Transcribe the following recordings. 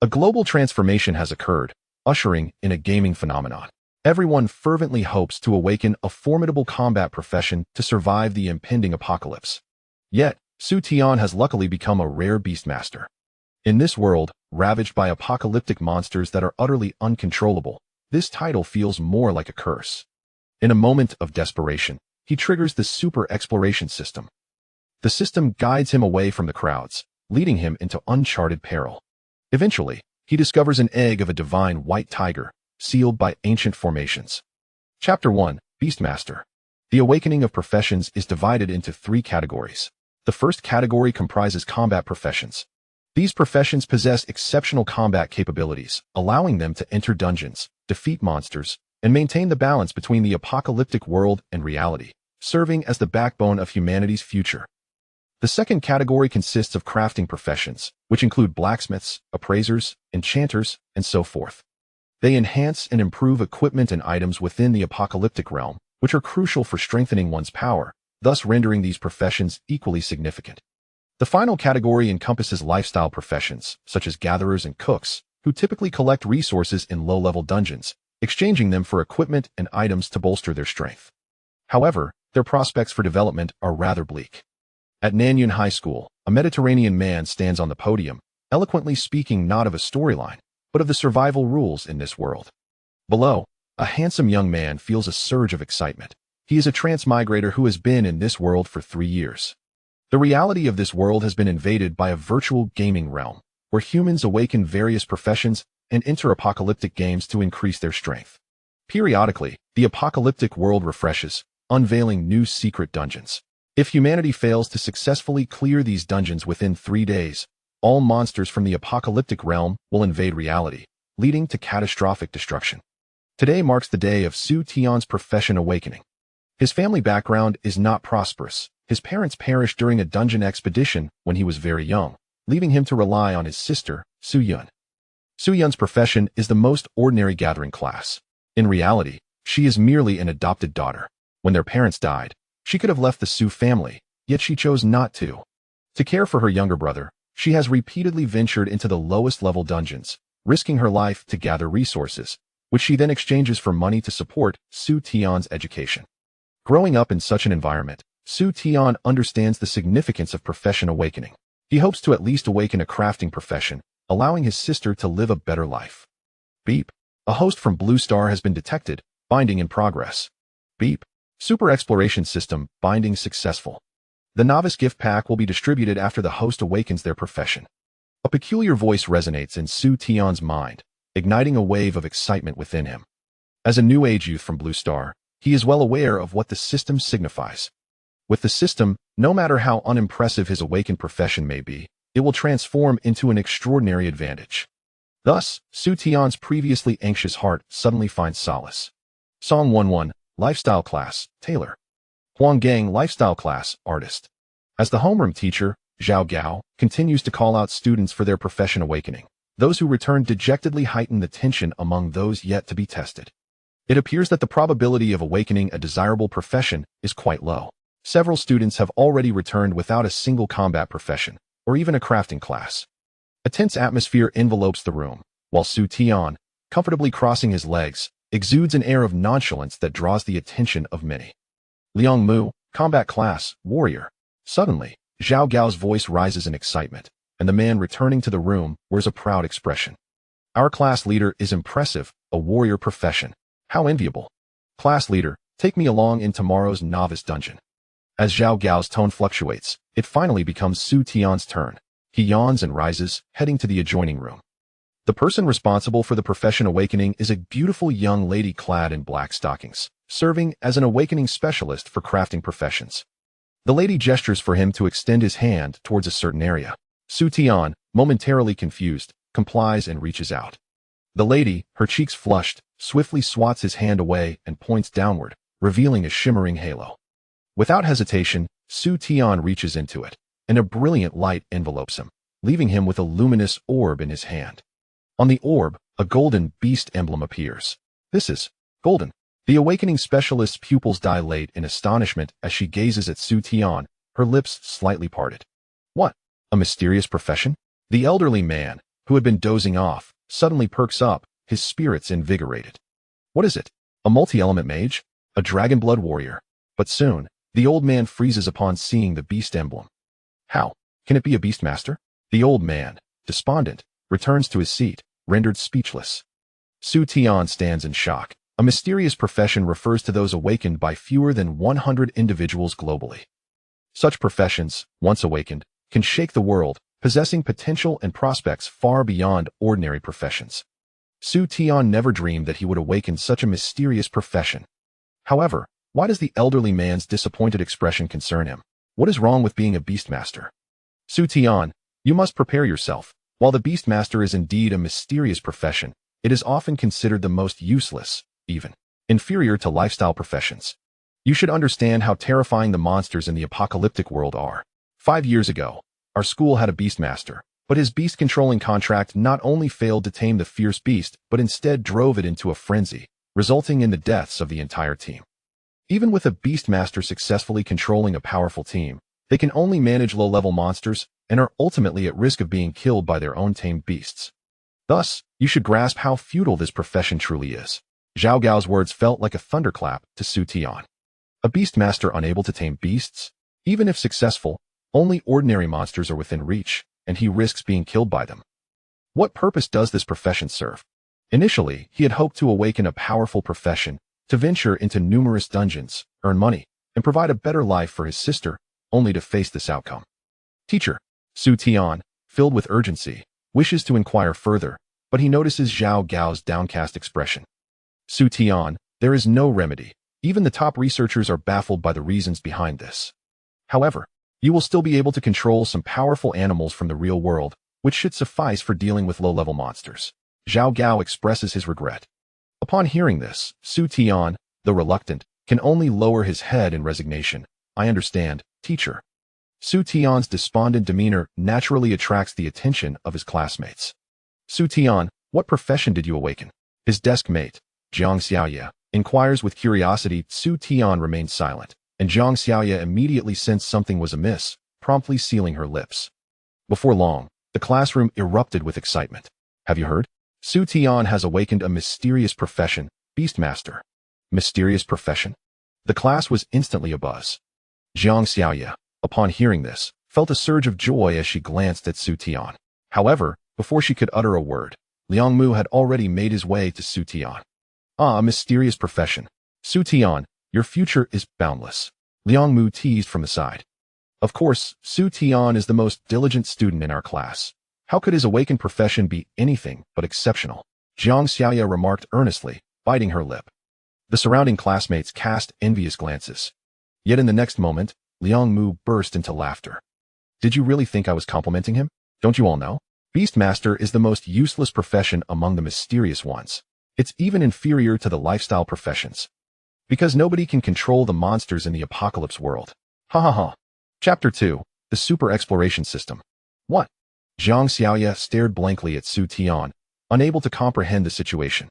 A global transformation has occurred, ushering in a gaming phenomenon. Everyone fervently hopes to awaken a formidable combat profession to survive the impending apocalypse. Yet, Su Tian has luckily become a rare Beastmaster. In this world, ravaged by apocalyptic monsters that are utterly uncontrollable, this title feels more like a curse. In a moment of desperation, he triggers the Super Exploration System. The system guides him away from the crowds, leading him into uncharted peril. Eventually, he discovers an egg of a divine white tiger, sealed by ancient formations. Chapter 1, Beastmaster. The awakening of professions is divided into 3 categories. The first category comprises combat professions. These professions possess exceptional combat capabilities, allowing them to enter dungeons, defeat monsters, and maintain the balance between the apocalyptic world and reality, serving as the backbone of humanity's future. The second category consists of crafting professions, which include blacksmiths, appraisers, enchanters, and so forth. They enhance and improve equipment and items within the apocalyptic realm, which are crucial for strengthening one's power, thus rendering these professions equally significant. The final category encompasses lifestyle professions, such as gatherers and cooks, who typically collect resources in low-level dungeons, exchanging them for equipment and items to bolster their strength. However, their prospects for development are rather bleak. At Nanyun High School, a Mediterranean man stands on the podium, eloquently speaking not of a storyline, but of the survival rules in this world. Below, a handsome young man feels a surge of excitement. He is a transmigrator who has been in this world for 3 years. The reality of this world has been invaded by a virtual gaming realm, where humans awaken various professions and enter apocalyptic games to increase their strength. Periodically, the apocalyptic world refreshes, unveiling new secret dungeons. If humanity fails to successfully clear these dungeons within 3 days, all monsters from the apocalyptic realm will invade reality, leading to catastrophic destruction. Today marks the day of Su Tian's profession awakening. His family background is not prosperous. His parents perished during a dungeon expedition when he was very young, leaving him to rely on his sister, Su Yun. Su Yun's profession is the most ordinary gathering class. In reality, she is merely an adopted daughter. When their parents died, she could have left the Su family, yet she chose not to. To care for her younger brother, she has repeatedly ventured into the lowest-level dungeons, risking her life to gather resources, which she then exchanges for money to support Su Tian's education. Growing up in such an environment, Su Tian understands the significance of profession awakening. He hopes to at least awaken a crafting profession, allowing his sister to live a better life. Beep. A host from Blue Star has been detected. Binding in progress. Beep. Super Exploration System. Binding successful. The novice gift pack will be distributed after the host awakens their profession. A peculiar voice resonates in Su Tian's mind, igniting a wave of excitement within him. As a new age youth from Blue Star, he is well aware of what the system signifies. With the system, no matter how unimpressive his awakened profession may be, it will transform into an extraordinary advantage. Thus, Su Tian's previously anxious heart suddenly finds solace. Song 1-1, Lifestyle Class, Tailor. Huang Gang, Lifestyle Class, Artist. As the homeroom teacher, Zhao Gao, continues to call out students for their profession awakening, those who return dejectedly heighten the tension among those yet to be tested. It appears that the probability of awakening a desirable profession is quite low. Several students have already returned without a single combat profession, or even a crafting class. A tense atmosphere envelopes the room, while Su Tian, comfortably crossing his legs, exudes an air of nonchalance that draws the attention of many. Liang Mu, combat class, warrior. Suddenly, Zhao Gao's voice rises in excitement, and the man returning to the room wears a proud expression. Our class leader is impressive, a warrior profession. How enviable. Class leader, take me along in tomorrow's novice dungeon. As Zhao Gao's tone fluctuates, it finally becomes Su Tian's turn. He yawns and rises, heading to the adjoining room. The person responsible for the profession awakening is a beautiful young lady clad in black stockings, serving as an awakening specialist for crafting professions. The lady gestures for him to extend his hand towards a certain area. Su Tian, momentarily confused, complies and reaches out. The lady, her cheeks flushed, swiftly swats his hand away and points downward, revealing a shimmering halo. Without hesitation, Su Tian reaches into it, and a brilliant light envelopes him, leaving him with a luminous orb in his hand. On the orb, a golden beast emblem appears. This is golden. The awakening specialist's pupils dilate in astonishment as she gazes at Su Tian, her lips slightly parted. What? A mysterious profession? The elderly man, who had been dozing off, suddenly perks up, his spirits invigorated. What is it? A multi-element mage? A dragon blood warrior? But soon, the old man freezes upon seeing the beast emblem. How? Can it be a Beastmaster? The old man, despondent, returns to his seat, rendered speechless. Su Tian stands in shock. A mysterious profession refers to those awakened by fewer than 100 individuals globally. Such professions, once awakened, can shake the world, possessing potential and prospects far beyond ordinary professions. Su Tian never dreamed that he would awaken such a mysterious profession. However, why does the elderly man's disappointed expression concern him? What is wrong with being a Beastmaster? Su Tian, you must prepare yourself. While the Beastmaster is indeed a mysterious profession, it is often considered the most useless, even inferior to lifestyle professions. You should understand how terrifying the monsters in the apocalyptic world are. 5 years ago, our school had a Beastmaster, but his beast-controlling contract not only failed to tame the fierce beast, but instead drove it into a frenzy, resulting in the deaths of the entire team. Even with a Beastmaster successfully controlling a powerful team, they can only manage low-level monsters and are ultimately at risk of being killed by their own tamed beasts. Thus, you should grasp how futile this profession truly is. Zhao Gao's words felt like a thunderclap to Su Tian. A Beastmaster unable to tame beasts? Even if successful, only ordinary monsters are within reach, and he risks being killed by them. What purpose does this profession serve? Initially, he had hoped to awaken a powerful profession, to venture into numerous dungeons, earn money, and provide a better life for his sister, only to face this outcome. Teacher, Su Tian, filled with urgency, wishes to inquire further, but he notices Zhao Gao's downcast expression. Su Tian, there is no remedy. Even the top researchers are baffled by the reasons behind this. However, you will still be able to control some powerful animals from the real world, which should suffice for dealing with low-level monsters. Zhao Gao expresses his regret. Upon hearing this, Su Tian, though reluctant, can only lower his head in resignation. I understand, teacher. Su Tian's despondent demeanor naturally attracts the attention of his classmates. Su Tian, what profession did you awaken? His desk mate, Jiang Xiaoye, inquires with curiosity. Su Tian remained silent, and Jiang Xiaoye immediately sensed something was amiss, promptly sealing her lips. Before long, the classroom erupted with excitement. Have you heard? Su Tian has awakened a mysterious profession, Beastmaster. Mysterious profession? The class was instantly abuzz. Jiang Xiaoye, upon hearing this, felt a surge of joy as she glanced at Su Tian. However, before she could utter a word, Liang Mu had already made his way to Su Tian. Ah, a mysterious profession. Su Tian, your future is boundless. Liang Mu teased from the side. Of course, Su Tian is the most diligent student in our class. How could his awakened profession be anything but exceptional? Jiang Xiaoye remarked earnestly, biting her lip. The surrounding classmates cast envious glances. Yet in the next moment, Liang Mu burst into laughter. Did you really think I was complimenting him? Don't you all know? Beastmaster is the most useless profession among the mysterious ones. It's even inferior to the lifestyle professions. Because nobody can control the monsters in the apocalypse world. Ha ha ha. Chapter 2. The Super Exploration System. What? Jiang Xiaoye stared blankly at Su Tian, unable to comprehend the situation.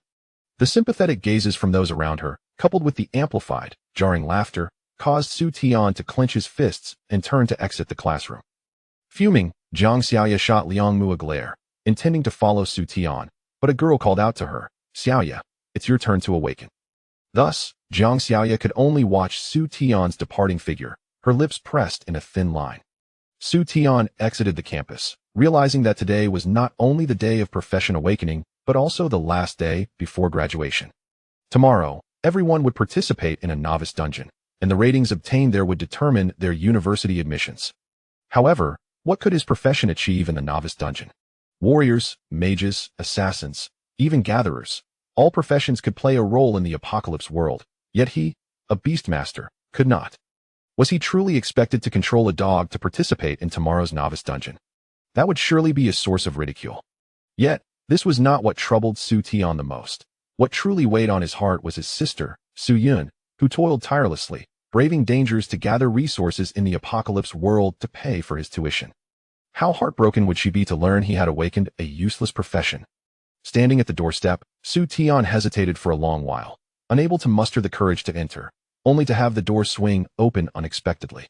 The sympathetic gazes from those around her, coupled with the amplified, jarring laughter, caused Su Tian to clench his fists and turn to exit the classroom. Fuming, Jiang Xiaoye shot Liang Mu a glare, intending to follow Su Tian, but a girl called out to her, Xiaoye, it's your turn to awaken. Thus, Jiang Xiaoye could only watch Su Tian's departing figure, her lips pressed in a thin line. Su Tian exited the campus, realizing that today was not only the day of profession awakening, but also the last day before graduation. Tomorrow, everyone would participate in a novice dungeon, and the ratings obtained there would determine their university admissions. However, what could his profession achieve in the novice dungeon? Warriors, mages, assassins, even gatherers, all professions could play a role in the apocalypse world, yet he, a Beastmaster, could not. Was he truly expected to control a dog to participate in tomorrow's novice dungeon? That would surely be a source of ridicule. Yet, this was not what troubled Su Tian the most. What truly weighed on his heart was his sister, Su Yun, who toiled tirelessly, braving dangers to gather resources in the apocalypse world to pay for his tuition. How heartbroken would she be to learn he had awakened a useless profession? Standing at the doorstep, Su Tian hesitated for a long while, unable to muster the courage to enter, only to have the door swing open unexpectedly.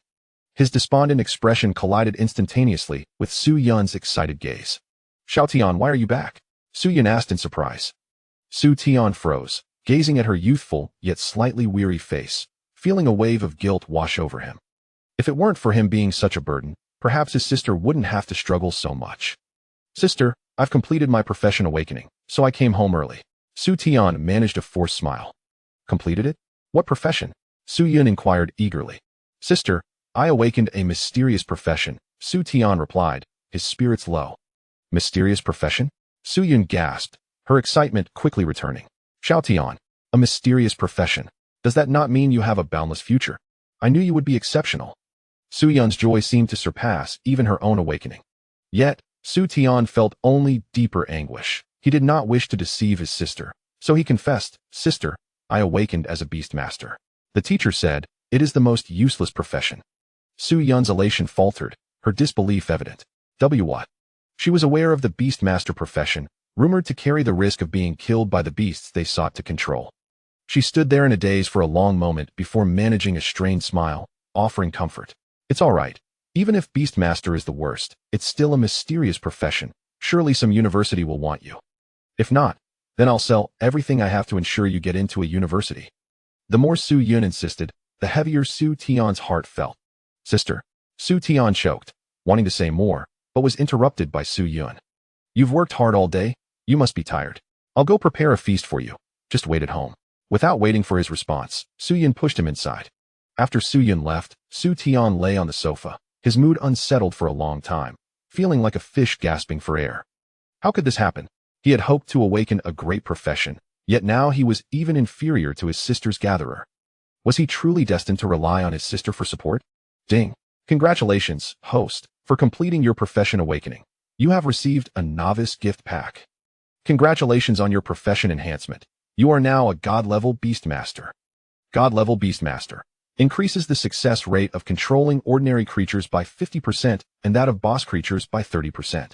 His despondent expression collided instantaneously with Su Yun's excited gaze. Xiao Tian, why are you back? Su Yun asked in surprise. Su Tian froze, gazing at her youthful yet slightly weary face, feeling a wave of guilt wash over him. If it weren't for him being such a burden, perhaps his sister wouldn't have to struggle so much. Sister, I've completed my profession awakening, so I came home early. Su Tian managed a forced smile. Completed it? What profession? Su Yun inquired eagerly. Sister, I awakened a mysterious profession, Su Tian replied, his spirits low. Mysterious profession? Su Yun gasped, her excitement quickly returning. Xiao Tian, a mysterious profession. Does that not mean you have a boundless future? I knew you would be exceptional. Su Yun's joy seemed to surpass even her own awakening. Yet, Su Tian felt only deeper anguish. He did not wish to deceive his sister, so he confessed, Sister, I awakened as a Beastmaster. The teacher said, it is the most useless profession. Su Yun's elation faltered, her disbelief evident. What? She was aware of the Beastmaster profession, rumored to carry the risk of being killed by the beasts they sought to control. She stood there in a daze for a long moment before managing a strained smile, offering comfort. It's all right. Even if Beastmaster is the worst, it's still a mysterious profession. Surely some university will want you. If not, then I'll sell everything I have to ensure you get into a university. The more Su Yun insisted, the heavier Su Tian's heart felt. Sister, Su Tian choked, wanting to say more, but was interrupted by Su Yun. You've worked hard all day, you must be tired. I'll go prepare a feast for you. Just wait at home. Without waiting for his response, Su Yun pushed him inside. After Su Yun left, Su Tian lay on the sofa, his mood unsettled for a long time, feeling like a fish gasping for air. How could this happen? He had hoped to awaken a great profession, yet now he was even inferior to his sister's gatherer. Was he truly destined to rely on his sister for support? Ding! Congratulations, host, for completing your profession awakening. You have received a novice gift pack. Congratulations on your profession enhancement. You are now a God-level Beastmaster. God-level Beastmaster increases the success rate of controlling ordinary creatures by 50% and that of boss creatures by 30%.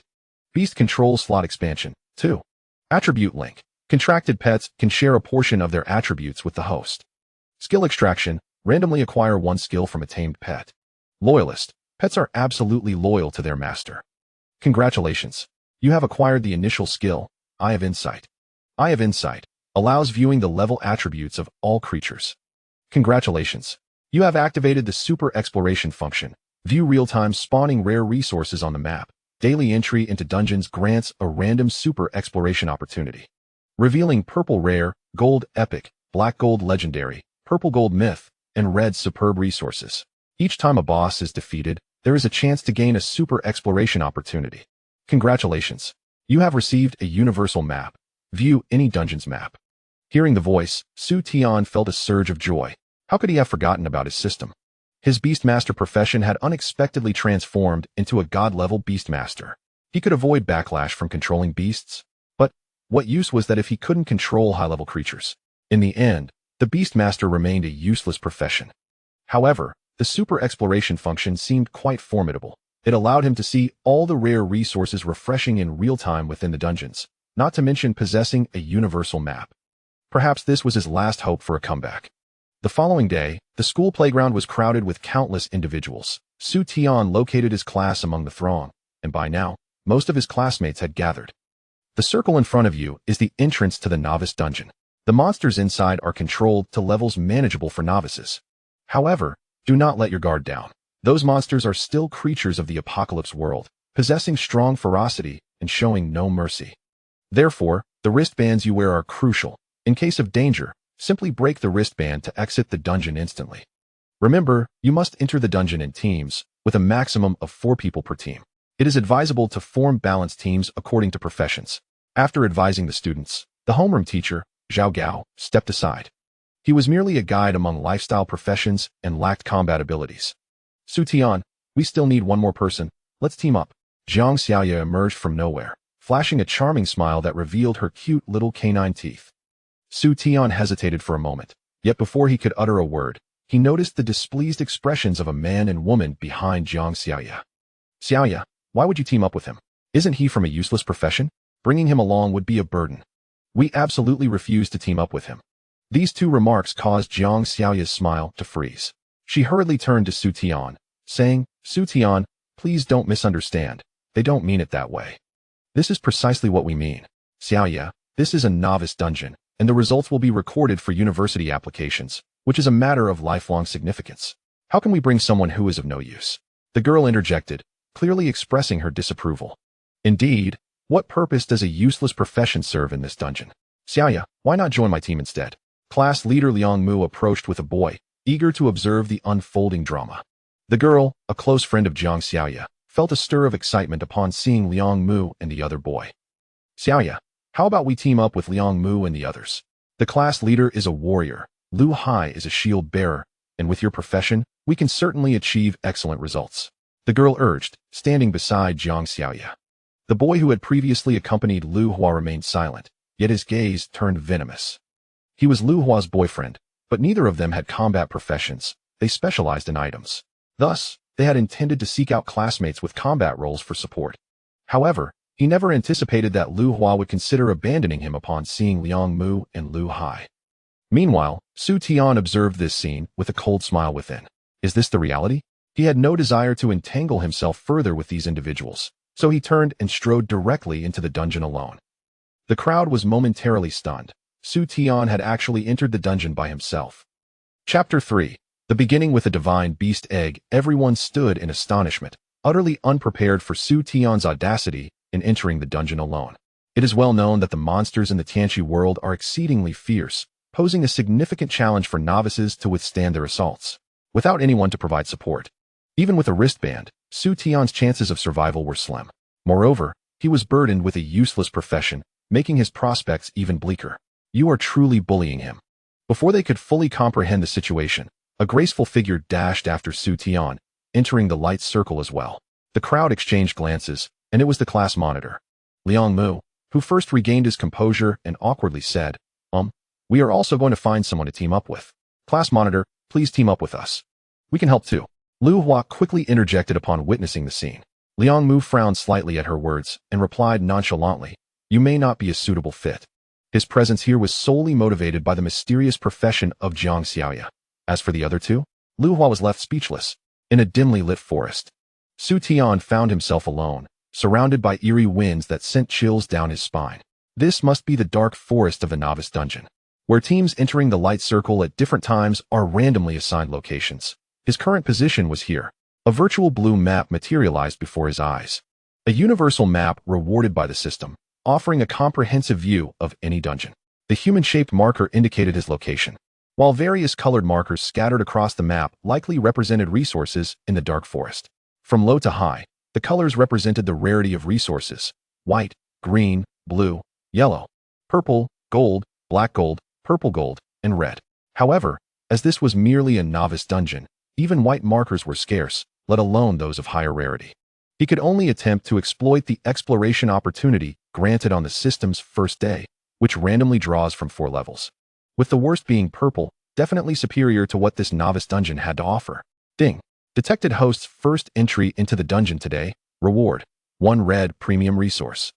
Beast control slot expansion, 2. Attribute link. Contracted pets can share a portion of their attributes with the host. Skill extraction. Randomly acquire one skill from a tamed pet. Loyalist. Pets are absolutely loyal to their master. Congratulations. You have acquired the initial skill, Eye of Insight. Eye of Insight allows viewing the level attributes of all creatures. Congratulations. You have activated the Super Exploration function. View real-time spawning rare resources on the map. Daily entry into dungeons grants a random Super Exploration opportunity. Revealing purple rare, gold epic, black gold legendary, purple gold myth, and red superb resources. Each time a boss is defeated, there is a chance to gain a Super Exploration opportunity. Congratulations. You have received a universal map. View any dungeon's map. Hearing the voice, Su Tian felt a surge of joy. How could he have forgotten about his system? His Beastmaster profession had unexpectedly transformed into a God-level Beastmaster. He could avoid backlash from controlling beasts. But what use was that if he couldn't control high-level creatures? In the end, the Beastmaster remained a useless profession. However, the Super Exploration function seemed quite formidable. It allowed him to see all the rare resources refreshing in real time within the dungeons, not to mention possessing a universal map. Perhaps this was his last hope for a comeback. The following day, the school playground was crowded with countless individuals. Su Tian located his class among the throng, and by now, most of his classmates had gathered. The circle in front of you is the entrance to the novice dungeon. The monsters inside are controlled to levels manageable for novices. However, do not let your guard down. Those monsters are still creatures of the apocalypse world, possessing strong ferocity and showing no mercy. Therefore, the wristbands you wear are crucial. In case of danger, simply break the wristband to exit the dungeon instantly. Remember, you must enter the dungeon in teams, with a maximum of 4 people per team. It is advisable to form balanced teams according to professions. After advising the students, the homeroom teacher, Zhao Gao, stepped aside. He was merely a guide among lifestyle professions and lacked combat abilities. Su Tian, we still need one more person. Let's team up. Jiang Xiaoya emerged from nowhere, flashing a charming smile that revealed her cute little canine teeth. Su Tian hesitated for a moment, yet before he could utter a word, he noticed the displeased expressions of a man and woman behind Jiang Xiaoya. Xiaoya, why would you team up with him? Isn't he from a useless profession? Bringing him along would be a burden. We absolutely refuse to team up with him. These 2 remarks caused Jiang Xiaoya's smile to freeze. She hurriedly turned to Su Tian, saying, Su Tian, please don't misunderstand. They don't mean it that way. This is precisely what we mean. Xiaoya, this is a novice dungeon, and the results will be recorded for university applications, which is a matter of lifelong significance. How can we bring someone who is of no use? The girl interjected, clearly expressing her disapproval. Indeed, what purpose does a useless profession serve in this dungeon? Xiaoya, why not join my team instead? Class leader Liang Mu approached with a boy, eager to observe the unfolding drama. The girl, a close friend of Jiang Xiaoya, felt a stir of excitement upon seeing Liang Mu and the other boy. Xiaoya, how about we team up with Liang Mu and the others? The class leader is a warrior, Lu Hai is a shield bearer, and with your profession, we can certainly achieve excellent results. The girl urged, standing beside Jiang Xiaoya. The boy who had previously accompanied Lu Hua remained silent, yet his gaze turned venomous. He was Lu Hua's boyfriend, but neither of them had combat professions, they specialized in items. Thus, they had intended to seek out classmates with combat roles for support. However, he never anticipated that Lu Hua would consider abandoning him upon seeing Liang Mu and Lu Hai. Meanwhile, Su Tian observed this scene with a cold smile within. Is this the reality? He had no desire to entangle himself further with these individuals, so he turned and strode directly into the dungeon alone. The crowd was momentarily stunned. Su Tian had actually entered the dungeon by himself. Chapter 3. The beginning with a divine beast egg. Everyone stood in astonishment, utterly unprepared for Su Tian's audacity in entering the dungeon alone. It is well known that the monsters in the Tianqi world are exceedingly fierce, posing a significant challenge for novices to withstand their assaults, without anyone to provide support. Even with a wristband, Su Tian's chances of survival were slim. Moreover, he was burdened with a useless profession, making his prospects even bleaker. You are truly bullying him. Before they could fully comprehend the situation, a graceful figure dashed after Su Tian, entering the light circle as well. The crowd exchanged glances, and it was the class monitor, Liang Mu, who first regained his composure and awkwardly said, we are also going to find someone to team up with. Class monitor, please team up with us. We can help too. Lu Hua quickly interjected upon witnessing the scene. Liang Mu frowned slightly at her words and replied nonchalantly, you may not be a suitable fit. His presence here was solely motivated by the mysterious profession of Jiang Xiaoya. As for the other two, Lu Hua was left speechless. In a dimly lit forest, Su Tian found himself alone, surrounded by eerie winds that sent chills down his spine. This must be the dark forest of the novice dungeon, where teams entering the light circle at different times are randomly assigned locations. His current position was here. A virtual blue map materialized before his eyes. A universal map rewarded by the system, offering a comprehensive view of any dungeon. The human-shaped marker indicated his location, while various colored markers scattered across the map likely represented resources in the dark forest. From low to high, the colors represented the rarity of resources: white, green, blue, yellow, purple, gold, black gold, purple gold, and red. However, as this was merely a novice dungeon, even white markers were scarce, let alone those of higher rarity. He could only attempt to exploit the exploration opportunity granted on the system's first day, which randomly draws from 4 levels. With the worst being purple, definitely superior to what this novice dungeon had to offer. Ding. Detected host's first entry into the dungeon today. Reward: 1 red premium resource.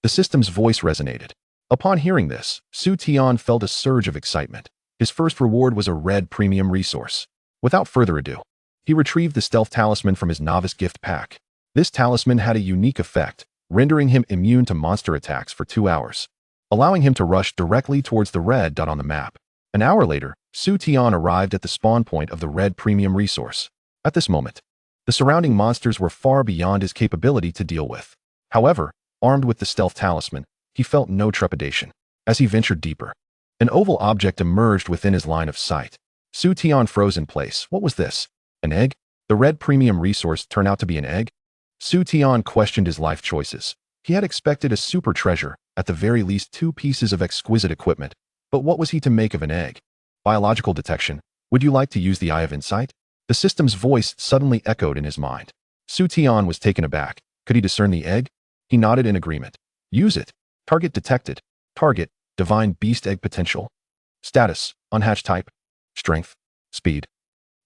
The system's voice resonated. Upon hearing this, Su Tian felt a surge of excitement. His first reward was a red premium resource. Without further ado, he retrieved the stealth talisman from his novice gift pack. This talisman had a unique effect, rendering him immune to monster attacks for 2 hours, allowing him to rush directly towards the red dot on the map. An hour later, Su Tian arrived at the spawn point of the red premium resource. At this moment, the surrounding monsters were far beyond his capability to deal with. However, armed with the stealth talisman, he felt no trepidation. As he ventured deeper, an oval object emerged within his line of sight. Su Tian froze in place. What was this? An egg? The red premium resource turned out to be an egg? Su Tian questioned his life choices. He had expected a super treasure, at the very least 2 pieces of exquisite equipment, but what was he to make of an egg? Biological detection. Would you like to use the Eye of Insight? The system's voice suddenly echoed in his mind. Su Tian was taken aback. Could he discern the egg? He nodded in agreement. Use it. Target detected. Target: divine beast egg potential. Status: unhatched type. Strength, speed,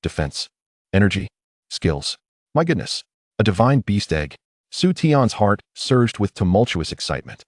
defense, energy, skills. My goodness, a divine beast egg. Su Tian's heart surged with tumultuous excitement.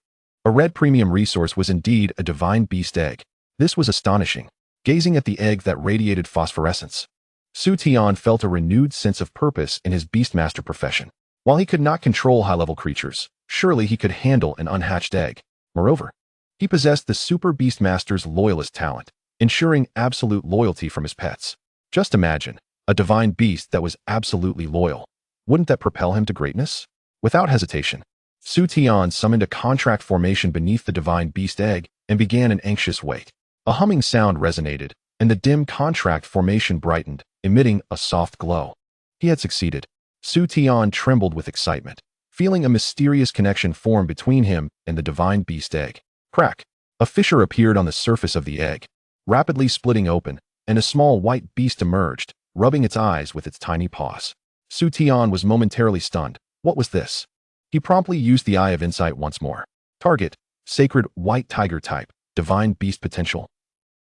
A red premium resource was indeed a divine beast egg. This was astonishing. Gazing at the egg that radiated phosphorescence, Su Tian felt a renewed sense of purpose in his Beastmaster profession. While he could not control high-level creatures, surely he could handle an unhatched egg. Moreover, he possessed the Super Beastmaster's loyalist talent, ensuring absolute loyalty from his pets. Just imagine, a divine beast that was absolutely loyal. Wouldn't that propel him to greatness? Without hesitation, Su Tian summoned a contract formation beneath the divine beast egg and began an anxious wait. A humming sound resonated, and the dim contract formation brightened, emitting a soft glow. He had succeeded. Su Tian trembled with excitement, feeling a mysterious connection form between him and the divine beast egg. Crack! A fissure appeared on the surface of the egg, rapidly splitting open, and a small white beast emerged, rubbing its eyes with its tiny paws. Su Tian was momentarily stunned. What was this? He promptly used the Eye of Insight once more. Target: Sacred White Tiger type, Divine Beast potential.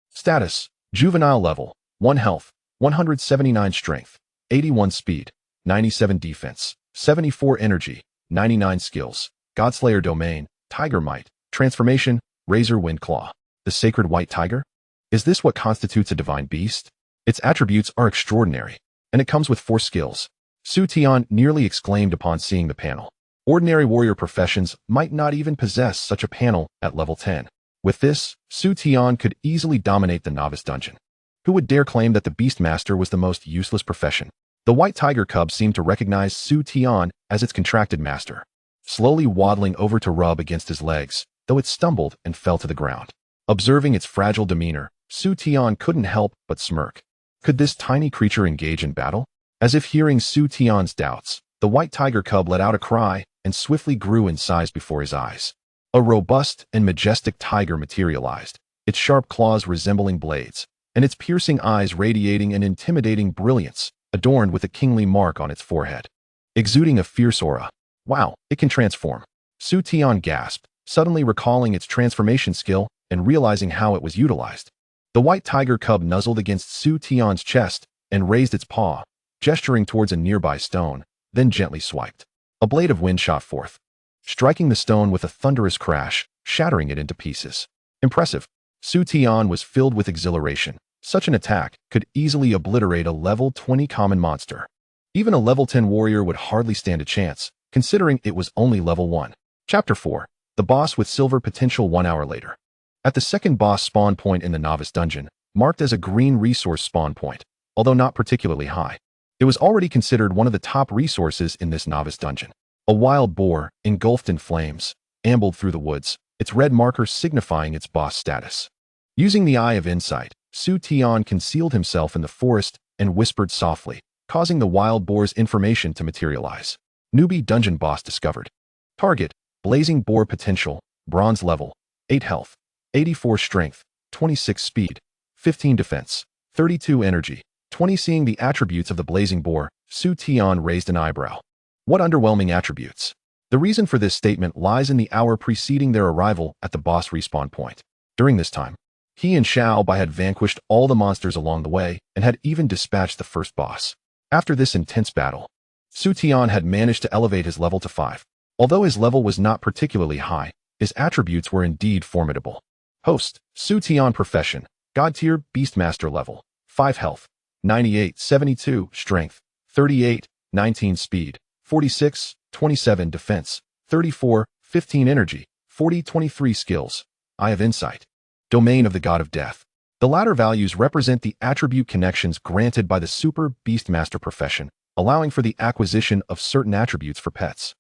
Status: Juvenile level, 1 health, 179 strength, 81 speed, 97 defense, 74 energy, 99 skills. Godslayer domain: Tiger Might. Transformation: Razor Wind Claw. The Sacred White Tiger? Is this what constitutes a divine beast? Its attributes are extraordinary, and it comes with 4 skills. Su Tian nearly exclaimed upon seeing the panel. Ordinary warrior professions might not even possess such a panel at level 10. With this, Su Tian could easily dominate the novice dungeon. Who would dare claim that the Beastmaster was the most useless profession? The white tiger cub seemed to recognize Su Tian as its contracted master, slowly waddling over to rub against his legs, though it stumbled and fell to the ground. Observing its fragile demeanor, Su Tian couldn't help but smirk. Could this tiny creature engage in battle? As if hearing Su Tian's doubts, the white tiger cub let out a cry and swiftly grew in size before his eyes. A robust and majestic tiger materialized, its sharp claws resembling blades, and its piercing eyes radiating an intimidating brilliance, adorned with a kingly mark on its forehead. Exuding a fierce aura. Wow, it can transform. Su Tian gasped, suddenly recalling its transformation skill and realizing how it was utilized. The white tiger cub nuzzled against Su Tian's chest and raised its paw, gesturing towards a nearby stone, then gently swiped. A blade of wind shot forth, striking the stone with a thunderous crash, shattering it into pieces. Impressive. Su Tian was filled with exhilaration. Such an attack could easily obliterate a level 20 common monster. Even a level 10 warrior would hardly stand a chance, considering it was only level 1. Chapter 4. The boss with silver potential 1 hour later. At the second boss spawn point in the novice dungeon, marked as a green resource spawn point, although not particularly high, it was already considered one of the top resources in this novice dungeon. A wild boar, engulfed in flames, ambled through the woods, its red marker signifying its boss status. Using the Eye of Insight, Su Tian concealed himself in the forest and whispered softly, causing the wild boar's information to materialize. Newbie dungeon boss discovered. Target: Blazing Boar potential, bronze level, 8 health, 84 strength, 26 speed, 15 defense, 32 energy, 20. Seeing the attributes of the blazing boar, Su Tian raised an eyebrow. What underwhelming attributes! The reason for this statement lies in the hour preceding their arrival at the boss respawn point. During this time, he and Xiao Bai had vanquished all the monsters along the way and had even dispatched the first boss. After this intense battle, Su Tian had managed to elevate his level to 5. Although his level was not particularly high, his attributes were indeed formidable. Host: Su Tian profession, God tier Beastmaster level, 5 health, 98, 72 strength, 38, 19 speed, 46, 27 defense, 34, 15 energy, 40, 23 skills. Eye of Insight. Domain of the God of Death. The latter values represent the attribute connections granted by the Super Beastmaster profession, allowing for the acquisition of certain attributes for pets.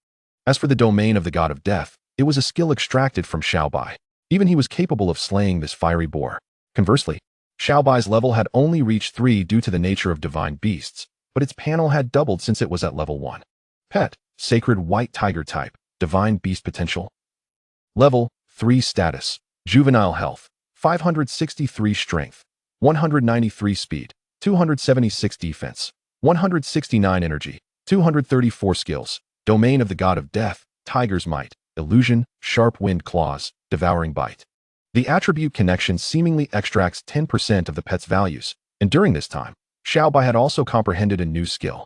As for the domain of the God of Death, it was a skill extracted from Xiao Bai. Even he was capable of slaying this fiery boar. Conversely, Xiao Bai's level had only reached 3 due to the nature of divine beasts, but its panel had doubled since it was at level 1. Pet: Sacred White Tiger type, Divine Beast potential. Level 3 status, Juvenile health, 563 strength, 193 speed, 276 defense, 169 energy, 234 skills. Domain of the God of Death, Tiger's Might, Illusion, Sharp Wind Claws, Devouring Bite. The attribute connection seemingly extracts 10% of the pet's values, and during this time, Xiao Bai had also comprehended a new skill.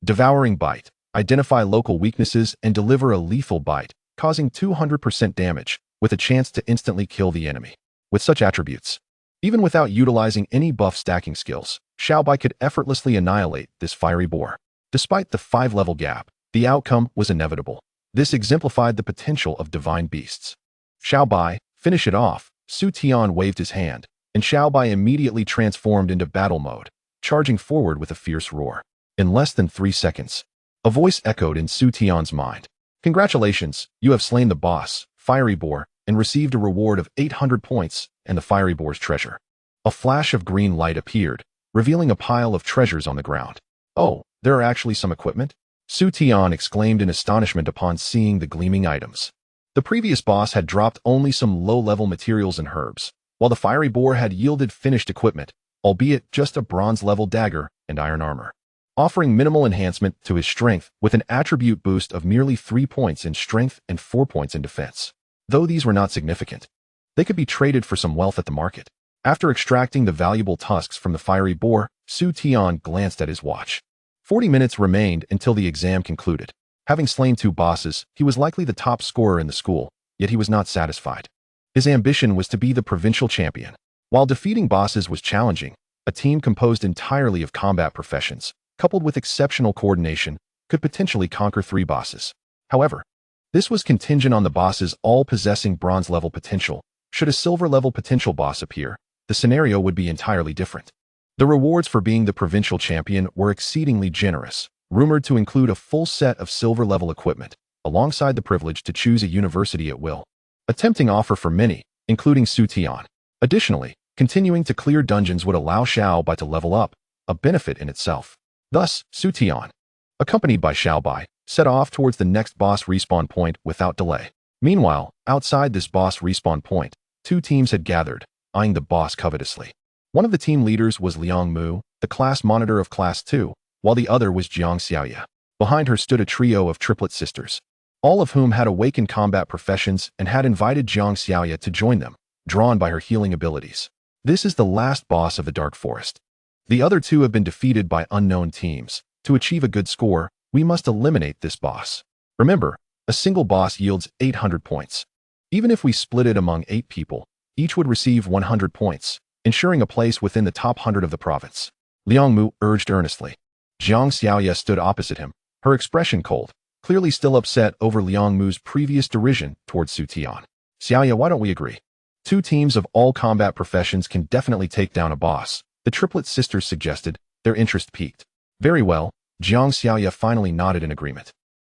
Devouring Bite. Identify local weaknesses and deliver a lethal bite, causing 200% damage, with a chance to instantly kill the enemy. With such attributes, even without utilizing any buff stacking skills, Xiao Bai could effortlessly annihilate this fiery boar. Despite the 5-level gap, The outcome was inevitable. This exemplified the potential of divine beasts. Xiao Bai, finish it off. Su Tian waved his hand, and Xiao Bai immediately transformed into battle mode, charging forward with a fierce roar. In less than 3 seconds, a voice echoed in Su Tian's mind. Congratulations, you have slain the boss, Fiery Boar, and received a reward of 800 points and the Fiery Boar's treasure. A flash of green light appeared, revealing a pile of treasures on the ground. Oh, there are actually some equipment? Su Tian exclaimed in astonishment upon seeing the gleaming items. The previous boss had dropped only some low-level materials and herbs, while the Fiery Boar had yielded finished equipment, albeit just a bronze-level dagger and iron armor, offering minimal enhancement to his strength with an attribute boost of merely 3 points in strength and 4 points in defense. Though these were not significant, they could be traded for some wealth at the market. After extracting the valuable tusks from the Fiery Boar, Su Tian glanced at his watch. 40 minutes remained until the exam concluded. Having slain 2 bosses, he was likely the top scorer in the school, yet he was not satisfied. His ambition was to be the provincial champion. While defeating bosses was challenging, a team composed entirely of combat professions, coupled with exceptional coordination, could potentially conquer 3 bosses. However, this was contingent on the bosses all possessing bronze-level potential. Should a silver-level potential boss appear, the scenario would be entirely different. The rewards for being the provincial champion were exceedingly generous, rumored to include a full set of silver-level equipment, alongside the privilege to choose a university at will. A tempting offer for many, including Su Tian. Additionally, continuing to clear dungeons would allow Xiao Bai to level up, a benefit in itself. Thus, Su Tian, accompanied by Xiao Bai, set off towards the next boss respawn point without delay. Meanwhile, outside this boss respawn point, 2 teams had gathered, eyeing the boss covetously. One of the team leaders was Liang Mu, the class monitor of Class 2, while the other was Jiang Xiaoya. Behind her stood a trio of triplet sisters, all of whom had awakened combat professions and had invited Jiang Xiaoya to join them, drawn by her healing abilities. This is the last boss of the Dark Forest. The other 2 have been defeated by unknown teams. To achieve a good score, we must eliminate this boss. Remember, a single boss yields 800 points. Even if we split it among 8 people, each would receive 100 points, ensuring a place within the top 100 of the province. Liang Mu urged earnestly. Jiang Xiaoya stood opposite him, her expression cold, clearly still upset over Liang Mu's previous derision towards Su Tian. Xiaoya, why don't we agree? 2 teams of all combat professions can definitely take down a boss, the triplet sisters suggested, their interest piqued. Very well, Jiang Xiaoya finally nodded in agreement,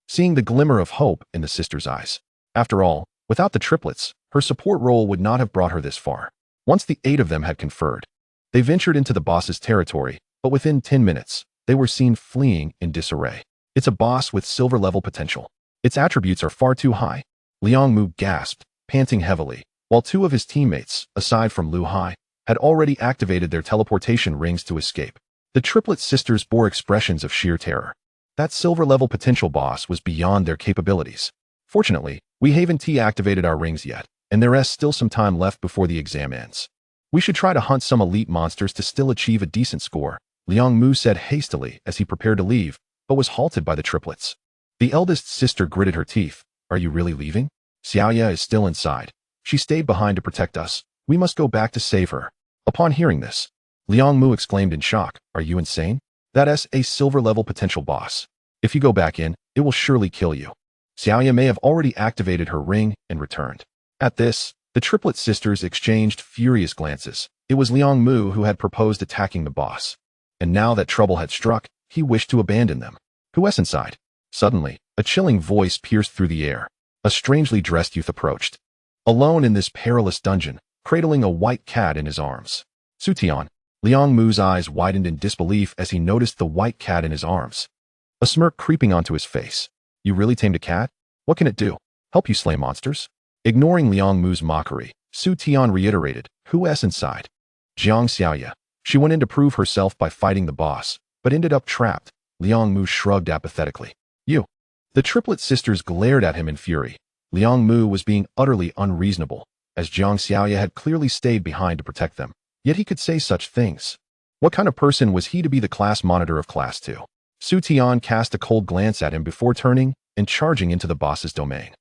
seeing the glimmer of hope in the sister's eyes. After all, without the triplets, her support role would not have brought her this far. Once the 8 of them had conferred, they ventured into the boss's territory, but within 10 minutes, they were seen fleeing in disarray. It's a boss with silver-level potential. Its attributes are far too high. Liang Mu gasped, panting heavily, while 2 of his teammates, aside from Lu Hai, had already activated their teleportation rings to escape. The triplet sisters bore expressions of sheer terror. That silver-level potential boss was beyond their capabilities. Fortunately, we haven't activated our rings yet, and there is still some time left before the exam ends. We should try to hunt some elite monsters to still achieve a decent score, Liang Mu said hastily as he prepared to leave, but was halted by the triplets. The eldest sister gritted her teeth. Are you really leaving? Xiaoya is still inside. She stayed behind to protect us. We must go back to save her. Upon hearing this, Liang Mu exclaimed in shock. Are you insane? That is a silver-level potential boss. If you go back in, it will surely kill you. Xiaoya may have already activated her ring and returned. At this, the triplet sisters exchanged furious glances. It was Liang Mu who had proposed attacking the boss. And now that trouble had struck, he wished to abandon them. Who is inside? Suddenly, a chilling voice pierced through the air. A strangely dressed youth approached. Alone in this perilous dungeon, cradling a white cat in his arms. Su Tian. Liang Mu's eyes widened in disbelief as he noticed the white cat in his arms. A smirk creeping onto his face. You really tamed a cat? What can it do? Help you slay monsters? Ignoring Liang Mu's mockery, Su Tian reiterated, who is inside? Jiang Xiaoya. She went in to prove herself by fighting the boss, but ended up trapped. Liang Mu shrugged apathetically. You. The triplet sisters glared at him in fury. Liang Mu was being utterly unreasonable, as Jiang Xiaoya had clearly stayed behind to protect them. Yet he could say such things. What kind of person was he to be the class monitor of Class 2? Su Tian cast a cold glance at him before turning and charging into the boss's domain.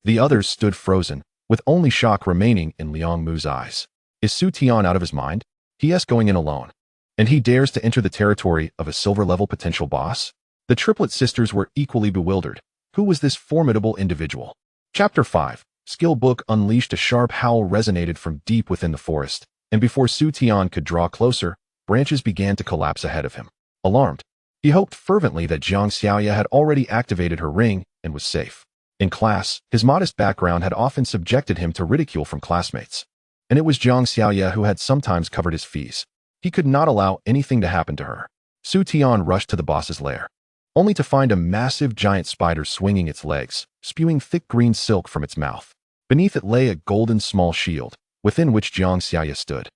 The others stood frozen, with only shock remaining in Liang Mu's eyes. Is Su Tian out of his mind? He is going in alone. And he dares to enter the territory of a silver-level potential boss? The triplet sisters were equally bewildered. Who was this formidable individual? Chapter 5. Skill Book unleashed. A sharp howl resonated from deep within the forest, and before Su Tian could draw closer, branches began to collapse ahead of him. Alarmed, he hoped fervently that Jiang Xiaoya had already activated her ring and was safe. In class, his modest background had often subjected him to ridicule from classmates, and it was Jiang Xiaoya who had sometimes covered his fees. He could not allow anything to happen to her. Su Tian rushed to the boss's lair, only to find a massive giant spider swinging its legs, spewing thick green silk from its mouth. Beneath it lay a golden small shield, within which Jiang Xiaoya stood,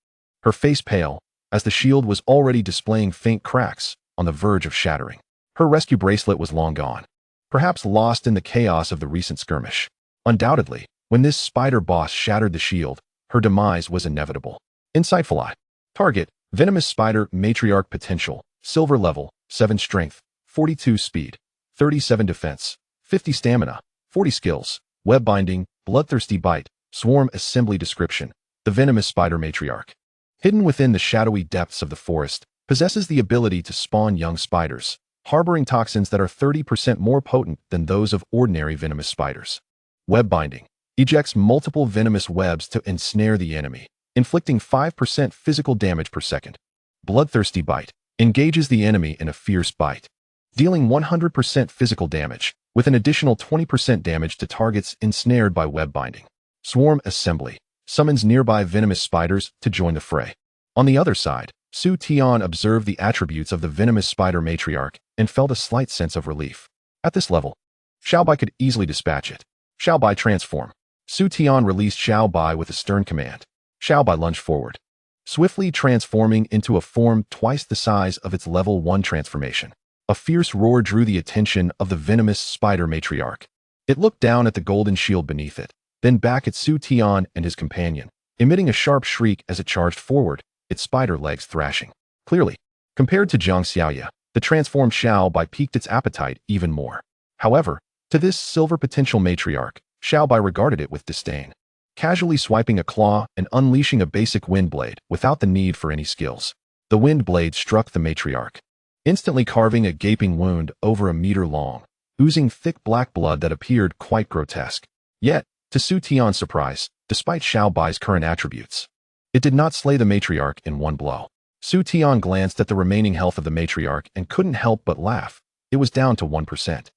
her face pale, as the shield was already displaying faint cracks, on the verge of shattering. Her rescue bracelet was long gone, perhaps lost in the chaos of the recent skirmish. Undoubtedly, when this spider boss shattered the shield, her demise was inevitable. Insightful Eye. Target: Venomous Spider. Matriarch. Potential: Silver level, 7 strength, 42 speed, 37 defense, 50 stamina, 40 skills. Web binding, bloodthirsty bite, swarm assembly. Description: the venomous spider matriarch, hidden within the shadowy depths of the forest, possesses the ability to spawn young spiders, harboring toxins that are 30% more potent than those of ordinary venomous spiders. Web binding ejects multiple venomous webs to ensnare the enemy, inflicting 5% physical damage per second. Bloodthirsty bite engages the enemy in a fierce bite, dealing 100% physical damage, with an additional 20% damage to targets ensnared by web binding. Swarm assembly summons nearby venomous spiders to join the fray. On the other side, Su Tian observed the attributes of the venomous spider matriarch and felt a slight sense of relief. At this level, Xiaobai could easily dispatch it. Xiaobai transform. Su Tian released Xiaobai with a stern command. Xiaobai lunged forward, swiftly transforming into a form twice the size of its level 1 transformation. A fierce roar drew the attention of the venomous spider matriarch. It looked down at the golden shield beneath it, then back at Su Tian and his companion, emitting a sharp shriek as it charged forward, its spider legs thrashing. Clearly, compared to Jiang Xiaoya, the transformed Xiaobai piqued its appetite even more. However, to this silver potential matriarch, Xiaobai regarded it with disdain, casually swiping a claw and unleashing a basic wind blade without the need for any skills. The wind blade struck the matriarch, instantly carving a gaping wound over a meter long, oozing thick black blood that appeared quite grotesque. Yet, to Su Tian's surprise, despite Xiaobai's current attributes, it did not slay the matriarch in one blow. Su Tian glanced at the remaining health of the matriarch and couldn't help but laugh. It was down to 1%.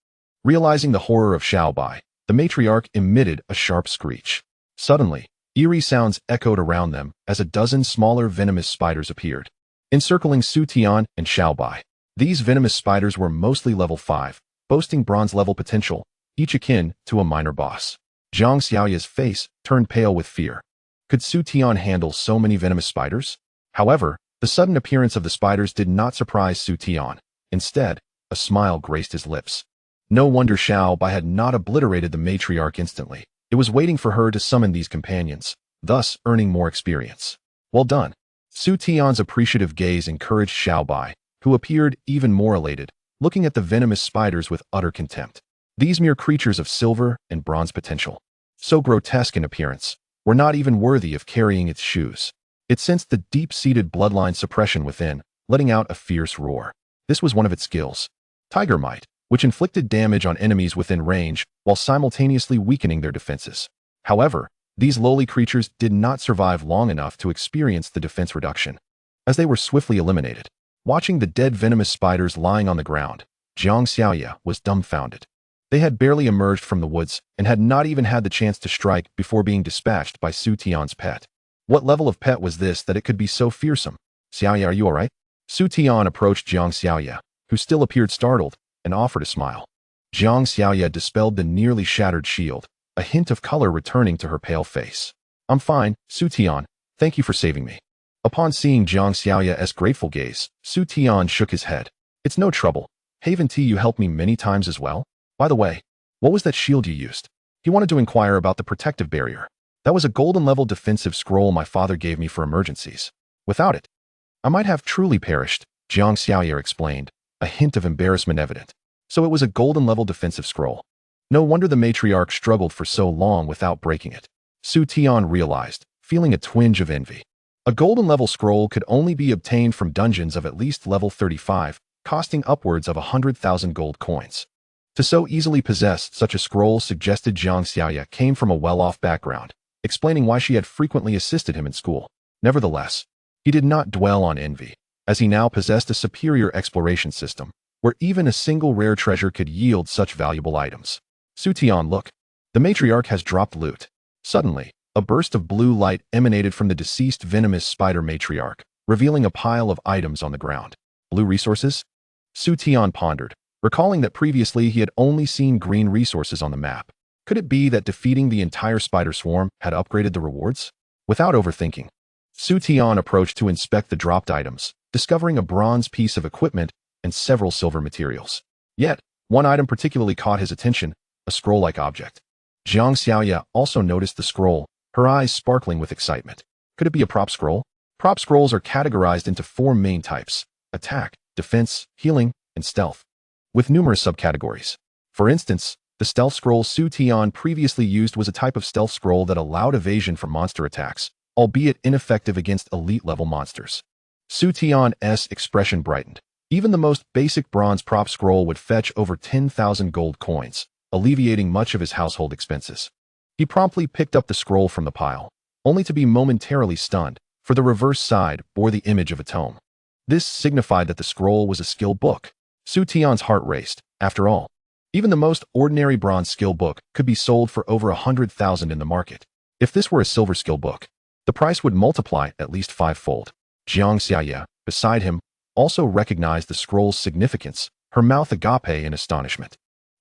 Realizing the horror of Xiaobai, the matriarch emitted a sharp screech. Suddenly, eerie sounds echoed around them as a dozen smaller venomous spiders appeared, encircling Su Tian and Xiaobai. These venomous spiders were mostly level 5, boasting bronze-level potential, each akin to a minor boss. Jiang Xiaoya's face turned pale with fear. Could Su Tian handle so many venomous spiders? However, the sudden appearance of the spiders did not surprise Su Tian. Instead, a smile graced his lips. No wonder Xiaobai had not obliterated the matriarch instantly. It was waiting for her to summon these companions, thus earning more experience. Well done. Su Tian's appreciative gaze encouraged Xiaobai, who appeared even more elated, looking at the venomous spiders with utter contempt. These mere creatures of silver and bronze potential, so grotesque in appearance, were not even worthy of carrying its shoes. It sensed the deep-seated bloodline suppression within, letting out a fierce roar. This was one of its skills, Tiger Might, which inflicted damage on enemies within range while simultaneously weakening their defenses. However, these lowly creatures did not survive long enough to experience the defense reduction, as they were swiftly eliminated. Watching the dead venomous spiders lying on the ground, Jiang Xiaoya was dumbfounded. They had barely emerged from the woods and had not even had the chance to strike before being dispatched by Su Tian's pet. What level of pet was this that it could be so fearsome? Xiaoya, are you alright? Su Tian approached Jiang Xiaoya, who still appeared startled, and offered a smile. Jiang Xiaoya dispelled the nearly shattered shield, a hint of color returning to her pale face. I'm fine, Su Tian, thank you for saving me. Upon seeing Jiang Xiaoya's grateful gaze, Su Tian shook his head. It's no trouble. Haven T, you helped me many times as well. By the way, what was that shield you used? He wanted to inquire about the protective barrier. That was a golden-level defensive scroll my father gave me for emergencies. Without it, I might have truly perished, Jiang Xiaoya explained, a hint of embarrassment evident. So it was a golden-level defensive scroll. No wonder the matriarch struggled for so long without breaking it. Su Tian realized, feeling a twinge of envy. A golden-level scroll could only be obtained from dungeons of at least level 35, costing upwards of 100,000 gold coins. To so easily possess such a scroll suggested Jiang Xiaoya came from a well-off background, explaining why she had frequently assisted him in school. Nevertheless, he did not dwell on envy, as he now possessed a superior exploration system, where even a single rare treasure could yield such valuable items. Su Tian, look. The matriarch has dropped loot. Suddenly, a burst of blue light emanated from the deceased venomous spider matriarch, revealing a pile of items on the ground. Blue resources? Su Tian pondered, recalling that previously he had only seen green resources on the map. Could it be that defeating the entire spider swarm had upgraded the rewards? Without overthinking, Su Tian approached to inspect the dropped items, discovering a bronze piece of equipment and several silver materials. Yet, one item particularly caught his attention, a scroll-like object. Jiang Xiaoya also noticed the scroll, her eyes sparkling with excitement. Could it be a prop scroll? Prop scrolls are categorized into 4 main types: attack, defense, healing, and stealth, with numerous subcategories. For instance, the stealth scroll Su Tian previously used was a type of stealth scroll that allowed evasion from monster attacks, albeit ineffective against elite-level monsters. Su Tian's expression brightened. Even the most basic bronze prop scroll would fetch over 10,000 gold coins, alleviating much of his household expenses. He promptly picked up the scroll from the pile, only to be momentarily stunned, for the reverse side bore the image of a tome. This signified that the scroll was a skill book. Su Tian's heart raced. After all, even the most ordinary bronze skill book could be sold for over 100,000 in the market. If this were a silver skill book, the price would multiply at least 5-fold. Jiang Xiaoya, beside him, also recognized the scroll's significance, her mouth agape in astonishment.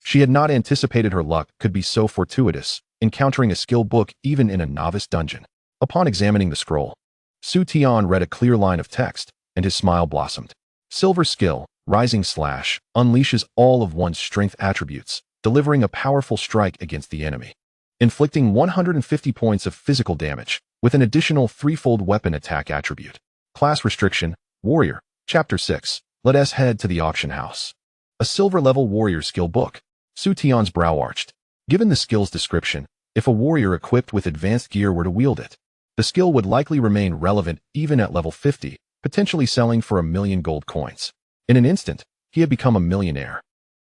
She had not anticipated her luck could be so fortuitous, encountering a skill book even in a novice dungeon. Upon examining the scroll, Su Tian read a clear line of text, and his smile blossomed. Silver skill, rising slash, unleashes all of one's strength attributes, delivering a powerful strike against the enemy, inflicting 150 points of physical damage, with an additional 3-fold weapon attack attribute. Class restriction, warrior. Chapter 6. Let us head to the auction house. A silver-level warrior skill book. Su Tian's brow arched. Given the skill's description, if a warrior equipped with advanced gear were to wield it, the skill would likely remain relevant even at level 50, potentially selling for 1,000,000 gold coins. In an instant, he had become a millionaire,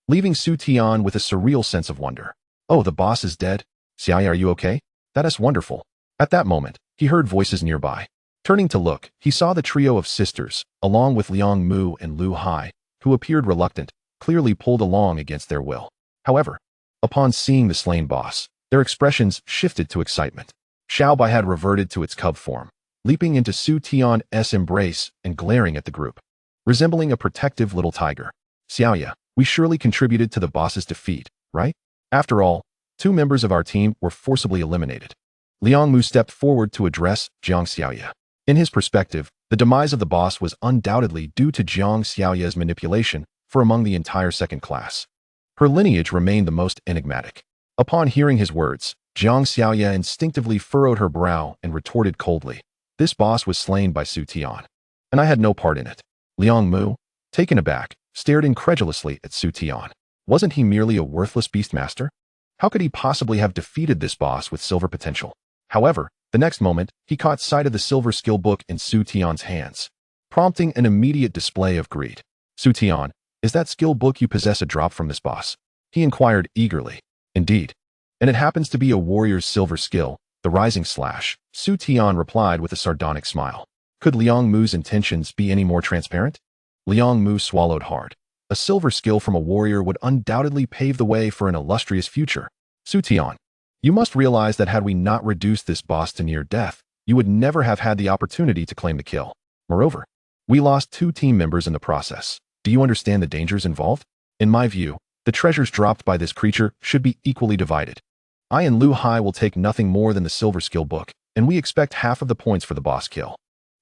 leaving Su Tian with a surreal sense of wonder. Oh, the boss is dead? Xiaoya, are you okay? That is wonderful. At that moment, he heard voices nearby. Turning to look, he saw the trio of sisters, along with Liang Mu and Lu Hai, who appeared reluctant, clearly pulled along against their will. However, upon seeing the slain boss, their expressions shifted to excitement. Xiaobai had reverted to its cub form, leaping into Su Tian's embrace and glaring at the group, resembling a protective little tiger. Xiaoya, we surely contributed to the boss's defeat, right? After all, 2 members of our team were forcibly eliminated. Liang Mu stepped forward to address Jiang Xiaoya. In his perspective, the demise of the boss was undoubtedly due to Jiang Xiaoya's manipulation for among the entire second class. Her lineage remained the most enigmatic. Upon hearing his words, Jiang Xiaoya instinctively furrowed her brow and retorted coldly. This boss was slain by Su Tian, and I had no part in it. Liang Mu, taken aback, stared incredulously at Su Tian. Wasn't he merely a worthless Beastmaster? How could he possibly have defeated this boss with silver potential? However, the next moment, he caught sight of the silver skill book in Su Tian's hands, prompting an immediate display of greed. Su Tian, is that skill book you possess a drop from this boss? He inquired eagerly. Indeed. And it happens to be a warrior's silver skill, the rising slash. Su Tian replied with a sardonic smile. Could Liang Mu's intentions be any more transparent? Liang Mu swallowed hard. A silver skill from a warrior would undoubtedly pave the way for an illustrious future. Su Tian, you must realize that had we not reduced this boss to near death, you would never have had the opportunity to claim the kill. Moreover, we lost 2 team members in the process. Do you understand the dangers involved? In my view, the treasures dropped by this creature should be equally divided. I and Lu Hai will take nothing more than the silver skill book, and we expect half of the points for the boss kill.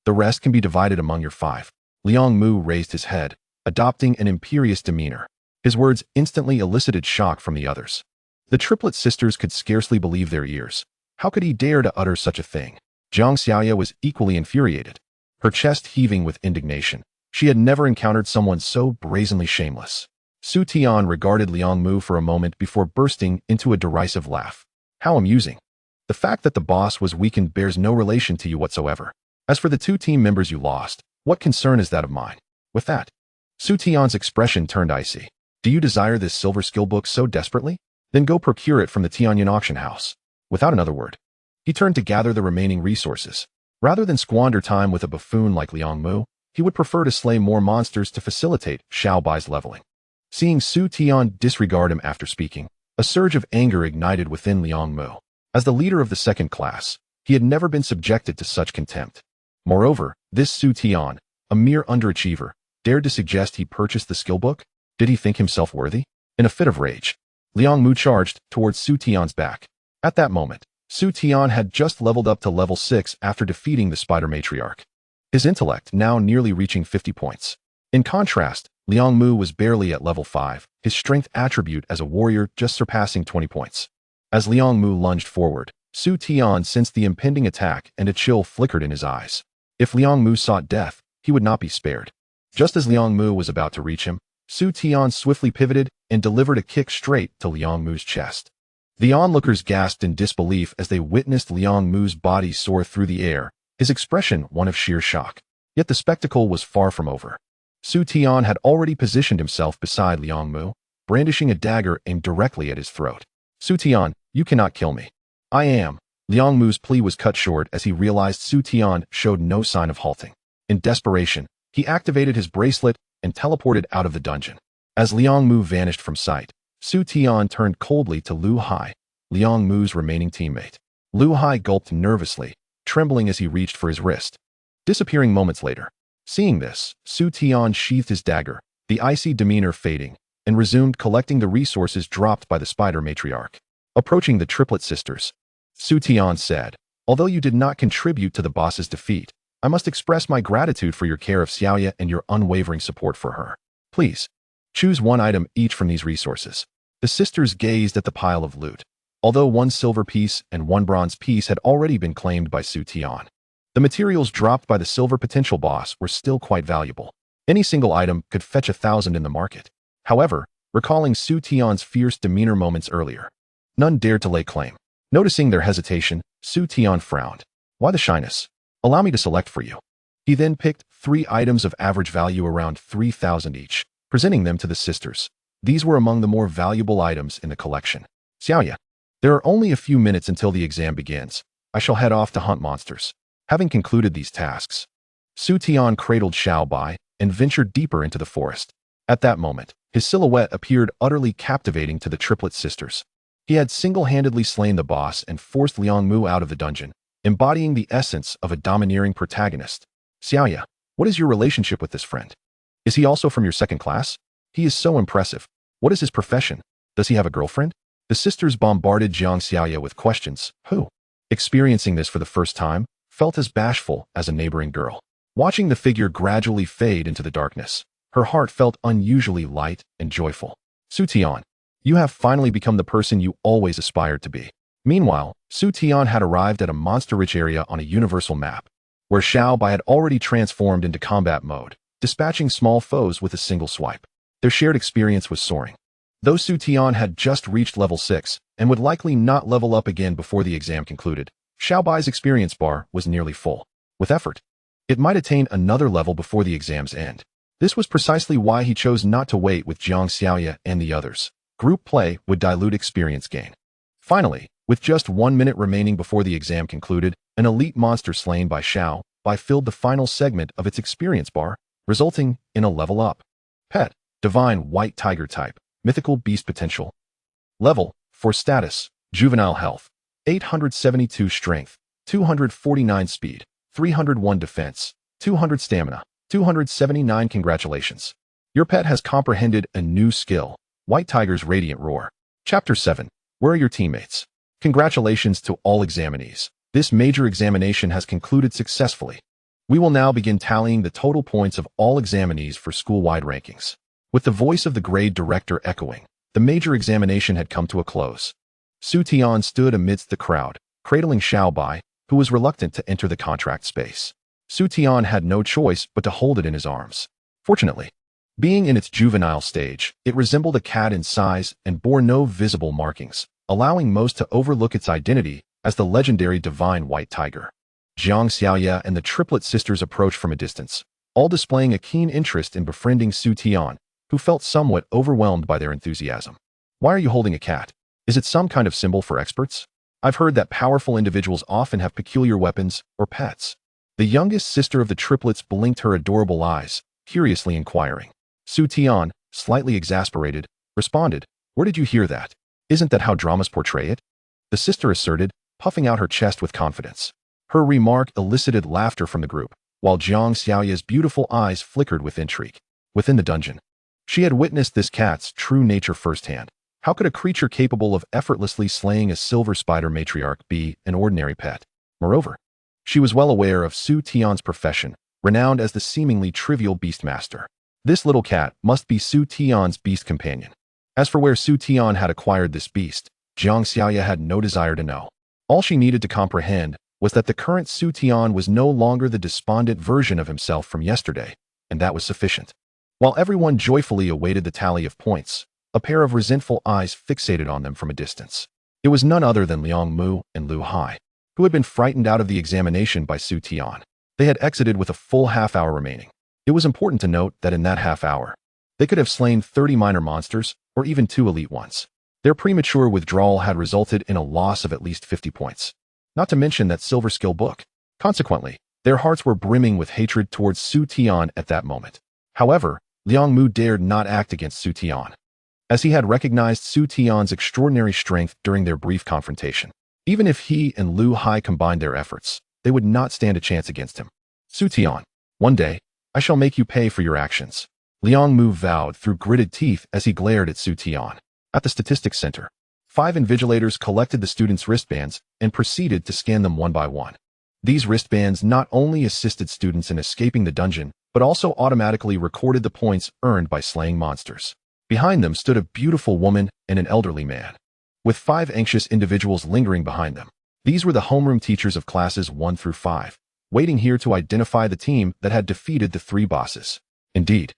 The rest can be divided among your 5. Liang Mu raised his head, adopting an imperious demeanor. His words instantly elicited shock from the others. The triplet sisters could scarcely believe their ears. How could he dare to utter such a thing? Jiang Xiaoya was equally infuriated, her chest heaving with indignation. She had never encountered someone so brazenly shameless. Su Tian regarded Liang Mu for a moment before bursting into a derisive laugh. How amusing. The fact that the boss was weakened bears no relation to you whatsoever. As for the 2 team members you lost, what concern is that of mine? With that, Su Tian's expression turned icy. Do you desire this silver skill book so desperately? Then go procure it from the Tianyan auction house. Without another word, he turned to gather the remaining resources. Rather than squander time with a buffoon like Liang Mu, he would prefer to slay more monsters to facilitate Xiao Bai's leveling. Seeing Su Tian disregard him after speaking, a surge of anger ignited within Liang Mu. As the leader of the second class, he had never been subjected to such contempt. Moreover, this Su Tian, a mere underachiever, dared to suggest he purchased the skill book? Did he think himself worthy? In a fit of rage, Liang Mu charged towards Su Tian's back. At that moment, Su Tian had just leveled up to level 6 after defeating the Spider Matriarch, his intellect now nearly reaching 50 points. In contrast, Liang Mu was barely at level 5, his strength attribute as a warrior just surpassing 20 points. As Liang Mu lunged forward, Su Tian sensed the impending attack and a chill flickered in his eyes. If Liang Mu sought death, he would not be spared. Just as Liang Mu was about to reach him, Su Tian swiftly pivoted and delivered a kick straight to Liang Mu's chest. The onlookers gasped in disbelief as they witnessed Liang Mu's body soar through the air, his expression one of sheer shock. Yet the spectacle was far from over. Su Tian had already positioned himself beside Liang Mu, brandishing a dagger aimed directly at his throat. Su Tian, you cannot kill me. I am. Liang Mu's plea was cut short as he realized Su Tian showed no sign of halting. In desperation, he activated his bracelet and teleported out of the dungeon. As Liang Mu vanished from sight, Su Tian turned coldly to Lu Hai, Liang Mu's remaining teammate. Lu Hai gulped nervously, trembling as he reached for his wrist, disappearing moments later. Seeing this, Su Tian sheathed his dagger, the icy demeanor fading, and resumed collecting the resources dropped by the Spider Matriarch. Approaching the triplet sisters, Su Tian said, although you did not contribute to the boss's defeat, I must express my gratitude for your care of Xiaoya and your unwavering support for her. Please, choose one item each from these resources. The sisters gazed at the pile of loot. Although one silver piece and one bronze piece had already been claimed by Su Tian, the materials dropped by the silver potential boss were still quite valuable. Any single item could fetch 1,000 in the market. However, recalling Su Tian's fierce demeanor moments earlier, none dared to lay claim. Noticing their hesitation, Su Tian frowned. Why the shyness? Allow me to select for you. He then picked 3 items of average value around 3,000 each, presenting them to the sisters. These were among the more valuable items in the collection. Xiaoya, there are only a few minutes until the exam begins. I shall head off to hunt monsters. Having concluded these tasks, Su Tian cradled Xiao Bai and ventured deeper into the forest. At that moment, his silhouette appeared utterly captivating to the triplet sisters. He had single-handedly slain the boss and forced Liang Mu out of the dungeon, embodying the essence of a domineering protagonist. Xiaoya, what is your relationship with this friend? Is he also from your second class? He is so impressive. What is his profession? Does he have a girlfriend? The sisters bombarded Jiang Xiaoya with questions. Who, experiencing this for the first time, felt as bashful as a neighboring girl. Watching the figure gradually fade into the darkness, her heart felt unusually light and joyful. Su Tian, you have finally become the person you always aspired to be. Meanwhile, Su Tian had arrived at a monster-rich area on a universal map, where Xiao Bai had already transformed into combat mode, dispatching small foes with a single swipe. Their shared experience was soaring. Though Su Tian had just reached level 6 and would likely not level up again before the exam concluded, Xiao Bai's experience bar was nearly full. With effort, it might attain another level before the exam's end. This was precisely why he chose not to wait with Jiang Xiaoya and the others. Group play would dilute experience gain. Finally, with just 1 minute remaining before the exam concluded, an elite monster slain by Xiao Bai filled the final segment of its experience bar, resulting in a level up. Pet, Divine White Tiger type, Mythical Beast potential. Level, for status, Juvenile health, 872 strength, 249 speed, 301 defense, 200 stamina, 279. Congratulations. Your pet has comprehended a new skill, White Tiger's Radiant Roar. Chapter 7. Where are your teammates? Congratulations to all examinees. This major examination has concluded successfully. We will now begin tallying the total points of all examinees for school-wide rankings. With the voice of the grade director echoing, the major examination had come to a close. Su Tian stood amidst the crowd, cradling Xiao Bai, who was reluctant to enter the contract space. Su Tian had no choice but to hold it in his arms. Fortunately, being in its juvenile stage, it resembled a cat in size and bore no visible markings, allowing most to overlook its identity as the legendary Divine White Tiger. Jiang Xiaoya and the triplet sisters approached from a distance, all displaying a keen interest in befriending Su Tian, who felt somewhat overwhelmed by their enthusiasm. Why are you holding a cat? Is it some kind of symbol for experts? I've heard that powerful individuals often have peculiar weapons or pets. The youngest sister of the triplets blinked her adorable eyes, curiously inquiring. Su Tian, slightly exasperated, responded, "Where did you hear that? Isn't that how dramas portray it?" The sister asserted, puffing out her chest with confidence. Her remark elicited laughter from the group, while Jiang Xiaoya's beautiful eyes flickered with intrigue. Within the dungeon, she had witnessed this cat's true nature firsthand. How could a creature capable of effortlessly slaying a silver spider matriarch be an ordinary pet? Moreover, she was well aware of Su Tian's profession, renowned as the seemingly trivial Beastmaster. This little cat must be Su Tian's beast companion. As for where Su Tian had acquired this beast, Jiang Xiaoya had no desire to know. All she needed to comprehend was that the current Su Tian was no longer the despondent version of himself from yesterday, and that was sufficient. While everyone joyfully awaited the tally of points, a pair of resentful eyes fixated on them from a distance. It was none other than Liang Mu and Lu Hai, who had been frightened out of the examination by Su Tian. They had exited with a full half-hour remaining. It was important to note that in that half-hour, they could have slain 30 minor monsters or even 2 elite ones. Their premature withdrawal had resulted in a loss of at least 50 points. Not to mention that silver skill book. Consequently, their hearts were brimming with hatred towards Su Tian at that moment. However, Liang Mu dared not act against Su Tian, as he had recognized Su Tian's extraordinary strength during their brief confrontation. Even if he and Lu Hai combined their efforts, they would not stand a chance against him. Su Tian, one day, I shall make you pay for your actions. Liang Mu vowed through gritted teeth as he glared at Su Tian. At the statistics center, 5 invigilators collected the students' wristbands and proceeded to scan them one by one. These wristbands not only assisted students in escaping the dungeon, but also automatically recorded the points earned by slaying monsters. Behind them stood a beautiful woman and an elderly man, with 5 anxious individuals lingering behind them. These were the homeroom teachers of classes 1 through 5, waiting here to identify the team that had defeated the 3 bosses. Indeed,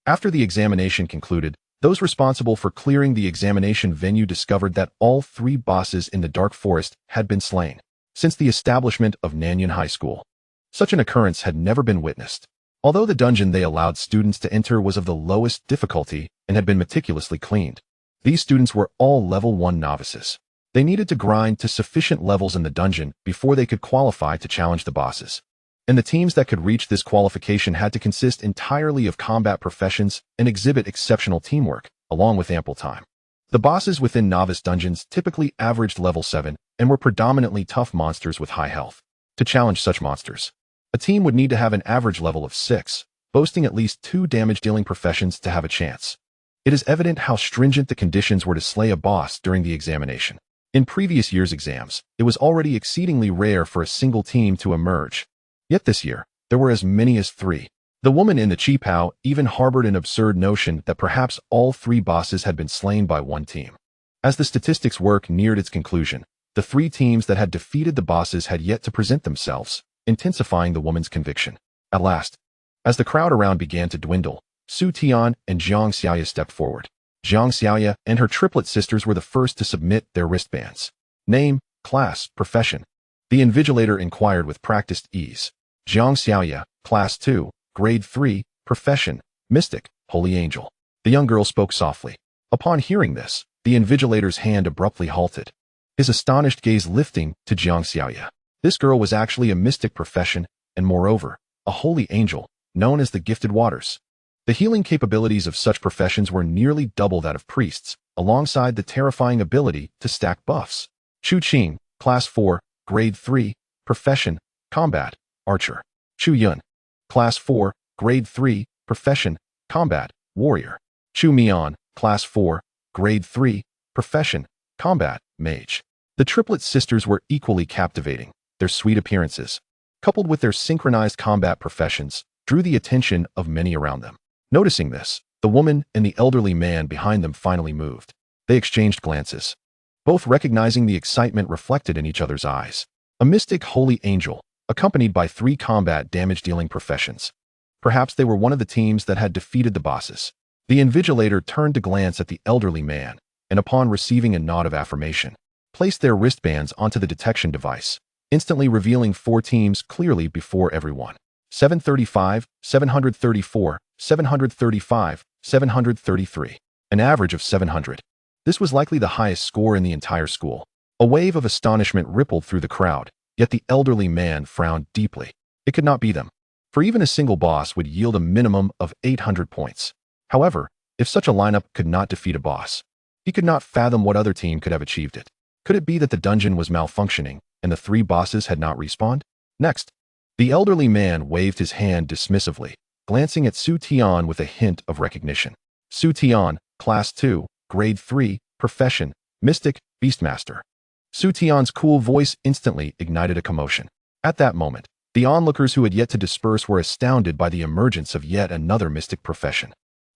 after the examination concluded, those responsible for clearing the examination venue discovered that all 3 bosses in the Dark Forest had been slain. Since the establishment of Nanyun High School, such an occurrence had never been witnessed. Although the dungeon they allowed students to enter was of the lowest difficulty and had been meticulously cleaned, these students were all level 1 novices. They needed to grind to sufficient levels in the dungeon before they could qualify to challenge the bosses. And the teams that could reach this qualification had to consist entirely of combat professions and exhibit exceptional teamwork, along with ample time. The bosses within novice dungeons typically averaged level 7 and were predominantly tough monsters with high health. To challenge such monsters, a team would need to have an average level of 6, boasting at least 2 damage-dealing professions to have a chance. It is evident how stringent the conditions were to slay a boss during the examination. In previous years' exams, it was already exceedingly rare for a single team to emerge. Yet this year, there were as many as 3. The woman in the Qipao even harbored an absurd notion that perhaps all 3 bosses had been slain by one team. As the statistics work neared its conclusion, the 3 teams that had defeated the bosses had yet to present themselves, intensifying the woman's conviction. At last, as the crowd around began to dwindle, Su Tian and Jiang Xiaoya stepped forward. Jiang Xiaoya and her triplet sisters were the first to submit their wristbands. Name, class, profession. The invigilator inquired with practiced ease. Jiang Xiaoya, Class 2, Grade 3, Profession, Mystic, Holy Angel. The young girl spoke softly. Upon hearing this, the invigilator's hand abruptly halted, his astonished gaze lifting to Jiang Xiaoya. This girl was actually a mystic profession, and moreover, a holy angel, known as the Gifted Waters. The healing capabilities of such professions were nearly double that of priests, alongside the terrifying ability to stack buffs. Chu Qing, Class 4, Grade 3, Profession, Combat, Archer. Chu Yun, Class 4, Grade 3, Profession, Combat, Warrior. Chu Mian, Class 4, Grade 3, Profession, Combat, Mage. The triplet sisters were equally captivating. Their sweet appearances, coupled with their synchronized combat professions, drew the attention of many around them. Noticing this, the woman and the elderly man behind them finally moved. They exchanged glances, both recognizing the excitement reflected in each other's eyes. A mystic holy angel, accompanied by 3 combat damage-dealing professions. Perhaps they were one of the teams that had defeated the bosses. The invigilator turned to glance at the elderly man, and upon receiving a nod of affirmation, placed their wristbands onto the detection device, instantly revealing 4 teams clearly before everyone. 735, 734, 735, 733. An average of 700. This was likely the highest score in the entire school. A wave of astonishment rippled through the crowd, yet the elderly man frowned deeply. It could not be them, for even a single boss would yield a minimum of 800 points. However, if such a lineup could not defeat a boss, he could not fathom what other team could have achieved it. Could it be that the dungeon was malfunctioning and the three bosses had not respawned? Next, the elderly man waved his hand dismissively, glancing at Su Tian with a hint of recognition. Su Tian, Class 2, Grade 3, Profession, Mystic, Beastmaster. Su Tian's cool voice instantly ignited a commotion. At that moment, the onlookers who had yet to disperse were astounded by the emergence of yet another mystic profession.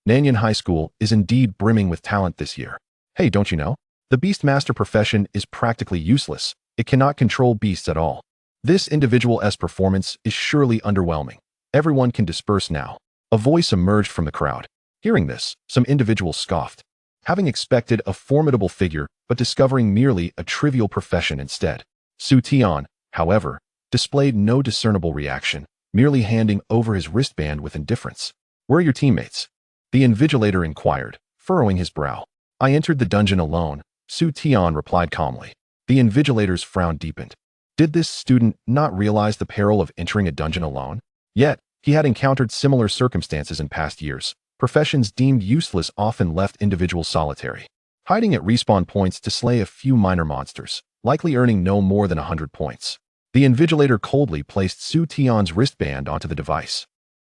Nanyan High School is indeed brimming with talent this year. Hey, don't you know? The Beastmaster profession is practically useless. It cannot control beasts at all. This individual's performance is surely underwhelming. Everyone can disperse now. A voice emerged from the crowd. Hearing this, some individuals scoffed. Having expected a formidable figure, but discovering merely a trivial profession instead. Su Tian, however, displayed no discernible reaction, merely handing over his wristband with indifference. Where are your teammates? The invigilator inquired, furrowing his brow. I entered the dungeon alone, Su Tian replied calmly. The invigilator's frown deepened. Did this student not realize the peril of entering a dungeon alone? Yet, he had encountered similar circumstances in past years. Professions deemed useless often left individuals solitary, hiding at respawn points to slay a few minor monsters, likely earning no more than 100 points. The invigilator coldly placed Su Tian's wristband onto the device.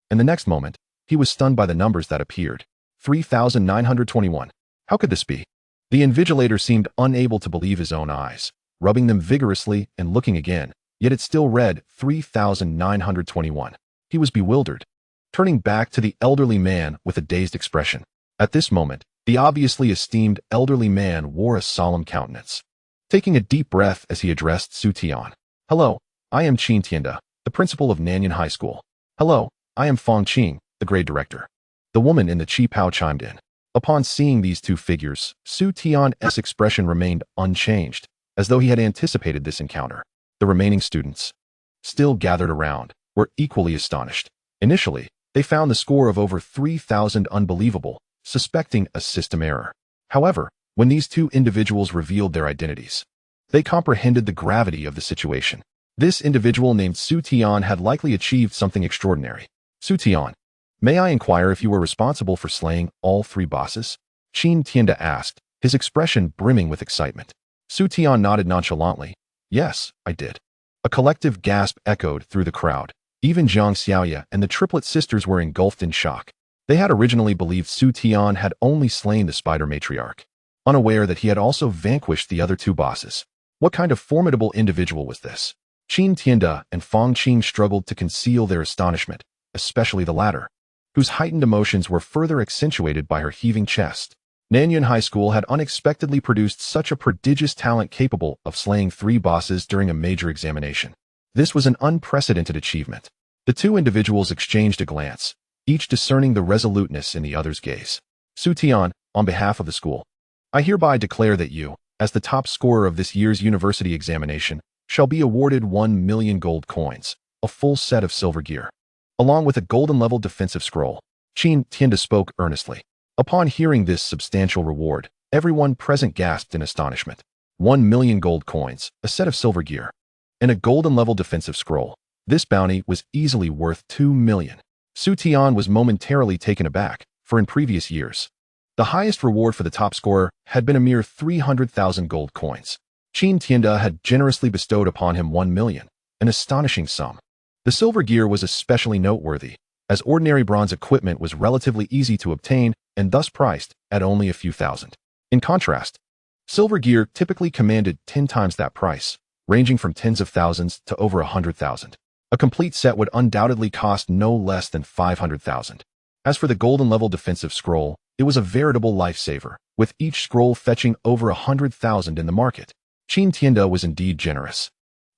In the next moment, he was stunned by the numbers that appeared. 3,921. How could this be? The invigilator seemed unable to believe his own eyes, rubbing them vigorously and looking again, yet it still read 3,921. He was bewildered, turning back to the elderly man with a dazed expression. At this moment, the obviously esteemed elderly man wore a solemn countenance, taking a deep breath as he addressed Su Tian. Hello, I am Qin Tianda, the principal of Nanyan High School. Hello, I am Fong Qing, the grade director. The woman in the Chi Pao chimed in. Upon seeing these two figures, Su Tian's expression remained unchanged, as though he had anticipated this encounter. The remaining students, still gathered around, were equally astonished. Initially, they found the score of over 3,000 unbelievable, suspecting a system error. However, when these two individuals revealed their identities, they comprehended the gravity of the situation. This individual named Su Tian had likely achieved something extraordinary. Su Tian, may I inquire if you were responsible for slaying all three bosses? Qin Tianda asked, his expression brimming with excitement. Su Tian nodded nonchalantly. Yes, I did. A collective gasp echoed through the crowd. Even Zhang Xiaoya and the triplet sisters were engulfed in shock. They had originally believed Su Tian had only slain the spider matriarch, unaware that he had also vanquished the other two bosses. What kind of formidable individual was this? Qin Tianda and Fong Qing struggled to conceal their astonishment, especially the latter, whose heightened emotions were further accentuated by her heaving chest. Nanyan High School had unexpectedly produced such a prodigious talent capable of slaying three bosses during a major examination. This was an unprecedented achievement. The two individuals exchanged a glance, each discerning the resoluteness in the other's gaze. Su Tian, on behalf of the school, I hereby declare that you, as the top scorer of this year's university examination, shall be awarded 1 million gold coins, a full set of silver gear, along with a golden-level defensive scroll. Qin Tianda spoke earnestly. Upon hearing this substantial reward, everyone present gasped in astonishment. 1 million gold coins, a set of silver gear, and a golden-level defensive scroll. This bounty was easily worth 2 million. Su Tian was momentarily taken aback, for in previous years, the highest reward for the top scorer had been a mere 300,000 gold coins. Qin Tianda had generously bestowed upon him 1 million, an astonishing sum. The silver gear was especially noteworthy, as ordinary bronze equipment was relatively easy to obtain and thus priced at only a few thousand. In contrast, silver gear typically commanded 10 times that price, ranging from tens of thousands to over 100,000. A complete set would undoubtedly cost no less than 500,000. As for the golden-level defensive scroll, it was a veritable lifesaver, with each scroll fetching over 100,000 in the market. Qin Tianda was indeed generous.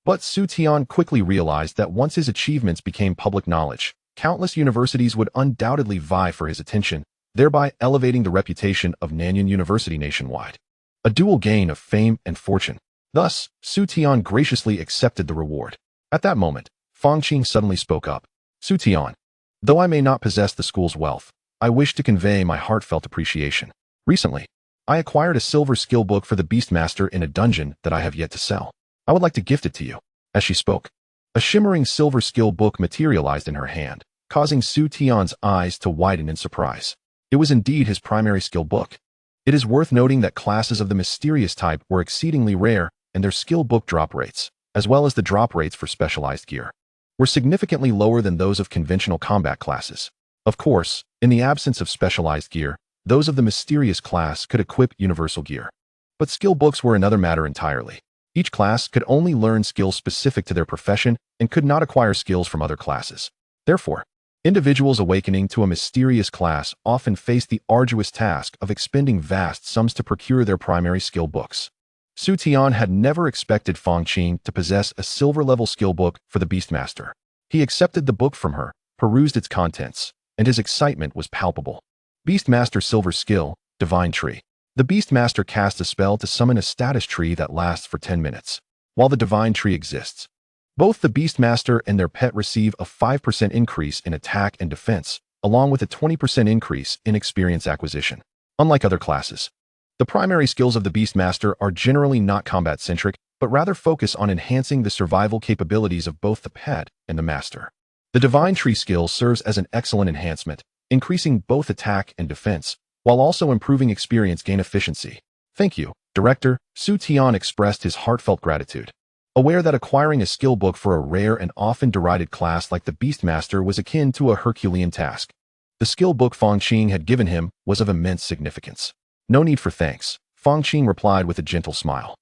But Su Tian quickly realized that once his achievements became public knowledge, countless universities would undoubtedly vie for his attention, thereby elevating the reputation of Nanyan University nationwide. A dual gain of fame and fortune. Thus, Su Tian graciously accepted the reward. At that moment, Fong Qing suddenly spoke up. Su Tian. Though I may not possess the school's wealth, I wish to convey my heartfelt appreciation. Recently, I acquired a silver skill book for the Beastmaster in a dungeon that I have yet to sell. I would like to gift it to you. As she spoke, a shimmering silver skill book materialized in her hand, causing Su Tian's eyes to widen in surprise. It was indeed his primary skill book. It is worth noting that classes of the mysterious type were exceedingly rare, and their skill book drop rates, as well as the drop rates for specialized gear, were significantly lower than those of conventional combat classes. Of course, in the absence of specialized gear, those of the mysterious class could equip universal gear. But skill books were another matter entirely. Each class could only learn skills specific to their profession and could not acquire skills from other classes. Therefore, individuals awakening to a mysterious class often face the arduous task of expending vast sums to procure their primary skill books. Su Tian had never expected Fang Qing to possess a silver-level skill book for the Beastmaster. He accepted the book from her, perused its contents, and his excitement was palpable. Beastmaster Silver Skill, Divine Tree. The Beastmaster casts a spell to summon a status tree that lasts for 10 minutes. While the Divine Tree exists, both the Beastmaster and their pet receive a 5% increase in attack and defense, along with a 20% increase in experience acquisition. Unlike other classes, the primary skills of the Beastmaster are generally not combat-centric, but rather focus on enhancing the survival capabilities of both the pet and the master. The Divine Tree skill serves as an excellent enhancement, increasing both attack and defense, while also improving experience gain efficiency. Thank you, Director. Su Tian expressed his heartfelt gratitude. Aware that acquiring a skill book for a rare and often derided class like the Beastmaster was akin to a Herculean task, the skill book Fang Qing had given him was of immense significance. No need for thanks, Fang Qing replied with a gentle smile.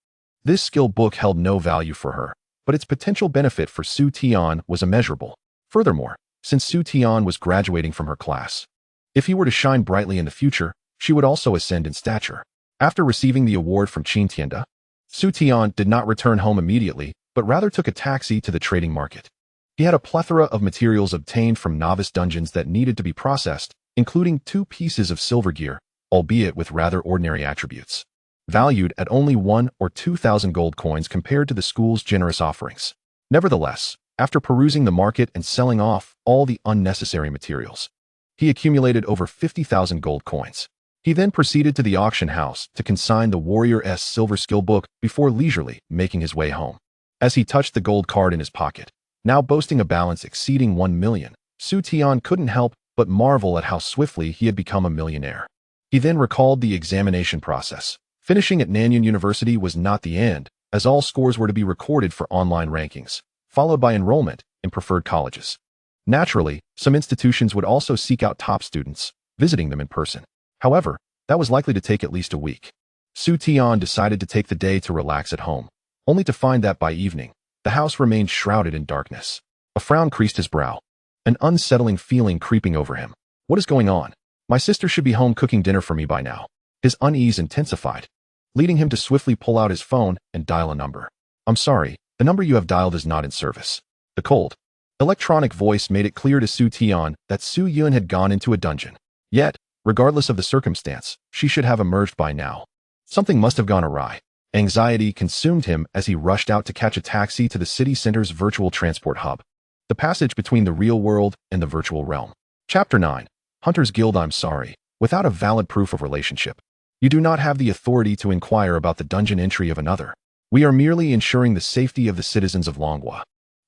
This skill book held no value for her, but its potential benefit for Su Tian was immeasurable. Furthermore, since Su Tian was graduating from her class, if he were to shine brightly in the future, she would also ascend in stature. After receiving the award from Qin Tianda, Su Tian did not return home immediately, but rather took a taxi to the trading market. He had a plethora of materials obtained from novice dungeons that needed to be processed, including 2 pieces of silver gear, albeit with rather ordinary attributes, valued at only 1 or 2,000 gold coins compared to the school's generous offerings. Nevertheless, after perusing the market and selling off all the unnecessary materials, he accumulated over 50,000 gold coins. He then proceeded to the auction house to consign the Warrior's silver skill book before leisurely making his way home. As he touched the gold card in his pocket, now boasting a balance exceeding 1 million, Su Tian couldn't help but marvel at how swiftly he had become a millionaire. He then recalled the examination process. Finishing at Nanyang University was not the end, as all scores were to be recorded for online rankings, followed by enrollment in preferred colleges. Naturally, some institutions would also seek out top students, visiting them in person. However, that was likely to take at least a week. Su Tian decided to take the day to relax at home, only to find that by evening, the house remained shrouded in darkness. A frown creased his brow, an unsettling feeling creeping over him. What is going on? My sister should be home cooking dinner for me by now. His unease intensified, leading him to swiftly pull out his phone and dial a number. I'm sorry, the number you have dialed is not in service. The cold, electronic voice made it clear to Su Tian that Su Yun had gone into a dungeon. Yet, regardless of the circumstance, she should have emerged by now. Something must have gone awry. Anxiety consumed him as he rushed out to catch a taxi to the city center's virtual transport hub, the passage between the real world and the virtual realm. Chapter 9. Hunter's Guild. I'm sorry, without a valid proof of relationship, you do not have the authority to inquire about the dungeon entry of another. We are merely ensuring the safety of the citizens of Longhua,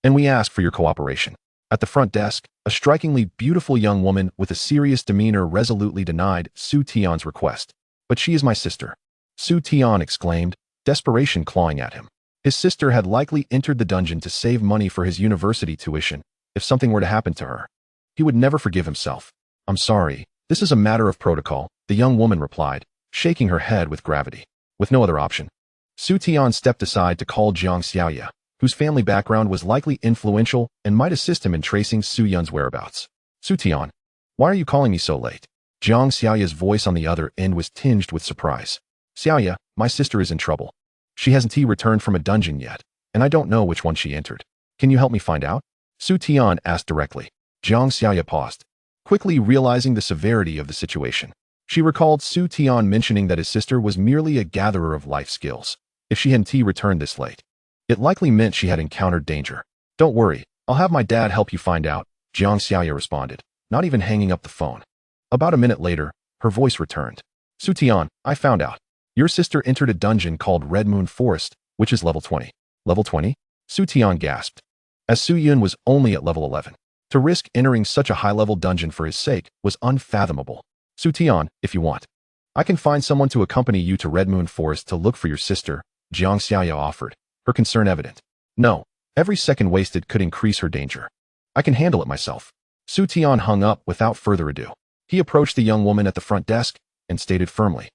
and we ask for your cooperation. At the front desk, a strikingly beautiful young woman with a serious demeanor resolutely denied Su Tian's request. But she is my sister, Su Tian exclaimed, desperation clawing at him. His sister had likely entered the dungeon to save money for his university tuition. If something were to happen to her, he would never forgive himself. I'm sorry, this is a matter of protocol, the young woman replied, shaking her head with gravity. With no other option, Su Tian stepped aside to call Jiang Xiaoya, whose family background was likely influential and might assist him in tracing Su Yun's whereabouts. Su Tian, why are you calling me so late? Jiang Xiaoya's voice on the other end was tinged with surprise. Xiaoya, my sister is in trouble. She hasn't returned from a dungeon yet, and I don't know which one she entered. Can you help me find out? Su Tian asked directly. Jiang Xiaoya paused, quickly realizing the severity of the situation. She recalled Su Tian mentioning that his sister was merely a gatherer of life skills. If she hadn't returned this late, it likely meant she had encountered danger. Don't worry, I'll have my dad help you find out, Jiang Xiaoya responded, not even hanging up the phone. About a minute later, her voice returned. Su Tian, I found out. Your sister entered a dungeon called Red Moon Forest, which is level 20. Level 20? Su Tian gasped. As Su Yun was only at level 11. To risk entering such a high-level dungeon for his sake was unfathomable. Su Tian, if you want, I can find someone to accompany you to Red Moon Forest to look for your sister, Jiang Xiaoya offered, her concern evident. No, every second wasted could increase her danger. I can handle it myself. Su Tian hung up without further ado. He approached the young woman at the front desk and stated firmly,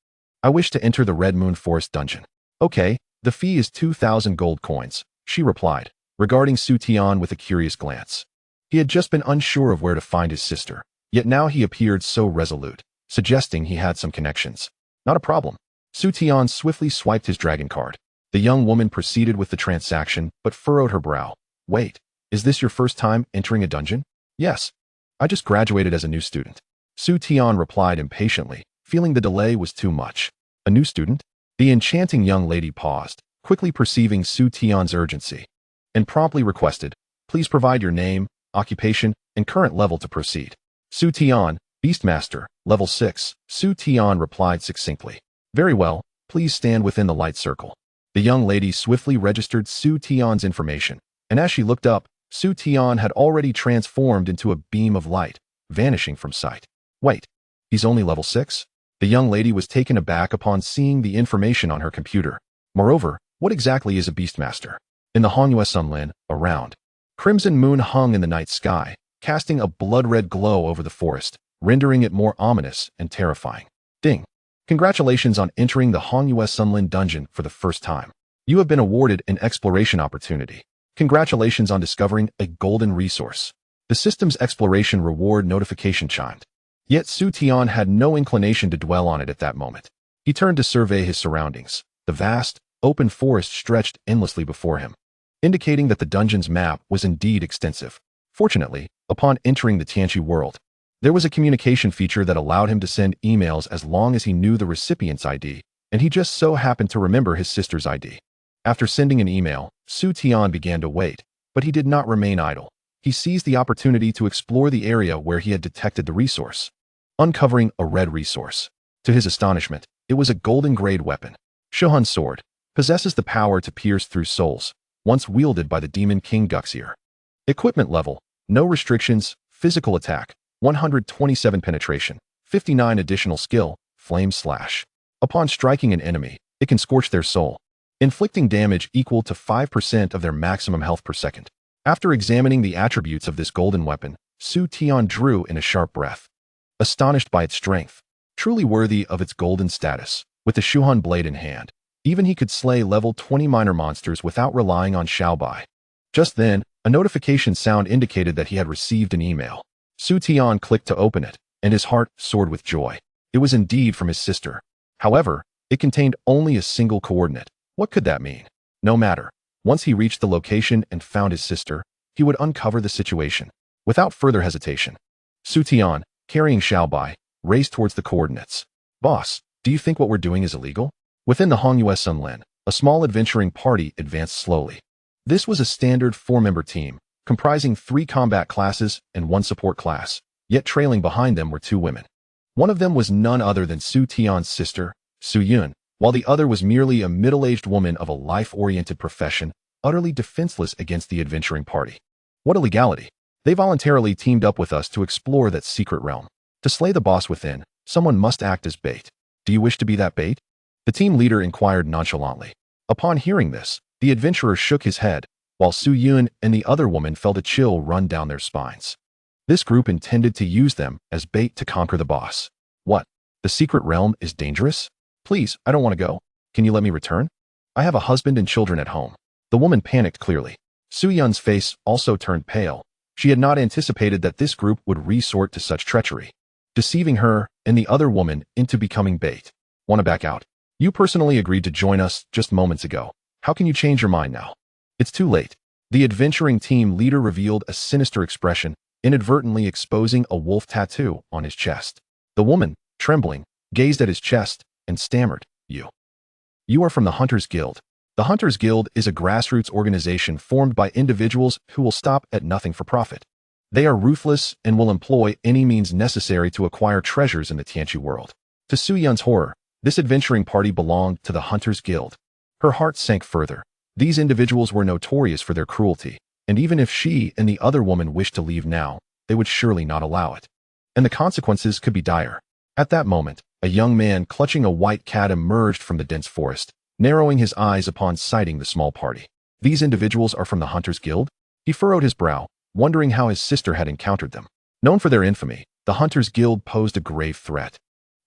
I wish to enter the Red Moon Forest dungeon. Okay, the fee is 2,000 gold coins, she replied, regarding Su Tian with a curious glance. He had just been unsure of where to find his sister, yet now he appeared so resolute, suggesting he had some connections. Not a problem. Su Tian swiftly swiped his dragon card. The young woman proceeded with the transaction, but furrowed her brow. Wait, is this your first time entering a dungeon? Yes. I just graduated as a new student. Su Tian replied impatiently, feeling the delay was too much. A new student? The enchanting young lady paused, quickly perceiving Su Tian's urgency, and promptly requested, please provide your name, occupation, and current level to proceed. Su Tian, Beastmaster, level 6, Su Tian replied succinctly. Very well, please stand within the light circle. The young lady swiftly registered Su Tian's information, and as she looked up, Su Tian had already transformed into a beam of light, vanishing from sight. Wait, he's only level 6? The young lady was taken aback upon seeing the information on her computer. Moreover, what exactly is a Beastmaster? In the Hongyue Sunlin, around. Crimson moon hung in the night sky, casting a blood-red glow over the forest, rendering it more ominous and terrifying. Ding! Congratulations on entering the Hongyue Sunlin dungeon for the first time. You have been awarded an exploration opportunity. Congratulations on discovering a golden resource. The system's exploration reward notification chimed. Yet Su Tian had no inclination to dwell on it at that moment. He turned to survey his surroundings. The vast, open forest stretched endlessly before him, indicating that the dungeon's map was indeed extensive. Fortunately, upon entering the Tianqi world, there was a communication feature that allowed him to send emails as long as he knew the recipient's ID, and he just so happened to remember his sister's ID. After sending an email, Su Tian began to wait, but he did not remain idle. He seized the opportunity to explore the area where he had detected the resource, uncovering a red resource. To his astonishment, it was a golden-grade weapon. Shohun sword possesses the power to pierce through souls, once wielded by the demon king Guxier. Equipment level, no restrictions, physical attack, 127 penetration, 59 additional skill, flame slash. Upon striking an enemy, it can scorch their soul, inflicting damage equal to 5% of their maximum health per second. After examining the attributes of this golden weapon, Su Tian drew in a sharp breath, astonished by its strength, truly worthy of its golden status. With the Shuhan blade in hand, even he could slay level 20 minor monsters without relying on Xiaobai. Just then, a notification sound indicated that he had received an email. Su Tian clicked to open it, and his heart soared with joy. It was indeed from his sister. However, it contained only a single coordinate. What could that mean? No matter. Once he reached the location and found his sister, he would uncover the situation. Without further hesitation, Su Tian, carrying Xiaobai, raced towards the coordinates. Boss, do you think what we're doing is illegal? Within the Hongyue Sunlin, a small adventuring party advanced slowly. This was a standard 4-member team, comprising 3 combat classes and 1 support class, yet trailing behind them were 2 women. One of them was none other than Su Tian's sister, Su Yun, while the other was merely a middle-aged woman of a life-oriented profession, utterly defenseless against the adventuring party. What illegality! They voluntarily teamed up with us to explore that secret realm. To slay the boss within, someone must act as bait. Do you wish to be that bait? The team leader inquired nonchalantly. Upon hearing this, the adventurer shook his head, while Su Yun and the other woman felt a chill run down their spines. This group intended to use them as bait to conquer the boss. What? The secret realm is dangerous? Please, I don't want to go. Can you let me return? I have a husband and children at home. The woman panicked clearly. Su Yun's face also turned pale. She had not anticipated that this group would resort to such treachery, deceiving her and the other woman into becoming bait. Want to back out? You personally agreed to join us just moments ago. How can you change your mind now? It's too late. The adventuring team leader revealed a sinister expression, inadvertently exposing a wolf tattoo on his chest. The woman, trembling, gazed at his chest and stammered, You are from the Hunters Guild. The Hunters Guild is a grassroots organization formed by individuals who will stop at nothing for profit. They are ruthless and will employ any means necessary to acquire treasures in the Tianqi world. To Su Yun's horror, this adventuring party belonged to the Hunters Guild. Her heart sank further. These individuals were notorious for their cruelty, and even if she and the other woman wished to leave now, they would surely not allow it. And the consequences could be dire. At that moment, a young man clutching a white cat emerged from the dense forest, narrowing his eyes upon sighting the small party. These individuals are from the Hunters Guild? He furrowed his brow, wondering how his sister had encountered them. Known for their infamy, the Hunters Guild posed a grave threat,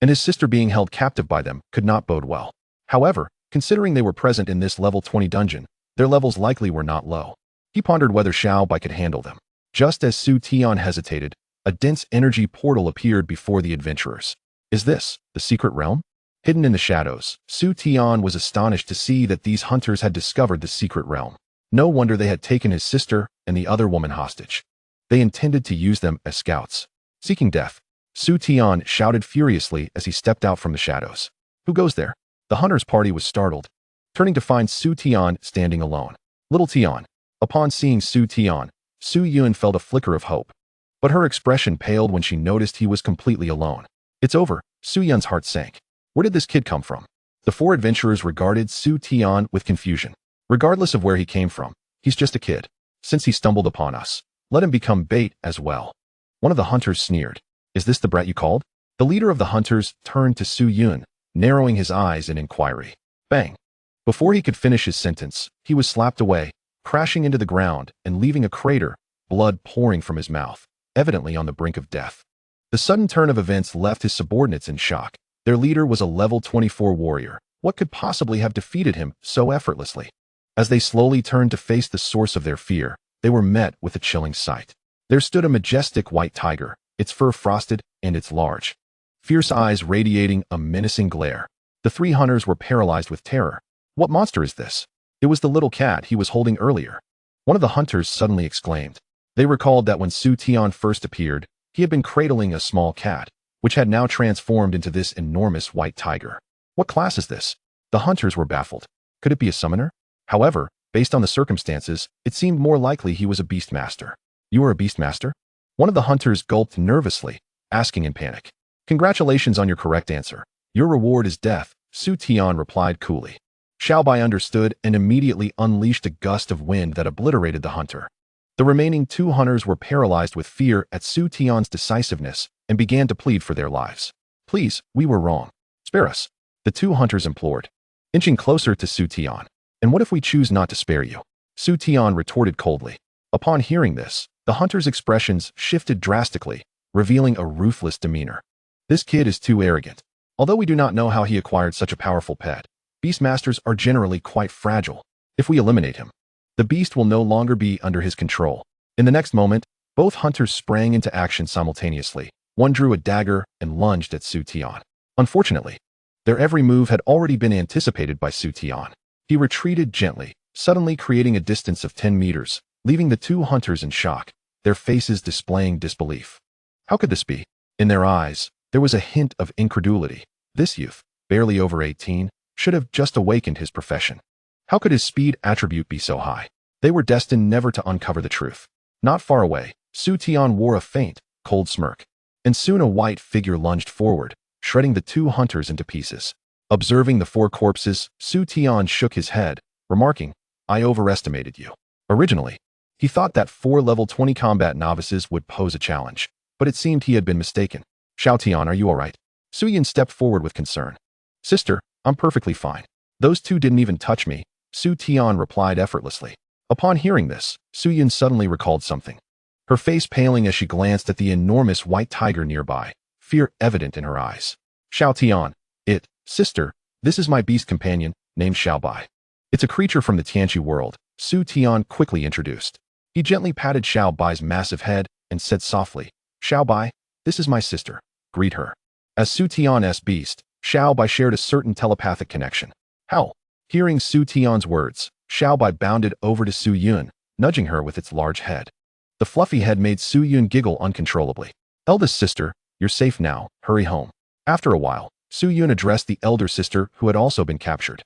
and his sister being held captive by them could not bode well. However, considering they were present in this level 20 dungeon, their levels likely were not low. He pondered whether Xiao Bai could handle them. Just as Su Tian hesitated, a dense energy portal appeared before the adventurers. Is this the secret realm? Hidden in the shadows, Su Tian was astonished to see that these hunters had discovered the secret realm. No wonder they had taken his sister and the other woman hostage. They intended to use them as scouts. Seeking death, Su Tian shouted furiously as he stepped out from the shadows. Who goes there? The hunters' party was startled, turning to find Su Tian standing alone. Little Tian. Upon seeing Su Tian, Su Yun felt a flicker of hope. But her expression paled when she noticed he was completely alone. It's over, Su Yun's heart sank. Where did this kid come from? The four adventurers regarded Su Tian with confusion. Regardless of where he came from, he's just a kid. Since he stumbled upon us, let him become bait as well. One of the hunters sneered. Is this the brat you called? The leader of the hunters turned to Su Yun, narrowing his eyes in inquiry. Bang! Before he could finish his sentence, he was slapped away, crashing into the ground and leaving a crater, blood pouring from his mouth, evidently on the brink of death. The sudden turn of events left his subordinates in shock. Their leader was a level 24 warrior. What could possibly have defeated him so effortlessly? As they slowly turned to face the source of their fear, they were met with a chilling sight. There stood a majestic white tiger, its fur frosted and its large, fierce eyes radiating a menacing glare. The three hunters were paralyzed with terror. What monster is this? It was the little cat he was holding earlier. One of the hunters suddenly exclaimed. They recalled that when Su Tian first appeared, he had been cradling a small cat, which had now transformed into this enormous white tiger. What class is this? The hunters were baffled. Could it be a summoner? However, based on the circumstances, it seemed more likely he was a Beastmaster. You are a Beastmaster? One of the hunters gulped nervously, asking in panic. Congratulations on your correct answer. Your reward is death, Su Tian replied coolly. Xiao Bai understood and immediately unleashed a gust of wind that obliterated the hunter. The remaining two hunters were paralyzed with fear at Su Tian's decisiveness and began to plead for their lives. Please, we were wrong. Spare us. The two hunters implored, inching closer to Su Tian. And what if we choose not to spare you? Su Tian retorted coldly. Upon hearing this, the hunters' expressions shifted drastically, revealing a ruthless demeanor. This kid is too arrogant. Although we do not know how he acquired such a powerful pet, Beastmasters are generally quite fragile. If we eliminate him, the beast will no longer be under his control. In the next moment, both hunters sprang into action simultaneously. One drew a dagger and lunged at Su Tian. Unfortunately, their every move had already been anticipated by Su Tian. He retreated gently, suddenly creating a distance of 10 meters, leaving the two hunters in shock, their faces displaying disbelief. How could this be? In their eyes, there was a hint of incredulity. This youth, barely over 18, should have just awakened his profession. How could his speed attribute be so high? They were destined never to uncover the truth. Not far away, Su Tian wore a faint, cold smirk, and soon a white figure lunged forward, shredding the two hunters into pieces. Observing the four corpses, Su Tian shook his head, remarking, I overestimated you. Originally, he thought that 4 level 20 combat novices would pose a challenge, but it seemed he had been mistaken. Xiao Tian, are you all right? Su Yun stepped forward with concern. Sister, I'm perfectly fine. Those two didn't even touch me, Su Tian replied effortlessly. Upon hearing this, Su Yun suddenly recalled something. Her face paling as she glanced at the enormous white tiger nearby, fear evident in her eyes. Xiao Tian, sister, this is my beast companion, named Xiao Bai. It's a creature from the Tianqi world, Su Tian quickly introduced. He gently patted Xiao Bai's massive head and said softly, Xiao Bai, this is my sister. Greet her. As Su Tian's beast, Xiao Bai shared a certain telepathic connection. How? Hearing Su Tian's words, Xiao Bai bounded over to Su Yun, nudging her with its large head. The fluffy head made Su Yun giggle uncontrollably. Eldest sister, you're safe now, hurry home. After a while, Su Yun addressed the elder sister who had also been captured.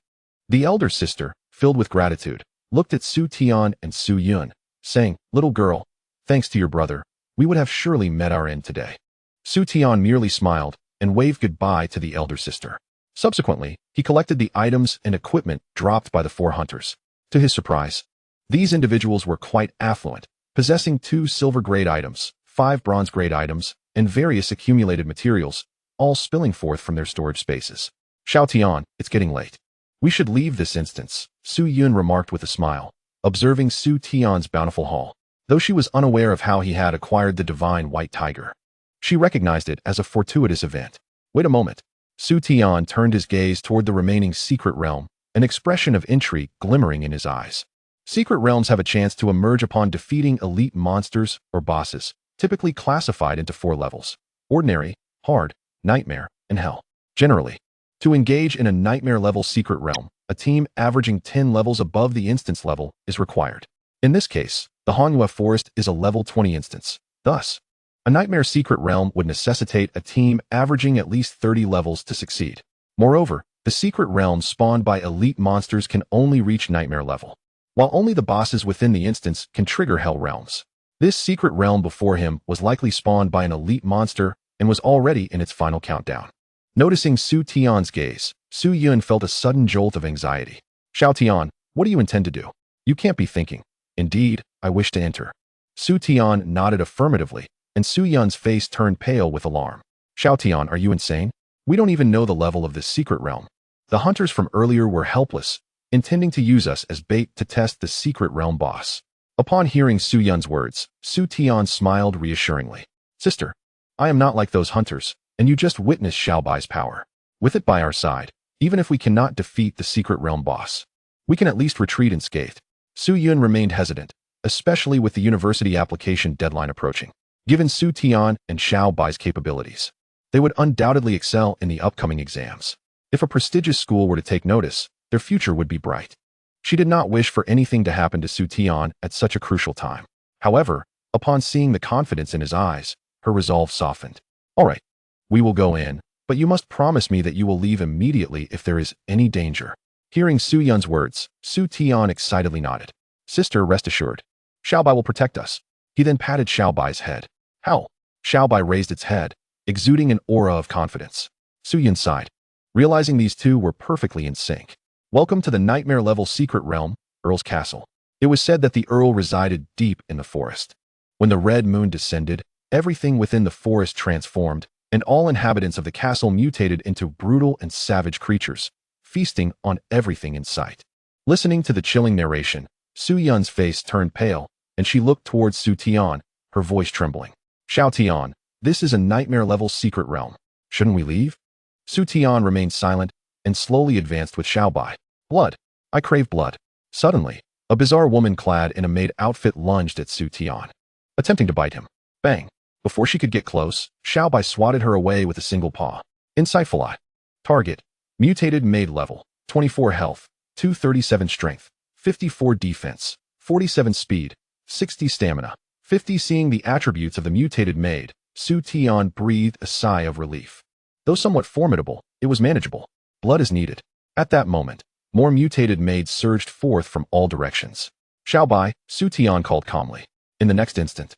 The elder sister, filled with gratitude, looked at Su Tian and Su Yun, saying, Little girl, thanks to your brother, we would have surely met our end today. Su Tian merely smiled and waved goodbye to the elder sister. Subsequently, he collected the items and equipment dropped by the 4 hunters. To his surprise, these individuals were quite affluent, possessing 2 silver-grade items, 5 bronze-grade items, and various accumulated materials, all spilling forth from their storage spaces. Xiao Tian, it's getting late. We should leave this instance, Su Yun remarked with a smile, observing Su Tian's bountiful haul. Though she was unaware of how he had acquired the divine white tiger, she recognized it as a fortuitous event. Wait a moment. Su Tian turned his gaze toward the remaining secret realm, an expression of intrigue glimmering in his eyes. Secret realms have a chance to emerge upon defeating elite monsters or bosses, typically classified into 4 levels: ordinary, hard, nightmare, and hell. Generally, to engage in a nightmare-level secret realm, a team averaging 10 levels above the instance level is required. In this case, the Hanyue Forest is a level 20 instance. Thus, a nightmare secret realm would necessitate a team averaging at least 30 levels to succeed. Moreover, the secret realms spawned by elite monsters can only reach nightmare level, while only the bosses within the instance can trigger hell realms. This secret realm before him was likely spawned by an elite monster and was already in its final countdown. Noticing Su Tian's gaze, Su Yun felt a sudden jolt of anxiety. Xiao Tian, what do you intend to do? You can't be thinking. Indeed, I wish to enter. Su Tian nodded affirmatively, and Su Yun's face turned pale with alarm. Xiao Tian, are you insane? We don't even know the level of this secret realm. The hunters from earlier were helpless, intending to use us as bait to test the secret realm boss. Upon hearing Su Yun's words, Su Tian smiled reassuringly. Sister, I am not like those hunters, and you just witnessed Xiaobai's power. With it by our side, even if we cannot defeat the secret realm boss, we can at least retreat unscathed. Su Yun remained hesitant, especially with the university application deadline approaching. Given Su Tian and Xiaobai's capabilities, they would undoubtedly excel in the upcoming exams. If a prestigious school were to take notice, their future would be bright. She did not wish for anything to happen to Su Tian at such a crucial time. However, upon seeing the confidence in his eyes, her resolve softened. All right, we will go in, but you must promise me that you will leave immediately if there is any danger. Hearing Su Yun's words, Su Tian excitedly nodded. Sister, rest assured. Xiaobai will protect us. He then patted Xiaobai's head. How? Xiaobai raised its head, exuding an aura of confidence. Su Yun sighed, realizing these two were perfectly in sync. Welcome to the nightmare-level secret realm, Earl's Castle. It was said that the Earl resided deep in the forest. When the red moon descended, everything within the forest transformed, and all inhabitants of the castle mutated into brutal and savage creatures, feasting on everything in sight. Listening to the chilling narration, Su Yun's face turned pale, and she looked towards Su Tian, her voice trembling. Xiao Tian, this is a nightmare-level secret realm. Shouldn't we leave? Su Tian remained silent and slowly advanced with Xiaobai. Blood. I crave blood. Suddenly, a bizarre woman clad in a maid outfit lunged at Su Tian, attempting to bite him. Bang. Before she could get close, Xiaobai swatted her away with a single paw. Insightful eye. Target. Mutated maid level. 24 health. 237 strength. 54 defense. 47 speed. 60 stamina. 50. Seeing the attributes of the mutated maid, Su Tian breathed a sigh of relief. Though somewhat formidable, it was manageable. Blood is needed. At that moment, more mutated maids surged forth from all directions. Xiaobai, Su Tian called calmly. In the next instant,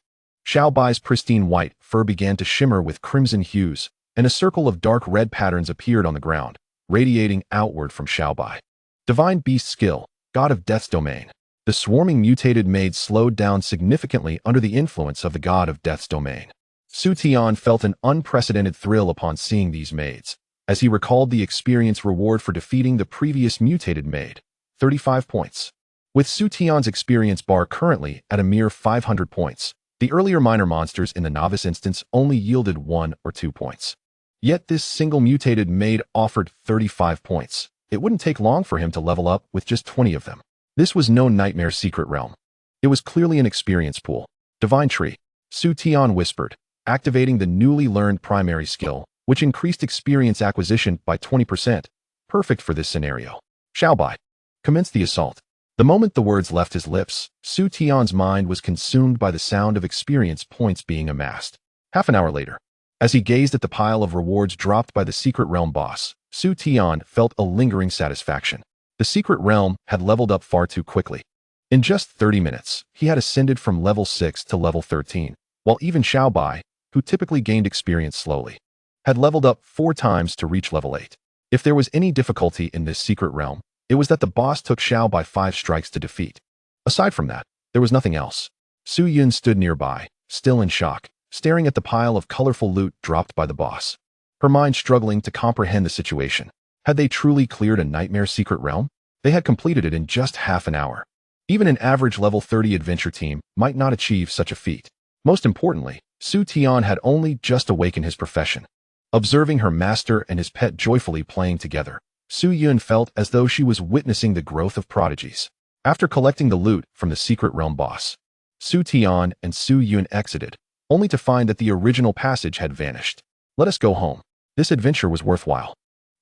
Xiaobai's pristine white fur began to shimmer with crimson hues, and a circle of dark red patterns appeared on the ground, radiating outward from Xiaobai. Divine Beast Skill, God of Death's Domain. The swarming mutated maids slowed down significantly under the influence of the God of Death's Domain. Su Tian felt an unprecedented thrill upon seeing these maids, as he recalled the experience reward for defeating the previous mutated maid, 35 points. With Su Tian's experience bar currently at a mere 500 points, the earlier minor monsters in the novice instance only yielded 1 or 2 points. Yet this single mutated maid offered 35 points. It wouldn't take long for him to level up with just 20 of them. This was no nightmare secret realm. It was clearly an experience pool. Divine Tree. Su Tian whispered, activating the newly learned primary skill, which increased experience acquisition by 20%, perfect for this scenario. Xiaobai. Commence the assault. The moment the words left his lips, Su Tian's mind was consumed by the sound of experience points being amassed. Half an hour later, as he gazed at the pile of rewards dropped by the secret realm boss, Su Tian felt a lingering satisfaction. The secret realm had leveled up far too quickly. In just 30 minutes, he had ascended from level 6 to level 13, while even Xiaobai, who typically gained experience slowly, had leveled up 4 times to reach level 8. If there was any difficulty in this secret realm, it was that the boss took Xiao by 5 strikes to defeat. Aside from that, there was nothing else. Su Yun stood nearby, still in shock, staring at the pile of colorful loot dropped by the boss, her mind struggling to comprehend the situation. Had they truly cleared a nightmare secret realm? They had completed it in just half an hour. Even an average level 30 adventure team might not achieve such a feat. Most importantly, Su Tian had only just awakened his profession. Observing her master and his pet joyfully playing together, Su Yun felt as though she was witnessing the growth of prodigies. After collecting the loot from the secret realm boss, Su Tian and Su Yun exited, only to find that the original passage had vanished. Let us go home. This adventure was worthwhile.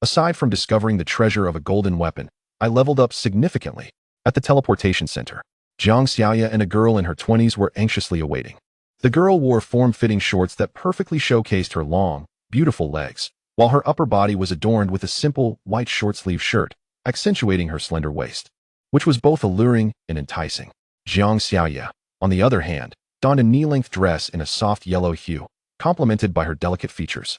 Aside from discovering the treasure of a golden weapon, I leveled up significantly. At the teleportation center, Jiang Xiaoya and a girl in her 20s were anxiously awaiting. The girl wore form-fitting shorts that perfectly showcased her long, beautiful legs, while her upper body was adorned with a simple, white short-sleeve shirt, accentuating her slender waist, which was both alluring and enticing. Jiang Xiaoya, on the other hand, donned a knee-length dress in a soft yellow hue, complemented by her delicate features,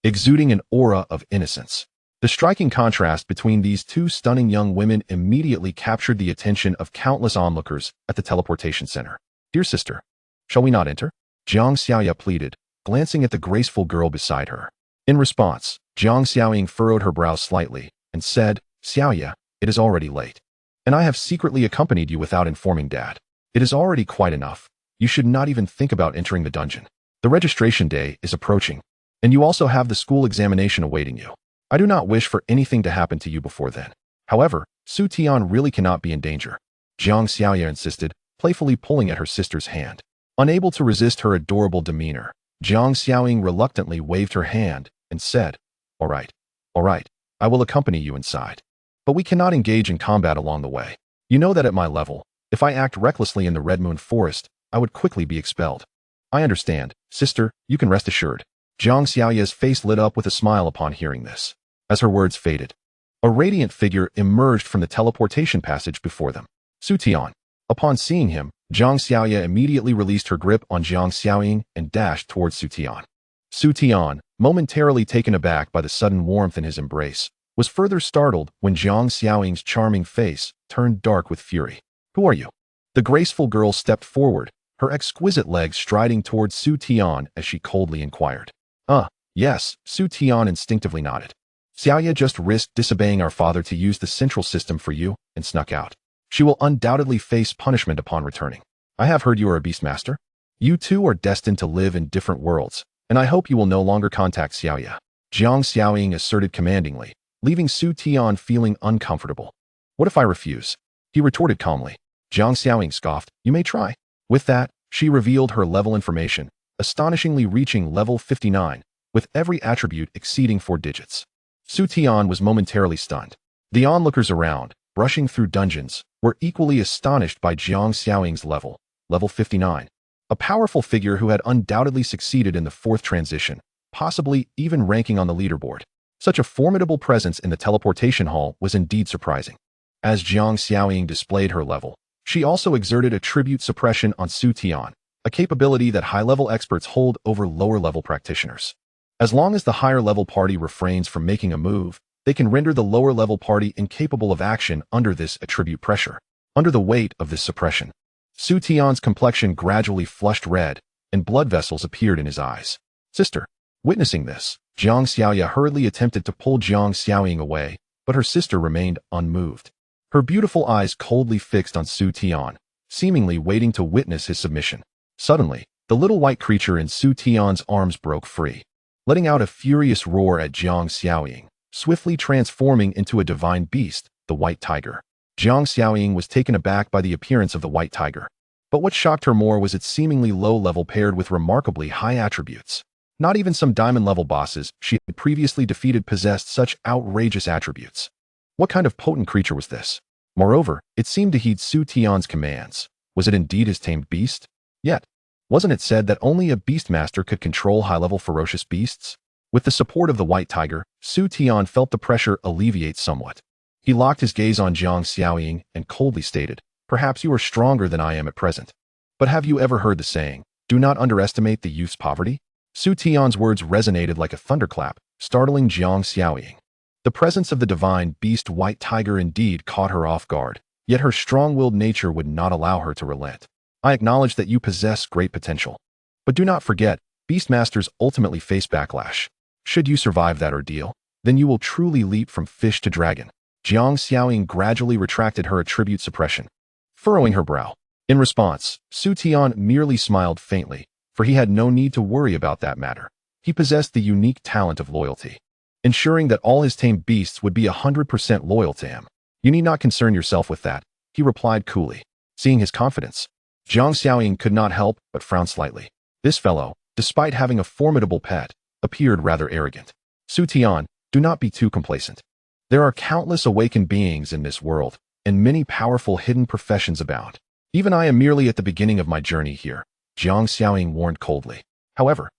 exuding an aura of innocence. The striking contrast between these two stunning young women immediately captured the attention of countless onlookers at the teleportation center. "Dear sister, shall we not enter?" Jiang Xiaoya pleaded, glancing at the graceful girl beside her. In response, Jiang Xiaoying furrowed her brows slightly and said, "Xiaoya, it is already late, and I have secretly accompanied you without informing Dad. It is already quite enough. You should not even think about entering the dungeon. The registration day is approaching, and you also have the school examination awaiting you. I do not wish for anything to happen to you before then. However, Su Tian really cannot be in danger," Jiang Xiaoya insisted, playfully pulling at her sister's hand. Unable to resist her adorable demeanor, Jiang Xiaoying reluctantly waved her hand and said, all right, I will accompany you inside. But we cannot engage in combat along the way. You know that at my level, if I act recklessly in the Red Moon Forest, I would quickly be expelled." "I understand, sister, you can rest assured." Jiang Xiaoya's face lit up with a smile upon hearing this. As her words faded, a radiant figure emerged from the teleportation passage before them. Su Tian. Upon seeing him, Jiang Xiaoya immediately released her grip on Jiang Xiaoying and dashed towards Su Tian. Su Tian, momentarily taken aback by the sudden warmth in his embrace, was further startled when Jiang Xiaoying's charming face turned dark with fury. "Who are you?" The graceful girl stepped forward, her exquisite legs striding towards Su Tian as she coldly inquired. Yes," Su Tian instinctively nodded. "Xiaoya just risked disobeying our father to use the central system for you and snuck out. She will undoubtedly face punishment upon returning. I have heard you are a Beastmaster. You two are destined to live in different worlds, and I hope you will no longer contact Xiaoya," Jiang Xiaoying asserted commandingly, leaving Su Tian feeling uncomfortable. "What if I refuse?" he retorted calmly. Jiang Xiaoying scoffed, "You may try." With that, she revealed her level information, astonishingly reaching level 59, with every attribute exceeding 4 digits. Su Tian was momentarily stunned. The onlookers around, brushing through dungeons, were equally astonished by Jiang Xiaoying's level 59. A powerful figure who had undoubtedly succeeded in the 4th transition, possibly even ranking on the leaderboard. Such a formidable presence in the teleportation hall was indeed surprising. As Jiang Xiaoying displayed her level, she also exerted attribute suppression on Su Tian, a capability that high-level experts hold over lower-level practitioners. As long as the higher-level party refrains from making a move, they can render the lower-level party incapable of action under this attribute pressure. Under the weight of this suppression, Su Tian's complexion gradually flushed red, and blood vessels appeared in his eyes. "Sister." Witnessing this, Jiang Xiaoya hurriedly attempted to pull Jiang Xiaoying away, but her sister remained unmoved. Her beautiful eyes coldly fixed on Su Tian, seemingly waiting to witness his submission. Suddenly, the little white creature in Su Tian's arms broke free, letting out a furious roar at Jiang Xiaoying, swiftly transforming into a divine beast, the white tiger. Jiang Xiaoying was taken aback by the appearance of the white tiger, but what shocked her more was its seemingly low level paired with remarkably high attributes. Not even some diamond-level bosses she had previously defeated possessed such outrageous attributes. What kind of potent creature was this? Moreover, it seemed to heed Su Tian's commands. Was it indeed his tamed beast? Yet, wasn't it said that only a Beastmaster could control high-level ferocious beasts? With the support of the white tiger, Su Tian felt the pressure alleviate somewhat. He locked his gaze on Jiang Xiaoying and coldly stated, "Perhaps you are stronger than I am at present. But have you ever heard the saying, Do not underestimate the youth's poverty. Su Tian's words resonated like a thunderclap, startling Jiang Xiaoying. The presence of the divine beast white tiger indeed caught her off guard, yet her strong-willed nature would not allow her to relent. I acknowledge that you possess great potential. But do not forget, Beastmasters ultimately face backlash. Should you survive that ordeal, then you will truly leap from fish to dragon. Jiang Xiaoying gradually retracted her attribute suppression, furrowing her brow. In response, Su Tian merely smiled faintly, for he had no need to worry about that matter. He possessed the unique talent of loyalty, ensuring that all his tamed beasts would be 100% loyal to him. You need not concern yourself with that, he replied coolly. Seeing his confidence, Jiang Xiaoying could not help but frown slightly. This fellow, despite having a formidable pet, appeared rather arrogant. Su Tian, do not be too complacent. There are countless awakened beings in this world, and many powerful hidden professions abound. Even I am merely at the beginning of my journey here, Jiang Xiaoying warned coldly. However,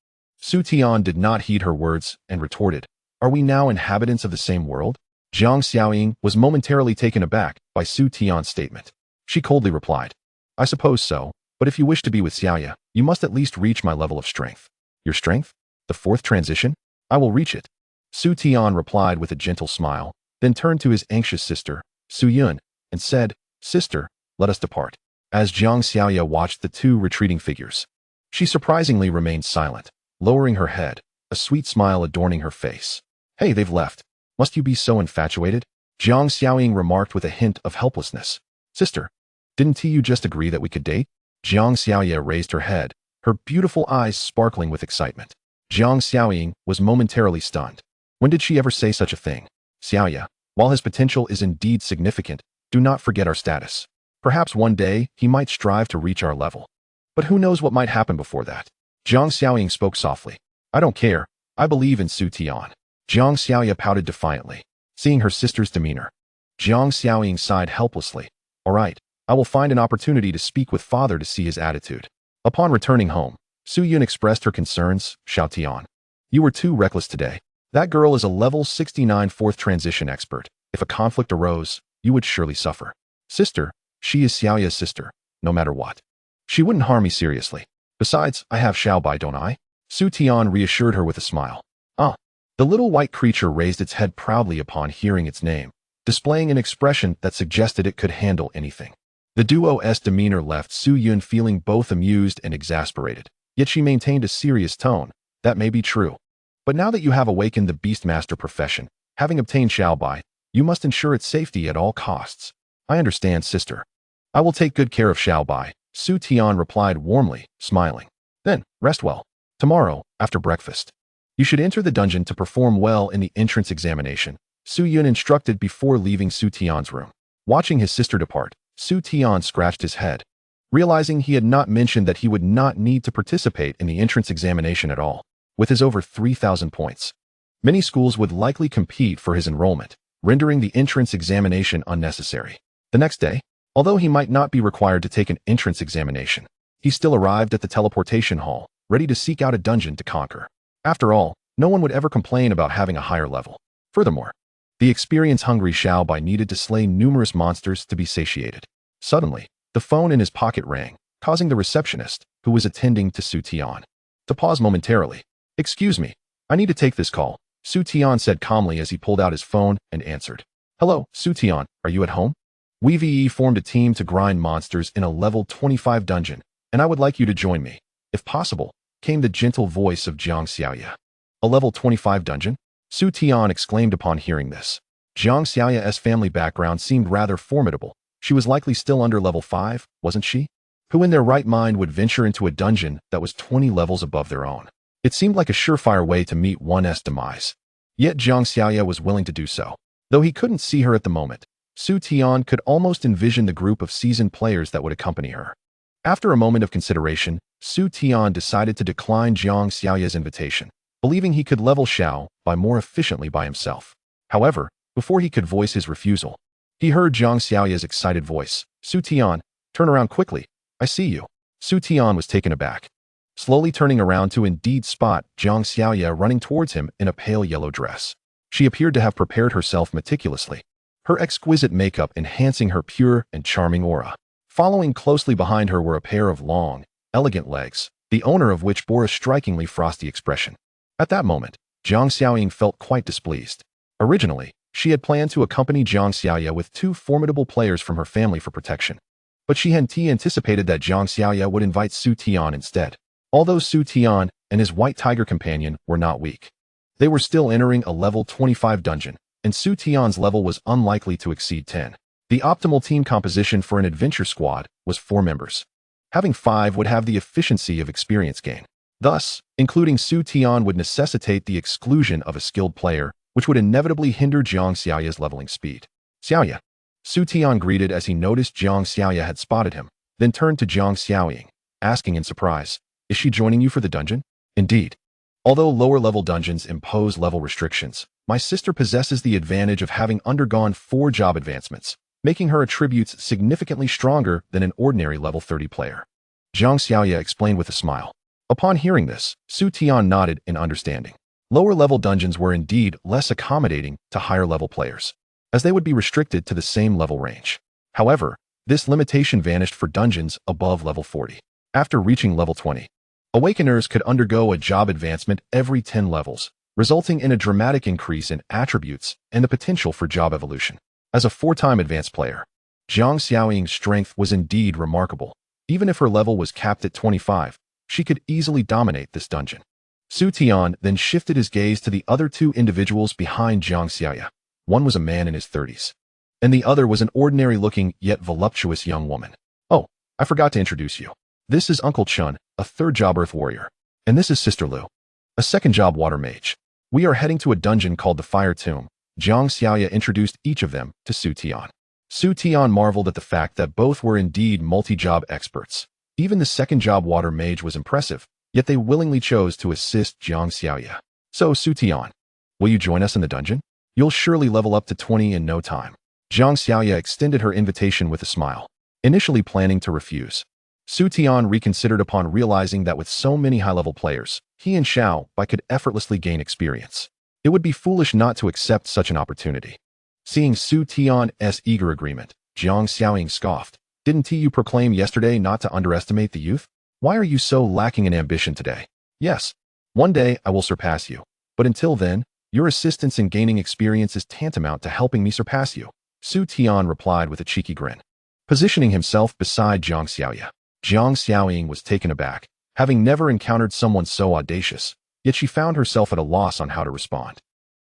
Su Tian did not heed her words and retorted, "Are we now inhabitants of the same world?" Jiang Xiaoying was momentarily taken aback by Su Tian's statement. She coldly replied, "I suppose so, but if you wish to be with Xiaoya, you must at least reach my level of strength." "Your strength? The fourth transition? I will reach it." Su Tian replied with a gentle smile, then turned to his anxious sister, Su Yun, and said, "Sister, let us depart." As Jiang Xiaoya watched the two retreating figures, she surprisingly remained silent, lowering her head, a sweet smile adorning her face. "Hey, they've left. Must you be so infatuated?" Jiang Xiaoying remarked with a hint of helplessness. "Sister, didn't you just agree that we could date?" Jiang Xiaoya raised her head, her beautiful eyes sparkling with excitement. Jiang Xiaoying was momentarily stunned. When did she ever say such a thing? "Xiaoya, while his potential is indeed significant, do not forget our status. Perhaps one day he might strive to reach our level. But who knows what might happen before that?" Jiang Xiaoying spoke softly. "I don't care. I believe in Su Tian." Jiang Xiaoya pouted defiantly, seeing her sister's demeanor. Jiang Xiaoying sighed helplessly. "All right, I will find an opportunity to speak with father to see his attitude." Upon returning home, Su Yun expressed her concerns. "Xiao Tian, you were too reckless today. That girl is a level 69 fourth transition expert. If a conflict arose, you would surely suffer." "Sister, she is Xiaoya's sister, no matter what. She wouldn't harm me seriously. Besides, I have Xiaobai, don't I?" Su Tian reassured her with a smile. "Ah." The little white creature raised its head proudly upon hearing its name, displaying an expression that suggested it could handle anything. The duo's demeanor left Su Yun feeling both amused and exasperated, yet she maintained a serious tone. "That may be true. But now that you have awakened the Beastmaster profession, having obtained Xiaobai, you must ensure its safety at all costs." "I understand, sister. I will take good care of Xiaobai," Su Tian replied warmly, smiling. "Then, rest well. Tomorrow, after breakfast, you should enter the dungeon to perform well in the entrance examination," Su Yun instructed before leaving Su Tian's room. Watching his sister depart, Su Tian scratched his head, realizing he had not mentioned that he would not need to participate in the entrance examination at all. With his over 3,000 points, many schools would likely compete for his enrollment, rendering the entrance examination unnecessary. The next day, although he might not be required to take an entrance examination, he still arrived at the teleportation hall, ready to seek out a dungeon to conquer. After all, no one would ever complain about having a higher level. Furthermore, the experience-hungry Xiaobai needed to slay numerous monsters to be satiated. Suddenly, the phone in his pocket rang, causing the receptionist, who was attending to Su Tian, to pause momentarily. "Excuse me, I need to take this call," Su Tian said calmly as he pulled out his phone and answered. "Hello, Su Tian, are you at home? We formed a team to grind monsters in a level 25 dungeon, and I would like you to join me, if possible," came the gentle voice of Jiang Xiaoya. "A level 25 dungeon?" Su Tian exclaimed upon hearing this. Jiang Xiaoya's family background seemed rather formidable. She was likely still under level 5, wasn't she? Who in their right mind would venture into a dungeon that was 20 levels above their own? It seemed like a surefire way to meet one's demise. Yet Jiang Xiaoya was willing to do so. Though he couldn't see her at the moment, Su Tian could almost envision the group of seasoned players that would accompany her. After a moment of consideration, Su Tian decided to decline Jiang Xiaoya's invitation, believing he could level Xiao by more efficiently by himself. However, before he could voice his refusal, he heard Jiang Xiaoya's excited voice. "Su Tian, turn around quickly. I see you." Su Tian was taken aback, slowly turning around to indeed spot Jiang Xiaoya running towards him in a pale yellow dress. She appeared to have prepared herself meticulously, her exquisite makeup enhancing her pure and charming aura. Following closely behind her were a pair of long, elegant legs, the owner of which bore a strikingly frosty expression. At that moment, Jiang Xiaoying felt quite displeased. Originally, she had planned to accompany Jiang Xiaoya with two formidable players from her family for protection. But she had anticipated that Jiang Xiaoya would invite Su Tian instead. Although Su Tian and his white tiger companion were not weak, they were still entering a level 25 dungeon, and Su Tian's level was unlikely to exceed 10. The optimal team composition for an adventure squad was 4 members. Having 5 would have the efficiency of experience gain. Thus, including Su Tian would necessitate the exclusion of a skilled player, which would inevitably hinder Jiang Xiaoya's leveling speed. Xiaoya. Su Tian greeted as he noticed Jiang Xiaoya had spotted him, then turned to Jiang Xiaoying, asking in surprise, "Is she joining you for the dungeon?" "Indeed. Although lower-level dungeons impose level restrictions, my sister possesses the advantage of having undergone 4 job advancements, making her attributes significantly stronger than an ordinary level 30 player." Jiang Xiaoya explained with a smile. Upon hearing this, Su Tian nodded in understanding. Lower-level dungeons were indeed less accommodating to higher-level players, as they would be restricted to the same level range. However, this limitation vanished for dungeons above level 40. After reaching level 20, Awakeners could undergo a job advancement every 10 levels, resulting in a dramatic increase in attributes and the potential for job evolution. As a 4-time advanced player, Jiang Xiaoying's strength was indeed remarkable. Even if her level was capped at 25, she could easily dominate this dungeon. Su Tian then shifted his gaze to the other 2 individuals behind Jiang Xiaoya. One was a man in his 30s, and the other was an ordinary-looking yet voluptuous young woman. "Oh, I forgot to introduce you. This is Uncle Chun, a 3rd-job Earth Warrior, and this is Sister Lu, a 2nd-job Water Mage. We are heading to a dungeon called the Fire Tomb." Jiang Xiaoya introduced each of them to Su Tian. Su Tian marveled at the fact that both were indeed multi-job experts. Even the 2nd-job Water Mage was impressive, yet they willingly chose to assist Jiang Xiaoya. "So, Su Tian, will you join us in the dungeon? You'll surely level up to 20 in no time." Jiang Xiaoya extended her invitation with a smile. Initially planning to refuse, Su Tian reconsidered upon realizing that with so many high-level players, he and Xiao Bai could effortlessly gain experience. It would be foolish not to accept such an opportunity. Seeing Su Tian's eager agreement, Jiang Xiaoying scoffed. "Didn't you proclaim yesterday not to underestimate the youth? Why are you so lacking in ambition today?" "Yes, one day I will surpass you, but until then, your assistance in gaining experience is tantamount to helping me surpass you," Su Tian replied with a cheeky grin. Positioning himself beside Jiang Xiaoya, Jiang Xiaoying was taken aback, having never encountered someone so audacious, yet she found herself at a loss on how to respond.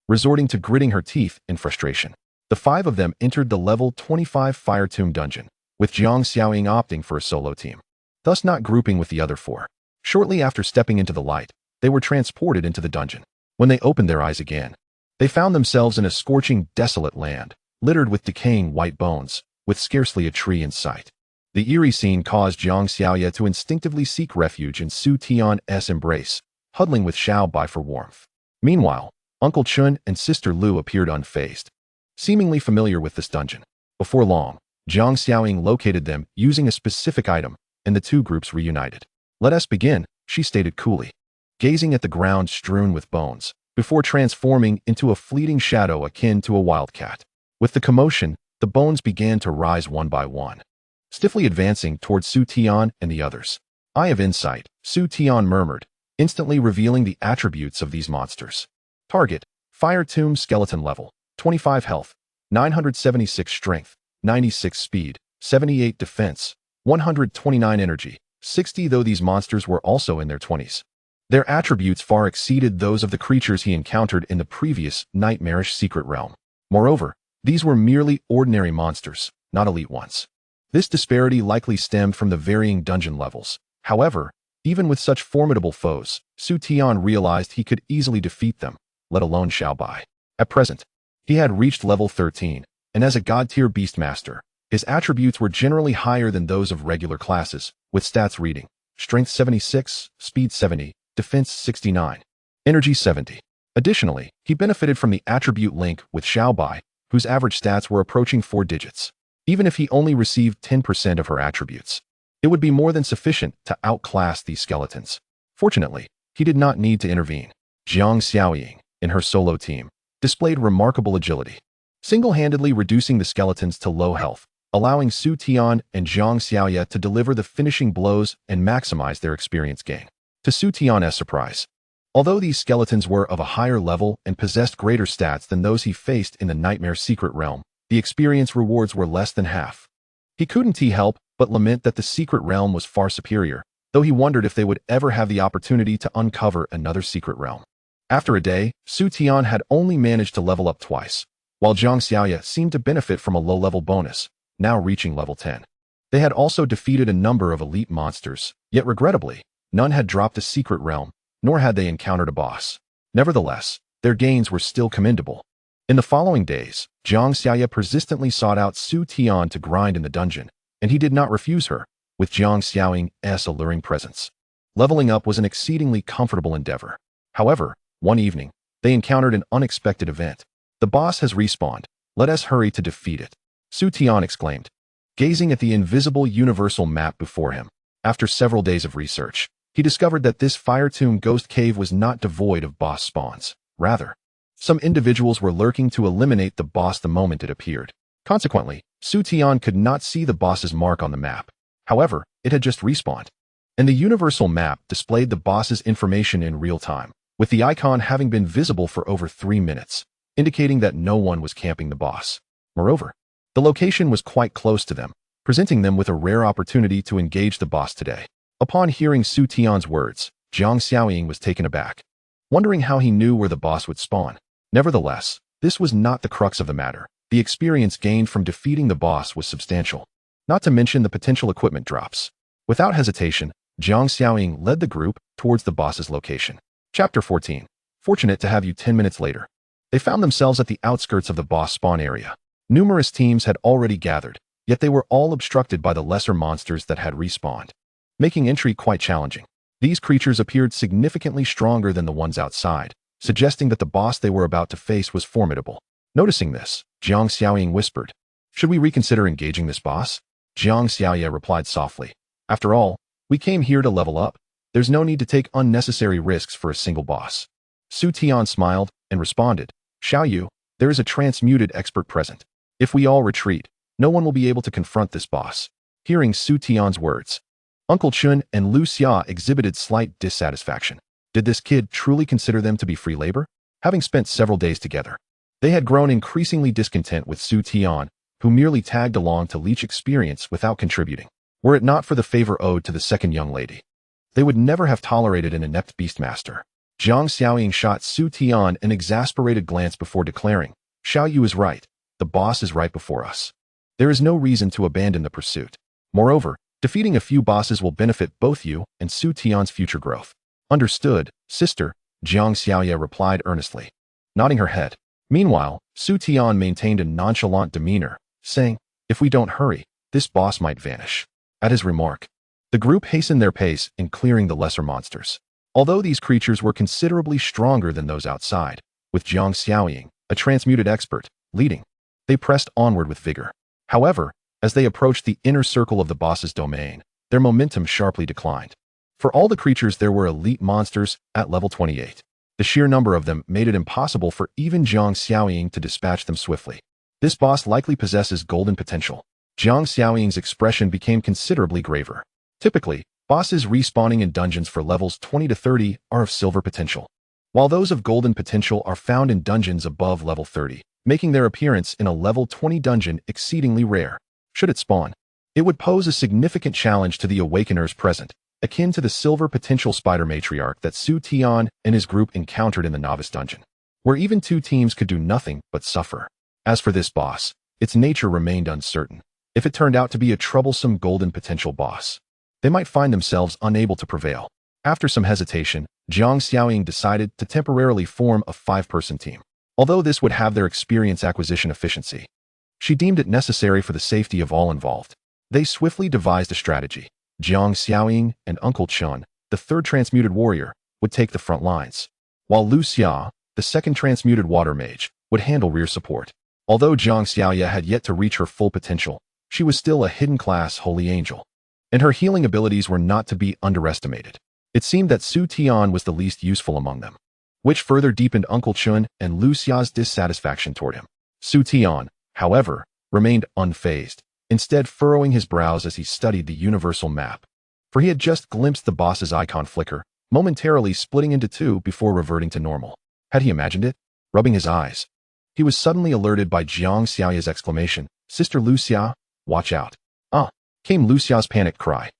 Resorting to gritting her teeth in frustration, the 5 of them entered the level 25 Fire Tomb dungeon, with Jiang Xiaoying opting for a solo team, thus not grouping with the other 4. Shortly after stepping into the light, they were transported into the dungeon. When they opened their eyes again, they found themselves in a scorching, desolate land, littered with decaying white bones, with scarcely a tree in sight. The eerie scene caused Jiang Xiaoya to instinctively seek refuge in Su Tian's embrace, huddling with Xiao Bai for warmth. Meanwhile, Uncle Chun and Sister Lu appeared unfazed, seemingly familiar with this dungeon. Before long, Jiang Xiaoying located them using a specific item, and the 2 groups reunited. "Let us begin," she stated coolly, gazing at the ground strewn with bones, before transforming into a fleeting shadow akin to a wildcat. With the commotion, the bones began to rise one by one, stiffly advancing towards Su Tian and the others. "Eye of Insight," Su Tian murmured, instantly revealing the attributes of these monsters. Target: Fire Tomb Skeleton Level, 25 Health, 976 Strength, 96 Speed, 78 Defense, 129 Energy, 60. Though these monsters were also in their 20s, their attributes far exceeded those of the creatures he encountered in the previous nightmarish secret realm. Moreover, these were merely ordinary monsters, not elite ones. This disparity likely stemmed from the varying dungeon levels. However, even with such formidable foes, Su Tian realized he could easily defeat them, let alone Xiao Bai. At present, he had reached level 13, and as a god-tier Beastmaster, his attributes were generally higher than those of regular classes, with stats reading: Strength 76, Speed 70, Defense 69, Energy 70. Additionally, he benefited from the attribute link with Xiao Bai, whose average stats were approaching 4 digits. Even if he only received 10% of her attributes, it would be more than sufficient to outclass these skeletons. Fortunately, he did not need to intervene. Jiang Xiaoying, in her solo team, displayed remarkable agility, single-handedly reducing the skeletons to low health, allowing Su Tian and Jiang Xiaoya to deliver the finishing blows and maximize their experience gain. to Su Tian's surprise. Although these skeletons were of a higher level and possessed greater stats than those he faced in the Nightmare Secret Realm, the experience rewards were less than half. He couldn't help but lament that the Secret Realm was far superior, though he wondered if they would ever have the opportunity to uncover another Secret Realm. After a day, Su Tian had only managed to level up twice, while Jiang Xiaoya seemed to benefit from a low-level bonus, now reaching level 10. They had also defeated a number of elite monsters, yet regrettably, none had dropped a Secret Realm, nor had they encountered a boss. Nevertheless, their gains were still commendable. In the following days, Jiang Xiaoya persistently sought out Su Tian to grind in the dungeon, and he did not refuse her, with Jiang Xiaoying's alluring presence. Leveling up was an exceedingly comfortable endeavor. However, one evening, they encountered an unexpected event. The boss has respawned. Let us hurry to defeat it, Su Tian exclaimed, gazing at the invisible universal map before him. After several days of research, he discovered that this Fire Tomb Ghost Cave was not devoid of boss spawns. Rather, some individuals were lurking to eliminate the boss the moment it appeared. Consequently, Su Tian could not see the boss's mark on the map. However, it had just respawned. And the universal map displayed the boss's information in real time, with the icon having been visible for over 3 minutes, indicating that no one was camping the boss. Moreover, the location was quite close to them, presenting them with a rare opportunity to engage the boss today. Upon hearing Su Tian's words, Jiang Xiaoying was taken aback, wondering how he knew where the boss would spawn. Nevertheless, this was not the crux of the matter. The experience gained from defeating the boss was substantial, not to mention the potential equipment drops. Without hesitation, Jiang Xiaoying led the group towards the boss's location. Chapter 14. Fortunate to have you 10 minutes later. They found themselves at the outskirts of the boss spawn area. Numerous teams had already gathered, yet they were all obstructed by the lesser monsters that had respawned, making entry quite challenging. These creatures appeared significantly stronger than the ones outside, suggesting that the boss they were about to face was formidable. Noticing this, Jiang Xiaoying whispered, "Should we reconsider engaging this boss?" Jiang Xiaoya replied softly, "After all, we came here to level up. There's no need to take unnecessary risks for a single boss." Su Tian smiled and responded, "Xiaoyu, there is a transmuted expert present. If we all retreat, no one will be able to confront this boss." Hearing Su Tian's words, Uncle Chun and Lu Xia exhibited slight dissatisfaction. Did this kid truly consider them to be free labor? Having spent several days together, they had grown increasingly discontent with Su Tian, who merely tagged along to leech experience without contributing. Were it not for the favor owed to the second young lady, they would never have tolerated an inept Beastmaster. Jiang Xiaoying shot Su Tian an exasperated glance before declaring, "Xiaoyu is right. The boss is right before us. There is no reason to abandon the pursuit. Moreover, defeating a few bosses will benefit both you and Su Tian's future growth." "Understood, sister," Jiang Xiaoya replied earnestly, nodding her head. Meanwhile, Su Tian maintained a nonchalant demeanor, saying, "If we don't hurry, this boss might vanish." At his remark, the group hastened their pace in clearing the lesser monsters. Although these creatures were considerably stronger than those outside, with Jiang Xiaoying, a transmuted expert, leading, they pressed onward with vigor. However, as they approached the inner circle of the boss's domain, their momentum sharply declined. For all the creatures, there were elite monsters at level 28. The sheer number of them made it impossible for even Jiang Xiaoying to dispatch them swiftly. This boss likely possesses golden potential. Jiang Xiaoying's expression became considerably graver. Typically, bosses respawning in dungeons for levels 20 to 30 are of silver potential, while those of golden potential are found in dungeons above level 30, making their appearance in a level 20 dungeon exceedingly rare. Should it spawn, it would pose a significant challenge to the Awakeners present, akin to the silver potential spider matriarch that Su Tian and his group encountered in the novice dungeon, where even two teams could do nothing but suffer. As for this boss, its nature remained uncertain. If it turned out to be a troublesome golden potential boss, they might find themselves unable to prevail. After some hesitation, Jiang Xiaoying decided to temporarily form a 5-person team. Although this would have their experience acquisition efficiency, she deemed it necessary for the safety of all involved. They swiftly devised a strategy. Jiang Xiaoying and Uncle Chun, the third transmuted warrior, would take the front lines, while Lu Xia, the second transmuted water mage, would handle rear support. Although Jiang Xiaoya had yet to reach her full potential, she was still a hidden class holy angel, and her healing abilities were not to be underestimated. It seemed that Su Tian was the least useful among them, which further deepened Uncle Chun and Lu Xia's dissatisfaction toward him. Su Tian, however, remained unfazed, instead furrowing his brows as he studied the universal map, for he had just glimpsed the boss's icon flicker momentarily splitting into two before reverting to normal. Had he imagined it? Rubbing his eyes, he was suddenly alerted by Jiang Xiaoya's exclamation, "Sister Lu Xia, watch out." "Ah!" came Lu Xiao's panicked cry.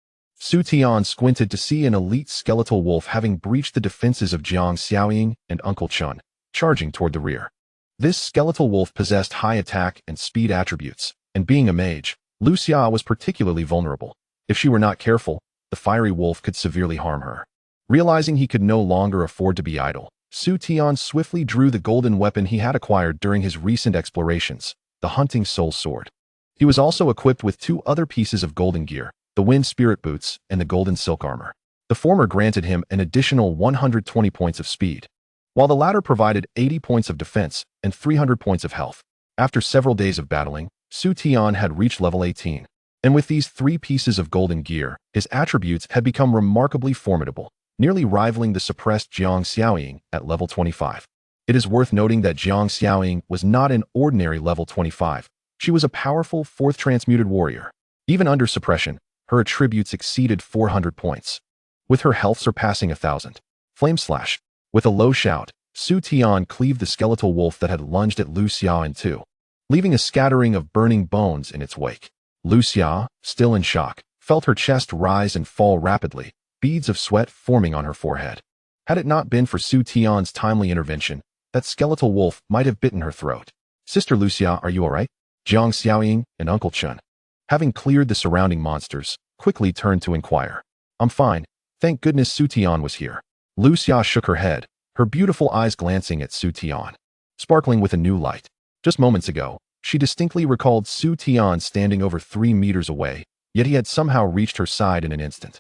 Su Tian squinted to see an elite skeletal wolf having breached the defenses of Jiang Xiaoying and Uncle Chun, charging toward the rear. This skeletal wolf possessed high attack and speed attributes, and being a mage, Lu Xia was particularly vulnerable. If she were not careful, the fiery wolf could severely harm her. Realizing he could no longer afford to be idle, Su Tian swiftly drew the golden weapon he had acquired during his recent explorations, the hunting soul sword. He was also equipped with two other pieces of golden gear, the wind spirit boots and the golden silk armor. The former granted him an additional 120 points of speed, while the latter provided 80 points of defense and 300 points of health. After several days of battling, Su Tian had reached level 18, and with these three pieces of golden gear, his attributes had become remarkably formidable, nearly rivaling the suppressed Jiang Xiaoying at level 25. It is worth noting that Jiang Xiaoying was not an ordinary level 25. She was a powerful fourth transmuted warrior. Even under suppression, her attributes exceeded 400 points, with her health surpassing 1,000. Flame slash. With a low shout, Su Tian cleaved the skeletal wolf that had lunged at Lu Xia in two, leaving a scattering of burning bones in its wake. Lu Xia, still in shock, felt her chest rise and fall rapidly, beads of sweat forming on her forehead. Had it not been for Su Tian's timely intervention, that skeletal wolf might have bitten her throat. "Sister Lu Xia, are you all right?" Jiang Xiaoying and Uncle Chun, having cleared the surrounding monsters, quickly turned to inquire. "I'm fine. Thank goodness Su Tian was here." Lu Xia shook her head, her beautiful eyes glancing at Su Tian, sparkling with a new light. Just moments ago, she distinctly recalled Su Tian standing over 3 meters away, yet he had somehow reached her side in an instant,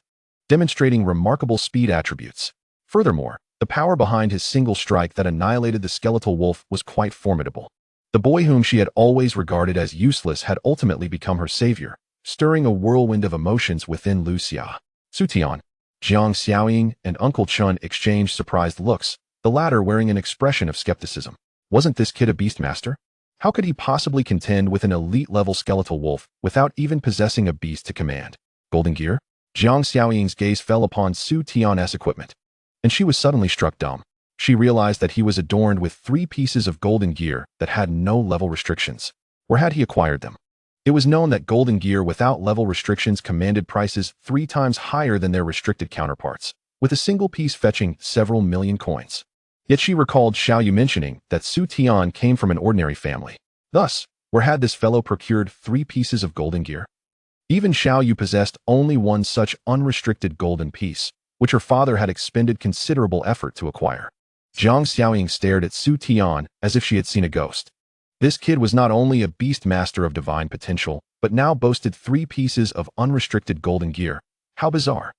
demonstrating remarkable speed attributes. Furthermore, the power behind his single strike that annihilated the skeletal wolf was quite formidable. The boy whom she had always regarded as useless had ultimately become her savior, stirring a whirlwind of emotions within Lu Xia. Su Tian, Jiang Xiaoying, and Uncle Chun exchanged surprised looks, the latter wearing an expression of skepticism. Wasn't this kid a Beastmaster? How could he possibly contend with an elite-level skeletal wolf without even possessing a beast to command? Golden gear? Jiang Xiaoying's gaze fell upon Su Tian's equipment, and she was suddenly struck dumb. She realized that he was adorned with 3 pieces of golden gear that had no level restrictions. Where had he acquired them? It was known that golden gear without level restrictions commanded prices 3 times higher than their restricted counterparts, with a single piece fetching several million coins. Yet she recalled Xiaoyu mentioning that Su Tian came from an ordinary family. Thus, where had this fellow procured 3 pieces of golden gear? Even Xiaoyu possessed only one such unrestricted golden piece, which her father had expended considerable effort to acquire. Jiang Xiaoying stared at Su Tian as if she had seen a ghost. This kid was not only a Beastmaster of divine potential, but now boasted 3 pieces of unrestricted golden gear. How bizarre.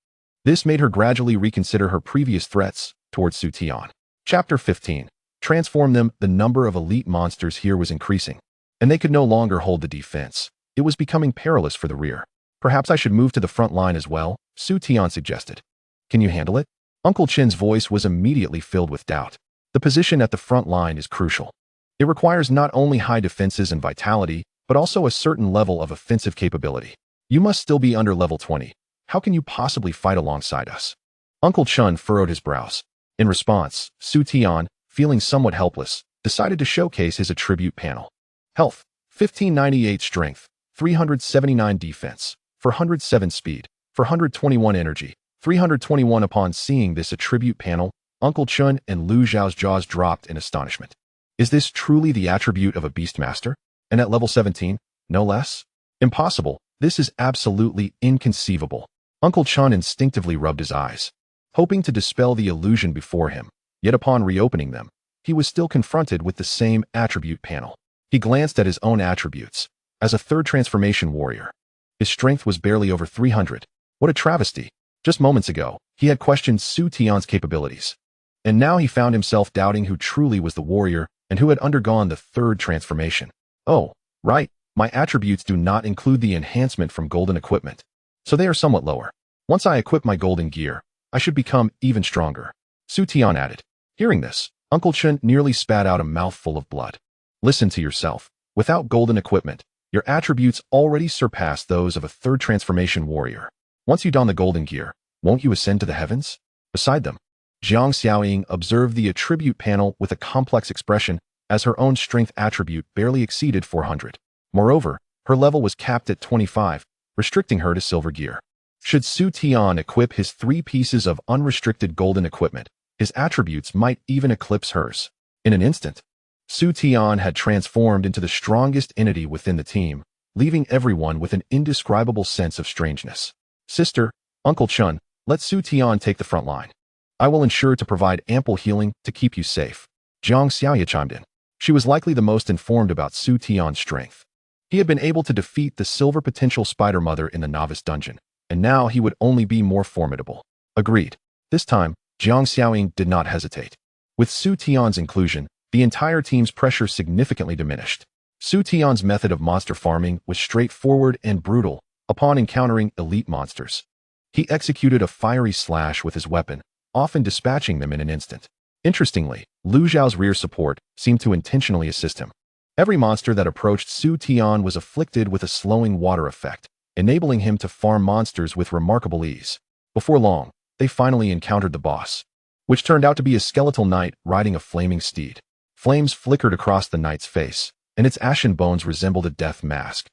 This made her gradually reconsider her previous threats towards Su Tian. Chapter 15. Transform them. The number of elite monsters here was increasing, and they could no longer hold the defense. It was becoming perilous for the rear. "Perhaps I should move to the front line as well," Su Tian suggested. "Can you handle it?" Uncle Chin's voice was immediately filled with doubt. The position at the front line is crucial. It requires not only high defenses and vitality, but also a certain level of offensive capability. You must still be under level 20. How can you possibly fight alongside us? Uncle Chun furrowed his brows. In response, Su Tian, feeling somewhat helpless, decided to showcase his attribute panel. Health, 1598 strength, 379 defense, 407 speed, 421 energy, 321. Upon seeing this attribute panel, Uncle Chun and Lu Xiao's jaws dropped in astonishment. Is this truly the attribute of a Beastmaster? And at level 17, no less? Impossible. This is absolutely inconceivable. Uncle Chun instinctively rubbed his eyes, hoping to dispel the illusion before him. Yet upon reopening them, he was still confronted with the same attribute panel. He glanced at his own attributes. As a 3rd transformation warrior, his strength was barely over 300. What a travesty. Just moments ago, he had questioned Su Tian's capabilities, and now he found himself doubting who truly was the warrior and who had undergone the 3rd transformation. Oh, right, my attributes do not include the enhancement from golden equipment, so they are somewhat lower. Once I equip my golden gear, I should become even stronger, Su Tian added. Hearing this, Uncle Chun nearly spat out a mouthful of blood. Listen to yourself. Without golden equipment, your attributes already surpass those of a 3rd transformation warrior. Once you don the golden gear, won't you ascend to the heavens? Beside them, Jiang Xiaoying observed the attribute panel with a complex expression as her own strength attribute barely exceeded 400. Moreover, her level was capped at 25, restricting her to silver gear. Should Su Tian equip his 3 pieces of unrestricted golden equipment, his attributes might even eclipse hers. In an instant, Su Tian had transformed into the strongest entity within the team, leaving everyone with an indescribable sense of strangeness. Sister, Uncle Chun, let Su Tian take the front line. I will ensure to provide ample healing to keep you safe. Jiang Xiaoya chimed in. She was likely the most informed about Su Tian's strength. He had been able to defeat the Silver Potential Spider Mother in the Novice Dungeon, and now he would only be more formidable. Agreed. This time, Jiang Xiaoying did not hesitate. With Su Tian's inclusion, the entire team's pressure significantly diminished. Su Tian's method of monster farming was straightforward and brutal upon encountering elite monsters. He executed a fiery slash with his weapon, often dispatching them in an instant. Interestingly, Lu Zhao's rear support seemed to intentionally assist him. Every monster that approached Su Tian was afflicted with a slowing water effect, enabling him to farm monsters with remarkable ease. Before long, they finally encountered the boss, which turned out to be a skeletal knight riding a flaming steed. Flames flickered across the knight's face, and its ashen bones resembled a death mask.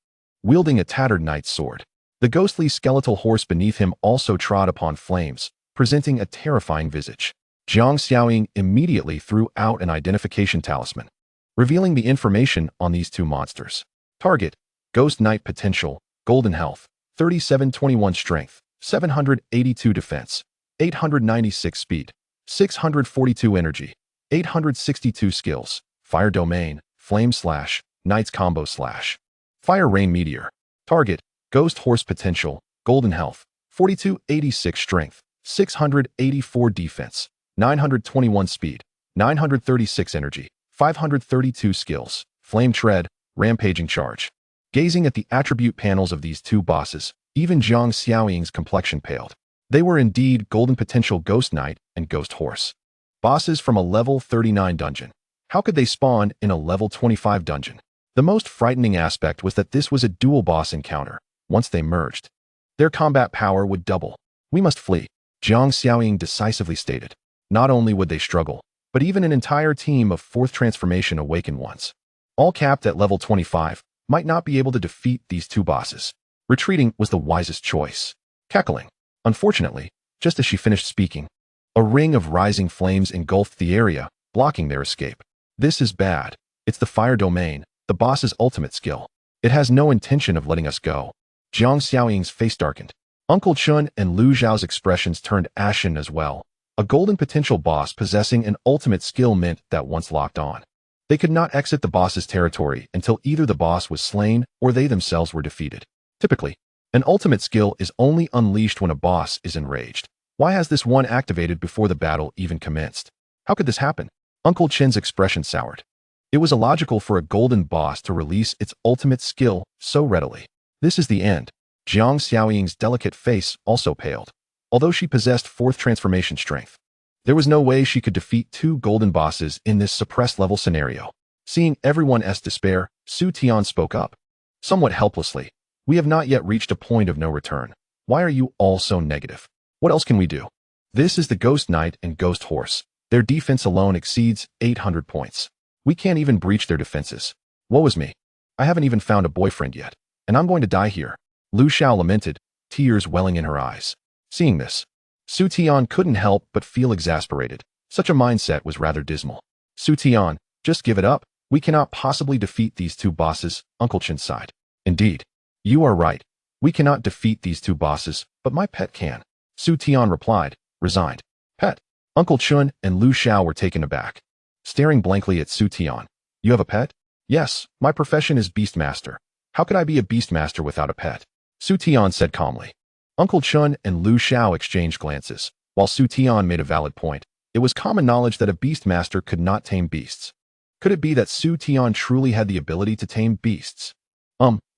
Wielding a tattered knight's sword, the ghostly skeletal horse beneath him also trod upon flames, presenting a terrifying visage. Jiang Xiaoying immediately threw out an identification talisman, revealing the information on these 2 monsters. Target: Ghost Knight Potential, Golden Health, 3721 Strength, 782 Defense, 896 Speed, 642 Energy, 862 Skills, Fire Domain, Flame Slash, Knight's Combo Slash. Fire Rain Meteor. Target: Ghost Horse Potential, Golden Health, 4286 Strength, 684 Defense, 921 Speed, 936 Energy, 532 Skills, Flame Tread, Rampaging Charge. Gazing at the attribute panels of these 2 bosses, even Jiang Xiaoying's complexion paled. They were indeed Golden Potential Ghost Knight and Ghost Horse. Bosses from a level 39 dungeon. How could they spawn in a level 25 dungeon? The most frightening aspect was that this was a dual boss encounter. Once they merged, their combat power would double. We must flee, Jiang Xiaoying decisively stated. Not only would they struggle, but even an entire team of 4th Transformation Awakened ones, all capped at level 25, might not be able to defeat these 2 bosses. Retreating was the wisest choice. Cackling. Unfortunately, just as she finished speaking, a ring of rising flames engulfed the area, blocking their escape. This is bad. It's the Fire Domain, the boss's ultimate skill. It has no intention of letting us go. Jiang Xiaoying's face darkened. Uncle Chun and Lu Zhao's expressions turned ashen as well. A golden potential boss possessing an ultimate skill meant that once locked on, they could not exit the boss's territory until either the boss was slain or they themselves were defeated. Typically, an ultimate skill is only unleashed when a boss is enraged. Why has this one activated before the battle even commenced? How could this happen? Uncle Chin's expression soured. It was illogical for a golden boss to release its ultimate skill so readily. This is the end. Jiang Xiaoying's delicate face also paled. Although she possessed 4th transformation strength, there was no way she could defeat 2 golden bosses in this suppressed level scenario. Seeing everyone's despair, Su Tian spoke up, somewhat helplessly. We have not yet reached a point of no return. Why are you all so negative? What else can we do? This is the Ghost Knight and Ghost Horse. Their defense alone exceeds 800 points. We can't even breach their defenses. Woe is me. I haven't even found a boyfriend yet, and I'm going to die here. Lu Xiao lamented, tears welling in her eyes. Seeing this, Su Tian couldn't help but feel exasperated. Such a mindset was rather dismal. Su Tian, just give it up. We cannot possibly defeat these 2 bosses, Uncle Chin sighed. Indeed, you are right. We cannot defeat these 2 bosses, but my pet can. Su Tian replied, resigned. Pet? Uncle Chun and Lu Xiao were taken aback, staring blankly at Su Tian. You have a pet? Yes, my profession is Beastmaster. How could I be a Beastmaster without a pet? Su Tian said calmly. Uncle Chun and Lu Xiao exchanged glances. While Su Tian made a valid point, it was common knowledge that a Beastmaster could not tame beasts. Could it be that Su Tian truly had the ability to tame beasts?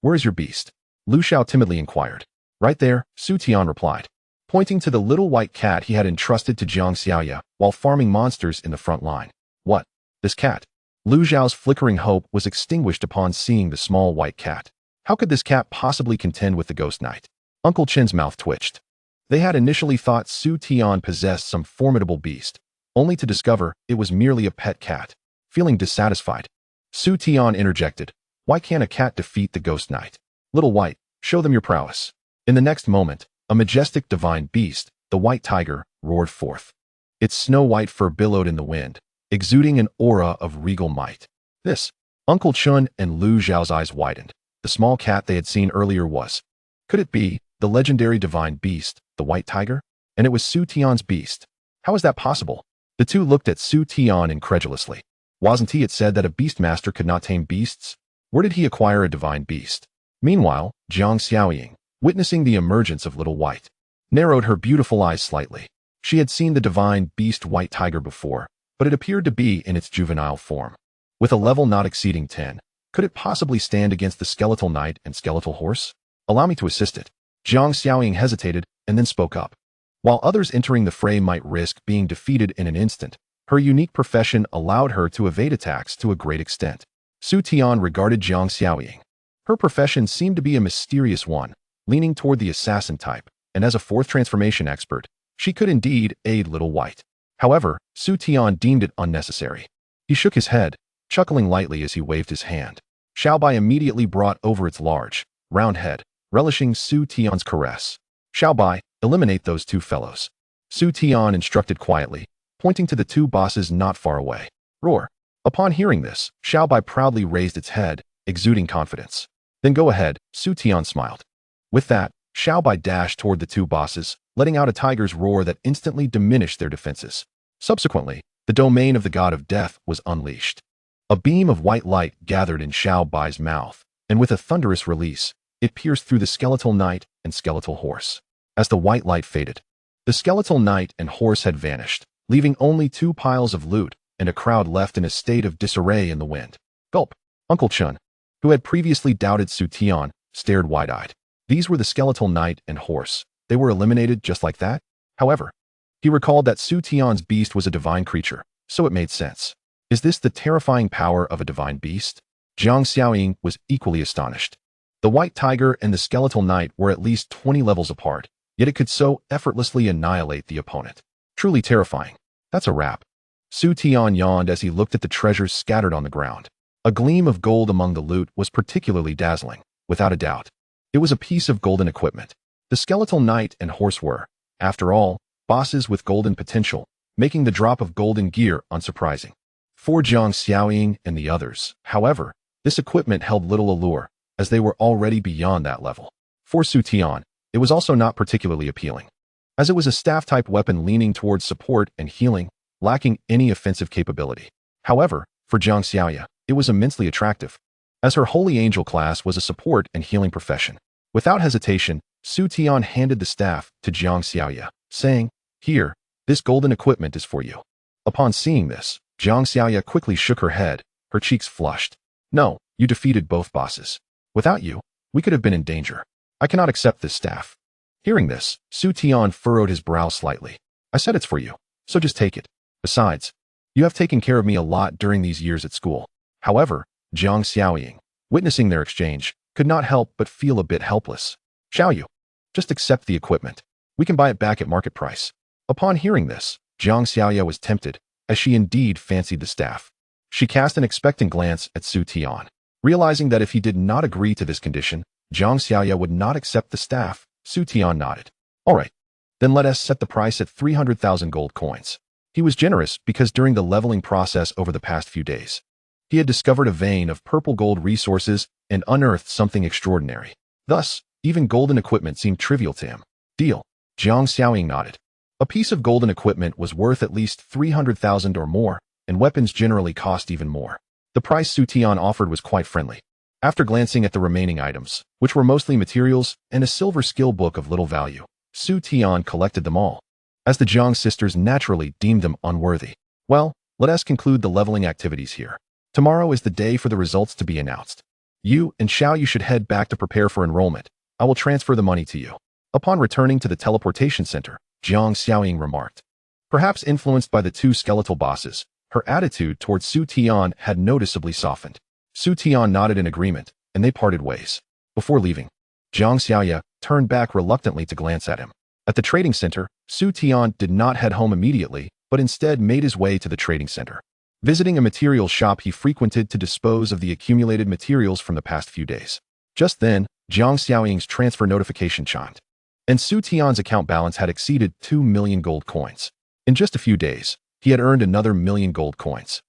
Where is your beast? Lu Xiao timidly inquired. Right there, Su Tian replied, pointing to the little white cat he had entrusted to Jiang Xiaoya while farming monsters in the front line. What? This cat? Lu Zhao's flickering hope was extinguished upon seeing the small white cat. How could this cat possibly contend with the Ghost Knight? Uncle Chin's mouth twitched. They had initially thought Su Tian possessed some formidable beast, only to discover it was merely a pet cat. Feeling dissatisfied, Su Tian interjected, "Why can't a cat defeat the Ghost Knight? Little White, show them your prowess." In the next moment, a majestic divine beast, the white tiger, roared forth. Its snow-white fur billowed in the wind, exuding an aura of regal might. This, Uncle Chun and Lu Zhao's eyes widened. The small cat they had seen earlier was. Could it be the legendary divine beast, the white tiger? And it was Su Tian's beast. How is that possible? The two looked at Su Tian incredulously. Wasn't he it said that a Beastmaster could not tame beasts? Where did he acquire a divine beast? Meanwhile, Jiang Xiaoying, witnessing the emergence of Little White, narrowed her beautiful eyes slightly. She had seen the divine beast white tiger before, but it appeared to be in its juvenile form. With a level not exceeding 10, could it possibly stand against the skeletal knight and skeletal horse? Allow me to assist it. Jiang Xiaoying hesitated and then spoke up. While others entering the fray might risk being defeated in an instant, her unique profession allowed her to evade attacks to a great extent. Su Tian regarded Jiang Xiaoying. Her profession seemed to be a mysterious one, leaning toward the assassin type, and as a fourth transformation expert, she could indeed aid Little White. However, Su Tian deemed it unnecessary. He shook his head, chuckling lightly as he waved his hand. Xiaobai immediately brought over its large, round head, relishing Su Tian's caress. Xiaobai, eliminate those two fellows. Su Tian instructed quietly, pointing to the two bosses not far away. Roar. Upon hearing this, Xiaobai proudly raised its head, exuding confidence. Then go ahead, Su Tian smiled. With that, Xiaobai dashed toward the two bosses, letting out a tiger's roar that instantly diminished their defenses. Subsequently, the domain of the god of death was unleashed. A beam of white light gathered in Xiaobai's mouth, and with a thunderous release, it pierced through the skeletal knight and skeletal horse. As the white light faded, the skeletal knight and horse had vanished, leaving only two piles of loot and a crowd left in a state of disarray in the wind. Gulp. Uncle Chun, who had previously doubted Su Tian, stared wide-eyed. These were the skeletal knight and horse. They were eliminated just like that? However, he recalled that Su Tian's beast was a divine creature, so it made sense. Is this the terrifying power of a divine beast? Jiang Xiaoying was equally astonished. The white tiger and the skeletal knight were at least 20 levels apart, yet it could so effortlessly annihilate the opponent. Truly terrifying. That's a wrap. Su Tian yawned as he looked at the treasures scattered on the ground. A gleam of gold among the loot was particularly dazzling, without a doubt. It was a piece of golden equipment. The skeletal knight and horse were, after all, bosses with golden potential, making the drop of golden gear unsurprising. For Jiang Xiaoying and the others, however, this equipment held little allure, as they were already beyond that level. For Su Tian, it was also not particularly appealing, as it was a staff-type weapon leaning towards support and healing, lacking any offensive capability. However, for Jiang Xiaoya, it was immensely attractive, as her holy angel class was a support and healing profession. Without hesitation, Su Tian handed the staff to Jiang Xiaoya, saying, "Here, this golden equipment is for you." Upon seeing this, Jiang Xiaoya quickly shook her head, her cheeks flushed. "No, you defeated both bosses. Without you, we could have been in danger. I cannot accept this staff." Hearing this, Su Tian furrowed his brow slightly. "I said it's for you, so just take it. Besides, you have taken care of me a lot during these years at school." However, Jiang Xiaoying, witnessing their exchange, could not help but feel a bit helpless. "Xiaoyu, just accept the equipment. We can buy it back at market price." Upon hearing this, Jiang Xiaoya was tempted, as she indeed fancied the staff. She cast an expectant glance at Su Tian. Realizing that if he did not agree to this condition, Jiang Xiaoya would not accept the staff, Su Tian nodded. "All right, then let us set the price at 300,000 gold coins." He was generous because during the leveling process over the past few days, he had discovered a vein of purple gold resources and unearthed something extraordinary. Thus, even golden equipment seemed trivial to him. "Deal." Jiang Xiaoying nodded. A piece of golden equipment was worth at least 300,000 or more, and weapons generally cost even more. The price Su Tian offered was quite friendly. After glancing at the remaining items, which were mostly materials and a silver skill book of little value, Su Tian collected them all, as the Jiang sisters naturally deemed them unworthy. Well, let us conclude the leveling activities here. Tomorrow is the day for the results to be announced. You and Xiaoyu should head back to prepare for enrollment. I will transfer the money to you. Upon returning to the teleportation center, Jiang Xiaoying remarked. Perhaps influenced by the two skeletal bosses, her attitude towards Su Tian had noticeably softened. Su Tian nodded in agreement, and they parted ways. Before leaving, Jiang Xiaoya turned back reluctantly to glance at him. At the trading center, Su Tian did not head home immediately, but instead made his way to the trading center. Visiting a materials shop he frequented to dispose of the accumulated materials from the past few days. Just then, Jiang Xiaoying's transfer notification chimed, and Su Tian's account balance had exceeded 2 million gold coins. In just a few days, he had earned another 1 million gold coins.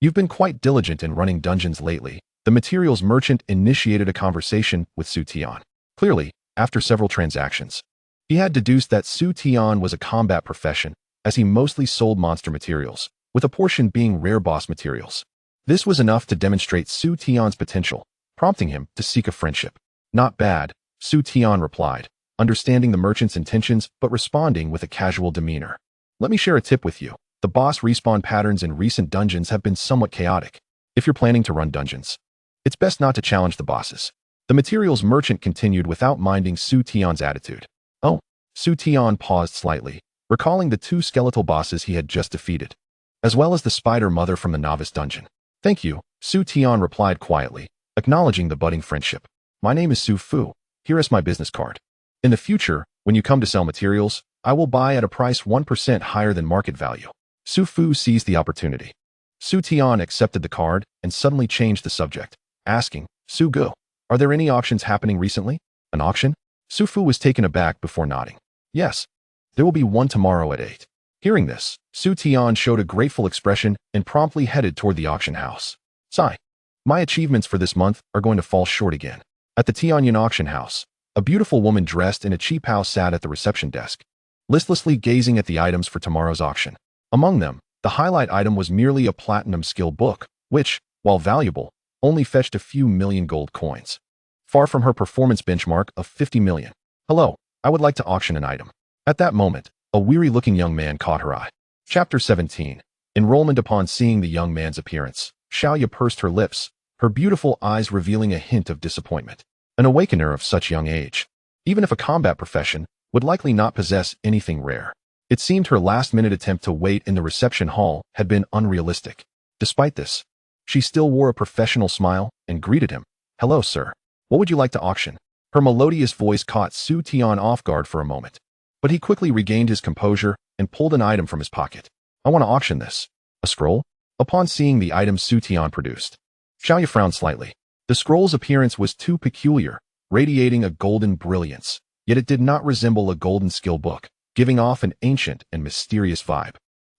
You've been quite diligent in running dungeons lately. The materials merchant initiated a conversation with Su Tian. Clearly, after several transactions, he had deduced that Su Tian was a combat profession, as he mostly sold monster materials, with a portion being rare boss materials. This was enough to demonstrate Su Tian's potential, prompting him to seek a friendship. Not bad, Su Tian replied, understanding the merchant's intentions but responding with a casual demeanor. Let me share a tip with you. The boss respawn patterns in recent dungeons have been somewhat chaotic. If you're planning to run dungeons, it's best not to challenge the bosses. The materials merchant continued without minding Su Tian's attitude. Oh, Su Tian paused slightly, recalling the 2 skeletal bosses he had just defeated, as well as the spider mother from the novice dungeon. Thank you, Su Tian replied quietly, acknowledging the budding friendship. My name is Su Fu. Here is my business card. In the future, when you come to sell materials, I will buy at a price 1% higher than market value. Su Fu seized the opportunity. Su Tian accepted the card and suddenly changed the subject, asking, Su Gu, are there any auctions happening recently? An auction? Su Fu was taken aback before nodding. Yes, there will be one tomorrow at 8. Hearing this, Su Tian showed a grateful expression and promptly headed toward the auction house. Sigh. My achievements for this month are going to fall short again. At the Tianyan auction house, a beautiful woman dressed in a cheap house sat at the reception desk, listlessly gazing at the items for tomorrow's auction. Among them, the highlight item was merely a platinum skill book, which, while valuable, only fetched a few million gold coins, far from her performance benchmark of 50 million. Hello, I would like to auction an item. At that moment, a weary-looking young man caught her eye. Chapter 17. Enrollment. Upon seeing the young man's appearance, Xiaoya pursed her lips, her beautiful eyes revealing a hint of disappointment. An awakener of such young age, even if a combat profession, would likely not possess anything rare. It seemed her last-minute attempt to wait in the reception hall had been unrealistic. Despite this, she still wore a professional smile and greeted him. Hello, sir. What would you like to auction? Her melodious voice caught Su Tian off guard for a moment, but he quickly regained his composure and pulled an item from his pocket. I want to auction this. A scroll? Upon seeing the item Su Tian produced, Xiaoya frowned slightly. The scroll's appearance was too peculiar, radiating a golden brilliance, yet it did not resemble a golden skill book, giving off an ancient and mysterious vibe.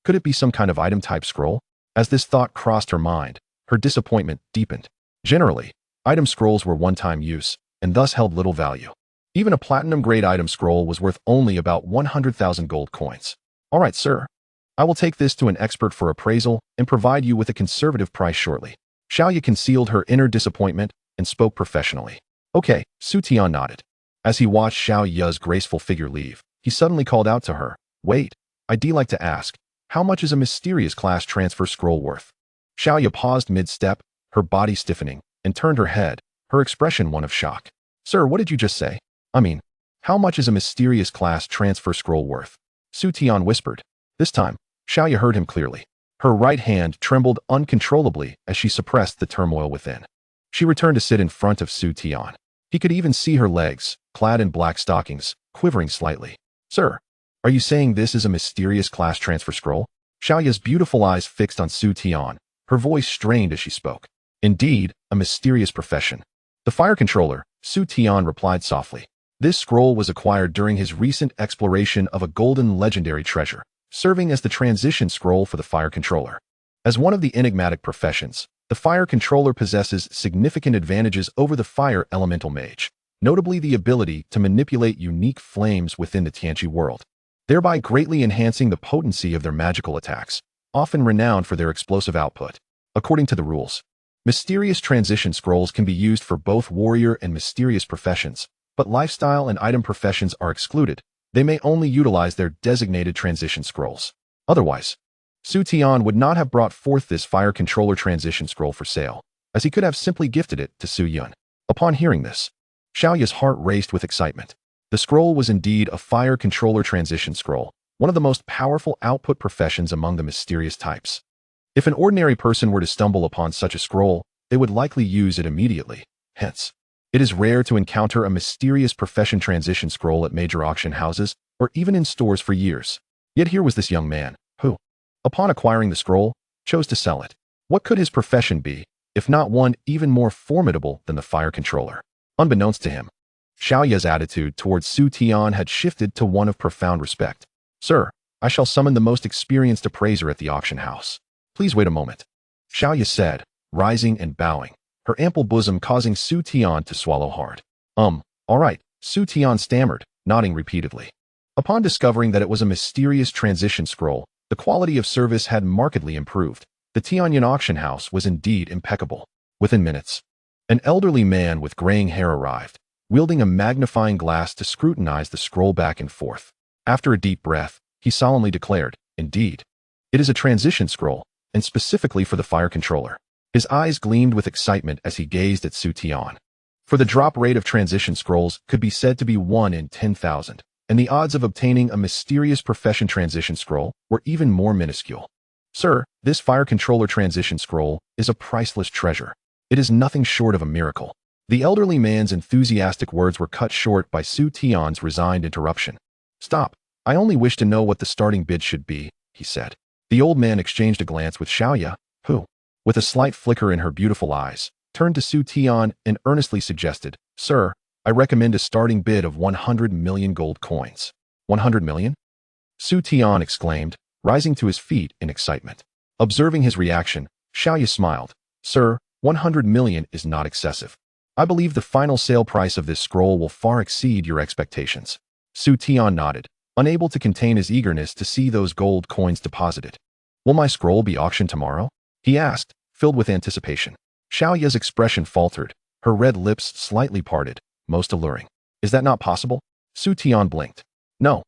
Could it be some kind of item-type scroll? As this thought crossed her mind, her disappointment deepened. Generally, item scrolls were one-time use, and thus held little value. Even a platinum-grade item scroll was worth only about 100,000 gold coins. All right, sir. I will take this to an expert for appraisal and provide you with a conservative price shortly. Xiaoya concealed her inner disappointment and spoke professionally. Okay, Su Tian nodded. As he watched Xiaoya's graceful figure leave, he suddenly called out to her, Wait, I'd like to ask, how much is a mysterious class transfer scroll worth? Xiaoya paused mid-step, her body stiffening, and turned her head, her expression one of shock. Sir, what did you just say? I mean, how much is a mysterious class transfer scroll worth? Su Tian whispered. This time, Xiaoya heard him clearly. Her right hand trembled uncontrollably as she suppressed the turmoil within. She returned to sit in front of Su Tian. He could even see her legs, clad in black stockings, quivering slightly. Sir, are you saying this is a mysterious class transfer scroll? Xiaoya's beautiful eyes fixed on Su Tian, her voice strained as she spoke. Indeed, a mysterious profession. The fire controller, Su Tian replied softly. This scroll was acquired during his recent exploration of a golden legendary treasure, serving as the transition scroll for the fire controller. As one of the enigmatic professions, the fire controller possesses significant advantages over the fire elemental mage, notably the ability to manipulate unique flames within the Tianqi world, thereby greatly enhancing the potency of their magical attacks, often renowned for their explosive output. According to the rules, mysterious transition scrolls can be used for both warrior and mysterious professions, but lifestyle and item professions are excluded. They may only utilize their designated transition scrolls. Otherwise, Su Tian would not have brought forth this fire controller transition scroll for sale, as he could have simply gifted it to Su Yun. Upon hearing this, Xiaoya's heart raced with excitement. The scroll was indeed a fire controller transition scroll, one of the most powerful output professions among the mysterious types. If an ordinary person were to stumble upon such a scroll, they would likely use it immediately. Hence, It is rare to encounter a mysterious profession transition scroll at major auction houses or even in stores for years. Yet here was this young man who, upon acquiring the scroll, chose to sell it. What could his profession be, if not one even more formidable than the fire controller? Unbeknownst to him, Xiaoya's attitude towards Su Tian had shifted to one of profound respect. Sir, I shall summon the most experienced appraiser at the auction house. Please wait a moment, Xiaoya said, rising and bowing, her ample bosom causing Su Tian to swallow hard. All right, Su Tian stammered, nodding repeatedly. Upon discovering that it was a mysterious transition scroll, the quality of service had markedly improved. The Tianyan auction house was indeed impeccable. Within minutes, an elderly man with graying hair arrived, wielding a magnifying glass to scrutinize the scroll back and forth. After a deep breath, he solemnly declared, "Indeed, it is a transition scroll, and specifically for the fire controller." His eyes gleamed with excitement as he gazed at Su Tian. For the drop rate of transition scrolls could be said to be 1 in 10,000, and the odds of obtaining a mysterious profession transition scroll were even more minuscule. Sir, this fire controller transition scroll is a priceless treasure. It is nothing short of a miracle. The elderly man's enthusiastic words were cut short by Su Tian's resigned interruption. Stop. I only wish to know what the starting bid should be, he said. The old man exchanged a glance with Xiaoya, who, with a slight flicker in her beautiful eyes, turned to Su Tian and earnestly suggested, Sir, I recommend a starting bid of 100 million gold coins. 100 million? Su Tian exclaimed, rising to his feet in excitement. Observing his reaction, Xiaoya smiled. Sir, 100 million is not excessive. I believe the final sale price of this scroll will far exceed your expectations. Su Tian nodded, unable to contain his eagerness to see those gold coins deposited. Will my scroll be auctioned tomorrow? He asked, filled with anticipation. Xiaoya's expression faltered, her red lips slightly parted, most alluring. Is that not possible? Su Tian blinked. No.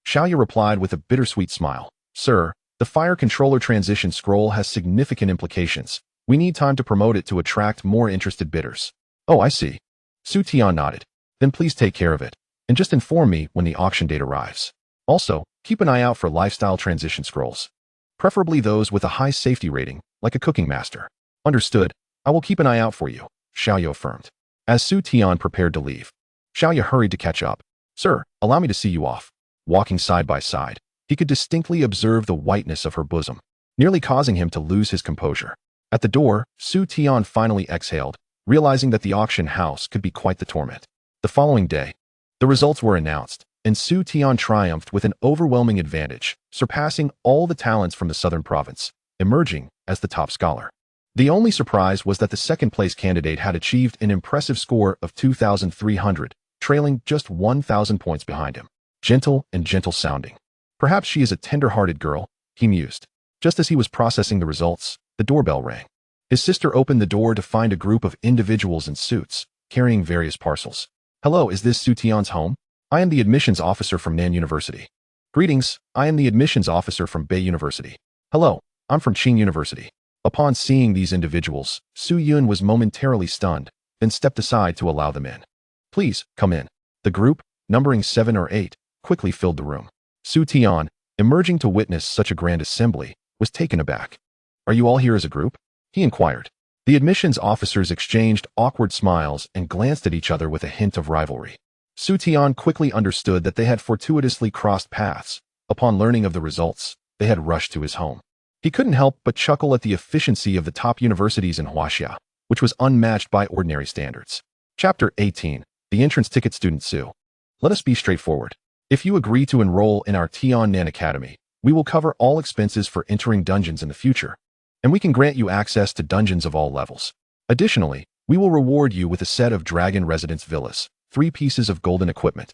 Xiaoya replied with a bittersweet smile. Sir, the fire controller transition scroll has significant implications. We need time to promote it to attract more interested bidders. Oh, I see. Su Tian nodded. Then please take care of it, and just inform me when the auction date arrives. Also, keep an eye out for lifestyle transition scrolls. Preferably those with a high safety rating, like a cooking master. Understood. I will keep an eye out for you, Xiaoya affirmed. As Su Tian prepared to leave, Xiaoya hurried to catch up. Sir, allow me to see you off. Walking side by side, he could distinctly observe the whiteness of her bosom, nearly causing him to lose his composure. At the door, Su Tian finally exhaled, realizing that the auction house could be quite the torment. The following day, the results were announced, and Su Tian triumphed with an overwhelming advantage, surpassing all the talents from the southern province, emerging as the top scholar. The only surprise was that the second-place candidate had achieved an impressive score of 2,300, trailing just 1,000 points behind him. Gentle and gentle-sounding. Perhaps she is a tender-hearted girl, he mused. Just as he was processing the results, the doorbell rang. His sister opened the door to find a group of individuals in suits, carrying various parcels. Hello, is this Su Tian's home? I am the admissions officer from Nan University. Greetings, I am the admissions officer from Bei University. Hello, I'm from Qing University. Upon seeing these individuals, Su Yun was momentarily stunned, then stepped aside to allow them in. Please, come in. The group, numbering 7 or 8, quickly filled the room. Su Tian, emerging to witness such a grand assembly, was taken aback. Are you all here as a group? He inquired. The admissions officers exchanged awkward smiles and glanced at each other with a hint of rivalry. Su Tian quickly understood that they had fortuitously crossed paths. Upon learning of the results, they had rushed to his home. He couldn't help but chuckle at the efficiency of the top universities in Huaxia, which was unmatched by ordinary standards. Chapter 18. The Entrance Ticket Student Su. Let us be straightforward. If you agree to enroll in our Tiannan Academy, we will cover all expenses for entering dungeons in the future, and we can grant you access to dungeons of all levels. Additionally, we will reward you with a set of Dragon Residence Villas, 3 pieces of golden equipment,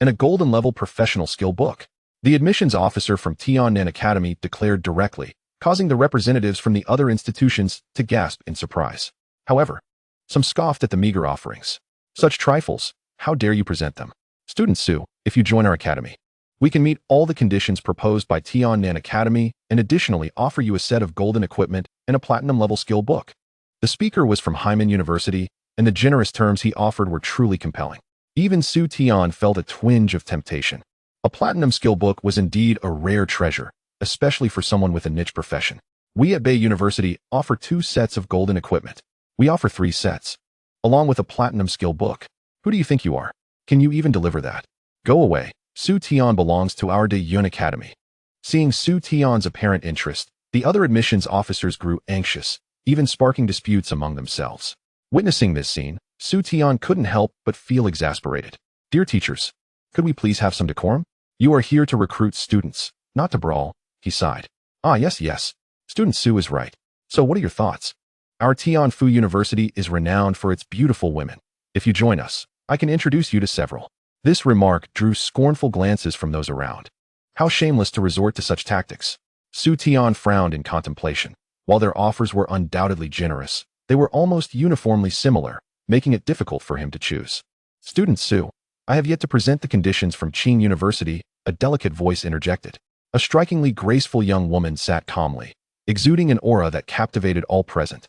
and a golden level professional skill book. The admissions officer from Tiannan Academy declared directly, causing the representatives from the other institutions to gasp in surprise. However, some scoffed at the meager offerings. Such trifles, how dare you present them? Student Su, if you join our academy, we can meet all the conditions proposed by Tiannan Academy and additionally offer you a set of golden equipment and a platinum-level skill book. The speaker was from Haimen University, and the generous terms he offered were truly compelling. Even Su Tian felt a twinge of temptation. A platinum skill book was indeed a rare treasure, especially for someone with a niche profession. We at Bei University offer 2 sets of golden equipment. We offer 3 sets. along with a platinum skill book. Who do you think you are? Can you even deliver that? Go away. Su Tian belongs to our Yun Academy. Seeing Su Tian's apparent interest, the other admissions officers grew anxious, even sparking disputes among themselves. Witnessing this scene, Su Tian couldn't help but feel exasperated. Dear teachers, could we please have some decorum? You are here to recruit students, not to brawl, he sighed. Ah, yes. Student Su is right. So what are your thoughts? Our Tianfu University is renowned for its beautiful women. If you join us, I can introduce you to several. This remark drew scornful glances from those around. How shameless to resort to such tactics. Su Tian frowned in contemplation. While their offers were undoubtedly generous, they were almost uniformly similar, making it difficult for him to choose. Student Su, I have yet to present the conditions from Qing University, a delicate voice interjected. A strikingly graceful young woman sat calmly, exuding an aura that captivated all present.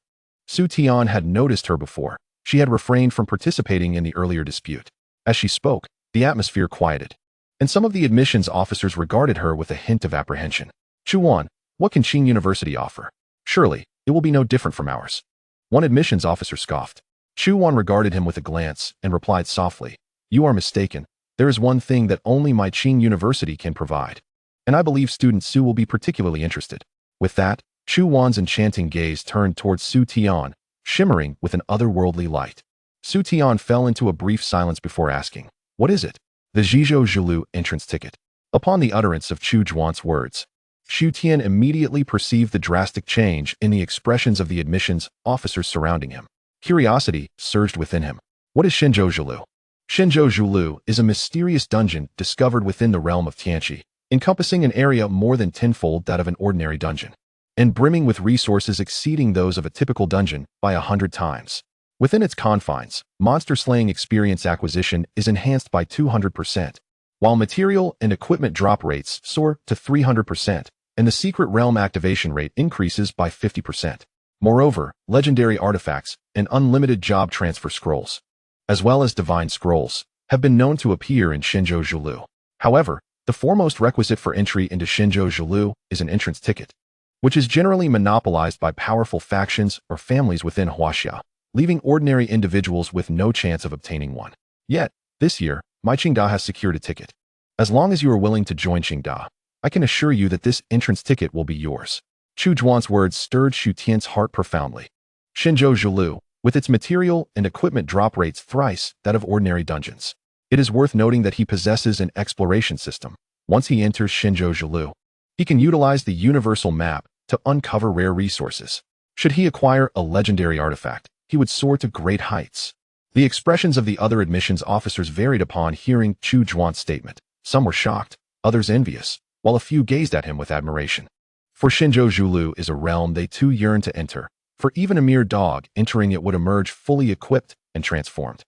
Su Tian had noticed her before. She had refrained from participating in the earlier dispute. As she spoke, the atmosphere quieted, and some of the admissions officers regarded her with a hint of apprehension. Chuan, what can Qing University offer? Surely, it will be no different from ours. One admissions officer scoffed. Chuan regarded him with a glance and replied softly, You are mistaken. There is one thing that only my Qing University can provide. And I believe student Su will be particularly interested. With that, Chuan's enchanting gaze turned towards Su Tian, shimmering with an otherworldly light. Su Tian fell into a brief silence before asking, What is it? The Zhizhou Zhilu entrance ticket. Upon the utterance of Chu Zhuan's words, Xu Tian immediately perceived the drastic change in the expressions of the admissions officers surrounding him. Curiosity surged within him. What is Shenzhou Zhilu? Shenzhou Zhilu is a mysterious dungeon discovered within the realm of Tianqi, encompassing an area more than tenfold that of an ordinary dungeon, and brimming with resources exceeding those of a typical dungeon by 100 times. Within its confines, monster-slaying experience acquisition is enhanced by 200%, while material and equipment drop rates soar to 300%, and the secret realm activation rate increases by 50%. Moreover, legendary artifacts and unlimited job transfer scrolls, as well as divine scrolls, have been known to appear in Shenzhou Zhilu. However, the foremost requisite for entry into Shenzhou Zhilu is an entrance ticket, which is generally monopolized by powerful factions or families within Huaxia, leaving ordinary individuals with no chance of obtaining one. Yet, this year, my Qingda has secured a ticket. As long as you are willing to join Qingda, I can assure you that this entrance ticket will be yours. Chu Zhuan's words stirred Xu Tian's heart profoundly. Shenzhou Zhilu, with its material and equipment drop rates thrice that of ordinary dungeons. It is worth noting that he possesses an exploration system. Once he enters Shenzhou Zhilu, he can utilize the universal map to uncover rare resources. Should he acquire a legendary artifact, he would soar to great heights. The expressions of the other admissions officers varied upon hearing Chu Zhuan's statement. Some were shocked, others envious, while a few gazed at him with admiration. For Shenzhou Zhilu is a realm they too yearn to enter, for even a mere dog entering it would emerge fully equipped and transformed,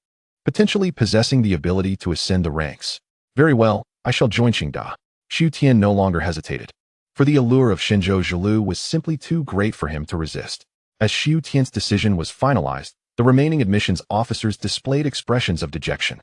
potentially possessing the ability to ascend the ranks. Very well, I shall join Qingda. Xu Tian no longer hesitated, for the allure of Shenzhou Zhilu was simply too great for him to resist. As Xu Tian's decision was finalized, the remaining admissions officers displayed expressions of dejection.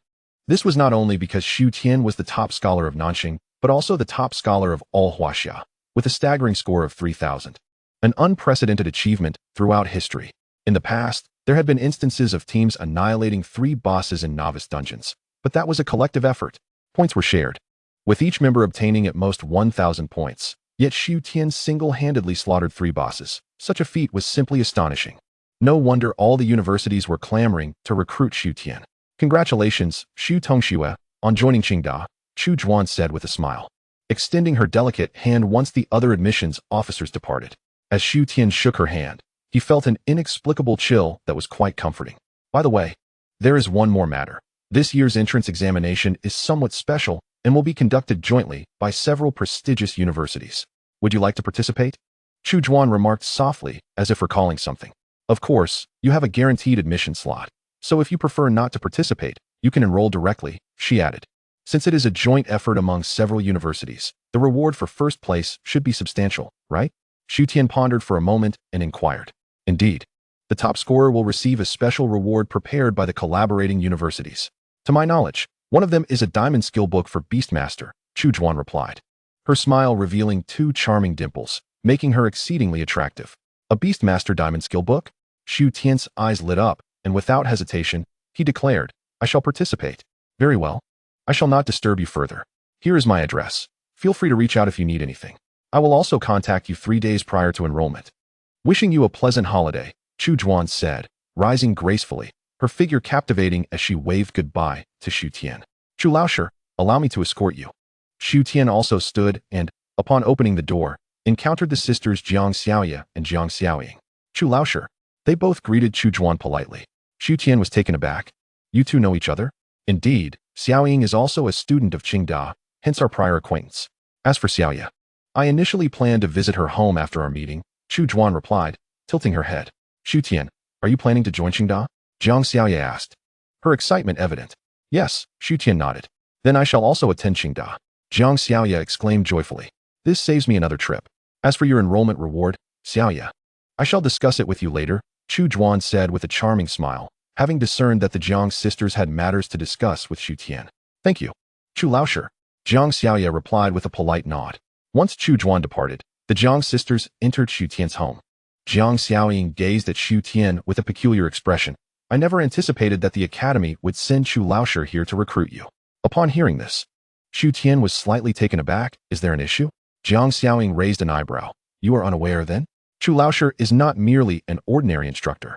This was not only because Xu Tian was the top scholar of Nanxing, but also the top scholar of all Huaxia, with a staggering score of 3,000. An unprecedented achievement throughout history. In the past, there had been instances of teams annihilating 3 bosses in novice dungeons, but that was a collective effort. Points were shared, with each member obtaining at most 1,000 points. Yet Xu Tian single-handedly slaughtered 3 bosses. Such a feat was simply astonishing. No wonder all the universities were clamoring to recruit Xu Tian. Congratulations, Xu Tongxue, on joining Qingda, Chu Zhuan said with a smile, extending her delicate hand once the other admissions officers departed. As Xu Tian shook her hand, he felt an inexplicable chill that was quite comforting. By the way, there is one more matter. This year's entrance examination is somewhat special and will be conducted jointly by several prestigious universities. Would you like to participate? Chu Zhuan remarked softly, as if recalling something. Of course, you have a guaranteed admission slot, so if you prefer not to participate, you can enroll directly, she added. Since it is a joint effort among several universities, the reward for first place should be substantial, right? Xu Tian pondered for a moment and inquired. Indeed. The top scorer will receive a special reward prepared by the collaborating universities. To my knowledge, one of them is a diamond skill book for Beastmaster, Chu Zhuan replied, her smile revealing 2 charming dimples, making her exceedingly attractive. A Beastmaster diamond skill book? Xu Tian's eyes lit up, and without hesitation, he declared, "I shall participate." "Very well. I shall not disturb you further. Here is my address. Feel free to reach out if you need anything. I will also contact you 3 days prior to enrollment." "Wishing you a pleasant holiday," Chu Juan said, rising gracefully, her figure captivating as she waved goodbye to Xu Tian. "Chu Laoshi, allow me to escort you." Xu Tian also stood and, upon opening the door, encountered the sisters Jiang Xiaoya and Jiang Xiaoying. "Chu Laoshi." They both greeted Chu Juan politely. Xu Tian was taken aback. "You two know each other?" "Indeed, Xiaoying is also a student of Qingda, hence our prior acquaintance." "As for Xiaoya, I initially planned to visit her home after our meeting," Chu Juan replied, tilting her head. "Xu Tian, are you planning to join Qingda?" Jiang Xiaoya asked, her excitement evident. "Yes," Xu Tian nodded. "Then I shall also attend Qingda." Jiang Xiaoya exclaimed joyfully. "This saves me another trip. As for your enrollment reward, Xiaoya, I shall discuss it with you later," Chu Juan said with a charming smile, having discerned that the Jiang sisters had matters to discuss with Xu Tian. "Thank you, Chu Laoshi," Jiang Xiaoya replied with a polite nod. Once Chu Juan departed, the Jiang sisters entered Xu Tian's home. Jiang Xiaoying gazed at Xu Tian with a peculiar expression. "I never anticipated that the academy would send Chu Laoshi here to recruit you." Upon hearing this, Xu Tian was slightly taken aback. "Is there an issue?" Jiang Xiaoying raised an eyebrow. "You are unaware, then? Chu Laoshi is not merely an ordinary instructor.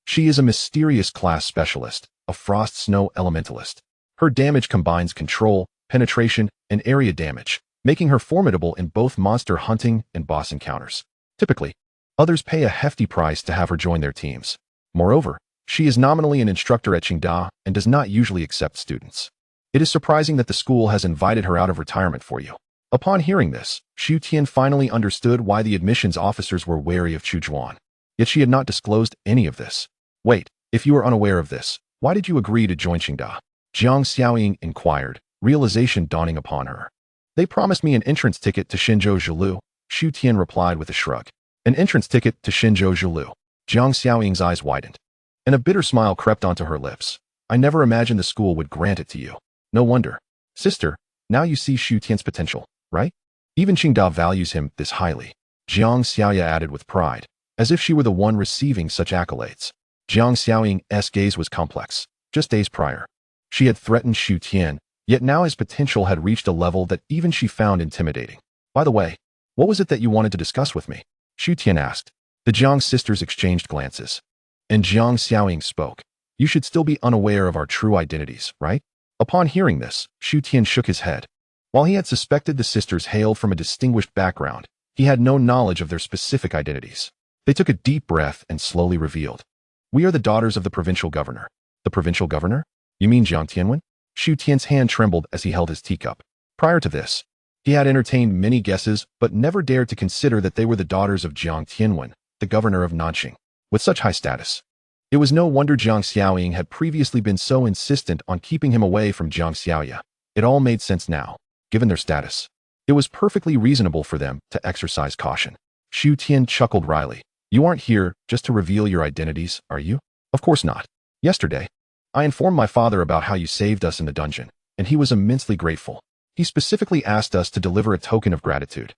She is a mysterious class specialist, a frost-snow elementalist. Her damage combines control, penetration, and area damage, making her formidable in both monster hunting and boss encounters. Typically, others pay a hefty price to have her join their teams. Moreover, she is nominally an instructor at Qingda and does not usually accept students. It is surprising that the school has invited her out of retirement for you." Upon hearing this, Xu Tian finally understood why the admissions officers were wary of Chu Juan. Yet she had not disclosed any of this. "Wait, if you are unaware of this, why did you agree to join Qingda?" Jiang Xiaoying inquired, realization dawning upon her. "They promised me an entrance ticket to Shenzhou Zhilu," Xu Tian replied with a shrug. "An entrance ticket to Shenzhou Zhilu." Jiang Xiaoying's eyes widened, and a bitter smile crept onto her lips. "I never imagined the school would grant it to you. No wonder. Sister, now you see Xu Tian's potential, right? Even Qingda values him this highly." Jiang Xiaoya added with pride, as if she were the one receiving such accolades. Jiang Xiaoying's gaze was complex. Just days prior, she had threatened Xu Tian, yet now his potential had reached a level that even she found intimidating. "By the way, what was it that you wanted to discuss with me?" Xu Tian asked. The Jiang sisters exchanged glances, and Jiang Xiaoying spoke. "You should still be unaware of our true identities, right?" Upon hearing this, Xu Tian shook his head. While he had suspected the sisters hailed from a distinguished background, he had no knowledge of their specific identities. They took a deep breath and slowly revealed. "We are the daughters of the provincial governor." "The provincial governor? You mean Jiang Tianwen?" Xu Tian's hand trembled as he held his teacup. Prior to this, he had entertained many guesses but never dared to consider that they were the daughters of Jiang Tianwen, the governor of Nanqing, with such high status. It was no wonder Jiang Xiaoying had previously been so insistent on keeping him away from Jiang Xiaoya. It all made sense now. Given their status, it was perfectly reasonable for them to exercise caution. Xu Tian chuckled wryly. "You aren't here just to reveal your identities, are you?" "Of course not. Yesterday, I informed my father about how you saved us in the dungeon, and he was immensely grateful. He specifically asked us to deliver a token of gratitude."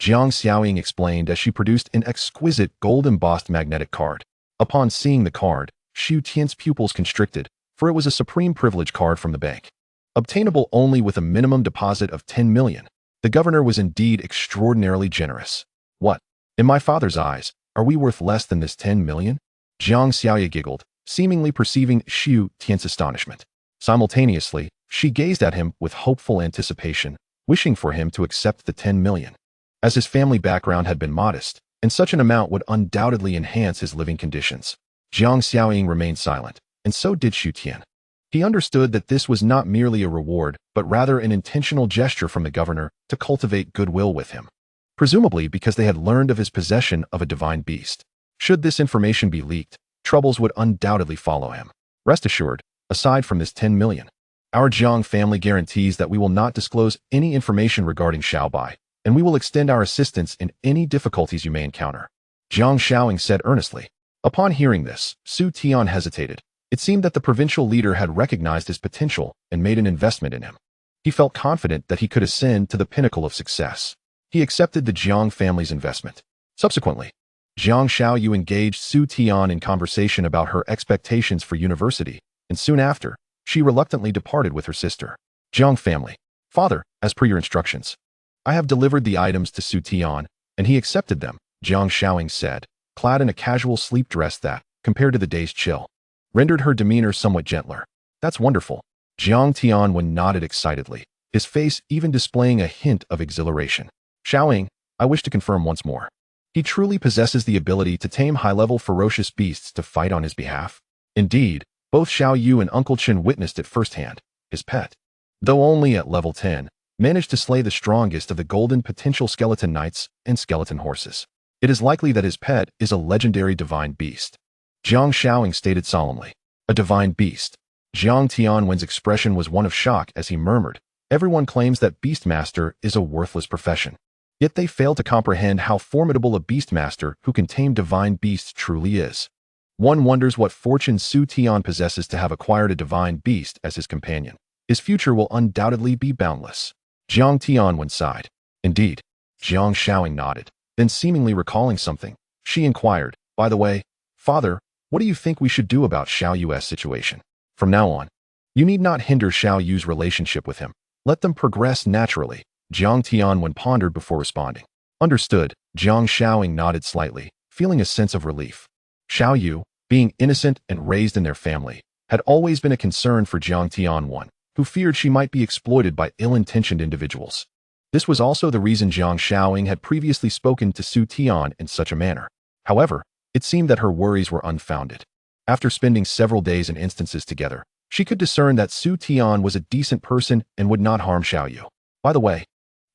Jiang Xiaoying explained as she produced an exquisite gold-embossed magnetic card. Upon seeing the card, Xu Tian's pupils constricted, for it was a supreme privilege card from the bank. Obtainable only with a minimum deposit of 10 million. The governor was indeed extraordinarily generous. "What? In my father's eyes, are we worth less than this 10 million? Jiang Xiaoya giggled, seemingly perceiving Xu Tian's astonishment. Simultaneously, she gazed at him with hopeful anticipation, wishing for him to accept the 10 million. As his family background had been modest, and such an amount would undoubtedly enhance his living conditions. Jiang Xiaoying remained silent, and so did Xu Tian. He understood that this was not merely a reward, but rather an intentional gesture from the governor to cultivate goodwill with him. Presumably because they had learned of his possession of a divine beast. Should this information be leaked, troubles would undoubtedly follow him. Rest assured, aside from this 10 million, our Jiang family guarantees that we will not disclose any information regarding Xiaobai, and we will extend our assistance in any difficulties you may encounter. Jiang Xiaoying said earnestly. Upon hearing this, Su Tian hesitated. It seemed that the provincial leader had recognized his potential and made an investment in him. He felt confident that he could ascend to the pinnacle of success. He accepted the Jiang family's investment. Subsequently, Jiang Xiaoyu engaged Su Tian in conversation about her expectations for university, and soon after, she reluctantly departed with her sister. Jiang family. Father, as per your instructions, I have delivered the items to Su Tian, and he accepted them, Jiang Xiaoying said, clad in a casual sleep dress that, compared to the day's chill, rendered her demeanor somewhat gentler. That's wonderful. Jiang Tianwen nodded excitedly, his face even displaying a hint of exhilaration. Xiaoying, I wish to confirm once more. He truly possesses the ability to tame high-level ferocious beasts to fight on his behalf. Indeed, both Xiao Yu and Uncle Chen witnessed it firsthand. His pet, though only at level 10, managed to slay the strongest of the golden potential skeleton knights and skeleton horses. It is likely that his pet is a legendary divine beast. Jiang Xiaoying stated solemnly. A divine beast. Jiang Tianwen's expression was one of shock as he murmured, everyone claims that Beastmaster is a worthless profession. Yet they fail to comprehend how formidable a Beastmaster who can tame divine beasts truly is. One wonders what fortune Su Tian possesses to have acquired a divine beast as his companion. His future will undoubtedly be boundless. Jiang Tianwen sighed. Indeed. Jiang Xiaoying nodded. Then seemingly recalling something, she inquired, by the way, Father, what do you think we should do about Xiao Yu's situation? From now on, you need not hinder Xiao Yu's relationship with him. Let them progress naturally. Jiang Tianwen pondered before responding. Understood, Jiang Xiaoying nodded slightly, feeling a sense of relief. Xiao Yu, being innocent and raised in their family, had always been a concern for Jiang Tianwen, who feared she might be exploited by ill-intentioned individuals. This was also the reason Jiang Xiaoying had previously spoken to Su Tian in such a manner. However, it seemed that her worries were unfounded. After spending several days and instances together, she could discern that Su Tian was a decent person and would not harm Xiao Yu. By the way,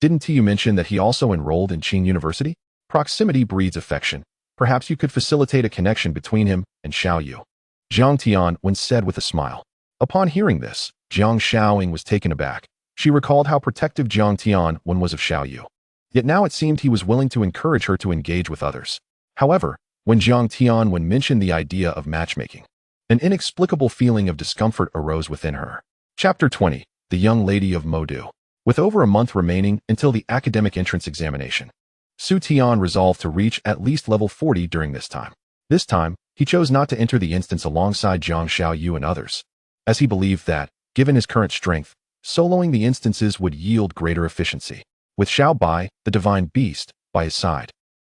didn't you mention that he also enrolled in Qing University? Proximity breeds affection. Perhaps you could facilitate a connection between him and Xiao Yu. Jiang Tianwen said with a smile. Upon hearing this, Jiang Xiaoying was taken aback. She recalled how protective Jiang Tianwen was of Xiao Yu. Yet now it seemed he was willing to encourage her to engage with others. However, when Jiang Tianwen mentioned the idea of matchmaking, an inexplicable feeling of discomfort arose within her. Chapter 20. The Young Lady of Modu. With over a month remaining until the academic entrance examination, Su Tian resolved to reach at least level 40 during this time. This time, he chose not to enter the instance alongside Jiang Xiaoyu and others, as he believed that, given his current strength, soloing the instances would yield greater efficiency. With Xiao Bai, the divine beast, by his side,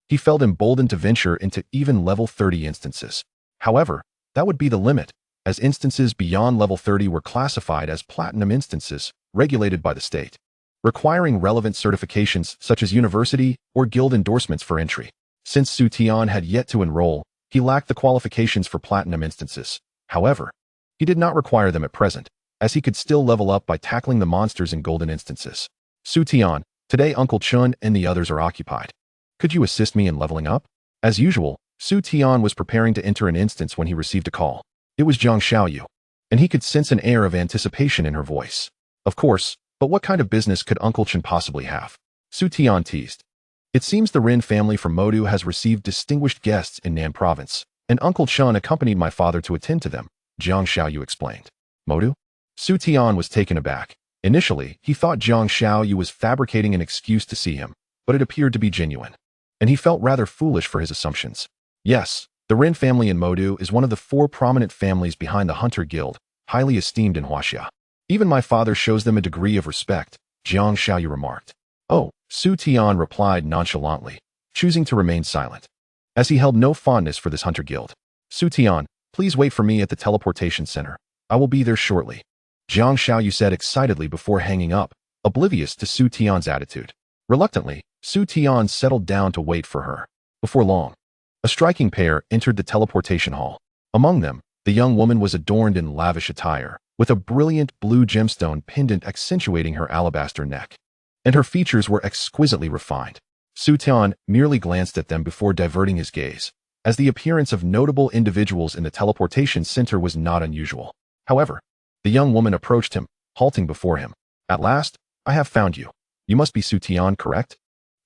he felt emboldened to venture into even level 30 instances. However, that would be the limit, as instances beyond level 30 were classified as platinum instances, regulated by the state, requiring relevant certifications such as university or guild endorsements for entry. Since Su Tian had yet to enroll, he lacked the qualifications for platinum instances. However, he did not require them at present, as he could still level up by tackling the monsters in golden instances. Su Tian, today Uncle Chun and the others are occupied. Could you assist me in leveling up? As usual, Su Tian was preparing to enter an instance when he received a call. It was Jiang Xiaoyu, and he could sense an air of anticipation in her voice. Of course, but what kind of business could Uncle Chen possibly have? Su Tian teased. It seems the Rin family from Modu has received distinguished guests in Nan province, and Uncle Chen accompanied my father to attend to them, Jiang Xiaoyu explained. Modu? Su Tian was taken aback. Initially, he thought Jiang Xiaoyu was fabricating an excuse to see him, but it appeared to be genuine, and he felt rather foolish for his assumptions. Yes, the Rin family in Modu is one of the 4 prominent families behind the Hunter Guild, highly esteemed in Huaxia. Even my father shows them a degree of respect, Jiang Xiaoyu remarked. Oh, Su Tian replied nonchalantly, choosing to remain silent, as he held no fondness for this Hunter Guild. Su Tian, please wait for me at the teleportation center. I will be there shortly, Jiang Xiaoyu said excitedly before hanging up, oblivious to Su Tian's attitude. Reluctantly, Su Tian settled down to wait for her. Before long, a striking pair entered the teleportation hall. Among them, the young woman was adorned in lavish attire, with a brilliant blue gemstone pendant accentuating her alabaster neck, and her features were exquisitely refined. Su Tian merely glanced at them before diverting his gaze, as the appearance of notable individuals in the teleportation center was not unusual. However, the young woman approached him, halting before him. At last, I have found you. You must be Su Tian, correct?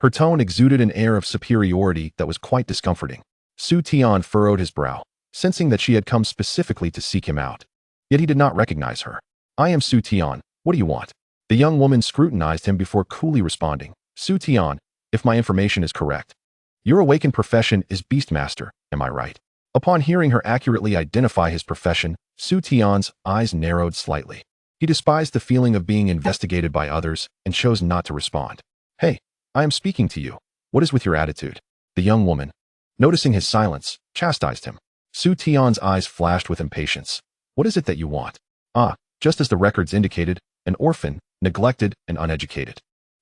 Her tone exuded an air of superiority that was quite discomforting. Su Tian furrowed his brow, sensing that she had come specifically to seek him out. Yet he did not recognize her. I am Su Tian. What do you want? The young woman scrutinized him before coolly responding. Su Tian, if my information is correct, Your awakened profession is Beastmaster, am I right? Upon hearing her accurately identify his profession, Su Tian's eyes narrowed slightly. He despised the feeling of being investigated by others and chose not to respond. Hey, I am speaking to you. What is with your attitude? The young woman, noticing his silence, chastised him. Su Tian's eyes flashed with impatience. What is it that you want? Ah, just as the records indicated, an orphan, neglected and uneducated.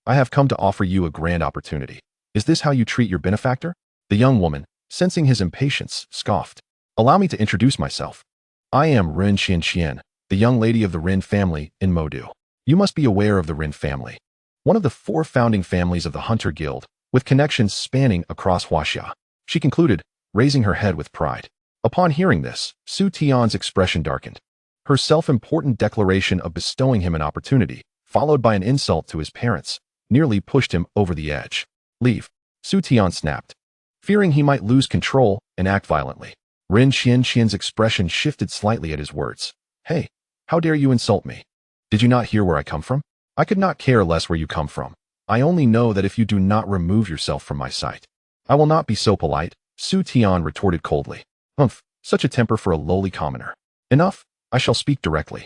I have come to offer you a grand opportunity. Is this how you treat your benefactor? The young woman, sensing his impatience, scoffed. Allow me to introduce myself. I am Ren Qianqian, the young lady of the Ren family in Modu. You must be aware of the Ren family, one of the 4 founding families of the Hunter Guild, with connections spanning across Huaxia. She concluded, raising her head with pride. Upon hearing this, Su Tian's expression darkened. Her self-important declaration of bestowing him an opportunity, followed by an insult to his parents, nearly pushed him over the edge. Leave. Su Tian snapped, fearing he might lose control and act violently. Ren Qianqian's expression shifted slightly at his words. Hey, how dare you insult me? Did you not hear where I come from? I could not care less where you come from. I only know that if you do not remove yourself from my sight, I will not be so polite, Su Tian retorted coldly. Humph, such a temper for a lowly commoner. Enough, I shall speak directly.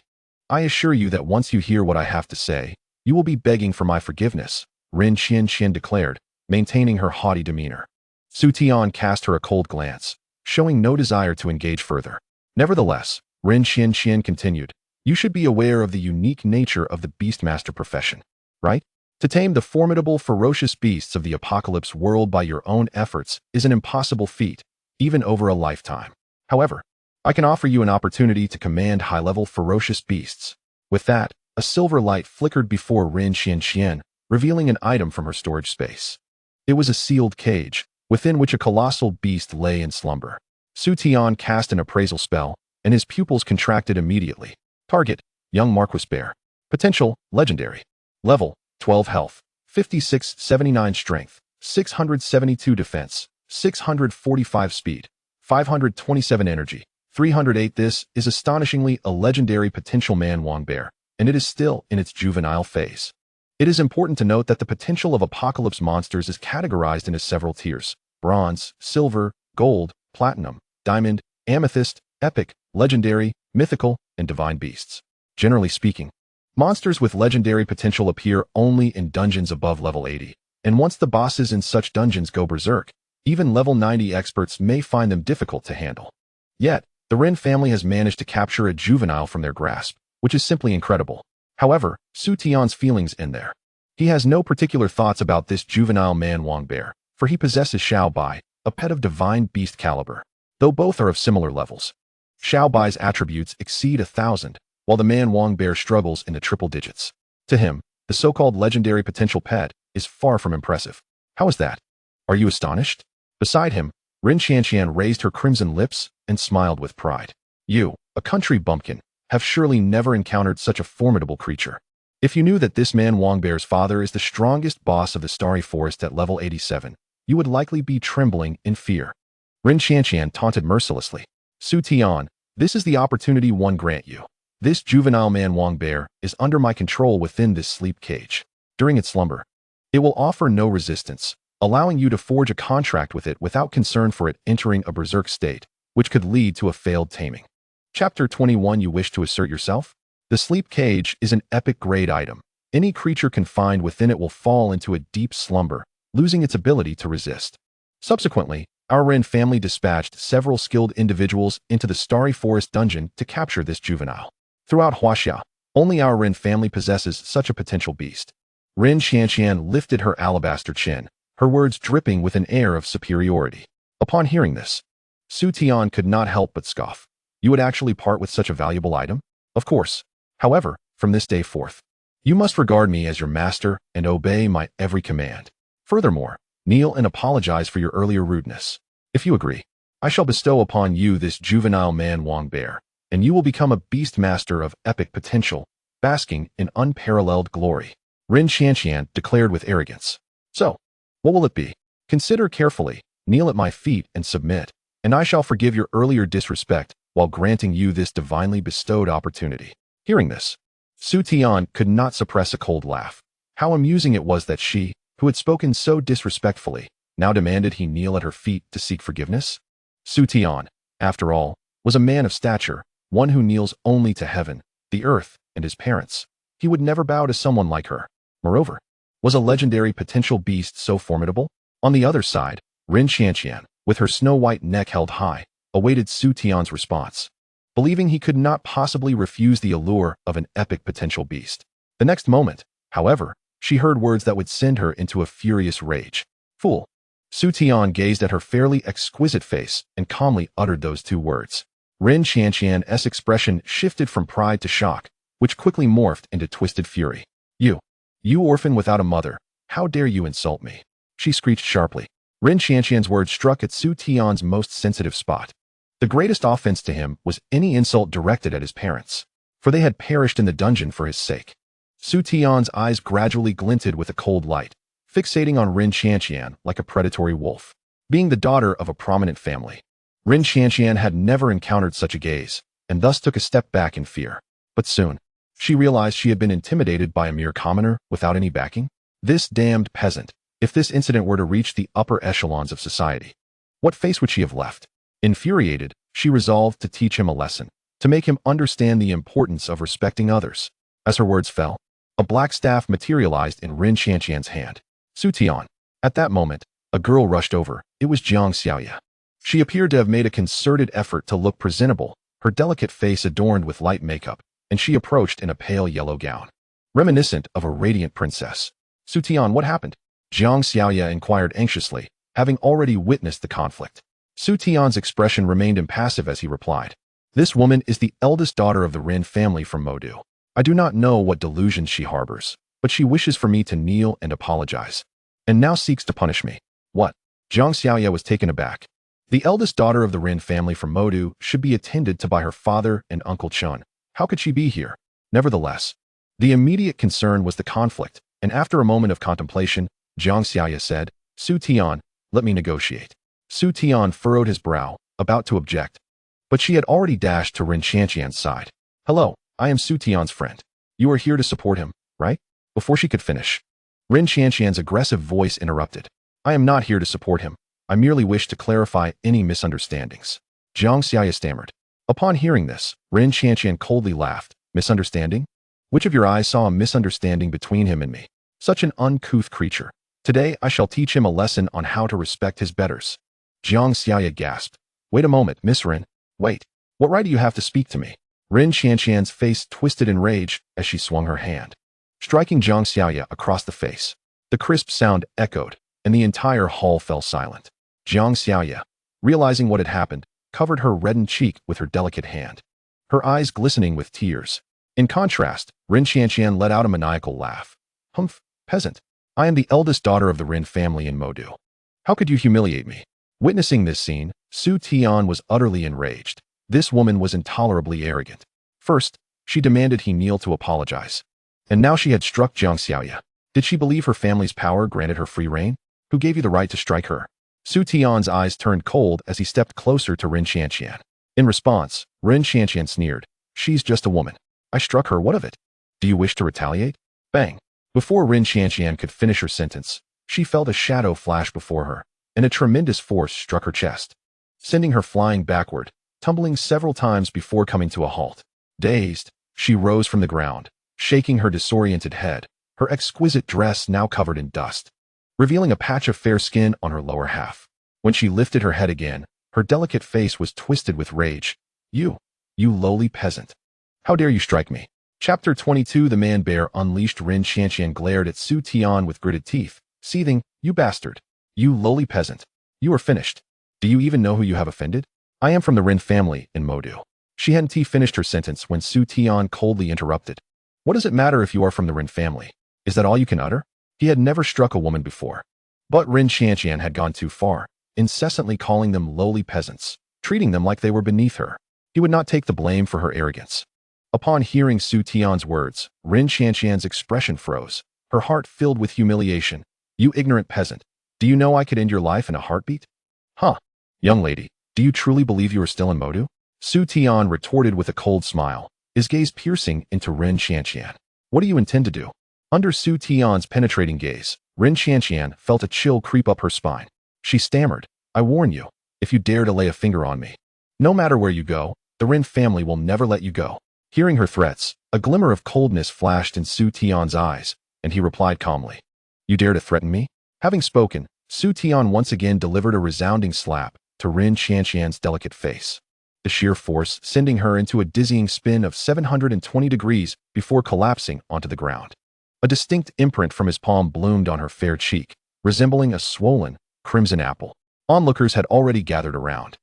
I assure you that once you hear what I have to say, you will be begging for my forgiveness, Ren Qianqian declared, maintaining her haughty demeanor. Su Tian cast her a cold glance, showing no desire to engage further. Nevertheless, Ren Qianqian continued, you should be aware of the unique nature of the Beastmaster profession, right? To tame the formidable, ferocious beasts of the apocalypse world by your own efforts is an impossible feat, even over a lifetime. However, I can offer you an opportunity to command high-level ferocious beasts. With that, a silver light flickered before Ren Qianqian, revealing an item from her storage space. It was a sealed cage, within which a colossal beast lay in slumber. Su Tian cast an appraisal spell, and his pupils contracted immediately. Target, young Marquis Bear. Potential, legendary. Level, 12 health, 56-79 strength, 672 defense, 645 speed, 527 energy, 308. This is astonishingly a legendary potential man Wong Bear, and it is still in its juvenile phase. It is important to note that the potential of apocalypse monsters is categorized into several tiers: bronze, silver, gold, platinum, diamond, amethyst, epic, legendary, mythical, and divine beasts. Generally speaking, monsters with legendary potential appear only in dungeons above level 80, and once the bosses in such dungeons go berserk, even level 90 experts may find them difficult to handle. Yet, the Ren family has managed to capture a juvenile from their grasp, which is simply incredible. However, Su Tian's feelings end there. He has no particular thoughts about this juvenile man Wong Bear, for he possesses Xiao Bai, a pet of divine beast caliber, though both are of similar levels. Xiao Bai's attributes exceed 1,000, while the man Wong Bear struggles in the triple digits. To him, the so-called legendary potential pet is far from impressive. How is that? Are you astonished? Beside him, Ren Qianqian raised her crimson lips and smiled with pride. You, a country bumpkin, have surely never encountered such a formidable creature. If you knew that this man Wong Bear's father is the strongest boss of the Starry Forest at level 87, you would likely be trembling in fear. Ren Qianqian taunted mercilessly. Su Tian, this is the opportunity one grant you. This juvenile man Wong Bear is under my control within this sleep cage. During its slumber, it will offer no resistance, allowing you to forge a contract with it without concern for it entering a berserk state, which could lead to a failed taming. Chapter 21. You wish to assert yourself? The sleep cage is an epic grade item. Any creature confined within it will fall into a deep slumber, losing its ability to resist. Subsequently, our Ren family dispatched several skilled individuals into the Starry Forest dungeon to capture this juvenile. Throughout Huaxia, only our Ren family possesses such a potential beast. Ren Qianqian lifted her alabaster chin, her words dripping with an air of superiority. Upon hearing this, Su Tian could not help but scoff. You would actually part with such a valuable item? Of course. However, from this day forth, you must regard me as your master and obey my every command. Furthermore, kneel and apologize for your earlier rudeness. If you agree, I shall bestow upon you this juvenile man Wong Bear, and you will become a Beastmaster of epic potential, basking in unparalleled glory. Ren Qianqian declared with arrogance. So, what will it be? Consider carefully, kneel at my feet and submit, and I shall forgive your earlier disrespect while granting you this divinely bestowed opportunity. Hearing this, Su Tian could not suppress a cold laugh. How amusing it was that she, who had spoken so disrespectfully, now demanded he kneel at her feet to seek forgiveness? Su Tian, after all, was a man of stature, one who kneels only to heaven, the earth, and his parents. He would never bow to someone like her. Moreover, was a legendary potential beast so formidable? On the other side, Rin Qianqian, with her snow-white neck held high, awaited Su Tian's response, believing he could not possibly refuse the allure of an epic potential beast. The next moment, however, she heard words that would send her into a furious rage. Fool! Su Tian gazed at her fairly exquisite face and calmly uttered those two words. Rin Qianqian's expression shifted from pride to shock, which quickly morphed into twisted fury. You orphan without a mother, how dare you insult me? She screeched sharply. Rin Qianqian's words struck at Su Tian's most sensitive spot. The greatest offense to him was any insult directed at his parents, for they had perished in the dungeon for his sake. Su Tian's eyes gradually glinted with a cold light, fixating on Rin Qianqian like a predatory wolf. Being the daughter of a prominent family, Rin Qianqian had never encountered such a gaze, and thus took a step back in fear. But soon, she realized she had been intimidated by a mere commoner without any backing. This damned peasant, if this incident were to reach the upper echelons of society, what face would she have left? Infuriated, she resolved to teach him a lesson, to make him understand the importance of respecting others. As her words fell, a black staff materialized in Rin Qianqian's hand. Su Tian. At that moment, a girl rushed over. It was Jiang Xiaoya. She appeared to have made a concerted effort to look presentable, her delicate face adorned with light makeup, and she approached in a pale yellow gown, reminiscent of a radiant princess. Su Tian, what happened? Jiang Xiaoya inquired anxiously, having already witnessed the conflict. Su Tian's expression remained impassive as he replied. This woman is the eldest daughter of the Rin family from Modu. I do not know what delusions she harbors, but she wishes for me to kneel and apologize, and now seeks to punish me. What? Jiang Xiaoya was taken aback. The eldest daughter of the Rin family from Modu should be attended to by her father and Uncle Chun. How could she be here? Nevertheless, the immediate concern was the conflict, and after a moment of contemplation, Jiang Xiaoya said, Su Tian, let me negotiate. Su Tian furrowed his brow, about to object, but she had already dashed to Rin Qianqian's side. Hello, I am Su Tian's friend. You are here to support him, right? Before she could finish, Rin Qianqian's aggressive voice interrupted. I am not here to support him. I merely wish to clarify any misunderstandings. Jiang Xiaoya stammered. Upon hearing this, Rin Qianqian coldly laughed. Misunderstanding? Which of your eyes saw a misunderstanding between him and me? Such an uncouth creature. Today I shall teach him a lesson on how to respect his betters. Jiang Xiaoya gasped. Wait a moment, Miss Rin. Wait. What right do you have to speak to me? Rin Qianqian's face twisted in rage as she swung her hand, striking Jiang Xiaoya across the face. The crisp sound echoed, and the entire hall fell silent. Jiang Xiaoya, realizing what had happened, covered her reddened cheek with her delicate hand, her eyes glistening with tears. In contrast, Rin Qianqian let out a maniacal laugh. Humph, peasant. I am the eldest daughter of the Rin family in Modu. How could you humiliate me? Witnessing this scene, Su Tian was utterly enraged. This woman was intolerably arrogant. First, she demanded he kneel to apologize. And now she had struck Jiang Xiaoya. Did she believe her family's power granted her free reign? Who gave you the right to strike her? Su Tian's eyes turned cold as he stepped closer to Rin Qianqian. In response, Rin Qianqian sneered. She's just a woman. I struck her, what of it? Do you wish to retaliate? Bang! Before Rin Qianqian could finish her sentence, she felt a shadow flash before her, and a tremendous force struck her chest, sending her flying backward, tumbling several times before coming to a halt. Dazed, she rose from the ground, shaking her disoriented head, her exquisite dress now covered in dust, revealing a patch of fair skin on her lower half. When she lifted her head again, her delicate face was twisted with rage. You lowly peasant. How dare you strike me? Chapter 22 The man-bear unleashed. Rin Qianqian glared at Su Tian with gritted teeth, seething, You bastard. You lowly peasant. You are finished. Do you even know who you have offended? I am from the Rin family in Modu. She hadn't finished her sentence when Su Tian coldly interrupted. What does it matter if you are from the Rin family? Is that all you can utter? He had never struck a woman before. But Rin Qianqian had gone too far, incessantly calling them lowly peasants, treating them like they were beneath her. He would not take the blame for her arrogance. Upon hearing Su Tian's words, Rin Qianqian's expression froze, her heart filled with humiliation. You ignorant peasant. Do you know I could end your life in a heartbeat? Huh. Young lady, do you truly believe you are still in Modu? Su Tian retorted with a cold smile, his gaze piercing into Rin Qianqian. What do you intend to do? Under Su Tian's penetrating gaze, Rin Qianqian felt a chill creep up her spine. She stammered, "I warn you, if you dare to lay a finger on me. No matter where you go, the Rin family will never let you go." Hearing her threats, a glimmer of coldness flashed in Su Tian's eyes, and he replied calmly, "You dare to threaten me?" Having spoken, Su Tian once again delivered a resounding slap to Rin Qianqian's delicate face. The sheer force sending her into a dizzying spin of 720 degrees before collapsing onto the ground. A distinct imprint from his palm bloomed on her fair cheek, resembling a swollen, crimson apple. Onlookers had already gathered around,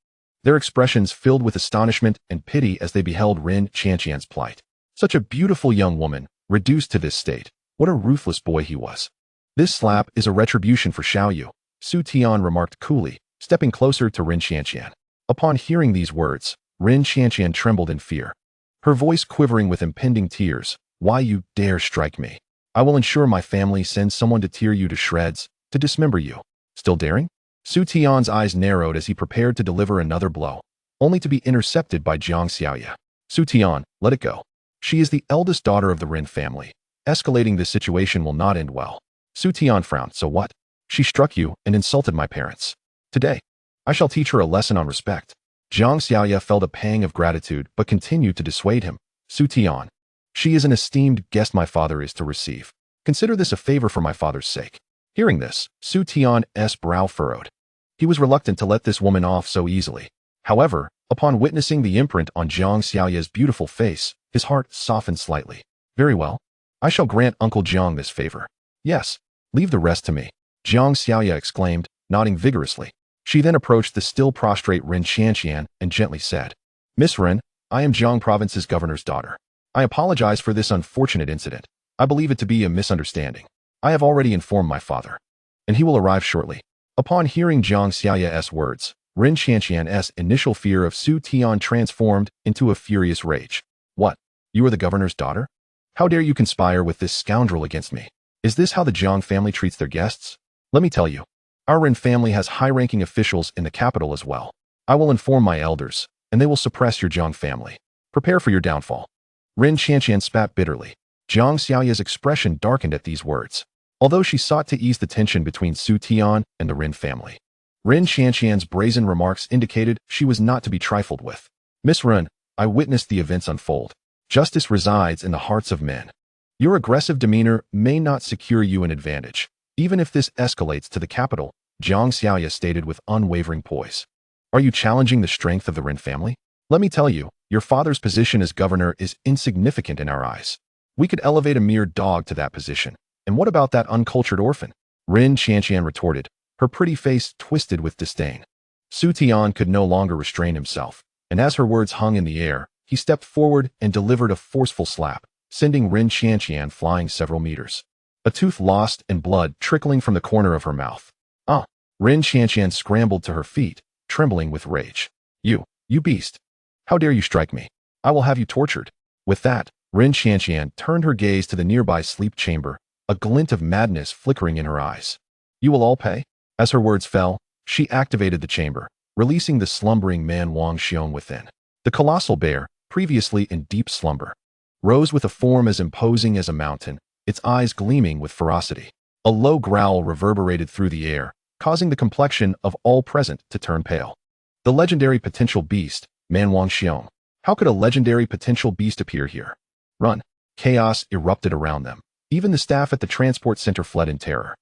their expressions filled with astonishment and pity as they beheld Rin Qianqian's plight. Such a beautiful young woman, reduced to this state. What a ruthless boy he was. "This slap is a retribution for Xiaoyu," Su Tian remarked coolly, stepping closer to Rin Qianqian. Upon hearing these words, Rin Qianqian trembled in fear, her voice quivering with impending tears. "Why you dare strike me? I will ensure my family sends someone to tear you to shreds, to dismember you." Still daring? Su Tian's eyes narrowed as he prepared to deliver another blow, only to be intercepted by Jiang Xiaoya. "Su Tian, let it go. She is the eldest daughter of the Rin family. Escalating this situation will not end well." Su Tian frowned. "So what? She struck you and insulted my parents. Today, I shall teach her a lesson on respect." Jiang Xiaoya felt a pang of gratitude but continued to dissuade him. "Su Tian, she is an esteemed guest my father is to receive. Consider this a favor for my father's sake." Hearing this, Su Tian's brow furrowed. He was reluctant to let this woman off so easily. However, upon witnessing the imprint on Jiang Xiaoya's beautiful face, his heart softened slightly. "Very well. I shall grant Uncle Jiang this favor." "Yes, leave the rest to me," Jiang Xiaoya exclaimed, nodding vigorously. She then approached the still prostrate Rin Qianqian and gently said, "Miss Rin, I am Jiang Province's governor's daughter. I apologize for this unfortunate incident. I believe it to be a misunderstanding. I have already informed my father, and he will arrive shortly." Upon hearing Jiang Xiaoya's words, Rin Qianqian's initial fear of Su Tian transformed into a furious rage. "What? You are the governor's daughter? How dare you conspire with this scoundrel against me? Is this how the Jiang family treats their guests? Let me tell you, our Rin family has high-ranking officials in the capital as well. I will inform my elders, and they will suppress your Jiang family. Prepare for your downfall." Rin Qianqian spat bitterly. Jiang Xiaoya's expression darkened at these words, although she sought to ease the tension between Su Tian and the Rin family. Rin Qianqian's brazen remarks indicated she was not to be trifled with. "Miss Rin, I witnessed the events unfold. Justice resides in the hearts of men. Your aggressive demeanor may not secure you an advantage, even if this escalates to the capital," Jiang Xiaoya stated with unwavering poise. "Are you challenging the strength of the Rin family? Let me tell you, your father's position as governor is insignificant in our eyes. We could elevate a mere dog to that position. And what about that uncultured orphan?" Rin Qianqian retorted, her pretty face twisted with disdain. Su Tian could no longer restrain himself, and as her words hung in the air, he stepped forward and delivered a forceful slap, sending Rin Qianqian flying several meters. A tooth lost and blood trickling from the corner of her mouth. "Ah!" Rin Qianqian scrambled to her feet, trembling with rage. You beast! How dare you strike me? I will have you tortured." With that, Rin Qianqian turned her gaze to the nearby sleep chamber, a glint of madness flickering in her eyes. "You will all pay?" As her words fell, she activated the chamber, releasing the slumbering man Wang Xiong within. The colossal bear, previously in deep slumber, rose with a form as imposing as a mountain, its eyes gleaming with ferocity. A low growl reverberated through the air, causing the complexion of all present to turn pale. The legendary potential beast, Man Wang Xiong. How could a legendary potential beast appear here? Run! Chaos erupted around them. Even the staff at the transport center fled in terror.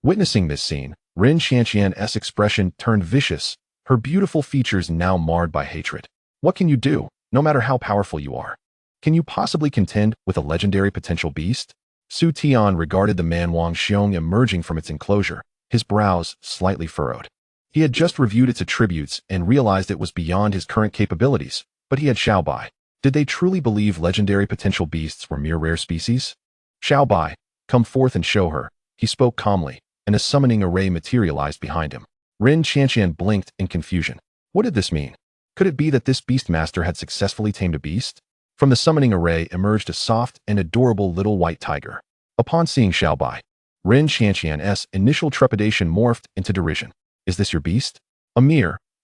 Witnessing this scene, Rin Qianqian's expression turned vicious, her beautiful features now marred by hatred. What can you do, no matter how powerful you are? Can you possibly contend with a legendary potential beast? Su Tian regarded the Man Wang Xiong emerging from its enclosure, his brows slightly furrowed. He had just reviewed its attributes and realized it was beyond his current capabilities, but he had Xiaobai. Did they truly believe legendary potential beasts were mere rare species? "Xiaobai, come forth and show her," he spoke calmly, and a summoning array materialized behind him. Rin Qianqian blinked in confusion. What did this mean? Could it be that this Beastmaster had successfully tamed a beast? From the summoning array emerged a soft and adorable little white tiger. Upon seeing Xiaobai, Rin Qianqian's initial trepidation morphed into derision. "Is this your beast?"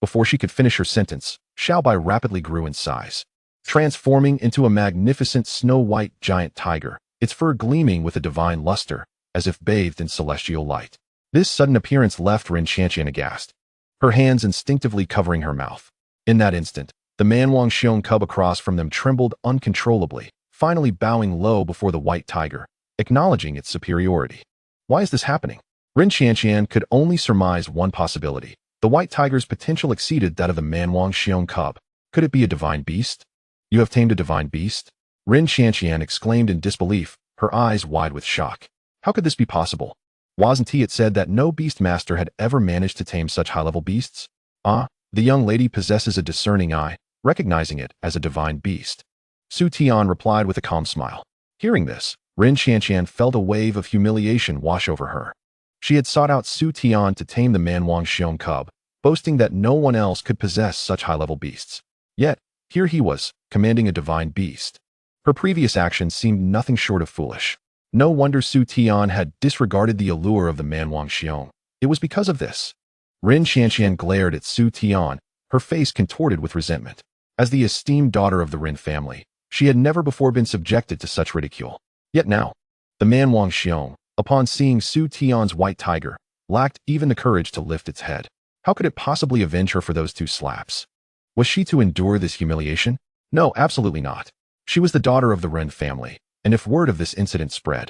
Before she could finish her sentence, Xiaobai rapidly grew in size, transforming into a magnificent snow-white giant tiger, its fur gleaming with a divine luster, as if bathed in celestial light. This sudden appearance left Rin Qianqian aghast, her hands instinctively covering her mouth. In that instant, the Manwang Xiong cub across from them trembled uncontrollably, finally bowing low before the white tiger, acknowledging its superiority. Why is this happening? Rin Qianqian could only surmise one possibility. The white tiger's potential exceeded that of the Manwang Xiong cub. Could it be a divine beast? You have tamed a divine beast? Rin Qianqian exclaimed in disbelief, her eyes wide with shock. How could this be possible? Wasn't it said that no Beastmaster had ever managed to tame such high-level beasts? Ah, the young lady possesses a discerning eye, recognizing it as a divine beast. Su Tian replied with a calm smile. Hearing this, Rin Qianqian felt a wave of humiliation wash over her. She had sought out Su Tian to tame the Manwang Xiong cub, boasting that no one else could possess such high-level beasts. Yet, here he was, commanding a divine beast. Her previous actions seemed nothing short of foolish. No wonder Su Tian had disregarded the allure of the Manwang Xiong. It was because of this. Rin Qianqian glared at Su Tian, her face contorted with resentment. As the esteemed daughter of the Rin family, she had never before been subjected to such ridicule. Yet now, the Manwang Xiong, upon seeing Su Tian's white tiger, lacked even the courage to lift its head. How could it possibly avenge her for those 2 slaps? Was she to endure this humiliation? No, absolutely not. She was the daughter of the Ren family, and if word of this incident spread,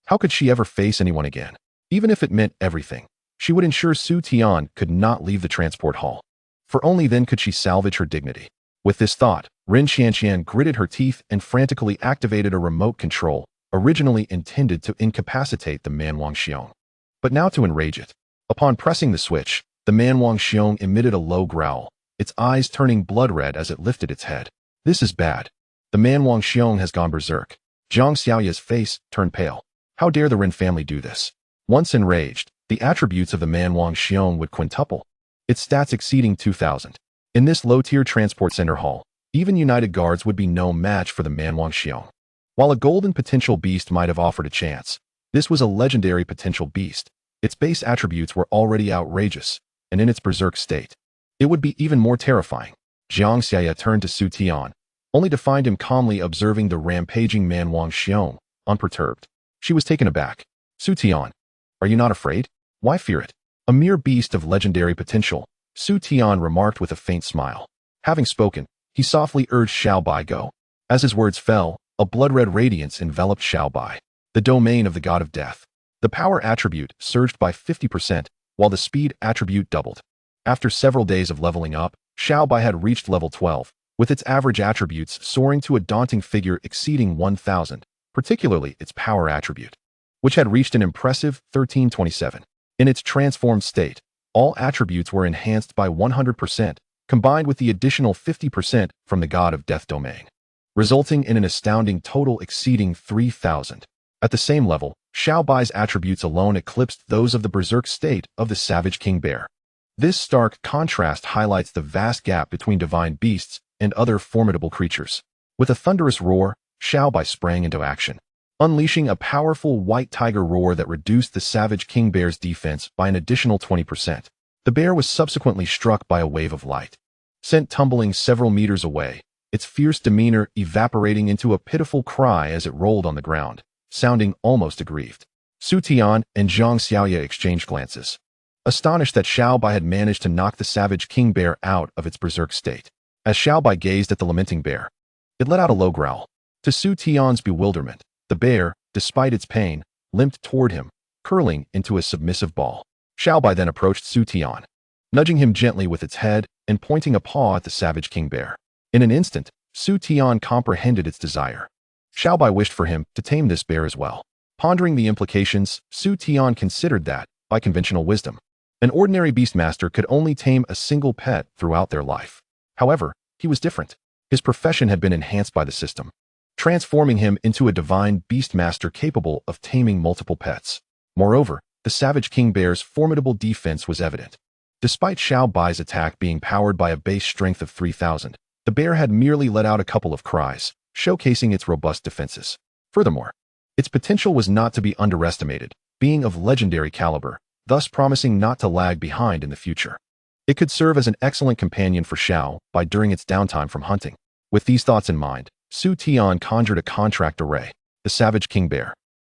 how could she ever face anyone again? Even if it meant everything, she would ensure Su Tian could not leave the transport hall, for only then could she salvage her dignity. With this thought, Rin Qianqian gritted her teeth and frantically activated a remote control, originally intended to incapacitate the Manwang Xiong, but now to enrage it. Upon pressing the switch, the Manwang Xiong emitted a low growl, its eyes turning blood red as it lifted its head. This is bad. The Manwang Xiong has gone berserk. Zhang Xiaoya's face turned pale. How dare the Rin family do this? Once enraged, the attributes of the Manwang Xiong would quintuple, its stats exceeding 2,000. In this low-tier transport center hall, even United Guards would be no match for the Manwang Xiong. While a golden potential beast might have offered a chance, this was a legendary potential beast. Its base attributes were already outrageous, and in its berserk state, it would be even more terrifying. Zhang Xiaya turned to Su Tian, only to find him calmly observing the rampaging Manwang Xiong, unperturbed. She was taken aback. Su Tian, are you not afraid? Why fear it? A mere beast of legendary potential, Su Tian remarked with a faint smile. Having spoken, he softly urged Xiao Bai go. As his words fell, a blood-red radiance enveloped Xiao Bai, the domain of the god of death. The power attribute surged by 50%, while the speed attribute doubled. After several days of leveling up, Xiao Bai had reached level 12, with its average attributes soaring to a daunting figure exceeding 1,000, particularly its power attribute, which had reached an impressive 1327. In its transformed state, all attributes were enhanced by 100%, combined with the additional 50% from the god of death domain, resulting in an astounding total exceeding 3,000. At the same level, Xiao Bai's attributes alone eclipsed those of the berserk state of the savage king bear. This stark contrast highlights the vast gap between divine beasts and other formidable creatures. With a thunderous roar, Xiao Bai sprang into action, unleashing a powerful white tiger roar that reduced the savage king bear's defense by an additional 20%. The bear was subsequently struck by a wave of light, sent tumbling several meters away, its fierce demeanor evaporating into a pitiful cry as it rolled on the ground, sounding almost aggrieved. Su Tian and Zhang Xiaoya exchanged glances, astonished that Xiao Bai had managed to knock the savage king bear out of its berserk state. As Xiao Bai gazed at the lamenting bear, it let out a low growl. To Su Tian's bewilderment, the bear, despite its pain, limped toward him, curling into a submissive ball. Xiao Bai then approached Su Tian, nudging him gently with its head and pointing a paw at the savage king bear. In an instant, Su Tian comprehended its desire. Xiao Bai wished for him to tame this bear as well. Pondering the implications, Su Tian considered that, by conventional wisdom, an ordinary beastmaster could only tame a single pet throughout their life. However, he was different. His profession had been enhanced by the system, transforming him into a divine beastmaster capable of taming multiple pets. Moreover, the savage king bear's formidable defense was evident. Despite Xiao Bai's attack being powered by a base strength of 3,000, the bear had merely let out a couple of cries, showcasing its robust defenses. Furthermore, its potential was not to be underestimated, being of legendary caliber, thus promising not to lag behind in the future. It could serve as an excellent companion for Xiao Bai during its downtime from hunting. With these thoughts in mind, Su Tian conjured a contract array, the savage king bear.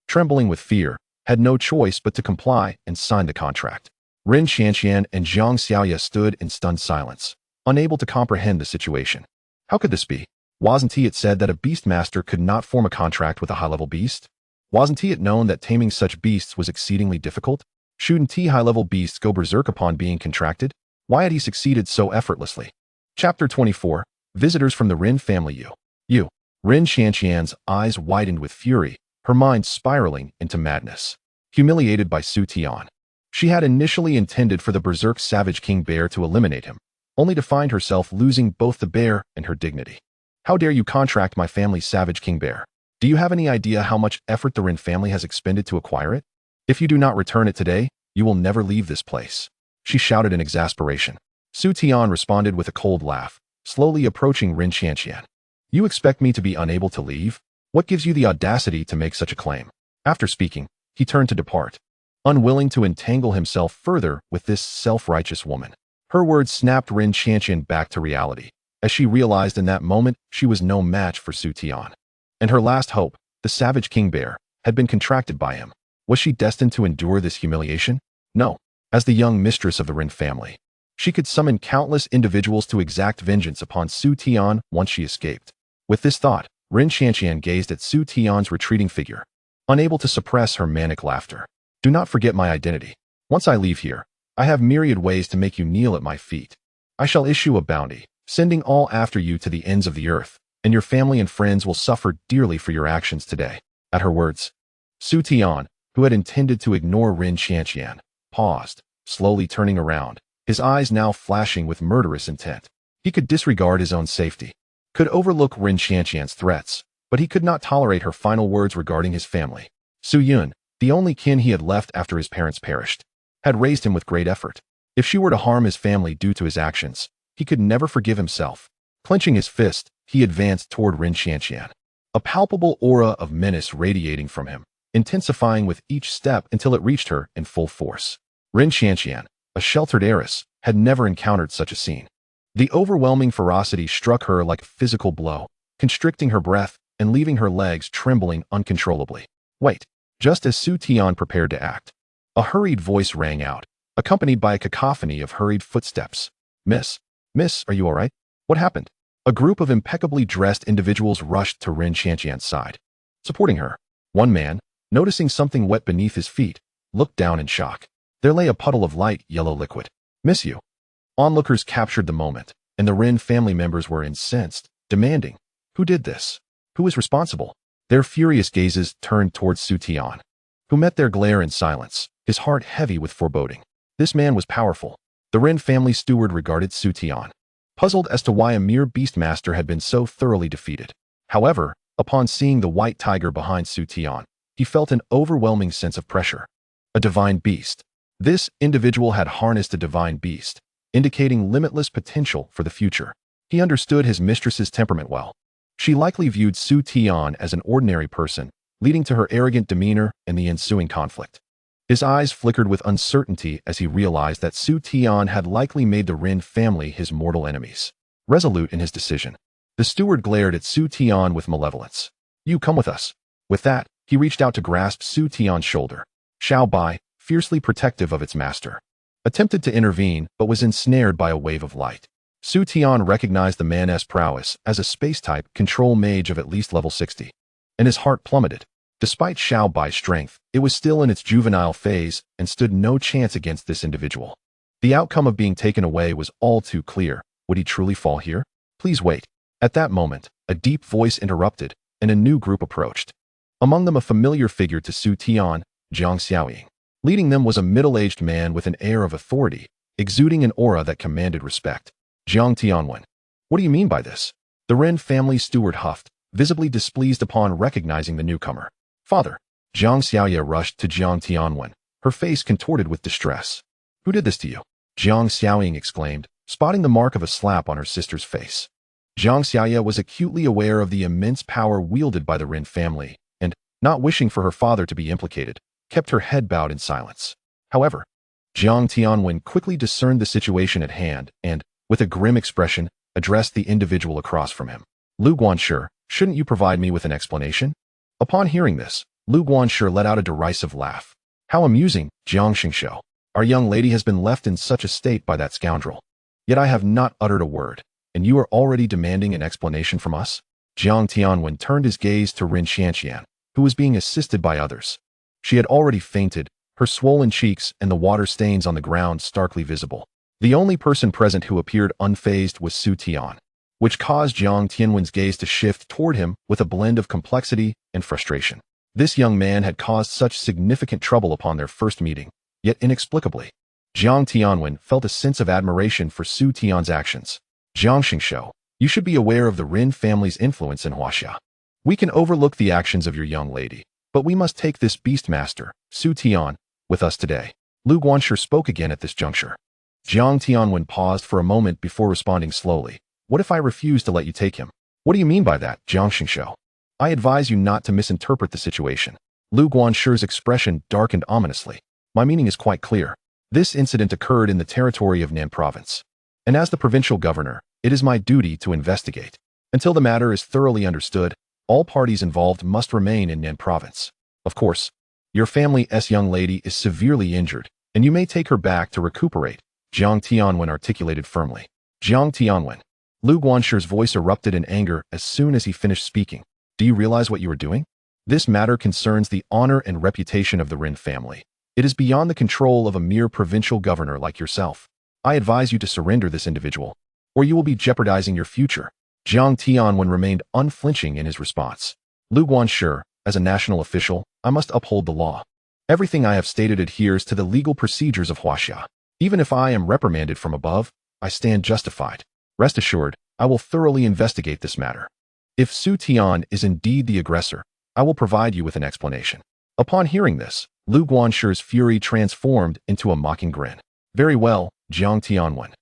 Trembling with fear, had no choice but to comply and sign the contract. Rin Xianxian and Zhang Xiaoya stood in stunned silence, unable to comprehend the situation. How could this be? Wasn't it said that a Beastmaster could not form a contract with a high-level beast? Wasn't it known that taming such beasts was exceedingly difficult? Shouldn't high-level beasts go berserk upon being contracted? Why had he succeeded so effortlessly? Chapter 24. Visitors from the Rin family. You. Rin Xianxian's eyes widened with fury, her mind spiraling into madness. Humiliated by Su Tian. She had initially intended for the berserk savage king bear to eliminate him, only to find herself losing both the bear and her dignity. How dare you contract my family's savage king bear? Do you have any idea how much effort the Rin family has expended to acquire it? If you do not return it today, you will never leave this place. She shouted in exasperation. Su Tian responded with a cold laugh, slowly approaching Rin Xianxian. You expect me to be unable to leave? What gives you the audacity to make such a claim? After speaking, he turned to depart, unwilling to entangle himself further with this self-righteous woman. Her words snapped Rin Xianxian back to reality, as she realized in that moment she was no match for Su Tian. And her last hope, the savage king bear, had been contracted by him. Was she destined to endure this humiliation? No. As the young mistress of the Rin family, she could summon countless individuals to exact vengeance upon Su Tian once she escaped. With this thought, Rin Xianxian gazed at Su Tian's retreating figure, unable to suppress her manic laughter. Do not forget my identity. Once I leave here, I have myriad ways to make you kneel at my feet. I shall issue a bounty, sending all after you to the ends of the earth, and your family and friends will suffer dearly for your actions today. At her words, Su Tian, who had intended to ignore Rin Xianxian, paused, slowly turning around, his eyes now flashing with murderous intent. He could disregard his own safety, could overlook Rin Xianxian's threats, but he could not tolerate her final words regarding his family. Su Yun, the only kin he had left after his parents perished, had raised him with great effort. If she were to harm his family due to his actions, he could never forgive himself. Clenching his fist, he advanced toward Rin Xianxian, a palpable aura of menace radiating from him, intensifying with each step until it reached her in full force. Rin Xianxian, a sheltered heiress, had never encountered such a scene. The overwhelming ferocity struck her like a physical blow, constricting her breath and leaving her legs trembling uncontrollably. Wait. Just as Su Tian prepared to act, a hurried voice rang out, accompanied by a cacophony of hurried footsteps. Miss, are you all right? What happened? A group of impeccably dressed individuals rushed to Rin Xianxian's side, supporting her. One man, noticing something wet beneath his feet, looked down in shock. There lay a puddle of light yellow liquid. Miss you. Onlookers captured the moment, and the Rin family members were incensed, demanding, who did this? Who is responsible? Their furious gazes turned towards Su Tian, who met their glare in silence, his heart heavy with foreboding. This man was powerful. The Rin family steward regarded Su Tian, puzzled as to why a mere Beastmaster had been so thoroughly defeated. However, upon seeing the white tiger behind Su Tian, he felt an overwhelming sense of pressure. A divine beast. This individual had harnessed a divine beast, indicating limitless potential for the future. He understood his mistress's temperament well. She likely viewed Su Tian as an ordinary person, leading to her arrogant demeanor and the ensuing conflict. His eyes flickered with uncertainty as he realized that Su Tian had likely made the Rin family his mortal enemies. Resolute in his decision, the steward glared at Su Tian with malevolence. You come with us. With that, he reached out to grasp Su Tian's shoulder. Xiao Bai, fiercely protective of its master, attempted to intervene but was ensnared by a wave of light. Su Tian recognized the man's prowess as a space-type control mage of at least level 60, and his heart plummeted. Despite Xiao Bai's strength, it was still in its juvenile phase and stood no chance against this individual. The outcome of being taken away was all too clear. Would he truly fall here? Please wait. At that moment, a deep voice interrupted, and a new group approached. Among them a familiar figure to Su Tian, Zhang Xiaoying. Leading them was a middle-aged man with an air of authority, exuding an aura that commanded respect. Jiang Tianwen. What do you mean by this? The Ren family steward huffed, visibly displeased upon recognizing the newcomer. Father. Jiang Xiaoye rushed to Jiang Tianwen, her face contorted with distress. Who did this to you? Jiang Xiaoying exclaimed, spotting the mark of a slap on her sister's face. Jiang Xiaoye was acutely aware of the immense power wielded by the Ren family, and, not wishing for her father to be implicated, kept her head bowed in silence. However, Jiang Tianwen quickly discerned the situation at hand and, with a grim expression, addressed the individual across from him. Lu Guanshi, shouldn't you provide me with an explanation? Upon hearing this, Lu Guanshi let out a derisive laugh. How amusing, Jiang Xingshou. Our young lady has been left in such a state by that scoundrel. Yet I have not uttered a word, and you are already demanding an explanation from us? Jiang Tianwen turned his gaze to Rin Xianxian, who was being assisted by others. She had already fainted, her swollen cheeks and the water stains on the ground starkly visible. The only person present who appeared unfazed was Su Tian, which caused Jiang Tianwen's gaze to shift toward him with a blend of complexity and frustration. This young man had caused such significant trouble upon their first meeting, yet inexplicably, Jiang Tianwen felt a sense of admiration for Su Tian's actions. Jiang Xingshou, you should be aware of the Rin family's influence in Huaxia. We can overlook the actions of your young lady, but we must take this Beastmaster, Su Tian, with us today. Lu Guanshi spoke again at this juncture. Jiang Tianwen paused for a moment before responding slowly. What if I refuse to let you take him? What do you mean by that, Jiang Xingshou? I advise you not to misinterpret the situation. Lu Guanshi's expression darkened ominously. My meaning is quite clear. This incident occurred in the territory of Nan Province. And as the provincial governor, it is my duty to investigate. Until the matter is thoroughly understood, all parties involved must remain in Nan Province. Of course, your family's young lady is severely injured, and you may take her back to recuperate, Jiang Tianwen articulated firmly. Jiang Tianwen. Lu Guanshi's voice erupted in anger as soon as he finished speaking. Do you realize what you are doing? This matter concerns the honor and reputation of the Rin family. It is beyond the control of a mere provincial governor like yourself. I advise you to surrender this individual, or you will be jeopardizing your future. Jiang Tianwen remained unflinching in his response. Lu Guanshi, as a national official, I must uphold the law. Everything I have stated adheres to the legal procedures of Huaxia. Even if I am reprimanded from above, I stand justified. Rest assured, I will thoroughly investigate this matter. If Su Tian is indeed the aggressor, I will provide you with an explanation. Upon hearing this, Lu Guanshi's fury transformed into a mocking grin. Very well, Jiang Tianwen.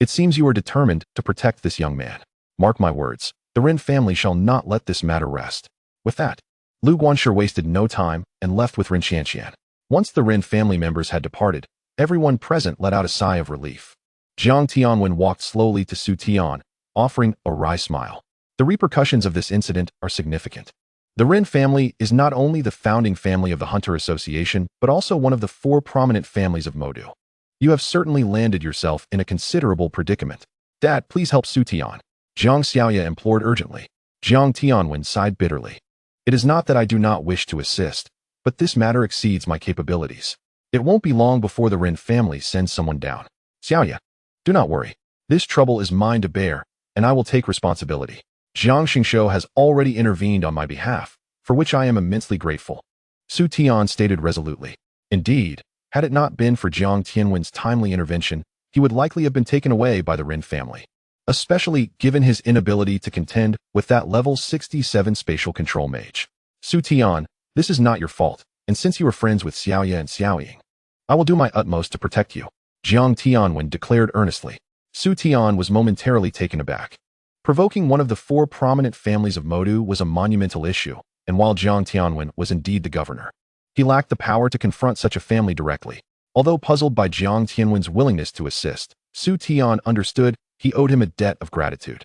It seems you are determined to protect this young man. Mark my words, the Rin family shall not let this matter rest. With that, Lu Guanshi wasted no time and left with Rin Xianxian. Once the Rin family members had departed, everyone present let out a sigh of relief. Jiang Tianwen walked slowly to Su Tian, offering a wry smile. The repercussions of this incident are significant. The Rin family is not only the founding family of the Hunter Association, but also one of the 4 prominent families of Modu. You have certainly landed yourself in a considerable predicament. Dad, please help Su Tian. Jiang Xiaoya implored urgently. Jiang Tianwen sighed bitterly. It is not that I do not wish to assist, but this matter exceeds my capabilities. It won't be long before the Rin family sends someone down. Xiaoya, do not worry. This trouble is mine to bear, and I will take responsibility. Jiang Xingshou has already intervened on my behalf, for which I am immensely grateful. Su Tian stated resolutely. Indeed, had it not been for Jiang Tianwen's timely intervention, he would likely have been taken away by the Rin family, especially given his inability to contend with that level 67 spatial control mage. Su Tian, this is not your fault, and since you are friends with Xiaoya and Xiaoying, I will do my utmost to protect you, Jiang Tianwen declared earnestly. Su Tian was momentarily taken aback. Provoking one of the 4 prominent families of Modu was a monumental issue, and while Jiang Tianwen was indeed the governor, he lacked the power to confront such a family directly. Although puzzled by Jiang Tianwen's willingness to assist, Su Tian understood he owed him a debt of gratitude.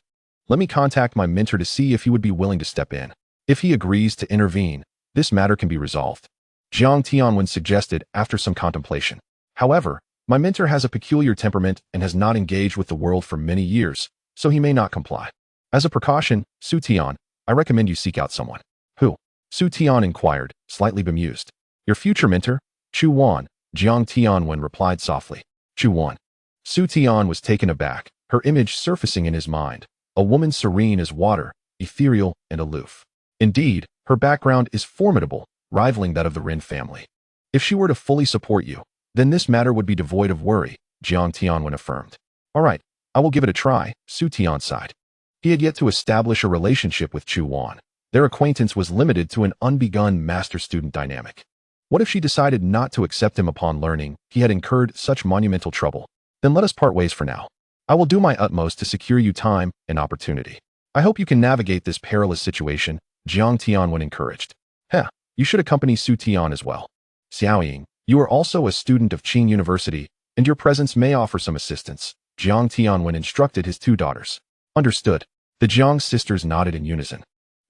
Let me contact my mentor to see if he would be willing to step in. If he agrees to intervene, this matter can be resolved, Jiang Tianwen suggested after some contemplation. However, my mentor has a peculiar temperament and has not engaged with the world for many years, so he may not comply. As a precaution, Su Tian, I recommend you seek out someone. Who? Su Tian inquired, slightly bemused. Your future mentor, Chu Wan, Jiang Tianwen replied softly. Chu Wan. Su Tian was taken aback, her image surfacing in his mind. A woman serene as water, ethereal and aloof. Indeed, her background is formidable, rivaling that of the Rin family. If she were to fully support you, then this matter would be devoid of worry, Jiang Tianwen affirmed. All right, I will give it a try, Su Tian sighed. He had yet to establish a relationship with Chu Wan. Their acquaintance was limited to an unbegun master-student dynamic. What if she decided not to accept him upon learning he had incurred such monumental trouble? Then let us part ways for now. I will do my utmost to secure you time and opportunity. I hope you can navigate this perilous situation, Jiang Tianwen encouraged. Heh, you should accompany Su Tian as well. Xiaoying, you are also a student of Qing University, and your presence may offer some assistance, Jiang Tianwen instructed his 2 daughters. Understood. The Jiang sisters nodded in unison.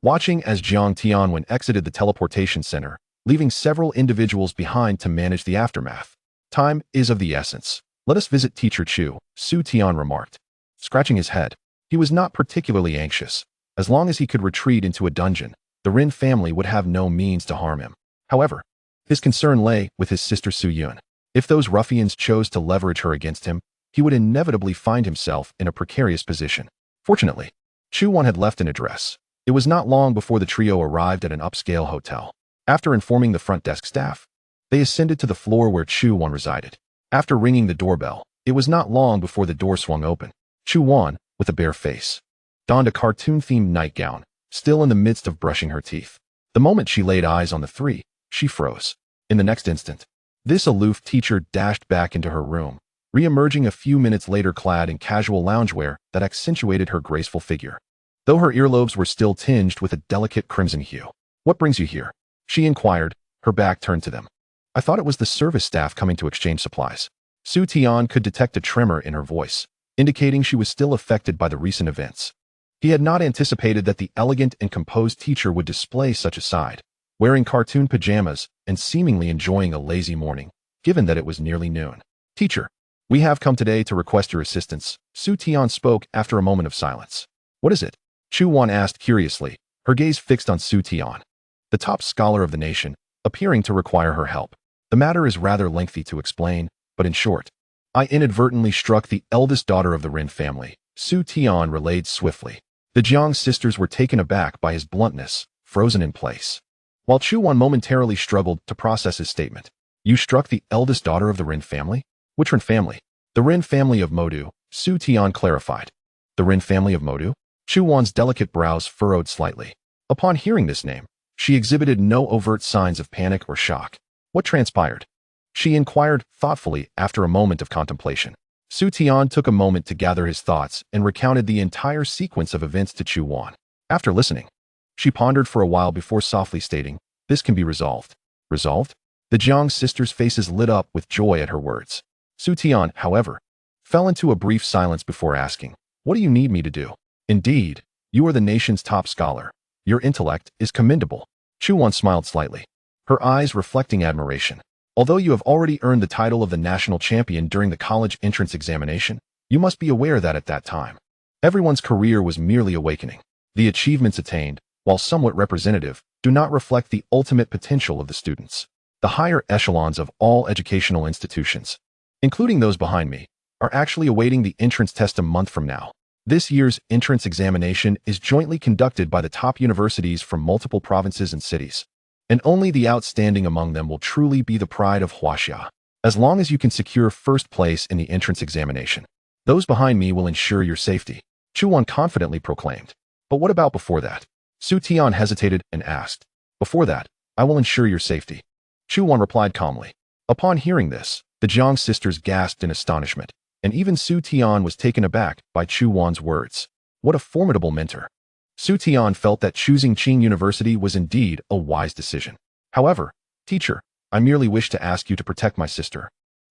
Watching as Jiang Tianwen exited the teleportation center, leaving several individuals behind to manage the aftermath. Time is of the essence. Let us visit Teacher Chu, Su Tian remarked. Scratching his head, he was not particularly anxious. As long as he could retreat into a dungeon, the Rin family would have no means to harm him. However, his concern lay with his sister Su Yun. If those ruffians chose to leverage her against him, he would inevitably find himself in a precarious position. Fortunately, Chu Wan had left an address. It was not long before the trio arrived at an upscale hotel. After informing the front desk staff, they ascended to the floor where Chu Wan resided. After ringing the doorbell, it was not long before the door swung open. Chu Wan, with a bare face, donned a cartoon-themed nightgown, still in the midst of brushing her teeth. The moment she laid eyes on the three, she froze. In the next instant, this aloof teacher dashed back into her room, re-emerging a few minutes later clad in casual loungewear that accentuated her graceful figure, though her earlobes were still tinged with a delicate crimson hue. "What brings you here?" she inquired, her back turned to them. "I thought it was the service staff coming to exchange supplies." Su Tian could detect a tremor in her voice, indicating she was still affected by the recent events. He had not anticipated that the elegant and composed teacher would display such a side, wearing cartoon pajamas and seemingly enjoying a lazy morning, given that it was nearly noon. "Teacher, we have come today to request your assistance," Su Tian spoke after a moment of silence. "What is it?" Chu Wan asked curiously, her gaze fixed on Su Tian, the top scholar of the nation, appearing to require her help. "The matter is rather lengthy to explain, but in short, I inadvertently struck the eldest daughter of the Rin family," Su Tian relayed swiftly. The Jiang sisters were taken aback by his bluntness, frozen in place, while Chu Wan momentarily struggled to process his statement. "You struck the eldest daughter of the Rin family? Which Rin family?" "The Rin family of Modu," Su Tian clarified. "The Rin family of Modu?" Chu Wan's delicate brows furrowed slightly. Upon hearing this name, she exhibited no overt signs of panic or shock. "What transpired?" she inquired thoughtfully after a moment of contemplation. Su Tian took a moment to gather his thoughts and recounted the entire sequence of events to Chu Wan. After listening, she pondered for a while before softly stating, "This can be resolved." "Resolved?" The Jiang sisters' faces lit up with joy at her words. Su Tian, however, fell into a brief silence before asking, "What do you need me to do?" "Indeed, you are the nation's top scholar. Your intellect is commendable." Chu Wan smiled slightly, her eyes reflecting admiration. "Although you have already earned the title of the national champion during the college entrance examination, you must be aware that at that time, everyone's career was merely awakening. The achievements attained, while somewhat representative, do not reflect the ultimate potential of the students. The higher echelons of all educational institutions, including those behind me, are actually awaiting the entrance test a month from now. This year's entrance examination is jointly conducted by the top universities from multiple provinces and cities, and only the outstanding among them will truly be the pride of Huaxia. As long as you can secure first place in the entrance examination, those behind me will ensure your safety," Chu Wan confidently proclaimed. "But what about before that?" Su Tian hesitated and asked. "Before that, I will ensure your safety," Chu Wan replied calmly. Upon hearing this, the Jiang sisters gasped in astonishment, and even Su Tian was taken aback by Chu Wan's words. What a formidable mentor. Su Tian felt that choosing Qing University was indeed a wise decision. "However, teacher, I merely wish to ask you to protect my sister,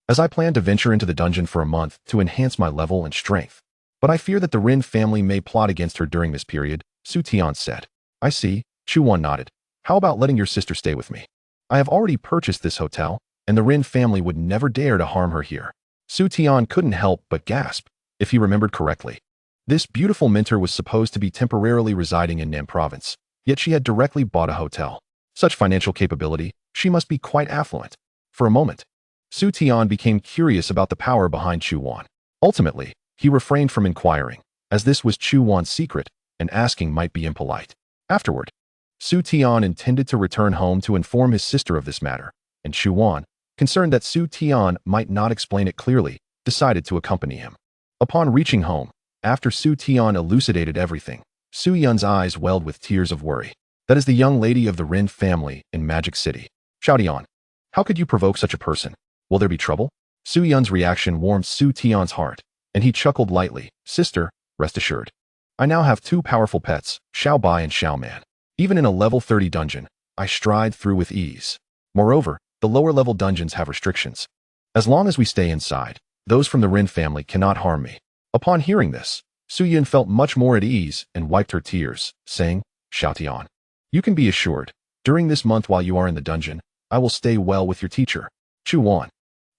as I plan to venture into the dungeon for a month to enhance my level and strength. But I fear that the Rin family may plot against her during this period," Su Tian said. "I see," Chu Wan nodded. "How about letting your sister stay with me? I have already purchased this hotel, and the Rin family would never dare to harm her here." Su Tian couldn't help but gasp. If he remembered correctly, this beautiful mentor was supposed to be temporarily residing in Nan province, yet she had directly bought a hotel. Such financial capability, she must be quite affluent. For a moment, Su Tian became curious about the power behind Chu Wan. Ultimately, he refrained from inquiring, as this was Chu Wan's secret, and asking might be impolite. Afterward, Su Tian intended to return home to inform his sister of this matter, and Chu Wan, concerned that Su Tian might not explain it clearly, decided to accompany him. Upon reaching home, after Su Tian elucidated everything, Su Yun's eyes welled with tears of worry. "That is the young lady of the Rin family in Magic City. Xiaotian, how could you provoke such a person? Will there be trouble?" Su Yun's reaction warmed Su Tian's heart, and he chuckled lightly. "Sister, rest assured. I now have two powerful pets, Xiao Bai and Xiao Man. Even in a level 30 dungeon, I stride through with ease. Moreover, the lower level dungeons have restrictions. As long as we stay inside, those from the Rin family cannot harm me." Upon hearing this, Su Yun felt much more at ease and wiped her tears, saying, "Xiaotian, you can be assured, During this month while you are in the dungeon, I will stay well with your teacher. Chu Wan.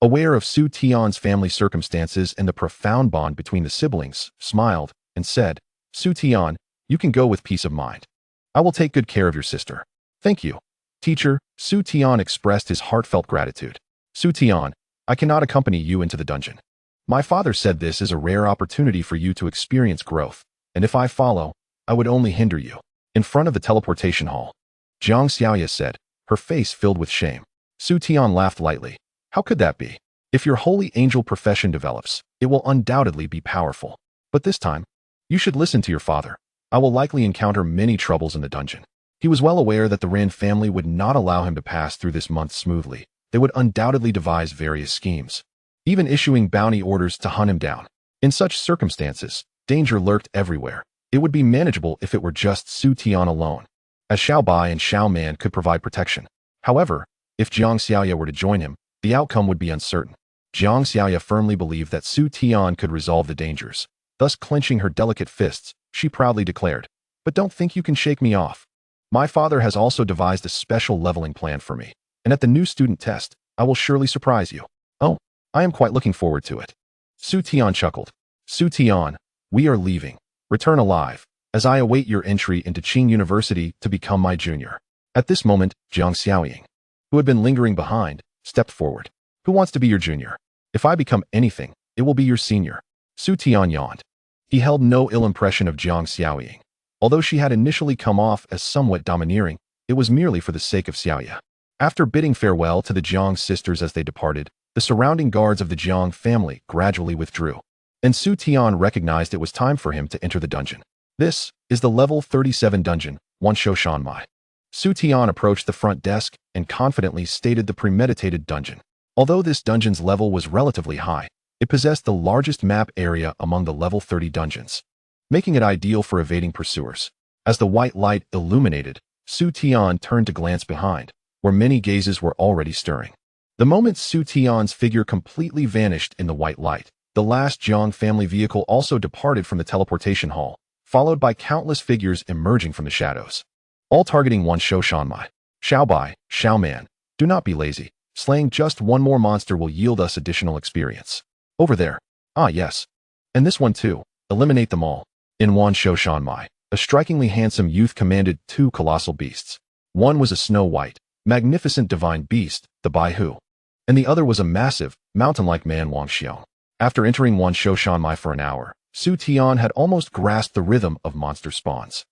Aware of Su Tian's family circumstances and the profound bond between the siblings, smiled and said, Su Tian, you can go with peace of mind. I will take good care of your sister. Thank you. Teacher, Su Tian expressed his heartfelt gratitude. Su Tian, I cannot accompany you into the dungeon. My father said this is a rare opportunity for you to experience growth, and if I follow, I would only hinder you. In front of the teleportation hall, Jiang Xiaoya said, her face filled with shame. Su Tian laughed lightly. How could that be? If your holy angel profession develops, it will undoubtedly be powerful. But this time, you should listen to your father. I will likely encounter many troubles in the dungeon. He was well aware that the Ren family would not allow him to pass through this month smoothly. They would undoubtedly devise various schemes, even issuing bounty orders to hunt him down. In such circumstances, danger lurked everywhere. It would be manageable if it were just Su Tian alone, as Xiao Bai and Xiao Man could provide protection. However, if Jiang Xiaoya were to join him, the outcome would be uncertain. Jiang Xiaoya firmly believed that Su Tian could resolve the dangers. Thus, clenching her delicate fists, she proudly declared, But don't think you can shake me off. My father has also devised a special leveling plan for me, and at the new student test, I will surely surprise you. Oh, I am quite looking forward to it. Su Tian chuckled. Su Tian, we are leaving. Return alive, as I await your entry into Qing University to become my junior. At this moment, Jiang Xiaoying, who had been lingering behind, stepped forward. Who wants to be your junior? If I become anything, it will be your senior. Su Tian yawned. He held no ill impression of Jiang Xiaoying. Although she had initially come off as somewhat domineering, it was merely for the sake of Xiaoya. After bidding farewell to the Jiang sisters as they departed, the surrounding guards of the Jiang family gradually withdrew, and Su Tian recognized it was time for him to enter the dungeon. This is the level 37 dungeon, Wanshou Shanmai. Su Tian approached the front desk and confidently stated the premeditated dungeon. Although this dungeon's level was relatively high, it possessed the largest map area among the level 30 dungeons, making it ideal for evading pursuers. As the white light illuminated, Su Tian turned to glance behind, where many gazes were already stirring. The moment Su Tian's figure completely vanished in the white light, the last Jiang family vehicle also departed from the teleportation hall, followed by countless figures emerging from the shadows, all targeting Wanshou Shanmai. Xiao Bai, Xiao Man, do not be lazy. Slaying just one more monster will yield us additional experience. Over there. Ah, yes. And this one too. Eliminate them all. In Wanshou Shanmai, a strikingly handsome youth commanded two colossal beasts. One was a snow-white, magnificent divine beast, the Baihu, and the other was a massive, mountain-like man Wang Xiong. After entering Wanshou Shanmai for an hour, Su Tian had almost grasped the rhythm of monster spawns,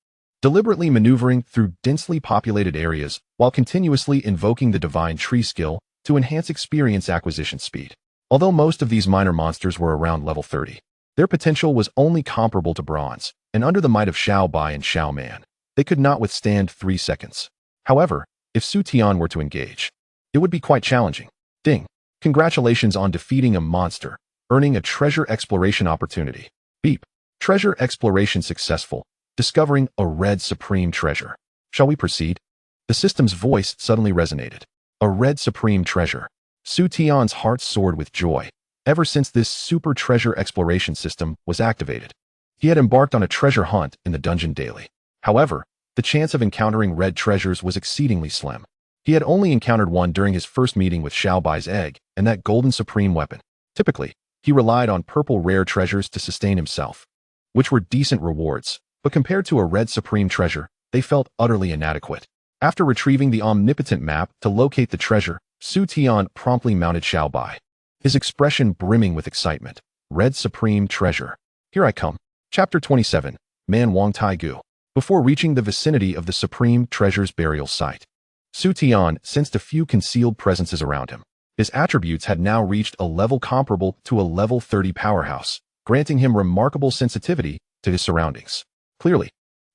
deliberately maneuvering through densely populated areas while continuously invoking the divine tree skill to enhance experience acquisition speed. Although most of these minor monsters were around level 30, their potential was only comparable to bronze, and under the might of Xiao Bai and Xiao Man, they could not withstand 3 seconds. However, if Su Tian were to engage, it would be quite challenging. Ding! Congratulations on defeating a monster, earning a treasure exploration opportunity. Beep! Treasure exploration successful, discovering a red supreme treasure. Shall we proceed? The system's voice suddenly resonated. A red supreme treasure. Su Tian's heart soared with joy. Ever since this super treasure exploration system was activated, he had embarked on a treasure hunt in the dungeon daily. However, the chance of encountering red treasures was exceedingly slim. He had only encountered one during his first meeting with Xiao Bai's egg and that golden supreme weapon. Typically, he relied on purple rare treasures to sustain himself, which were decent rewards, but compared to a red supreme treasure, they felt utterly inadequate. After retrieving the omnipotent map to locate the treasure, Su Tian promptly mounted Xiao Bai, his expression brimming with excitement. Red supreme treasure. Here I come. Chapter 27, Man Wang Tai Gu. Before reaching the vicinity of the supreme treasure's burial site, Su Tian sensed a few concealed presences around him. His attributes had now reached a level comparable to a level 30 powerhouse, granting him remarkable sensitivity to his surroundings. Clearly,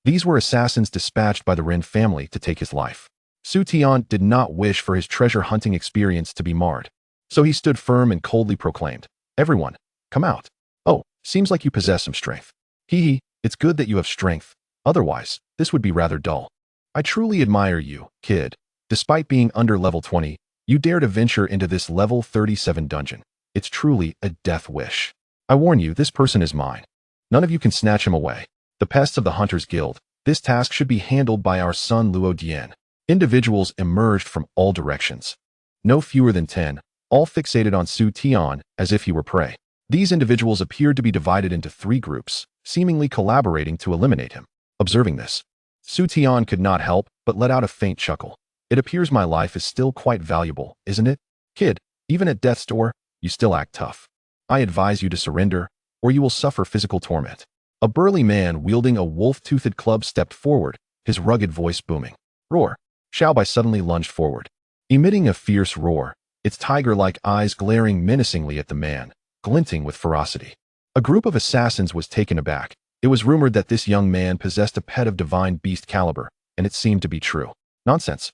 these were assassins dispatched by the Ren family to take his life. Su Tian did not wish for his treasure hunting experience to be marred, so he stood firm and coldly proclaimed, "Everyone, come out. Oh, seems like you possess some strength. Hee, it's good that you have strength. Otherwise, this would be rather dull. I truly admire you, kid. Despite being under level 20, you dare to venture into this level 37 dungeon. It's truly a death wish. I warn you, this person is mine. None of you can snatch him away. The pests of the Hunters Guild. This task should be handled by our son Luo Dian." Individuals emerged from all directions. No fewer than 10, all fixated on Su Tian as if he were prey. These individuals appeared to be divided into 3 groups, seemingly collaborating to eliminate him. Observing this, Su Tian could not help but let out a faint chuckle. It appears my life is still quite valuable, isn't it? Kid, even at death's door, you still act tough. I advise you to surrender, or you will suffer physical torment. A burly man wielding a wolf-toothed club stepped forward, his rugged voice booming. Roar! Xiaobai suddenly lunged forward. Emitting a fierce roar, its tiger-like eyes glaring menacingly at the man, glinting with ferocity. A group of assassins was taken aback. It was rumored that this young man possessed a pet of divine beast caliber, and it seemed to be true. Nonsense.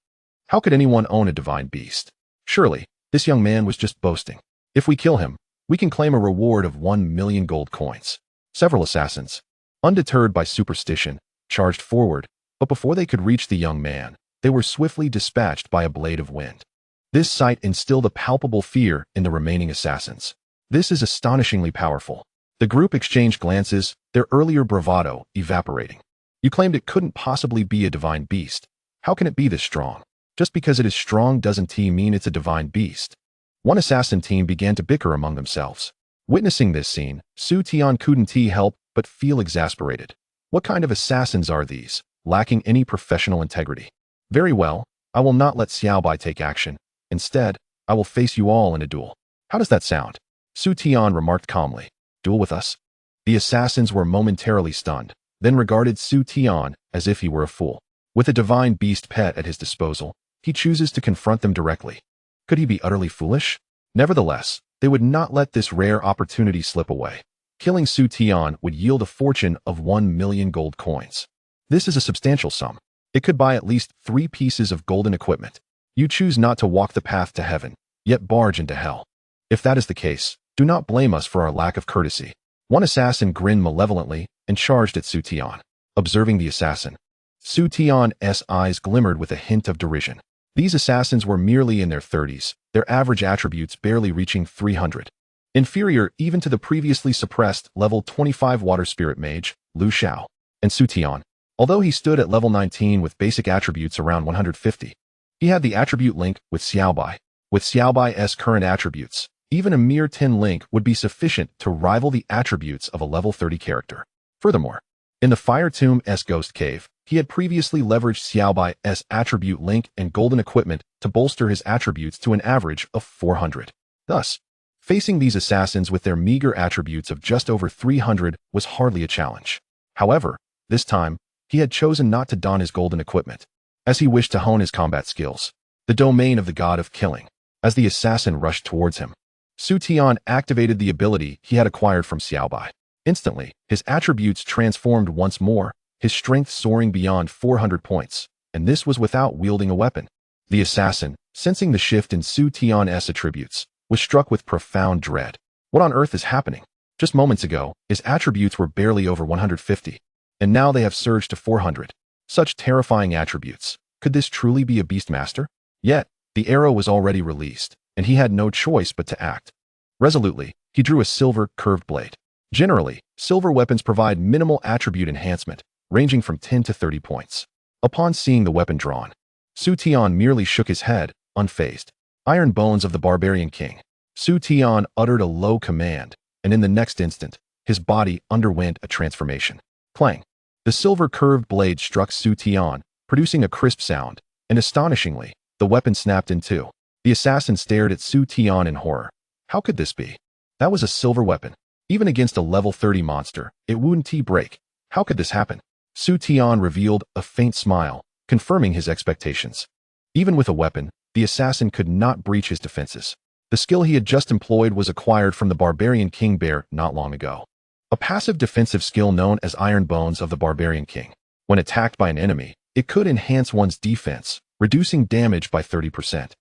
How could anyone own a divine beast? Surely, this young man was just boasting. If we kill him, we can claim a reward of 1 million gold coins. Several assassins, undeterred by superstition, charged forward, but before they could reach the young man, they were swiftly dispatched by a blade of wind. This sight instilled a palpable fear in the remaining assassins. This is astonishingly powerful. The group exchanged glances, their earlier bravado evaporating. You claimed it couldn't possibly be a divine beast. How can it be this strong? Just because it is strong doesn't mean it's a divine beast. One assassin team began to bicker among themselves. Witnessing this scene, Su Tian couldn't help but feel exasperated. What kind of assassins are these, lacking any professional integrity? Very well, I will not let Xiaobai take action. Instead, I will face you all in a duel. How does that sound? Su Tian remarked calmly. Duel with us? The assassins were momentarily stunned, then regarded Su Tian as if he were a fool. With a divine beast pet at his disposal, he chooses to confront them directly. Could he be utterly foolish? Nevertheless, they would not let this rare opportunity slip away. Killing Su Tian would yield a fortune of 1 million gold coins. This is a substantial sum. It could buy at least 3 pieces of golden equipment. You choose not to walk the path to heaven, yet barge into hell. If that is the case, do not blame us for our lack of courtesy. One assassin grinned malevolently and charged at Su Tian. Observing the assassin, Su Tian's eyes glimmered with a hint of derision. These assassins were merely in their 30s, their average attributes barely reaching 300. Inferior even to the previously suppressed level 25 water spirit mage, Lu Xiao. And Su Tian, although he stood at level 19 with basic attributes around 150, he had the attribute link with Xiaobai. With Xiaobai's current attributes, even a mere 10 link would be sufficient to rival the attributes of a level 30 character. Furthermore, in the Fire Tomb's Ghost Cave, he had previously leveraged Xiaobai's attribute link and golden equipment to bolster his attributes to an average of 400. Thus, facing these assassins with their meager attributes of just over 300 was hardly a challenge. However, this time, he had chosen not to don his golden equipment, as he wished to hone his combat skills, the domain of the god of killing. As the assassin rushed towards him, Su Tian activated the ability he had acquired from Xiaobai. Instantly, his attributes transformed once more, his strength soaring beyond 400 points, and this was without wielding a weapon. The assassin, sensing the shift in Su Tian's attributes, was struck with profound dread. What on earth is happening? Just moments ago, his attributes were barely over 150, and now they have surged to 400. Such terrifying attributes. Could this truly be a Beastmaster? Yet, the arrow was already released, and he had no choice but to act. Resolutely, he drew a silver, curved blade. Generally, silver weapons provide minimal attribute enhancement, ranging from 10 to 30 points. Upon seeing the weapon drawn, Su Tian merely shook his head, unfazed. Iron bones of the barbarian king. Su Tian uttered a low command, and in the next instant, his body underwent a transformation. Clang! The silver curved blade struck Su Tian, producing a crisp sound, and astonishingly, the weapon snapped in two. The assassin stared at Su Tian in horror. How could this be? That was a silver weapon. Even against a level 30 monster, it wouldn't break. How could this happen? Su Tian revealed a faint smile, confirming his expectations. Even with a weapon, the assassin could not breach his defenses. The skill he had just employed was acquired from the barbarian king bear not long ago. A passive defensive skill known as Iron Bones of the Barbarian King. When attacked by an enemy, it could enhance one's defense, reducing damage by 30%.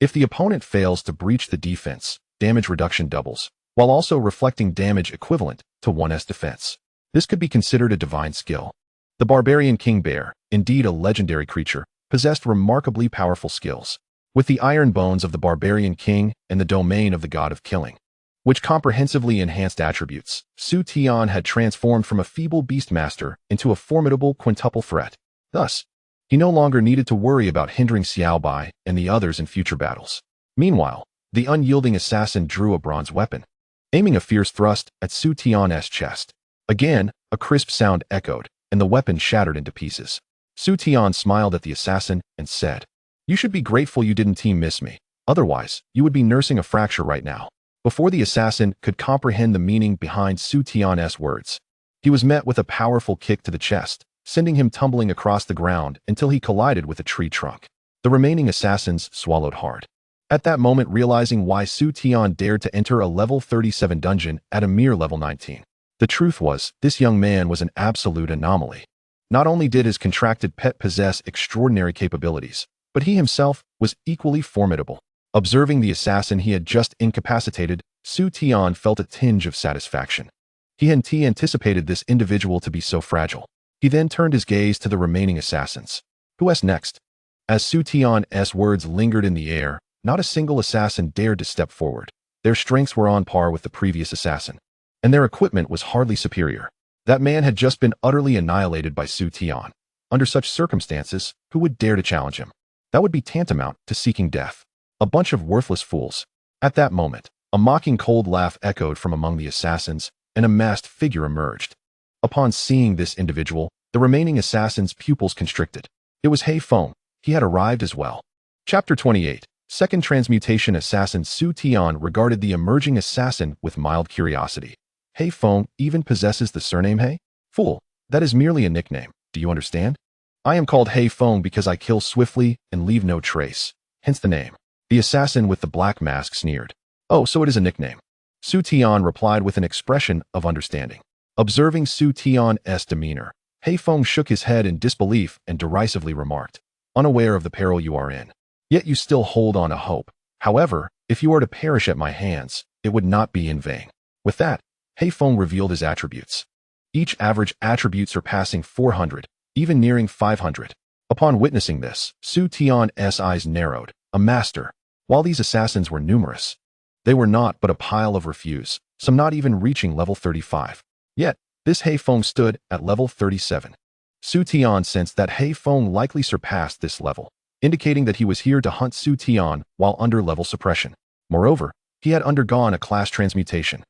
If the opponent fails to breach the defense, damage reduction doubles, while also reflecting damage equivalent to one's defense. This could be considered a divine skill. The Barbarian King Bear, indeed a legendary creature, possessed remarkably powerful skills, with the Iron Bones of the Barbarian King and the domain of the god of killing, which comprehensively enhanced attributes. Su Tian had transformed from a feeble Beastmaster into a formidable quintuple threat. Thus, He no longer needed to worry about hindering Xiao Bai and the others in future battles. Meanwhile, the unyielding assassin drew a bronze weapon, aiming a fierce thrust at Su Tian's chest. Again, a crisp sound echoed, and the weapon shattered into pieces. Su Tian smiled at the assassin and said, "You should be grateful you didn't team miss me. Otherwise, you would be nursing a fracture right now." Before the assassin could comprehend the meaning behind Su Tian's words, he was met with a powerful kick to the chest, sending him tumbling across the ground until he collided with a tree trunk. The remaining assassins swallowed hard. At that moment, realizing why Su Tian dared to enter a level 37 dungeon at a mere level 19. The truth was, this young man was an absolute anomaly. Not only did his contracted pet possess extraordinary capabilities, but he himself was equally formidable. Observing the assassin he had just incapacitated, Su Tian felt a tinge of satisfaction. He hadn't anticipated this individual to be so fragile. He then turned his gaze to the remaining assassins. Who's next? As Su Tian's words lingered in the air, not a single assassin dared to step forward. Their strengths were on par with the previous assassin, and their equipment was hardly superior. That man had just been utterly annihilated by Su Tian. Under such circumstances, who would dare to challenge him? That would be tantamount to seeking death. A bunch of worthless fools. At that moment, a mocking cold laugh echoed from among the assassins, and a masked figure emerged. Upon seeing this individual, the remaining assassins' pupils constricted. It was He Feng. He had arrived as well. Chapter 28. Second Transmutation. Assassin Su Tian regarded the emerging assassin with mild curiosity. He Feng even possesses the surname He? Fool, that is merely a nickname. Do you understand? I am called He Feng because I kill swiftly and leave no trace. Hence the name. The assassin with the black mask sneered. Oh, so it is a nickname. Su Tian replied with an expression of understanding. Observing Su Tian's demeanor, He Feng shook his head in disbelief and derisively remarked, "Unaware of the peril you are in, yet you still hold on a hope. However, if you are to perish at my hands, it would not be in vain." With that, He Feng revealed his attributes. Each average attribute surpassing 400, even nearing 500. Upon witnessing this, Su Tian's eyes narrowed. A master. While these assassins were numerous, they were not but a pile of refuse, some not even reaching level 35. Yet, this He Feng stood at level 37. Su Tian sensed that He Feng likely surpassed this level, indicating that he was here to hunt Su Tian while under level suppression. Moreover, he had undergone a class transmutation.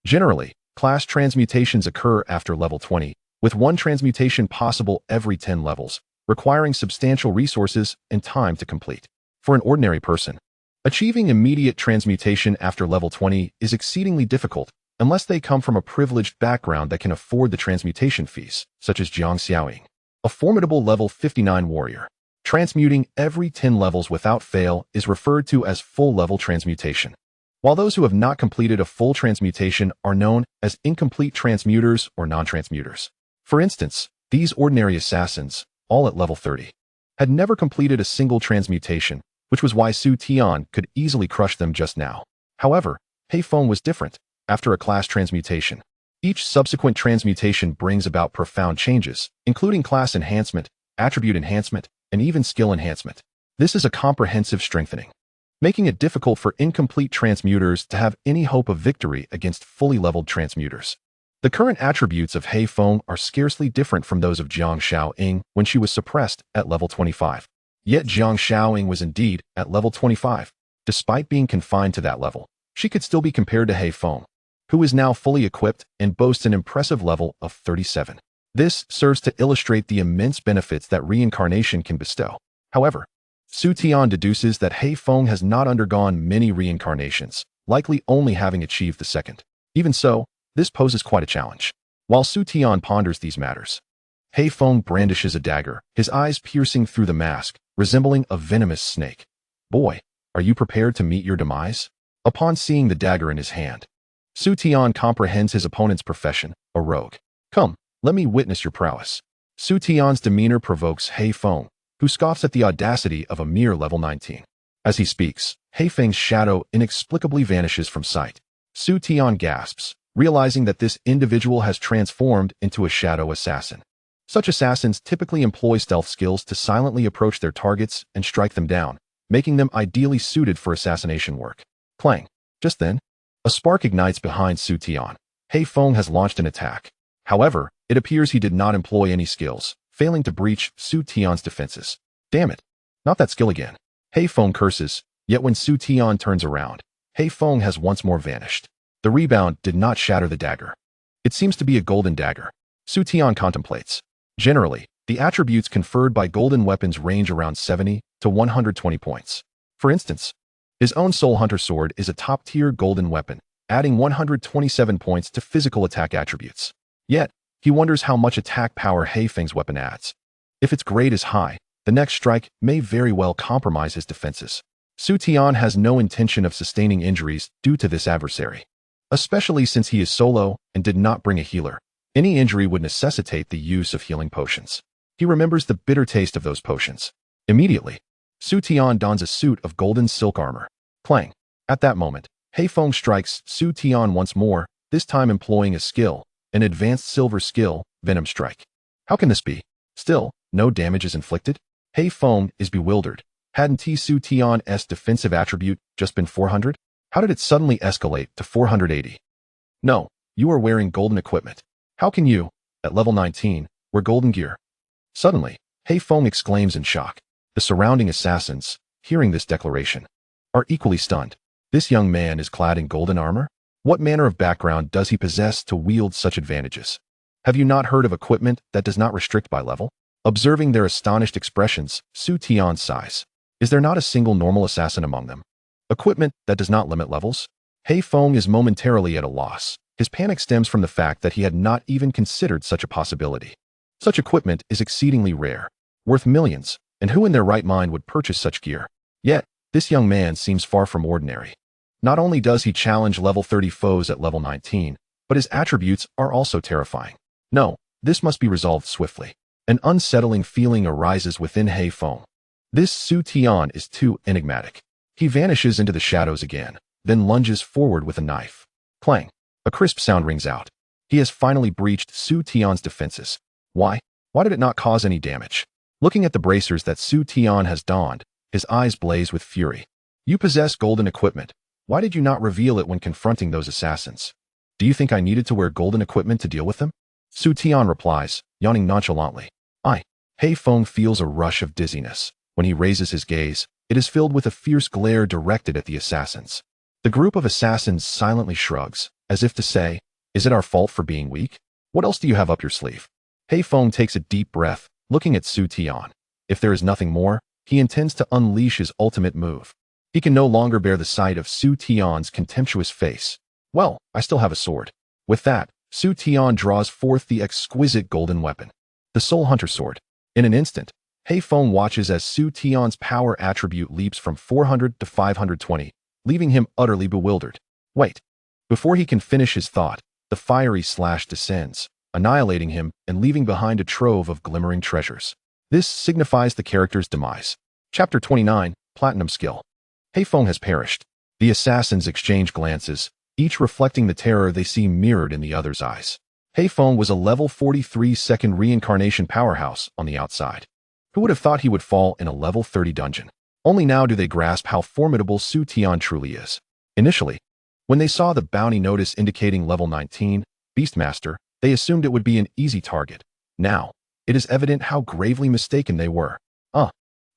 Generally, class transmutations occur after level 20, with one transmutation possible every 10 levels, requiring substantial resources and time to complete. For an ordinary person, achieving immediate transmutation after level 20 is exceedingly difficult unless they come from a privileged background that can afford the transmutation fees, such as Jiang Xiaoying, a formidable level 59 warrior. Transmuting every 10 levels without fail is referred to as full-level transmutation, while those who have not completed a full transmutation are known as incomplete transmuters or non-transmuters. For instance, these ordinary assassins, all at level 30, had never completed a single transmutation, which was why Su Tian could easily crush them just now. However, He Feng was different. After a class transmutation, each subsequent transmutation brings about profound changes, including class enhancement, attribute enhancement, and even skill enhancement. This is a comprehensive strengthening, making it difficult for incomplete transmuters to have any hope of victory against fully leveled transmuters. The current attributes of He Feng are scarcely different from those of Jiang Xiaoying when she was suppressed at level 25. Yet Jiang Xiaoying was indeed at level 25. Despite being confined to that level, she could still be compared to He Feng, who is now fully equipped and boasts an impressive level of 37. This serves to illustrate the immense benefits that reincarnation can bestow. However, Su Tian deduces that He Feng has not undergone many reincarnations, likely only having achieved the second. Even so, this poses quite a challenge. While Su Tian ponders these matters, He Feng brandishes a dagger, his eyes piercing through the mask, resembling a venomous snake. Boy, are you prepared to meet your demise? Upon seeing the dagger in his hand, Su Tian comprehends his opponent's profession, a rogue. Come, let me witness your prowess. Su Tian's demeanor provokes He Feng, who scoffs at the audacity of a mere level 19. As he speaks, He Feng's shadow inexplicably vanishes from sight. Su Tian gasps, realizing that this individual has transformed into a shadow assassin. Such assassins typically employ stealth skills to silently approach their targets and strike them down, making them ideally suited for assassination work. Clang. Just then, a spark ignites behind Su Tian. He Feng has launched an attack. However, it appears he did not employ any skills. failing to breach Su Tian's defenses. Damn it. Not that skill again. Hei Feng curses, yet when Su Tian turns around, Hei Feng has once more vanished. The rebound did not shatter the dagger. It seems to be a golden dagger. Su Tian contemplates. Generally, the attributes conferred by golden weapons range around 70 to 120 points. For instance, his own Soul Hunter sword is a top-tier golden weapon, adding 127 points to physical attack attributes. Yet, he wonders how much attack power Hei Feng's weapon adds. If its grade is high, the next strike may very well compromise his defenses. Su Tian has no intention of sustaining injuries due to this adversary, especially since he is solo and did not bring a healer. Any injury would necessitate the use of healing potions. He remembers the bitter taste of those potions. Immediately, Su Tian dons a suit of golden silk armor. Clang. At that moment, Hei Feng strikes Su Tian once more, this time employing a skill, an advanced silver skill, Venom Strike. How can this be? Still, no damage is inflicted? Hei Feng is bewildered. Hadn't Su Tian's defensive attribute just been 400? How did it suddenly escalate to 480? No, you are wearing golden equipment. How can you, at level 19, wear golden gear? Suddenly, Hei Feng exclaims in shock. The surrounding assassins, hearing this declaration, are equally stunned. This young man is clad in golden armor? What manner of background does he possess to wield such advantages? Have you not heard of equipment that does not restrict by level? Observing their astonished expressions, Su Tian sighs. Is there not a single normal assassin among them? Equipment that does not limit levels? Hei Feng is momentarily at a loss. His panic stems from the fact that he had not even considered such a possibility. Such equipment is exceedingly rare, worth millions, and who in their right mind would purchase such gear? Yet, this young man seems far from ordinary. Not only does he challenge level 30 foes at level 19, but his attributes are also terrifying. No, this must be resolved swiftly. An unsettling feeling arises within Hei Feng. This Su Tian is too enigmatic. He vanishes into the shadows again, then lunges forward with a knife. Clang. A crisp sound rings out. He has finally breached Su Tian's defenses. Why? Why did it not cause any damage? Looking at the bracers that Su Tian has donned, his eyes blaze with fury. You possess golden equipment. Why did you not reveal it when confronting those assassins? Do you think I needed to wear golden equipment to deal with them? Su Tian replies, yawning nonchalantly. Hei Feng feels a rush of dizziness. When he raises his gaze, it is filled with a fierce glare directed at the assassins. The group of assassins silently shrugs, as if to say, is it our fault for being weak? What else do you have up your sleeve? Hei Feng takes a deep breath, looking at Su Tian. If there is nothing more, he intends to unleash his ultimate move. He can no longer bear the sight of Su Tian's contemptuous face. Well, I still have a sword. With that, Su Tian draws forth the exquisite golden weapon, the Soul Hunter sword. In an instant, Hei Feng watches as Su Tian's power attribute leaps from 400 to 520, leaving him utterly bewildered. Wait. Before he can finish his thought, the fiery slash descends, annihilating him and leaving behind a trove of glimmering treasures. This signifies the character's demise. Chapter 29, Platinum Skill. Hei Feng has perished. The assassins exchange glances, each reflecting the terror they see mirrored in the other's eyes. Hei Feng was a level 43 second reincarnation powerhouse on the outside. Who would have thought he would fall in a level 30 dungeon? Only now do they grasp how formidable Su Tian truly is. Initially, when they saw the bounty notice indicating level 19, Beastmaster, they assumed it would be an easy target. Now, it is evident how gravely mistaken they were.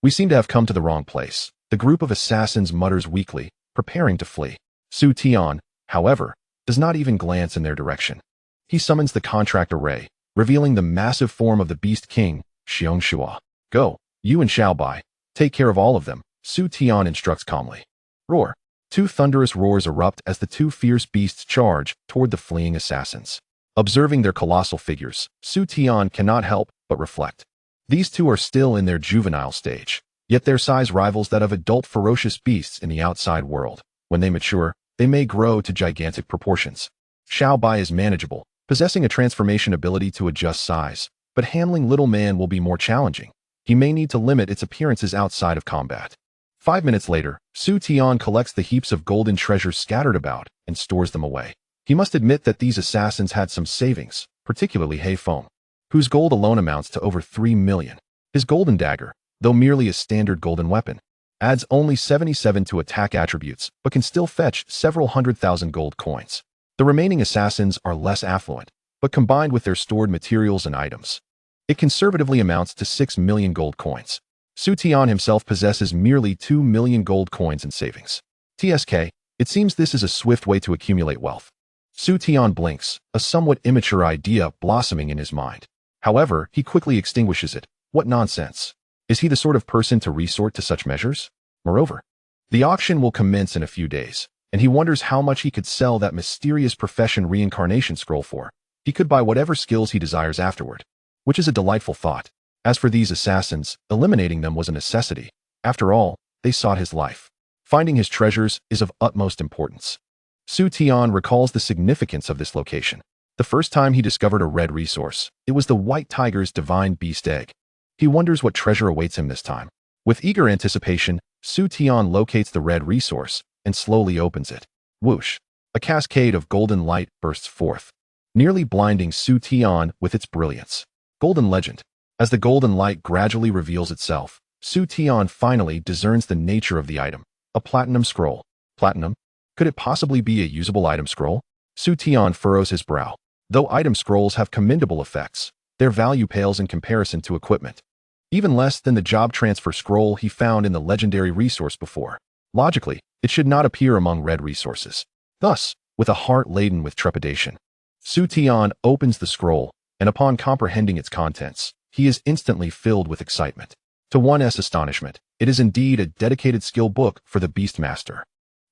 We seem to have come to the wrong place. The group of assassins mutters weakly, preparing to flee. Su Tian, however, does not even glance in their direction. He summons the contract array, revealing the massive form of the Beast King, Xiong Shua. Go, you and Xiaobai. Take care of all of them, Su Tian instructs calmly. Roar. Two thunderous roars erupt as the two fierce beasts charge toward the fleeing assassins. Observing their colossal figures, Su Tian cannot help but reflect. These two are still in their juvenile stage, yet their size rivals that of adult ferocious beasts in the outside world. When they mature, they may grow to gigantic proportions. Xiaobai is manageable, possessing a transformation ability to adjust size, but handling little man will be more challenging. He may need to limit its appearances outside of combat. 5 minutes later, Su Tian collects the heaps of golden treasures scattered about and stores them away. He must admit that these assassins had some savings, particularly Hei Feng, whose gold alone amounts to over 3 million. His golden dagger, though merely a standard golden weapon, adds only 77 to attack attributes, but can still fetch several 100,000 gold coins. The remaining assassins are less affluent, but combined with their stored materials and items, It conservatively amounts to 6 million gold coins. Su Tian himself possesses merely 2 million gold coins in savings. TSK, it seems this is a swift way to accumulate wealth. Su Tian blinks, a somewhat immature idea blossoming in his mind. However, he quickly extinguishes it. What nonsense. Is he the sort of person to resort to such measures? Moreover, the auction will commence in a few days, and he wonders how much he could sell that mysterious profession reincarnation scroll for. He could buy whatever skills he desires afterward, which is a delightful thought. As for these assassins, eliminating them was a necessity. After all, they sought his life. Finding his treasures is of utmost importance. Su Tian recalls the significance of this location. The first time he discovered a red resource, it was the white tiger's divine beast egg. He wonders what treasure awaits him this time. With eager anticipation, Su Tian locates the red resource and slowly opens it. Whoosh! A cascade of golden light bursts forth, nearly blinding Su Tian with its brilliance. Golden legend. As the golden light gradually reveals itself, Su Tian finally discerns the nature of the item. A platinum scroll. Platinum? Could it possibly be a usable item scroll? Su Tian furrows his brow. Though item scrolls have commendable effects, their value pales in comparison to equipment. Even less than the job transfer scroll he found in the legendary resource before. Logically, it should not appear among red resources. Thus, with a heart laden with trepidation, Su Tian opens the scroll, and upon comprehending its contents, he is instantly filled with excitement. To one's astonishment, it is indeed a dedicated skill book for the Beastmaster.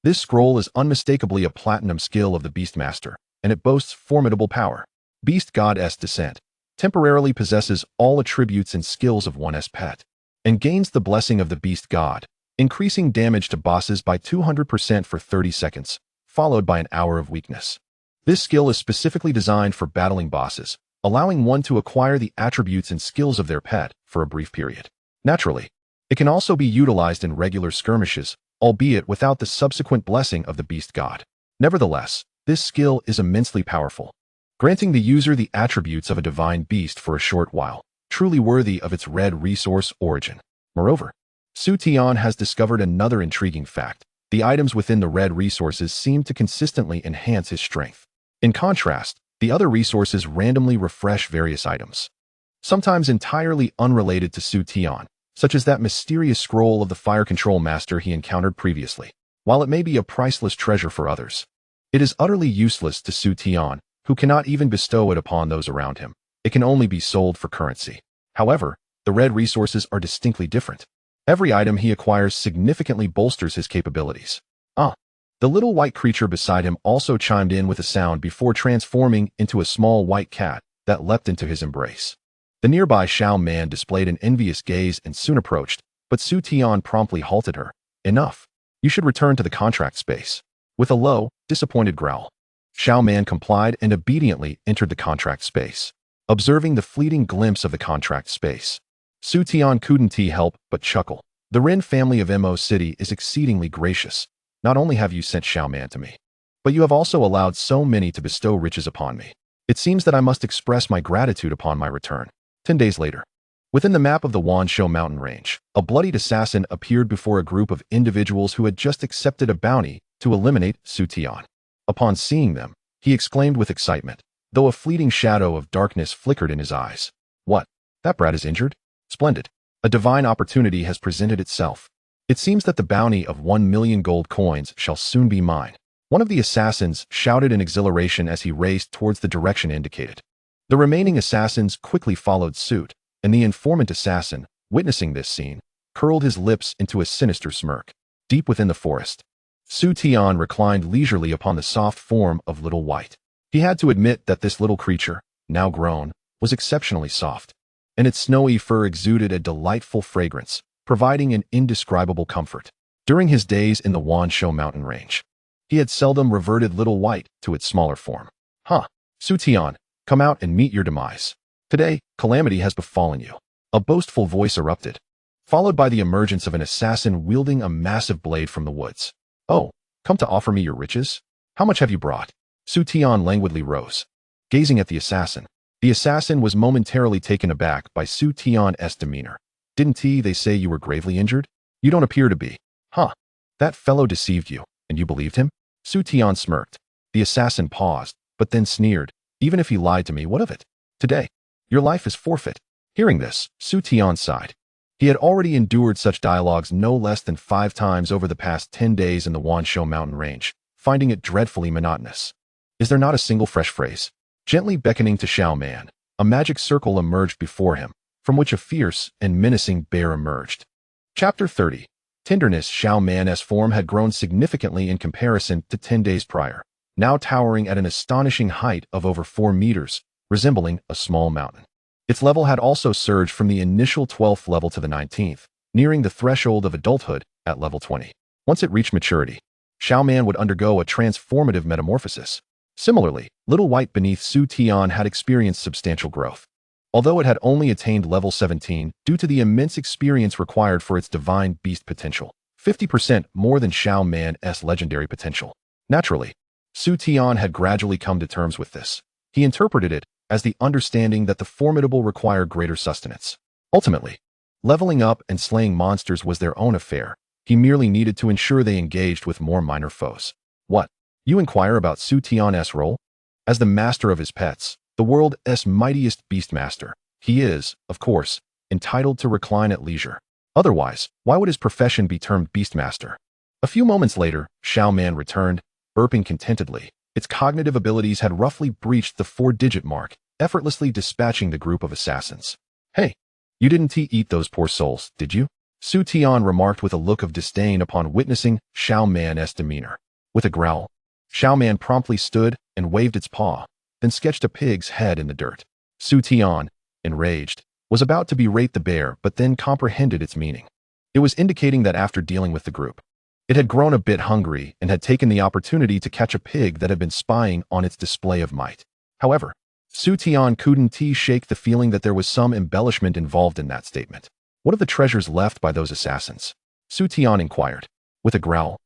This scroll is unmistakably a platinum skill of the Beastmaster, and it boasts formidable power. Beast God's Descent temporarily possesses all attributes and skills of one's pet, and gains the blessing of the Beast God, increasing damage to bosses by 200% for 30 seconds, followed by an hour of weakness. This skill is specifically designed for battling bosses, allowing one to acquire the attributes and skills of their pet for a brief period. Naturally, it can also be utilized in regular skirmishes, albeit without the subsequent blessing of the Beast God. Nevertheless, this skill is immensely powerful, granting the user the attributes of a divine beast for a short while, truly worthy of its red resource origin. Moreover, Su Tian has discovered another intriguing fact. The items within the red resources seem to consistently enhance his strength. In contrast, the other resources randomly refresh various items, sometimes entirely unrelated to Su Tian, such as that mysterious scroll of the fire control master he encountered previously. While it may be a priceless treasure for others, it is utterly useless to Su Tian, who cannot even bestow it upon those around him. It can only be sold for currency. However, the red resources are distinctly different. Every item he acquires significantly bolsters his capabilities. The little white creature beside him also chimed in with a sound before transforming into a small white cat that leapt into his embrace. The nearby Shao Man displayed an envious gaze and soon approached, but Su Tian promptly halted her. Enough. You should return to the contract space. With a low, disappointed growl, Shao Man complied and obediently entered the contract space. Observing the fleeting glimpse of the contract space, Su Tian couldn't help but chuckle. The Rin family of Mo City is exceedingly gracious. Not only have you sent Shao Man to me, but you have also allowed so many to bestow riches upon me. It seems that I must express my gratitude upon my return. 10 days later, within the map of the Wanshou mountain range, a bloodied assassin appeared before a group of individuals who had just accepted a bounty to eliminate Su Tian. Upon seeing them, he exclaimed with excitement, though a fleeting shadow of darkness flickered in his eyes. What? That brat is injured? Splendid. A divine opportunity has presented itself. It seems that the bounty of 1 million gold coins shall soon be mine. One of the assassins shouted in exhilaration as he raced towards the direction indicated. The remaining assassins quickly followed suit, and the informant assassin, witnessing this scene, curled his lips into a sinister smirk. Deep within the forest, Su Tian reclined leisurely upon the soft form of Little White. He had to admit that this little creature, now grown, was exceptionally soft, and its snowy fur exuded a delightful fragrance, providing an indescribable comfort. During his days in the Wanshou mountain range, he had seldom reverted Little White to its smaller form. Su Tian, come out and meet your demise. Today, calamity has befallen you. A boastful voice erupted, followed by the emergence of an assassin wielding a massive blade from the woods. Oh, come to offer me your riches? How much have you brought? Su Tian languidly rose, gazing at the assassin. The assassin was momentarily taken aback by Su Tian's demeanor. Didn't they say you were gravely injured? You don't appear to be. That fellow deceived you, and you believed him? Su Tian smirked. The assassin paused, but then sneered. Even if he lied to me, what of it? Today, your life is forfeit. Hearing this, Su Tian sighed. He had already endured such dialogues no less than 5 times over the past 10 days in the Wanshou mountain range, finding it dreadfully monotonous. Is there not a single fresh phrase? Gently beckoning to Xiao Man, a magic circle emerged before him, from which a fierce and menacing bear emerged. Chapter 30. Tenderness. Xiao Man's form had grown significantly in comparison to 10 days prior, now towering at an astonishing height of over 4 meters, resembling a small mountain. Its level had also surged from the initial 12th level to the 19th, nearing the threshold of adulthood at level 20. Once it reached maturity, Xiao Man would undergo a transformative metamorphosis. Similarly, Little White beneath Su Tian had experienced substantial growth. Although it had only attained level 17 due to the immense experience required for its divine beast potential, 50% more than Xiao Man's legendary potential. Naturally, Su Tian had gradually come to terms with this. He interpreted it as the understanding that the formidable require greater sustenance. Ultimately, leveling up and slaying monsters was their own affair. He merely needed to ensure they engaged with more minor foes. What? You inquire about Su Tian's role? As the master of his pets, the world's mightiest Beastmaster, he is, of course, entitled to recline at leisure. Otherwise, why would his profession be termed Beastmaster? A few moments later, Xiao Man returned, burping contentedly. Its cognitive abilities had roughly breached the 4-digit mark, effortlessly dispatching the group of assassins. Hey, you didn't eat those poor souls, did you? Su Tian remarked with a look of disdain upon witnessing Xiao Man's demeanor. With a growl, Xiao Man promptly stood and waved its paw, then sketched a pig's head in the dirt. Su Tian, enraged, was about to berate the bear but then comprehended its meaning. It was indicating that after dealing with the group, it had grown a bit hungry and had taken the opportunity to catch a pig that had been spying on its display of might. However, Su Tian couldn't shake the feeling that there was some embellishment involved in that statement. What of the treasures left by those assassins? Su Tian inquired. With a growl,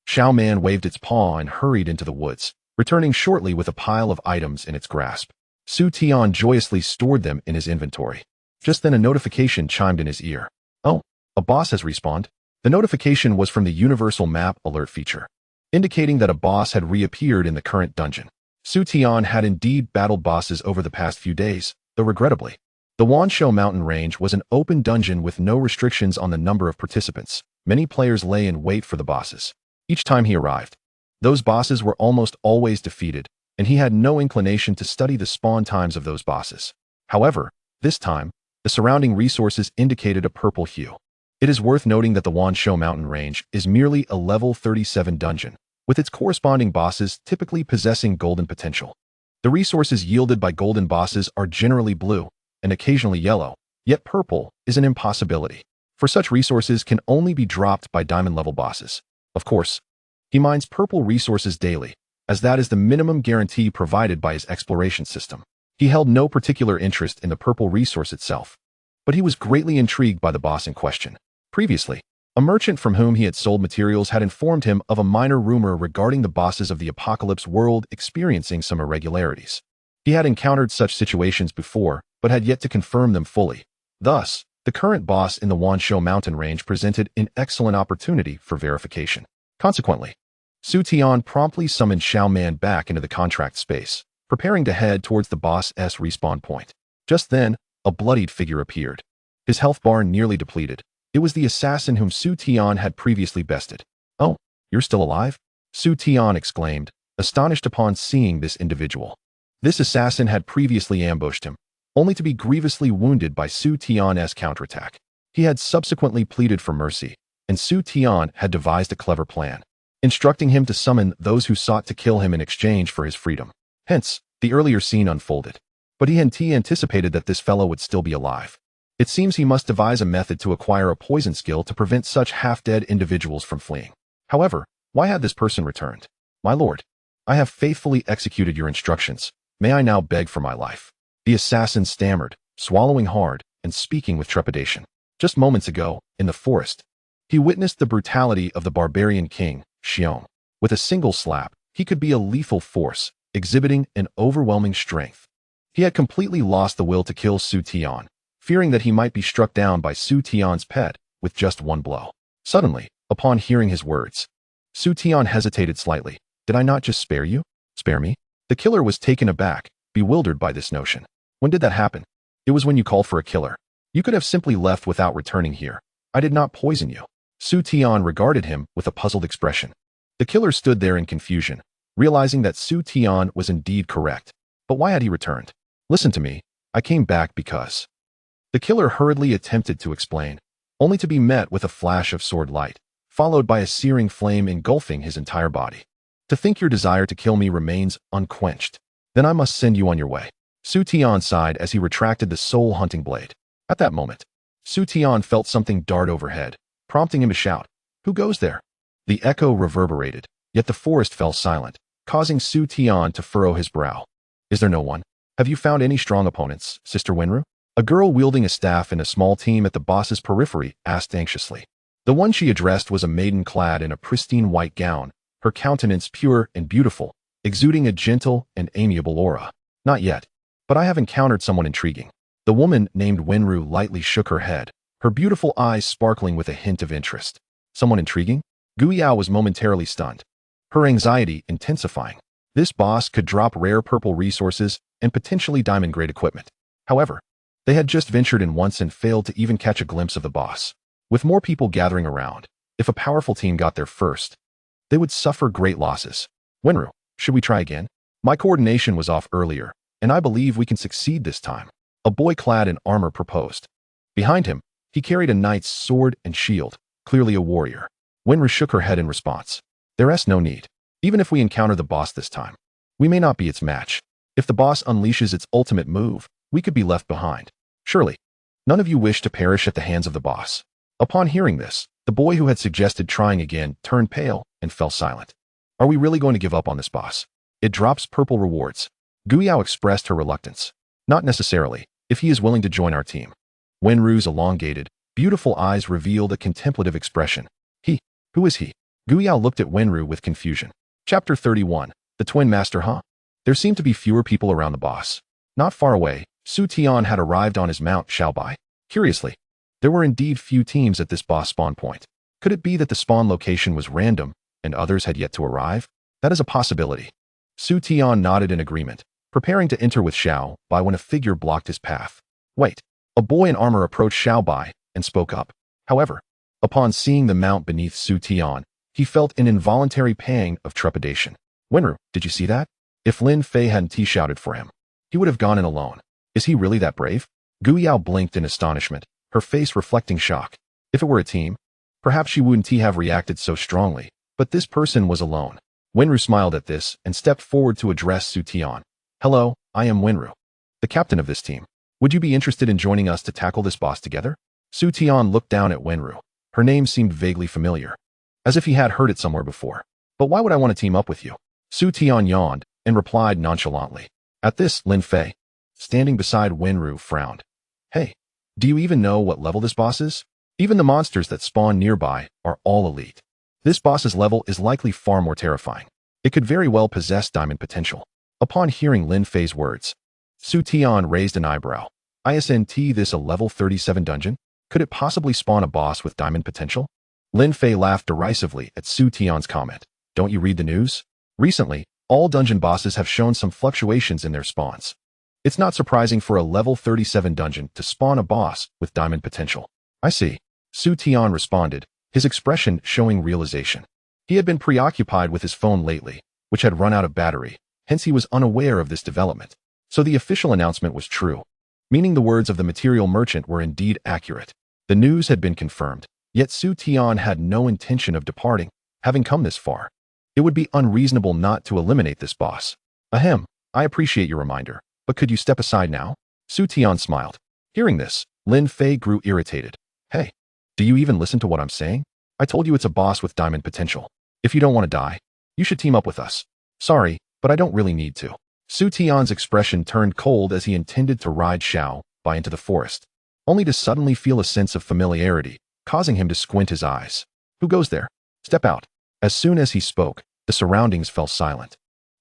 Xiao Man waved its paw and hurried into the woods, returning shortly with a pile of items in its grasp. Su Tian joyously stored them in his inventory. Just then a notification chimed in his ear. Oh, a boss has respawned. The notification was from the Universal Map Alert feature, indicating that a boss had reappeared in the current dungeon. Su Tian had indeed battled bosses over the past few days, though regrettably, the Wanshou mountain range was an open dungeon with no restrictions on the number of participants. Many players lay in wait for the bosses. Each time he arrived, those bosses were almost always defeated, and he had no inclination to study the spawn times of those bosses. However, this time, the surrounding resources indicated a purple hue. It is worth noting that the Wanshou mountain range is merely a level 37 dungeon, with its corresponding bosses typically possessing golden potential. The resources yielded by golden bosses are generally blue, and occasionally yellow, yet purple is an impossibility, for such resources can only be dropped by diamond-level bosses. Of course, he mines purple resources daily, as that is the minimum guarantee provided by his exploration system. He held no particular interest in the purple resource itself, but he was greatly intrigued by the boss in question. Previously, a merchant from whom he had sold materials had informed him of a minor rumor regarding the bosses of the Apocalypse world experiencing some irregularities. He had encountered such situations before, but had yet to confirm them fully. Thus, the current boss in the Wanshou mountain range presented an excellent opportunity for verification. Consequently, Su Tian promptly summoned Xiao Man back into the contract space, preparing to head towards the boss's respawn point. Just then, a bloodied figure appeared. His health bar nearly depleted. It was the assassin whom Su Tian had previously bested. Oh, you're still alive? Su Tian exclaimed, astonished upon seeing this individual. This assassin had previously ambushed him, only to be grievously wounded by Su Tian's counterattack. He had subsequently pleaded for mercy, and Su Tian had devised a clever plan, instructing him to summon those who sought to kill him in exchange for his freedom. Hence, the earlier scene unfolded. But he had anticipated that this fellow would still be alive. It seems he must devise a method to acquire a poison skill to prevent such half-dead individuals from fleeing. However, why had this person returned? My lord, I have faithfully executed your instructions. May I now beg for my life? The assassin stammered, swallowing hard and speaking with trepidation. Just moments ago, in the forest, he witnessed the brutality of the barbarian king, Xiong. With a single slap, he could be a lethal force, exhibiting an overwhelming strength. He had completely lost the will to kill Su Tian, fearing that he might be struck down by Su Tian's pet with just one blow. Suddenly, upon hearing his words, Su Tian hesitated slightly. Did I not just spare you? Spare me? The killer was taken aback, bewildered by this notion. When did that happen? It was when you called for a killer. You could have simply left without returning here. I did not poison you. Su Tian regarded him with a puzzled expression. The killer stood there in confusion, realizing that Su Tian was indeed correct. But why had he returned? Listen to me. I came back because... The killer hurriedly attempted to explain, only to be met with a flash of sword light, followed by a searing flame engulfing his entire body. To think your desire to kill me remains unquenched. Then I must send you on your way. Su Tian sighed as he retracted the soul-hunting blade. At that moment, Su Tian felt something dart overhead, prompting him to shout, "Who goes there?" The echo reverberated, yet the forest fell silent, causing Su Tian to furrow his brow. Is there no one? Have you found any strong opponents, Sister Wenru? A girl wielding a staff in a small team at the boss's periphery asked anxiously. The one she addressed was a maiden clad in a pristine white gown, her countenance pure and beautiful, exuding a gentle and amiable aura. Not yet, but I have encountered someone intriguing. The woman named Wenru lightly shook her head, her beautiful eyes sparkling with a hint of interest. Someone intriguing? Guiyao was momentarily stunned, her anxiety intensifying. This boss could drop rare purple resources and potentially diamond-grade equipment. However, they had just ventured in once and failed to even catch a glimpse of the boss. With more people gathering around, if a powerful team got there first, they would suffer great losses. Wenru, should we try again? My coordination was off earlier, and I believe we can succeed this time. A boy clad in armor proposed. Behind him, he carried a knight's sword and shield, clearly a warrior. Wenru shook her head in response. There's no need. Even if we encounter the boss this time, we may not be its match. If the boss unleashes its ultimate move, we could be left behind. Surely, none of you wish to perish at the hands of the boss. Upon hearing this, the boy who had suggested trying again turned pale and fell silent. Are we really going to give up on this boss? It drops purple rewards. Guiyao expressed her reluctance. Not necessarily, if he is willing to join our team. Wenru's elongated, beautiful eyes revealed a contemplative expression. He? Who is he? Guiyao looked at Wenru with confusion. Chapter 31. The Twin Master, huh? There seemed to be fewer people around the boss. Not far away, Su Tian had arrived on his mount Xiaobai. Curiously, there were indeed few teams at this boss spawn point. Could it be that the spawn location was random and others had yet to arrive? That is a possibility. Su Tian nodded in agreement, preparing to enter with Xiao Bai when a figure blocked his path. Wait. A boy in armor approached Xiao Bai and spoke up. However, upon seeing the mount beneath Su Tian, he felt an involuntary pang of trepidation. Wenru, did you see that? If Lin Fei hadn't shouted for him, he would have gone in alone. Is he really that brave? Guiyao blinked in astonishment, her face reflecting shock. If it were a team, perhaps she wouldn't have reacted so strongly, but this person was alone. Wenru smiled at this and stepped forward to address Su Tian. Hello, I am Wenru, the captain of this team. Would you be interested in joining us to tackle this boss together? Su Tian looked down at Wenru. Her name seemed vaguely familiar, as if he had heard it somewhere before. But why would I want to team up with you? Su Tian yawned and replied nonchalantly. At this, Lin Fei, standing beside Wenru, frowned. Hey, do you even know what level this boss is? Even the monsters that spawn nearby are all elite. This boss's level is likely far more terrifying. It could very well possess diamond potential. Upon hearing Lin Fei's words, Su Tian raised an eyebrow. Isn't this a level 37 dungeon? Could it possibly spawn a boss with diamond potential? Lin Fei laughed derisively at Su Tian's comment. Don't you read the news? Recently, all dungeon bosses have shown some fluctuations in their spawns. It's not surprising for a level 37 dungeon to spawn a boss with diamond potential. I see. Su Tian responded, his expression showing realization. He had been preoccupied with his phone lately, which had run out of battery, hence he was unaware of this development. So the official announcement was true, meaning the words of the material merchant were indeed accurate. The news had been confirmed, yet Su Tian had no intention of departing, having come this far. It would be unreasonable not to eliminate this boss. Ahem, I appreciate your reminder, but could you step aside now? Su Tian smiled. Hearing this, Lin Fei grew irritated. Hey, do you even listen to what I'm saying? I told you it's a boss with diamond potential. If you don't want to die, you should team up with us. Sorry, but I don't really need to. Su Tian's expression turned cold as he intended to ride Xiao Bai into the forest, only to suddenly feel a sense of familiarity, causing him to squint his eyes. Who goes there? Step out. As soon as he spoke, the surroundings fell silent,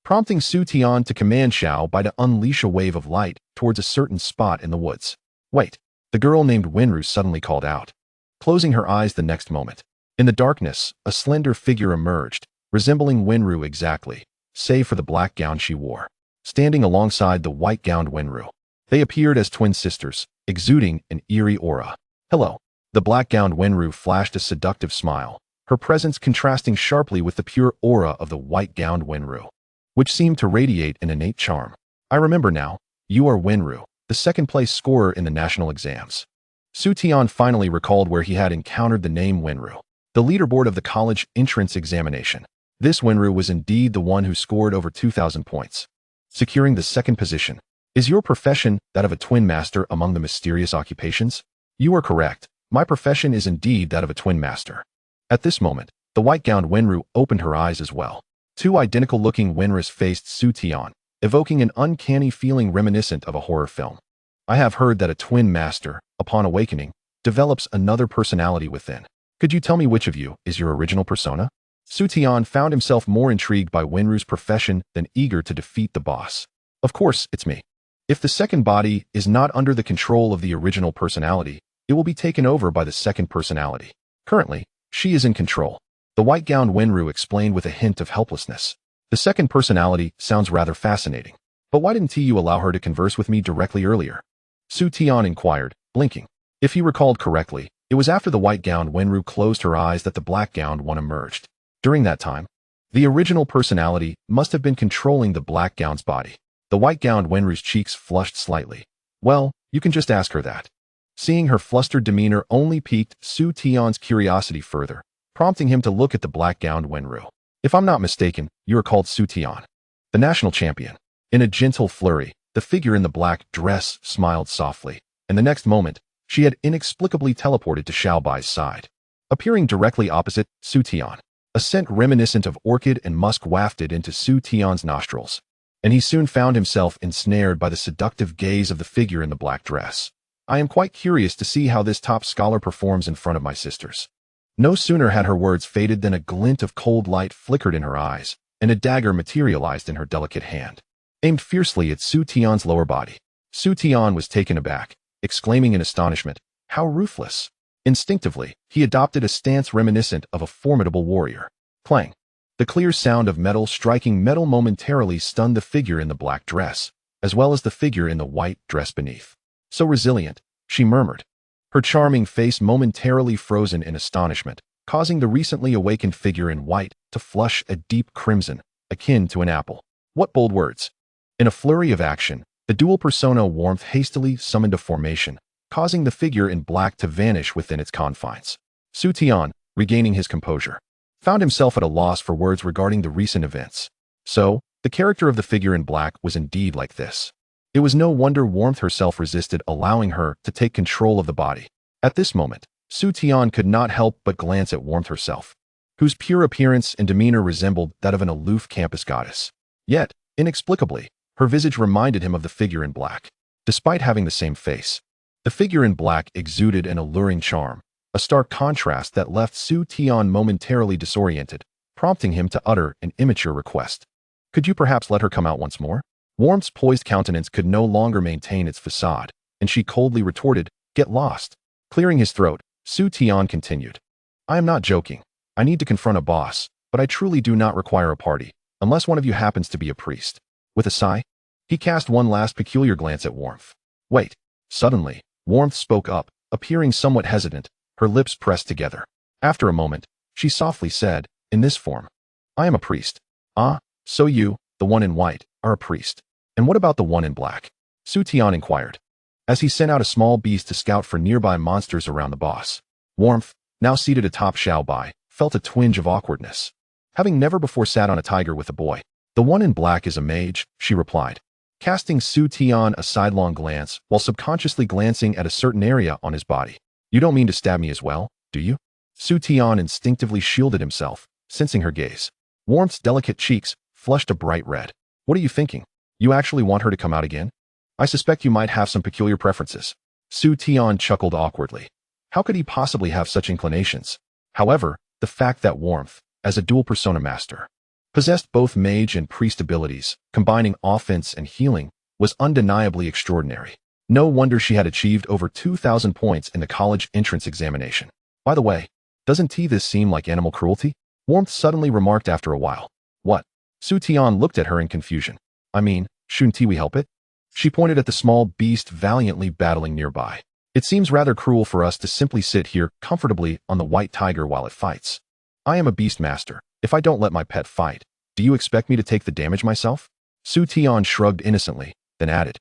prompting Su Tian to command Xiao Bai to unleash a wave of light towards a certain spot in the woods. Wait, the girl named Wenru suddenly called out, closing her eyes the next moment. In the darkness, a slender figure emerged, resembling Wenru exactly, save for the black gown she wore. Standing alongside the white-gowned Wenru, They appeared as twin sisters, exuding an eerie aura. Hello. The black-gowned Wenru flashed a seductive smile, her presence contrasting sharply with the pure aura of the white-gowned Wenru, which seemed to radiate an innate charm. I remember now. You are Wenru, the second-place scorer in the national exams. Su Tian finally recalled where he had encountered the name Wenru, the leaderboard of the college entrance examination. This Wenru was indeed the one who scored over 2,000 points, securing the second position. Is your profession that of a twin master among the mysterious occupations? You are correct. My profession is indeed that of a twin master. At this moment, the white-gowned Wenru opened her eyes as well. Two identical-looking Wenrus faced Su Tian, evoking an uncanny feeling reminiscent of a horror film. I have heard that a twin master, upon awakening, develops another personality within. Could you tell me which of you is your original persona? Su Tian found himself more intrigued by Wenru's profession than eager to defeat the boss. Of course, it's me. If the second body is not under the control of the original personality, it will be taken over by the second personality. Currently, she is in control. The white-gowned Wenru explained with a hint of helplessness. The second personality sounds rather fascinating. But why didn't you allow her to converse with me directly earlier? Su Tian inquired, blinking. If he recalled correctly, it was after the white-gowned Wenru closed her eyes that the black-gowned one emerged. During that time, the original personality must have been controlling the black-gown's body. The white-gowned Wenru's cheeks flushed slightly. Well, you can just ask her that. Seeing her flustered demeanor only piqued Su Tian's curiosity further, prompting him to look at the black-gowned Wenru. If I'm not mistaken, you are called Su Tian, the national champion. In a gentle flurry, the figure in the black dress smiled softly, and the next moment, she had inexplicably teleported to Xiao Bai's side. Appearing directly opposite Su Tian, a scent reminiscent of orchid and musk wafted into Su Tian's nostrils, and he soon found himself ensnared by the seductive gaze of the figure in the black dress. I am quite curious to see how this top scholar performs in front of my sisters. No sooner had her words faded than a glint of cold light flickered in her eyes, and a dagger materialized in her delicate hand, aimed fiercely at Su Tian's lower body. Su Tian was taken aback, exclaiming in astonishment, "How ruthless!" Instinctively, he adopted a stance reminiscent of a formidable warrior. Clang! The clear sound of metal striking metal momentarily stunned the figure in the black dress, as well as the figure in the white dress beneath. "So resilient," she murmured, her charming face momentarily frozen in astonishment, causing the recently awakened figure in white to flush a deep crimson, akin to an apple. What bold words! In a flurry of action, the dual persona Warmth hastily summoned a formation, causing the figure in black to vanish within its confines. Su Tian, regaining his composure, found himself at a loss for words regarding the recent events. So, the character of the figure in black was indeed like this. It was no wonder Warmth herself resisted allowing her to take control of the body. At this moment, Su Tian could not help but glance at Warmth herself, whose pure appearance and demeanor resembled that of an aloof campus goddess. Yet, inexplicably, her visage reminded him of the figure in black. Despite having the same face, the figure in black exuded an alluring charm, a stark contrast that left Su Tian momentarily disoriented, prompting him to utter an immature request. "Could you perhaps let her come out once more?" Warmth's poised countenance could no longer maintain its facade, and she coldly retorted, "Get lost." Clearing his throat, Su Tian continued, "I am not joking. I need to confront a boss, but I truly do not require a party, unless one of you happens to be a priest." With a sigh, he cast one last peculiar glance at Warmth. "Wait." Suddenly, Warmth spoke up, appearing somewhat hesitant, her lips pressed together. After a moment, she softly said, in this form, "I am a priest." "Ah, so you, the one in white, are a priest. And what about the one in black?" Su Tian inquired, as he sent out a small beast to scout for nearby monsters around the boss. Warmth, now seated atop Xiao Bai, felt a twinge of awkwardness. Having never before sat on a tiger with a boy, "The one in black is a mage," she replied, casting Su Tian a sidelong glance while subconsciously glancing at a certain area on his body. "You don't mean to stab me as well, do you?" Su Tian instinctively shielded himself, sensing her gaze. Warmth's delicate cheeks flushed a bright red. "What are you thinking? You actually want her to come out again? I suspect you might have some peculiar preferences." Su Tian chuckled awkwardly. How could he possibly have such inclinations? However, the fact that Warmth, as a dual persona master, possessed both mage and priest abilities, combining offense and healing, was undeniably extraordinary. No wonder she had achieved over 2,000 points in the college entrance examination. By the way, doesn't this seem like animal cruelty? Warmth suddenly remarked after a while. "What?" Su Tian looked at her in confusion. "I mean, shouldn't we help it?" She pointed at the small beast valiantly battling nearby. It seems rather cruel for us to simply sit here comfortably on the white tiger while it fights. I am a Beastmaster. If I don't let my pet fight, do you expect me to take the damage myself? Su Tian shrugged innocently, then added,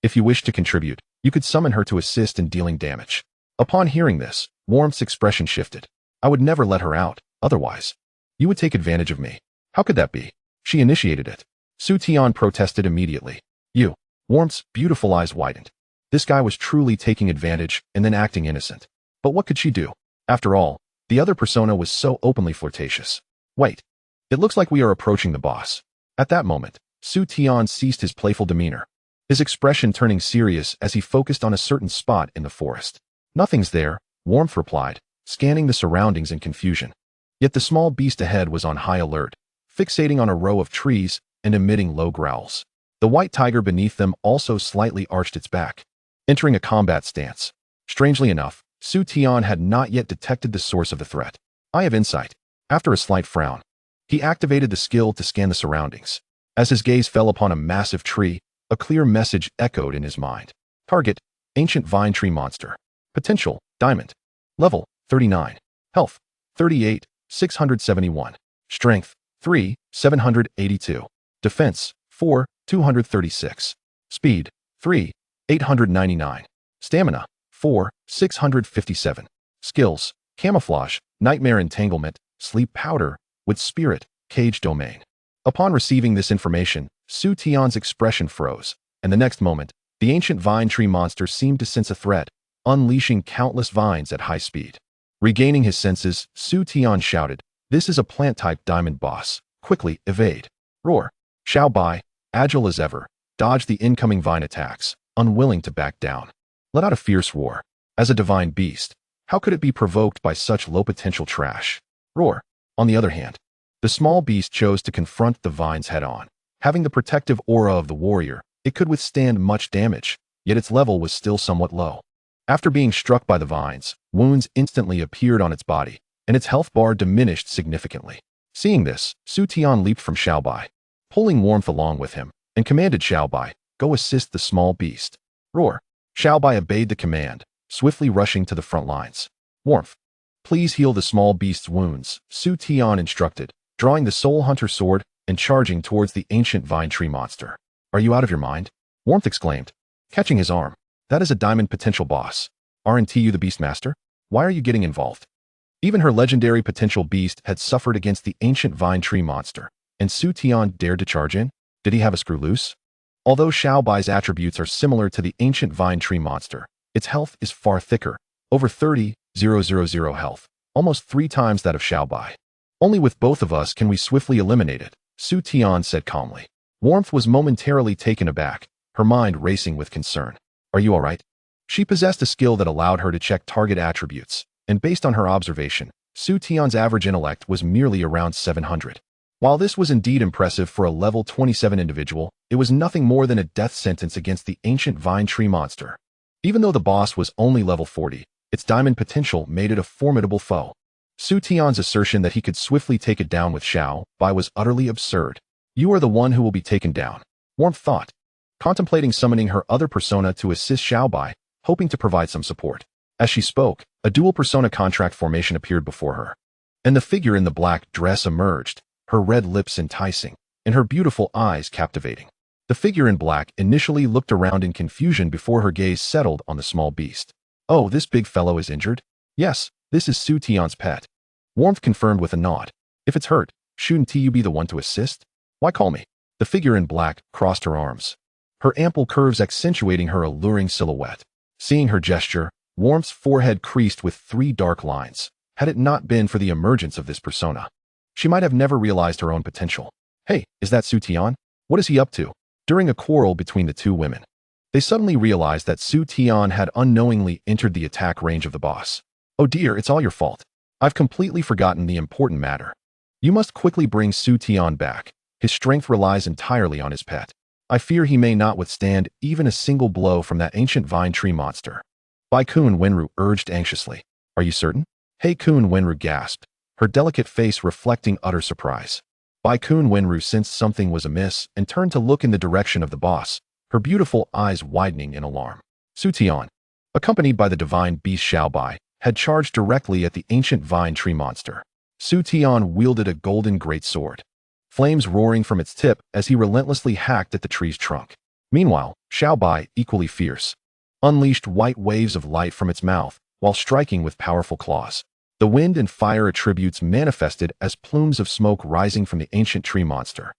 if you wish to contribute, you could summon her to assist in dealing damage. Upon hearing this, Warmth's expression shifted. I would never let her out, otherwise. You would take advantage of me. How could that be? She initiated it. Su Tian protested immediately. You. Warmth's beautiful eyes widened. This guy was truly taking advantage and then acting innocent. But what could she do? After all, the other persona was so openly flirtatious. Wait. It looks like we are approaching the boss. At that moment, Su Tian ceased his playful demeanor, his expression turning serious as he focused on a certain spot in the forest. Nothing's there, Warmth replied, scanning the surroundings in confusion. Yet the small beast ahead was on high alert, fixating on a row of trees and emitting low growls. The white tiger beneath them also slightly arched its back, entering a combat stance. Strangely enough, Su Tian had not yet detected the source of the threat. I have insight. After a slight frown, he activated the skill to scan the surroundings. As his gaze fell upon a massive tree, a clear message echoed in his mind. Target, ancient vine tree monster. Potential, diamond. Level, 39. Health, 38, 671. Strength, 3, 782. Defense, 4, 236. Speed, 3, 899. Stamina, 4, 657. Skills, camouflage, nightmare entanglement, sleep powder, with spirit, cage domain. Upon receiving this information, Su Tian's expression froze, and the next moment, the ancient vine tree monster seemed to sense a threat, unleashing countless vines at high speed. Regaining his senses, Su Tian shouted, this is a plant-type diamond boss. Quickly, evade. Roar. Xiao Bai, agile as ever, dodged the incoming vine attacks, unwilling to back down. Let out a fierce roar. As a divine beast, how could it be provoked by such low-potential trash? Roar. On the other hand, the small beast chose to confront the vines head-on. Having the protective aura of the warrior, it could withstand much damage, yet its level was still somewhat low. After being struck by the vines, wounds instantly appeared on its body, and its health bar diminished significantly. Seeing this, Su Tian leaped from Xiao Bai, pulling Warmth along with him, and commanded Xiao Bai, go assist the small beast. Roar. Xiao Bai obeyed the command, swiftly rushing to the front lines. Warmth. Please heal the small beast's wounds, Su Tian instructed, drawing the Soul Hunter sword and charging towards the ancient vine tree monster. Are you out of your mind? Warmth exclaimed, catching his arm. That is a diamond potential boss. Aren't you the Beastmaster? Why are you getting involved? Even her legendary potential beast had suffered against the ancient vine tree monster, and Su Tian dared to charge in? Did he have a screw loose? Although Xiao Bai's attributes are similar to the ancient vine tree monster, its health is far thicker, over 30,000 health, almost 3 times that of Xiao Bai. Only with both of us can we swiftly eliminate it, Su Tian said calmly. Warmth was momentarily taken aback, her mind racing with concern. Are you alright? She possessed a skill that allowed her to check target attributes, and based on her observation, Su Tian's average intellect was merely around 700. While this was indeed impressive for a level 27 individual, it was nothing more than a death sentence against the ancient vine tree monster. Even though the boss was only level 40, its diamond potential made it a formidable foe. Su Tian's assertion that he could swiftly take it down with Xiao Bai was utterly absurd. You are the one who will be taken down, Warmth thought, contemplating summoning her other persona to assist Xiao Bai, hoping to provide some support. As she spoke, a dual persona contract formation appeared before her, and the figure in the black dress emerged, her red lips enticing, and her beautiful eyes captivating. The figure in black initially looked around in confusion before her gaze settled on the small beast. Oh, this big fellow is injured? Yes, this is Su Tian's pet. Warmth confirmed with a nod. If it's hurt, shouldn't you be the one to assist? Why call me? The figure in black crossed her arms, her ample curves accentuating her alluring silhouette. Seeing her gesture, Warmth's forehead creased with 3 dark lines. Had it not been for the emergence of this persona, she might have never realized her own potential. Hey, is that Su Tian? What is he up to? During a quarrel between the 2 women, they suddenly realized that Su Tian had unknowingly entered the attack range of the boss. Oh dear, it's all your fault. I've completely forgotten the important matter. You must quickly bring Su Tian back. His strength relies entirely on his pet. I fear he may not withstand even a single blow from that ancient vine tree monster. Bai Kun Wenru urged anxiously. Are you certain? Hey Kun Wenru gasped, her delicate face reflecting utter surprise. Bai Kun Wenru sensed something was amiss and turned to look in the direction of the boss, her beautiful eyes widening in alarm. Su Tian, accompanied by the divine beast Xiaobai, had charged directly at the ancient vine tree monster. Su Tian wielded a golden greatsword, flames roaring from its tip as he relentlessly hacked at the tree's trunk. Meanwhile, Xiaobai, equally fierce, unleashed white waves of light from its mouth while striking with powerful claws. The wind and fire attributes manifested as plumes of smoke rising from the ancient tree monster,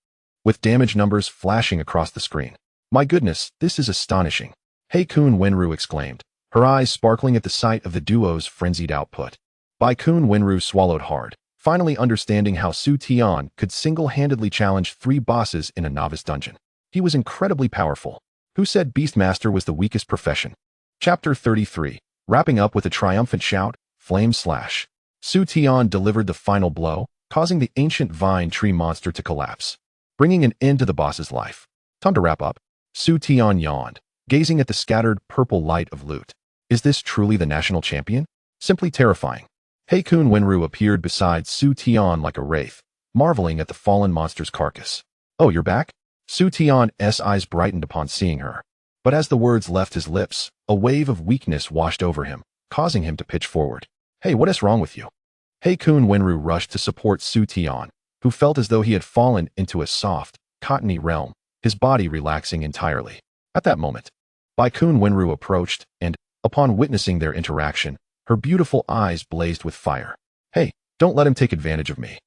with damage numbers flashing across the screen. My goodness, this is astonishing, Hei Kun Wenru exclaimed, her eyes sparkling at the sight of the duo's frenzied output. Bai Kun Wenru swallowed hard, finally understanding how Su Tian could single-handedly challenge 3 bosses in a novice dungeon. He was incredibly powerful. Who said Beastmaster was the weakest profession? Chapter 33. Wrapping up with a triumphant shout, flame slash. Su Tian delivered the final blow, causing the ancient vine tree monster to collapse, bringing an end to the boss's life. Time to wrap up. Su Tian yawned, gazing at the scattered purple light of loot. Is this truly the national champion? Simply terrifying. Hei Kun Wenru appeared beside Su Tian like a wraith, marveling at the fallen monster's carcass. Oh, you're back? Su Tian's eyes brightened upon seeing her. But as the words left his lips, a wave of weakness washed over him, causing him to pitch forward. Hey, what is wrong with you? Hei Kun Wenru rushed to support Su Tian, who felt as though he had fallen into a soft, cottony realm, his body relaxing entirely. At that moment, Bai Kun Wenru approached, and, upon witnessing their interaction, her beautiful eyes blazed with fire. Hey, don't let him take advantage of me.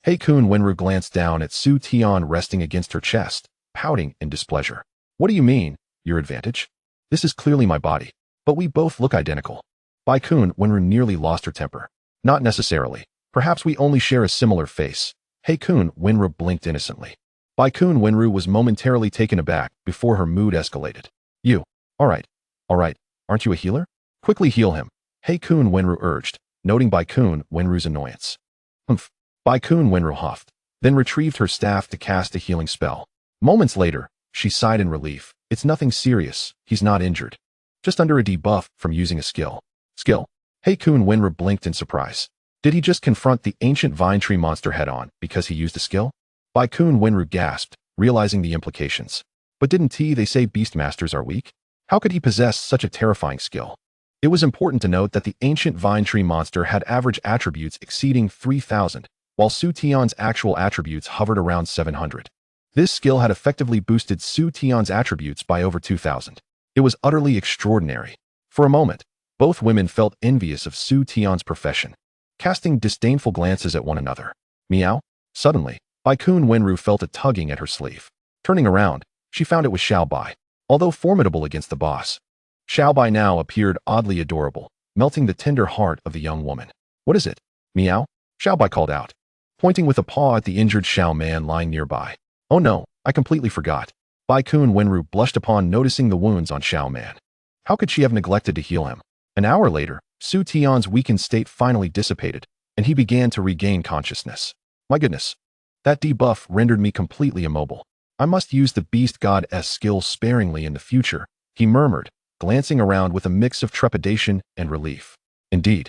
Hei Kun Wenru glanced down at Su Tian resting against her chest, pouting in displeasure. What do you mean, your advantage? This is clearly my body, but we both look identical. Bai Kun Wenru nearly lost her temper. Not necessarily. Perhaps we only share a similar face. Hei Kun Wenru blinked innocently. Bai Kun Wenru was momentarily taken aback before her mood escalated. You. Alright. Aren't you a healer? Quickly heal him, Hei Kun Wenru urged, noting Bai Kun Wenru's annoyance. Humph. Bai Kun Wenru huffed, then retrieved her staff to cast a healing spell. Moments later, she sighed in relief. It's nothing serious. He's not injured. Just under a debuff from using a skill. Skill? Hei Kun Wenru blinked in surprise. Did he just confront the ancient vine tree monster head-on because he used a skill? Bai Kun Wenru gasped, realizing the implications. But didn't they say Beastmasters are weak? How could he possess such a terrifying skill? It was important to note that the ancient vine tree monster had average attributes exceeding 3,000, while Su Tian's actual attributes hovered around 700. This skill had effectively boosted Su Tian's attributes by over 2,000. It was utterly extraordinary. For a moment, both women felt envious of Su Tian's profession, casting disdainful glances at one another. Meow. Suddenly, Bai Kun Wenru felt a tugging at her sleeve. Turning around, she found it was Xiaobai. Although formidable against the boss, Xiaobai now appeared oddly adorable, melting the tender heart of the young woman. What is it? Meow? Xiaobai called out, pointing with a paw at the injured Xiao man lying nearby. Oh no, I completely forgot. Bai Kun Wenru blushed upon noticing the wounds on Xiao man. How could she have neglected to heal him? An hour later, Su Tian's weakened state finally dissipated, and he began to regain consciousness. My goodness. That debuff rendered me completely immobile. I must use the beast god's skills sparingly in the future, he murmured, glancing around with a mix of trepidation and relief. Indeed,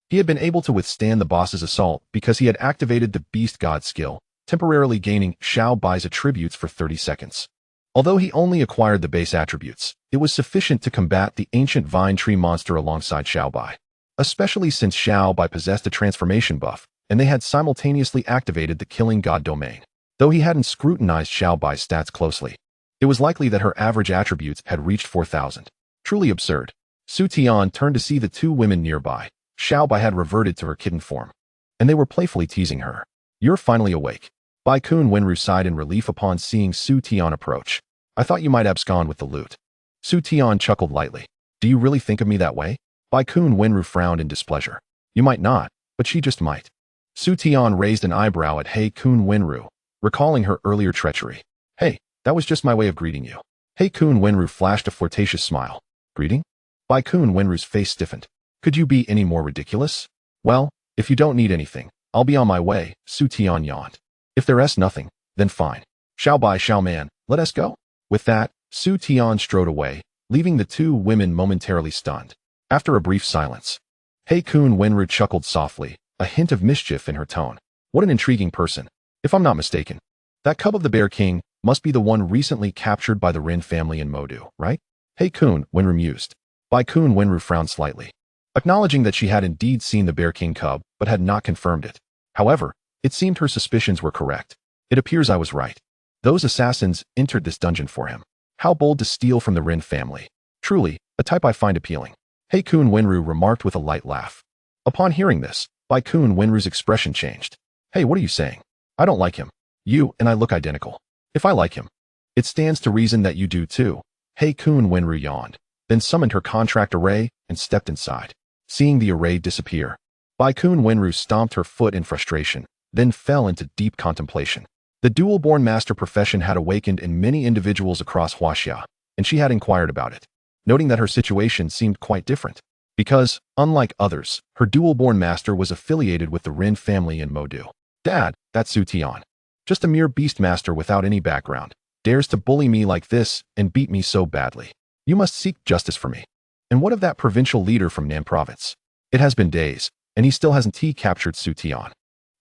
he had been able to withstand the boss's assault because he had activated the beast god skill, temporarily gaining Xiaobai's attributes for 30 seconds. Although he only acquired the base attributes, it was sufficient to combat the ancient vine tree monster alongside Xiaobai, especially since Xiaobai possessed a transformation buff, and they had simultaneously activated the killing god domain. Though he hadn't scrutinized Xiaobai's stats closely, it was likely that her average attributes had reached 4,000. Truly absurd. Su Tian turned to see the 2 women nearby. Xiaobai had reverted to her kitten form, and they were playfully teasing her. You're finally awake. Bai Kun Wenru sighed in relief upon seeing Su Tian approach. I thought you might abscond with the loot. Su Tian chuckled lightly. Do you really think of me that way? Bai Kun Wenru frowned in displeasure. You might not, but she just might. Su Tian raised an eyebrow at Hei Kun Wenru, recalling her earlier treachery. Hey, that was just my way of greeting you. Hei Kun Wenru flashed a flirtatious smile. Greeting? Bai Kun Wenru's face stiffened. Could you be any more ridiculous? Well, if you don't need anything, I'll be on my way, Su Tian yawned. If there's nothing, then fine. Xiaobai Xiaoman, let us go. With that, Su Tian strode away, leaving the 2 women momentarily stunned. After a brief silence, Hei Kun Wenru chuckled softly, a hint of mischief in her tone. What an intriguing person. If I'm not mistaken, that cub of the Bear King Must be the one recently captured by the Rin family in Modu, right? Hey Kun, Wenru mused. By Kun, Wenru frowned slightly, acknowledging that she had indeed seen the Bear King cub, but had not confirmed it. However, it seemed her suspicions were correct. It appears I was right. Those assassins entered this dungeon for him. How bold to steal from the Rin family. Truly, a type I find appealing. Hey Kun, Wenru remarked with a light laugh. Upon hearing this, Bai Kun, Wenru's expression changed. Hey, what are you saying? I don't like him. You and I look identical. If I like him, it stands to reason that you do too. Hey Kun, Wenru yawned, then summoned her contract array and stepped inside. Seeing the array disappear, Bai Kun, Wenru stomped her foot in frustration, then fell into deep contemplation. The dual-born master profession had awakened in many individuals across Huaxia, and she had inquired about it, noting that her situation seemed quite different. Because, unlike others, her dual-born master was affiliated with the Rin family in Modu. Dad, that's Su Tian. Just a mere Beastmaster without any background, dares to bully me like this and beat me so badly. You must seek justice for me. And what of that provincial leader from Nan province? It has been days, and he still hasn't captured Su Tian.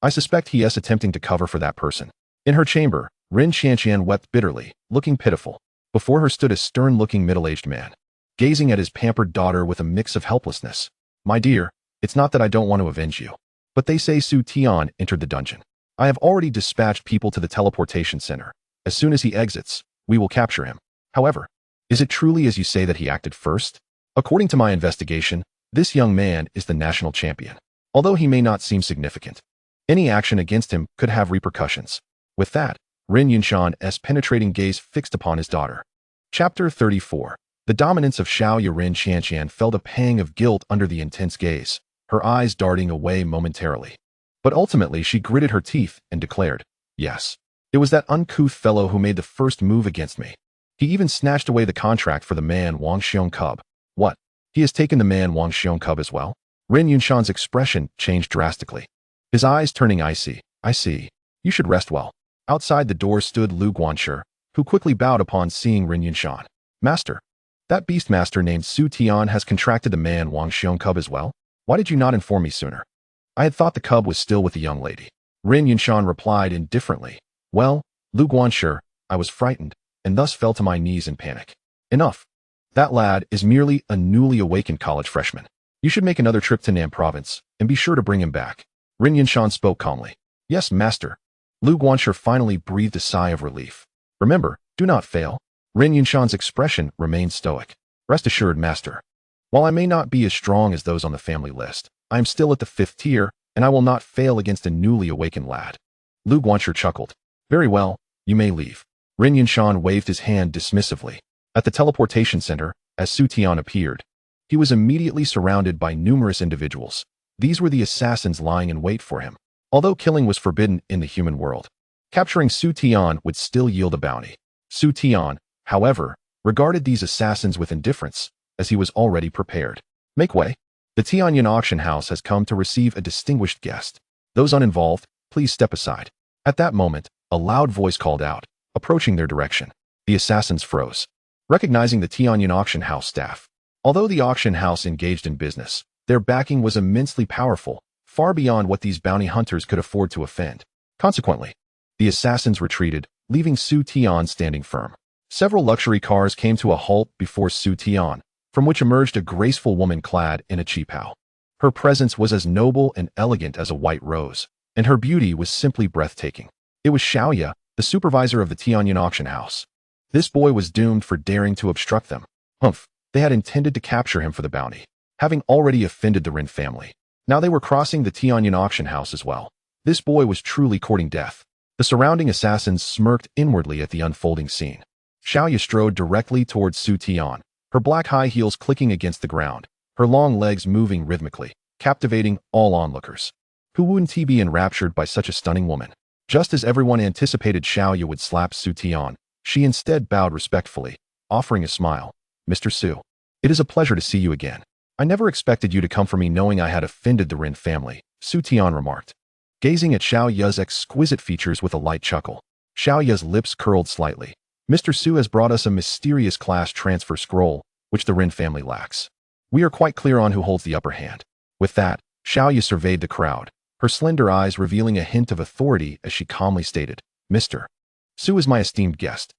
I suspect he is attempting to cover for that person. In her chamber, Rin Qianqian wept bitterly, looking pitiful. Before her stood a stern-looking middle-aged man, gazing at his pampered daughter with a mix of helplessness. My dear, it's not that I don't want to avenge you, but they say Su Tian entered the dungeon. I have already dispatched people to the teleportation center. As soon as he exits, we will capture him. However, is it truly as you say that he acted first? According to my investigation, this young man is the national champion. Although he may not seem significant, any action against him could have repercussions. With that, Rin Yunshan's penetrating gaze fixed upon his daughter. Chapter 34. The dominance of Xiaoya. Rin Qianqian felt a pang of guilt under the intense gaze, her eyes darting away momentarily. But ultimately she gritted her teeth and declared, yes. It was that uncouth fellow who made the first move against me. He even snatched away the contract for the man Wang Xiong cub. What? He has taken the man Wang Xiong cub as well? Rin Yunshan's expression changed drastically, his eyes turning icy. I see. You should rest well. Outside the door stood Lu Guanshi, who quickly bowed upon seeing Rin Yunshan. Master, that Beastmaster named Su Tian has contracted the man Wang Xiong cub as well? Why did you not inform me sooner? I had thought the cub was still with the young lady. Rin Yunshan replied indifferently. Well, Lu Guanshi, I was frightened, and thus fell to my knees in panic. Enough. That lad is merely a newly awakened college freshman. You should make another trip to Nan province, and be sure to bring him back. Rin Yunshan spoke calmly. Yes, master. Lu Guanshi finally breathed a sigh of relief. Remember, do not fail. Rin Yunshan's expression remained stoic. Rest assured, master. While I may not be as strong as those on the family list, I am still at the 5th tier, and I will not fail against a newly awakened lad. Lu Guanshi chuckled. Very well, you may leave. Rin Yunshan waved his hand dismissively. At the teleportation center, as Su Tian appeared, he was immediately surrounded by numerous individuals. These were the assassins lying in wait for him. Although killing was forbidden in the human world, capturing Su Tian would still yield a bounty. Su Tian, however, regarded these assassins with indifference, as he was already prepared. Make way. The Tianyan auction house has come to receive a distinguished guest. Those uninvolved, please step aside. At that moment, a loud voice called out, approaching their direction. The assassins froze, recognizing the Tianyan auction house staff. Although the auction house engaged in business, their backing was immensely powerful, far beyond what these bounty hunters could afford to offend. Consequently, the assassins retreated, leaving Su Tian standing firm. Several luxury cars came to a halt before Su Tian, from which emerged a graceful woman clad in a qipao. Her presence was as noble and elegant as a white rose, and her beauty was simply breathtaking. It was Xiaoya, the supervisor of the Tianyan auction house. This boy was doomed for daring to obstruct them. Humph, they had intended to capture him for the bounty, having already offended the Rin family. Now they were crossing the Tianyan auction house as well. This boy was truly courting death. The surrounding assassins smirked inwardly at the unfolding scene. Xiaoya strode directly towards Su Tian, her black high heels clicking against the ground, her long legs moving rhythmically, captivating all onlookers. Who wouldn't be enraptured by such a stunning woman? Just as everyone anticipated Xiaoya would slap Su Tian, she instead bowed respectfully, offering a smile. Mr. Su, it is a pleasure to see you again. I never expected you to come for me knowing I had offended the Rin family, Su Tian remarked, gazing at Xiaoya's exquisite features with a light chuckle. Xiaoya's lips curled slightly. Mr. Su has brought us a mysterious class transfer scroll, which the Rin family lacks. We are quite clear on who holds the upper hand. With that, Xiaoya surveyed the crowd, her slender eyes revealing a hint of authority as she calmly stated, Mr. Su is my esteemed guest.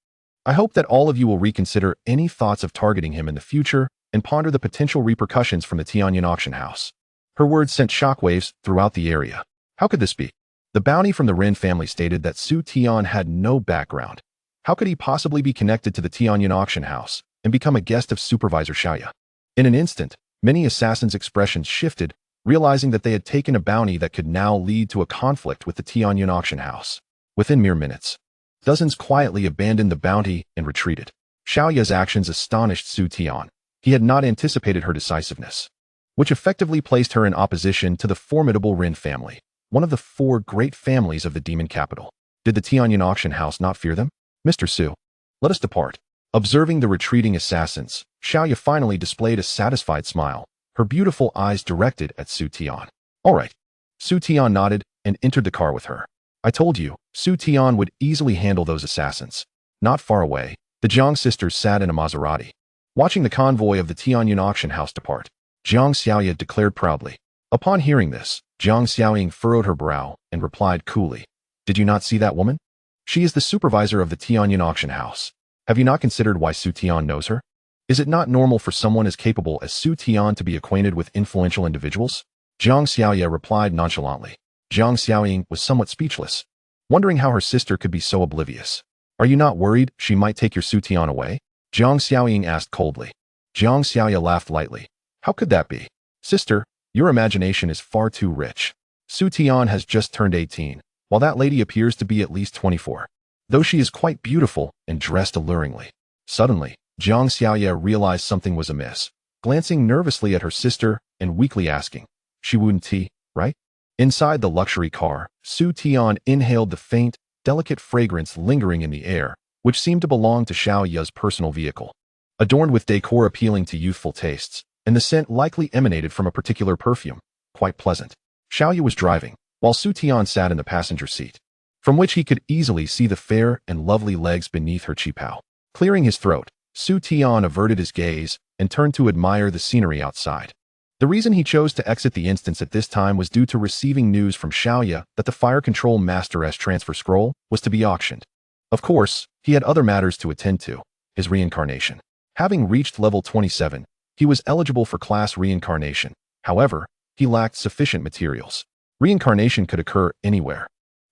I hope that all of you will reconsider any thoughts of targeting him in the future and ponder the potential repercussions from the Tianyan auction house. Her words sent shockwaves throughout the area. How could this be? The bounty from the Ren family stated that Su Tian had no background. How could he possibly be connected to the Tianyan auction house and become a guest of Supervisor Xiaoya? In an instant, many assassins' expressions shifted, realizing that they had taken a bounty that could now lead to a conflict with the Tianyan auction house. Within mere minutes, dozens quietly abandoned the bounty and retreated. Xiaoya's actions astonished Su Tian. He had not anticipated her decisiveness, which effectively placed her in opposition to the formidable Ren family, one of the 4 great families of the demon capital. Did the Tianyan auction house not fear them? Mr. Su, let us depart. Observing the retreating assassins, Xiaoya finally displayed a satisfied smile, her beautiful eyes directed at Su Tian. All right. Su Tian nodded and entered the car with her. I told you, Su Tian would easily handle those assassins. Not far away, the Jiang sisters sat in a Maserati, watching the convoy of the Tianyan auction house depart. Jiang Xiaoya declared proudly. Upon hearing this, Jiang Xiaoying furrowed her brow and replied coolly, Did you not see that woman? She is the supervisor of the Tianyan auction house. Have you not considered why Su Tian knows her? Is it not normal for someone as capable as Su Tian to be acquainted with influential individuals? Jiang Xiaoya replied nonchalantly. Jiang Xiaoying was somewhat speechless, wondering how her sister could be so oblivious. Are you not worried she might take your Su Tian away? Jiang Xiaoying asked coldly. Jiang Xiaoya laughed lightly. How could that be? Sister, your imagination is far too rich. Su Tian has just turned 18, while that lady appears to be at least 24, though she is quite beautiful and dressed alluringly. Suddenly, Jiang Xiaoya realized something was amiss, glancing nervously at her sister and weakly asking, She wouldn't tea, right? Inside the luxury car, Su Tian inhaled the faint, delicate fragrance lingering in the air, which seemed to belong to Xiaoya's personal vehicle. Adorned with decor appealing to youthful tastes, and the scent likely emanated from a particular perfume, quite pleasant. Xiaoya was driving, while Su Tian sat in the passenger seat, from which he could easily see the fair and lovely legs beneath her qipao. Clearing his throat, Su Tian averted his gaze and turned to admire the scenery outside. The reason he chose to exit the instance at this time was due to receiving news from Xiaoya that the Fire Control Master's transfer scroll was to be auctioned. Of course, he had other matters to attend to, his reincarnation. Having reached level 27, he was eligible for class reincarnation. However, he lacked sufficient materials. Reincarnation could occur anywhere,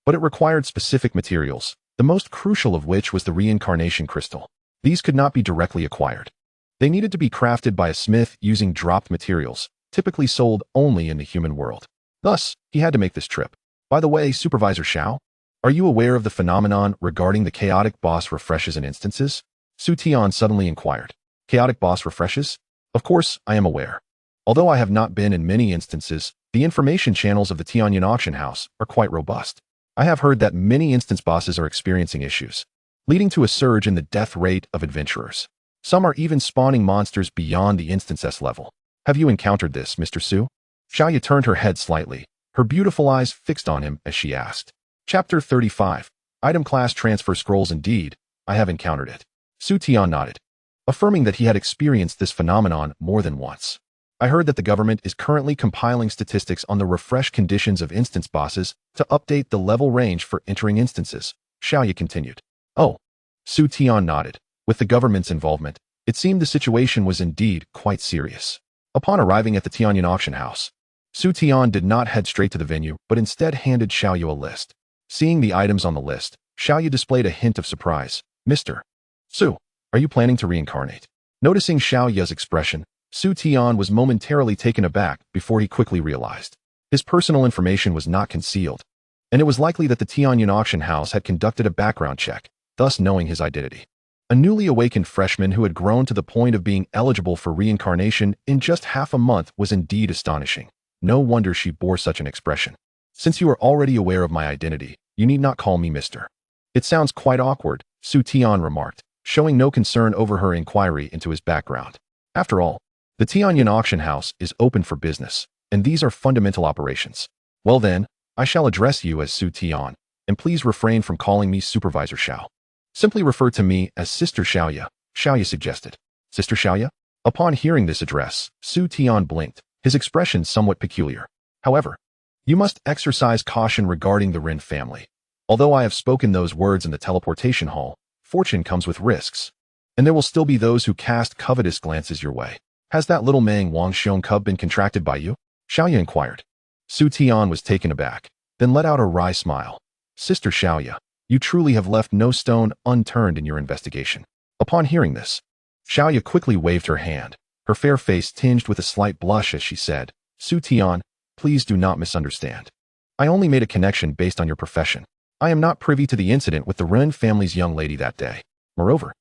but it required specific materials, the most crucial of which was the reincarnation crystal. These could not be directly acquired. They needed to be crafted by a smith using dropped materials, typically sold only in the human world. Thus, he had to make this trip. By the way, Supervisor Xiao, are you aware of the phenomenon regarding the chaotic boss refreshes in instances? Su Tian suddenly inquired. Chaotic boss refreshes? Of course, I am aware. Although I have not been in many instances, the information channels of the Tianyan auction house are quite robust. I have heard that many instance bosses are experiencing issues, leading to a surge in the death rate of adventurers. Some are even spawning monsters beyond the instance S level. Have you encountered this, Mr. Su? Xiaoya turned her head slightly, her beautiful eyes fixed on him as she asked. Chapter 35. Item Class Transfer Scrolls. Indeed, I have encountered it. Su Tian nodded, affirming that he had experienced this phenomenon more than once. I heard that the government is currently compiling statistics on the refresh conditions of instance bosses to update the level range for entering instances, Xiaoya continued. Oh. Su Tian nodded. With the government's involvement, it seemed the situation was indeed quite serious. Upon arriving at the Tianyan auction house, Su Tian did not head straight to the venue, but instead handed Xiaoya a list. Seeing the items on the list, Xiaoya displayed a hint of surprise. Mr. Su, are you planning to reincarnate? Noticing Xiaoya's expression, Su Tian was momentarily taken aback before he quickly realized his personal information was not concealed, and it was likely that the Tianyan auction house had conducted a background check, thus knowing his identity. A newly awakened freshman who had grown to the point of being eligible for reincarnation in just half a month was indeed astonishing. No wonder she bore such an expression. Since you are already aware of my identity, you need not call me Mr. It sounds quite awkward, Su Tian remarked, showing no concern over her inquiry into his background. After all, the Tianyan auction house is open for business, and these are fundamental operations. Well then, I shall address you as Su Tian, and please refrain from calling me Supervisor Xiao. Simply refer to me as Sister Xiaoya, Xiaoya suggested. Sister Xiaoya? Upon hearing this address, Su Tian blinked, his expression somewhat peculiar. However, you must exercise caution regarding the Ren family. Although I have spoken those words in the teleportation hall, fortune comes with risks. And there will still be those who cast covetous glances your way. Has that little Mang Wangxiong cub been contracted by you? Xiaoya inquired. Su Tian was taken aback, then let out a wry smile. Sister Xiaoya, you truly have left no stone unturned in your investigation. Upon hearing this, Xiaoya quickly waved her hand, her fair face tinged with a slight blush as she said, Su Tian, please do not misunderstand. I only made a connection based on your profession. I am not privy to the incident with the Ren family's young lady that day. Moreover,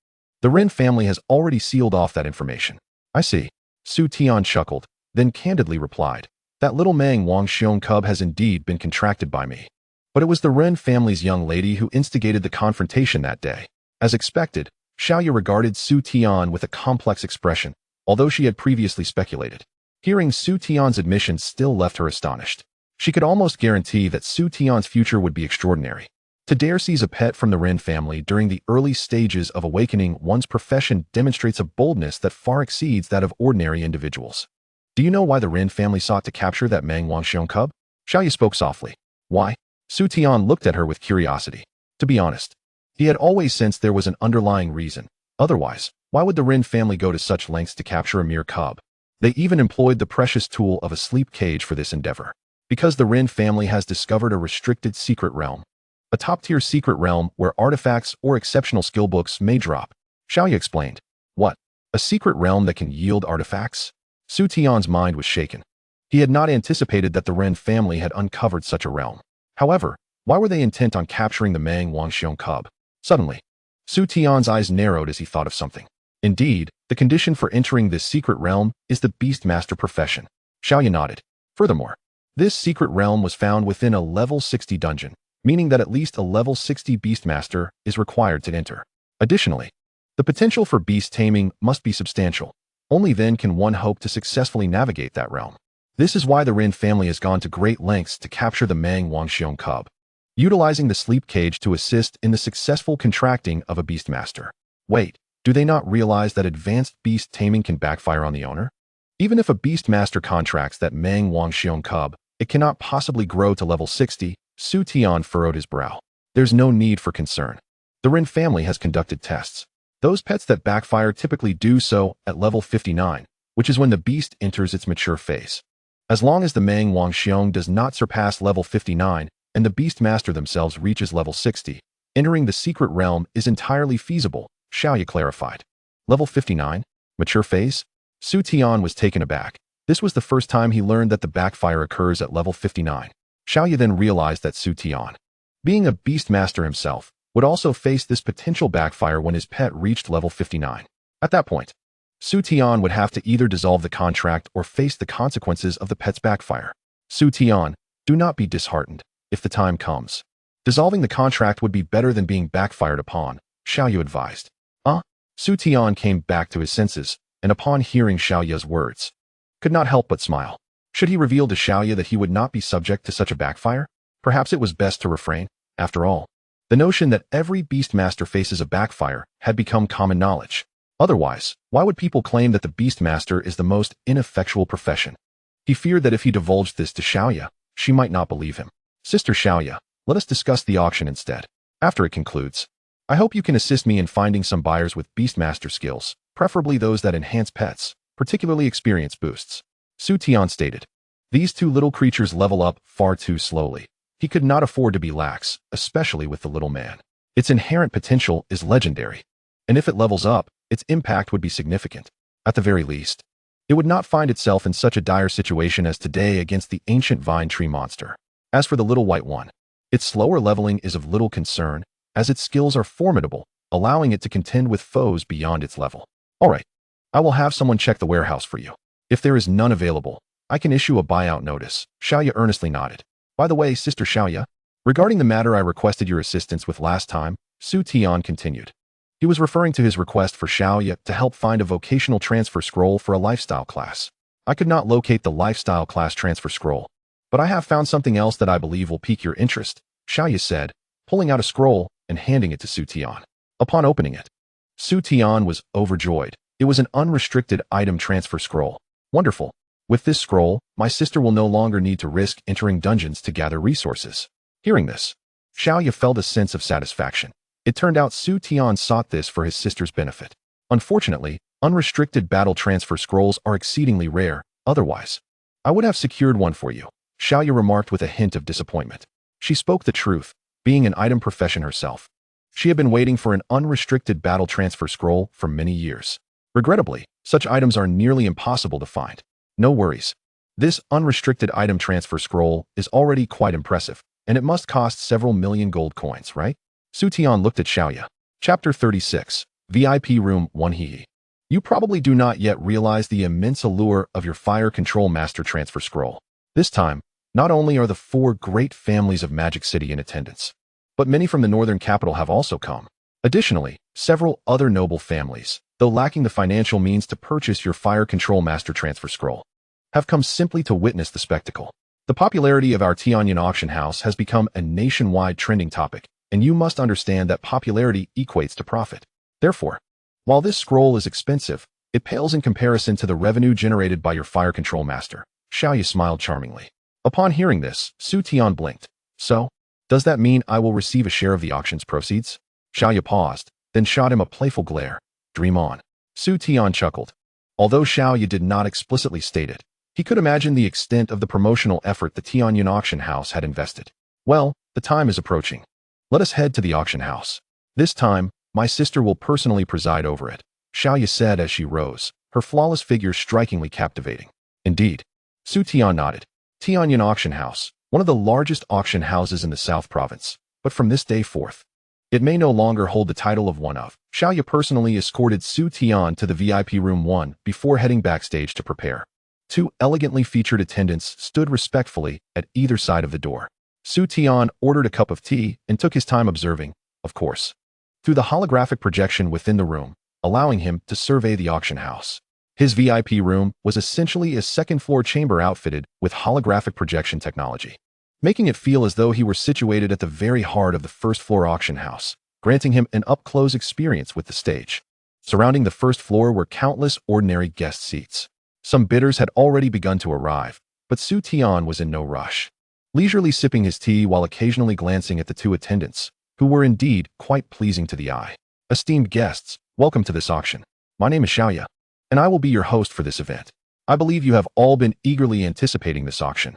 the Ren family has already sealed off that information. I see. Su Tian chuckled, then candidly replied, that little Mang Wangxiong cub has indeed been contracted by me. But it was the Ren family's young lady who instigated the confrontation that day. As expected, Xiaoya regarded Su Tian with a complex expression, although she had previously speculated. Hearing Su Tian's admission still left her astonished. She could almost guarantee that Su Tian's future would be extraordinary. To dare seize a pet from the Ren family during the early stages of awakening one's profession demonstrates a boldness that far exceeds that of ordinary individuals. Do you know why the Ren family sought to capture that Mang Wangxiong cub? Xiaoya spoke softly. Why? Su Tian looked at her with curiosity. To be honest, he had always sensed there was an underlying reason. Otherwise, why would the Ren family go to such lengths to capture a mere cub? They even employed the precious tool of a sleep cage for this endeavor. Because the Ren family has discovered a restricted secret realm. A top-tier secret realm where artifacts or exceptional skill books may drop. Xiaoya explained. What? A secret realm that can yield artifacts? Su Tian's mind was shaken. He had not anticipated that the Ren family had uncovered such a realm. However, why were they intent on capturing the Mang Wangxiong cub? Suddenly, Su Tian's eyes narrowed as he thought of something. Indeed, the condition for entering this secret realm is the Beastmaster profession. Xiaoya nodded. Furthermore, this secret realm was found within a level 60 dungeon, meaning that at least a level 60 Beastmaster is required to enter. Additionally, the potential for beast taming must be substantial. Only then can one hope to successfully navigate that realm. This is why the Ren family has gone to great lengths to capture the Mang Wangxiong cub, utilizing the sleep cage to assist in the successful contracting of a Beastmaster. Wait, do they not realize that advanced beast taming can backfire on the owner? Even if a Beastmaster contracts that Mang Wangxiong cub, it cannot possibly grow to level 60, Su Tian furrowed his brow. There's no need for concern. The Ren family has conducted tests. Those pets that backfire typically do so at level 59, which is when the beast enters its mature phase. As long as the Mang Wangxiong does not surpass level 59 and the Beastmaster themselves reaches level 60, entering the secret realm is entirely feasible, Xiaoya clarified. Level 59? Mature phase? Su Tian was taken aback. This was the first time he learned that the backfire occurs at level 59. Xiaoya then realized that Su Tian, being a Beastmaster himself, would also face this potential backfire when his pet reached level 59. At that point, Su Tian would have to either dissolve the contract or face the consequences of the pet's backfire. Su Tian, do not be disheartened, if the time comes. Dissolving the contract would be better than being backfired upon, Xiaoya advised. Su Tian came back to his senses, and upon hearing Xiaoya's words, could not help but smile. Should he reveal to Xiaoya that he would not be subject to such a backfire? Perhaps it was best to refrain. After all, the notion that every Beastmaster faces a backfire had become common knowledge. Otherwise, why would people claim that the Beastmaster is the most ineffectual profession? He feared that if he divulged this to Xiaoya, she might not believe him. Sister Xiaoya, let us discuss the auction instead. After it concludes, I hope you can assist me in finding some buyers with Beastmaster skills, preferably those that enhance pets, particularly experience boosts. Su Tian stated. These two little creatures level up far too slowly. He could not afford to be lax, especially with the little man. Its inherent potential is legendary, and if it levels up, its impact would be significant. At the very least, it would not find itself in such a dire situation as today against the ancient vine tree monster. As for the little white one, its slower leveling is of little concern, as its skills are formidable, allowing it to contend with foes beyond its level. All right, I will have someone check the warehouse for you. If there is none available, I can issue a buyout notice. Xiaoya earnestly nodded. By the way, Sister Xiaoya, regarding the matter I requested your assistance with last time, Su Tian continued. He was referring to his request for Xiaoya to help find a vocational transfer scroll for a lifestyle class. I could not locate the lifestyle class transfer scroll, but I have found something else that I believe will pique your interest, Xiaoya said, pulling out a scroll and handing it to Su Tian. Upon opening it, Su Tian was overjoyed. It was an unrestricted item transfer scroll. Wonderful. With this scroll, my sister will no longer need to risk entering dungeons to gather resources. Hearing this, Xiaoya felt a sense of satisfaction. It turned out Su Tian sought this for his sister's benefit. Unfortunately, unrestricted battle transfer scrolls are exceedingly rare, otherwise I would have secured one for you, Xiaoya remarked with a hint of disappointment. She spoke the truth, being an item profession herself. She had been waiting for an unrestricted battle transfer scroll for many years. Regrettably, such items are nearly impossible to find. No worries. This unrestricted item transfer scroll is already quite impressive, and it must cost several million gold coins, right? Su Tian looked at Xiaoya. Chapter 36. VIP Room 1 He. You probably do not yet realize the immense allure of your Fire Control Master transfer scroll. This time, not only are the 4 great families of Magic City in attendance, but many from the northern capital have also come. Additionally, several other noble families, though lacking the financial means to purchase your Fire Control Master transfer scroll, have come simply to witness the spectacle. The popularity of our Tianyan auction house has become a nationwide trending topic, and you must understand that popularity equates to profit. Therefore, while this scroll is expensive, it pales in comparison to the revenue generated by your Fire Control Master. Xiaoya smiled charmingly. Upon hearing this, Su Tian blinked. So, does that mean I will receive a share of the auction's proceeds? Xiaoya paused, then shot him a playful glare. Dream on. Su Tian chuckled. Although Xiaoya did not explicitly state it, he could imagine the extent of the promotional effort the Tianyan auction house had invested. Well, the time is approaching. Let us head to the auction house. This time, my sister will personally preside over it, Xiaoya said as she rose, her flawless figure strikingly captivating. Indeed. Su Tian nodded. Tianyan auction house, one of the largest auction houses in the South Province, but from this day forth, it may no longer hold the title of one of. Xiaoya personally escorted Su Tian to the VIP Room 1 before heading backstage to prepare. 2 elegantly featured attendants stood respectfully at either side of the door. Su Tian ordered a cup of tea and took his time observing, of course, through the holographic projection within the room, allowing him to survey the auction house. His VIP room was essentially a second-floor chamber outfitted with holographic projection technology, making it feel as though he were situated at the very heart of the first-floor auction house, granting him an up-close experience with the stage. Surrounding the first floor were countless ordinary guest seats. Some bidders had already begun to arrive, but Su Tian was in no rush, leisurely sipping his tea while occasionally glancing at the 2 attendants, who were indeed quite pleasing to the eye. Esteemed guests, welcome to this auction. My name is Xiaoya, and I will be your host for this event. I believe you have all been eagerly anticipating this auction,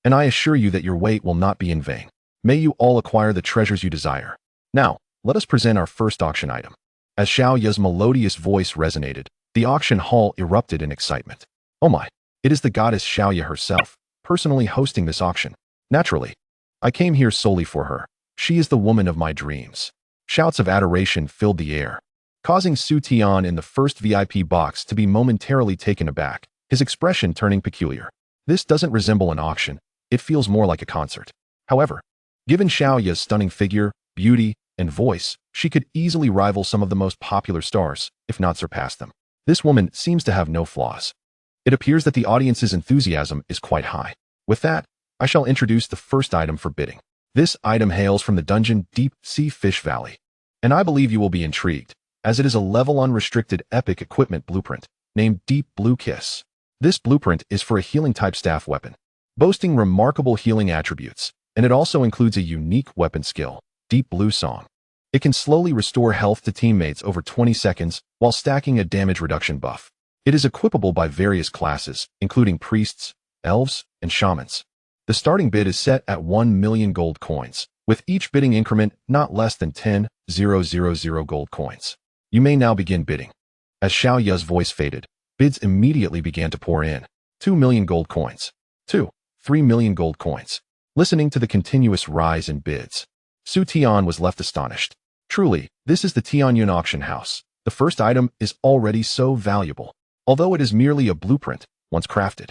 and I assure you that your wait will not be in vain. May you all acquire the treasures you desire. Now, let us present our first auction item. As Xiaoya's melodious voice resonated, the auction hall erupted in excitement. Oh my, it is the goddess Xiaoya herself, personally hosting this auction. Naturally, I came here solely for her. She is the woman of my dreams. Shouts of adoration filled the air, causing Su Tian in the first VIP box to be momentarily taken aback, his expression turning peculiar. This doesn't resemble an auction, it feels more like a concert. However, given Xiaoya's stunning figure, beauty, and voice, she could easily rival some of the most popular stars, if not surpass them. This woman seems to have no flaws. It appears that the audience's enthusiasm is quite high. With that, I shall introduce the first item for bidding. This item hails from the dungeon Deep Sea Fish Valley, and I believe you will be intrigued, as it is a level unrestricted epic equipment blueprint, named Deep Blue Kiss. This blueprint is for a healing-type staff weapon, boasting remarkable healing attributes, and it also includes a unique weapon skill, Deep Blue Song. It can slowly restore health to teammates over 20 seconds while stacking a damage reduction buff. It is equipable by various classes, including priests, elves, and shamans. The starting bid is set at 1 million gold coins, with each bidding increment not less than 10,000 gold coins. You may now begin bidding. As Xiaoya's voice faded, bids immediately began to pour in. 2 million gold coins. 3 million gold coins. Listening to the continuous rise in bids, Su Tian was left astonished. Truly, this is the Tianyun auction house. The first item is already so valuable. Although it is merely a blueprint, once crafted,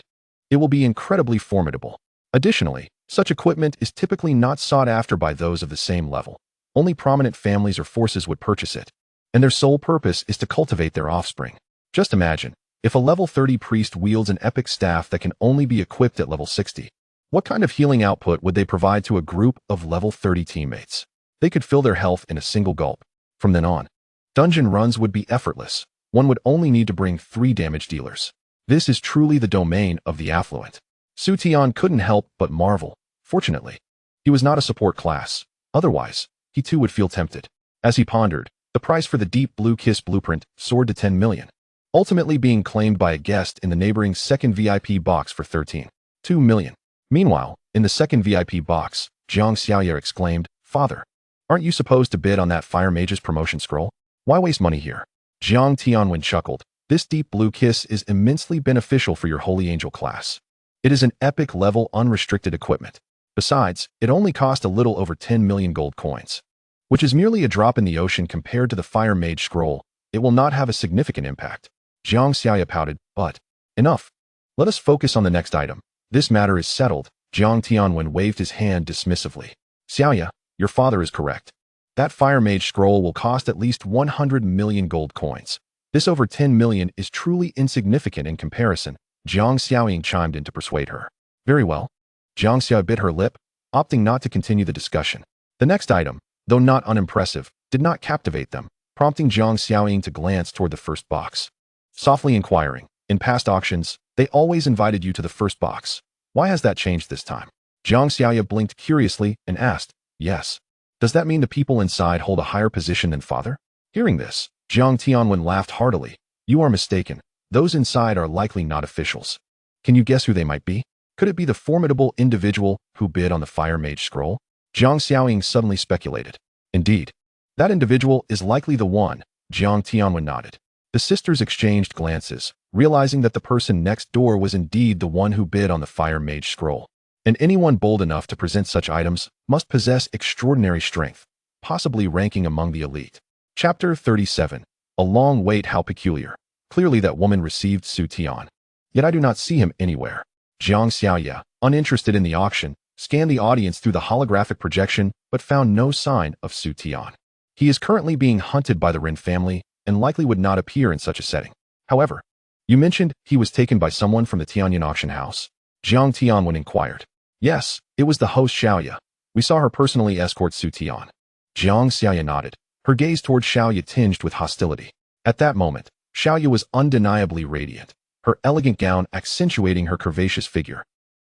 it will be incredibly formidable. Additionally, such equipment is typically not sought after by those of the same level. Only prominent families or forces would purchase it, and their sole purpose is to cultivate their offspring. Just imagine, if a level 30 priest wields an epic staff that can only be equipped at level 60. What kind of healing output would they provide to a group of level 30 teammates? They could fill their health in a single gulp. From then on, dungeon runs would be effortless. One would only need to bring 3 damage dealers. This is truly the domain of the affluent. Su Tian couldn't help but marvel. Fortunately, he was not a support class. Otherwise, he too would feel tempted. As he pondered, the price for the Deep Blue Kiss blueprint soared to 10 million, ultimately being claimed by a guest in the neighboring second VIP box for 13.2 million. Meanwhile, in the second VIP box, Jiang Xiaoye exclaimed, "Father, aren't you supposed to bid on that Fire Mage's promotion scroll? Why waste money here?" Jiang Tianwen chuckled. "This Deep Blue Kiss is immensely beneficial for your Holy Angel class. It is an epic level unrestricted equipment. Besides, it only cost a little over 10 million gold coins, which is merely a drop in the ocean compared to the Fire Mage scroll. It will not have a significant impact." Jiang Xiaoye pouted, "But enough. Let us focus on the next item. This matter is settled." Jiang Tianwen waved his hand dismissively. "Xiaoye, your father is correct. That Fire Mage scroll will cost at least 100 million gold coins. This over 10 million is truly insignificant in comparison." Jiang Xiaoying chimed in to persuade her. "Very well." Jiang Xiao bit her lip, opting not to continue the discussion. The next item, though not unimpressive, did not captivate them, prompting Jiang Xiaoying to glance toward the first box. Softly inquiring, "In past auctions, they always invited you to the first box. Why has that changed this time?" Jiang Xiaoye blinked curiously and asked, "Yes. Does that mean the people inside hold a higher position than father?" Hearing this, Jiang Tianwen laughed heartily. "You are mistaken. Those inside are likely not officials. Can you guess who they might be? Could it be the formidable individual who bid on the Fire Mage scroll?" Jiang Xiaoying suddenly speculated. "Indeed. That individual is likely the one." Jiang Tianwen nodded. The sisters exchanged glances, realizing that the person next door was indeed the one who bid on the Fire Mage scroll. And anyone bold enough to present such items must possess extraordinary strength, possibly ranking among the elite. Chapter 37. A long wait. How peculiar. Clearly that woman received Su Tian. Yet I do not see him anywhere. Jiang Xiaoye, uninterested in the auction, scanned the audience through the holographic projection but found no sign of Su Tian. He is currently being hunted by the Rin family and likely would not appear in such a setting. However, you mentioned he was taken by someone from the Tianyan auction house. Jiang Tianwen inquired. "Yes, it was the host Xiaoye. We saw her personally escort Su Tian." Jiang Xiaoye nodded, her gaze toward Xiaoye tinged with hostility. At that moment, Xiaoye was undeniably radiant, her elegant gown accentuating her curvaceous figure,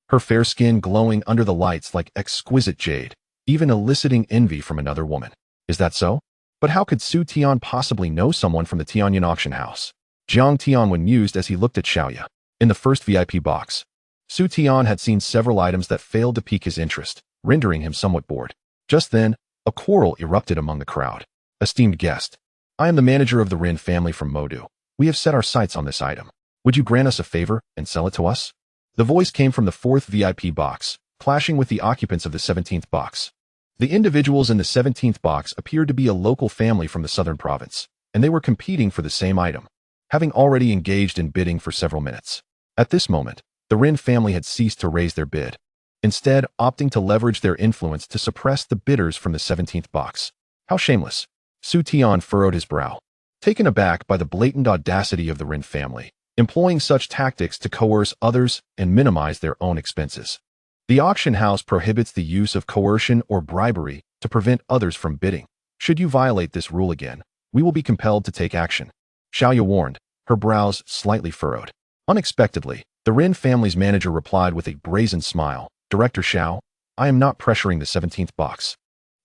her fair skin glowing under the lights like exquisite jade, even eliciting envy from another woman. Is that so? But how could Su Tian possibly know someone from the Tianyan auction house? Jiang Tianwen mused as he looked at Xiaoye. In the first VIP box, Su Tian had seen several items that failed to pique his interest, rendering him somewhat bored. Just then, a quarrel erupted among the crowd. "Esteemed guest, I am the manager of the Rin family from Modu. We have set our sights on this item. Would you grant us a favor and sell it to us?" The voice came from the fourth VIP box, clashing with the occupants of the 17th box. The individuals in the 17th box appeared to be a local family from the southern province, and they were competing for the same item, having already engaged in bidding for several minutes. At this moment, the Rin family had ceased to raise their bid, instead opting to leverage their influence to suppress the bidders from the 17th box. How shameless. Su Tian furrowed his brow, taken aback by the blatant audacity of the Rin family, employing such tactics to coerce others and minimize their own expenses. The auction house prohibits the use of coercion or bribery to prevent others from bidding. Should you violate this rule again, we will be compelled to take action. Xiaoye warned, her brows slightly furrowed. Unexpectedly, the Rin family's manager replied with a brazen smile, "Director Xiao, I am not pressuring the 17th box.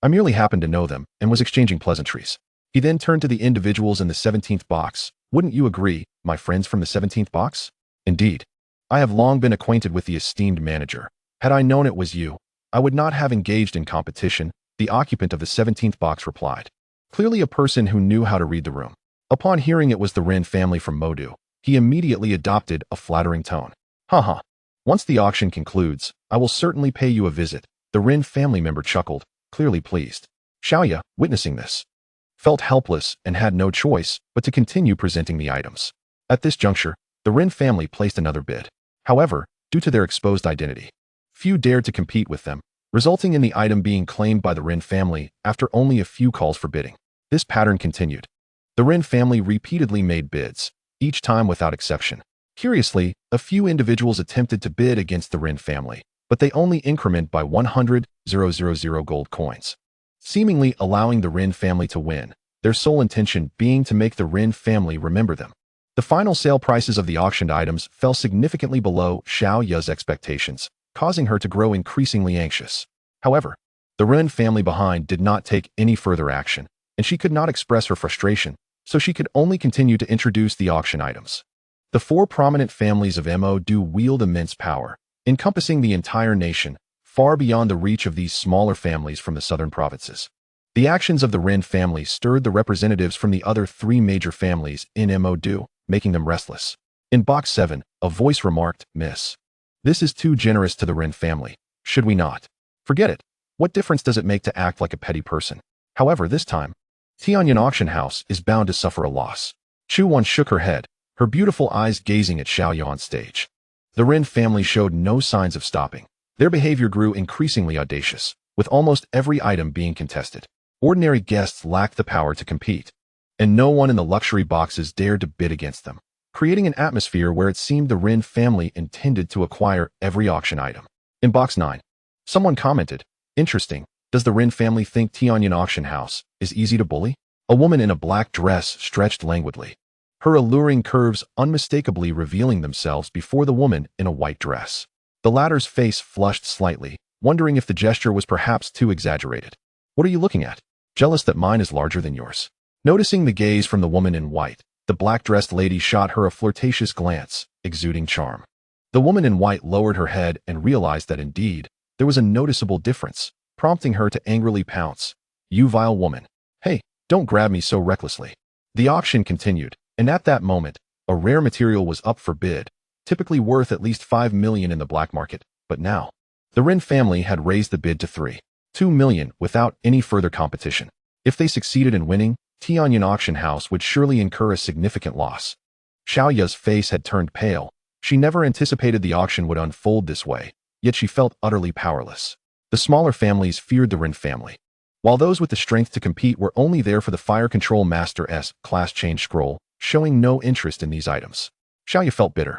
I merely happened to know them and was exchanging pleasantries." He then turned to the individuals in the 17th box. "Wouldn't you agree, my friends from the 17th box?" "Indeed. I have long been acquainted with the esteemed manager. Had I known it was you, I would not have engaged in competition," the occupant of the 17th box replied, clearly a person who knew how to read the room. Upon hearing it was the Rin family from Modu, he immediately adopted a flattering tone. "Haha. Once the auction concludes, I will certainly pay you a visit." The Rin family member chuckled, clearly pleased. Xiaoye, witnessing this, felt helpless and had no choice but to continue presenting the items. At this juncture, the Rin family placed another bid. However, due to their exposed identity, few dared to compete with them, resulting in the item being claimed by the Rin family after only a few calls for bidding. This pattern continued. The Rin family repeatedly made bids, each time without exception. Curiously, a few individuals attempted to bid against the Rin family, but they only increment by 100,000 gold coins, seemingly allowing the Rin family to win, their sole intention being to make the Rin family remember them. The final sale prices of the auctioned items fell significantly below Xiaoye's expectations, causing her to grow increasingly anxious. However, The Ren family behind did not take any further action, and she could not express her frustration, so she could only continue to introduce the auction items. The four prominent families of Mo do wield immense power, encompassing the entire nation, far beyond the reach of these smaller families from the southern provinces. The actions of the Ren family stirred the representatives from the other three major families in Mo do, making them restless. In Box 7, a voice remarked, "Miss, this is too generous to the Ren family. Should we not? Forget it. What difference does it make to act like a petty person?" However, this time, Tianyan Auction House is bound to suffer a loss. Chu Wan shook her head, her beautiful eyes gazing at Xiaoya on stage. The Ren family showed no signs of stopping. Their behavior grew increasingly audacious, with almost every item being contested. Ordinary guests lacked the power to compete, and no one in the luxury boxes dared to bid against them, creating an atmosphere where it seemed the Ren family intended to acquire every auction item. In Box 9, someone commented, "Interesting, does the Ren family think Tianyan Auction House is easy to bully?" A woman in a black dress stretched languidly, her alluring curves unmistakably revealing themselves before the woman in a white dress. The latter's face flushed slightly, wondering if the gesture was perhaps too exaggerated. "What are you looking at? Jealous that mine is larger than yours?" Noticing the gaze from the woman in white, the black-dressed lady shot her a flirtatious glance, exuding charm. The woman in white lowered her head and realized that indeed, there was a noticeable difference, prompting her to angrily pounce. "You vile woman. Hey, don't grab me so recklessly." The auction continued, and at that moment, a rare material was up for bid, typically worth at least 5 million in the black market, but now, the Ren family had raised the bid to 3.2 million without any further competition. If they succeeded in winning, Tianyan Auction House would surely incur a significant loss. Xiaoya's face had turned pale. She never anticipated the auction would unfold this way, yet she felt utterly powerless. The smaller families feared the Ren family, while those with the strength to compete were only there for the Fire Control Master's class change scroll, showing no interest in these items. Xiaoya felt bitter,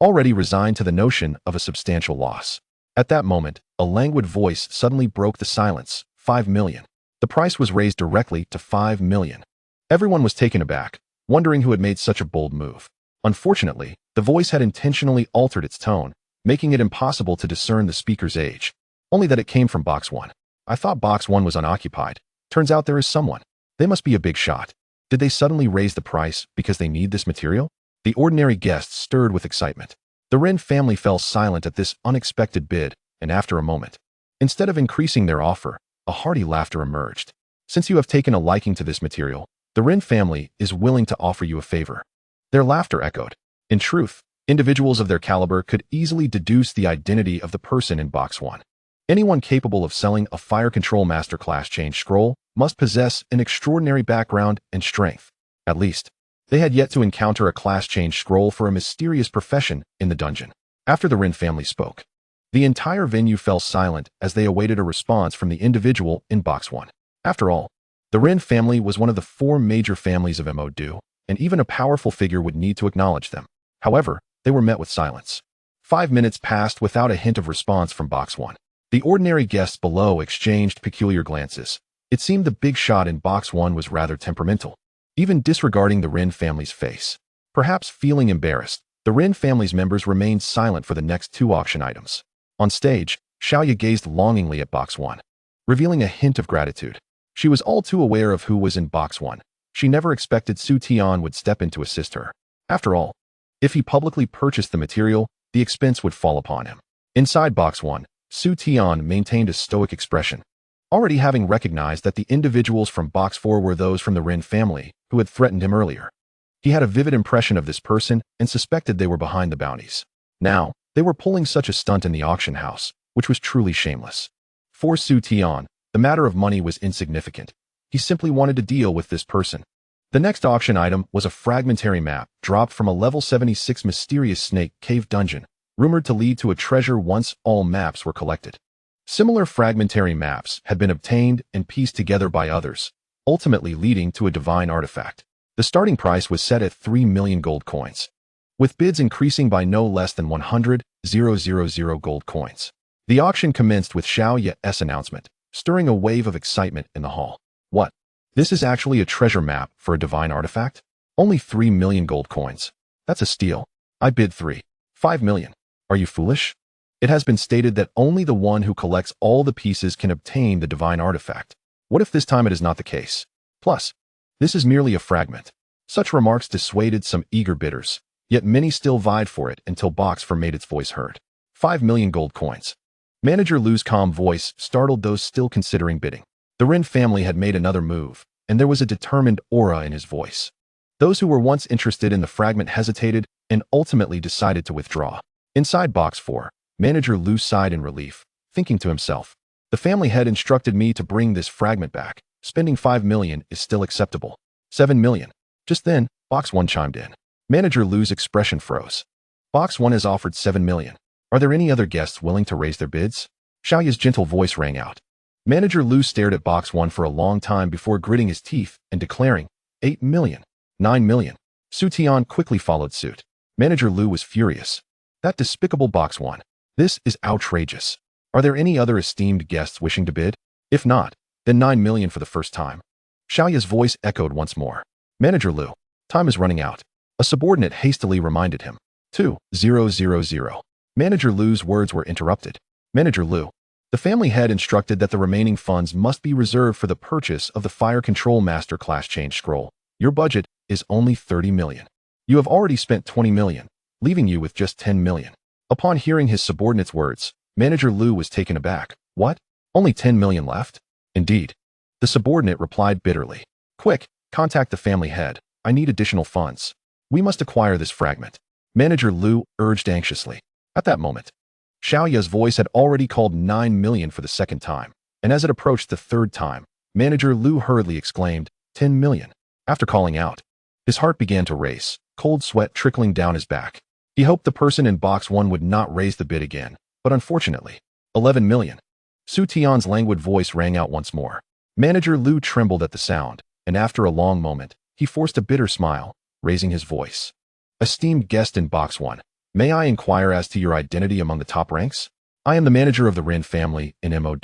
already resigned to the notion of a substantial loss. At that moment, a languid voice suddenly broke the silence. 5 million. The price was raised directly to 5 million. Everyone was taken aback, wondering who had made such a bold move. Unfortunately, the voice had intentionally altered its tone, making it impossible to discern the speaker's age. Only that it came from Box 1. "I thought Box 1 was unoccupied. Turns out there is someone. They must be a big shot. Did they suddenly raise the price because they need this material?" The ordinary guests stirred with excitement. The Ren family fell silent at this unexpected bid, and after a moment, instead of increasing their offer, a hearty laughter emerged. "Since you have taken a liking to this material, the Ren family is willing to offer you a favor." Their laughter echoed. In truth, individuals of their caliber could easily deduce the identity of the person in Box 1. Anyone capable of selling a Fire Control Master class change scroll must possess an extraordinary background and strength. At least, they had yet to encounter a class change scroll for a mysterious profession in the dungeon. After the Ren family spoke, the entire venue fell silent as they awaited a response from the individual in Box 1. After all, the Ren family was one of the four major families of Mo do, and even a powerful figure would need to acknowledge them. However, they were met with silence. 5 minutes passed without a hint of response from Box 1. The ordinary guests below exchanged peculiar glances. It seemed the big shot in Box 1 was rather temperamental, even disregarding the Ren family's face. Perhaps feeling embarrassed, the Ren family's members remained silent for the next two auction items. On stage, Xiaoya gazed longingly at Box 1, revealing a hint of gratitude. She was all too aware of who was in Box 1. She never expected Su Tian would step in to assist her. After all, if he publicly purchased the material, the expense would fall upon him. Inside Box 1, Su Tian maintained a stoic expression, already having recognized that the individuals from Box 4 were those from the Ren family who had threatened him earlier. He had a vivid impression of this person and suspected they were behind the bounties. Now, they were pulling such a stunt in the auction house, which was truly shameless. For Su Tian, the matter of money was insignificant. He simply wanted to deal with this person. The next auction item was a fragmentary map dropped from a level 76 mysterious snake cave dungeon, rumored to lead to a treasure once all maps were collected. Similar fragmentary maps had been obtained and pieced together by others, ultimately leading to a divine artifact. The starting price was set at 3 million gold coins, with bids increasing by no less than 100,000 gold coins. The auction commenced with Xiaoya's announcement, stirring a wave of excitement in the hall. "What? This is actually a treasure map for a divine artifact? Only 3 million gold coins. That's a steal. I bid 3.5 million. Are you foolish?" It has been stated that only the one who collects all the pieces can obtain the divine artifact. What if this time it is not the case? Plus, this is merely a fragment. Such remarks dissuaded some eager bidders, yet many still vied for it until Box 4 made its voice heard. 5 million gold coins. Manager Lu's calm voice startled those still considering bidding. The Rin family had made another move, and there was a determined aura in his voice. Those who were once interested in the fragment hesitated and ultimately decided to withdraw. Inside Box 4, Manager Lu sighed in relief, thinking to himself, the family had instructed me to bring this fragment back. Spending 5 million is still acceptable. 7 million. Just then, Box 1 chimed in. Manager Lu's expression froze. Box 1 has offered 7 million. Are there any other guests willing to raise their bids? Xiaoya's gentle voice rang out. Manager Lu stared at Box 1 for a long time before gritting his teeth and declaring, 8 million. 9 million. Su Tian quickly followed suit. Manager Lu was furious. That despicable Box 1. This is outrageous. Are there any other esteemed guests wishing to bid? If not, then 9 million for the first time. Xiaoya's voice echoed once more. Manager Lu, time is running out. A subordinate hastily reminded him. 2000. Manager Lu's words were interrupted. Manager Lu, the family had instructed that the remaining funds must be reserved for the purchase of the Fire Control Master Class Change Scroll. Your budget is only 30 million. You have already spent 20 million, leaving you with just 10 million. Upon hearing his subordinate's words, Manager Lu was taken aback. What? Only 10 million left? Indeed. The subordinate replied bitterly. Quick, contact the family head. I need additional funds. We must acquire this fragment. Manager Lu urged anxiously. At that moment, Xiaoya's voice had already called 9 million for the second time, and as it approached the third time, Manager Lu hurriedly exclaimed, 10 million. After calling out, his heart began to race, cold sweat trickling down his back. He hoped the person in Box 1 would not raise the bid again, but unfortunately, 11 million. Su Tian's languid voice rang out once more. Manager Lu trembled at the sound, and after a long moment, he forced a bitter smile, raising his voice. Esteemed guest in Box 1, may I inquire as to your identity among the top ranks? I am the manager of the Rin family in Mo.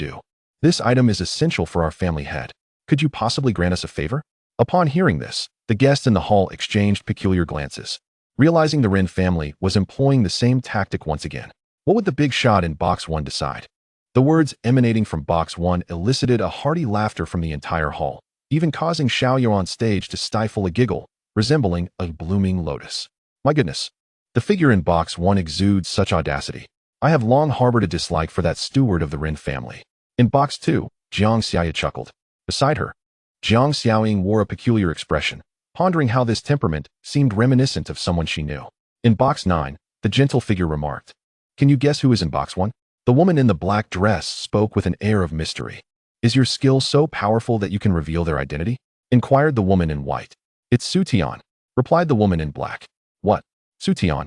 This item is essential for our family head. Could you possibly grant us a favor? Upon hearing this, the guests in the hall exchanged peculiar glances. Realizing the Rin family was employing the same tactic once again, what would the big shot in Box 1 decide? The words emanating from Box 1 elicited a hearty laughter from the entire hall, even causing Xiaoya on stage to stifle a giggle, resembling a blooming lotus. My goodness, the figure in Box 1 exudes such audacity. I have long harbored a dislike for that steward of the Rin family. In Box 2, Jiang Xiaoya chuckled. Beside her, Jiang Xiaoying wore a peculiar expression, pondering how this temperament seemed reminiscent of someone she knew. In Box 9, the gentle figure remarked, Can you guess who is in Box 1? The woman in the black dress spoke with an air of mystery. Is your skill so powerful that you can reveal their identity? Inquired the woman in white. It's Su Tian, replied the woman in black. What? Su Tian?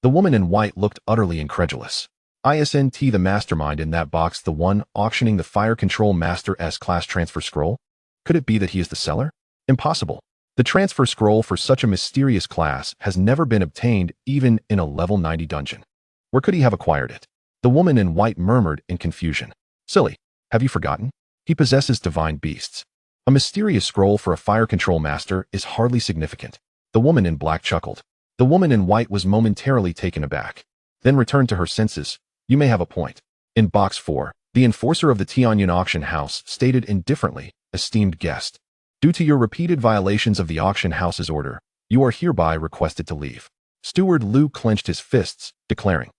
The woman in white looked utterly incredulous. Isn't the mastermind in that box the one auctioning the Fire Control Master S-Class transfer scroll? Could it be that he is the seller? Impossible. The transfer scroll for such a mysterious class has never been obtained even in a level 90 dungeon. Where could he have acquired it? The woman in white murmured in confusion. Silly, have you forgotten? He possesses divine beasts. A mysterious scroll for a Fire Control Master is hardly significant. The woman in black chuckled. The woman in white was momentarily taken aback, then returned to her senses. You may have a point. In Box 4, the enforcer of the Tianyun auction house stated indifferently, Esteemed guest, due to your repeated violations of the auction house's order, you are hereby requested to leave. Steward Lu clenched his fists, declaring,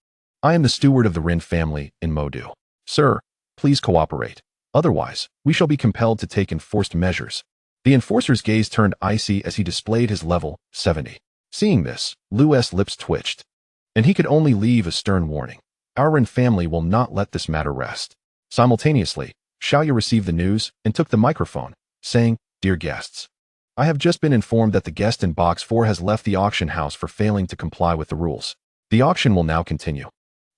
I am the steward of the Rin family in Modu. Sir, please cooperate. Otherwise, we shall be compelled to take enforced measures. The enforcer's gaze turned icy as he displayed his level 70. Seeing this, Lu's lips twitched, and he could only leave a stern warning. Our Rin family will not let this matter rest. Simultaneously, Xiaoya received the news and took the microphone, saying, Dear guests, I have just been informed that the guest in Box 4 has left the auction house for failing to comply with the rules. The auction will now continue,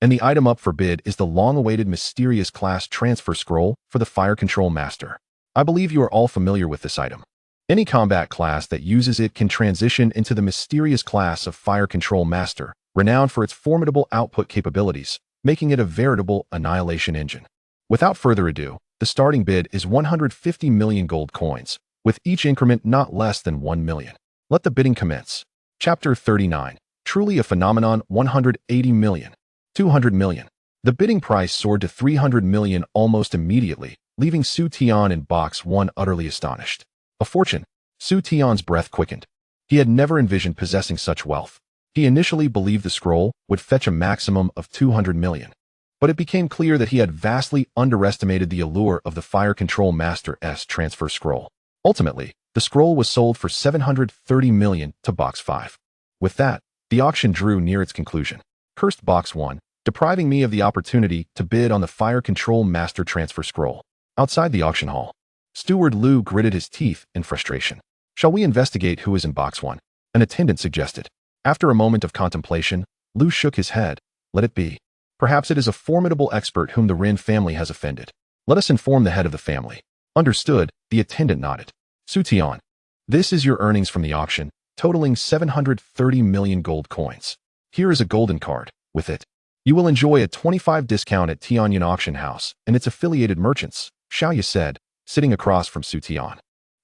and the item up for bid is the long-awaited mysterious class transfer scroll for the Fire Control Master. I believe you are all familiar with this item. Any combat class that uses it can transition into the mysterious class of Fire Control Master, renowned for its formidable output capabilities, making it a veritable annihilation engine. Without further ado, the starting bid is 150 million gold coins, with each increment not less than 1 million. Let the bidding commence. Chapter 39. Truly a phenomenon. 180 million. 200 million. The bidding price soared to 300 million almost immediately, leaving Su Tian in box 1 utterly astonished. A fortune. Su Tian's breath quickened. He had never envisioned possessing such wealth. He initially believed the scroll would fetch a maximum of 200 million. But it became clear that he had vastly underestimated the allure of the Fire Control Master's transfer scroll. Ultimately, the scroll was sold for 730 million to box 5. With that, the auction drew near its conclusion. Cursed box 1, depriving me of the opportunity to bid on the Fire Control Master transfer scroll. Outside the auction hall, Steward Liu gritted his teeth in frustration. Shall we investigate who is in box 1? An attendant suggested. After a moment of contemplation, Liu shook his head. Let it be. Perhaps it is a formidable expert whom the Rin family has offended. Let us inform the head of the family. Understood, the attendant nodded. Su Tian, this is your earnings from the auction, totaling 730 million gold coins. Here is a golden card. With it, you will enjoy a 25% discount at Tianyan Auction House and its affiliated merchants, Xiaoya said, sitting across from Su Tian,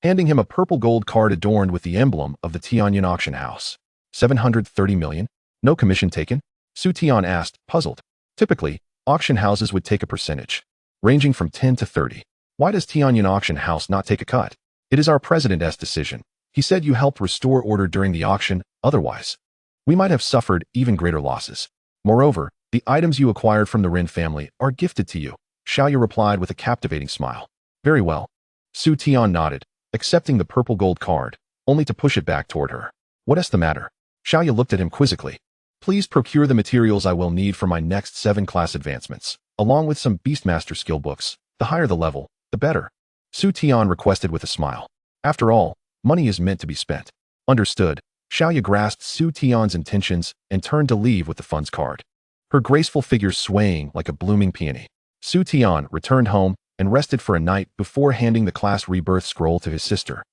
handing him a purple gold card adorned with the emblem of the Tianyan Auction House. 730 million? No commission taken? Su Tian asked, puzzled. Typically, auction houses would take a percentage, ranging from 10 to 30. Why does Tianyan Auction House not take a cut? It is our president's decision. He said you helped restore order during the auction, otherwise, we might have suffered even greater losses. Moreover, the items you acquired from the Rin family are gifted to you, Xiaoya replied with a captivating smile. Very well. Su Tian nodded, accepting the purple gold card, only to push it back toward her. What is the matter? Xiaoya looked at him quizzically. Please procure the materials I will need for my next 7 class advancements, along with some Beastmaster skill books. The higher the level, the better. Su Tian requested with a smile. After all, money is meant to be spent. Understood. Xiaoya grasped Su Tian's intentions and turned to leave with the funds card, her graceful figure swaying like a blooming peony. Su Tian returned home and rested for a night before handing the class rebirth scroll to his sister,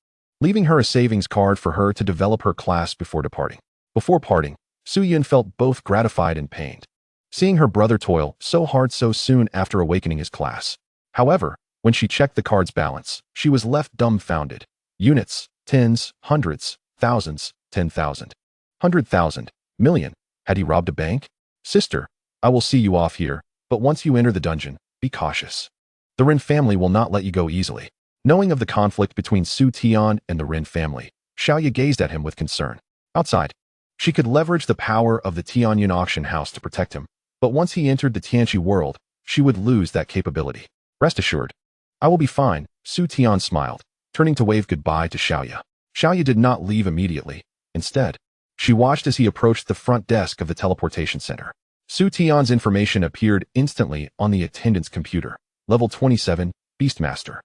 leaving her a savings card for her to develop her class before departing. Before parting, Su Yun felt both gratified and pained, seeing her brother toil so hard so soon after awakening his class. However, when she checked the card's balance, she was left dumbfounded. Units, tens, hundreds, thousands, 10,000, 100,000, million. Had he robbed a bank? Sister, I will see you off here, but once you enter the dungeon, be cautious. The Rin family will not let you go easily. Knowing of the conflict between Su Tian and the Rin family, Xiaoya gazed at him with concern. Outside, she could leverage the power of the Tianyan Auction House to protect him, but once he entered the Tianqi world, she would lose that capability. Rest assured, I will be fine, Su Tian smiled, turning to wave goodbye to Xiaoya. Xiaoya did not leave immediately. Instead, she watched as he approached the front desk of the teleportation center. Su Tian's information appeared instantly on the attendant's computer. Level 27, Beastmaster.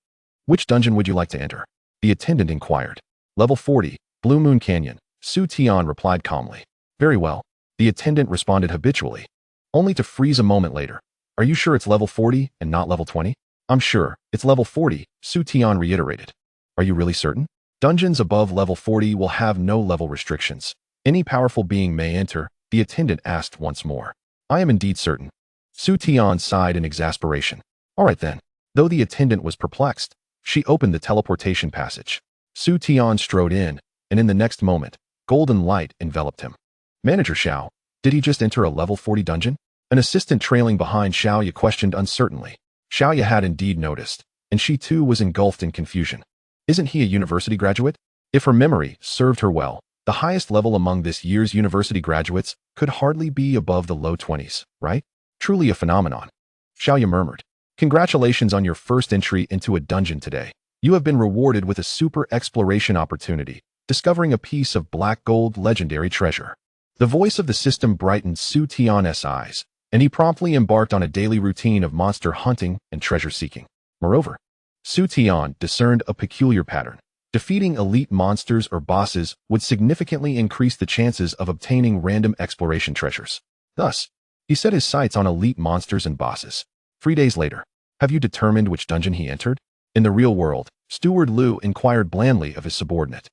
Which dungeon would you like to enter? The attendant inquired. Level 40, Blue Moon Canyon. Su Tian replied calmly. Very well. The attendant responded habitually, only to freeze a moment later. Are you sure it's level 40 and not level 20? I'm sure. It's level 40, Su Tian reiterated. Are you really certain? Dungeons above level 40 will have no level restrictions. Any powerful being may enter, the attendant asked once more. I am indeed certain. Su Tian sighed in exasperation. All right then. Though the attendant was perplexed, she opened the teleportation passage. Su Tian strode in, and in the next moment, golden light enveloped him. Manager Xiao, did he just enter a level 40 dungeon? An assistant trailing behind Xiaoya questioned uncertainly. Xiaoya had indeed noticed, and she too was engulfed in confusion. Isn't he a university graduate? If her memory served her well, the highest level among this year's university graduates could hardly be above the low 20s, right? Truly a phenomenon. Xiaoya murmured. Congratulations on your first entry into a dungeon today. You have been rewarded with a super exploration opportunity, discovering a piece of black gold legendary treasure. The voice of the system brightened Su Tian's eyes, and he promptly embarked on a daily routine of monster hunting and treasure seeking. Moreover, Su Tian discerned a peculiar pattern. Defeating elite monsters or bosses would significantly increase the chances of obtaining random exploration treasures. Thus, he set his sights on elite monsters and bosses. 3 days later, have you determined which dungeon he entered? In the real world, Steward Liu inquired blandly of his subordinate.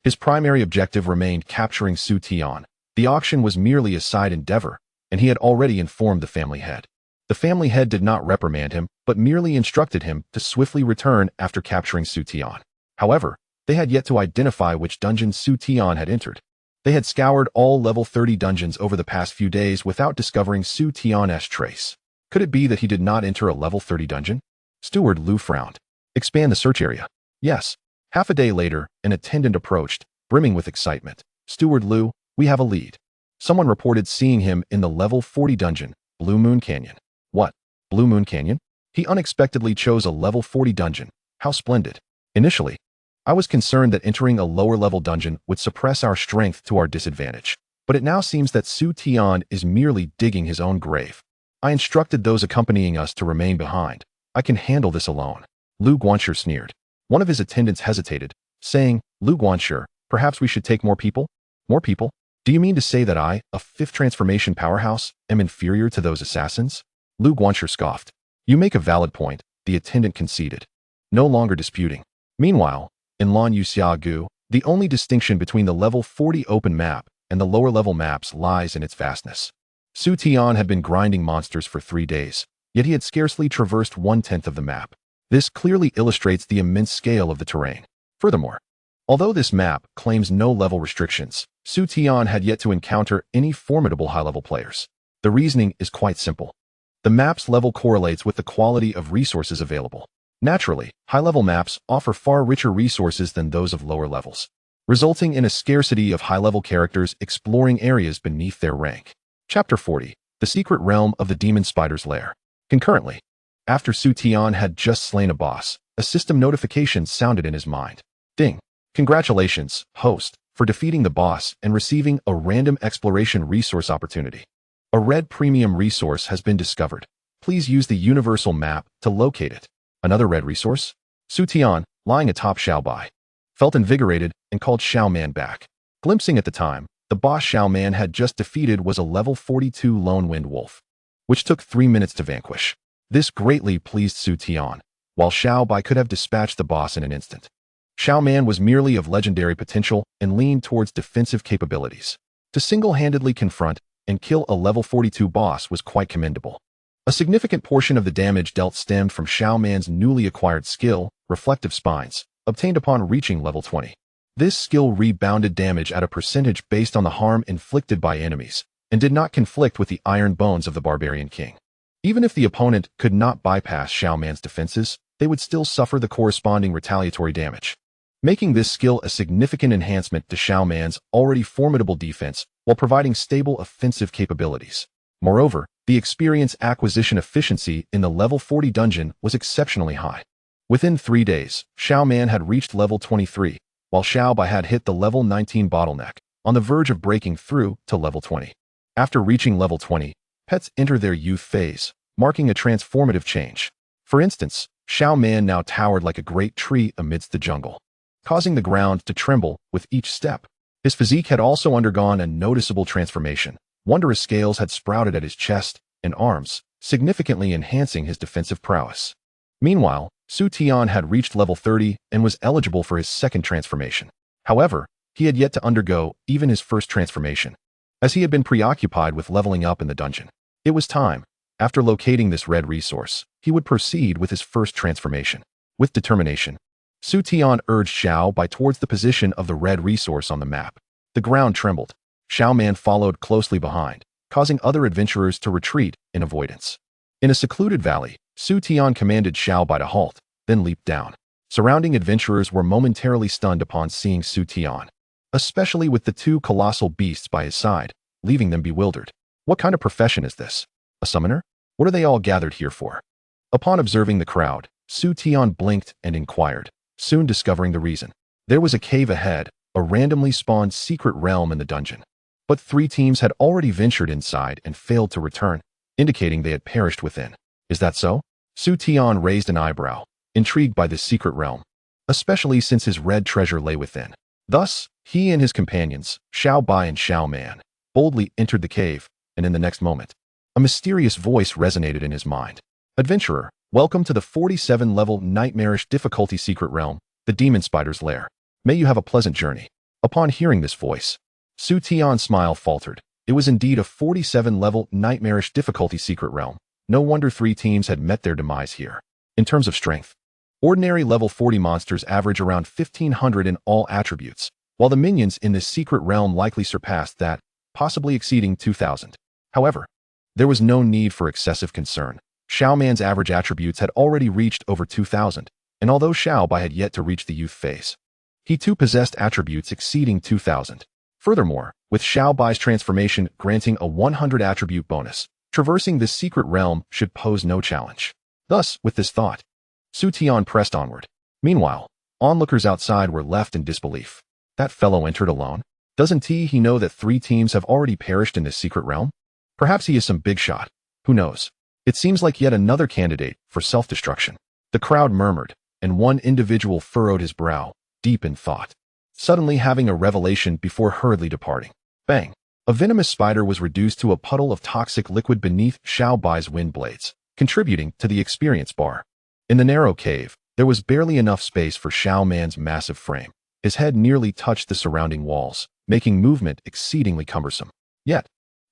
His primary objective remained capturing Su Tian. The auction was merely a side endeavor, and he had already informed the family head. The family head did not reprimand him, but merely instructed him to swiftly return after capturing Su Tian. However, they had yet to identify which dungeon Su Tian had entered. They had scoured all level 30 dungeons over the past few days without discovering Su Tian's trace. Could it be that he did not enter a level 30 dungeon? Steward Liu frowned. Expand the search area. Yes. Half a day later, an attendant approached, brimming with excitement. Steward Liu, we have a lead. Someone reported seeing him in the level 40 dungeon, Blue Moon Canyon. What? Blue Moon Canyon? He unexpectedly chose a level 40 dungeon. How splendid. Initially, I was concerned that entering a lower level dungeon would suppress our strength to our disadvantage. But it now seems that Su Tian is merely digging his own grave. I instructed those accompanying us to remain behind. I can handle this alone. Lu Guanshi sneered. One of his attendants hesitated, saying, Lu Guanshi, perhaps we should take more people? More people? Do you mean to say that I, a fifth transformation powerhouse, am inferior to those assassins? Lu Guanshi scoffed. You make a valid point, the attendant conceded. No longer disputing. Meanwhile, in Lan Yuxiagu, the only distinction between the level 40 open map and the lower level maps lies in its vastness. Su Tian had been grinding monsters for 3 days, yet he had scarcely traversed 1/10 of the map. This clearly illustrates the immense scale of the terrain. Furthermore, although this map claims no level restrictions, Su Tian had yet to encounter any formidable high-level players. The reasoning is quite simple. The map's level correlates with the quality of resources available. Naturally, high-level maps offer far richer resources than those of lower levels, resulting in a scarcity of high-level characters exploring areas beneath their rank. Chapter 40. The Secret Realm of the Demon Spider's Lair. Concurrently, after Su Tian had just slain a boss, a system notification sounded in his mind. Ding. Congratulations, host, for defeating the boss and receiving a random exploration resource opportunity. A red premium resource has been discovered. Please use the universal map to locate it. Another red resource? Su Tian, lying atop Xiaobai, felt invigorated and called Xiaoman back. Glimpsing at the time, the boss Xiaoman had just defeated was a level 42 Lone Wind Wolf, which took 3 minutes to vanquish. This greatly pleased Su Tian, while Xiaobai could have dispatched the boss in an instant. Xiaoman was merely of legendary potential and leaned towards defensive capabilities. To single-handedly confront and kill a level 42 boss was quite commendable. A significant portion of the damage dealt stemmed from Xiaoman's newly acquired skill, Reflective Spines, obtained upon reaching level 20. This skill rebounded damage at a percentage based on the harm inflicted by enemies, and did not conflict with the iron bones of the Barbarian King. Even if the opponent could not bypass Xiaoman's defenses, they would still suffer the corresponding retaliatory damage, making this skill a significant enhancement to Xiaoman's already formidable defense while providing stable offensive capabilities. Moreover, the experience acquisition efficiency in the level 40 dungeon was exceptionally high. Within 3 days, Xiaoman had reached level 23, while Xiaobai had hit the level 19 bottleneck, on the verge of breaking through to level 20. After reaching level 20, pets enter their youth phase, marking a transformative change. For instance, Xiaoman now towered like a great tree amidst the jungle, causing the ground to tremble with each step. His physique had also undergone a noticeable transformation. Wondrous scales had sprouted at his chest and arms, significantly enhancing his defensive prowess. Meanwhile, Su Tian had reached level 30 and was eligible for his second transformation. However, he had yet to undergo even his first transformation, as he had been preoccupied with leveling up in the dungeon. It was time. After locating this red resource, he would proceed with his first transformation. With determination, Su Tian urged Xiaobai towards the position of the red resource on the map. The ground trembled. Xiaoman followed closely behind, causing other adventurers to retreat in avoidance. In a secluded valley, Su Tian commanded Xiaobai to halt, then leaped down. Surrounding adventurers were momentarily stunned upon seeing Su Tian, especially with the 2 colossal beasts by his side, leaving them bewildered. What kind of profession is this? A summoner? What are they all gathered here for? Upon observing the crowd, Su Tian blinked and inquired, soon discovering the reason. There was a cave ahead, a randomly spawned secret realm in the dungeon. But 3 teams had already ventured inside and failed to return, indicating they had perished within. Is that so? Su Tian raised an eyebrow, intrigued by this secret realm, especially since his red treasure lay within. Thus, he and his companions, Xiaobai and Xiaoman, boldly entered the cave, and in the next moment, a mysterious voice resonated in his mind. Adventurer, welcome to the 47-level nightmarish difficulty secret realm, the Demon Spider's Lair. May you have a pleasant journey. Upon hearing this voice, Su Tian's smile faltered. It was indeed a 47-level nightmarish difficulty secret realm. No wonder 3 teams had met their demise here. In terms of strength, ordinary level 40 monsters average around 1,500 in all attributes, while the minions in this secret realm likely surpassed that, possibly exceeding 2,000. However, There was no need for excessive concern. Xiao Man's average attributes had already reached over 2,000, and although Xiao Bai had yet to reach the youth phase, he too possessed attributes exceeding 2,000. Furthermore, with Xiao Bai's transformation granting a 100 attribute bonus, traversing this secret realm should pose no challenge. Thus, with this thought, Su Tian pressed onward. Meanwhile, onlookers outside were left in disbelief. That fellow entered alone? Doesn't he know that 3 teams have already perished in this secret realm? Perhaps he is some big shot. Who knows? It seems like yet another candidate for self-destruction. The crowd murmured, and one individual furrowed his brow, deep in thought, suddenly having a revelation before hurriedly departing. Bang! A venomous spider was reduced to a puddle of toxic liquid beneath Xiao Bai's wind blades, contributing to the experience bar. In the narrow cave, there was barely enough space for Xiao Man's massive frame. His head nearly touched the surrounding walls, making movement exceedingly cumbersome. Yet,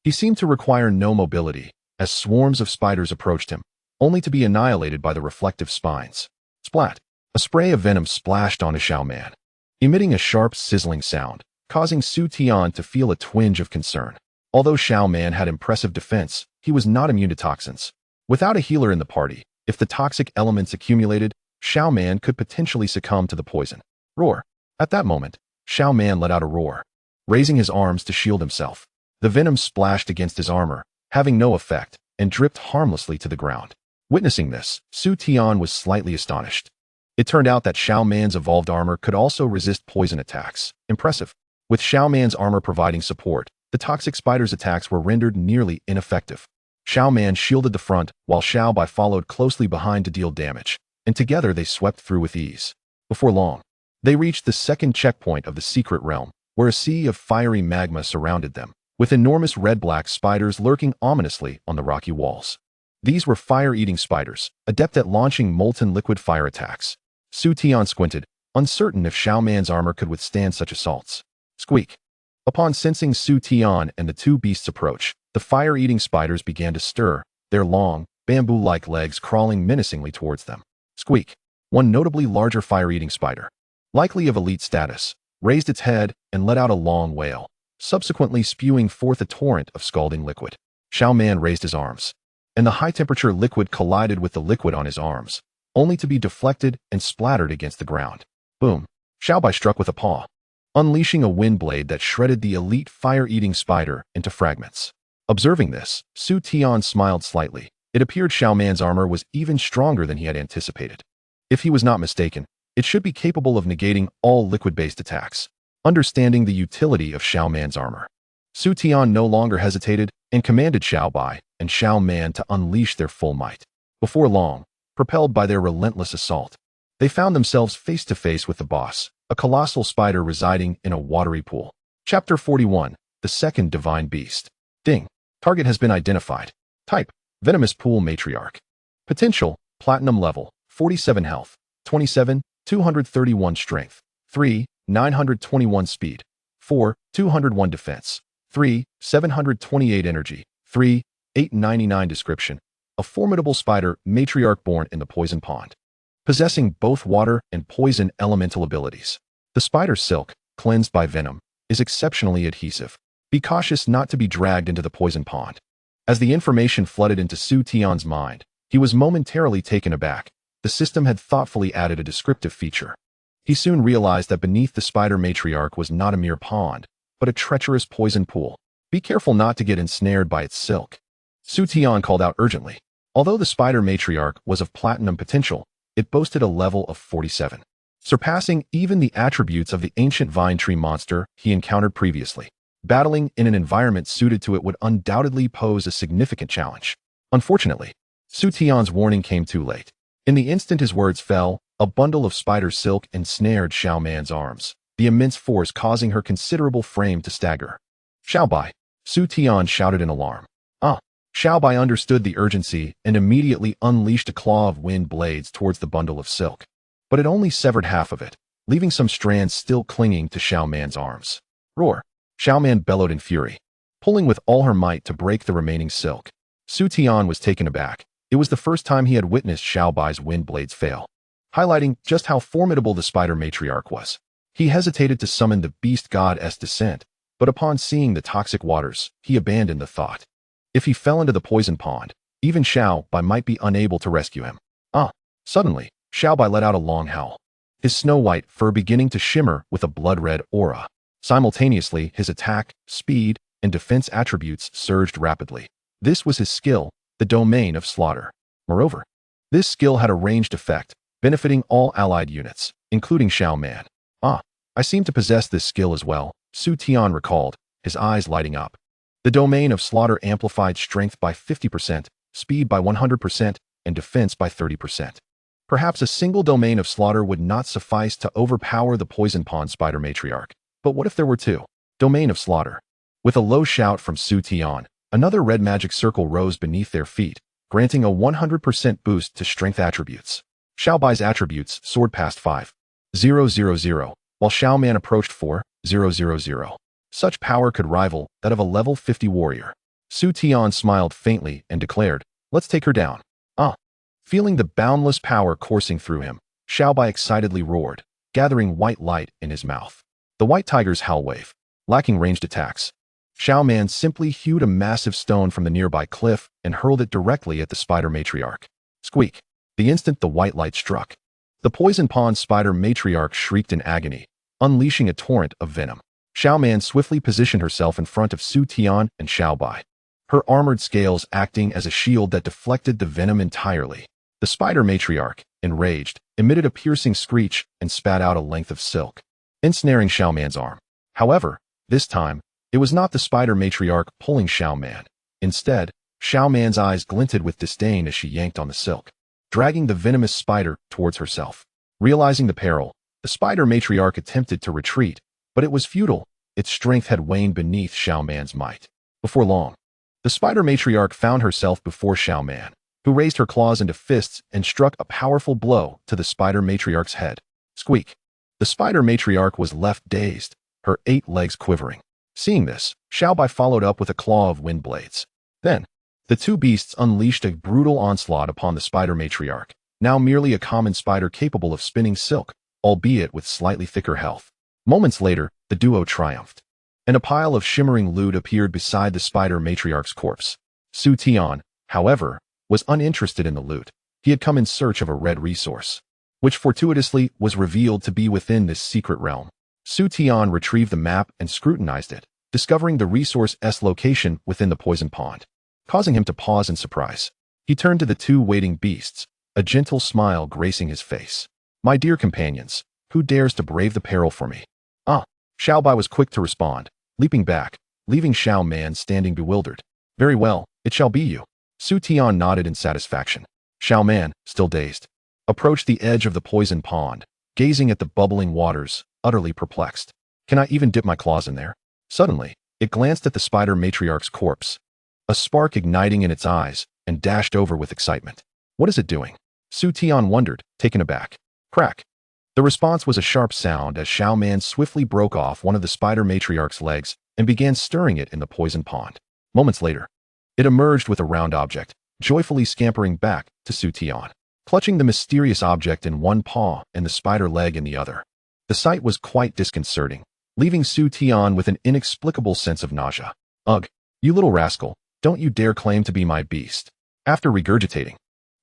he seemed to require no mobility, as swarms of spiders approached him, only to be annihilated by the reflective spines. Splat! A spray of venom splashed onto Xiao Man, emitting a sharp, sizzling sound, causing Su Tian to feel a twinge of concern. Although Xiao Man had impressive defense, he was not immune to toxins. Without a healer in the party, if the toxic elements accumulated, Xiao Man could potentially succumb to the poison. Roar! At that moment, Xiao Man let out a roar, raising his arms to shield himself. The venom splashed against his armor, having no effect, and dripped harmlessly to the ground. Witnessing this, Su Tian was slightly astonished. It turned out that Xiao Man's evolved armor could also resist poison attacks. Impressive. With Xiao Man's armor providing support, the toxic spider's attacks were rendered nearly ineffective. Xiao Man shielded the front, while Xiao Bai followed closely behind to deal damage, and together they swept through with ease. Before long, they reached the second checkpoint of the secret realm, where a sea of fiery magma surrounded them, with enormous red-black spiders lurking ominously on the rocky walls. These were fire-eating spiders, adept at launching molten liquid fire attacks. Su Tian squinted, uncertain if Xiao Man's armor could withstand such assaults. Squeak! Upon sensing Su Tian and the 2 beasts' approach, the fire-eating spiders began to stir, their long, bamboo-like legs crawling menacingly towards them. Squeak! One notably larger fire-eating spider, likely of elite status, raised its head and let out a long wail, subsequently spewing forth a torrent of scalding liquid. Xiao Man raised his arms, and the high-temperature liquid collided with the liquid on his arms, only to be deflected and splattered against the ground. Boom! Xiao Bai struck with a paw, unleashing a wind blade that shredded the elite fire-eating spider into fragments. Observing this, Su Tian smiled slightly. It appeared Xiao Man's armor was even stronger than he had anticipated. If he was not mistaken, it should be capable of negating all liquid-based attacks. Understanding the utility of Xiao Man's armor, Su Tian no longer hesitated and commanded Xiao Bai and Xiao Man to unleash their full might. Before long, propelled by their relentless assault, they found themselves face to face with the boss, a colossal spider residing in a watery pool. Chapter 41, The Second Divine Beast. Ding. Target has been identified. Type, Venomous Pool Matriarch. Potential, Platinum level, 47 health, 27, 231 strength, 3, 921 speed, 4, 201 defense, 3, 728 energy, 3, 899 description. A formidable spider matriarch born in the poison pond, possessing both water and poison elemental abilities. The spider's silk, cleansed by venom, is exceptionally adhesive. Be cautious not to be dragged into the poison pond. As the information flooded into Su Tian's mind, he was momentarily taken aback. The system had thoughtfully added a descriptive feature. He soon realized that beneath the spider matriarch was not a mere pond, but a treacherous poison pool. Be careful not to get ensnared by its silk. Su Tian called out urgently. Although the spider matriarch was of platinum potential, it boasted a level of 47, surpassing even the attributes of the ancient vine tree monster he encountered previously. Battling in an environment suited to it would undoubtedly pose a significant challenge. Unfortunately, Su Tian's warning came too late. In the instant his words fell, a bundle of spider silk ensnared Xiao Man's arms, the immense force causing her considerable frame to stagger. Xiao Bai! Su Tian shouted in alarm. Xiao Bai understood the urgency and immediately unleashed a claw of wind blades towards the bundle of silk. But it only severed half of it, leaving some strands still clinging to Xiao Man's arms. Roar! Xiao Man bellowed in fury, pulling with all her might to break the remaining silk. Su Tian was taken aback. It was the first time he had witnessed Xiao Bai's wind blades fail, highlighting just how formidable the spider matriarch was. He hesitated to summon the beast god's descent, but upon seeing the toxic waters, he abandoned the thought. If he fell into the poison pond, even Xiao Bai might be unable to rescue him. Suddenly, Xiao Bai let out a long howl, his snow-white fur beginning to shimmer with a blood-red aura. Simultaneously, his attack, speed, and defense attributes surged rapidly. This was his skill, the domain of slaughter. Moreover, this skill had a ranged effect, benefiting all allied units, including Xiao Man. I seem to possess this skill as well, Su Tian recalled, his eyes lighting up. The domain of slaughter amplified strength by 50%, speed by 100%, and defense by 30%. Perhaps a single domain of slaughter would not suffice to overpower the poison pond spider matriarch. But what if there were two? Domain of slaughter. With a low shout from Su Tian, another red magic circle rose beneath their feet, granting a 100% boost to strength attributes. Xiao Bai's attributes soared past 5,000, while Xiao Man approached 4,000. Such power could rival that of a level 50 warrior. Su Tian smiled faintly and declared, "Let's take her down." Feeling the boundless power coursing through him, Xiao Bai excitedly roared, gathering white light in his mouth. The white tiger's howl wave. Lacking ranged attacks, Xiao Man simply hewed a massive stone from the nearby cliff and hurled it directly at the spider matriarch. Squeak. The instant the white light struck, the poison pond spider matriarch shrieked in agony, unleashing a torrent of venom. Xiao Man swiftly positioned herself in front of Su Tian and Xiao Bai, her armored scales acting as a shield that deflected the venom entirely. The spider matriarch, enraged, emitted a piercing screech and spat out a length of silk, ensnaring Xiao Man's arm. However, this time, it was not the spider matriarch pulling Xiao Man. Instead, Xiao Man's eyes glinted with disdain as she yanked on the silk, dragging the venomous spider towards herself. Realizing the peril, the spider matriarch attempted to retreat, but it was futile. Its strength had waned beneath Xiao Man's might. Before long, the spider matriarch found herself before Xiao Man, who raised her claws into fists and struck a powerful blow to the spider matriarch's head. Squeak. The spider matriarch was left dazed, her 8 legs quivering. Seeing this, Xiao Bai followed up with a claw of wind blades. Then, the two beasts unleashed a brutal onslaught upon the spider matriarch, now merely a common spider capable of spinning silk, albeit with slightly thicker health. Moments later, the duo triumphed, and a pile of shimmering loot appeared beside the spider matriarch's corpse. Su Tian, however, was uninterested in the loot. He had come in search of a red resource, which fortuitously was revealed to be within this secret realm. Su Tian retrieved the map and scrutinized it, discovering the resource's location within the poison pond, causing him to pause in surprise. He turned to the two waiting beasts, a gentle smile gracing his face. "My dear companions, who dares to brave the peril for me?" Xiao Bai was quick to respond, leaping back, leaving Xiao Man standing bewildered. "Very well, it shall be you." Su Tian nodded in satisfaction. Xiao Man, still dazed, approached the edge of the poison pond, gazing at the bubbling waters, utterly perplexed. "Can I even dip my claws in there?" Suddenly, it glanced at the spider matriarch's corpse, a spark igniting in its eyes, and dashed over with excitement. "What is it doing?" Su Tian wondered, taken aback. Crack. The response was a sharp sound as Xiao Man swiftly broke off one of the spider matriarch's legs and began stirring it in the poison pond. Moments later, it emerged with a round object, joyfully scampering back to Su Tian, clutching the mysterious object in one paw and the spider leg in the other. The sight was quite disconcerting, leaving Su Tian with an inexplicable sense of nausea. "Ugh, you little rascal, don't you dare claim to be my beast." After regurgitating,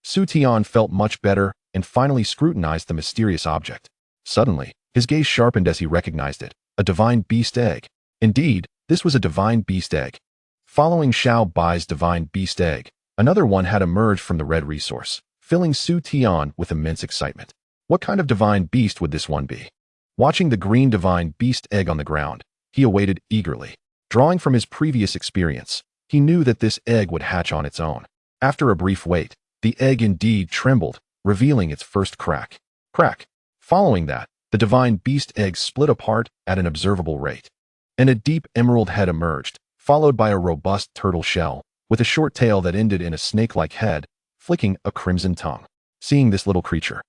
Su Tian felt much better and finally scrutinized the mysterious object. Suddenly, his gaze sharpened as he recognized it, a divine beast egg. Indeed, this was a divine beast egg. Following Xiao Bai's divine beast egg, another one had emerged from the red resource, filling Su Tian with immense excitement. What kind of divine beast would this one be? Watching the green divine beast egg on the ground, he awaited eagerly. Drawing from his previous experience, he knew that this egg would hatch on its own. After a brief wait, the egg indeed trembled, revealing its first crack. Crack. Following that, the divine beast egg split apart at an observable rate, and a deep emerald head emerged, followed by a robust turtle shell, with a short tail that ended in a snake-like head, flicking a crimson tongue. Seeing this little creature,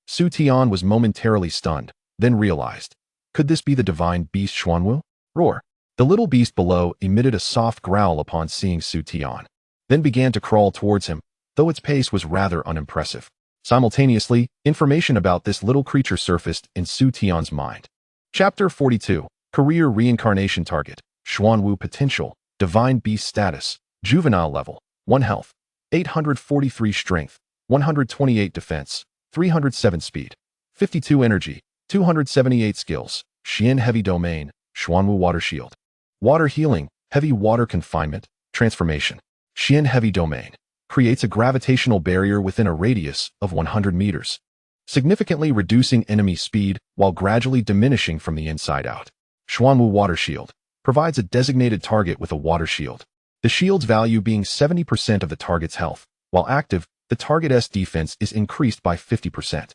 Su Tian was momentarily stunned, then realized, could this be the divine beast Xuanwu? Roar. The little beast below emitted a soft growl upon seeing Su Tian, then began to crawl towards him, though its pace was rather unimpressive. Simultaneously, information about this little creature surfaced in Su Tian's mind. Chapter 42, Career Reincarnation Target, Xuanwu Potential, Divine Beast Status, Juvenile level, 1 health, 843 strength, 128 defense, 307 speed, 52 energy, 278 skills. Xian heavy domain, Xuanwu water shield. Water healing, heavy water confinement, transformation. Xian heavy domain creates a gravitational barrier within a radius of 100 meters, significantly reducing enemy speed while gradually diminishing from the inside out. Xuanwu water shield provides a designated target with a water shield, the shield's value being 70% of the target's health. While active, the target's defense is increased by 50%.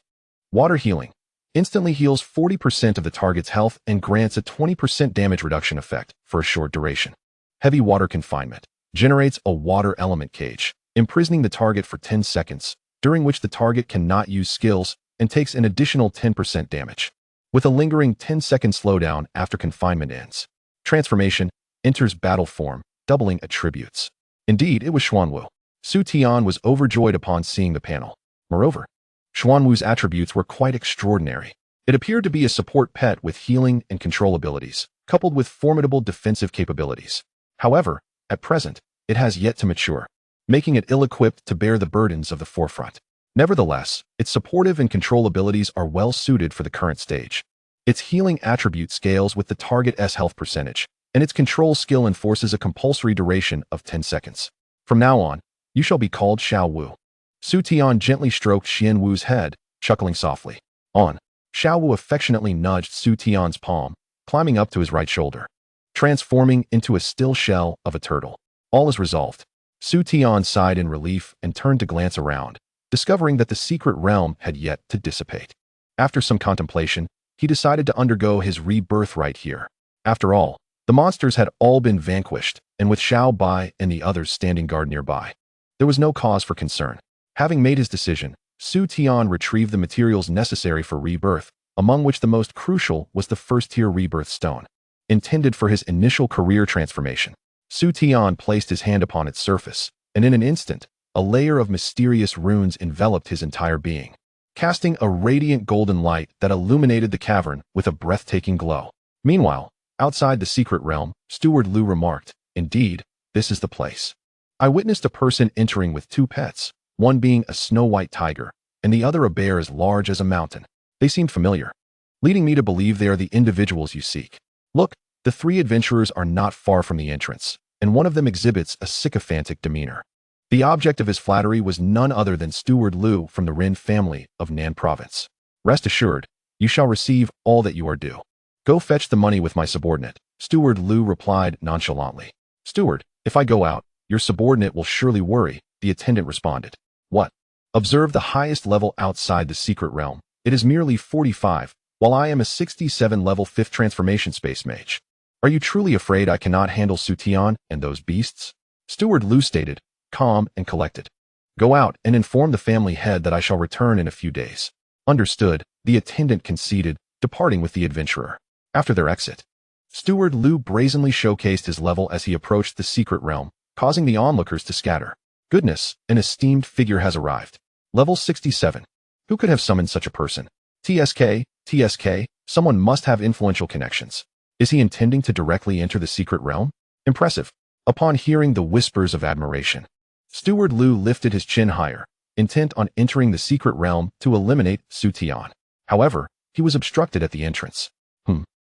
Water healing instantly heals 40% of the target's health and grants a 20% damage reduction effect for a short duration. Heavy water confinement generates a water element cage, imprisoning the target for 10 seconds, during which the target cannot use skills and takes an additional 10% damage, with a lingering 10-second slowdown after confinement ends. Transformation enters battle form, doubling attributes. Indeed, it was Xuanwu. Su Tian was overjoyed upon seeing the panel. Moreover, Xuanwu's attributes were quite extraordinary. It appeared to be a support pet with healing and control abilities, coupled with formidable defensive capabilities. However, at present, it has yet to mature, making it ill-equipped to bear the burdens of the forefront. Nevertheless, its supportive and control abilities are well suited for the current stage. Its healing attribute scales with the target's health percentage, and its control skill enforces a compulsory duration of 10 seconds. From now on, you shall be called Xiao Wu. Su Tian gently stroked Xian Wu's head, chuckling softly. On. Xiao Wu affectionately nudged Su Tian's palm, climbing up to his right shoulder, transforming into a still shell of a turtle. All is resolved. Su Tian sighed in relief and turned to glance around, discovering that the secret realm had yet to dissipate. After some contemplation, he decided to undergo his rebirth right here. After all, the monsters had all been vanquished, and with Xiao Bai and the others standing guard nearby, there was no cause for concern. Having made his decision, Su Tian retrieved the materials necessary for rebirth, among which the most crucial was the first-tier rebirth stone, intended for his initial career transformation. Su Tian placed his hand upon its surface, and in an instant, a layer of mysterious runes enveloped his entire being, casting a radiant golden light that illuminated the cavern with a breathtaking glow. Meanwhile, outside the secret realm, Steward Lu remarked, "Indeed, this is the place. I witnessed a person entering with 2 pets, one being a snow-white tiger, and the other a bear as large as a mountain. They seemed familiar, leading me to believe they are the individuals you seek. Look, the 3 adventurers are not far from the entrance, and one of them exhibits a sycophantic demeanor." The object of his flattery was none other than Steward Lu from the Ren family of Nan Province. "Rest assured, you shall receive all that you are due. Go fetch the money with my subordinate," Steward Lu replied nonchalantly. "Steward, if I go out, your subordinate will surely worry," the attendant responded. "What? Observe the highest level outside the secret realm. It is merely 45, while I am a 67 level 5th transformation space mage. Are you truly afraid I cannot handle Su Tian and those beasts?" Steward Lu stated, calm and collected. "Go out and inform the family head that I shall return in a few days." "Understood," the attendant conceded, departing with the adventurer. After their exit, Steward Lu brazenly showcased his level as he approached the secret realm, causing the onlookers to scatter. "Goodness, an esteemed figure has arrived. Level 67. Who could have summoned such a person? TSK, someone must have influential connections. Is he intending to directly enter the secret realm? Impressive." Upon hearing the whispers of admiration, Steward Lu lifted his chin higher, intent on entering the secret realm to eliminate Su Tian. However, he was obstructed at the entrance.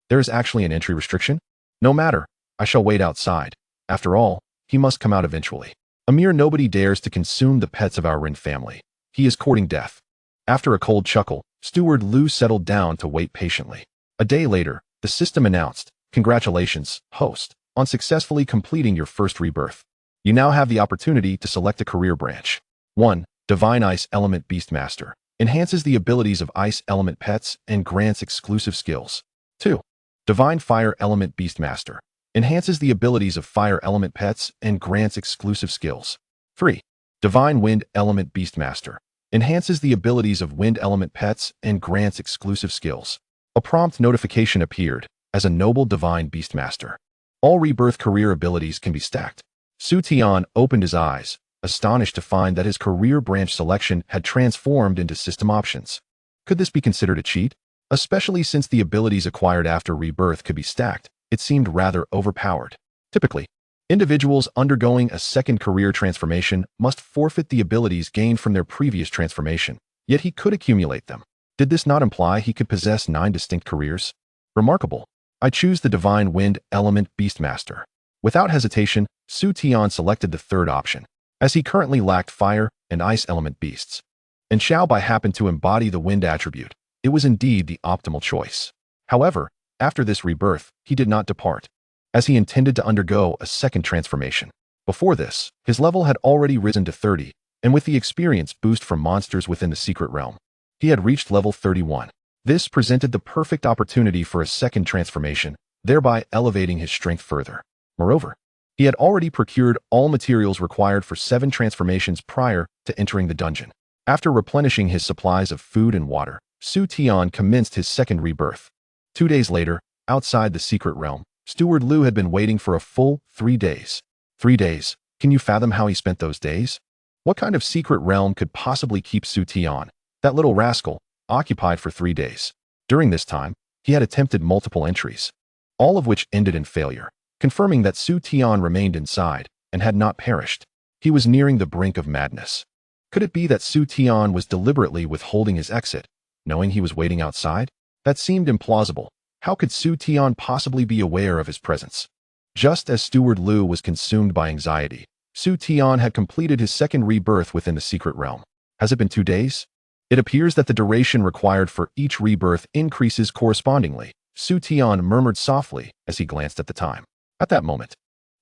There is actually an entry restriction? No matter, I shall wait outside. After all, he must come out eventually. A mere nobody dares to consume the pets of our Ren family. He is courting death. After a cold chuckle, Steward Lu settled down to wait patiently. A day later, the system announced, "Congratulations, host, on successfully completing your first rebirth. You now have the opportunity to select a career branch. 1. Divine Ice Element Beastmaster. Enhances the abilities of Ice Element pets and grants exclusive skills. 2. Divine Fire Element Beastmaster. Enhances the abilities of Fire Element pets and grants exclusive skills. 3. Divine Wind Element Beastmaster. Enhances the abilities of Wind Element pets and grants exclusive skills." A prompt notification appeared as a noble Divine Beastmaster. All rebirth career abilities can be stacked. Su Tian opened his eyes, astonished to find that his career branch selection had transformed into system options. Could this be considered a cheat? Especially since the abilities acquired after rebirth could be stacked, it seemed rather overpowered. Typically, Individuals undergoing a second career transformation must forfeit the abilities gained from their previous transformation, yet he could accumulate them. Did this not imply he could possess 9 distinct careers? Remarkable. I choose the Divine Wind Element Beastmaster. Without hesitation, Su Tian selected the third option, as he currently lacked fire and ice element beasts. And Xiaobai happened to embody the wind attribute. It was indeed the optimal choice. However, after this rebirth, he did not depart, as he intended to undergo a second transformation. Before this, his level had already risen to 30, and with the experience boost from monsters within the secret realm, he had reached level 31. This presented the perfect opportunity for a second transformation, thereby elevating his strength further. Moreover, he had already procured all materials required for 7 transformations prior to entering the dungeon. After replenishing his supplies of food and water, Su Tian commenced his second rebirth. 2 days later, outside the secret realm, Steward Liu had been waiting for a full 3 days. 3 days. Can you fathom how he spent those days? What kind of secret realm could possibly keep Su Tian, that little rascal, occupied for 3 days? During this time, he had attempted multiple entries, all of which ended in failure, confirming that Su Tian remained inside and had not perished. He was nearing the brink of madness. Could it be that Su Tian was deliberately withholding his exit, knowing he was waiting outside? That seemed implausible. How could Su Tian possibly be aware of his presence? Just as Steward Liu was consumed by anxiety, Su Tian had completed his second rebirth within the secret realm. Has it been 2 days? It appears that the duration required for each rebirth increases correspondingly, Su Tian murmured softly as he glanced at the time. At that moment,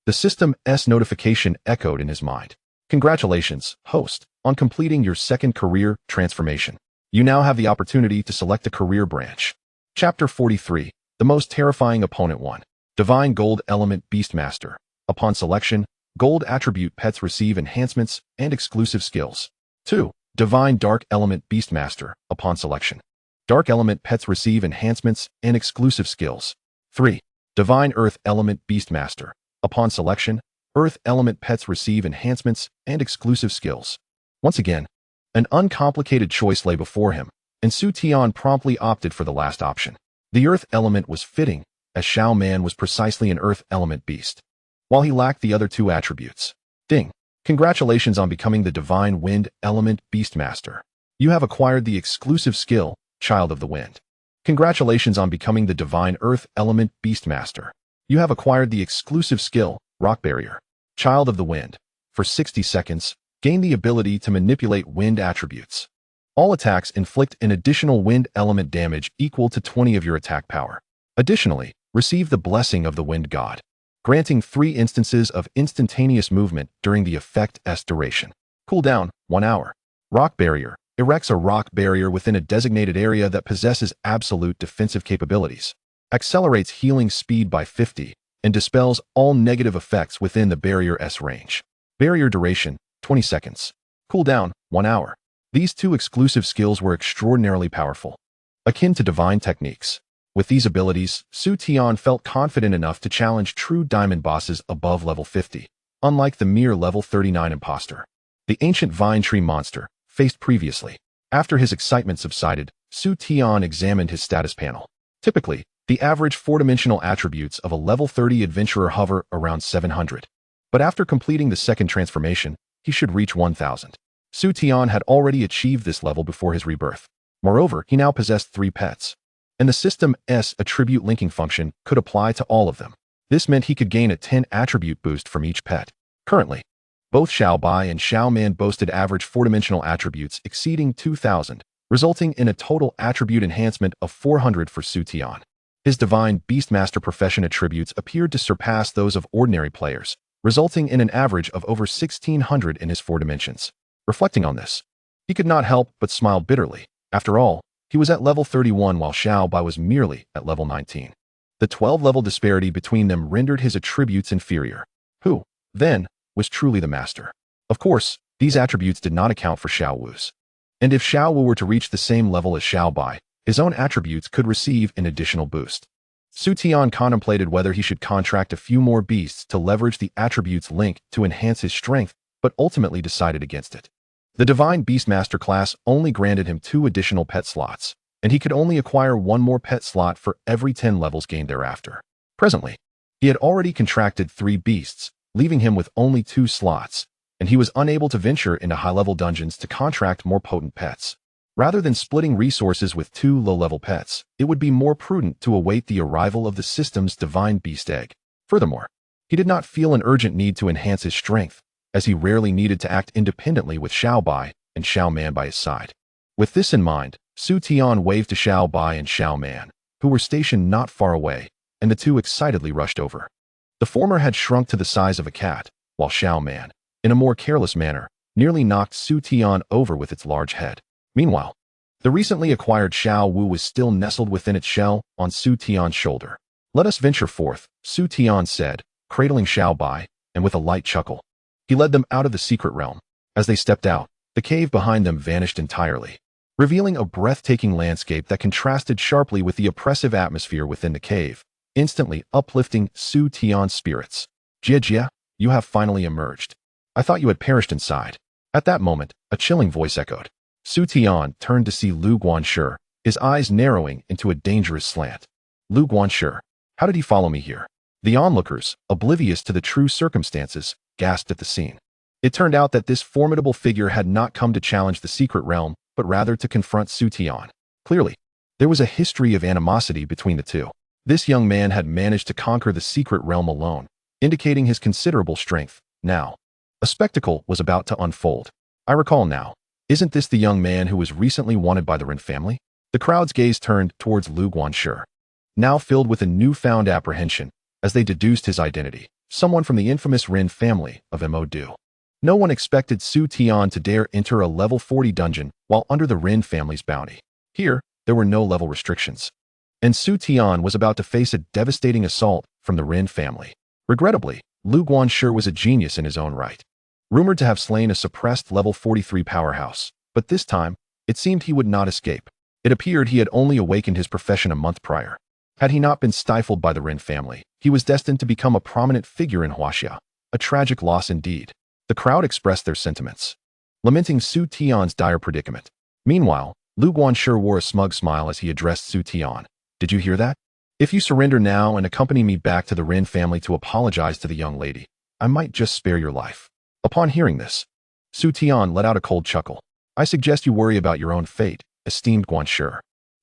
the system's notification echoed in his mind. Congratulations, host, on completing your second career transformation. You now have the opportunity to select a career branch. Chapter 43, The Most Terrifying Opponent 1. Divine Gold Element Beastmaster. Upon selection, gold attribute pets receive enhancements and exclusive skills. 2. Divine Dark Element Beastmaster. Upon selection, dark element pets receive enhancements and exclusive skills. 3. Divine Earth Element Beastmaster. Upon selection, earth element pets receive enhancements and exclusive skills. Once again, an uncomplicated choice lay before him, and Su Tian promptly opted for the last option. The earth element was fitting, as Xiao Man was precisely an earth element beast, while he lacked the other 2 attributes. Ding! Congratulations on becoming the Divine Wind Element Beastmaster. You have acquired the exclusive skill, Child of the Wind. Congratulations on becoming the Divine Earth Element Beastmaster. You have acquired the exclusive skill, Rock Barrier. Child of the Wind. For 60 seconds, gain the ability to manipulate wind attributes. All attacks inflict an additional wind element damage equal to 20 of your attack power. Additionally, receive the Blessing of the Wind God, granting 3 instances of instantaneous movement during the effect's duration. Cooldown, 1 hour. Rock Barrier. Erects a rock barrier within a designated area that possesses absolute defensive capabilities. Accelerates healing speed by 50, and dispels all negative effects within the barrier's range. Barrier duration, 20 seconds. Cooldown, 1 hour. These 2 exclusive skills were extraordinarily powerful, akin to divine techniques. With these abilities, Su Tian felt confident enough to challenge true diamond bosses above level 50, unlike the mere level 39 imposter the ancient vine tree monster faced previously. After his excitement subsided, Su Tian examined his status panel. Typically, the average 4-dimensional attributes of a level 30 adventurer hover around 700. But after completing the second transformation, he should reach 1000. Su Tian had already achieved this level before his rebirth. Moreover, he now possessed 3 pets, and the system's attribute linking function could apply to all of them. This meant he could gain a 10 attribute boost from each pet. Currently, both Xiaobai and Xiao Man boasted average 4-dimensional attributes exceeding 2000, resulting in a total attribute enhancement of 400 for Su Tian. His Divine Beastmaster profession attributes appeared to surpass those of ordinary players, resulting in an average of over 1600 in his 4 dimensions. Reflecting on this, he could not help but smile bitterly. After all, he was at level 31 while Xiao Bai was merely at level 19. The 12-level disparity between them rendered his attributes inferior. Who, then, was truly the master? Of course, these attributes did not account for Xiao Wu's. And if Xiao Wu were to reach the same level as Xiao Bai, his own attributes could receive an additional boost. Su Tian contemplated whether he should contract a few more beasts to leverage the attributes link to enhance his strength, but ultimately decided against it. The Divine Beastmaster class only granted him 2 additional pet slots, and he could only acquire 1 more pet slot for every 10 levels gained thereafter. Presently, he had already contracted 3 beasts, leaving him with only 2 slots, and he was unable to venture into high-level dungeons to contract more potent pets. Rather than splitting resources with 2 low-level pets, it would be more prudent to await the arrival of the system's divine beast egg. Furthermore, he did not feel an urgent need to enhance his strength, as he rarely needed to act independently with Xiao Bai and Xiao Man by his side. With this in mind, Su Tian waved to Xiao Bai and Xiao Man, who were stationed not far away, and the two excitedly rushed over. The former had shrunk to the size of a cat, while Xiao Man, in a more careless manner, nearly knocked Su Tian over with its large head. Meanwhile, the recently acquired Xiao Wu was still nestled within its shell on Su Tian's shoulder. "Let us venture forth," Su Tian said, cradling Xiao Bai, and with a light chuckle, he led them out of the secret realm. As they stepped out, the cave behind them vanished entirely, revealing a breathtaking landscape that contrasted sharply with the oppressive atmosphere within the cave, instantly uplifting Su Tian's spirits. "Jia Jia, you have finally emerged. I thought you had perished inside." At that moment, a chilling voice echoed. Su Tian turned to see Lu Guanshi, his eyes narrowing into a dangerous slant. Lu Guanshi, how did he follow me here? The onlookers, oblivious to the true circumstances, gasped at the scene. It turned out that this formidable figure had not come to challenge the secret realm, but rather to confront Su Tian. Clearly, there was a history of animosity between the two. This young man had managed to conquer the secret realm alone, indicating his considerable strength. Now, a spectacle was about to unfold. I recall now. Isn't this the young man who was recently wanted by the Ren family? The crowd's gaze turned towards Lu Guanshi, now filled with a newfound apprehension, as they deduced his identity, someone from the infamous Ren family of Mo Du. No one expected Su Tian to dare enter a level 40 dungeon while under the Ren family's bounty. Here, there were no level restrictions, and Su Tian was about to face a devastating assault from the Ren family. Regrettably, Lu Guanshi was a genius in his own right, rumored to have slain a suppressed level 43 powerhouse, but this time, it seemed he would not escape. It appeared he had only awakened his profession a month prior. Had he not been stifled by the Ren family, he was destined to become a prominent figure in Huaxia, a tragic loss indeed. The crowd expressed their sentiments, lamenting Su Tian's dire predicament. Meanwhile, Lu Guanshi wore a smug smile as he addressed Su Tian. "Did you hear that? If you surrender now and accompany me back to the Ren family to apologize to the young lady, I might just spare your life." Upon hearing this, Su Tian let out a cold chuckle. "I suggest you worry about your own fate, esteemed Guanshi.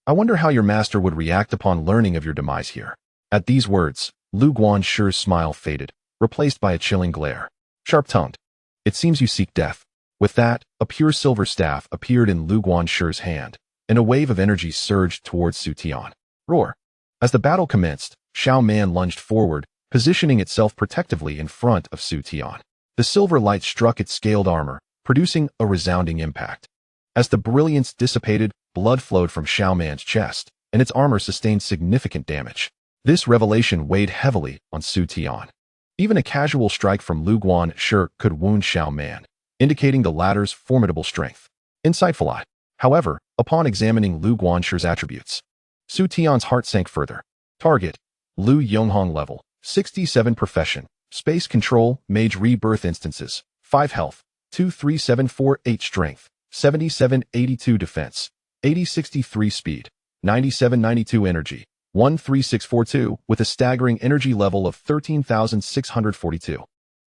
I wonder how your master would react upon learning of your demise here." At these words, Lu Guanshi's smile faded, replaced by a chilling glare. Sharp-tongued, "It seems you seek death." With that, a pure silver staff appeared in Lu Guanshi's hand, and a wave of energy surged towards Su Tian. Roar! As the battle commenced, Xiao Man lunged forward, positioning itself protectively in front of Su Tian. The silver light struck its scaled armor, producing a resounding impact. As the brilliance dissipated, blood flowed from Xiao Man's chest, and its armor sustained significant damage. This revelation weighed heavily on Su Tian. Even a casual strike from Lu Guanshi could wound Xiao Man, indicating the latter's formidable strength. Insightful eye. However, upon examining Lu Guanshi's attributes, Su Tian's heart sank further. Target: Lu Yonghong level, 67 profession, space control, mage rebirth instances, 5 health, 23748 strength, 7782 defense, 8063 speed, 9792 energy, 13642 with a staggering energy level of 13,642.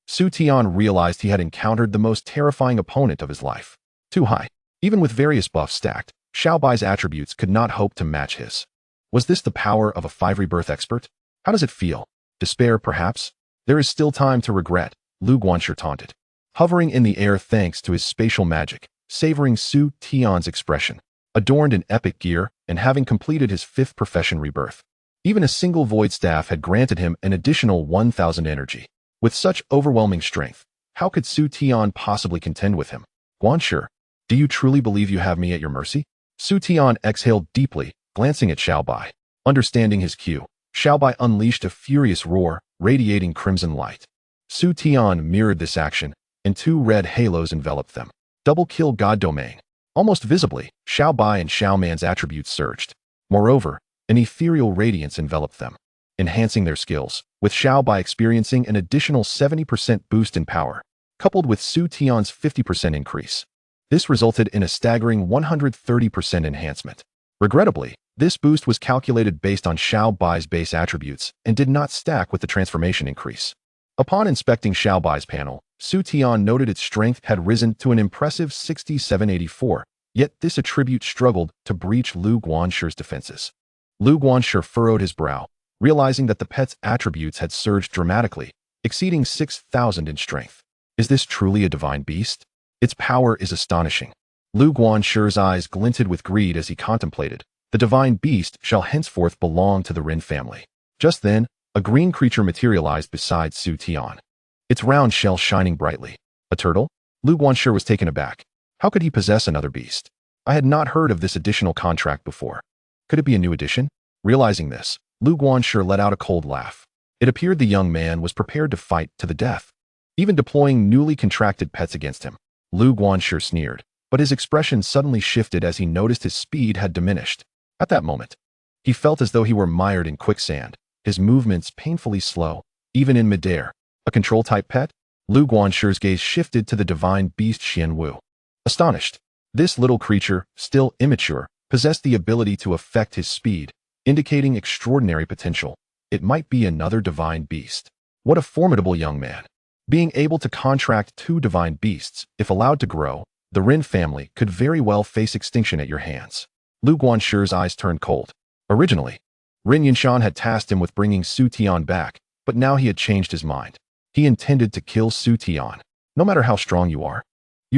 Su Tian realized he had encountered the most terrifying opponent of his life. Too high. Even with various buffs stacked, Xiao Bai's attributes could not hope to match his. Was this the power of a 5 rebirth expert? How does it feel? Despair, perhaps? There is still time to regret, Lu Guanshi taunted, hovering in the air thanks to his spatial magic, savoring Su Tian's expression. Adorned in epic gear and having completed his 5th profession rebirth, even a single void staff had granted him an additional 1,000 energy. With such overwhelming strength, how could Su Tian possibly contend with him? "Guanshi, do you truly believe you have me at your mercy?" Su Tian exhaled deeply, glancing at Xiao Bai. Understanding his cue, Xiao Bai unleashed a furious roar, radiating crimson light. Su Tian mirrored this action, and 2 red halos enveloped them. Double kill God domain. Almost visibly, Xiao Bai and Xiao Man's attributes surged. Moreover, an ethereal radiance enveloped them, enhancing their skills, with Xiao Bai experiencing an additional 70% boost in power, coupled with Su Tian's 50% increase. This resulted in a staggering 130% enhancement. Regrettably, this boost was calculated based on Xiao Bai's base attributes and did not stack with the transformation increase. Upon inspecting Xiaobai's panel, Su Tian noted its strength had risen to an impressive 6784, yet this attribute struggled to breach Lu Guanshi's defenses. Lu Guanshi furrowed his brow, realizing that the pet's attributes had surged dramatically, exceeding 6,000 in strength. Is this truly a divine beast? Its power is astonishing. Lu Guanshi's eyes glinted with greed as he contemplated. The divine beast shall henceforth belong to the Rin family. Just then, a green creature materialized beside Su Tian, its round shell shining brightly. A turtle? Lu Guanshi was taken aback. How could he possess another beast? I had not heard of this additional contract before. Could it be a new addition? Realizing this, Lu Guanshi let out a cold laugh. It appeared the young man was prepared to fight to the death, even deploying newly contracted pets against him. Lu Guanshi sneered, but his expression suddenly shifted as he noticed his speed had diminished. At that moment, he felt as though he were mired in quicksand, his movements painfully slow, even in midair. A control-type pet? Lu Guanshi's gaze shifted to the divine beast Xian Wu. Astonished, this little creature, still immature, possessed the ability to affect his speed, indicating extraordinary potential. It might be another divine beast. What a formidable young man. Being able to contract two divine beasts, if allowed to grow, the Rin family could very well face extinction at your hands. Lu Guanshi's eyes turned cold. Originally, Rin Yinshan had tasked him with bringing Su Tian back, but now he had changed his mind. He intended to kill Su Tian. No matter how strong you are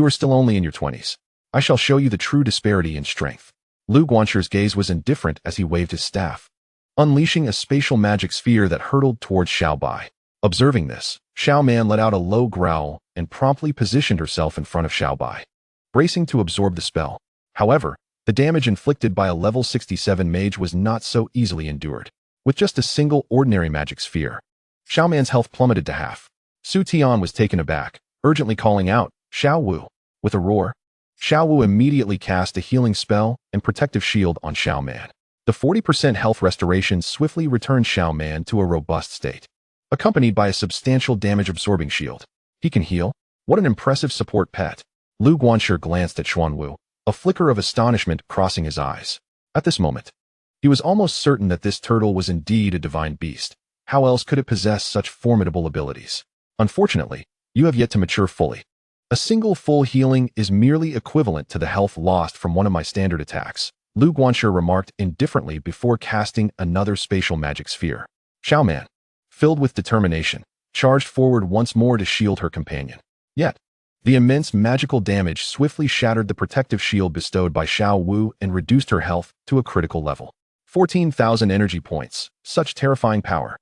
still only in your 20s. I shall show you the true disparity in strength. Lu Guanshi's gaze was indifferent as he waved his staff, unleashing a spatial magic sphere that hurtled towards Xiaobai. Observing this, Xiaoman let out a low growl and promptly positioned herself in front of Xiaobai, bracing to absorb the spell. However, the damage inflicted by a level 67 mage was not so easily endured. With just a single ordinary magic sphere, Xiaoman's health plummeted to half. Su Tian was taken aback, urgently calling out, "Xiao Wu!" With a roar, Xiao Wu immediately cast a healing spell and protective shield on Xiaoman. The 40% health restoration swiftly returned Xiaoman to a robust state, accompanied by a substantial damage-absorbing shield. He can heal? What an impressive support pet. Lu Guanshi glanced at Xuan Wu, a flicker of astonishment crossing his eyes. At this moment, he was almost certain that this turtle was indeed a divine beast. How else could it possess such formidable abilities? Unfortunately, you have yet to mature fully. A single full healing is merely equivalent to the health lost from one of my standard attacks, Lu Guanshi remarked indifferently before casting another spatial magic sphere. Xiaoman, filled with determination, charged forward once more to shield her companion. Yet, the immense magical damage swiftly shattered the protective shield bestowed by Xiao Wu and reduced her health to a critical level. 14,000 energy points, such terrifying power.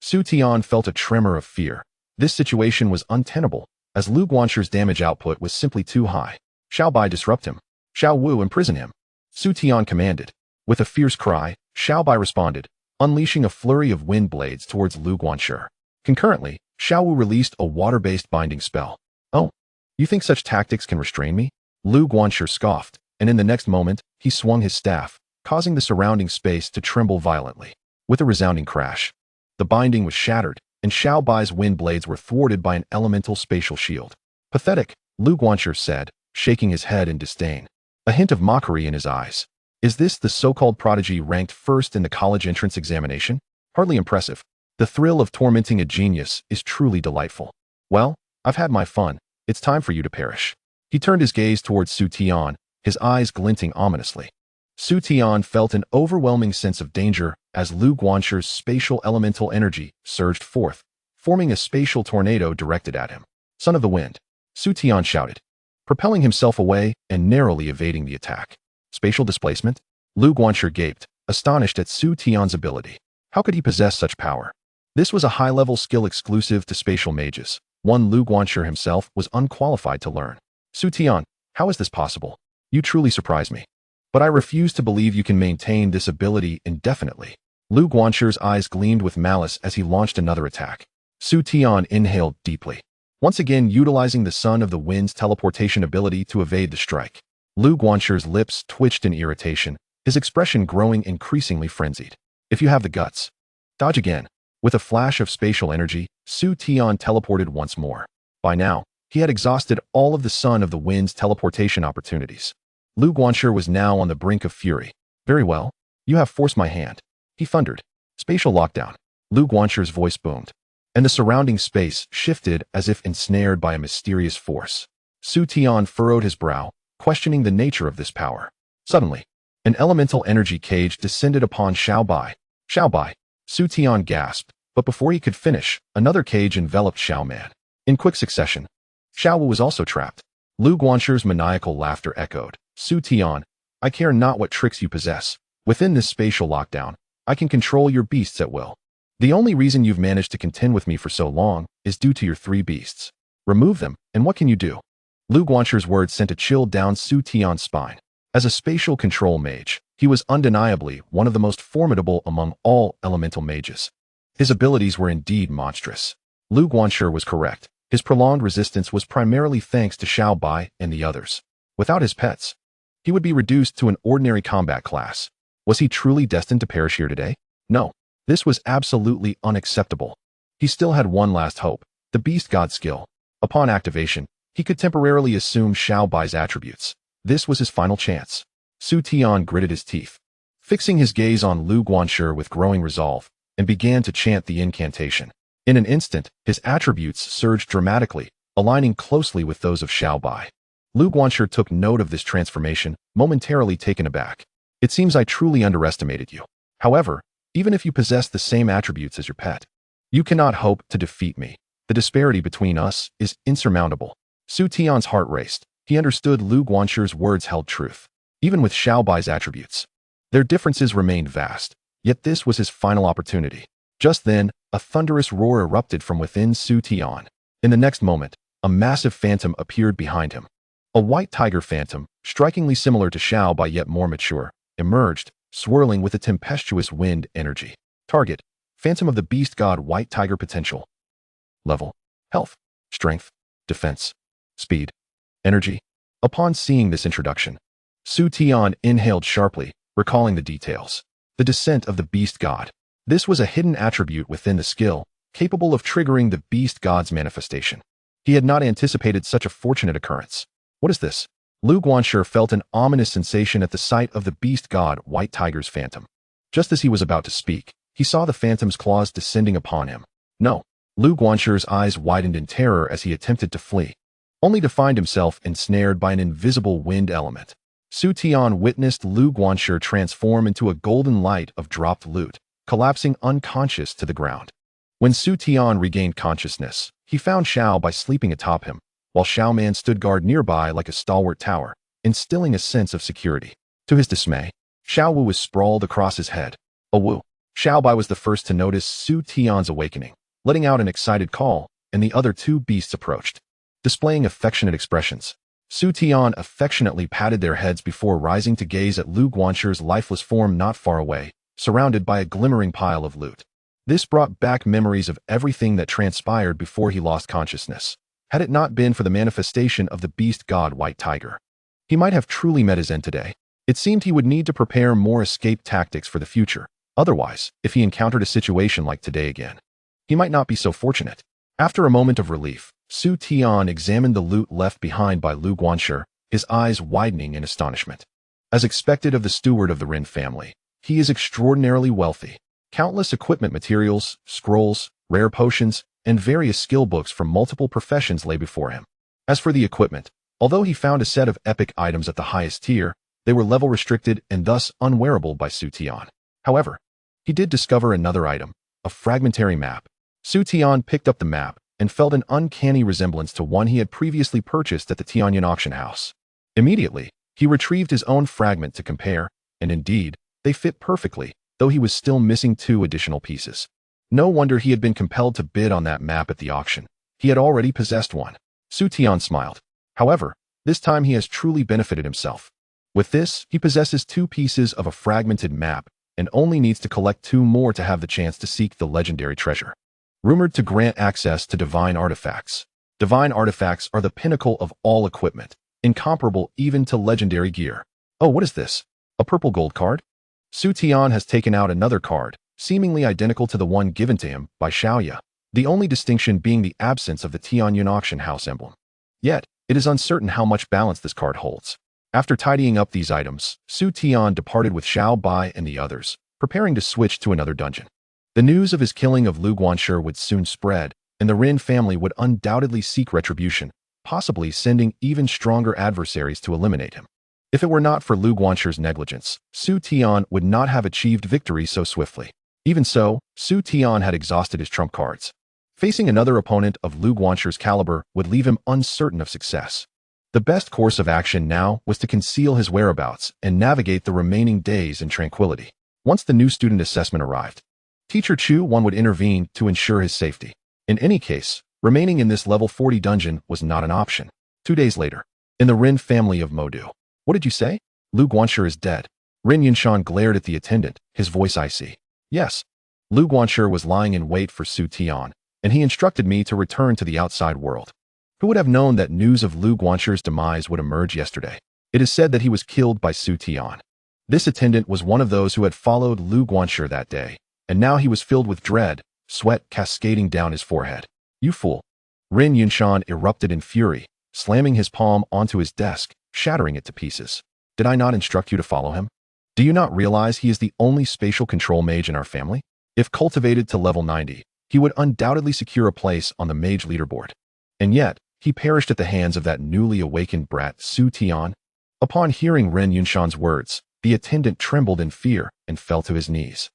Su Tian felt a tremor of fear. This situation was untenable, as Lu Guanshi's damage output was simply too high. Xiaobai disrupt him. Xiao Wu imprison him. Su Tian commanded. With a fierce cry, Xiaobai responded, unleashing a flurry of wind blades towards Lu Guanshi. Concurrently, Xiao Wu released a water-based binding spell. Oh, you think such tactics can restrain me? Lu Guanshi scoffed, and in the next moment, he swung his staff, causing the surrounding space to tremble violently. With a resounding crash, the binding was shattered, and Xiaobai's wind blades were thwarted by an elemental spatial shield. Pathetic, Lu Guanshi said, shaking his head in disdain, a hint of mockery in his eyes. Is this the so-called prodigy ranked first in the college entrance examination? Hardly impressive. The thrill of tormenting a genius is truly delightful. Well, I've had my fun. It's time for you to perish. He turned his gaze towards Su Tian, his eyes glinting ominously. Su Tian felt an overwhelming sense of danger as Lu Guanshi's spatial elemental energy surged forth, forming a spatial tornado directed at him. Son of the wind, Su Tian shouted, propelling himself away and narrowly evading the attack. Spatial displacement? Lu Guanshi gaped, astonished at Su Tian's ability. How could he possess such power? This was a high-level skill exclusive to spatial mages, one Lu Guanshi himself was unqualified to learn. Su Tian, how is this possible? You truly surprise me. But I refuse to believe you can maintain this ability indefinitely. Lu Guanshi's eyes gleamed with malice as he launched another attack. Su Tian inhaled deeply, once again utilizing the Son of the Wind's teleportation ability to evade the strike. Lu Guanshi's lips twitched in irritation, his expression growing increasingly frenzied. If you have the guts, dodge again. With a flash of spatial energy, Su Tian teleported once more. By now, he had exhausted all of the Son of the Wind's teleportation opportunities. Lu Guanshi was now on the brink of fury. Very well, you have forced my hand, he thundered. Spatial lockdown. Lu Guanshi's voice boomed. and the surrounding space shifted as if ensnared by a mysterious force. Su Tian furrowed his brow, questioning the nature of this power. Suddenly, an elemental energy cage descended upon Xiao Bai. Xiao Bai! Su Tian gasped, but before he could finish, another cage enveloped Xiao Man. In quick succession, Xiao Wu was also trapped. Lu Guanshir's maniacal laughter echoed. Su Tian, I care not what tricks you possess. Within this spatial lockdown, I can control your beasts at will. The only reason you've managed to contend with me for so long is due to your 3 beasts. Remove them, and what can you do? Lu Guanshir's words sent a chill down Su Tian's spine. As a spatial control mage, he was undeniably one of the most formidable among all elemental mages. His abilities were indeed monstrous. Lu Guanshir was correct. His prolonged resistance was primarily thanks to Xiao Bai and the others. Without his pets, he would be reduced to an ordinary combat class. Was he truly destined to perish here today? No. This was absolutely unacceptable. He still had one last hope, the Beast God skill. Upon activation, he could temporarily assume Xiao Bai's attributes. This was his final chance. Su Tian gritted his teeth, fixing his gaze on Lu Guanshir with growing resolve, and began to chant the incantation. In an instant, his attributes surged dramatically, aligning closely with those of Xiao Bai. Lu Guanshir took note of this transformation, momentarily taken aback. It seems I truly underestimated you. However, even if you possess the same attributes as your pet, you cannot hope to defeat me. The disparity between us is insurmountable. Su Tian's heart raced. He understood Lu Guanshir's words held truth. Even with Xiao Bai's attributes, their differences remained vast, yet this was his final opportunity. Just then, a thunderous roar erupted from within Su Tian. In the next moment, a massive phantom appeared behind him. A white tiger phantom, strikingly similar to Xiao Bai yet more mature, emerged, swirling with a tempestuous wind energy. Target: Phantom of the Beast God. White Tiger. Potential: Level: Health, Strength, Defense, Speed, Energy. Upon seeing this introduction, Su Tian inhaled sharply, recalling the details. The descent of the Beast God. This was a hidden attribute within the skill, capable of triggering the Beast God's manifestation. He had not anticipated such a fortunate occurrence. What is this? Lu Guanshir felt an ominous sensation at the sight of the Beast God White Tiger's phantom. Just as he was about to speak, he saw the phantom's claws descending upon him. No. Lu Guanshir's eyes widened in terror as he attempted to flee, only to find himself ensnared by an invisible wind element. Su Tian witnessed Lu Guanshir transform into a golden light of dropped loot, collapsing unconscious to the ground. When Su Tian regained consciousness, he found Xiao Bai sleeping atop him, while Xiao Man stood guard nearby like a stalwart tower, instilling a sense of security. To his dismay, Xiao Wu was sprawled across his head. A Wu. Xiao Bai was the first to notice Su Tian's awakening, letting out an excited call, and the other 2 beasts approached. Displaying affectionate expressions, Su Tian affectionately patted their heads before rising to gaze at Lu Guanshir's lifeless form not far away, surrounded by a glimmering pile of loot. This brought back memories of everything that transpired before he lost consciousness. Had it not been for the manifestation of the Beast God White Tiger, he might have truly met his end today. It seemed he would need to prepare more escape tactics for the future. Otherwise, if he encountered a situation like today again, he might not be so fortunate. After a moment of relief, Su Tian examined the loot left behind by Lu Guanshir, his eyes widening in astonishment. As expected of the steward of the Rin family, he is extraordinarily wealthy. Countless equipment materials, scrolls, rare potions, and various skill books from multiple professions lay before him. As for the equipment, although he found a set of epic items at the highest tier, they were level restricted and thus unwearable by Su Tian. However, he did discover another item, a fragmentary map. Su Tian picked up the map and felt an uncanny resemblance to one he had previously purchased at the Tianyan auction house. Immediately, he retrieved his own fragment to compare, and indeed, they fit perfectly, though he was still missing 2 additional pieces. No wonder he had been compelled to bid on that map at the auction. He had already possessed one. Su Tian smiled. However, this time he has truly benefited himself. With this, he possesses 2 pieces of a fragmented map and only needs to collect 2 more to have the chance to seek the legendary treasure. Rumored to grant access to divine artifacts. Divine artifacts are the pinnacle of all equipment, incomparable even to legendary gear. Oh, what is this? A purple gold card? Su Tian has taken out another card, seemingly identical to the one given to him by Xiaoya, the only distinction being the absence of the Tianyun auction house emblem. Yet, it is uncertain how much balance this card holds. After tidying up these items, Su Tian departed with Xiao Bai and the others, preparing to switch to another dungeon. The news of his killing of Lu Guanshi would soon spread, and the Rin family would undoubtedly seek retribution, possibly sending even stronger adversaries to eliminate him. If it were not for Lu Guanshi's negligence, Su Tian would not have achieved victory so swiftly. Even so, Su Tian had exhausted his trump cards. Facing another opponent of Lu Guanshi's caliber would leave him uncertain of success. The best course of action now was to conceal his whereabouts and navigate the remaining days in tranquility. Once the new student assessment arrived, Teacher Chu would intervene to ensure his safety. In any case, remaining in this level 40 dungeon was not an option. 2 days later, in the Rin family of Modu. What did you say? Lu Guanshi is dead. Rin Yunshan glared at the attendant, his voice icy. Yes. Lu Guanshi was lying in wait for Su Tian, and he instructed me to return to the outside world. Who would have known that news of Lu Guanshi's demise would emerge yesterday? It is said that he was killed by Su Tian. This attendant was one of those who had followed Lu Guanshi that day, and now he was filled with dread, sweat cascading down his forehead. You fool. Rin Yunshan erupted in fury, slamming his palm onto his desk, shattering it to pieces. Did I not instruct you to follow him? Do you not realize he is the only spatial control mage in our family? If cultivated to level 90, he would undoubtedly secure a place on the mage leaderboard. And yet, he perished at the hands of that newly awakened brat Su Tian. Upon hearing Ren Yunshan's words, the attendant trembled in fear and fell to his knees.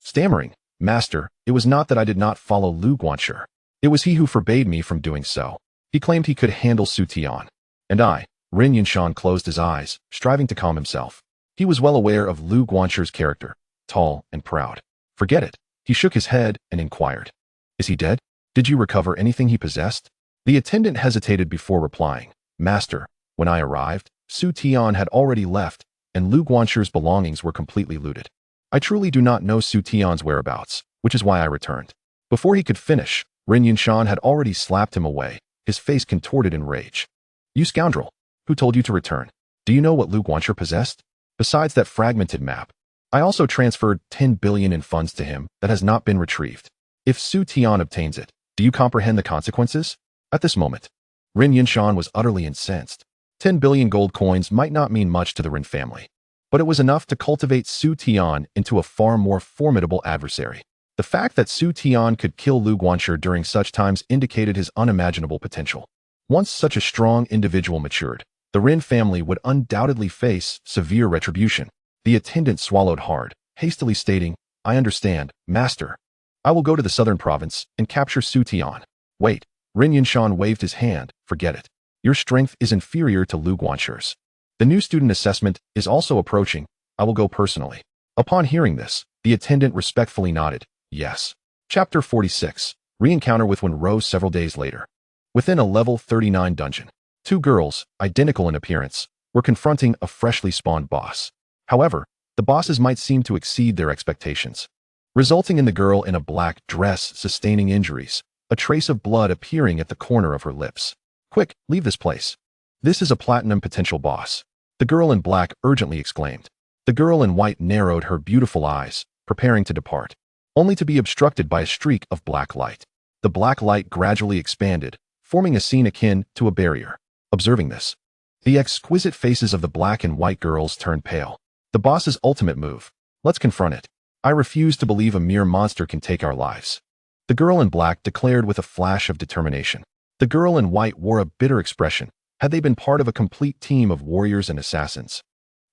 Stammering, Master, it was not that I did not follow Lu Guanshi. It was he who forbade me from doing so. He claimed he could handle Su Tian. And I, Ren Yunshan closed his eyes, striving to calm himself. He was well aware of Lu Guanshi's character, tall and proud. Forget it. He shook his head and inquired. Is he dead? Did you recover anything he possessed? The attendant hesitated before replying. Master, when I arrived, Su Tian had already left, and Lu Guanshi's belongings were completely looted. I truly do not know Su Tian's whereabouts, which is why I returned. Before he could finish, Ren Yunshan had already slapped him away, his face contorted in rage. You scoundrel! Who told you to return? Do you know what Lu Guanshi possessed? Besides that fragmented map, I also transferred 10 billion in funds to him that has not been retrieved. If Su Tian obtains it, do you comprehend the consequences? At this moment, Ren Yunshan was utterly incensed. 10 billion gold coins might not mean much to the Ren family, but it was enough to cultivate Su Tian into a far more formidable adversary. The fact that Su Tian could kill Lu Guanshi during such times indicated his unimaginable potential. Once such a strong individual matured, the Rin family would undoubtedly face severe retribution. The attendant swallowed hard, hastily stating, I understand, Master. I will go to the southern province and capture Su Tian. Wait, Ren Yunshan waved his hand, forget it. Your strength is inferior to Lu Guanshi's. The new student assessment is also approaching. I will go personally. Upon hearing this, the attendant respectfully nodded, yes. Chapter 46, Re-encounter with Wenro several days later. Within a level 39 dungeon, 2 girls, identical in appearance, were confronting a freshly spawned boss. However, the bosses might seem to exceed their expectations, resulting in the girl in a black dress sustaining injuries, a trace of blood appearing at the corner of her lips. Quick, leave this place. This is a platinum potential boss. The girl in black urgently exclaimed. The girl in white narrowed her beautiful eyes, preparing to depart, only to be obstructed by a streak of black light. The black light gradually expanded, forming a scene akin to a barrier. Observing this, the exquisite faces of the black and white girls turned pale. The boss's ultimate move. Let's confront it. I refuse to believe a mere monster can take our lives. The girl in black declared with a flash of determination. The girl in white wore a bitter expression. Had they been part of a complete team of warriors and assassins,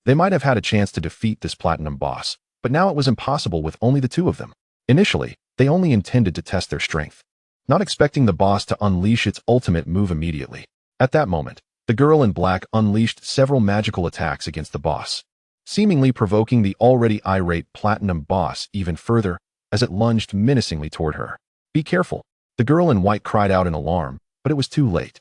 they might have had a chance to defeat this platinum boss, but now it was impossible with only the 2 of them. Initially, they only intended to test their strength, not expecting the boss to unleash its ultimate move immediately. At that moment, the girl in black unleashed several magical attacks against the boss, seemingly provoking the already irate platinum boss even further as it lunged menacingly toward her. Be careful! The girl in white cried out in alarm, but it was too late.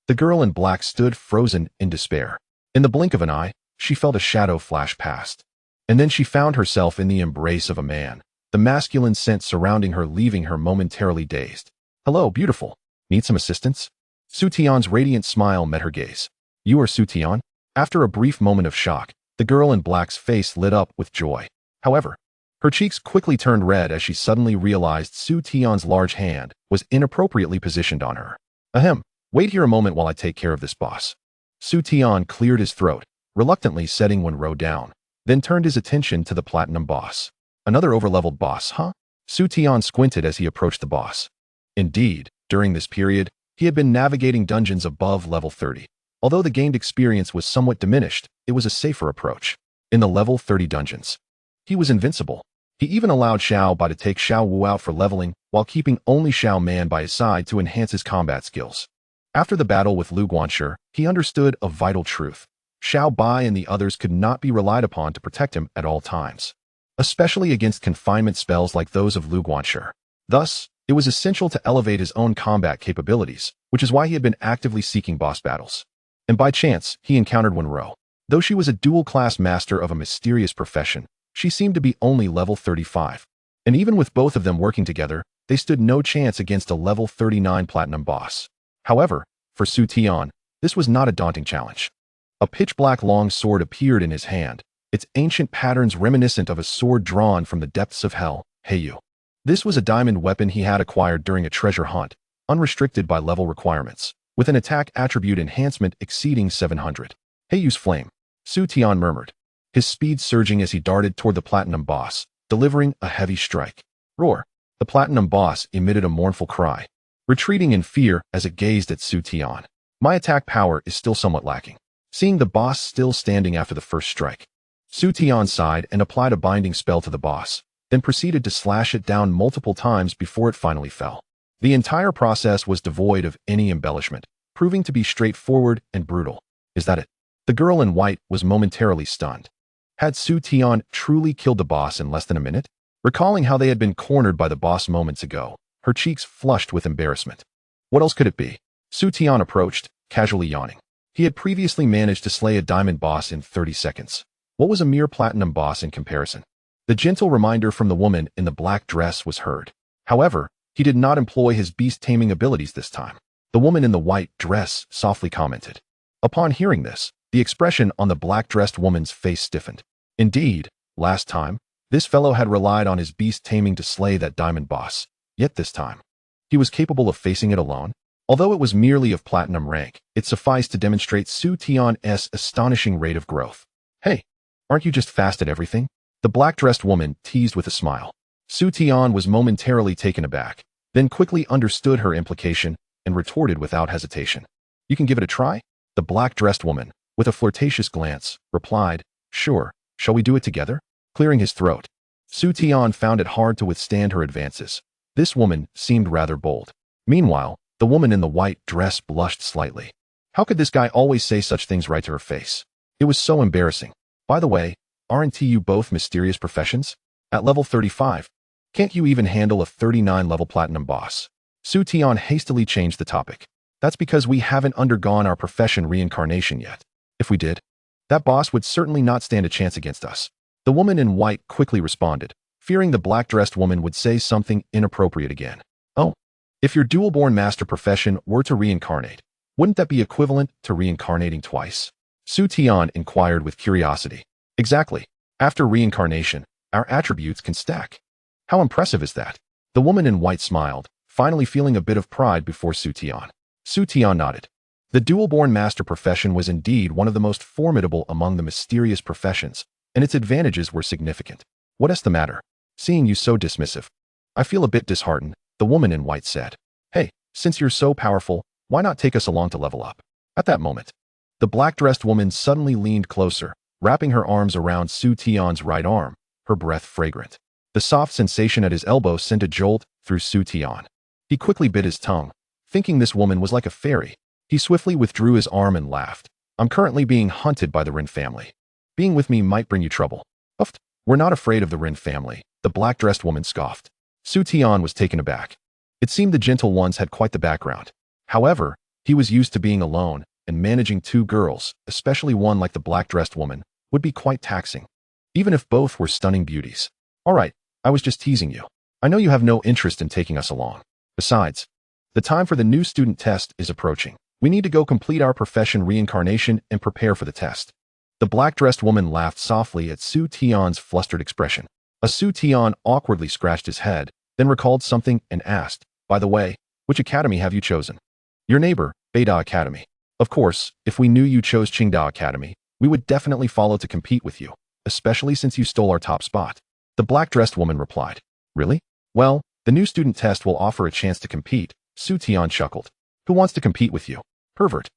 The girl in black stood frozen in despair. In the blink of an eye, she felt a shadow flash past. And then she found herself in the embrace of a man, the masculine scent surrounding her leaving her momentarily dazed. Hello, beautiful. Need some assistance? Su Tian's radiant smile met her gaze. You are Su Tian? After a brief moment of shock, the girl in black's face lit up with joy. However, her cheeks quickly turned red as she suddenly realized Su Tian's large hand was inappropriately positioned on her. Ahem, wait here a moment while I take care of this boss. Su Tian cleared his throat, reluctantly setting Wenro down, then turned his attention to the platinum boss. Another overleveled boss, huh? Su Tian squinted as he approached the boss. Indeed, during this period, he had been navigating dungeons above level 30. Although the gained experience was somewhat diminished, it was a safer approach. In the level 30 dungeons, he was invincible. He even allowed Xiao Ba to take Xiao Wu out for leveling, while keeping only Xiao Man by his side to enhance his combat skills. After the battle with Lu Guanshi, he understood a vital truth. Xiao Ba and the others could not be relied upon to protect him at all times, especially against confinement spells like those of Lu Guanshi. Thus, it was essential to elevate his own combat capabilities, which is why he had been actively seeking boss battles. And by chance, he encountered Wenro. Though she was a dual-class master of a mysterious profession, she seemed to be only level 35. And even with both of them working together, they stood no chance against a level 39 platinum boss. However, for Su Tian, this was not a daunting challenge. A pitch-black long sword appeared in his hand, its ancient patterns reminiscent of a sword drawn from the depths of hell, Heiyu. This was a diamond weapon he had acquired during a treasure hunt, unrestricted by level requirements, with an attack attribute enhancement exceeding 700. Heiyu's flame, Su Tian murmured, his speed surging as he darted toward the platinum boss, delivering a heavy strike. Roar! The platinum boss emitted a mournful cry, retreating in fear as it gazed at Su Tian. My attack power is still somewhat lacking. Seeing the boss still standing after the first strike, Su Tian sighed and applied a binding spell to the boss, then proceeded to slash it down multiple times before it finally fell. The entire process was devoid of any embellishment, proving to be straightforward and brutal. Is that it? The girl in white was momentarily stunned. Had Su Tian truly killed the boss in less than a minute? Recalling how they had been cornered by the boss moments ago, her cheeks flushed with embarrassment. What else could it be? Su Tian approached, casually yawning. He had previously managed to slay a diamond boss in 30 seconds. What was a mere platinum boss in comparison? The gentle reminder from the woman in the black dress was heard. However, he did not employ his beast-taming abilities this time. The woman in the white dress softly commented. Upon hearing this, the expression on the black-dressed woman's face stiffened. Indeed, last time, this fellow had relied on his beast-taming to slay that diamond boss. Yet this time, he was capable of facing it alone. Although it was merely of platinum rank, it sufficed to demonstrate Su Tian's astonishing rate of growth. Hey, aren't you just fast at everything? The black-dressed woman teased with a smile. Su Tian was momentarily taken aback, then quickly understood her implication and retorted without hesitation. You can give it a try? The black-dressed woman, with a flirtatious glance, replied, Sure, shall we do it together? Clearing his throat, Su Tian found it hard to withstand her advances. This woman seemed rather bold. Meanwhile, the woman in the white dress blushed slightly. How could this guy always say such things right to her face? It was so embarrassing. By the way, aren't you both mysterious professions? At level 35, can't you even handle a 39-level platinum boss? Su Tian hastily changed the topic. That's because we haven't undergone our profession reincarnation yet. If we did, that boss would certainly not stand a chance against us. The woman in white quickly responded, fearing the black-dressed woman would say something inappropriate again. Oh, if your dual-born master profession were to reincarnate, wouldn't that be equivalent to reincarnating twice? Su Tian inquired with curiosity. Exactly. After reincarnation, our attributes can stack. How impressive is that? The woman in white smiled, finally feeling a bit of pride before Su Tian. Su Tian nodded. The dual-born master profession was indeed one of the most formidable among the mysterious professions, and its advantages were significant. What is the matter? Seeing you so dismissive, I feel a bit disheartened, the woman in white said. Hey, since you're so powerful, why not take us along to level up? At that moment, the black-dressed woman suddenly leaned closer, wrapping her arms around Su Tian's right arm, her breath fragrant. The soft sensation at his elbow sent a jolt through Su Tian. He quickly bit his tongue, thinking this woman was like a fairy. He swiftly withdrew his arm and laughed. I'm currently being hunted by the Rin family. Being with me might bring you trouble. Uft, we're not afraid of the Rin family, the black-dressed woman scoffed. Su Tian was taken aback. It seemed the gentle ones had quite the background. However, he was used to being alone, and managing two girls, especially one like the black-dressed woman, would be quite taxing, even if both were stunning beauties. All right, I was just teasing you. I know you have no interest in taking us along. Besides, the time for the new student test is approaching. We need to go complete our profession reincarnation and prepare for the test. The black-dressed woman laughed softly at Su Tian's flustered expression. Su Tian awkwardly scratched his head, then recalled something and asked, By the way, which academy have you chosen? Your neighbor, Beida Academy. Of course, if we knew you chose Qingdao Academy, we would definitely follow to compete with you, especially since you stole our top spot. The black-dressed woman replied. Really? Well, the new student test will offer a chance to compete, Su Tian chuckled. Who wants to compete with you? Pervert.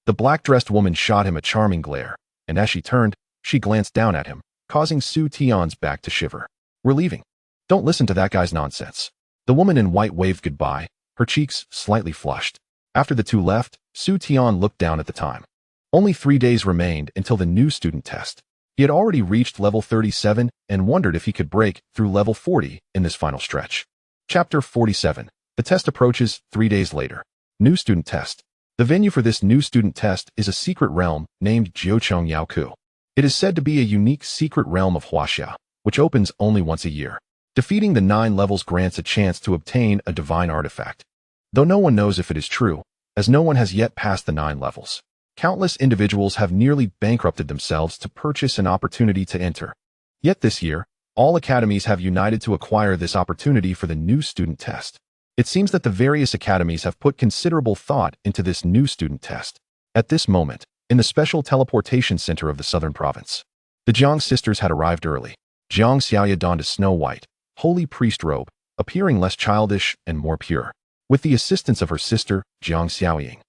The black-dressed woman shot him a charming glare, and as she turned, she glanced down at him, causing Su Tian's back to shiver. We're leaving. Don't listen to that guy's nonsense. The woman in white waved goodbye, her cheeks slightly flushed. After the two left, Su Tian looked down at the time. Only 3 days remained until the new student test. He had already reached level 37 and wondered if he could break through level 40 in this final stretch. Chapter 47. The test approaches 3 days later. New student test. The venue for this new student test is a secret realm named Jiucheng Yaoku. It is said to be a unique secret realm of Huaxia, which opens only once a year. Defeating the 9 levels grants a chance to obtain a divine artifact. Though no one knows if it is true, as no one has yet passed the 9 levels. Countless individuals have nearly bankrupted themselves to purchase an opportunity to enter. Yet this year, all academies have united to acquire this opportunity for the new student test. It seems that the various academies have put considerable thought into this new student test. At this moment, in the special teleportation center of the southern province, the Jiang sisters had arrived early. Jiang Xiaoya donned a snow-white, holy priest robe, appearing less childish and more pure. With the assistance of her sister, Jiang Xiaoying,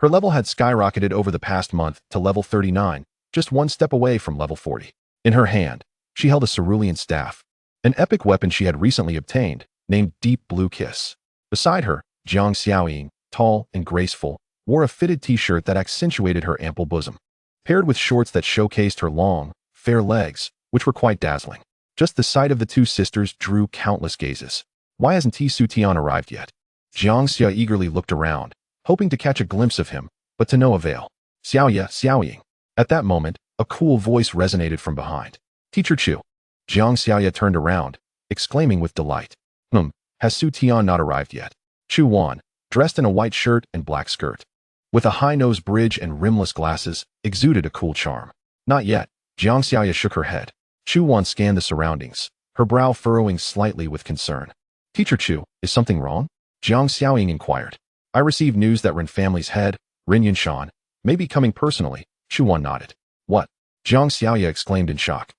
her level had skyrocketed over the past month to level 39, just one step away from level 40. In her hand, she held a cerulean staff, an epic weapon she had recently obtained, named Deep Blue Kiss. Beside her, Jiang Xiaoying, tall and graceful, wore a fitted t-shirt that accentuated her ample bosom, paired with shorts that showcased her long, fair legs, which were quite dazzling. Just the sight of the two sisters drew countless gazes. Why hasn't Su Tian arrived yet? Jiang Xia eagerly looked around, hoping to catch a glimpse of him, but to no avail. Xiaoying. At that moment, a cool voice resonated from behind. Teacher Chu. Jiang Xiaoya turned around, exclaiming with delight. Has Su Tian not arrived yet? Chu Wan, dressed in a white shirt and black skirt, with a high-nose bridge and rimless glasses, exuded a cool charm. Not yet. Jiang Xiaoya shook her head. Chu Wan scanned the surroundings, her brow furrowing slightly with concern. Teacher Chu, is something wrong? Jiang Xiaoying inquired. I received news that Ren family's head, Ren Yunshan, may be coming personally. Chu Wan nodded. What? Jiang Xiaoya exclaimed in shock.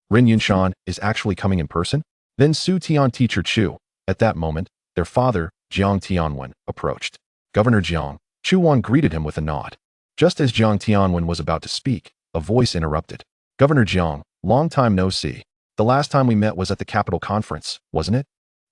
Ren Yunshan is actually coming in person? Then Su Tian Teacher Chu. At that moment, their father, Jiang Tianwen, approached. Governor Jiang. Chu Wan greeted him with a nod. Just as Jiang Tianwen was about to speak, a voice interrupted. Governor Jiang, long time no see. The last time we met was at the capital conference, wasn't it?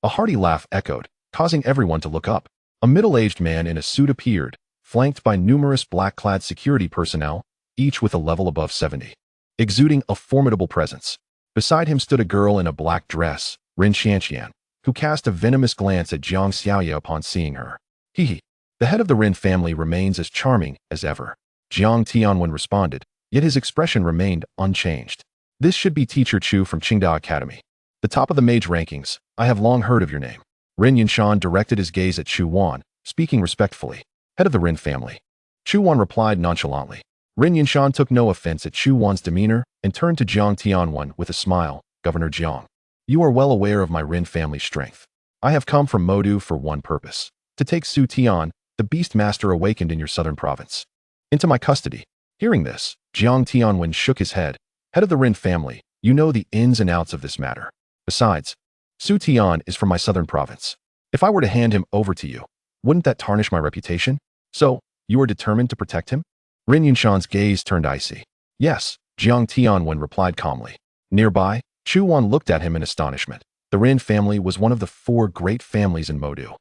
A hearty laugh echoed, causing everyone to look up. A middle-aged man in a suit appeared, flanked by numerous black-clad security personnel, each with a level above 70, exuding a formidable presence. Beside him stood a girl in a black dress, Ren Xianxian, who cast a venomous glance at Jiang Xiaoya upon seeing her. Hee. The head of the Ren family remains as charming as ever. Jiang Tianwen responded, yet his expression remained unchanged. This should be Teacher Chu from Qingda Academy. The top of the mage rankings, I have long heard of your name. Ren Yunshan directed his gaze at Chu Wan, speaking respectfully. Head of the Ren family. Chu Wan replied nonchalantly. Ren Yunshan took no offense at Chu Wan's demeanor and turned to Jiang Tianwen with a smile. Governor Jiang, you are well aware of my Ren family's strength. I have come from Modu for one purpose, to take Su Tian, the Beastmaster awakened in your southern province, into my custody. Hearing this, Jiang Tianwen shook his head. Head of the Ren family, you know the ins and outs of this matter. Besides, Su Tian is from my southern province. If I were to hand him over to you, wouldn't that tarnish my reputation? So, you are determined to protect him? Ren Yunshan's gaze turned icy. Yes, Jiang Tianwen replied calmly. Nearby, Chu Wan looked at him in astonishment. The Ren family was one of the 4 great families in Modu,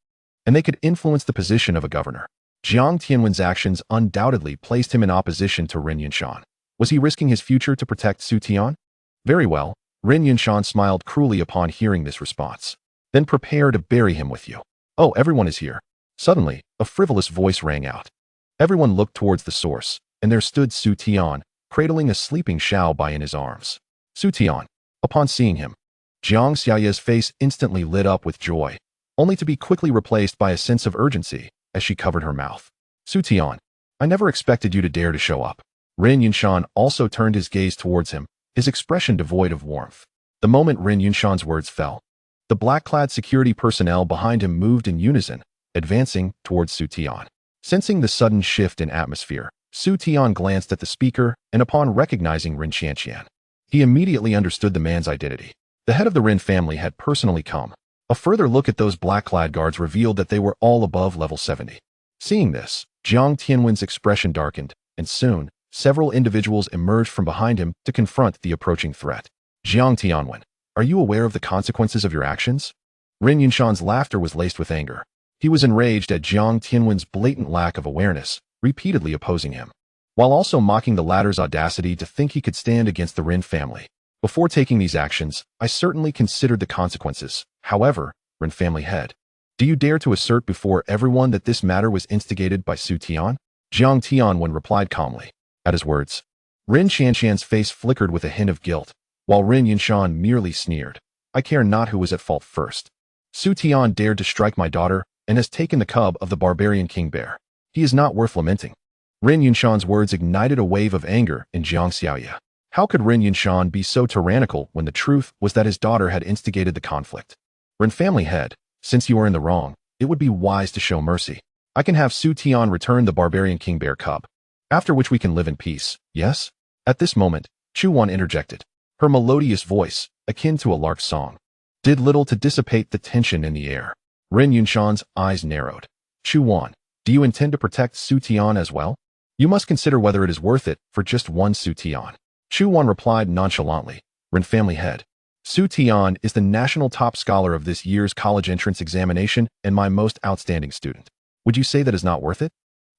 and they could influence the position of a governor. Jiang Tianwen's actions undoubtedly placed him in opposition to Ren Yunshan. Was he risking his future to protect Su Tian? Very well. Ren Yunshan smiled cruelly upon hearing this response. Then prepare to bury him with you. Oh, everyone is here. Suddenly, a frivolous voice rang out. Everyone looked towards the source, and there stood Su Tian, cradling a sleeping Xiao Bai in his arms. Su Tian. Upon seeing him, Jiang Xiaoya's face instantly lit up with joy, only to be quickly replaced by a sense of urgency as she covered her mouth. Su Tian, I never expected you to dare to show up. Ren Yunshan also turned his gaze towards him, his expression devoid of warmth. The moment Ren Yunshan's words fell, the black-clad security personnel behind him moved in unison, advancing towards Su Tian. Sensing the sudden shift in atmosphere, Su Tian glanced at the speaker, and upon recognizing Ren Xianxian, he immediately understood the man's identity. The head of the Ren family had personally come. A further look at those black-clad guards revealed that they were all above level 70. Seeing this, Jiang Tianwen's expression darkened, and soon, several individuals emerged from behind him to confront the approaching threat. Jiang Tianwen, are you aware of the consequences of your actions? Ren Yunshan's laughter was laced with anger. He was enraged at Jiang Tianwen's blatant lack of awareness, repeatedly opposing him, while also mocking the latter's audacity to think he could stand against the Ren family. Before taking these actions, I certainly considered the consequences. However, Ren family head, do you dare to assert before everyone that this matter was instigated by Su Tian? Jiang Tianwen replied calmly. At his words, Ren Qianshan's face flickered with a hint of guilt, while Ren Yunshan merely sneered. I care not who was at fault first. Su Tian dared to strike my daughter and has taken the cub of the barbarian king bear. He is not worth lamenting. Ren Yunshan's words ignited a wave of anger in Jiang Xiaoye. How could Ren Yunshan be so tyrannical when the truth was that his daughter had instigated the conflict? Ren family head, since you are in the wrong, it would be wise to show mercy. I can have Su Tian return the barbarian king bear cub, after which we can live in peace, yes? At this moment, Chu Wan interjected. Her melodious voice, akin to a lark's song, did little to dissipate the tension in the air. Ren Yunshan's eyes narrowed. Chu Wan, do you intend to protect Su Tian as well? You must consider whether it is worth it for just one Su Tian. Chu Wan replied nonchalantly. Ren family head, Su Tian is the national top scholar of this year's college entrance examination and my most outstanding student. Would you say that is not worth it?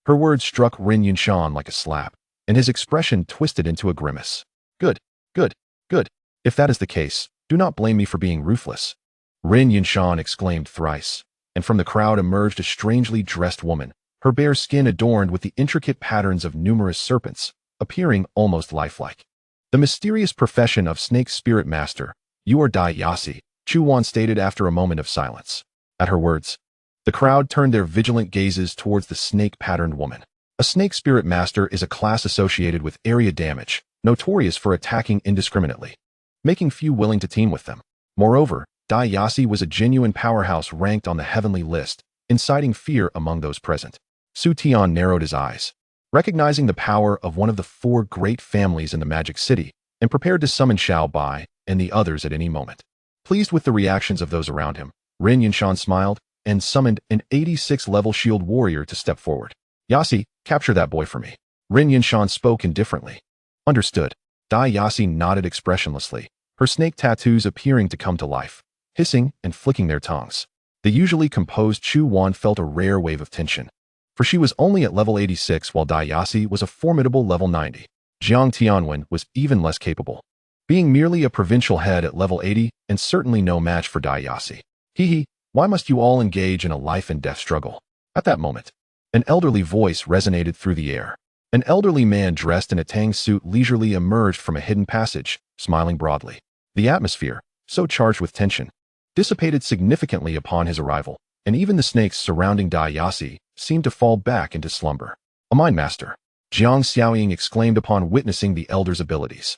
Her words struck Ren Yunshan like a slap, and his expression twisted into a grimace. Good, good, good. If that is the case, do not blame me for being ruthless. Ren Yunshan exclaimed thrice, and from the crowd emerged a strangely dressed woman, her bare skin adorned with the intricate patterns of numerous serpents, appearing almost lifelike. The mysterious profession of Snake Spirit Master, you are Dai Yasi, Chu Wan stated after a moment of silence. At her words, the crowd turned their vigilant gazes towards the snake-patterned woman. A Snake Spirit Master is a class associated with area damage, notorious for attacking indiscriminately, making few willing to team with them. Moreover, Dai Yasi was a genuine powerhouse ranked on the heavenly list, inciting fear among those present. Su Tian narrowed his eyes, recognizing the power of one of the four great families in the Magic City, and prepared to summon Xiao Bai and the others at any moment. Pleased with the reactions of those around him, Ren Yunshan smiled and summoned an 86-level shield warrior to step forward. Yasi, capture that boy for me. Ren Yunshan spoke indifferently. Understood. Dai Yasi nodded expressionlessly, her snake tattoos appearing to come to life, hissing and flicking their tongues. The usually composed Chu Wan felt a rare wave of tension, for she was only at level 86 while Dai Yasi was a formidable level 90. Jiang Tianwen was even less capable, being merely a provincial head at level 80 and certainly no match for Dai Yasi. Hee, why must you all engage in a life-and-death struggle? At that moment, an elderly voice resonated through the air. An elderly man dressed in a tang suit leisurely emerged from a hidden passage, smiling broadly. The atmosphere, so charged with tension, dissipated significantly upon his arrival, and even the snakes surrounding Dai Yasi seemed to fall back into slumber. A mind master, Jiang Xiaoying exclaimed upon witnessing the elder's abilities.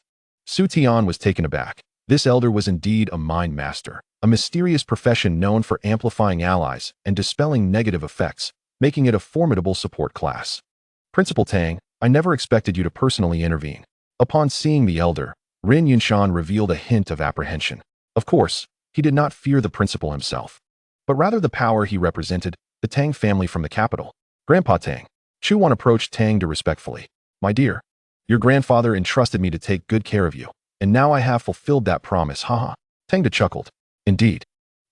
Su Tian was taken aback. This elder was indeed a mind master, a mysterious profession known for amplifying allies and dispelling negative effects, making it a formidable support class. Principal Tang, I never expected you to personally intervene. Upon seeing the elder, Ren Yunshan revealed a hint of apprehension. Of course, he did not fear the principal himself, but rather the power he represented, the Tang family from the capital. Grandpa Tang. Chu Wan approached Tang respectfully. My dear, your grandfather entrusted me to take good care of you, and now I have fulfilled that promise, haha. Tang chuckled. Indeed.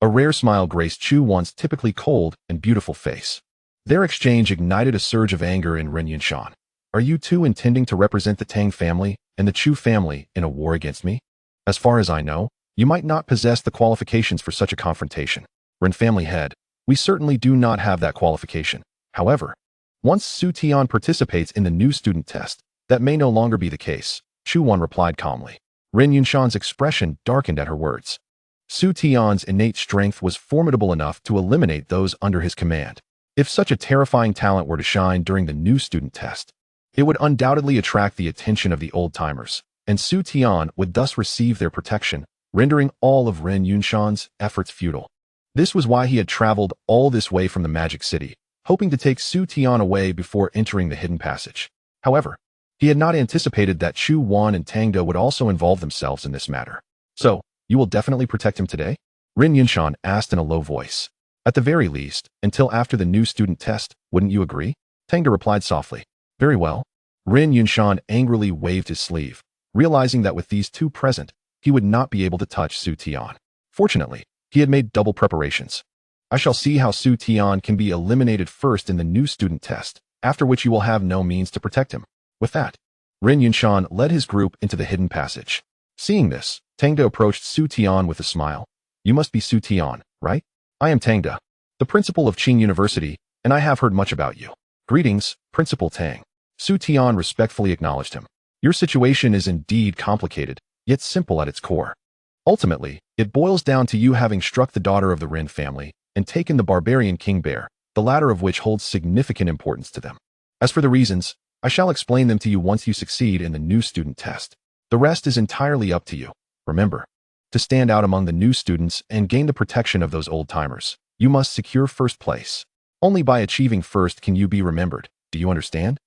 A rare smile graced Chu Wan's typically cold and beautiful face. Their exchange ignited a surge of anger in Ren Yunshan. Are you two intending to represent the Tang family and the Chu family in a war against me? As far as I know, you might not possess the qualifications for such a confrontation. Ren family head, we certainly do not have that qualification. However, once Su Tian participates in the new student test, that may no longer be the case, Chu Wan replied calmly. Ren Yunshan's expression darkened at her words. Su Tian's innate strength was formidable enough to eliminate those under his command. If such a terrifying talent were to shine during the new student test, it would undoubtedly attract the attention of the old-timers, and Su Tian would thus receive their protection, rendering all of Ren Yunshan's efforts futile. This was why he had traveled all this way from the Magic City, hoping to take Su Tian away before entering the hidden passage. However, he had not anticipated that Chu Wan and Tangdo would also involve themselves in this matter. So, you will definitely protect him today? Rin Yunshan asked in a low voice. At the very least, until after the new student test, wouldn't you agree? Tangda replied softly. Very well. Rin Yunshan angrily waved his sleeve, realizing that with these two present, he would not be able to touch Su Tian. Fortunately, he had made double preparations. I shall see how Su Tian can be eliminated first in the new student test, after which you will have no means to protect him. With that, Rin Yunshan led his group into the hidden passage. Seeing this, Tangda approached Su Tian with a smile. You must be Su Tian, right? I am Tangda, the principal of Qing University, and I have heard much about you. Greetings, Principal Tang. Su Tian respectfully acknowledged him. Your situation is indeed complicated, yet simple at its core. Ultimately, it boils down to you having struck the daughter of the Rin family and taken the barbarian King Bear, the latter of which holds significant importance to them. As for the reasons, I shall explain them to you once you succeed in the new student test. The rest is entirely up to you. Remember, to stand out among the new students and gain the protection of those old-timers, you must secure first place. Only by achieving first can you be remembered. Do you understand?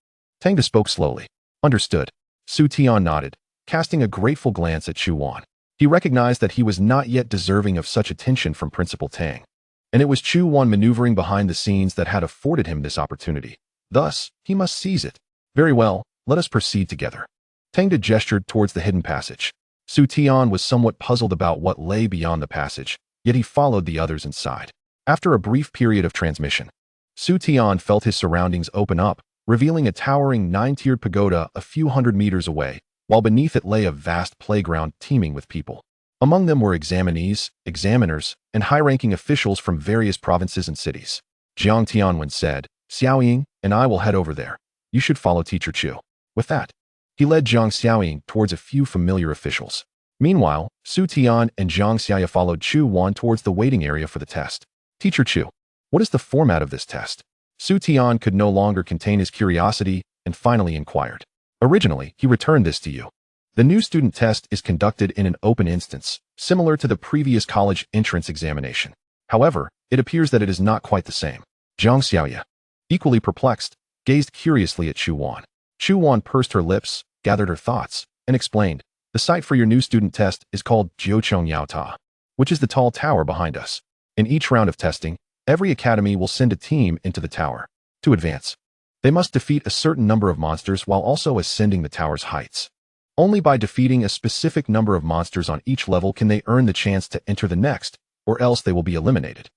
Tangda spoke slowly. Understood. Su Tian nodded, casting a grateful glance at Chu Wan. He recognized that he was not yet deserving of such attention from Principal Tang. And it was Chu Wan maneuvering behind the scenes that had afforded him this opportunity. Thus, he must seize it. Very well, let us proceed together. Tangda gestured towards the hidden passage. Su Tian was somewhat puzzled about what lay beyond the passage, yet he followed the others inside. After a brief period of transmission, Su Tian felt his surroundings open up, revealing a towering 9-tiered pagoda a few hundred meters away, while beneath it lay a vast playground teeming with people. Among them were examinees, examiners, and high-ranking officials from various provinces and cities. Jiang Tianwen said, Xiaoying and I will head over there. You should follow Teacher Chu. With that, he led Jiang Xiaoying towards a few familiar officials. Meanwhile, Su Tian and Jiang Xiaoya followed Chu Wan towards the waiting area for the test. Teacher Chu, what is the format of this test? Su Tian could no longer contain his curiosity and finally inquired. Originally, he returned this to you. The new student test is conducted in an open instance, similar to the previous college entrance examination. However, it appears that it is not quite the same. Jiang Xiaoya, equally perplexed, gazed curiously at Chu Wan. Chu Wan pursed her lips, gathered her thoughts, and explained, the site for your new student test is called Jiuchong Yao Ta, which is the tall tower behind us. In each round of testing, every academy will send a team into the tower. To advance, they must defeat a certain number of monsters while also ascending the tower's heights. Only by defeating a specific number of monsters on each level can they earn the chance to enter the next, or else they will be eliminated.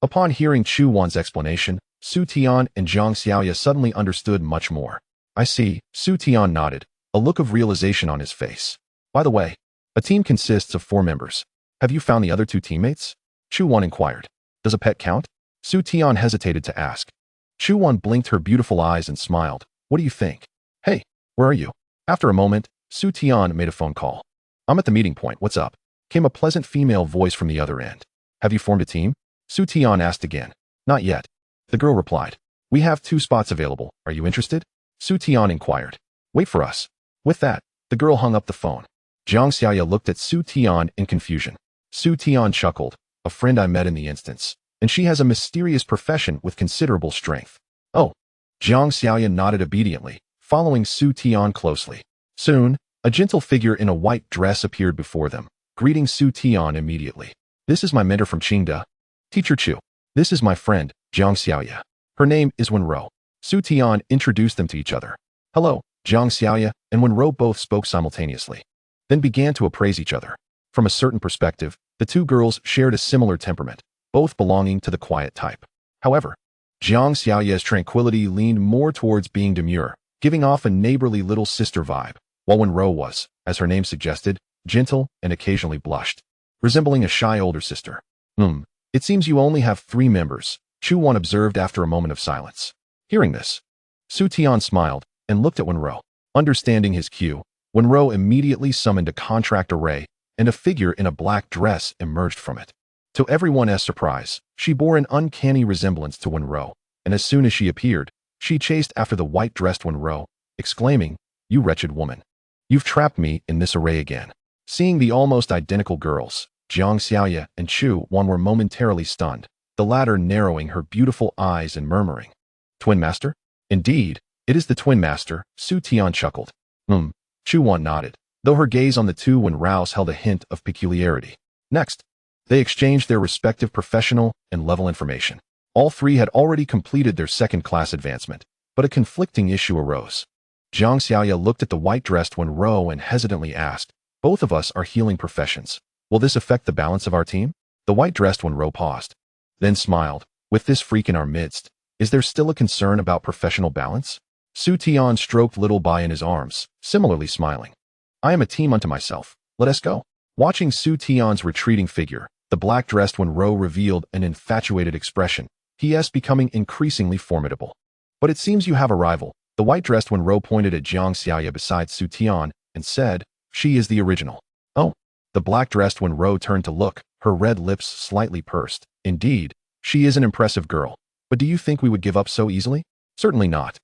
Upon hearing Chu Wan's explanation, Su Tian and Jiang Xiaoya suddenly understood much more. I see, Su Tian nodded, a look of realization on his face. By the way, a team consists of 4 members. Have you found the other 2 teammates? Chu Wan inquired. Does a pet count? Su Tian hesitated to ask. Chu Wan blinked her beautiful eyes and smiled. What do you think? Hey, where are you? After a moment, Su Tian made a phone call. I'm at the meeting point, what's up? Came a pleasant female voice from the other end. Have you formed a team? Su Tian asked again. Not yet. The girl replied. We have 2 spots available. Are you interested? Su Tian inquired. Wait for us. With that, the girl hung up the phone. Jiang Xiaoya looked at Su Tian in confusion. Su Tian chuckled. A friend I met in the instance, and she has a mysterious profession with considerable strength. Oh. Jiang Xiaoya nodded obediently, following Su Tian closely. Soon, a gentle figure in a white dress appeared before them, greeting Su Tian immediately. This is my mentor from Qingda, Teacher Chu. This is my friend, Jiang Xiaoya. Her name is Wenro. Su Tian introduced them to each other. Hello, Jiang Xiaoya and Wenro both spoke simultaneously, then began to appraise each other. From a certain perspective, the 2 girls shared a similar temperament, both belonging to the quiet type. However, Jiang Xiaoya's tranquility leaned more towards being demure, giving off a neighborly little sister vibe, while Wenro was, as her name suggested, gentle and occasionally blushed, resembling a shy older sister. It seems you only have 3 members, Chu Wan observed after a moment of silence. Hearing this, Su Tian smiled and looked at Wenro. Understanding his cue, Wenro immediately summoned a contract array, and a figure in a black dress emerged from it. To everyone's surprise, she bore an uncanny resemblance to Wenro, and as soon as she appeared, she chased after the white-dressed Wenro, exclaiming, You wretched woman! You've trapped me in this array again. Seeing the almost identical girls, Jiang Xiaoya and Chu Wan were momentarily stunned, the latter narrowing her beautiful eyes and murmuring, Twin Master? Indeed, it is the Twin Master, Su Tian chuckled. Chu Wan nodded, though her gaze on the 2 Wenrows held a hint of peculiarity. Next, They exchanged their respective professional and level information. All three had already completed their second-class advancement, but a conflicting issue arose. Jiang Xiaoya looked at the white-dressed Wenro and hesitantly asked, "Both of us are healing professions. Will this affect the balance of our team?" The white-dressed Wenro paused, then smiled. "With this freak in our midst, is there still a concern about professional balance?" Su Tian stroked little Bai in his arms, similarly smiling. "I am a team unto myself. Let us go." Watching Su Tian's retreating figure, the black-dressed Wenro revealed an infatuated expression. He is becoming increasingly formidable. "But it seems you have a rival." The white-dressed Wenro pointed at Jiang Xiaoya beside Su Tian and said, "She is the original." "Oh." The black-dressed Wenro turned to look, her red lips slightly pursed. "Indeed, she is an impressive girl. But do you think we would give up so easily?" "Certainly not.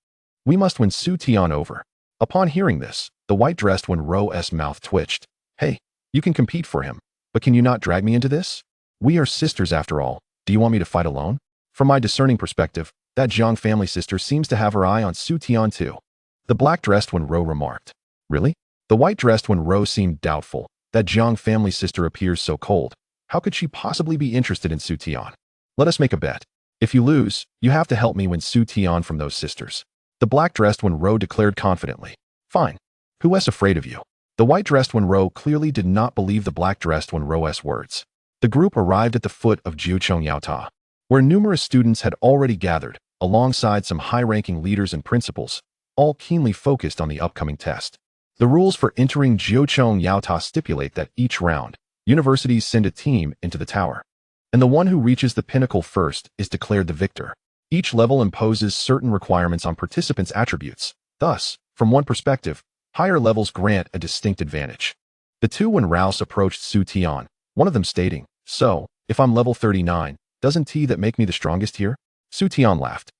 We must win Su Tian over." Upon hearing this, the white-dressed Wenro's mouth twitched. "Hey, you can compete for him, but can you not drag me into this? We are sisters after all. Do you want me to fight alone?" From my discerning perspective, that Jiang family sister seems to have her eye on Su Tian too. The black-dressed Wenro remarked. "Really?" The white-dressed Wenro seemed doubtful. That Jiang family sister appears so cold. How could she possibly be interested in Su Tian? "Let us make a bet. If you lose, you have to help me win Su Tian from those sisters." The black-dressed Wenro declared confidently. "Fine. Who is afraid of you?" The white-dressed Wenro clearly did not believe the black-dressed Wenro's words. The group arrived at the foot of Jiucheng Yaota, where numerous students had already gathered, alongside some high-ranking leaders and principals, all keenly focused on the upcoming test. The rules for entering Jiucheng Yaota stipulate that each round, universities send a team into the tower, and the one who reaches the pinnacle first is declared the victor. Each level imposes certain requirements on participants' attributes. Thus, from one perspective, higher levels grant a distinct advantage. The two Wenrows approached Su Tian, one of them stating, "So, if I'm level 39, doesn't that make me the strongest here?" Su Tian laughed.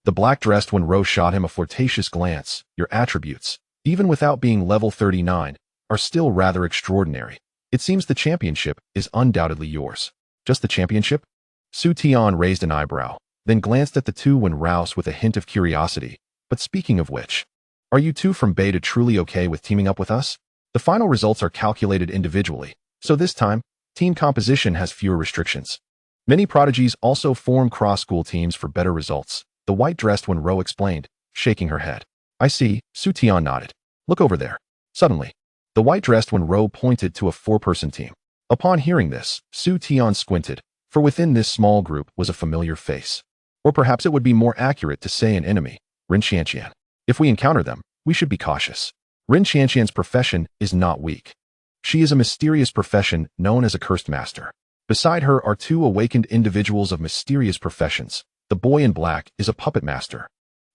The black-dressed Wenro shot him a flirtatious glance. "Your attributes, even without being level 39, are still rather extraordinary. It seems the championship is undoubtedly yours." "Just the championship?" Su Tian raised an eyebrow, then glanced at the two Wenrows with a hint of curiosity. "But speaking of which, are you two from Beta truly okay with teaming up with us? The final results are calculated individually, so this time, team composition has fewer restrictions. Many prodigies also form cross-school teams for better results," the white-dressed Wenro explained, shaking her head. "I see," Su Tian nodded. "Look over there." Suddenly, the white-dressed Wenro pointed to a four-person team. Upon hearing this, Su Tian squinted, for within this small group was a familiar face. Or perhaps it would be more accurate to say an enemy, Rin Qianqian. If we encounter them, we should be cautious. Rin Qianqian's profession is not weak. She is a mysterious profession known as a cursed master. Beside her are two awakened individuals of mysterious professions. The boy in black is a puppet master,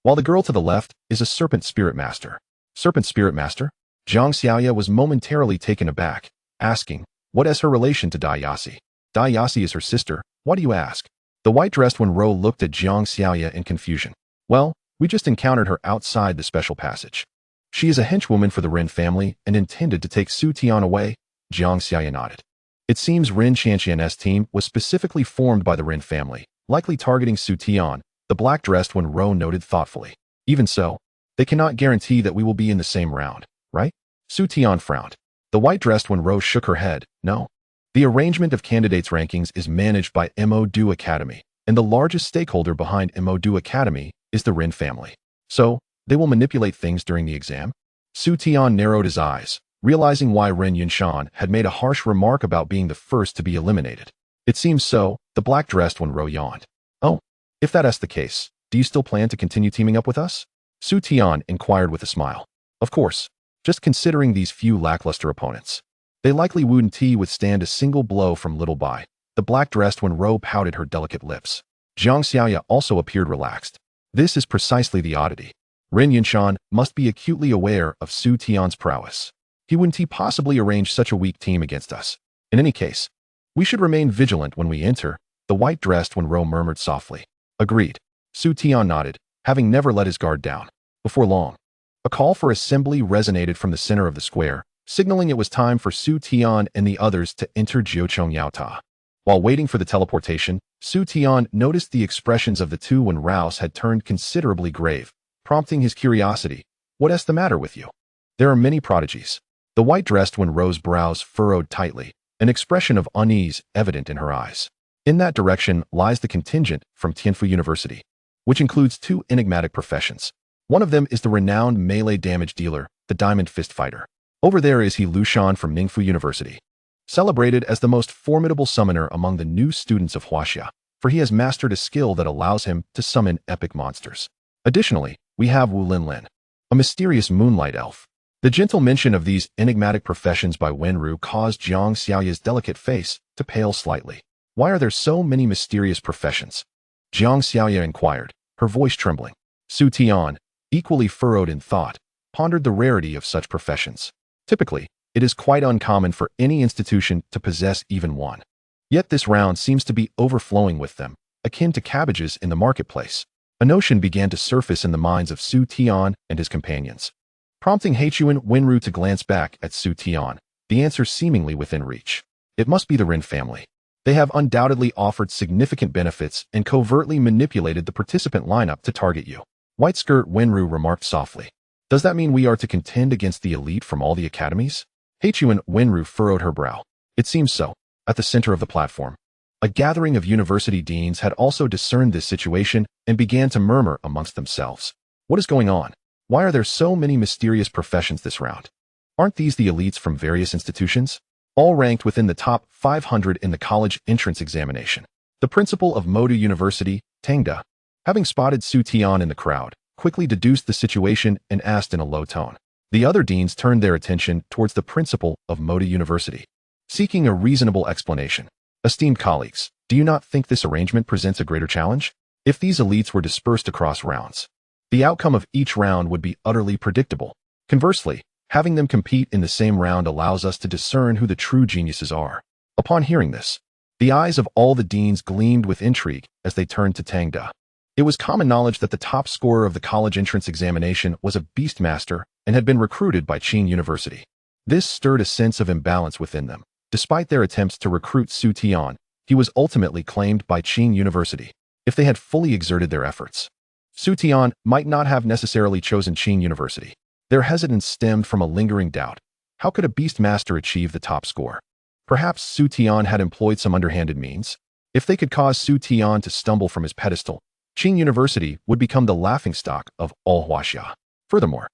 while the girl to the left is a serpent spirit master. Serpent spirit master? Jiang Xiaoya was momentarily taken aback, asking, "What is her relation to Dai Yasi?" "Dai Yasi is her sister. Why do you ask?" The white-dressed Wenro looked at Jiang Xiaoya in confusion. "Well, we just encountered her outside the special passage. She is a henchwoman for the Rin family and intended to take Su Tian away." Jiang Xiaoya nodded. It seems Rin Qianqian's team was specifically formed by the Rin family, likely targeting Su Tian, the black-dressed Wenro noted thoughtfully. "Even so, they cannot guarantee that we will be in the same round, right?" Su Tian frowned. The white-dressed Wenro shook her head. "No. The arrangement of candidates' rankings is managed by Mo-Du Academy, and the largest stakeholder behind Mo-Du Academy is the Rin family. So, they will manipulate things during the exam?" Su Tian narrowed his eyes, realizing why Ren Yunshan had made a harsh remark about being the first to be eliminated. "It seems so," the black-dressed Wenro yawned. "Oh, if that is the case, do you still plan to continue teaming up with us?" Su Tian inquired with a smile. "Of course, just considering these few lackluster opponents. They likely wouldn't withstand a single blow from Little Bai." The black-dressed Wenro pouted her delicate lips. Jiang Xiaoya also appeared relaxed. This is precisely the oddity. Ren Yunshan must be acutely aware of Su Tian's prowess. He wouldn't possibly arrange such a weak team against us. In any case, we should remain vigilant when we enter, the white-dressed Wenro murmured softly. "Agreed." Su Tian nodded, having never let his guard down. Before long, a call for assembly resonated from the center of the square, signaling it was time for Su Tian and the others to enter Jiucheng Yaota. While waiting for the teleportation, Su Tian noticed the expressions of the two Wenrows had turned considerably grave, prompting his curiosity. "What is the matter with you?" "There are many prodigies." The white-dressed Wenro's brows furrowed tightly. an expression of unease evident in her eyes. In that direction lies the contingent from Tianfu University, which includes two enigmatic professions. One of them is the renowned melee damage dealer, the Diamond Fist Fighter. Over there is he Lushan from Ningfu University, celebrated as the most formidable summoner among the new students of Huaxia, for he has mastered a skill that allows him to summon epic monsters. Additionally, we have Wu Linlin, a mysterious moonlight elf. The gentle mention of these enigmatic professions by Wenru caused Jiang Xiaoya's delicate face to pale slightly. Why are there so many mysterious professions? Jiang Xiaoya inquired, her voice trembling. Su Tian, equally furrowed in thought, pondered the rarity of such professions. Typically, it is quite uncommon for any institution to possess even one. Yet this round seems to be overflowing with them, akin to cabbages in the marketplace. A notion began to surface in the minds of Su Tian and his companions, prompting Heichuan Wenru to glance back at Su Tian, the answer seemingly within reach. It must be the Rin family. They have undoubtedly offered significant benefits and covertly manipulated the participant lineup to target you. White Skirt Wenru remarked softly. Does that mean we are to contend against the elite from all the academies? Heichuan Wenru furrowed her brow. It seems so. At the center of the platform, a gathering of university deans had also discerned this situation and began to murmur amongst themselves. What is going on? Why are there so many mysterious professions this round? Aren't these the elites from various institutions? All ranked within the top 500 in the college entrance examination. The principal of Modu University, Tangda, having spotted Su Tian in the crowd, quickly deduced the situation and asked in a low tone. The other deans turned their attention towards the principal of Modu University, seeking a reasonable explanation. Esteemed colleagues, do you not think this arrangement presents a greater challenge? If these elites were dispersed across rounds, the outcome of each round would be utterly predictable. Conversely, having them compete in the same round allows us to discern who the true geniuses are. Upon hearing this, the eyes of all the deans gleamed with intrigue as they turned to Tangda. It was common knowledge that the top scorer of the college entrance examination was a Beastmaster and had been recruited by Qing University. This stirred a sense of imbalance within them. Despite their attempts to recruit Su Tian, he was ultimately claimed by Qing University. If they had fully exerted their efforts, Su Tian might not have necessarily chosen Qing University. Their hesitance stemmed from a lingering doubt. How could a Beastmaster achieve the top score? Perhaps Su Tian had employed some underhanded means. If they could cause Su Tian to stumble from his pedestal, Qing University would become the laughingstock of all Huaxia. Furthermore,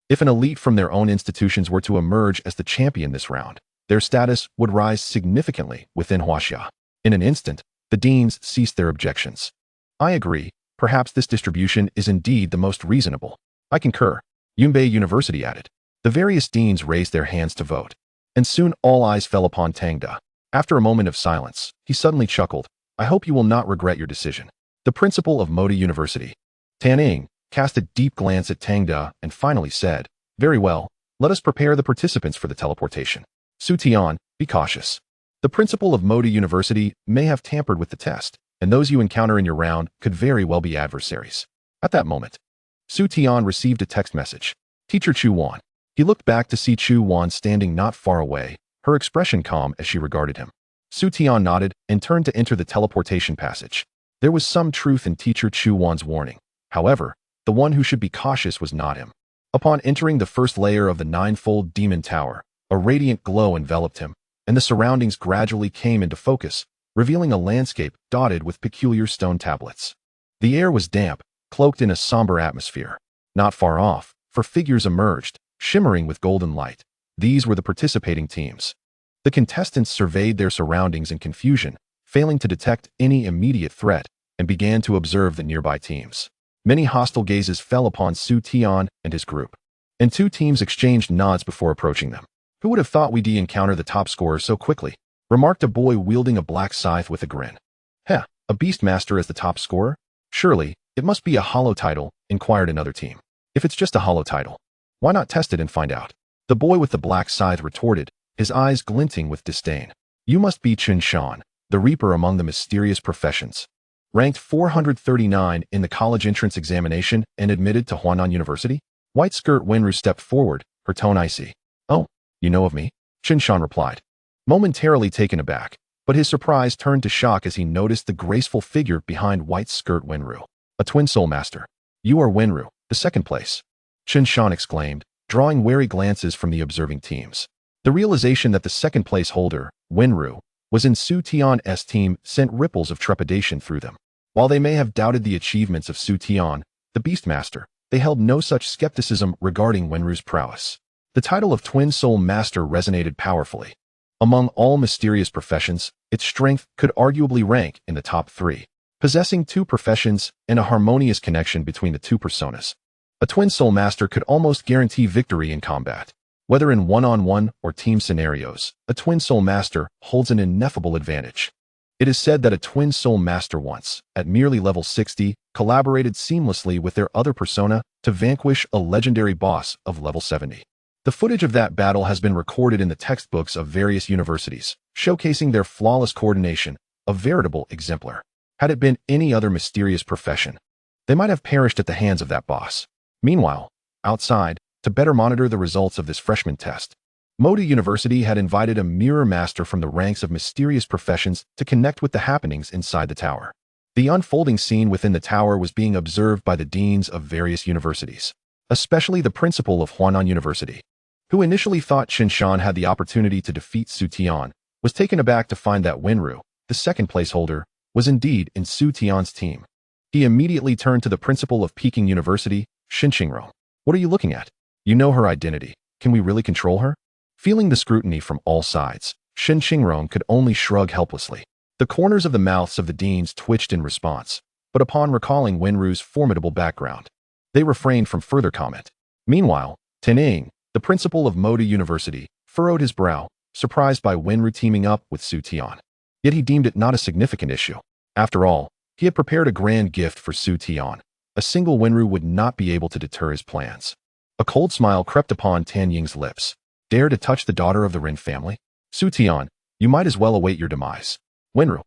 if an elite from their own institutions were to emerge as the champion this round, their status would rise significantly within Huaxia. In an instant, the deans ceased their objections. I agree. Perhaps this distribution is indeed the most reasonable. I concur, Yunbei University added. The various deans raised their hands to vote, and soon all eyes fell upon Tangda. After a moment of silence, he suddenly chuckled. I hope you will not regret your decision. The principal of Moda University, Taning, cast a deep glance at Tangda and finally said, Very well, let us prepare the participants for the teleportation. Su Tian, be cautious. The principal of Moda University may have tampered with the test, and those you encounter in your round could very well be adversaries. At that moment, Su Tian received a text message. Teacher Chu Wan. He looked back to see Chu Wan standing not far away, her expression calm as she regarded him. Su Tian nodded and turned to enter the teleportation passage. There was some truth in Teacher Chu Wan's warning. However, the one who should be cautious was not him. Upon entering the first layer of the ninefold demon tower, a radiant glow enveloped him, and the surroundings gradually came into focus, revealing a landscape dotted with peculiar stone tablets. The air was damp, cloaked in a somber atmosphere. Not far off, for figures emerged, shimmering with golden light. These were the participating teams. The contestants surveyed their surroundings in confusion, failing to detect any immediate threat, and began to observe the nearby teams. Many hostile gazes fell upon Su Tian and his group, and two teams exchanged nods before approaching them. Who would have thought we'd encounter the top scorer so quickly? Remarked a boy wielding a black scythe with a grin. Heh, a Beastmaster as the top scorer? Surely, it must be a hollow title, inquired another team. If it's just a hollow title, why not test it and find out? The boy with the black scythe retorted, his eyes glinting with disdain. You must be Chen Shan, the reaper among the mysterious professions. Ranked 439 in the college entrance examination and admitted to Huanan University? White Skirt Wenru stepped forward, her tone icy. Oh, you know of me? Chen Shan replied, momentarily taken aback, but his surprise turned to shock as he noticed the graceful figure behind White Skirt Wenru. A twin soul master. You are Wenru, the second place. Chen Shan exclaimed, drawing wary glances from the observing teams. The realization that the second-place holder, Wenru, was in Su Tian's team sent ripples of trepidation through them. While they may have doubted the achievements of Su Tian, the Beastmaster, they held no such skepticism regarding Wenru's prowess. The title of Twin Soul Master resonated powerfully. Among all mysterious professions, its strength could arguably rank in the top 3. Possessing 2 professions and a harmonious connection between the 2 personas, a Twin Soul Master could almost guarantee victory in combat. Whether in one-on-one or team scenarios, a Twin Soul Master holds an ineffable advantage. It is said that a Twin Soul Master once, at merely level 60, collaborated seamlessly with their other persona to vanquish a legendary boss of level 70. The footage of that battle has been recorded in the textbooks of various universities, showcasing their flawless coordination, a veritable exemplar. Had it been any other mysterious profession, they might have perished at the hands of that boss. Meanwhile, outside, to better monitor the results of this freshman test, Moda University had invited a mirror master from the ranks of mysterious professions to connect with the happenings inside the tower. The unfolding scene within the tower was being observed by the deans of various universities, especially the principal of Huanan University, who initially thought Qinshan had the opportunity to defeat Su Tian, was taken aback to find that Wenru, the second-place holder, was indeed in Su Tian's team. He immediately turned to the principal of Peking University, Shin Qingrong. "What are you looking at? You know her identity. Can we really control her?" Feeling the scrutiny from all sides, Shin Qingrong could only shrug helplessly. The corners of the mouths of the deans twitched in response, but upon recalling Wenru's formidable background, they refrained from further comment. Meanwhile, Tening, the principal of Moda University, furrowed his brow, surprised by Wenru teaming up with Su Tian. Yet he deemed it not a significant issue. After all, he had prepared a grand gift for Su Tian. A single Wenru would not be able to deter his plans. A cold smile crept upon Tan Ying's lips. Dare to touch the daughter of the Rin family? Su Tian, you might as well await your demise. Wenru,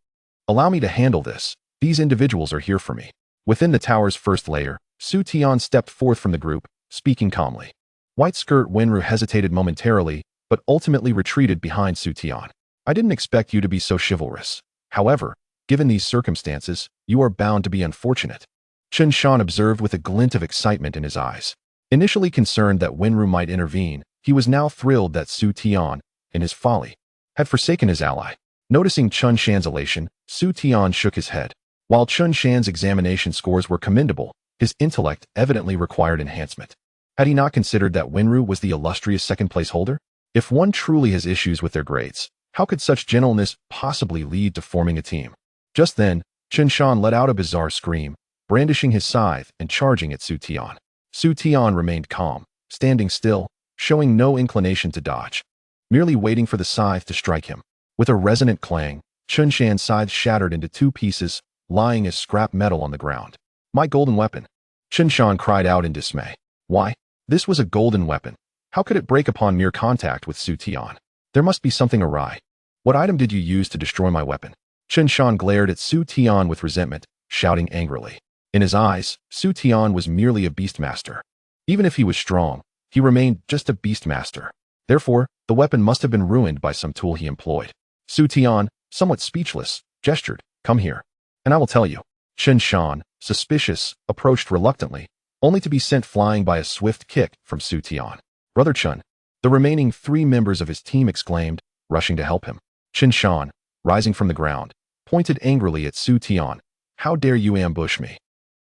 allow me to handle this. These individuals are here for me. Within the tower's first layer, Su Tian stepped forth from the group, speaking calmly. White Skirt Wenru hesitated momentarily, but ultimately retreated behind Su Tian. I didn't expect you to be so chivalrous. However, given these circumstances, you are bound to be unfortunate. Qinshan observed with a glint of excitement in his eyes. Initially concerned that Wenru might intervene, he was now thrilled that Su Tian, in his folly, had forsaken his ally. Noticing Qinshan's elation, Su Tian shook his head. While Qinshan's examination scores were commendable, his intellect evidently required enhancement. Had he not considered that Wenru was the illustrious second-place holder? If one truly has issues with their grades, how could such gentleness possibly lead to forming a team? Just then, Qinshan let out a bizarre scream, brandishing his scythe and charging at Su Tian. Su Tian remained calm, standing still, showing no inclination to dodge, merely waiting for the scythe to strike him. With a resonant clang, Qinshan's scythe shattered into 2 pieces, lying as scrap metal on the ground. My golden weapon! Qinshan cried out in dismay. Why? This was a golden weapon. How could it break upon mere contact with Su Tian? There must be something awry. What item did you use to destroy my weapon? Qinshan glared at Su Tian with resentment, shouting angrily. In his eyes, Su Tian was merely a Beastmaster. Even if he was strong, he remained just a Beastmaster. Therefore, the weapon must have been ruined by some tool he employed. Su Tian, somewhat speechless, gestured, "Come here, and I will tell you." Qinshan, suspicious, approached reluctantly, only to be sent flying by a swift kick from Su Tian. "Brother Chun!" The remaining 3 members of his team exclaimed, rushing to help him. Qinshan, rising from the ground, pointed angrily at Su Tian. "How dare you ambush me?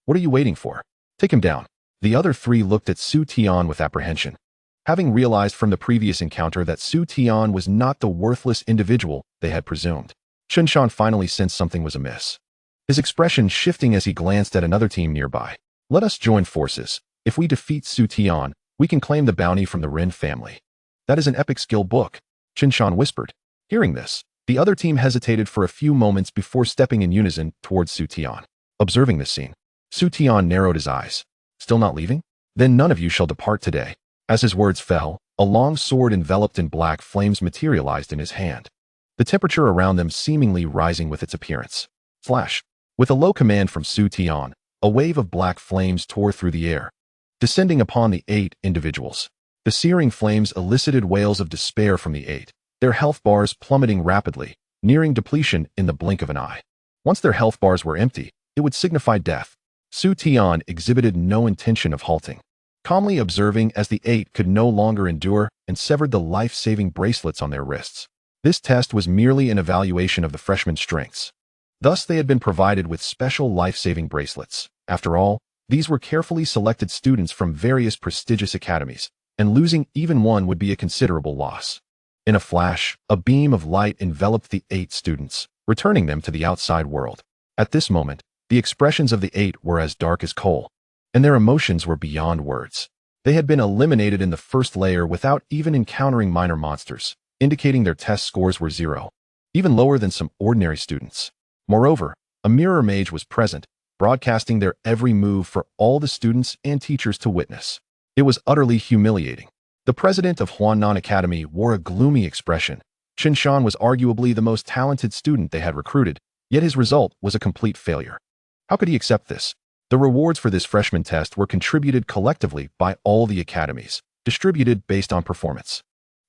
What are you waiting for? Take him down." The other 3 looked at Su Tian with apprehension. Having realized from the previous encounter that Su Tian was not the worthless individual they had presumed, Qinshan finally sensed something was amiss. His expression shifting as he glanced at another team nearby. "Let us join forces. If we defeat Su Tian, we can claim the bounty from the Rin family." "That is an epic skill book," Qinshan whispered. Hearing this, the other team hesitated for a few moments before stepping in unison towards Su Tian. Observing this scene, Su Tian narrowed his eyes. "Still not leaving? Then none of you shall depart today." As his words fell, a long sword enveloped in black flames materialized in his hand, the temperature around them seemingly rising with its appearance. Flash! With a low command from Su Tian, a wave of black flames tore through the air, descending upon the 8 individuals. The searing flames elicited wails of despair from the 8, their health bars plummeting rapidly, nearing depletion in the blink of an eye. Once their health bars were empty, it would signify death. Su Tian exhibited no intention of halting. calmly observing as the 8 could no longer endure and severed the life-saving bracelets on their wrists. This test was merely an evaluation of the freshmen's strengths. Thus, they had been provided with special life-saving bracelets. After all, these were carefully selected students from various prestigious academies, and losing even one would be a considerable loss. In a flash, a beam of light enveloped the 8 students, returning them to the outside world. At this moment, the expressions of the 8 were as dark as coal, and their emotions were beyond words. They had been eliminated in the first layer without even encountering minor monsters, indicating their test scores were 0, even lower than some ordinary students. Moreover, a mirror mage was present, broadcasting their every move for all the students and teachers to witness. It was utterly humiliating. The president of Huannan Academy wore a gloomy expression. Chen Shan was arguably the most talented student they had recruited, yet his result was a complete failure. How could he accept this? The rewards for this freshman test were contributed collectively by all the academies, distributed based on performance.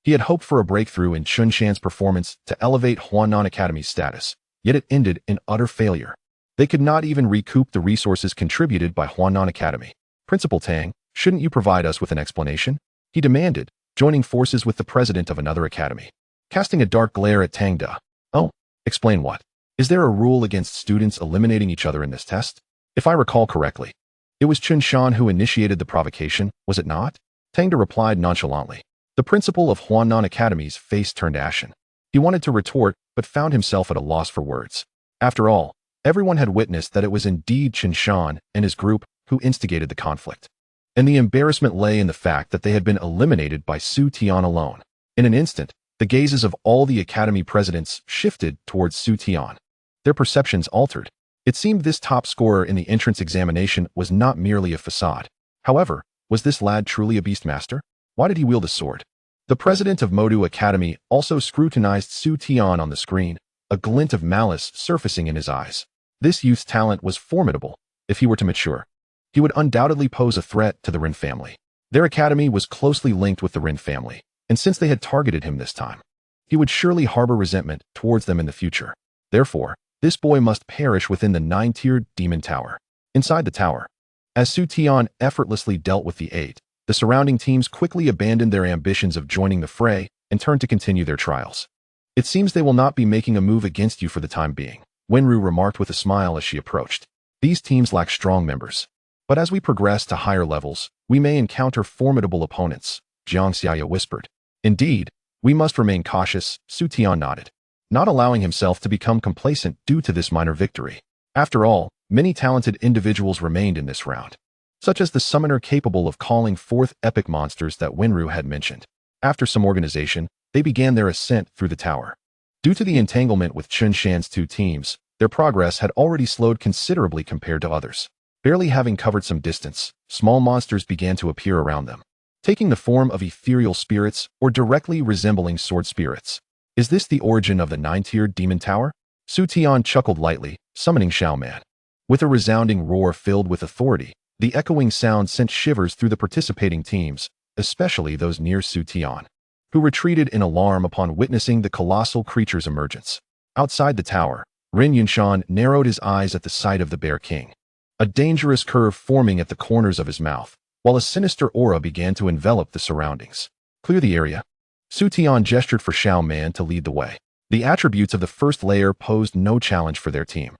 He had hoped for a breakthrough in Chun Shan's performance to elevate Huannan Academy's status, yet it ended in utter failure. They could not even recoup the resources contributed by Huannan Academy. Principal Tang, shouldn't you provide us with an explanation? He demanded, joining forces with the president of another academy. Casting a dark glare at Tang Da. Oh, explain what? Is there a rule against students eliminating each other in this test? If I recall correctly, it was Chun Shan who initiated the provocation, was it not? Tang Da replied nonchalantly. The principal of Huannan Academy's face turned ashen. He wanted to retort, but found himself at a loss for words. After all, everyone had witnessed that it was indeed Chun Shan and his group who instigated the conflict. And the embarrassment lay in the fact that they had been eliminated by Su Tian alone. In an instant, the gazes of all the academy presidents shifted towards Su Tian. Their perceptions altered. It seemed this top scorer in the entrance examination was not merely a facade. However, was this lad truly a Beastmaster? Why did he wield a sword? The president of Modu Academy also scrutinized Su Tian on the screen, a glint of malice surfacing in his eyes. This youth's talent was formidable. If he were to mature, he would undoubtedly pose a threat to the Rin family. Their academy was closely linked with the Rin family, and since they had targeted him this time, he would surely harbor resentment towards them in the future. Therefore, this boy must perish within the 9-tiered demon tower. Inside the tower, as Su Tian effortlessly dealt with the 8, the surrounding teams quickly abandoned their ambitions of joining the fray and turned to continue their trials. It seems they will not be making a move against you for the time being, Wenru remarked with a smile as she approached. These teams lack strong members. But as we progress to higher levels, we may encounter formidable opponents, Jiang Xiaya whispered. Indeed, we must remain cautious, Su Tian nodded, not allowing himself to become complacent due to this minor victory. After all, many talented individuals remained in this round, such as the summoner capable of calling forth epic monsters that Wenru had mentioned. After some organization, they began their ascent through the tower. Due to the entanglement with Chun Shan's 2 teams, their progress had already slowed considerably compared to others. Barely having covered some distance, small monsters began to appear around them, taking the form of ethereal spirits or directly resembling sword spirits. Is this the origin of the 9-tiered demon tower? Su Tian chuckled lightly, summoning Xiaoman. With a resounding roar filled with authority, the echoing sound sent shivers through the participating teams, especially those near Su Tian, who retreated in alarm upon witnessing the colossal creature's emergence. Outside the tower, Rin Yunshan narrowed his eyes at the sight of the Bear King, a dangerous curve forming at the corners of his mouth, while a sinister aura began to envelop the surroundings. Clear the area. Su Tian gestured for Xiaoman to lead the way. The attributes of the first layer posed no challenge for their team,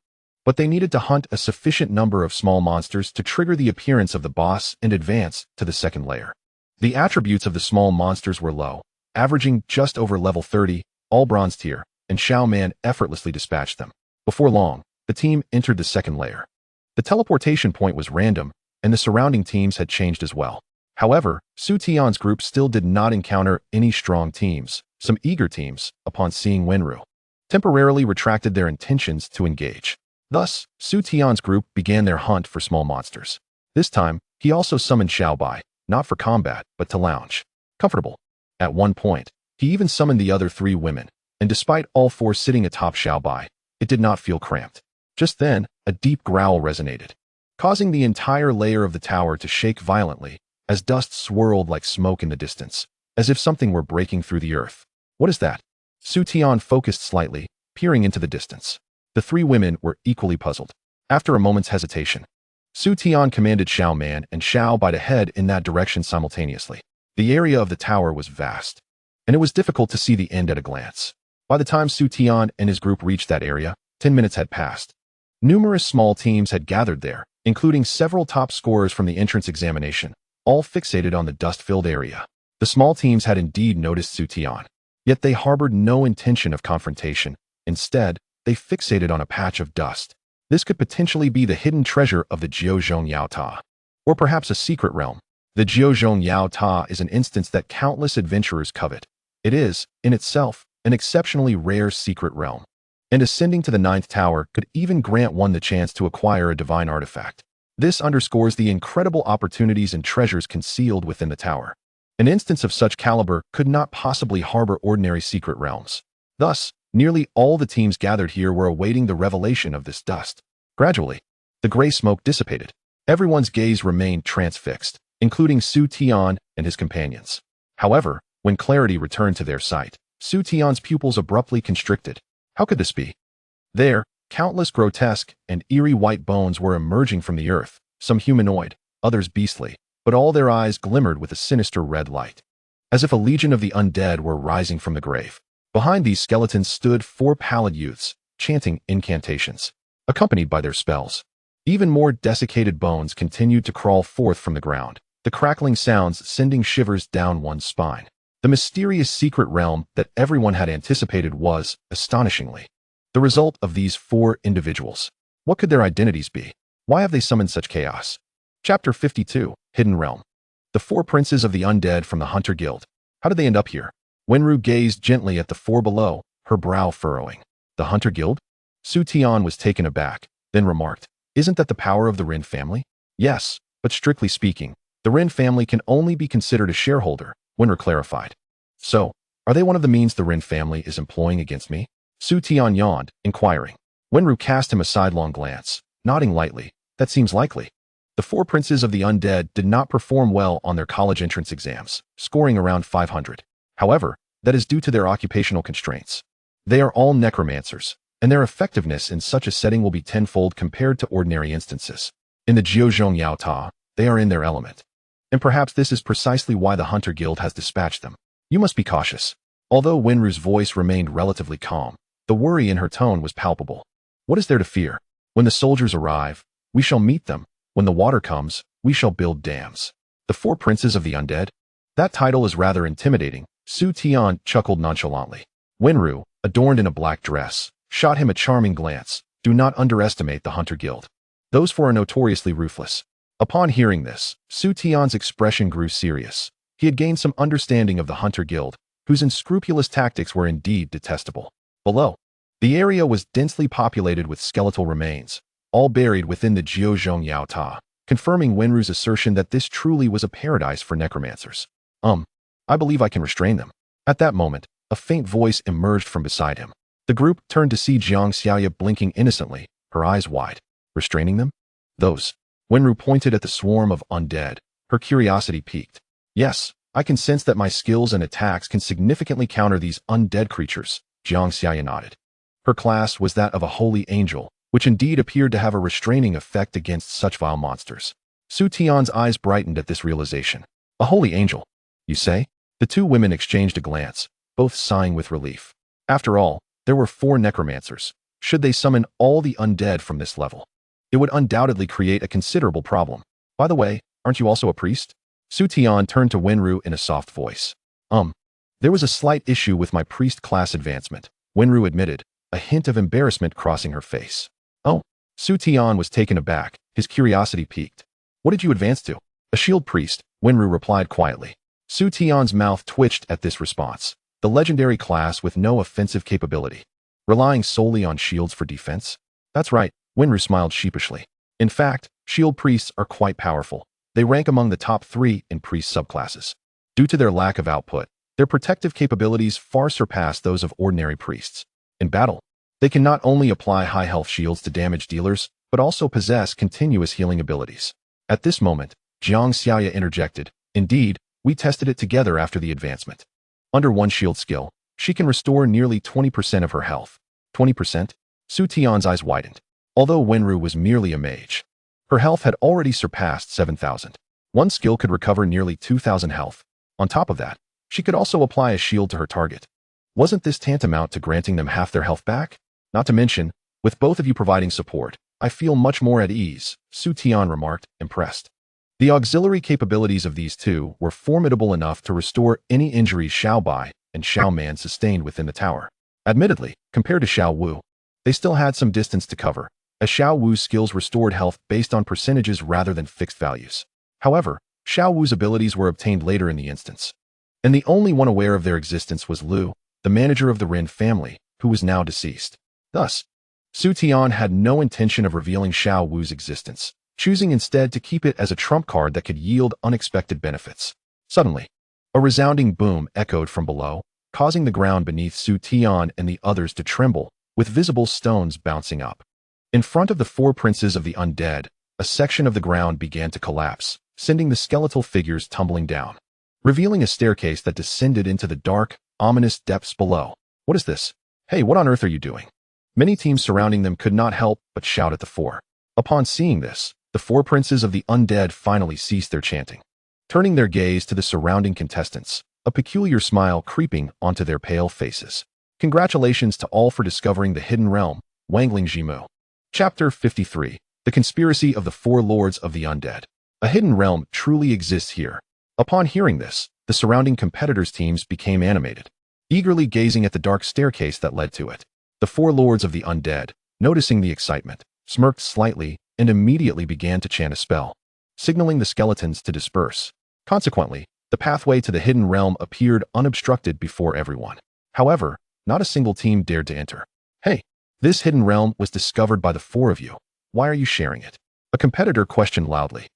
but they needed to hunt a sufficient number of small monsters to trigger the appearance of the boss and advance to the second layer. The attributes of the small monsters were low, averaging just over level 30, all bronze tier, and Xiaoman effortlessly dispatched them. Before long, the team entered the second layer. The teleportation point was random, and the surrounding teams had changed as well. However, Su Tian's group still did not encounter any strong teams. Some eager teams, upon seeing Wenru, temporarily retracted their intentions to engage. Thus, Su Tian's group began their hunt for small monsters. This time, he also summoned Xiaobai, not for combat, but to lounge. Comfortable. At one point, he even summoned the other 3 women, and despite all 4 sitting atop Xiaobai, it did not feel cramped. Just then, a deep growl resonated, causing the entire layer of the tower to shake violently, as dust swirled like smoke in the distance, as if something were breaking through the earth. What is that? Su Tian focused slightly, peering into the distance. The 3 women were equally puzzled. After a moment's hesitation, Su Tian commanded Xiao Man and Xiao by the head in that direction simultaneously. The area of the tower was vast, and it was difficult to see the end at a glance. By the time Su Tian and his group reached that area, 10 minutes had passed. Numerous small teams had gathered there, including several top scorers from the entrance examination, all fixated on the dust-filled area. The small teams had indeed noticed Su Tian, yet they harbored no intention of confrontation. Instead, they fixated on a patch of dust. This could potentially be the hidden treasure of the Jiuzhong Yao Ta, or perhaps a secret realm. The Jiuzhong Yao Ta is an instance that countless adventurers covet. It is, in itself, an exceptionally rare secret realm, and ascending to the 9th tower could even grant one the chance to acquire a divine artifact. This underscores the incredible opportunities and treasures concealed within the tower. An instance of such caliber could not possibly harbor ordinary secret realms. Thus, nearly all the teams gathered here were awaiting the revelation of this dust. Gradually, the gray smoke dissipated. Everyone's gaze remained transfixed, including Su Tian and his companions. However, when clarity returned to their sight, Su Tian's pupils abruptly constricted. How could this be? There, countless grotesque and eerie white bones were emerging from the earth, some humanoid, others beastly, but all their eyes glimmered with a sinister red light, as if a legion of the undead were rising from the grave. Behind these skeletons stood 4 pallid youths, chanting incantations, accompanied by their spells. Even more desiccated bones continued to crawl forth from the ground, the crackling sounds sending shivers down one's spine. The mysterious secret realm that everyone had anticipated was, astonishingly, the result of these 4 individuals. What could their identities be? Why have they summoned such chaos? Chapter 52, Hidden Realm. The 4 princes of the undead from the Hunter Guild. How did they end up here? Wenru gazed gently at the 4 below, her brow furrowing. The Hunter Guild? Su Tian was taken aback, then remarked, "Isn't that the power of the Rin family?" "Yes, but strictly speaking, the Rin family can only be considered a shareholder," Wenru clarified. "So, are they one of the means the Rin family is employing against me?" Su Tian yawned, inquiring. Wenru cast him a sidelong glance, nodding lightly. "That seems likely." The 4 princes of the undead did not perform well on their college entrance exams, scoring around 500. However, that is due to their occupational constraints. They are all necromancers, and their effectiveness in such a setting will be tenfold compared to ordinary instances. In the Jiuzhong Yao Ta, they are in their element. And perhaps this is precisely why the Hunter Guild has dispatched them. You must be cautious. Although Wenru's voice remained relatively calm, the worry in her tone was palpable. What is there to fear? When the soldiers arrive, we shall meet them. When the water comes, we shall build dams. The 4 princes of the undead? That title is rather intimidating. Su Tian chuckled nonchalantly. Wenru, adorned in a black dress, shot him a charming glance. Do not underestimate the Hunter Guild. Those 4 are notoriously ruthless. Upon hearing this, Su Tian's expression grew serious. He had gained some understanding of the Hunter Guild, whose unscrupulous tactics were indeed detestable. Below, the area was densely populated with skeletal remains, all buried within the Jiuzhong Yao Ta, confirming Wenru's assertion that this truly was a paradise for necromancers. I believe I can restrain them." At that moment, a faint voice emerged from beside him. The group turned to see Jiang Xiaoya blinking innocently, her eyes wide. "Restraining them? Those?" Wenru pointed at the swarm of undead. Her curiosity piqued. "Yes, I can sense that my skills and attacks can significantly counter these undead creatures," Jiang Xiaoya nodded. Her class was that of a holy angel, which indeed appeared to have a restraining effect against such vile monsters. Su Tian's eyes brightened at this realization. "A holy angel, you say?" The 2 women exchanged a glance, both sighing with relief. After all, there were 4 necromancers. Should they summon all the undead from this level, it would undoubtedly create a considerable problem. "By the way, aren't you also a priest?" Su Tian turned to Wenru in a soft voice. There was a slight issue with my priest class advancement," Wenru admitted, a hint of embarrassment crossing her face. "Oh." Su Tian was taken aback, his curiosity piqued. "What did you advance to?" "A shield priest," Wenru replied quietly. Su Tian's mouth twitched at this response. The legendary class with no offensive capability, relying solely on shields for defense? "That's right," Wenru smiled sheepishly. "In fact, shield priests are quite powerful. They rank among the top 3 in priest subclasses. Due to their lack of output, their protective capabilities far surpass those of ordinary priests. In battle, they can not only apply high health shields to damage dealers, but also possess continuous healing abilities." At this moment, Jiang Xiaoya interjected, "Indeed, we tested it together after the advancement. Under 1 shield skill, she can restore nearly 20% of her health." 20%? Su Tian's eyes widened. Although Wenru was merely a mage, Her health had already surpassed 7,000. One skill could recover nearly 2,000 health. On top of that, she could also apply a shield to her target. Wasn't this tantamount to granting them half their health back? Not to mention, with both of you providing support, I feel much more at ease, Su Tian remarked, impressed. The auxiliary capabilities of these two were formidable enough to restore any injuries Xiao Bai and Xiao Man sustained within the tower. Admittedly, compared to Xiao Wu, they still had some distance to cover, as Xiao Wu's skills restored health based on percentages rather than fixed values. However, Xiao Wu's abilities were obtained later in the instance. And the only one aware of their existence was Lu, the manager of the Rin family, who was now deceased. Thus, Su Tian had no intention of revealing Xiao Wu's existence, choosing instead to keep it as a trump card that could yield unexpected benefits. Suddenly, a resounding boom echoed from below, causing the ground beneath Su Tian and the others to tremble, with visible stones bouncing up. In front of the four princes of the undead, a section of the ground began to collapse, sending the skeletal figures tumbling down, revealing a staircase that descended into the dark, ominous depths below. What is this? Hey, what on earth are you doing? Many teams surrounding them could not help but shout at the four. Upon seeing this, the four princes of the undead finally ceased their chanting, turning their gaze to the surrounding contestants, a peculiar smile creeping onto their pale faces. Congratulations to all for discovering the hidden realm, Wangling Jimu. Chapter 53. The Conspiracy of the Four Lords of the Undead. A hidden realm truly exists here. Upon hearing this, the surrounding competitors' teams became animated, eagerly gazing at the dark staircase that led to it. The four lords of the undead, noticing the excitement, smirked slightly and immediately began to chant a spell, signaling the skeletons to disperse. Consequently, the pathway to the hidden realm appeared unobstructed before everyone. However, not a single team dared to enter. Hey, this hidden realm was discovered by the four of you. Why are you sharing it? A competitor questioned loudly.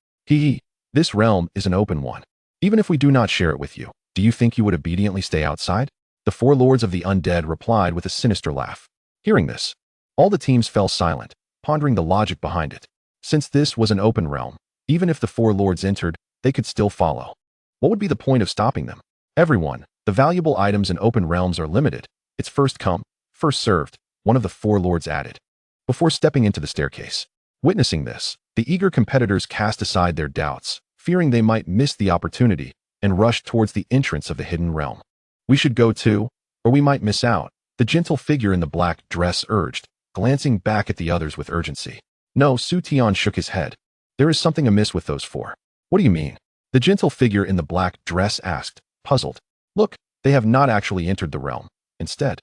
This realm is an open one. Even if we do not share it with you, do you think you would obediently stay outside? The four lords of the undead replied with a sinister laugh. Hearing this, all the teams fell silent, pondering the logic behind it. Since this was an open realm, even if the four lords entered, they could still follow. What would be the point of stopping them? Everyone, the valuable items in open realms are limited. It's first come, first served, one of the four lords added, before stepping into the staircase. Witnessing this, the eager competitors cast aside their doubts, fearing they might miss the opportunity, and rushed towards the entrance of the hidden realm. We should go too, or we might miss out, the gentle figure in the black dress urged, glancing back at the others with urgency. No, Su Tian shook his head. There is something amiss with those four. What do you mean? The gentle figure in the black dress asked, puzzled. Look, they have not actually entered the realm. Instead,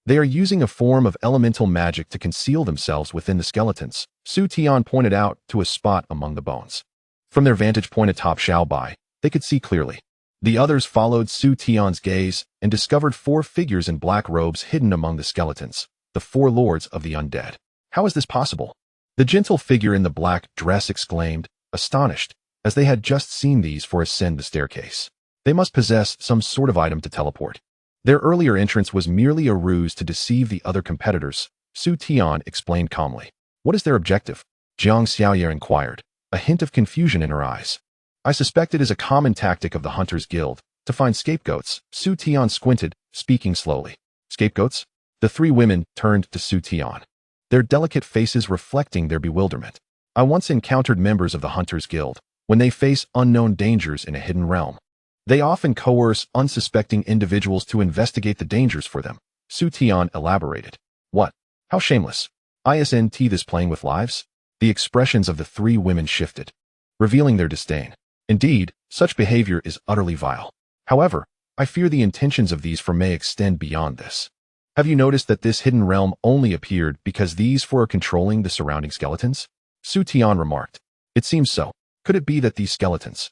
they are using a form of elemental magic to conceal themselves within the skeletons, Su Tian pointed out to a spot among the bones. From their vantage point atop Xiao Bai, they could see clearly. The others followed Su Tian's gaze and discovered four figures in black robes hidden among the skeletons, the four lords of the undead. How is this possible? The gentle figure in the black dress exclaimed, astonished, as they had just seen these four ascend the staircase. They must possess some sort of item to teleport. Their earlier entrance was merely a ruse to deceive the other competitors, Su Tian explained calmly. What is their objective? Jiang Xiaoye inquired, a hint of confusion in her eyes. I suspect it is a common tactic of the Hunters Guild, to find scapegoats. Su Tian squinted, speaking slowly. Scapegoats? The three women turned to Su Tian, their delicate faces reflecting their bewilderment. I once encountered members of the Hunters Guild. When they face unknown dangers in a hidden realm, they often coerce unsuspecting individuals to investigate the dangers for them, Su Tian elaborated. What? How shameless. Isn't this playing with lives? The expressions of the three women shifted, revealing their disdain. Indeed, such behavior is utterly vile. However, I fear the intentions of these four may extend beyond this. Have you noticed that this hidden realm only appeared because these four are controlling the surrounding skeletons? Su Tian remarked. It seems so. Could it be that these skeletons?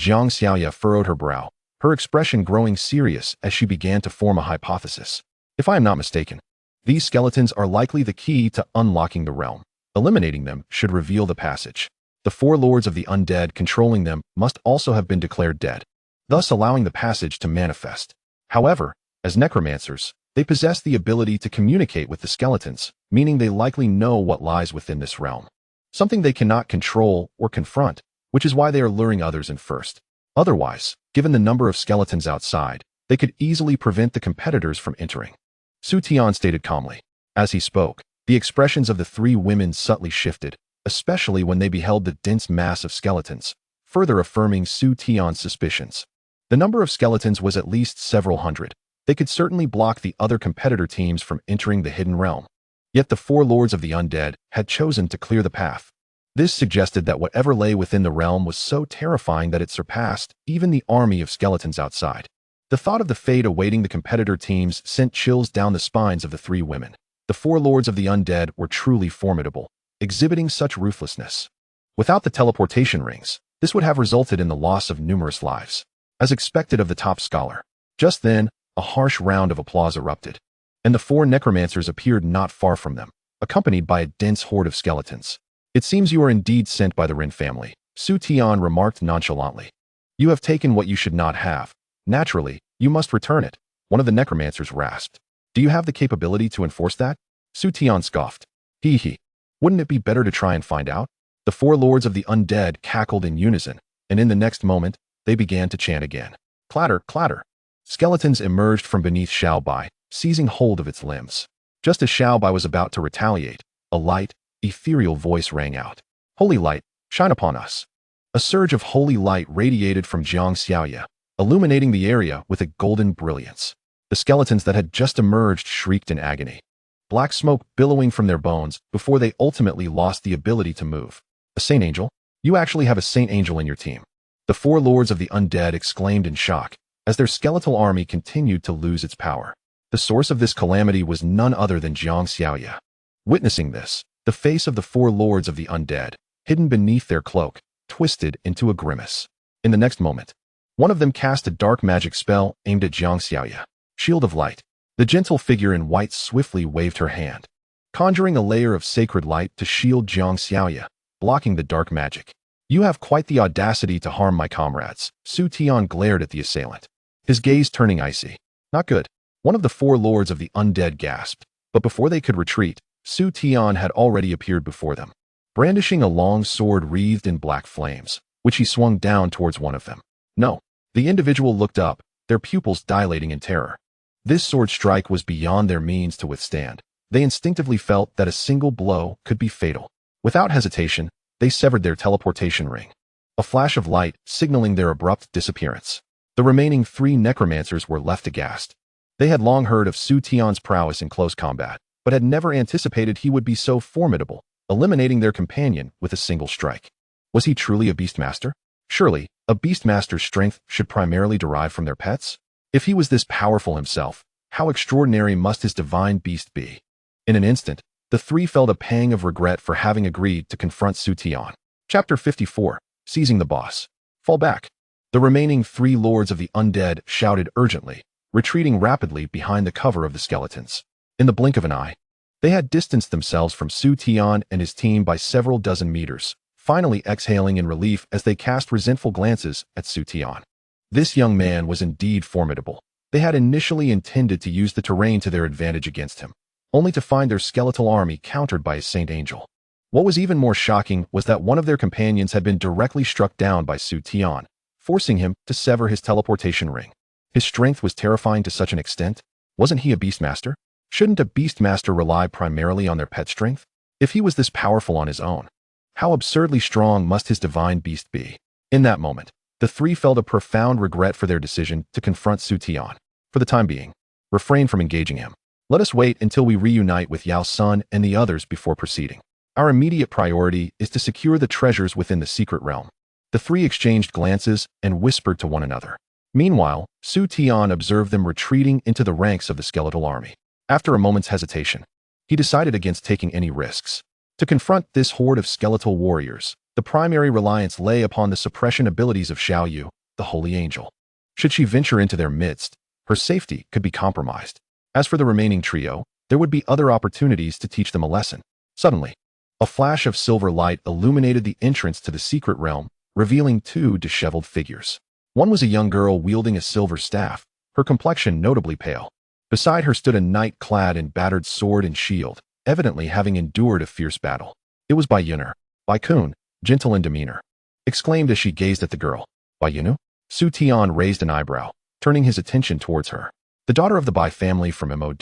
Jiang Xiaoye furrowed her brow, her expression growing serious as she began to form a hypothesis. If I am not mistaken, these skeletons are likely the key to unlocking the realm. Eliminating them should reveal the passage. The four lords of the undead controlling them must also have been declared dead, thus allowing the passage to manifest. However, as necromancers, they possess the ability to communicate with the skeletons, meaning they likely know what lies within this realm. Something they cannot control or confront, which is why they are luring others in first. Otherwise, given the number of skeletons outside, they could easily prevent the competitors from entering. Su Tian stated calmly. As he spoke, the expressions of the three women subtly shifted, especially when they beheld the dense mass of skeletons, further affirming Su Tian's suspicions. The number of skeletons was at least several hundred. They could certainly block the other competitor teams from entering the hidden realm. Yet the four lords of the undead had chosen to clear the path. This suggested that whatever lay within the realm was so terrifying that it surpassed even the army of skeletons outside. The thought of the fate awaiting the competitor teams sent chills down the spines of the three women. The four lords of the undead were truly formidable, exhibiting such ruthlessness. Without the teleportation rings, this would have resulted in the loss of numerous lives, as expected of the top scholar. Just then, a harsh round of applause erupted, and the four necromancers appeared not far from them, accompanied by a dense horde of skeletons. "It seems you are indeed sent by the Rin family," Su Tian remarked nonchalantly. "You have taken what you should not have. Naturally, you must return it," one of the necromancers rasped. "Do you have the capability to enforce that?" Su Tian scoffed. Hee hee. "Wouldn't it be better to try and find out?" The four lords of the undead cackled in unison, and in the next moment, they began to chant again. Clatter, clatter. Skeletons emerged from beneath Xiao Bai, seizing hold of its limbs. Just as Xiao Bai was about to retaliate, a light, ethereal voice rang out. "Holy light, shine upon us." A surge of holy light radiated from Jiang Xiaoya, illuminating the area with a golden brilliance. The skeletons that had just emerged shrieked in agony, black smoke billowing from their bones before they ultimately lost the ability to move. "A saint angel? You actually have a saint angel in your team." The four lords of the undead exclaimed in shock, as their skeletal army continued to lose its power. The source of this calamity was none other than Jiang Xiaoya. Witnessing this, the face of the four lords of the undead, hidden beneath their cloak, twisted into a grimace. In the next moment, one of them cast a dark magic spell aimed at Jiang Xiaoya. Shield of light. The gentle figure in white swiftly waved her hand, conjuring a layer of sacred light to shield Jiang Xiaoya, blocking the dark magic. "You have quite the audacity to harm my comrades," Su Tian glared at the assailant, his gaze turning icy. "Not good." One of the four lords of the undead gasped, but before they could retreat, Su Tian had already appeared before them, brandishing a long sword wreathed in black flames, which he swung down towards one of them. No. The individual looked up, their pupils dilating in terror. This sword strike was beyond their means to withstand. They instinctively felt that a single blow could be fatal. Without hesitation, they severed their teleportation ring, a flash of light signaling their abrupt disappearance. The remaining three necromancers were left aghast. They had long heard of Su Tian's prowess in close combat, but had never anticipated he would be so formidable, eliminating their companion with a single strike. Was he truly a Beastmaster? Surely, a Beastmaster's strength should primarily derive from their pets? If he was this powerful himself, how extraordinary must his divine beast be? In an instant, the three felt a pang of regret for having agreed to confront Su Tian. Chapter 54. Seizing the Boss. Fall back. The remaining three lords of the undead shouted urgently, retreating rapidly behind the cover of the skeletons. In the blink of an eye, they had distanced themselves from Su Tian and his team by several dozen meters, finally exhaling in relief as they cast resentful glances at Su Tian. This young man was indeed formidable. They had initially intended to use the terrain to their advantage against him, only to find their skeletal army countered by a saint angel. What was even more shocking was that one of their companions had been directly struck down by Su Tian, forcing him to sever his teleportation ring. His strength was terrifying to such an extent. Wasn't he a Beastmaster? Shouldn't a Beastmaster rely primarily on their pet strength? If he was this powerful on his own, how absurdly strong must his divine beast be? In that moment, the three felt a profound regret for their decision to confront Su Tian. For the time being, refrain from engaging him. Let us wait until we reunite with Yao Sun and the others before proceeding. Our immediate priority is to secure the treasures within the secret realm. The three exchanged glances and whispered to one another. Meanwhile, Su Tian observed them retreating into the ranks of the skeletal army. After a moment's hesitation, he decided against taking any risks. To confront this horde of skeletal warriors, the primary reliance lay upon the suppression abilities of Xiao Yu, the holy angel. Should she venture into their midst, her safety could be compromised. As for the remaining trio, there would be other opportunities to teach them a lesson. Suddenly, a flash of silver light illuminated the entrance to the secret realm, revealing two disheveled figures. One was a young girl wielding a silver staff, her complexion notably pale. Beside her stood a knight clad in battered sword and shield, evidently having endured a fierce battle. It was Bai Yun'er. Bai Kun, gentle in demeanor, exclaimed as she gazed at the girl. Bai Yun'er? Su Tian raised an eyebrow, turning his attention towards her. The daughter of the Bai family from Mo.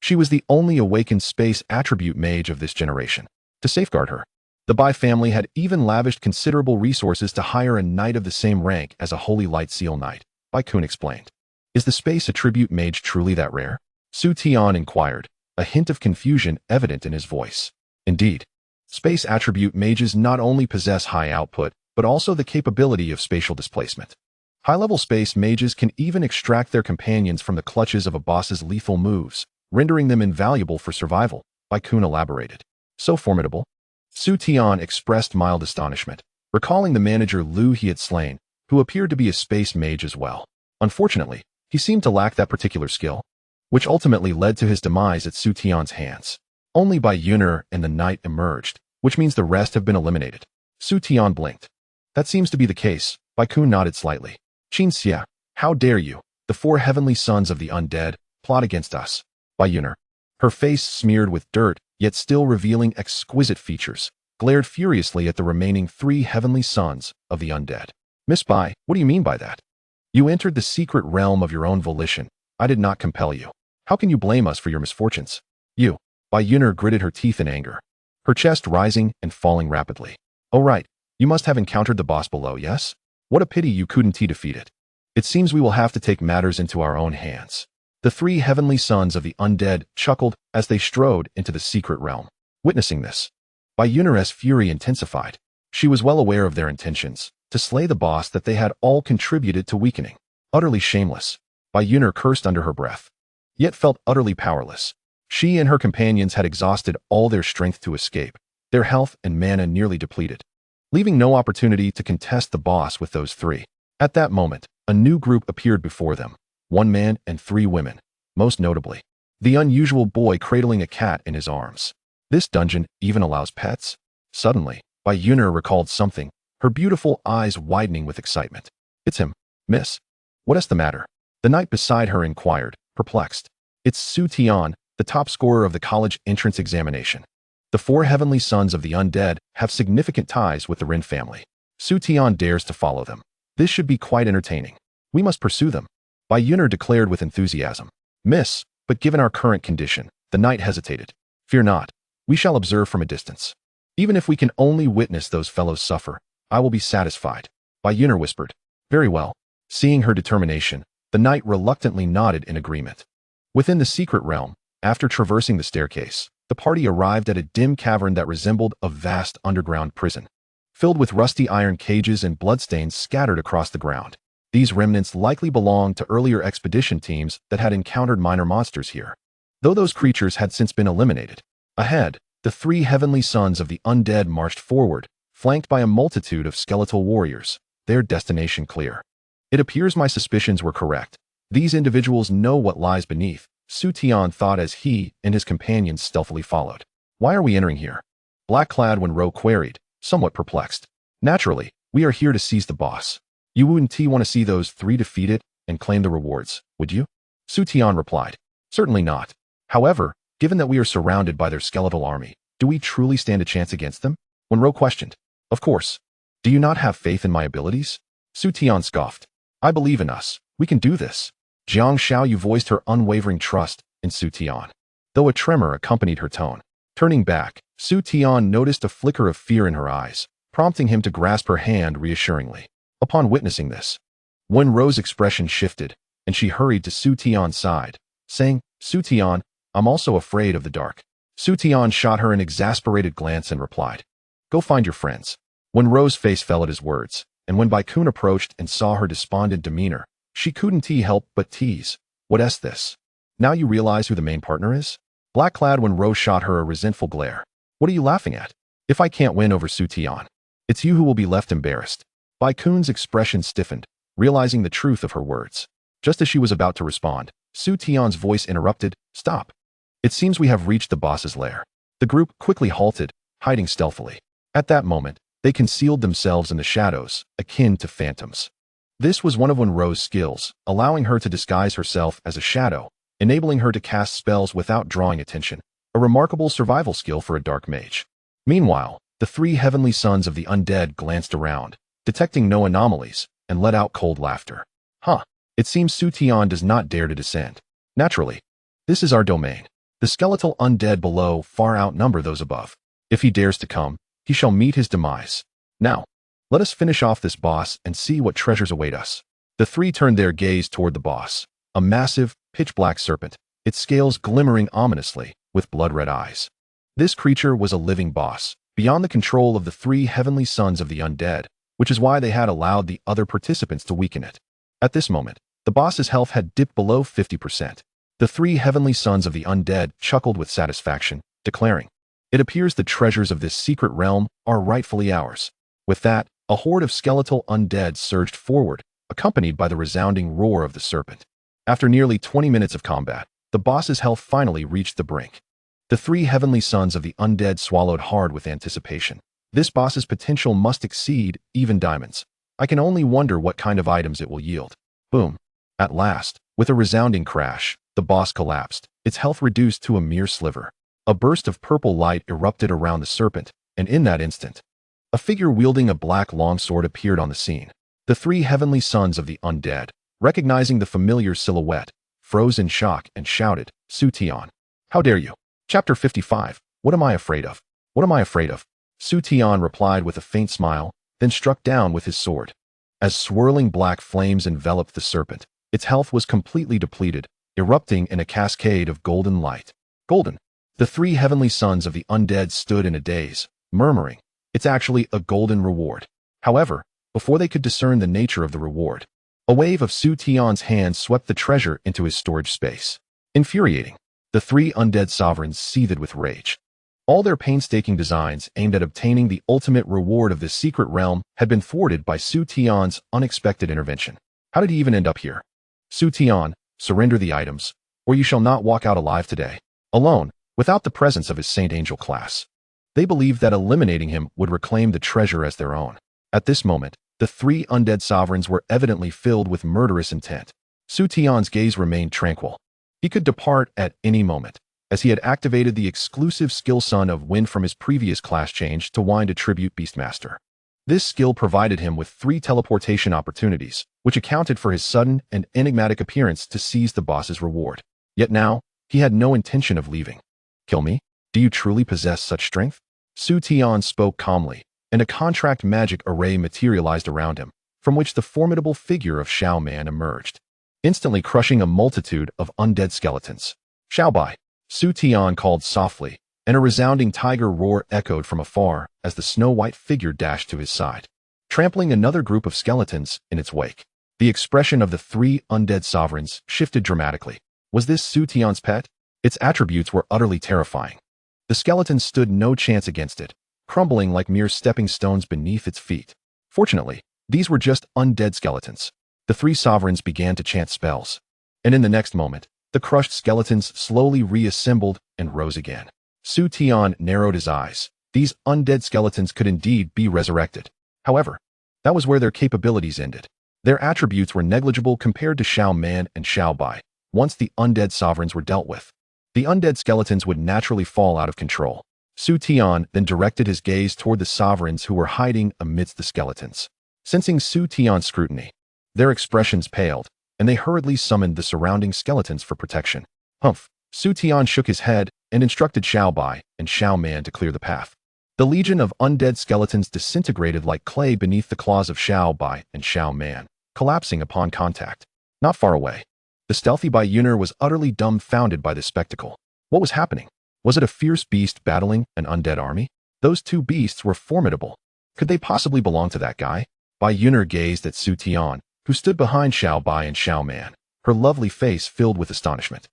She was the only awakened space attribute mage of this generation. To safeguard her, The Bai family had even lavished considerable resources to hire a knight of the same rank as a Holy Light Seal Knight, Bai Kun explained. Is the space attribute mage truly that rare? Su Tian inquired, a hint of confusion evident in his voice. Indeed, space attribute mages not only possess high output, but also the capability of spatial displacement. High-level space mages can even extract their companions from the clutches of a boss's lethal moves, rendering them invaluable for survival, Bai Kun elaborated. So formidable? Su Tian expressed mild astonishment, recalling the manager Liu he had slain, who appeared to be a space mage as well. Unfortunately, he seemed to lack that particular skill, which ultimately led to his demise at Su Tian's hands. Only Bai Yuner and the knight emerged, which means the rest have been eliminated. Su Tian blinked. That seems to be the case, Bai Kun nodded slightly. Qin Xia, how dare you, the four heavenly sons of the undead, plot against us? Bai Yuner, her face smeared with dirt, yet still revealing exquisite features, glared furiously at the remaining three heavenly sons of the undead. Miss Bai, what do you mean by that? You entered the secret realm of your own volition. I did not compel you. How can you blame us for your misfortunes? You. Bai Yuner gritted her teeth in anger, her chest rising and falling rapidly. Oh right, you must have encountered the boss below, yes? What a pity you couldn't defeat it. It seems we will have to take matters into our own hands. The three heavenly sons of the undead chuckled as they strode into the secret realm. Witnessing this, Bai Yuner's fury intensified. She was well aware of their intentions, to slay the boss that they had all contributed to weakening. Utterly shameless, Bai Yuner cursed under her breath, yet felt utterly powerless. She and her companions had exhausted all their strength to escape, their health and mana nearly depleted, leaving no opportunity to contest the boss with those three. At that moment, a new group appeared before them, 1 man and 3 women, most notably, the unusual boy cradling a cat in his arms. This dungeon even allows pets? Suddenly, Bai Yuner recalled something, her beautiful eyes widening with excitement. It's him, miss. What is the matter? The knight beside her inquired, perplexed. It's Su Tian, the top scorer of the college entrance examination. The 4 heavenly sons of the undead have significant ties with the Rin family. Su Tian dares to follow them. This should be quite entertaining. We must pursue them, Bai Yuner declared with enthusiasm. Miss, but given our current condition, the knight hesitated. Fear not. We shall observe from a distance. Even if we can only witness those fellows suffer, I will be satisfied, Bai Yuner whispered. Very well. Seeing her determination, the knight reluctantly nodded in agreement. Within the secret realm, after traversing the staircase, the party arrived at a dim cavern that resembled a vast underground prison, filled with rusty iron cages and bloodstains scattered across the ground. These remnants likely belonged to earlier expedition teams that had encountered minor monsters here, though those creatures had since been eliminated. Ahead, the 3 heavenly sons of the undead marched forward, flanked by a multitude of skeletal warriors, their destination clear. It appears my suspicions were correct. These individuals know what lies beneath, Su Tian thought as he and his companions stealthily followed. Why are we entering here? Black-clad Wenro queried, somewhat perplexed. Naturally, we are here to seize the boss. You wouldn't want to see those 3 defeated and claim the rewards, would you? Su Tian replied. Certainly not. However, given that we are surrounded by their skeletal army, do we truly stand a chance against them? Wenro questioned. Of course. Do you not have faith in my abilities? Su Tian scoffed. I believe in us. We can do this. Jiang Xiaoyu voiced her unwavering trust in Su Tian, though a tremor accompanied her tone. Turning back, Su Tian noticed a flicker of fear in her eyes, prompting him to grasp her hand reassuringly. Upon witnessing this, Wenro's expression shifted, and she hurried to Su Tian's side, saying, Su Tian, I'm also afraid of the dark. Su Tian shot her an exasperated glance and replied, Go find your friends. Wenro's face fell at his words, and when Bai Kun approached and saw her despondent demeanor, she couldn't help but tease. What's this? Now you realize who the main partner is? Black-clad Wenro shot her a resentful glare. What are you laughing at? If I can't win over Su Tian, it's you who will be left embarrassed. Bai Kun's expression stiffened, realizing the truth of her words. Just as she was about to respond, Su Tian's voice interrupted, Stop. It seems we have reached the boss's lair. The group quickly halted, hiding stealthily. At that moment, they concealed themselves in the shadows, akin to phantoms. This was one of Wenro's skills, allowing her to disguise herself as a shadow, enabling her to cast spells without drawing attention, a remarkable survival skill for a dark mage. Meanwhile, the 3 heavenly sons of the undead glanced around, detecting no anomalies, and let out cold laughter. It seems Su Tian does not dare to descend. Naturally. This is our domain. The skeletal undead below far outnumber those above. If he dares to come, he shall meet his demise. Now, let us finish off this boss and see what treasures await us. The three turned their gaze toward the boss, a massive, pitch-black serpent, its scales glimmering ominously, with blood-red eyes. This creature was a living boss, beyond the control of the three heavenly sons of the undead, which is why they had allowed the other participants to weaken it. At this moment, the boss's health had dipped below 50%. The three heavenly sons of the undead chuckled with satisfaction, declaring, "It appears the treasures of this secret realm are rightfully ours." With that, a horde of skeletal undead surged forward, accompanied by the resounding roar of the serpent. After nearly 20 minutes of combat, the boss's health finally reached the brink. The three heavenly sons of the undead swallowed hard with anticipation. This boss's potential must exceed even diamonds. I can only wonder what kind of items it will yield. Boom. At last, with a resounding crash, the boss collapsed, its health reduced to a mere sliver. A burst of purple light erupted around the serpent, and in that instant, a figure wielding a black longsword appeared on the scene. The three heavenly sons of the undead, recognizing the familiar silhouette, froze in shock and shouted, "Su Tian! How dare you?" Chapter 55. What am I afraid of? What am I afraid of? Su Tian replied with a faint smile, then struck down with his sword. As swirling black flames enveloped the serpent, its health was completely depleted, erupting in a cascade of golden light. Golden. The three heavenly sons of the undead stood in a daze, murmuring, "It's actually a golden reward." However, before they could discern the nature of the reward, a wave of Su Tian's hand swept the treasure into his storage space. Infuriating, the three undead sovereigns seethed with rage. All their painstaking designs aimed at obtaining the ultimate reward of this secret realm had been thwarted by Su Tian's unexpected intervention. How did he even end up here? Su Tian, surrender the items, or you shall not walk out alive today, alone, without the presence of his Saint Angel class. They believed that eliminating him would reclaim the treasure as their own. At this moment, the three undead sovereigns were evidently filled with murderous intent. Su Tian's gaze remained tranquil. He could depart at any moment, as he had activated the exclusive skill Son of Wind from his previous class change to wind a tribute Beastmaster. This skill provided him with 3 teleportation opportunities, which accounted for his sudden and enigmatic appearance to seize the boss's reward. Yet now, he had no intention of leaving. "Kill me? Do you truly possess such strength?" Su Tian spoke calmly, and a contract magic array materialized around him, from which the formidable figure of Shao Man emerged, instantly crushing a multitude of undead skeletons. "Shao Bai," Su Tian called softly, and a resounding tiger roar echoed from afar as the snow-white figure dashed to his side, trampling another group of skeletons in its wake. The expression of the 3 undead sovereigns shifted dramatically. Was this Su Tian's pet? Its attributes were utterly terrifying. The skeletons stood no chance against it, crumbling like mere stepping stones beneath its feet. Fortunately, these were just undead skeletons. The 3 sovereigns began to chant spells, and in the next moment, the crushed skeletons slowly reassembled and rose again. Su Tian narrowed his eyes. These undead skeletons could indeed be resurrected. However, that was where their capabilities ended. Their attributes were negligible compared to Shao Man and Shao Bai. Once the undead sovereigns were dealt with, the undead skeletons would naturally fall out of control. Su Tian then directed his gaze toward the sovereigns who were hiding amidst the skeletons. Sensing Su Tian's scrutiny, their expressions paled, and they hurriedly summoned the surrounding skeletons for protection. Humph! Su Tian shook his head and instructed Shao Bai and Shao Man to clear the path. The legion of undead skeletons disintegrated like clay beneath the claws of Shao Bai and Shao Man, collapsing upon contact. Not far away, the stealthy Bai Yuner was utterly dumbfounded by this spectacle. What was happening? Was it a fierce beast battling an undead army? Those 2 beasts were formidable. Could they possibly belong to that guy? Bai Yuner gazed at Su Tian, who stood behind Shao Bai and Shao Man, her lovely face filled with astonishment.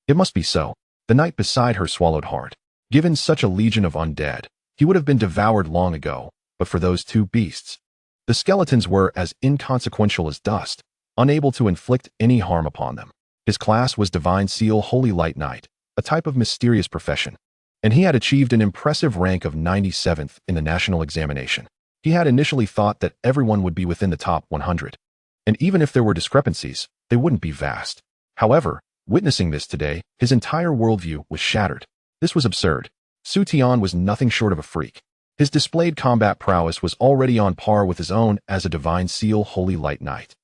It must be so. The knight beside her swallowed hard. Given such a legion of undead, he would have been devoured long ago, but for those 2 beasts. The skeletons were as inconsequential as dust, unable to inflict any harm upon them. His class was Divine Seal Holy Light Knight, a type of mysterious profession, and he had achieved an impressive rank of 97th in the national examination. He had initially thought that everyone would be within the top 100, and even if there were discrepancies, they wouldn't be vast. However, witnessing this today, his entire worldview was shattered. This was absurd. Su Tian was nothing short of a freak. His displayed combat prowess was already on par with his own as a Divine Seal Holy Light Knight,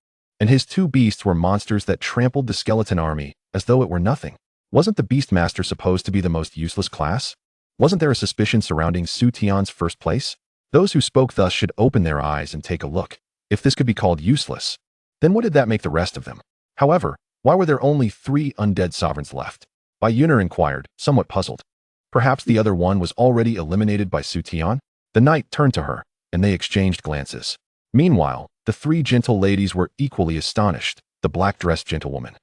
and his 2 beasts were monsters that trampled the skeleton army as though it were nothing. Wasn't the Beastmaster supposed to be the most useless class? Wasn't there a suspicion surrounding Su Tian's first place? Those who spoke thus should open their eyes and take a look. If this could be called useless, then what did that make the rest of them? However, why were there only 3 undead sovereigns left? Bai Yuner inquired, somewhat puzzled. Perhaps the other one was already eliminated by Su Tian? The knight turned to her, and they exchanged glances. Meanwhile, the 3 gentle ladies were equally astonished. The black-dressed gentlewoman,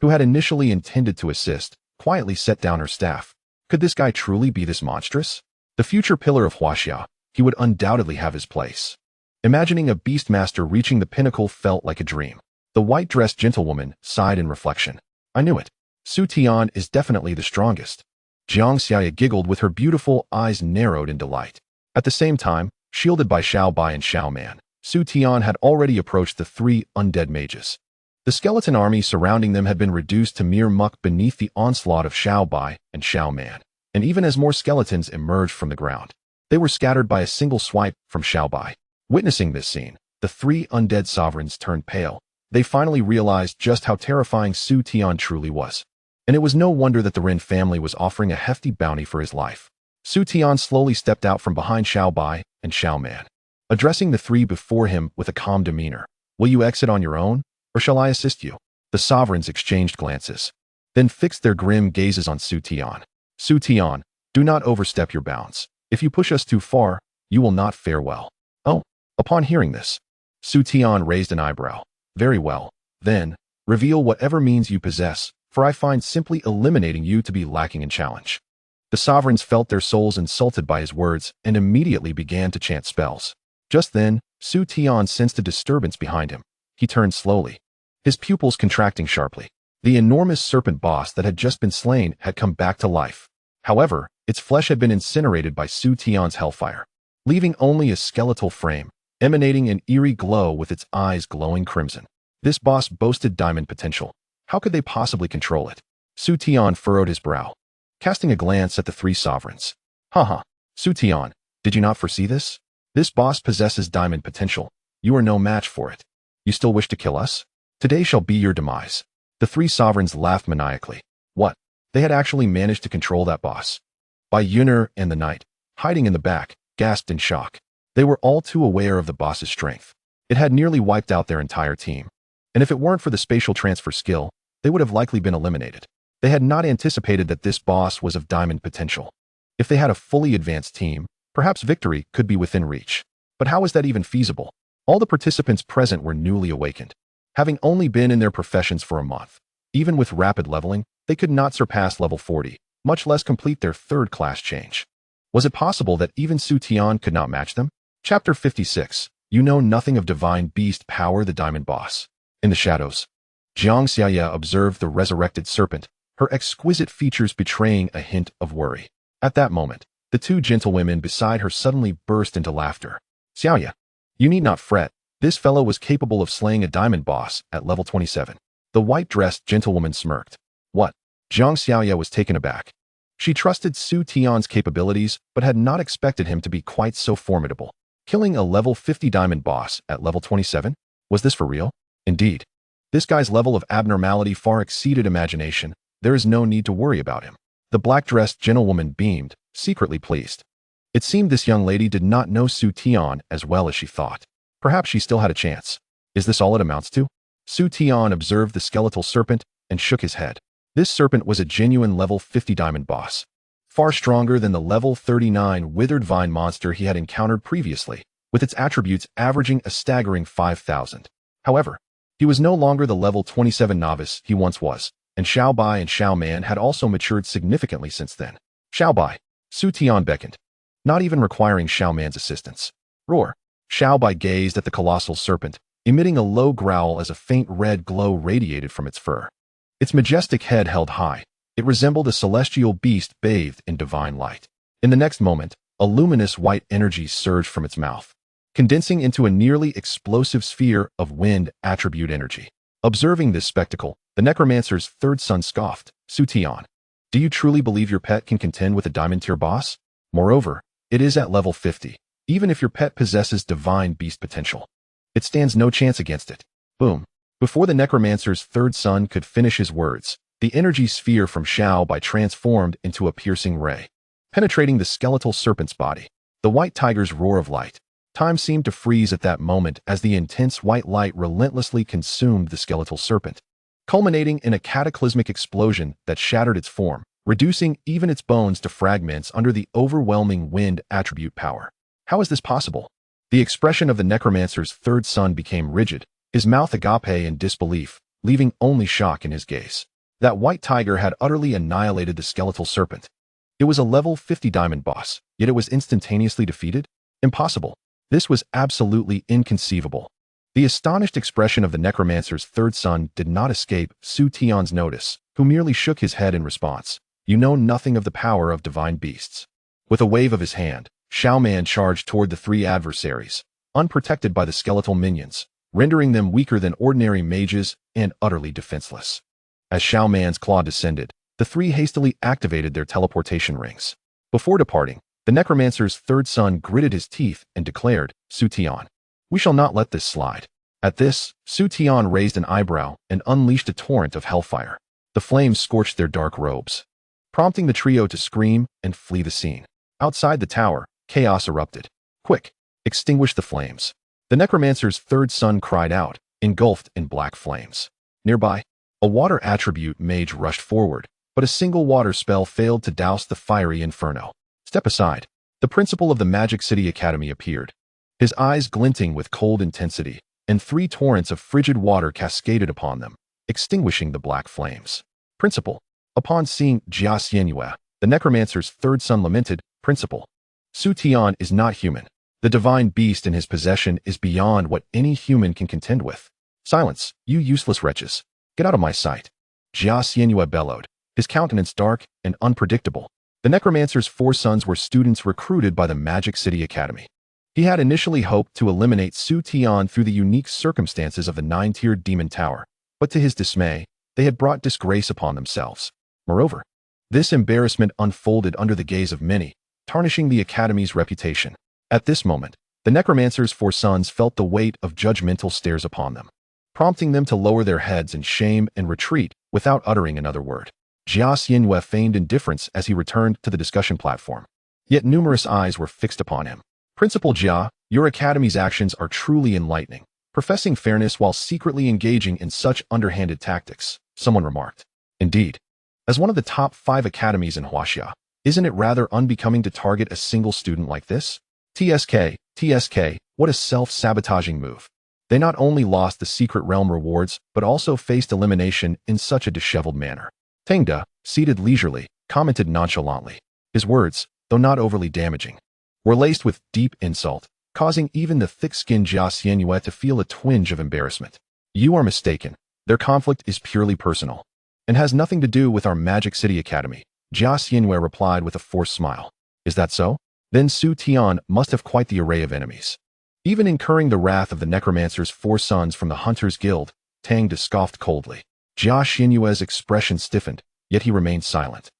who had initially intended to assist, quietly set down her staff. Could this guy truly be this monstrous? The future pillar of Huaxia, he would undoubtedly have his place. Imagining a Beastmaster reaching the pinnacle felt like a dream. The white-dressed gentlewoman sighed in reflection. I knew it. Su Tian is definitely the strongest. Jiang Xiaoya giggled with her beautiful eyes narrowed in delight. At the same time, shielded by Xiao Bai and Xiao Man, Su Tian had already approached the 3 undead mages. The skeleton army surrounding them had been reduced to mere muck beneath the onslaught of Xiao Bai and Xiao Man, and even as more skeletons emerged from the ground, they were scattered by a single swipe from Xiao Bai. Witnessing this scene, the 3 undead sovereigns turned pale. They finally realized just how terrifying Su Tian truly was. And it was no wonder that the Ren family was offering a hefty bounty for his life. Su Tian slowly stepped out from behind Xiao Bai and Xiao Man, addressing the 3 before him with a calm demeanor. Will you exit on your own, or shall I assist you? The sovereigns exchanged glances, then fixed their grim gazes on Su Tian. Su Tian, do not overstep your bounds. If you push us too far, you will not fare well. Oh, upon hearing this, Su Tian raised an eyebrow. Very well, then, reveal whatever means you possess, for I find simply eliminating you to be lacking in challenge. The sovereigns felt their souls insulted by his words and immediately began to chant spells. Just then, Su Tian sensed a disturbance behind him. He turned slowly, his pupils contracting sharply. The enormous serpent boss that had just been slain had come back to life. However, its flesh had been incinerated by Su Tian's hellfire, leaving only a skeletal frame, emanating an eerie glow with its eyes glowing crimson. This boss boasted diamond potential. How could they possibly control it? Su Tian furrowed his brow, casting a glance at the 3 sovereigns. Haha, Su Tian, did you not foresee this? This boss possesses diamond potential. You are no match for it. You still wish to kill us? Today shall be your demise. The 3 sovereigns laughed maniacally. What? They had actually managed to control that boss. Bai Yuner and the knight, hiding in the back, gasped in shock. They were all too aware of the boss's strength. It had nearly wiped out their entire team. And if it weren't for the spatial transfer skill, they would have likely been eliminated. They had not anticipated that this boss was of diamond potential. If they had a fully advanced team, perhaps victory could be within reach. But how is that even feasible? All the participants present were newly awakened, having only been in their professions for a month. Even with rapid leveling, they could not surpass level 40, much less complete their 3rd class change. Was it possible that even Su Tian could not match them? Chapter 56. You know nothing of divine beast power, the diamond boss. In the shadows, Jiang Xiaoya observed the resurrected serpent, her exquisite features betraying a hint of worry. At that moment, the 2 gentlewomen beside her suddenly burst into laughter. Xiaoya, you need not fret. This fellow was capable of slaying a diamond boss at level 27. The white-dressed gentlewoman smirked. What? Jiang Xiaoya was taken aback. She trusted Su Tian's capabilities, but had not expected him to be quite so formidable. Killing a level 50 diamond boss at level 27? Was this for real? Indeed. This guy's level of abnormality far exceeded imagination. There is no need to worry about him. The black-dressed gentlewoman beamed, secretly pleased. It seemed this young lady did not know Su Tian as well as she thought. Perhaps she still had a chance. Is this all it amounts to? Su Tian observed the skeletal serpent and shook his head. This serpent was a genuine level 50 diamond boss, far stronger than the level 39 withered vine monster he had encountered previously, with its attributes averaging a staggering 5,000. However, he was no longer the level 27 novice he once was, and Xiao Bai and Xiao Man had also matured significantly since then. Xiao Bai, Su Tian beckoned, not even requiring Xiao Man's assistance. Roar! Xiao Bai gazed at the colossal serpent, emitting a low growl as a faint red glow radiated from its fur. Its majestic head held high. It resembled a celestial beast bathed in divine light. In the next moment, a luminous white energy surged from its mouth, condensing into a nearly explosive sphere of wind attribute energy. Observing this spectacle, the necromancer's 3rd son scoffed. Su Tian, do you truly believe your pet can contend with a diamond tier boss? Moreover, it is at level 50. Even if your pet possesses divine beast potential, it stands no chance against it. Boom. Before the necromancer's 3rd son could finish his words, the energy sphere from Xiao Bai transformed into a piercing ray. penetrating the skeletal serpent's body. The white tiger's roar of light. Time seemed to freeze at that moment as the intense white light relentlessly consumed the skeletal serpent, culminating in a cataclysmic explosion that shattered its form, reducing even its bones to fragments under the overwhelming wind attribute power. How is this possible? The expression of the necromancer's third son became rigid, his mouth agape in disbelief, leaving only shock in his gaze. That white tiger had utterly annihilated the skeletal serpent. It was a level 50 diamond boss, yet it was instantaneously defeated? Impossible. This was absolutely inconceivable. The astonished expression of the necromancer's third son did not escape Su Tian's notice, who merely shook his head in response. You know nothing of the power of divine beasts. With a wave of his hand, Xiao Man charged toward the three adversaries, unprotected by the skeletal minions, rendering them weaker than ordinary mages and utterly defenseless. As Xiao Man's claw descended, the three hastily activated their teleportation rings. Before departing, the necromancer's third son gritted his teeth and declared, Su Tian, we shall not let this slide. At this, Su Tian raised an eyebrow and unleashed a torrent of hellfire. The flames scorched their dark robes, prompting the trio to scream and flee the scene. Outside the tower, chaos erupted. Quick, extinguish the flames. The necromancer's third son cried out, engulfed in black flames. Nearby, a water attribute mage rushed forward, but a single water spell failed to douse the fiery inferno. Step aside. The principal of the Magic City Academy appeared, his eyes glinting with cold intensity, and three torrents of frigid water cascaded upon them, extinguishing the black flames. Principal. Upon seeing Jia Xianyue, the necromancer's third son lamented, Principal, Su Tian is not human. The divine beast in his possession is beyond what any human can contend with. Silence, you useless wretches. Get out of my sight. Jia Xianyue bellowed, his countenance dark and unpredictable. The necromancer's four sons were students recruited by the Magic City Academy. He had initially hoped to eliminate Su Tian through the unique circumstances of the 9-tiered demon tower, but to his dismay, they had brought disgrace upon themselves. Moreover, this embarrassment unfolded under the gaze of many, tarnishing the Academy's reputation. At this moment, the necromancer's four sons felt the weight of judgmental stares upon them, prompting them to lower their heads in shame and retreat without uttering another word. Jia Xianyue feigned indifference as he returned to the discussion platform. Yet numerous eyes were fixed upon him. Principal Jia, your Academy's actions are truly enlightening. Professing fairness while secretly engaging in such underhanded tactics, someone remarked. Indeed. As one of the top 5 academies in Huaxia, isn't it rather unbecoming to target a single student like this? TSK, what a self-sabotaging move. They not only lost the secret realm rewards, but also faced elimination in such a disheveled manner. Tengda, seated leisurely, commented nonchalantly. His words, though not overly damaging, were laced with deep insult, causing even the thick-skinned Jia Xianyue to feel a twinge of embarrassment. You are mistaken. Their conflict is purely personal, and has nothing to do with our Magic City Academy. Jia Xianyue replied with a forced smile. Is that so? Then Su Tian must have quite the array of enemies. Even incurring the wrath of the necromancer's 4 sons from the Hunters Guild, Tengda scoffed coldly. Jia Xianyue's expression stiffened, yet he remained silent,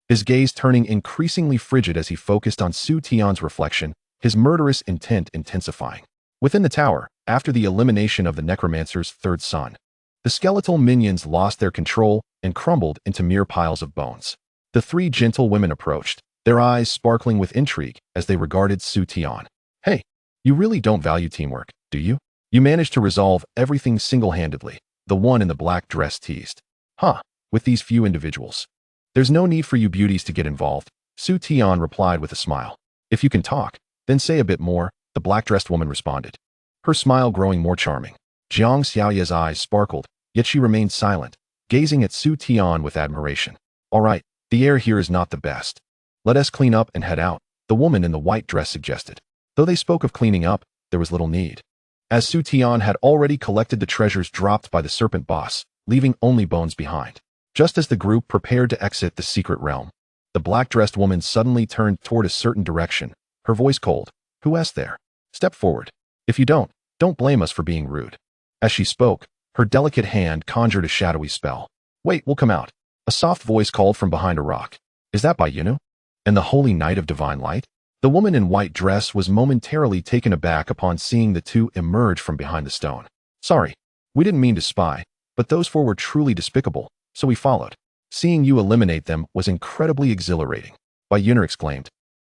his gaze turning increasingly frigid as he focused on Su Tian's reflection, his murderous intent intensifying. Within the tower, after the elimination of the necromancer's third son, the skeletal minions lost their control and crumbled into mere piles of bones. The 3 gentle women approached, their eyes sparkling with intrigue as they regarded Su Tian. Hey, you really don't value teamwork, do you? You managed to resolve everything single-handedly, the one in the black dress teased. Huh, with these few individuals. There's no need for you beauties to get involved, Su Tian replied with a smile. If you can talk, then say a bit more, the black-dressed woman responded, her smile growing more charming. Jiang Xiaoye's eyes sparkled, yet she remained silent, gazing at Su Tian with admiration. All right, the air here is not the best. Let us clean up and head out, the woman in the white dress suggested. Though they spoke of cleaning up, there was little need, as Su Tian had already collected the treasures dropped by the serpent boss, leaving only bones behind. Just as the group prepared to exit the secret realm, the black-dressed woman suddenly turned toward a certain direction, her voice cold. Who's there? Step forward. If you don't blame us for being rude. As she spoke, her delicate hand conjured a shadowy spell. Wait, we'll come out. A soft voice called from behind a rock. Is that by Yunu? And the Holy Knight of Divine Light? The woman in white dress was momentarily taken aback upon seeing the two emerge from behind the stone. Sorry, we didn't mean to spy, but those 4 were truly despicable, so we followed. Seeing you eliminate them was incredibly exhilarating. Bai Yuner exclaimed,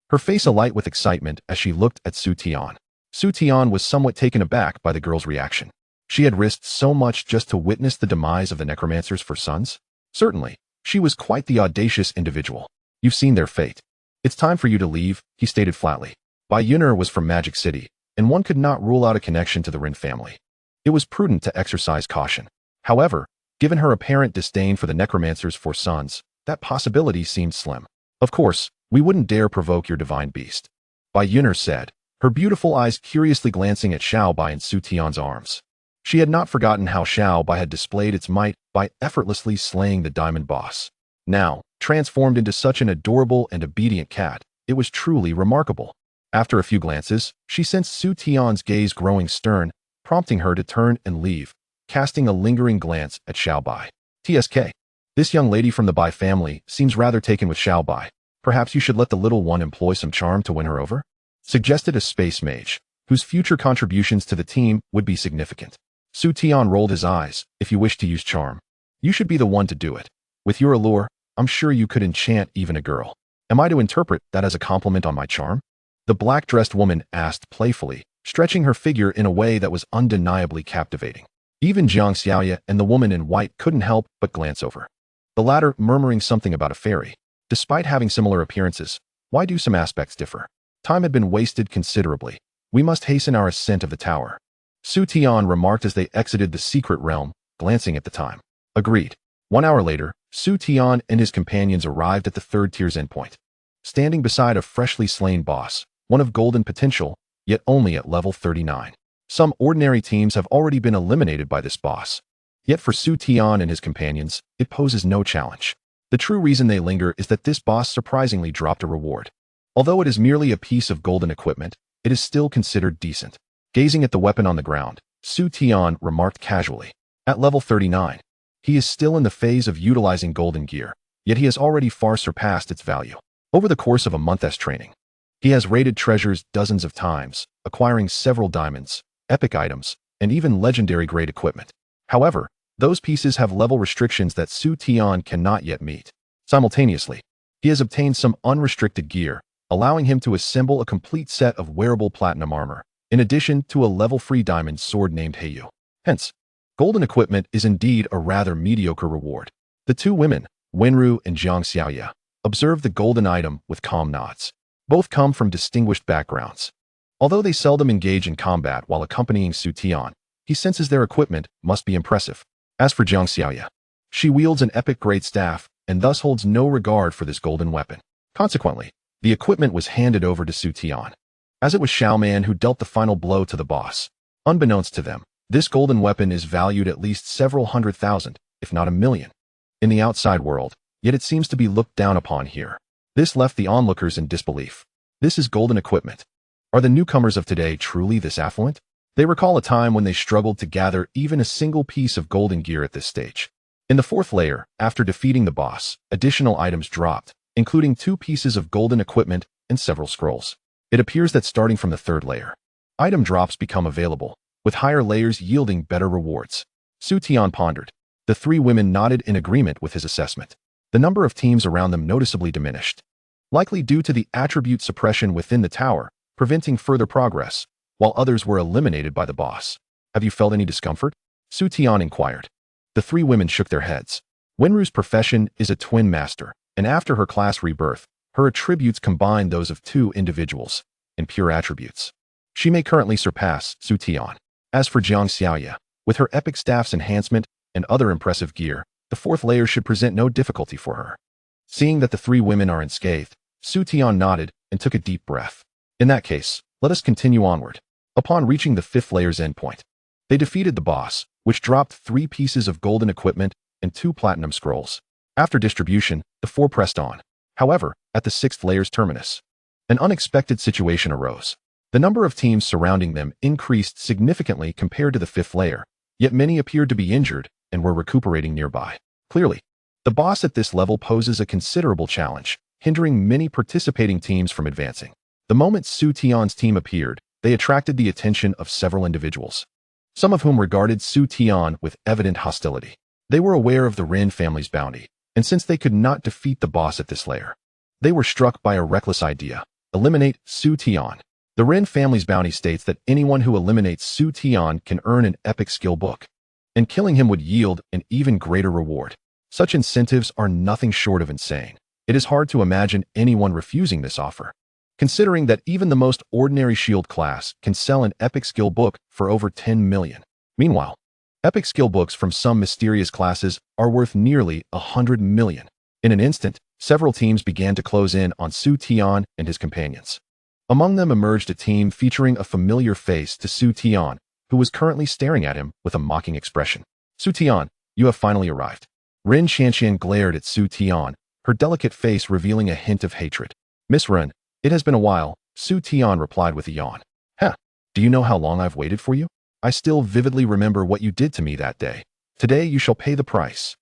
her face alight with excitement as she looked at Su Tian. Su Tian was somewhat taken aback by the girl's reaction. She had risked so much just to witness the demise of the necromancers for sons? Certainly, she was quite the audacious individual. You've seen their fate. It's time for you to leave, he stated flatly. Bai Yuner was from Magic City, and one could not rule out a connection to the Rin family. It was prudent to exercise caution. However, given her apparent disdain for the necromancers for sons, that possibility seemed slim. Of course, we wouldn't dare provoke your divine beast, Bai Yuner said, her beautiful eyes curiously glancing at Xiao Bai and Su Tian's arms. She had not forgotten how Xiao Bai had displayed its might by effortlessly slaying the diamond boss. Now, transformed into such an adorable and obedient cat, it was truly remarkable. After a few glances, she sensed Su Tian's gaze growing stern, prompting her to turn and leave, casting a lingering glance at Xiao Bai. TSK. This young lady from the Bai family seems rather taken with Xiao Bai. Perhaps you should let the little one employ some charm to win her over? Suggested a space mage, whose future contributions to the team would be significant. Su Tian rolled his eyes. If you wish to use charm, you should be the one to do it. With your allure, I'm sure you could enchant even a girl. Am I to interpret that as a compliment on my charm? The black-dressed woman asked playfully, stretching her figure in a way that was undeniably captivating. Even Jiang Xiaoya and the woman in white couldn't help but glance over. The latter murmuring something about a fairy. Despite having similar appearances, why do some aspects differ? Time had been wasted considerably. We must hasten our ascent of the tower. Su Tian remarked as they exited the secret realm, glancing at the time. Agreed. 1 hour later, Su Tian and his companions arrived at the third tier's endpoint. Standing beside a freshly slain boss, one of golden potential, yet only at level 39. Some ordinary teams have already been eliminated by this boss. Yet for Su Tian and his companions, it poses no challenge. The true reason they linger is that this boss surprisingly dropped a reward. Although it is merely a piece of golden equipment, it is still considered decent. Gazing at the weapon on the ground, Su Tian remarked casually. At level 39, he is still in the phase of utilizing golden gear, yet he has already far surpassed its value. Over the course of a month's training, he has raided treasures dozens of times, acquiring several diamonds, epic items, and even legendary-grade equipment. However, those pieces have level restrictions that Su Tian cannot yet meet. Simultaneously, he has obtained some unrestricted gear, allowing him to assemble a complete set of wearable platinum armor, in addition to a level-free diamond sword named Heiyu. Hence, golden equipment is indeed a rather mediocre reward. The two women, Wenru and Jiang Xiaoya, observed the golden item with calm nods. Both come from distinguished backgrounds. Although they seldom engage in combat while accompanying Su Tian, he senses their equipment must be impressive. As for Jiang Xiaoya, she wields an epic great staff and thus holds no regard for this golden weapon. Consequently, the equipment was handed over to Su Tian, as it was Xiaoman who dealt the final blow to the boss. Unbeknownst to them, this golden weapon is valued at least several 100,000, if not 1,000,000. In the outside world, yet it seems to be looked down upon here. This left the onlookers in disbelief. This is golden equipment. Are the newcomers of today truly this affluent? They recall a time when they struggled to gather even a single piece of golden gear at this stage. In the fourth layer, after defeating the boss, additional items dropped, including 2 pieces of golden equipment and several scrolls. It appears that starting from the third layer, item drops become available, with higher layers yielding better rewards. Su Tian pondered. The 3 women nodded in agreement with his assessment. The number of teams around them noticeably diminished, likely due to the attribute suppression within the tower, preventing further progress, while others were eliminated by the boss. Have you felt any discomfort? Su Tian inquired. The 3 women shook their heads. Wenru's profession is a twin master, and after her class rebirth, her attributes combine those of 2 individuals, in pure attributes. She may currently surpass Su Tian. As for Jiang Xiaoya, with her epic staff's enhancement and other impressive gear, the 4th layer should present no difficulty for her. Seeing that the 3 women are unscathed, Su Tian nodded and took a deep breath. In that case, let us continue onward. Upon reaching the 5th layer's endpoint, they defeated the boss, which dropped 3 pieces of golden equipment and 2 platinum scrolls. After distribution, the 4 pressed on. However, at the 6th layer's terminus, an unexpected situation arose. The number of teams surrounding them increased significantly compared to the 5th layer, yet many appeared to be injured and were recuperating nearby. Clearly, the boss at this level poses a considerable challenge, hindering many participating teams from advancing. The moment Su Tian's team appeared, they attracted the attention of several individuals, some of whom regarded Su Tian with evident hostility. They were aware of the Rin family's bounty, and since they could not defeat the boss at this layer, They were struck by a reckless idea: eliminate Su Tian. The Rin family's bounty states that anyone who eliminates Su Tian can earn an epic skill book, and killing him would yield an even greater reward. Such incentives are nothing short of insane. It is hard to imagine anyone refusing this offer, considering that even the most ordinary shield class can sell an epic skill book for over 10 million. Meanwhile, epic skill books from some mysterious classes are worth nearly 100 million. In an instant, several teams began to close in on Su Tian and his companions. Among them emerged a team featuring a familiar face to Su Tian, who was currently staring at him with a mocking expression. Su Tian, you have finally arrived. Rin Qianqian glared at Su Tian, her delicate face revealing a hint of hatred. Miss Rin, it has been a while, Su Tian replied with a yawn. Heh, do you know how long I've waited for you? I still vividly remember what you did to me that day. Today you shall pay the price.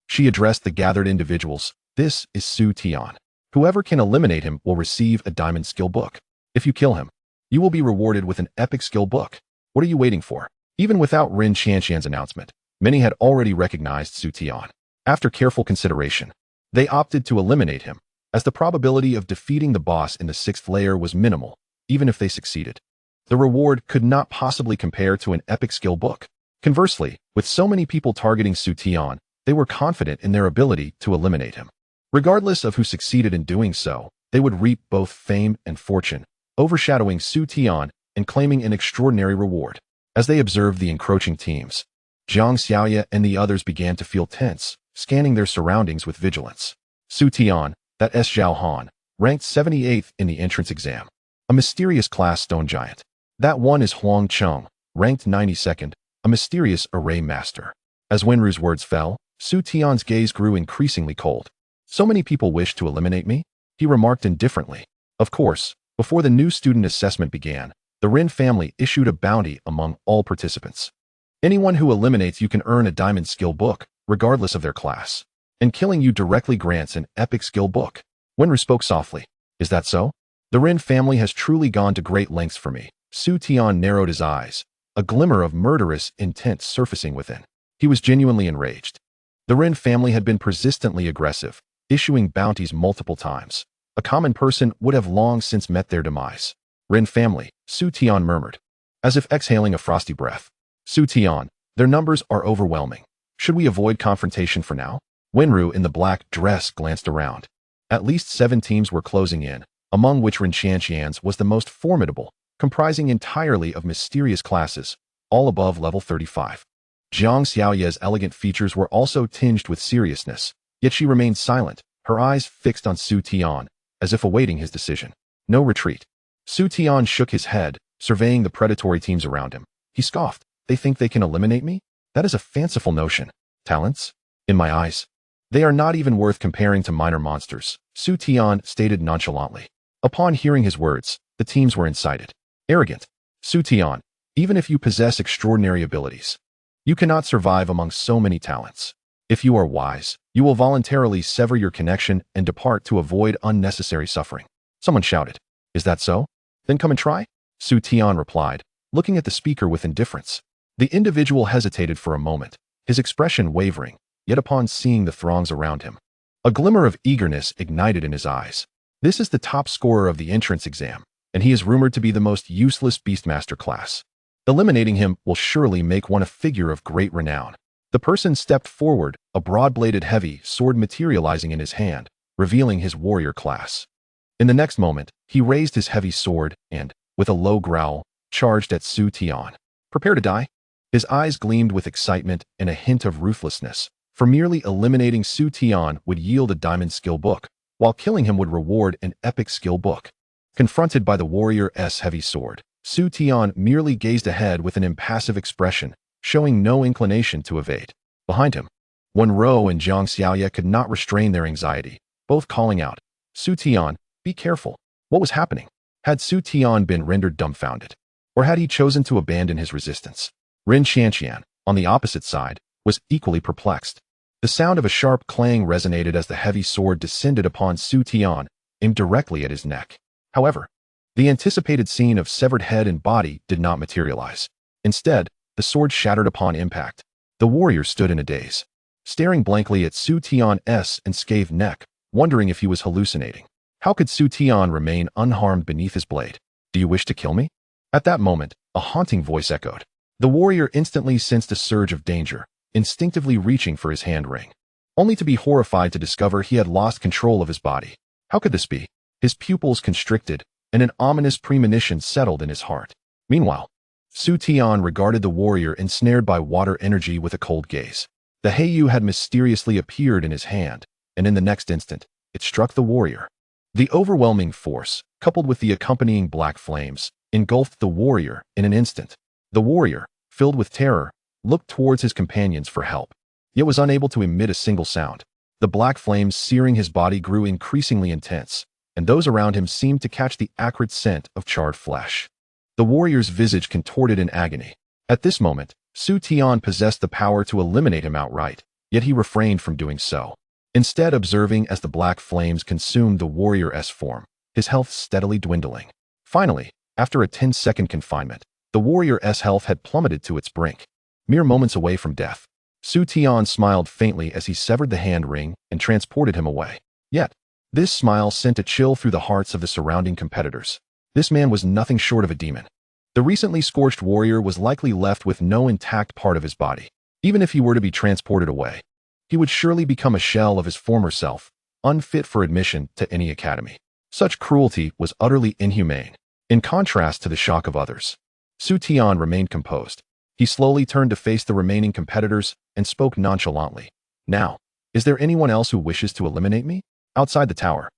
She addressed the gathered individuals. This is Su Tian. Whoever can eliminate him will receive a diamond skill book. If you kill him, you will be rewarded with an epic skill book. What are you waiting for? Even without Rin Qianqian's announcement, many had already recognized Su Tian. After careful consideration, they opted to eliminate him, as the probability of defeating the boss in the 6th layer was minimal, even if they succeeded. The reward could not possibly compare to an epic skill book. Conversely, with so many people targeting Su Tian, they were confident in their ability to eliminate him. Regardless of who succeeded in doing so, they would reap both fame and fortune, overshadowing Su Tian and claiming an extraordinary reward. As they observed the encroaching teams, Jiang Xiaoye and the others began to feel tense, scanning their surroundings with vigilance. Su Tian, that S. Zhao Han, ranked 78th in the entrance exam. A mysterious class stone giant. That one is Huang Cheng, ranked 92nd, a mysterious array master. As Wenru's words fell, Su Tian's gaze grew increasingly cold. So many people wish to eliminate me? He remarked indifferently. Of course, before the new student assessment began, the Rin family issued a bounty among all participants. Anyone who eliminates you can earn a diamond skill book, regardless of their class. And killing you directly grants an epic skill book. Wenru spoke softly. Is that so? The Rin family has truly gone to great lengths for me. Su Tian narrowed his eyes, a glimmer of murderous intent surfacing within. He was genuinely enraged. The Rin family had been persistently aggressive, issuing bounties multiple times. A common person would have long since met their demise. Rin family, Su Tian murmured, as if exhaling a frosty breath. Su Tian, their numbers are overwhelming. Should we avoid confrontation for now? Wenru in the black dress glanced around. At least 7 teams were closing in, among which Rin Qianqian's was the most formidable, comprising entirely of mysterious classes, all above level 35. Jiang Xiaoye's elegant features were also tinged with seriousness, yet she remained silent, her eyes fixed on Su Tian, as if awaiting his decision. No retreat. Su Tian shook his head, surveying the predatory teams around him. He scoffed. They think they can eliminate me? That is a fanciful notion. Talents? In my eyes, they are not even worth comparing to minor monsters, Su Tian stated nonchalantly. Upon hearing his words, the teams were incited. Arrogant. Su Tian, even if you possess extraordinary abilities, you cannot survive among so many talents. If you are wise, you will voluntarily sever your connection and depart to avoid unnecessary suffering. Someone shouted. Is that so? Then come and try? Su Tian replied, looking at the speaker with indifference. The individual hesitated for a moment, his expression wavering, yet upon seeing the throngs around him, a glimmer of eagerness ignited in his eyes. This is the top scorer of the entrance exam, and he is rumored to be the most useless Beastmaster class. Eliminating him will surely make one a figure of great renown. The person stepped forward, a broad-bladed heavy sword materializing in his hand, revealing his warrior class. In the next moment, he raised his heavy sword and, with a low growl, charged at Su Tian. Prepare to die? His eyes gleamed with excitement and a hint of ruthlessness, for merely eliminating Su Tian would yield a diamond skill book, while killing him would reward an epic skill book. Confronted by the warrior's heavy sword, Su Tian merely gazed ahead with an impassive expression, showing no inclination to evade. Behind him, Wenru and Jiang Xiaoye could not restrain their anxiety, both calling out, Su Tian, be careful. What was happening? Had Su Tian been rendered dumbfounded? Or had he chosen to abandon his resistance? Rin Qianqian, on the opposite side, was equally perplexed. The sound of a sharp clang resonated as the heavy sword descended upon Su Tian, aimed directly at his neck. However, the anticipated scene of severed head and body did not materialize. Instead, the sword shattered upon impact. The warrior stood in a daze, staring blankly at Su Tian's unscathed neck, wondering if he was hallucinating. How could Su Tian remain unharmed beneath his blade? Do you wish to kill me? At that moment, a haunting voice echoed. The warrior instantly sensed a surge of danger, instinctively reaching for his hand ring, only to be horrified to discover he had lost control of his body. How could this be? His pupils constricted, and an ominous premonition settled in his heart. Meanwhile, Su Tian regarded the warrior ensnared by water energy with a cold gaze. The Heiyu had mysteriously appeared in his hand, and in the next instant, it struck the warrior. The overwhelming force, coupled with the accompanying black flames, engulfed the warrior in an instant. The warrior, filled with terror, looked towards his companions for help, yet was unable to emit a single sound. The black flames searing his body grew increasingly intense, and those around him seemed to catch the acrid scent of charred flesh. The warrior's visage contorted in agony. At this moment, Su Tian possessed the power to eliminate him outright, yet he refrained from doing so. Instead, observing as the black flames consumed the warrior's form, his health steadily dwindling. Finally, after a 10-second confinement, the warrior's health had plummeted to its brink. Mere moments away from death, Su Tian smiled faintly as he severed the hand ring and transported him away. Yet, this smile sent a chill through the hearts of the surrounding competitors. This man was nothing short of a demon. The recently scorched warrior was likely left with no intact part of his body. Even if he were to be transported away, he would surely become a shell of his former self, unfit for admission to any academy. Such cruelty was utterly inhumane. In contrast to the shock of others, Su Tian remained composed. He slowly turned to face the remaining competitors and spoke nonchalantly. Now, is there anyone else who wishes to eliminate me? Outside the tower,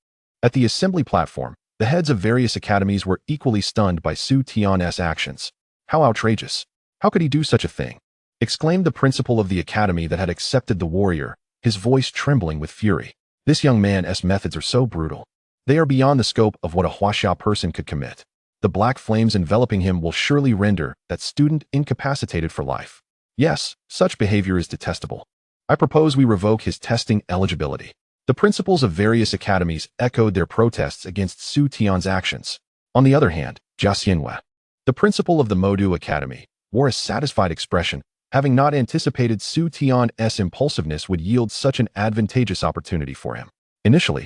at the assembly platform, the heads of various academies were equally stunned by Su Tian's actions. How outrageous! How could he do such a thing? Exclaimed the principal of the academy that had accepted the warrior, his voice trembling with fury. This young man's methods are so brutal. They are beyond the scope of what a Huaxia person could commit. The black flames enveloping him will surely render that student incapacitated for life. Yes, such behavior is detestable. I propose we revoke his testing eligibility. The principals of various academies echoed their protests against Su Tian's actions. On the other hand, Jia Xianhua, the principal of the Modu Academy, wore a satisfied expression, having not anticipated Su Tian's impulsiveness would yield such an advantageous opportunity for him. Initially,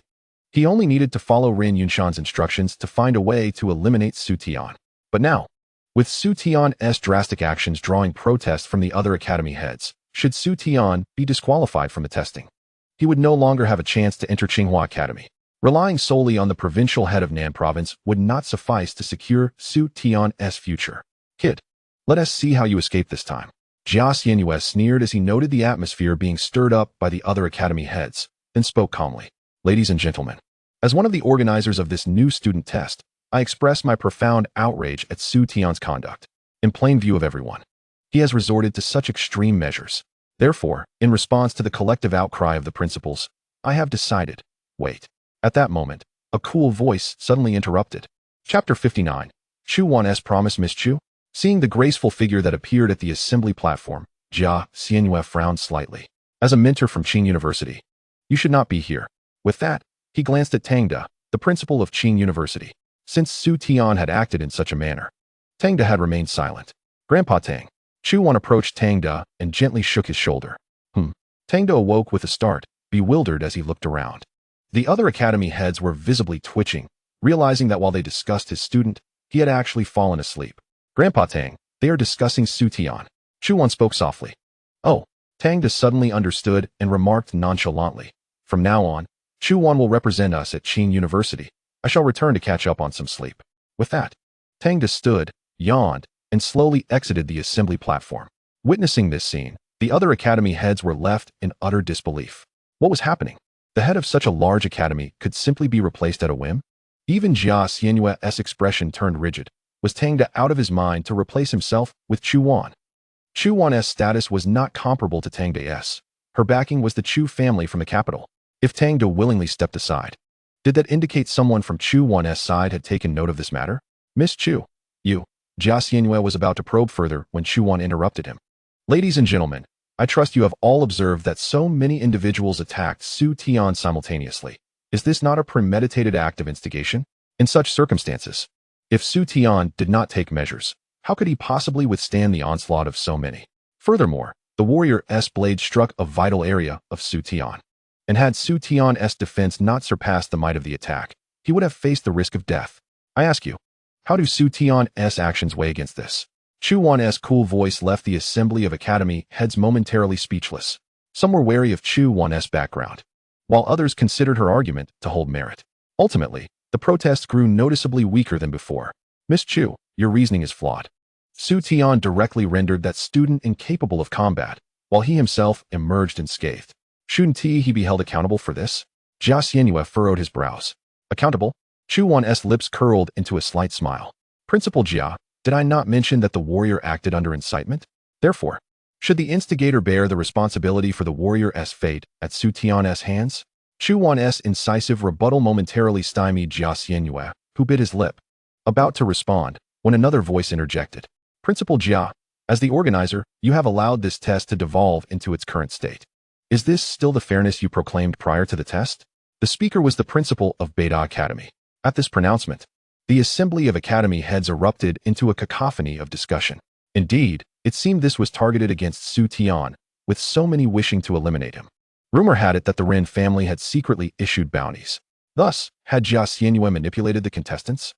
he only needed to follow Ren Yunshan's instructions to find a way to eliminate Su Tian. But now, with Su Tian's drastic actions drawing protests from the other academy heads, should Su Tian be disqualified from the testing, he would no longer have a chance to enter Tsinghua Academy. Relying solely on the provincial head of Nan Province would not suffice to secure Su Tian's future. Kid, let us see how you escape this time. Jia Xianhua sneered as he noted the atmosphere being stirred up by the other academy heads, then spoke calmly. Ladies and gentlemen, as one of the organizers of this new student test, I express my profound outrage at Su Tian's conduct. In plain view of everyone, he has resorted to such extreme measures. Therefore, in response to the collective outcry of the principals, I have decided. Wait. At that moment, a cool voice suddenly interrupted. Chapter 59. Chu Wan's promise, Miss Chu? Seeing the graceful figure that appeared at the assembly platform, Jia Xianhua frowned slightly. As a mentor from Qing University, you should not be here. With that, he glanced at Tang De, the principal of Qing University. Since Su Tian had acted in such a manner, Tang De had remained silent. Grandpa Tang. Chu Wan approached Tang De and gently shook his shoulder. Tang De awoke with a start, bewildered as he looked around. The other academy heads were visibly twitching, realizing that while they discussed his student, he had actually fallen asleep. Grandpa Tang, they are discussing Su Tian. Chu Wan spoke softly. Oh, Tang De suddenly understood and remarked nonchalantly. From now on, Chu Wan will represent us at Qing University. I shall return to catch up on some sleep. With that, Tang De stood, yawned, and slowly exited the assembly platform. Witnessing this scene, the other academy heads were left in utter disbelief. What was happening? The head of such a large academy could simply be replaced at a whim? Even Jia Xianhua's expression turned rigid. Was Tang De out of his mind to replace himself with Chu Wan? Chu Wan's status was not comparable to Tang De's. Her backing was the Chu family from the capital. If Tang De willingly stepped aside, did that indicate someone from Chu Wan's side had taken note of this matter? Miss Chu, you. Jia Xianhua was about to probe further when Chu Wan interrupted him. Ladies and gentlemen, I trust you have all observed that so many individuals attacked Su Tian simultaneously. Is this not a premeditated act of instigation? In such circumstances, if Su Tian did not take measures, how could he possibly withstand the onslaught of so many? Furthermore, the warrior's blade struck a vital area of Su Tian. And had Su Tian's defense not surpassed the might of the attack, he would have faced the risk of death. I ask you, how do Su Tian's actions weigh against this? Chu Wan's cool voice left the assembly of academy heads momentarily speechless. Some were wary of Chu Wan's background, while others considered her argument to hold merit. Ultimately, the protests grew noticeably weaker than before. Miss Chu, your reasoning is flawed. Su Tian directly rendered that student incapable of combat, while he himself emerged unscathed. Shouldn't he be held accountable for this? Jia Xianyue furrowed his brows. Accountable? Chu Wan's lips curled into a slight smile. Principal Jia, did I not mention that the warrior acted under incitement? Therefore, should the instigator bear the responsibility for the warrior's fate at Su Tian's hands? Chu Wan's incisive rebuttal momentarily stymied Jia Xianyue, who bit his lip, about to respond, when another voice interjected. Principal Jia, as the organizer, you have allowed this test to devolve into its current state. Is this still the fairness you proclaimed prior to the test? The speaker was the principal of Beta Academy. At this pronouncement, the assembly of academy heads erupted into a cacophony of discussion. Indeed, it seemed this was targeted against Su Tian, with so many wishing to eliminate him. Rumor had it that the Ren family had secretly issued bounties. Thus, had Jia Xianyue manipulated the contestants?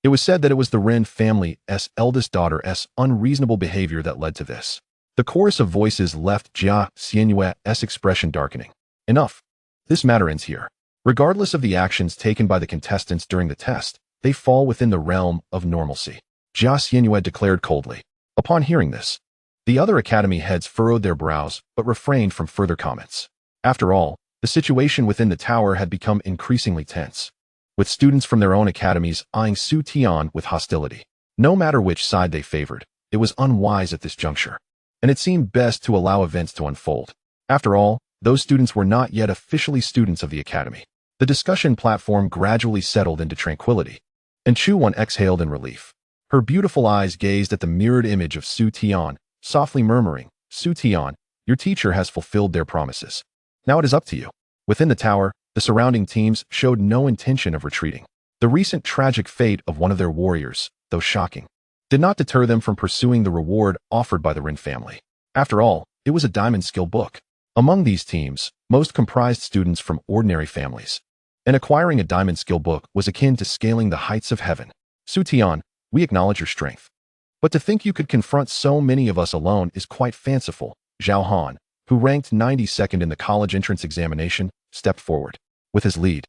It was said that it was the Ren family's eldest daughter's unreasonable behavior that led to this. The chorus of voices left Jia Xianyue's expression darkening. Enough. This matter ends here. Regardless of the actions taken by the contestants during the test, they fall within the realm of normalcy. Jia Xianyue declared coldly. Upon hearing this, the other academy heads furrowed their brows but refrained from further comments. After all, the situation within the tower had become increasingly tense, with students from their own academies eyeing Su Tian with hostility. No matter which side they favored, it was unwise at this juncture, and it seemed best to allow events to unfold. After all, those students were not yet officially students of the academy. The discussion platform gradually settled into tranquility, and Chu Wan exhaled in relief. Her beautiful eyes gazed at the mirrored image of Su Tian, softly murmuring, Su Tian, your teacher has fulfilled their promises. Now it is up to you. Within the tower, the surrounding teams showed no intention of retreating. The recent tragic fate of one of their warriors, though shocking, did not deter them from pursuing the reward offered by the Ren family. After all, it was a diamond skill book. Among these teams, most comprised students from ordinary families, and acquiring a diamond skill book was akin to scaling the heights of heaven. Su Tian, we acknowledge your strength. But to think you could confront so many of us alone is quite fanciful. Zhao Han, who ranked 92nd in the college entrance examination, stepped forward. With his lead,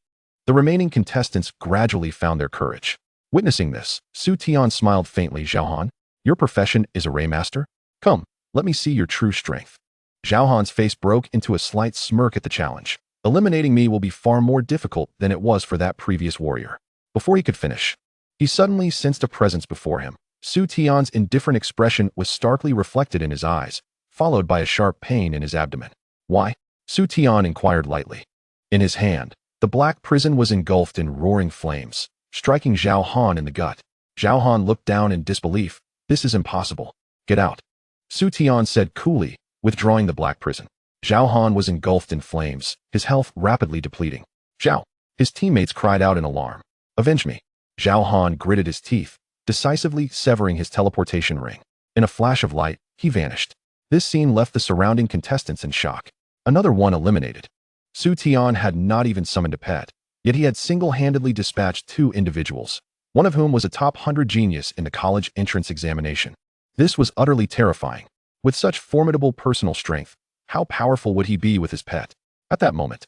the remaining contestants gradually found their courage. Witnessing this, Su Tian smiled faintly. Zhao Han, your profession is a Raymaster? Come, let me see your true strength. Zhao Han's face broke into a slight smirk at the challenge. Eliminating me will be far more difficult than it was for that previous warrior. Before he could finish, he suddenly sensed a presence before him. Su Tian's indifferent expression was starkly reflected in his eyes, followed by a sharp pain in his abdomen. Why? Su Tian inquired lightly. In his hand, the black prison was engulfed in roaring flames, striking Zhao Han in the gut. Zhao Han looked down in disbelief. This is impossible. Get out. Su Tian said coolly, withdrawing the black prison. Zhao Han was engulfed in flames, his health rapidly depleting. Zhao! His teammates cried out in alarm. Avenge me. Zhao Han gritted his teeth, decisively severing his teleportation ring. In a flash of light, he vanished. This scene left the surrounding contestants in shock. Another one eliminated. Su Tian had not even summoned a pet, yet he had single-handedly dispatched 2 individuals, one of whom was a top 100 genius in the college entrance examination. This was utterly terrifying. With such formidable personal strength, how powerful would he be with his pet? At that moment,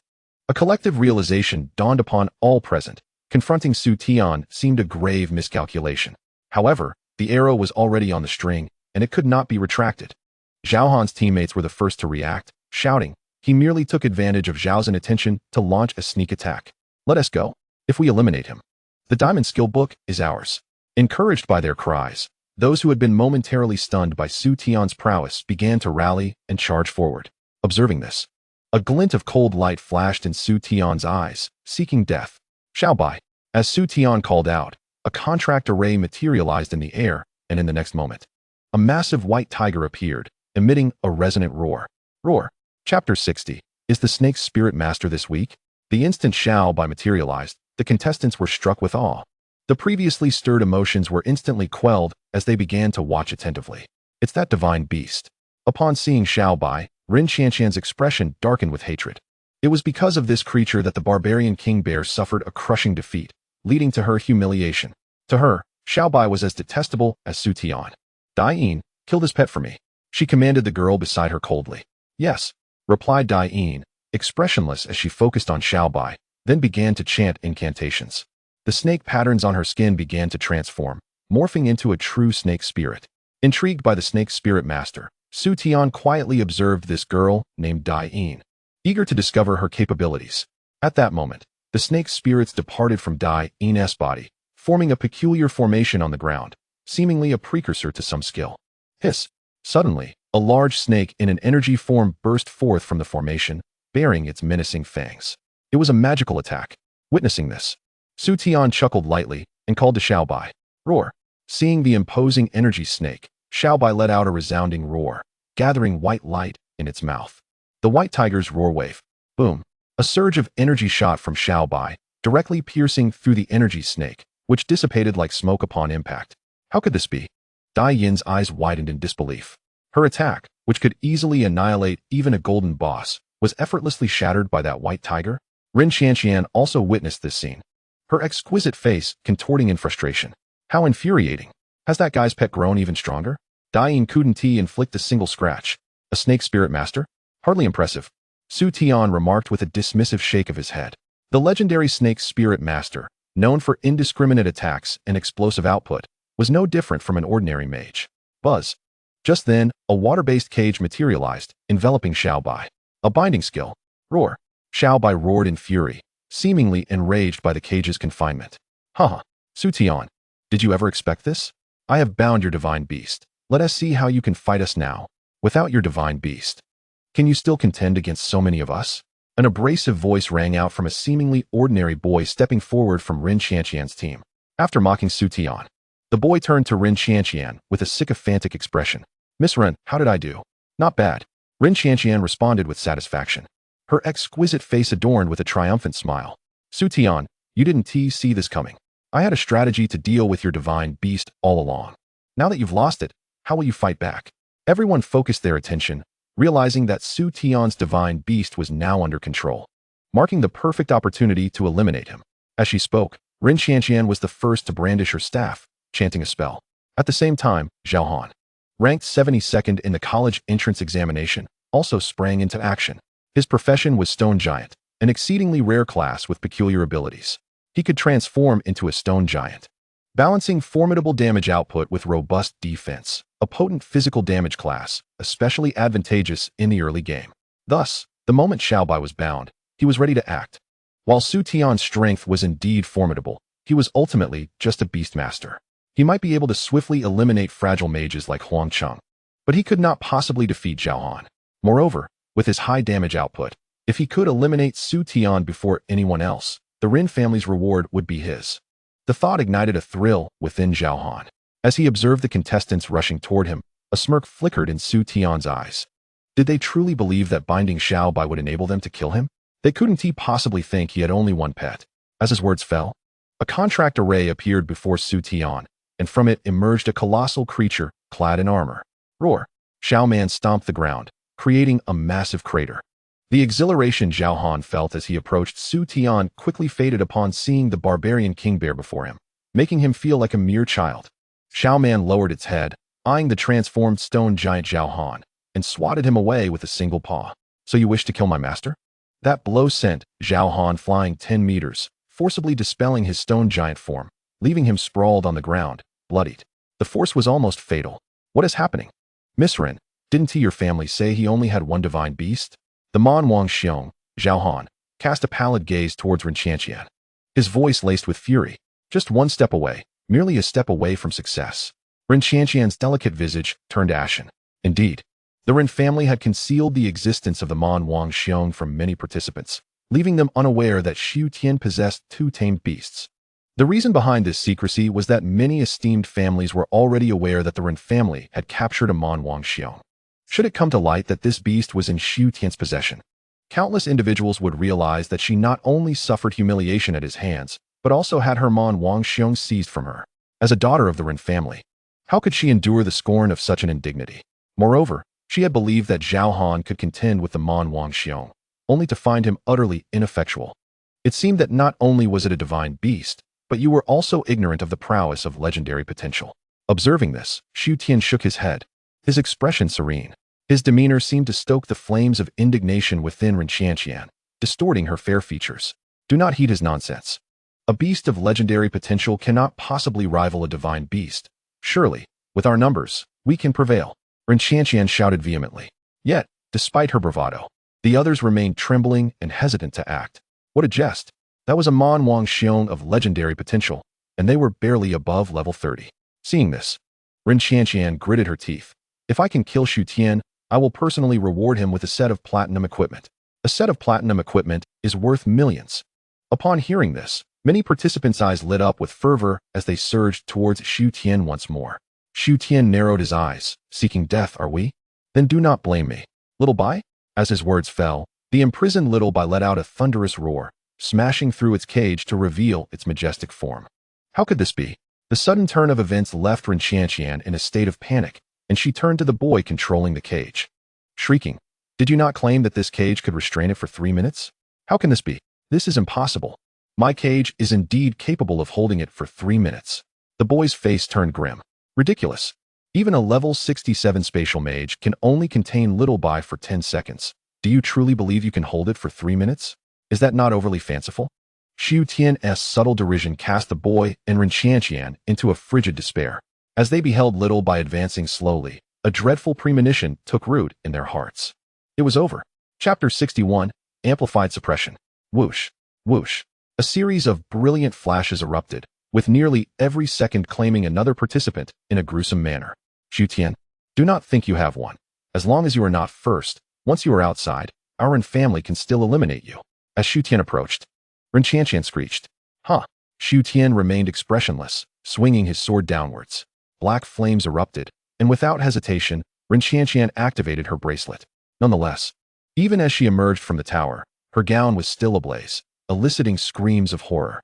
a collective realization dawned upon all present. Confronting Su Tian seemed a grave miscalculation. However, the arrow was already on the string, and it could not be retracted. Zhao Han's teammates were the first to react, shouting. He merely took advantage of Zhao's inattention to launch a sneak attack. Let us go. If we eliminate him, the diamond skill book is ours. Encouraged by their cries, those who had been momentarily stunned by Su Tian's prowess began to rally and charge forward. Observing this, a glint of cold light flashed in Su Tian's eyes, seeking death. Xiaobai. As Su Tian called out, a contract array materialized in the air, and in the next moment, a massive white tiger appeared, emitting a resonant roar. Roar. Chapter 60. Is the snake's spirit master this week? The instant Xiaobai materialized, the contestants were struck with awe. The previously stirred emotions were instantly quelled as they began to watch attentively. It's that divine beast. Upon seeing Xiaobai, Ren Qianshan's expression darkened with hatred. It was because of this creature that the barbarian king bear suffered a crushing defeat, leading to her humiliation. To her, Xiaobai was as detestable as Su Tian. Dai, kill this pet for me. She commanded the girl beside her coldly. Yes, replied Dai, expressionless as she focused on Xiaobai, then began to chant incantations. The snake patterns on her skin began to transform, morphing into a true snake spirit. Intrigued by the snake spirit master, Su Tian quietly observed this girl named Dai, eager to discover her capabilities. At that moment, the snake spirits departed from Dai's body, forming a peculiar formation on the ground, seemingly a precursor to some skill. Hiss! Suddenly, a large snake in an energy form burst forth from the formation, bearing its menacing fangs. It was a magical attack. Witnessing this, Su Tian chuckled lightly and called to Xiaobai. Roar! Seeing the imposing energy snake, Xiaobai let out a resounding roar, gathering white light in its mouth. The white tiger's roar wave. Boom! A surge of energy shot from Xiaobai, directly piercing through the energy snake, which dissipated like smoke upon impact. How could this be? Dai Yin's eyes widened in disbelief. Her attack, which could easily annihilate even a golden boss, was effortlessly shattered by that white tiger. Rin Qianqian also witnessed this scene, her exquisite face contorting in frustration. How infuriating. Has that guy's pet grown even stronger? Dai couldn't inflict a single scratch. A snake spirit master? Hardly impressive. Su Tian remarked with a dismissive shake of his head. The legendary snake spirit master, known for indiscriminate attacks and explosive output, was no different from an ordinary mage. Buzz. Just then, a water-based cage materialized, enveloping Xiaobai. A binding skill. Roar. Xiaobai roared in fury, seemingly enraged by the cage's confinement. Haha. Su Tian, did you ever expect this? I have bound your divine beast. Let us see how you can fight us now. Without your divine beast, can you still contend against so many of us? An abrasive voice rang out from a seemingly ordinary boy stepping forward from Rin Qianqian's team. After mocking Su Tian, the boy turned to Rin Qianqian with a sycophantic expression. Miss Rin, how did I do? Not bad. Rin Qianqian responded with satisfaction, her exquisite face adorned with a triumphant smile. Su Tian, you didn't see this coming. I had a strategy to deal with your divine beast all along. Now that you've lost it, how will you fight back? Everyone focused their attention, realizing that Su Tian's divine beast was now under control, marking the perfect opportunity to eliminate him. As she spoke, Rin Qianqian was the first to brandish her staff, chanting a spell. At the same time, Zhao Han, ranked 72nd in the college entrance examination, also sprang into action. His profession was Stone Giant, an exceedingly rare class with peculiar abilities. He could transform into a stone giant, balancing formidable damage output with robust defense, a potent physical damage class, especially advantageous in the early game. Thus, the moment Xiaobai was bound, he was ready to act. While Su Tian's strength was indeed formidable, he was ultimately just a Beastmaster. He might be able to swiftly eliminate fragile mages like Huang Cheng, but he could not possibly defeat Zhao Han. Moreover, with his high damage output, if he could eliminate Su Tian before anyone else, the Rin family's reward would be his. The thought ignited a thrill within Zhao Han. As he observed the contestants rushing toward him, a smirk flickered in Su Tian's eyes. Did they truly believe that binding Xiaobai would enable them to kill him? They couldn't possibly think he had only one pet. As his words fell, a contract array appeared before Su Tian, and from it emerged a colossal creature clad in armor. Roar! Xiao Man stomped the ground, creating a massive crater. The exhilaration Zhao Han felt as he approached Su Tian quickly faded upon seeing the barbarian king bear before him, making him feel like a mere child. Xiao Man lowered its head, eyeing the transformed stone giant Zhao Han, and swatted him away with a single paw. So you wish to kill my master? That blow sent Zhao Han flying 10 meters, forcibly dispelling his stone giant form, leaving him sprawled on the ground, bloodied. The force was almost fatal. What is happening? Miss Rin, didn't your family say he only had one divine beast? The Man Wang Xiong, Zhao Han, cast a pallid gaze towards Rin Qianqian, his voice laced with fury. Just one step away, merely a step away from success. Rin Qianqian's delicate visage turned ashen. Indeed, the Rin family had concealed the existence of the Man Wang Xiong from many participants, leaving them unaware that Xu Tian possessed 2 tamed beasts. The reason behind this secrecy was that many esteemed families were already aware that the Rin family had captured a Man Wang Xiong. Should it come to light that this beast was in Xu Tian's possession, countless individuals would realize that she not only suffered humiliation at his hands, but also had her Man Wang Xiong seized from her. As a daughter of the Rin family, how could she endure the scorn of such an indignity? Moreover, she had believed that Zhao Han could contend with the Man Wang Xiong, only to find him utterly ineffectual. It seemed that not only was it a divine beast, but you were also ignorant of the prowess of legendary potential. Observing this, Xu Tian shook his head, his expression serene. His demeanor seemed to stoke the flames of indignation within Ren Qianqian, distorting her fair features. Do not heed his nonsense. A beast of legendary potential cannot possibly rival a divine beast. Surely, with our numbers, we can prevail. Ren Qianqian shouted vehemently. Yet, despite her bravado, the others remained trembling and hesitant to act. What a jest! That was a Man Wang Xiong of legendary potential, and they were barely above level 30. Seeing this, Ren Qianqian gritted her teeth. If I can kill Xu Tian, I will personally reward him with a set of platinum equipment. A set of platinum equipment is worth millions. Upon hearing this, many participants' eyes lit up with fervor as they surged towards Xu Tian once more. Xu Tian narrowed his eyes. Seeking death, are we? Then do not blame me. Little Bai? As his words fell, the imprisoned Little Bai let out a thunderous roar, smashing through its cage to reveal its majestic form. How could this be? The sudden turn of events left Ren Qianqian in a state of panic, and she turned to the boy controlling the cage. Shrieking, did you not claim that this cage could restrain it for 3 minutes? How can this be? This is impossible. My cage is indeed capable of holding it for 3 minutes. The boy's face turned grim. Ridiculous. Even a level 67 spatial mage can only contain Little Bai for 10 seconds. Do you truly believe you can hold it for 3 minutes? Is that not overly fanciful? Xu Tian's subtle derision cast the boy and Ren Qianqian into a frigid despair. As they beheld Little Bai advancing slowly, a dreadful premonition took root in their hearts. It was over. Chapter 61, Amplified Suppression. Whoosh, whoosh. A series of brilliant flashes erupted, with nearly every second claiming another participant in a gruesome manner. Xu Tian, do not think you have one. As long as you are not first, once you are outside, our Ren family can still eliminate you. As Xu Tian approached, Ren Qianqian screeched. Huh. Xu Tian remained expressionless, swinging his sword downwards. Black flames erupted, and without hesitation, Ren Qianqian activated her bracelet. Nonetheless, even as she emerged from the tower, her gown was still ablaze, eliciting screams of horror.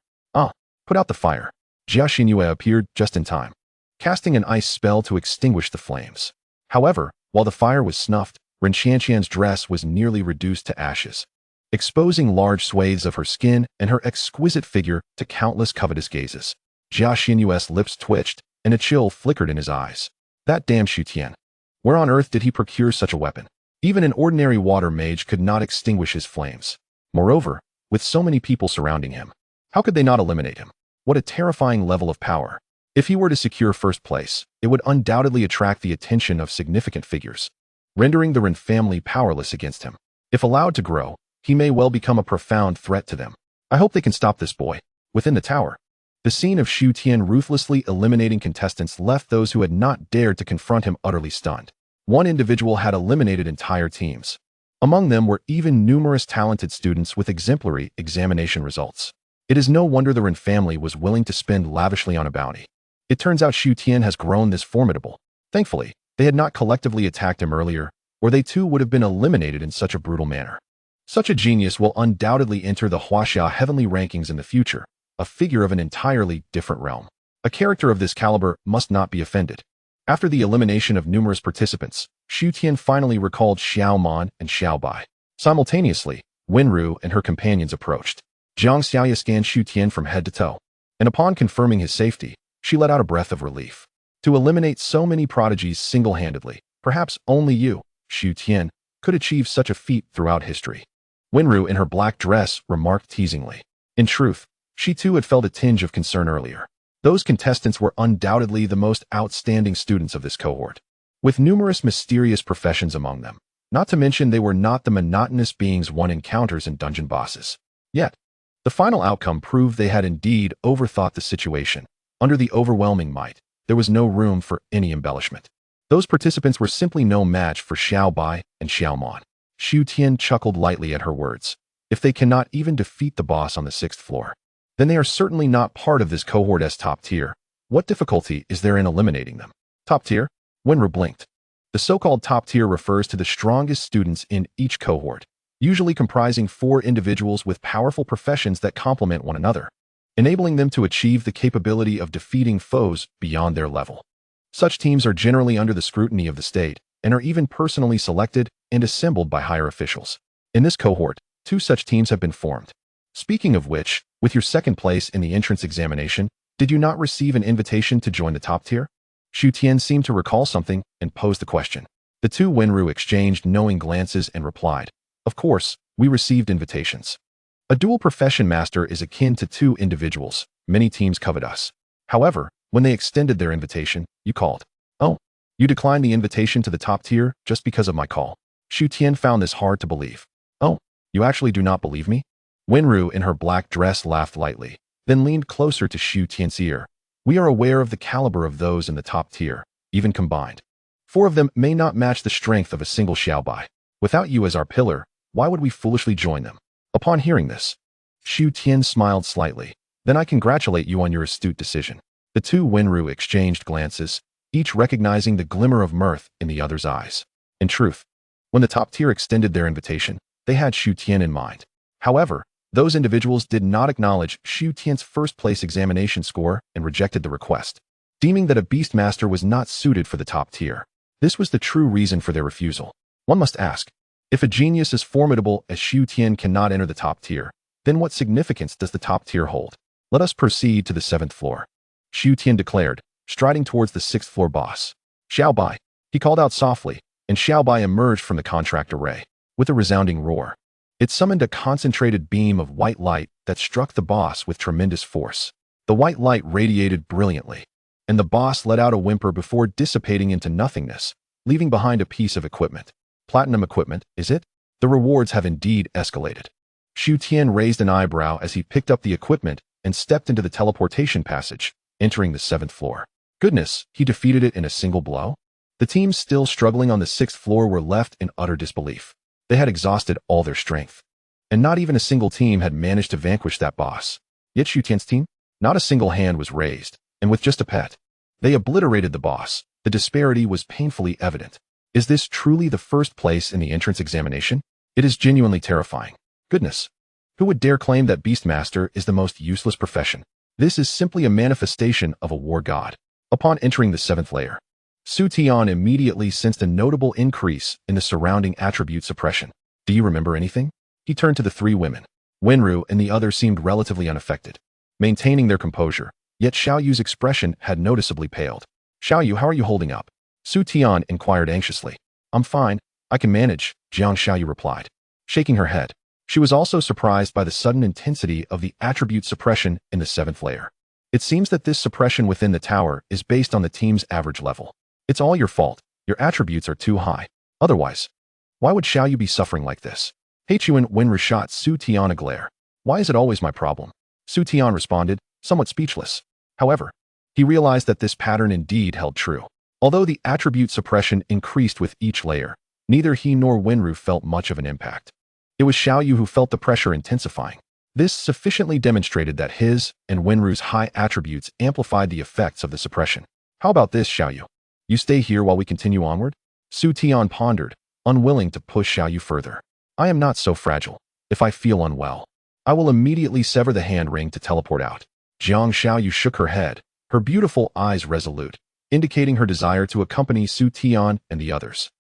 Put out the fire. Jia Xinyue appeared just in time, casting an ice spell to extinguish the flames. However, while the fire was snuffed, Ren Qianqian's dress was nearly reduced to ashes, exposing large swathes of her skin and her exquisite figure to countless covetous gazes. Jia Xinyue's lips twitched, and a chill flickered in his eyes. That damn Xu Tian. Where on earth did he procure such a weapon? Even an ordinary water mage could not extinguish his flames. Moreover, with so many people surrounding him, how could they not eliminate him? What a terrifying level of power. If he were to secure first place, it would undoubtedly attract the attention of significant figures, rendering the Ren family powerless against him. If allowed to grow, he may well become a profound threat to them. I hope they can stop this boy. Within the tower, the scene of Xu Tian ruthlessly eliminating contestants left those who had not dared to confront him utterly stunned. One individual had eliminated entire teams. Among them were even numerous talented students with exemplary examination results. It is no wonder the Ren family was willing to spend lavishly on a bounty. It turns out Xu Tian has grown this formidable. Thankfully, they had not collectively attacked him earlier, or they too would have been eliminated in such a brutal manner. Such a genius will undoubtedly enter the Huaxia heavenly rankings in the future, a figure of an entirely different realm. A character of this caliber must not be offended. After the elimination of numerous participants, Xu Tian finally recalled Xiao Man and Xiao Bai. Simultaneously, Wenru and her companions approached. Zhang Xiaoya scanned Xu Tian from head to toe, and upon confirming his safety, she let out a breath of relief. To eliminate so many prodigies single-handedly, perhaps only you, Xu Tian, could achieve such a feat throughout history. Wenru in her black dress remarked teasingly. In truth, she too had felt a tinge of concern earlier. Those contestants were undoubtedly the most outstanding students of this cohort, with numerous mysterious professions among them. Not to mention they were not the monotonous beings one encounters in dungeon bosses. Yet, the final outcome proved they had indeed overthought the situation. Under the overwhelming might, there was no room for any embellishment. Those participants were simply no match for Xiao Bai and Xiao Man. Xu Tian chuckled lightly at her words. If they cannot even defeat the boss on the 6th floor, then they are certainly not part of this cohort's top tier. What difficulty is there in eliminating them? Top tier? Wenru blinked. The so-called top tier refers to the strongest students in each cohort, usually comprising 4 individuals with powerful professions that complement one another, enabling them to achieve the capability of defeating foes beyond their level. Such teams are generally under the scrutiny of the state and are even personally selected and assembled by higher officials. In this cohort, 2 such teams have been formed. Speaking of which, with your second place in the entrance examination, did you not receive an invitation to join the top tier? Xu Tian seemed to recall something and posed the question. The two Wenru exchanged knowing glances and replied, "Of course, we received invitations. A dual profession master is akin to 2 individuals. Many teams covet us. However, when they extended their invitation, you called. Oh, you declined the invitation to the top tier just because of my call." Xu Tian found this hard to believe. "Oh, you actually do not believe me?" Wenru in her black dress laughed lightly, then leaned closer to Xu Tian's ear. "We are aware of the caliber of those in the top tier, even combined. 4 of them may not match the strength of a single Xiaobai. Without you as our pillar, why would we foolishly join them?" Upon hearing this, Xu Tian smiled slightly. "Then I congratulate you on your astute decision." The two Wenru exchanged glances, each recognizing the glimmer of mirth in the other's eyes. In truth, when the top tier extended their invitation, they had Xu Tian in mind. However, those individuals did not acknowledge Xu Tian's first-place examination score and rejected the request, deeming that a Beastmaster was not suited for the top tier. This was the true reason for their refusal. One must ask, if a genius as formidable as Xu Tian cannot enter the top tier, then what significance does the top tier hold? Let us proceed to the 7th floor, Xu Tian declared, striding towards the 6th floor boss. "Xiaobai," he called out softly, and Xiaobai emerged from the contract array. With a resounding roar, it summoned a concentrated beam of white light that struck the boss with tremendous force. The white light radiated brilliantly, and the boss let out a whimper before dissipating into nothingness, leaving behind a piece of equipment. Platinum equipment, is it? The rewards have indeed escalated. Xu Tian raised an eyebrow as he picked up the equipment and stepped into the teleportation passage, entering the 7th floor. Goodness, he defeated it in a single blow? The teams still struggling on the 6th floor were left in utter disbelief. They had exhausted all their strength, and not even a single team had managed to vanquish that boss. Yet Xu Tian's team? Not a single hand was raised, and with just a pet, they obliterated the boss. The disparity was painfully evident. Is this truly the first place in the entrance examination? It is genuinely terrifying. Goodness. Who would dare claim that Beastmaster is the most useless profession? This is simply a manifestation of a war god. Upon entering the 7th layer, Su Tian immediately sensed a notable increase in the surrounding attribute suppression. "Do you remember anything?" He turned to the 3 women. Wenru and the other seemed relatively unaffected, maintaining their composure, yet Xiaoyu's expression had noticeably paled. "Xiaoyu, how are you holding up?" Su Tian inquired anxiously. "I'm fine. I can manage," Jiang Xiaoyu replied, shaking her head. She was also surprised by the sudden intensity of the attribute suppression in the 7th layer. It seems that this suppression within the tower is based on the team's average level. It's all your fault. Your attributes are too high. Otherwise, why would Xiaoyu be suffering like this? Heichuan Wenru shot Su Tian a glare. "Why is it always my problem?" Su Tian responded, somewhat speechless. However, he realized that this pattern indeed held true. Although the attribute suppression increased with each layer, neither he nor Wenru felt much of an impact. It was Xiaoyu who felt the pressure intensifying. This sufficiently demonstrated that his and Wenru's high attributes amplified the effects of the suppression. "How about this, Xiaoyu? You stay here while we continue onward?" Su Tian pondered, unwilling to push Xiaoyu further. "I am not so fragile. If I feel unwell, I will immediately sever the hand ring to teleport out." Jiang Xiaoyu shook her head, her beautiful eyes resolute, indicating her desire to accompany Su Tian and the others.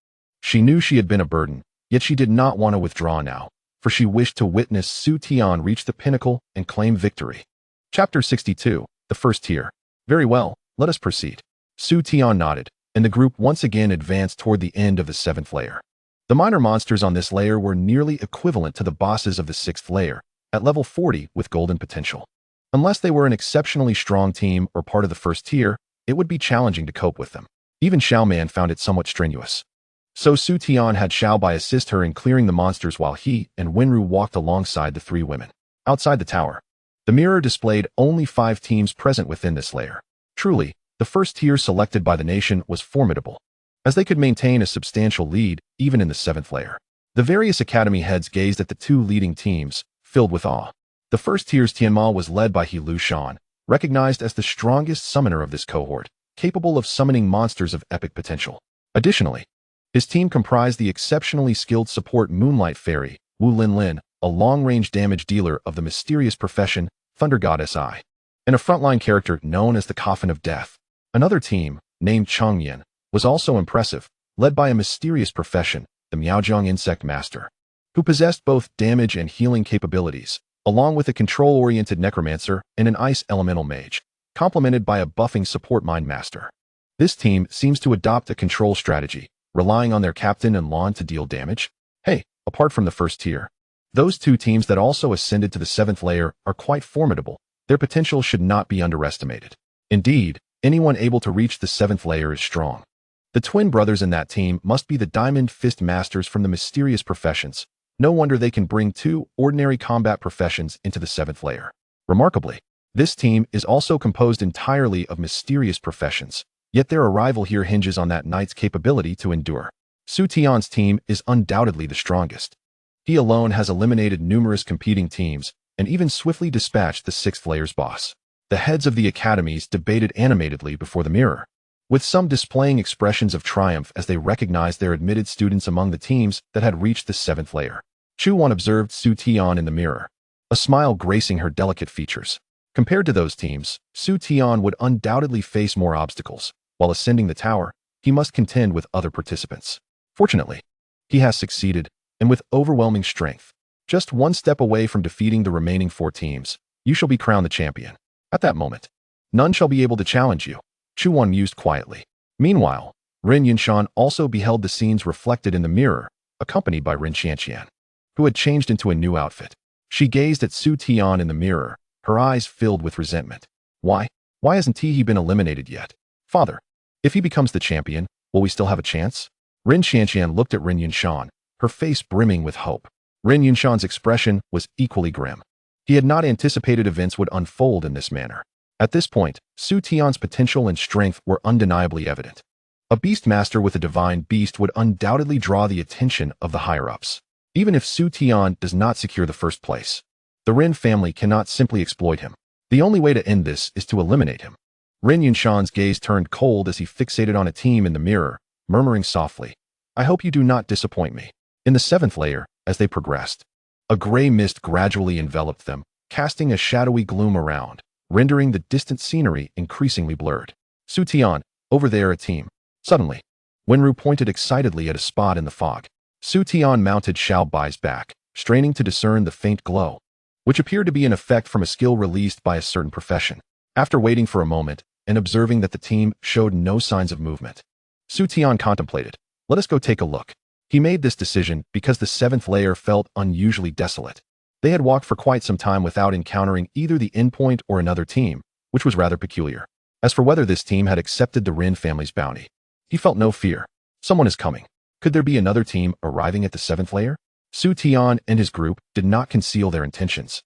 She knew she had been a burden, yet she did not want to withdraw now, for she wished to witness Su Tian reach the pinnacle and claim victory. Chapter 62, the 1st tier. "Very well, let us proceed." Su Tian nodded, and the group once again advanced toward the end of the 7th layer. The minor monsters on this layer were nearly equivalent to the bosses of the 6th layer, at level 40 with golden potential. Unless they were an exceptionally strong team or part of the 1st tier, it would be challenging to cope with them. Even Xiaoman found it somewhat strenuous. So Su Tian had Xiaobai assist her in clearing the monsters while he and Wenru walked alongside the 3 women. Outside the tower, the mirror displayed only 5 teams present within this layer. Truly, the 1st tier selected by the nation was formidable, as they could maintain a substantial lead even in the 7th layer. The various academy heads gazed at the 2 leading teams, filled with awe. The 1st tier's Tianma was led by He Lu Shan, recognized as the strongest summoner of this cohort, capable of summoning monsters of epic potential. Additionally, his team comprised the exceptionally skilled support Moonlight Fairy, Wu Lin Lin, a long-range damage dealer of the mysterious profession Thunder Goddess I, and a frontline character known as the Coffin of Death. Another team, named Changyan, was also impressive, led by a mysterious profession, the Miaozhong Insect Master. who possessed both damage and healing capabilities, along with a control-oriented necromancer and an ice elemental mage, complemented by a buffing support mind master. This team seems to adopt a control strategy, relying on their captain and lawn to deal damage. Hey, apart from the first tier, those two teams that also ascended to the 7th layer are quite formidable. Their potential should not be underestimated. Indeed, anyone able to reach the 7th layer is strong. The twin brothers in that team must be the Diamond Fist Masters from the mysterious professions. No wonder they can bring 2 ordinary combat professions into the 7th layer. Remarkably, this team is also composed entirely of mysterious professions, yet their arrival here hinges on that knight's capability to endure. Su Tian's team is undoubtedly the strongest. He alone has eliminated numerous competing teams and even swiftly dispatched the 6th layer's boss. The heads of the academies debated animatedly before the mirror, with some displaying expressions of triumph as they recognized their admitted students among the teams that had reached the 7th layer. Chu Wan observed Su Tian in the mirror, a smile gracing her delicate features. Compared to those teams, Su Tian would undoubtedly face more obstacles. While ascending the tower, he must contend with other participants. Fortunately, he has succeeded, and with overwhelming strength. Just one step away from defeating the remaining 4 teams, you shall be crowned the champion. At that moment, none shall be able to challenge you, Chu Wan mused quietly. Meanwhile, Ren Yunshan also beheld the scenes reflected in the mirror, accompanied by Ren Qianqian, who had changed into a new outfit. She gazed at Su Tian in the mirror, her eyes filled with resentment. Why hasn't he been eliminated yet? Father, if he becomes the champion, will we still have a chance? Ren Qianqian looked at Ren Yunshan, her face brimming with hope. Ren Yunshan's expression was equally grim. He had not anticipated events would unfold in this manner. At this point, Su Tian's potential and strength were undeniably evident. A Beastmaster with a divine beast would undoubtedly draw the attention of the higher-ups. Even if Su Tian does not secure the first place, the Ren family cannot simply exploit him. The only way to end this is to eliminate him. Ren Yunshan's gaze turned cold as he fixated on a team in the mirror, murmuring softly, I hope you do not disappoint me. In the 7th layer, as they progressed, a gray mist gradually enveloped them, casting a shadowy gloom around, rendering the distant scenery increasingly blurred. Su Tian, over there a team. Suddenly, Wenru pointed excitedly at a spot in the fog. Su Tian mounted Xiao Bai's back, straining to discern the faint glow, which appeared to be an effect from a skill released by a certain profession. After waiting for a moment and observing that the team showed no signs of movement, Su Tian contemplated, let us go take a look. He made this decision because the 7th layer felt unusually desolate. They had walked for quite some time without encountering either the endpoint or another team, which was rather peculiar. As for whether this team had accepted the Ren family's bounty, he felt no fear. Someone is coming. Could there be another team arriving at the 7th layer? Su Tian and his group did not conceal their intentions,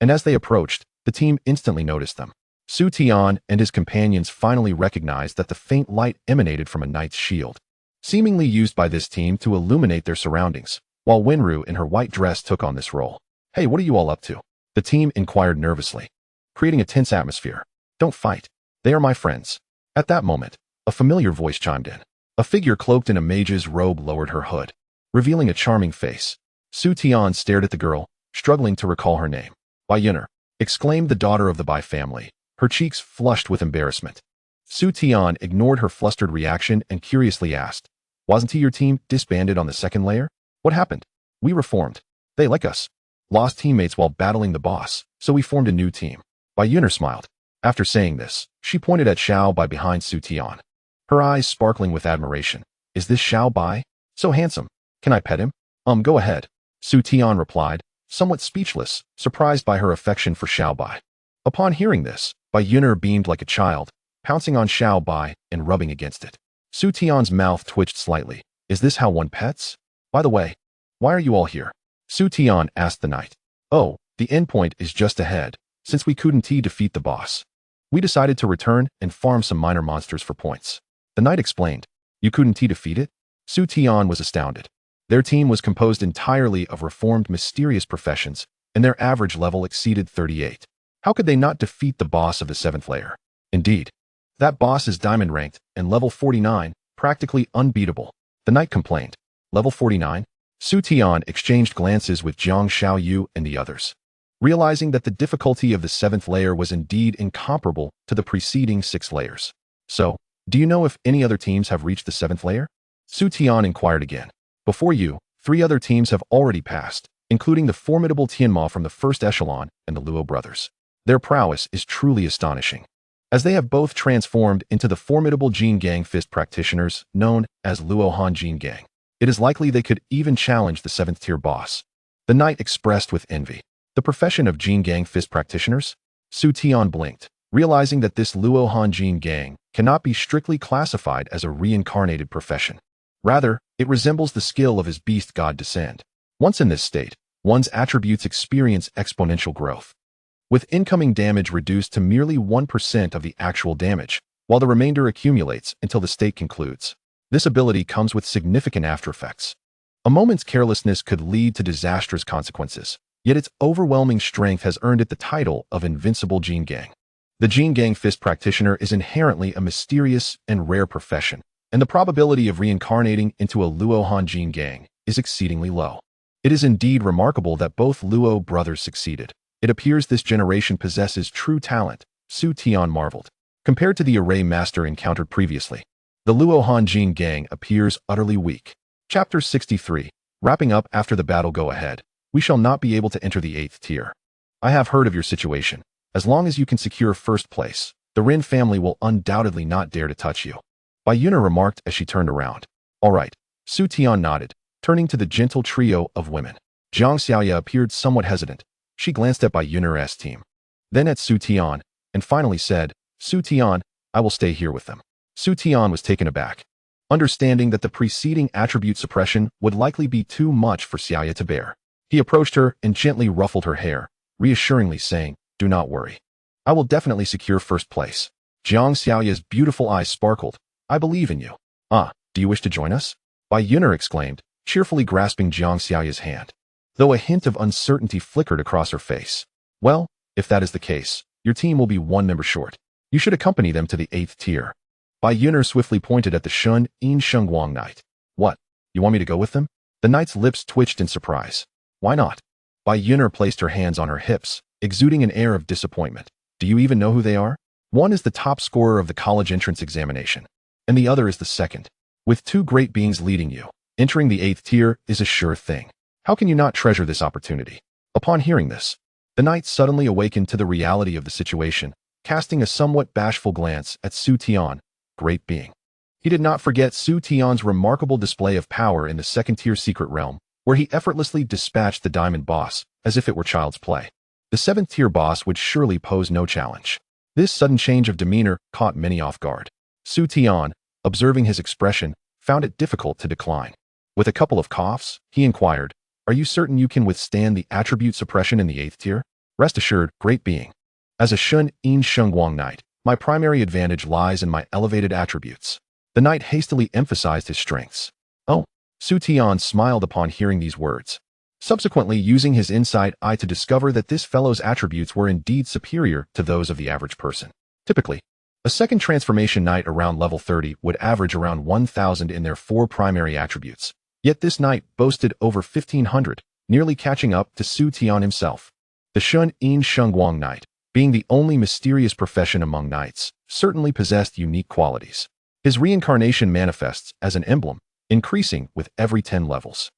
and as they approached, the team instantly noticed them. Su Tian and his companions finally recognized that the faint light emanated from a knight's shield, seemingly used by this team to illuminate their surroundings, while Wenru in her white dress took on this role. Hey, what are you all up to? The team inquired nervously, creating a tense atmosphere. Don't fight. They are my friends. At that moment, a familiar voice chimed in. A figure cloaked in a mage's robe lowered her hood, revealing a charming face. Su Tian stared at the girl, struggling to recall her name. Bai Yuner, exclaimed the daughter of the Bai family, her cheeks flushed with embarrassment. Su Tian ignored her flustered reaction and curiously asked, wasn't your team disbanded on the 2nd layer? What happened? We reformed. They like us. Lost teammates while battling the boss, so we formed a new team. Bai Yuner smiled. After saying this, she pointed at Xiao Bai behind Su Tian, her eyes sparkling with admiration. Is this Xiao Bai? So handsome. Can I pet him? Go ahead. Su Tian replied, somewhat speechless, surprised by her affection for Xiao Bai. Upon hearing this, Bai Yuner beamed like a child, pouncing on Xiao Bai and rubbing against it. Su Tian's mouth twitched slightly. Is this how one pets? By the way, why are you all here? Su Tian asked the knight. Oh, the endpoint is just ahead. Since we couldn't defeat the boss, we decided to return and farm some minor monsters for points. The knight explained. You couldn't defeat it? Su Tian was astounded. Their team was composed entirely of reformed mysterious professions, and their average level exceeded 38. How could they not defeat the boss of the 7th layer? Indeed, that boss is diamond ranked and level 49, practically unbeatable. The knight complained. Level 49? Su Tian exchanged glances with Jiang Xiaoyu and the others, realizing that the difficulty of the 7th layer was indeed incomparable to the preceding 6 layers. So, do you know if any other teams have reached the 7th layer? Su Tian inquired again. Before you, 3 other teams have already passed, including the formidable Tianma from the first echelon and the Luo brothers. Their prowess is truly astonishing, as they have both transformed into the formidable Jin Gang fist practitioners known as Luo Han Jin Gang. It is likely they could even challenge the 7th tier boss. The knight expressed with envy. The profession of Jin Gang fist practitioners? Su Tian blinked, realizing that this Luo Han Jin Gang cannot be strictly classified as a reincarnated profession. Rather, it resembles the skill of his beast god descent. Once in this state, one's attributes experience exponential growth, with incoming damage reduced to merely 1% of the actual damage, while the remainder accumulates until the state concludes. This ability comes with significant aftereffects. A moment's carelessness could lead to disastrous consequences, yet its overwhelming strength has earned it the title of Invincible Jin Gang. The Jin Gang fist practitioner is inherently a mysterious and rare profession, and the probability of reincarnating into a Luo Han Jin Gang is exceedingly low. It is indeed remarkable that both Luo brothers succeeded. It appears this generation possesses true talent, Su Tian marveled. Compared to the array master encountered previously, the Luo Han Jin Gang appears utterly weak. Chapter 63. Wrapping up after the battle. Go ahead. We shall not be able to enter the 8th tier. I have heard of your situation. As long as you can secure first place, the Rin family will undoubtedly not dare to touch you. Bai Yuna remarked as she turned around. All right. Su Tian nodded, turning to the gentle trio of women. Jiang Xiaoya appeared somewhat hesitant. She glanced at Bai Yuna's team, then at Su Tian, and finally said, Su Tian, I will stay here with them. Su Tian was taken aback, understanding that the preceding attribute suppression would likely be too much for Xiaoya to bear. He approached her and gently ruffled her hair, reassuringly saying, Do not worry. I will definitely secure first place. Jiang Xiaoya's beautiful eyes sparkled. I believe in you. Ah, do you wish to join us? Bai Yuna exclaimed, cheerfully grasping Jiang Xiaoya's hand, though a hint of uncertainty flickered across her face. Well, if that is the case, your team will be 1 member short. You should accompany them to the 8th tier. Bai Yuna swiftly pointed at the Shun Yin Shengguang knight. What? You want me to go with them? The knight's lips twitched in surprise. Why not? Bai Yuna placed her hands on her hips, exuding an air of disappointment. Do you even know who they are? One is the top scorer of the college entrance examination, and the other is the second. With 2 great beings leading you, entering the 8th tier is a sure thing. How can you not treasure this opportunity? Upon hearing this, the knight suddenly awakened to the reality of the situation, casting a somewhat bashful glance at Su Tian, great being. He did not forget Su Tian's remarkable display of power in the 2nd-tier secret realm, where he effortlessly dispatched the diamond boss as if it were child's play. The 7th-tier boss would surely pose no challenge. This sudden change of demeanor caught many off guard. Su Tian, observing his expression, found it difficult to decline. With a couple of coughs, he inquired, Are you certain you can withstand the attribute suppression in the 8th tier? Rest assured, great being. As a Shun Yin Shengguang knight, my primary advantage lies in my elevated attributes. The knight hastily emphasized his strengths. Oh, Su Tian smiled upon hearing these words, subsequently using his inside eye to discover that this fellow's attributes were indeed superior to those of the average person. Typically, a second transformation knight around level 30 would average around 1,000 in their 4 primary attributes. Yet this knight boasted over 1,500, nearly catching up to Su Tian himself. The Shun Yin Shengguang knight, being the only mysterious profession among knights, certainly possessed unique qualities. His reincarnation manifests as an emblem, increasing with every 10 levels.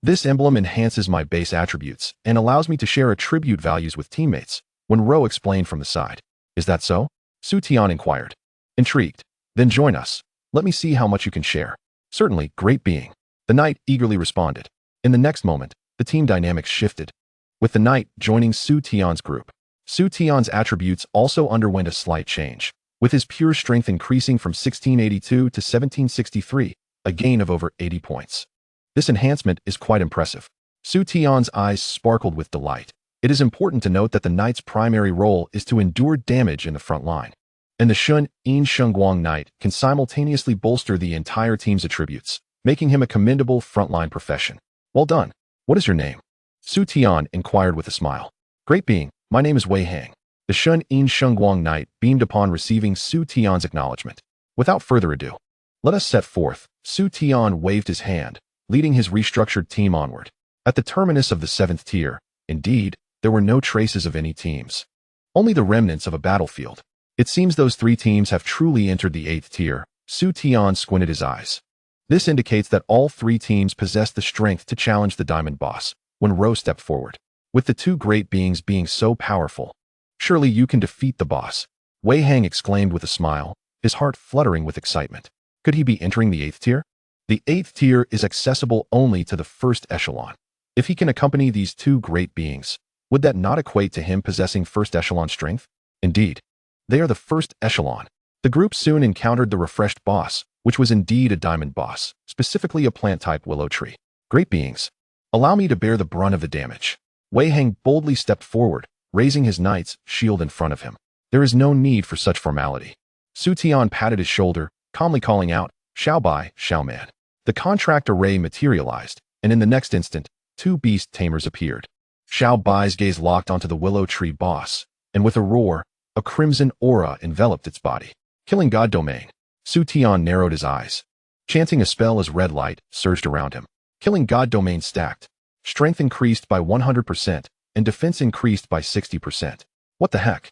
This emblem enhances my base attributes and allows me to share attribute values with teammates, when Ro explained from the side. Is that so? Su Tian inquired. Intrigued. Then join us. Let me see how much you can share. Certainly, great being. The knight eagerly responded. In the next moment, the team dynamics shifted, with the knight joining Su Tian's group. Su Tian's attributes also underwent a slight change, with his pure strength increasing from 1682 to 1763, a gain of over 80 points. This enhancement is quite impressive. Su Tian's eyes sparkled with delight. It is important to note that the knight's primary role is to endure damage in the front line, and the Shun Yin Shengguang knight can simultaneously bolster the entire team's attributes, making him a commendable frontline profession. Well done. What is your name? Su Tian inquired with a smile. Great being, my name is Wei Hang. The Shun Yin Shengguang knight beamed upon receiving Su Tian's acknowledgement. Without further ado, let us set forth. Su Tian waved his hand, leading his restructured team onward. At the terminus of the 7th tier, indeed, there were no traces of any teams. Only the remnants of a battlefield. It seems those 3 teams have truly entered the 8th tier. Su Tian squinted his eyes. This indicates that all three teams possess the strength to challenge the Diamond Boss when Ro stepped forward. With the two great beings being so powerful, surely you can defeat the boss, Wei Hang exclaimed with a smile, his heart fluttering with excitement. Could he be entering the 8th tier? The 8th tier is accessible only to the first echelon. If he can accompany these two great beings, would that not equate to him possessing first echelon strength? Indeed, they are the first echelon. The group soon encountered the refreshed boss, which was indeed a diamond boss, specifically a plant-type willow tree. Great beings, allow me to bear the brunt of the damage. Wei Hang boldly stepped forward, raising his knight's shield in front of him. There is no need for such formality. Su Tian patted his shoulder, calmly calling out, Xiao Bai, Xiao Man. The contract array materialized, and in the next instant, two beast tamers appeared. Xiao Bai's gaze locked onto the willow tree boss, and with a roar, a crimson aura enveloped its body. Killing God Domain. Su Tian narrowed his eyes, chanting a spell as red light surged around him. Killing God Domain stacked. Strength increased by 100%, and defense increased by 60%. What the heck?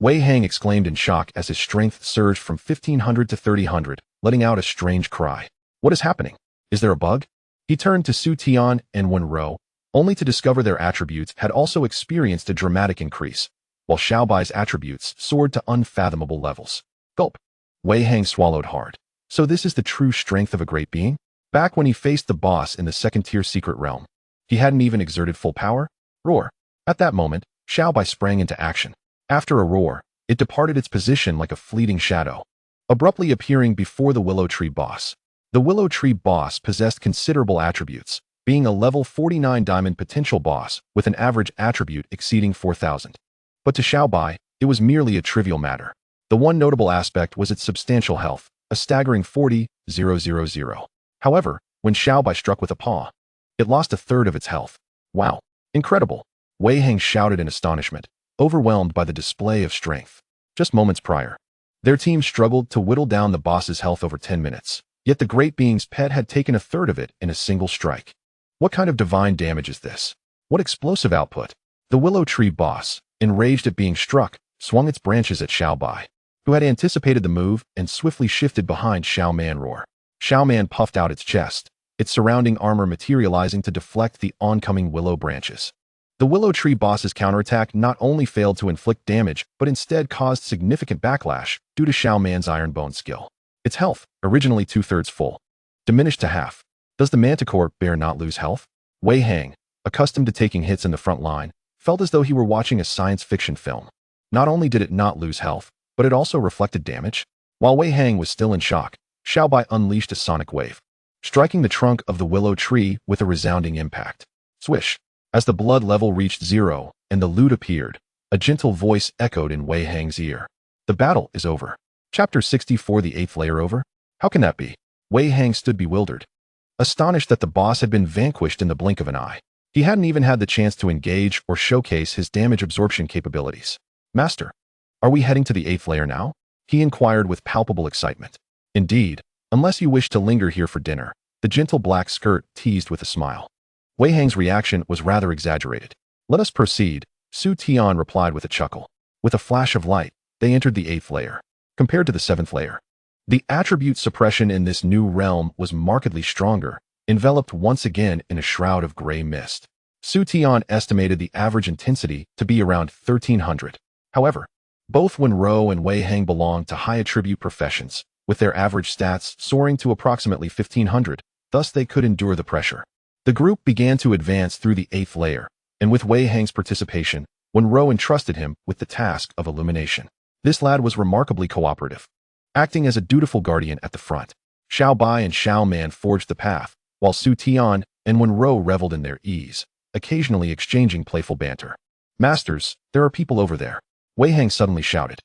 Wei Hang exclaimed in shock as his strength surged from 1500 to 3000, letting out a strange cry. What is happening? Is there a bug? He turned to Su Tian and Wen Rou, only to discover their attributes had also experienced a dramatic increase, while Xiao Bai's attributes soared to unfathomable levels. Gulp. Wei Hang swallowed hard. So this is the true strength of a great being? Back when he faced the boss in the second-tier secret realm, he hadn't even exerted full power? Roar. At that moment, Xiao Bai sprang into action. After a roar, it departed its position like a fleeting shadow, abruptly appearing before the willow tree boss. The willow tree boss possessed considerable attributes, being a level 49 diamond potential boss with an average attribute exceeding 4,000. But to Xiao Bai, it was merely a trivial matter. The one notable aspect was its substantial health, a staggering 40,000. However, when Xiao Bai struck with a paw, it lost a third of its health. Wow. Incredible. Wei Hang shouted in astonishment, overwhelmed by the display of strength. Just moments prior, their team struggled to whittle down the boss's health over 10 minutes, yet the great being's pet had taken a third of it in a single strike. What kind of divine damage is this? What explosive output? The willow tree boss, enraged at being struck, swung its branches at Xiao Bai, who had anticipated the move and swiftly shifted behind Xiao Man. Roar. Xiao Man puffed out its chest, its surrounding armor materializing to deflect the oncoming willow branches. The willow tree boss's counterattack not only failed to inflict damage, but instead caused significant backlash due to Xiao Man's iron bone skill. Its health, originally 2/3 full, diminished to half. Does the manticore bear not lose health? Wei Hang, accustomed to taking hits in the front line, felt as though he were watching a science fiction film. Not only did it not lose health, but it also reflected damage. While Wei Hang was still in shock, Xiao Bai unleashed a sonic wave, striking the trunk of the willow tree with a resounding impact. Swish. As the blood level reached 0 and the loot appeared, a gentle voice echoed in Wei Hang's ear. The battle is over. Chapter 64. The 8th layer over? How can that be? Wei Hang stood bewildered, astonished that the boss had been vanquished in the blink of an eye. He hadn't even had the chance to engage or showcase his damage absorption capabilities. Master, are we heading to the 8th layer now? He inquired with palpable excitement. Indeed, unless you wish to linger here for dinner, the gentle black skirt teased with a smile. Wei Hang's reaction was rather exaggerated. Let us proceed, Su Tian replied with a chuckle. With a flash of light, they entered the 8th layer. Compared to the 7th layer, the attribute suppression in this new realm was markedly stronger, enveloped once again in a shroud of gray mist. Su Tian estimated the average intensity to be around 1300. However, both Wen Rou and Wei Hang belonged to high attribute professions, with their average stats soaring to approximately 1500, thus they could endure the pressure. The group began to advance through the 8th layer, and with Wei Hang's participation, Wen Rou entrusted him with the task of illumination. This lad was remarkably cooperative, acting as a dutiful guardian at the front. Xiao Bai and Xiao Man forged the path, while Su Tian and Wen Rou reveled in their ease, occasionally exchanging playful banter. Masters, there are people over there. Wei Hang suddenly shouted.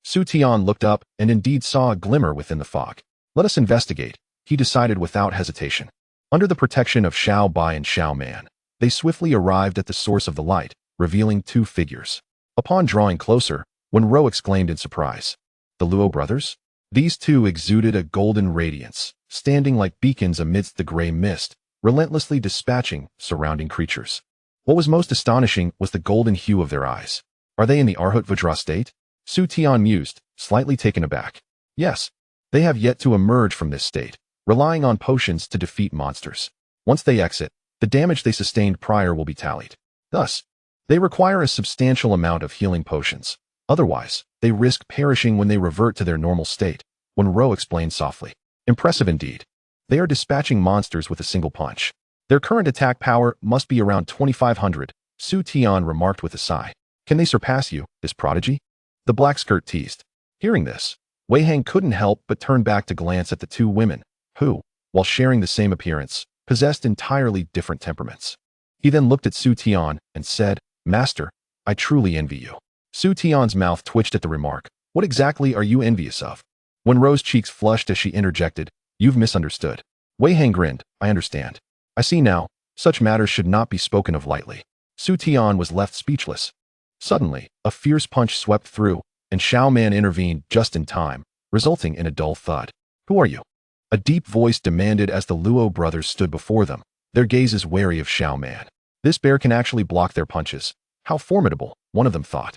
Su Tian looked up and indeed saw a glimmer within the fog. Let us investigate, he decided without hesitation. Under the protection of Xiao Bai and Xiao Man, they swiftly arrived at the source of the light, revealing two figures. Upon drawing closer, Wen Rou exclaimed in surprise. The Luo brothers? These two exuded a golden radiance, standing like beacons amidst the gray mist, relentlessly dispatching surrounding creatures. What was most astonishing was the golden hue of their eyes. Are they in the Arhut Vajra state? Su Tian mused, slightly taken aback. Yes. They have yet to emerge from this state. relying on potions to defeat monsters. Once they exit, the damage they sustained prior will be tallied. Thus, they require a substantial amount of healing potions. Otherwise, they risk perishing when they revert to their normal state, Ro explained softly. Impressive indeed. They are dispatching monsters with a single punch. Their current attack power must be around 2,500, Su Tian remarked with a sigh. Can they surpass you, this prodigy? The black skirt teased. Hearing this, Wei Hang couldn't help but turn back to glance at the two women, who, while sharing the same appearance, possessed entirely different temperaments. He then looked at Su Tian and said, Master, I truly envy you. Su Tian's mouth twitched at the remark. What exactly are you envious of? When Ro's cheeks flushed as she interjected, You've misunderstood. Wei Hang grinned. I understand. I see now, such matters should not be spoken of lightly. Su Tian was left speechless. Suddenly, a fierce punch swept through, and Xiao Man intervened just in time, resulting in a dull thud. Who are you? A deep voice demanded as the Luo brothers stood before them, their gazes wary of Xiao Man. This bear can actually block their punches. How formidable, one of them thought.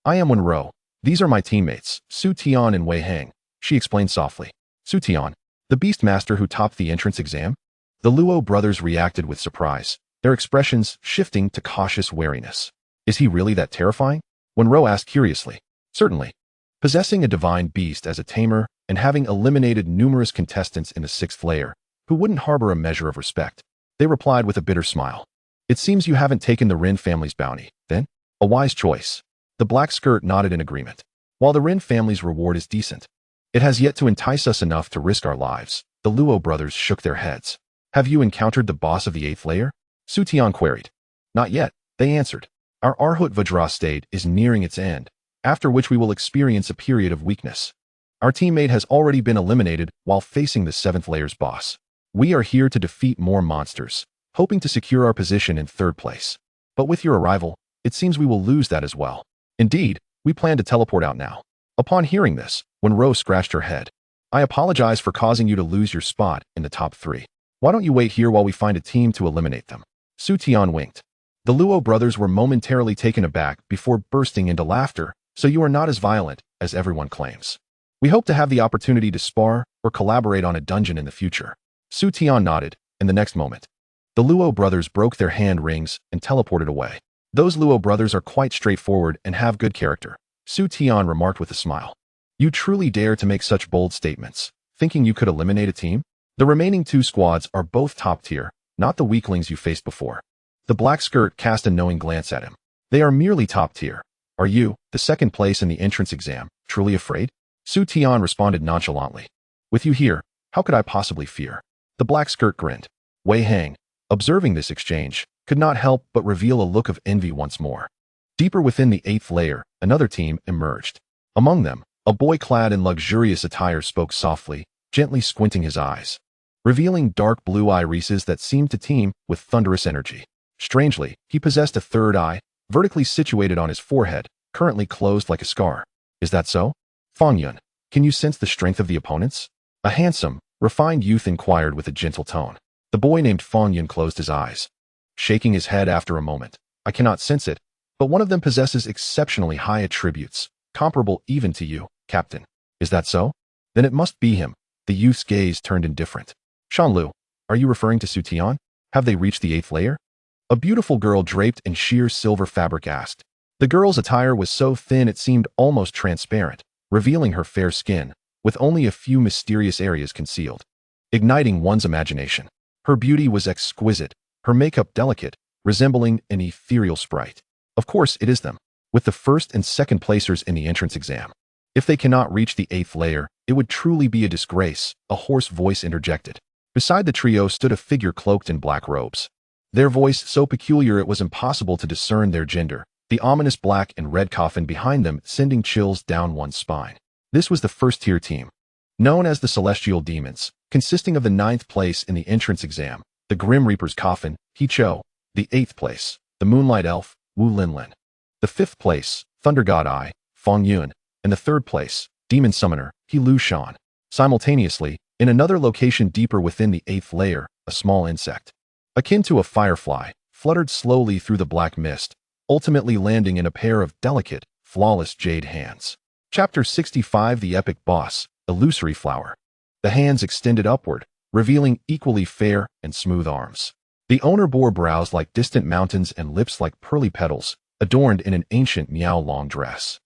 I am Ro. These are my teammates, Su Tian and Wei Hang, she explained softly. Su Tian, the Beastmaster who topped the entrance exam? The Luo brothers reacted with surprise, their expressions shifting to cautious wariness. Is he really that terrifying? Ro asked curiously. Certainly. Possessing a divine beast as a tamer and having eliminated numerous contestants in the 6th layer, who wouldn't harbor a measure of respect, they replied with a bitter smile. It seems you haven't taken the Rin family's bounty, then? A wise choice. The black skirt nodded in agreement. While the Rin family's reward is decent, it has yet to entice us enough to risk our lives. The Luo brothers shook their heads. Have you encountered the boss of the 8th layer? Su Tian queried. Not yet, they answered. Our Arhut Vajra state is nearing its end, after which we will experience a period of weakness. Our teammate has already been eliminated while facing the 7th layer's boss. We are here to defeat more monsters, hoping to secure our position in 3rd place. But with your arrival, it seems we will lose that as well. Indeed, we plan to teleport out now. Upon hearing this, Ro scratched her head. I apologize for causing you to lose your spot in the top 3. Why don't you wait here while we find a team to eliminate them? Su Tian winked. The Luo brothers were momentarily taken aback before bursting into laughter. So you are not as violent as everyone claims. We hope to have the opportunity to spar or collaborate on a dungeon in the future. Su Tian nodded, and the next moment, the Luo brothers broke their hand rings and teleported away. Those Luo brothers are quite straightforward and have good character, Su Tian remarked with a smile. You truly dare to make such bold statements, thinking you could eliminate a team? The remaining 2 squads are both top tier, not the weaklings you faced before. The black skirt cast a knowing glance at him. They are merely top tier. Are you, the 2nd place in the entrance exam, truly afraid? Su Tian responded nonchalantly. With you here, how could I possibly fear? The black skirt grinned. Wei Hang, observing this exchange, could not help but reveal a look of envy once more. Deeper within the 8th layer, another team emerged. Among them, a boy clad in luxurious attire spoke softly, gently squinting his eyes, revealing dark blue irises that seemed to teem with thunderous energy. Strangely, he possessed a 3rd eye, vertically situated on his forehead, currently closed like a scar. Is that so? Fang Yun, can you sense the strength of the opponents? A handsome, refined youth inquired with a gentle tone. The boy named Fang Yun closed his eyes, shaking his head after a moment. I cannot sense it, but one of them possesses exceptionally high attributes, comparable even to you, Captain. Is that so? Then it must be him. The youth's gaze turned indifferent. Shanlu, are you referring to Su Tian? Have they reached the 8th layer? A beautiful girl draped in sheer silver fabric asked. The girl's attire was so thin it seemed almost transparent, revealing her fair skin, with only a few mysterious areas concealed, igniting one's imagination. Her beauty was exquisite, her makeup delicate, resembling an ethereal sprite. Of course, it is them, with the 1st and 2nd placers in the entrance exam. If they cannot reach the 8th layer, it would truly be a disgrace, a hoarse voice interjected. Beside the trio stood a figure cloaked in black robes. Their voice so peculiar it was impossible to discern their gender, the ominous black and red coffin behind them sending chills down one's spine. This was the 1st-tier team, known as the Celestial Demons, consisting of the 9th place in the entrance exam, the Grim Reaper's Coffin, He Cho, the 8th place, the Moonlight Elf, Wu Linlin, the 5th place, Thunder God Ai, Fang Yun, and the 3rd place, Demon Summoner, He Lu Shan. Simultaneously, in another location deeper within the 8th layer, a small insect, akin to a firefly, fluttered slowly through the black mist, ultimately landing in a pair of delicate, flawless jade hands. Chapter 65 The Epic Boss, Illusory Flower. The hands extended upward, revealing equally fair and smooth arms. The owner bore brows like distant mountains and lips like pearly petals, adorned in an ancient meow-long dress.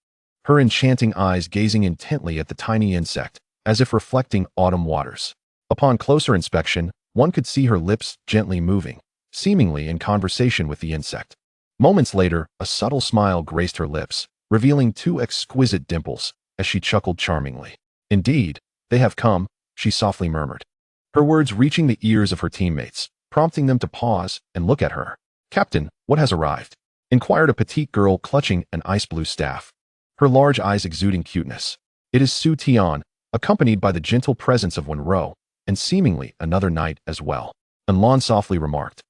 Her enchanting eyes gazing intently at the tiny insect, as if reflecting autumn waters. Upon closer inspection, one could see her lips gently moving, seemingly in conversation with the insect. Moments later, a subtle smile graced her lips, revealing two exquisite dimples, as she chuckled charmingly. "Indeed, they have come," she softly murmured, her words reaching the ears of her teammates, prompting them to pause and look at her. "Captain, what has arrived?" inquired a petite girl clutching an ice-blue staff, her large eyes exuding cuteness. "It is Su Tian, accompanied by the gentle presence of Wenro, and seemingly another knight as well," Lan softly remarked,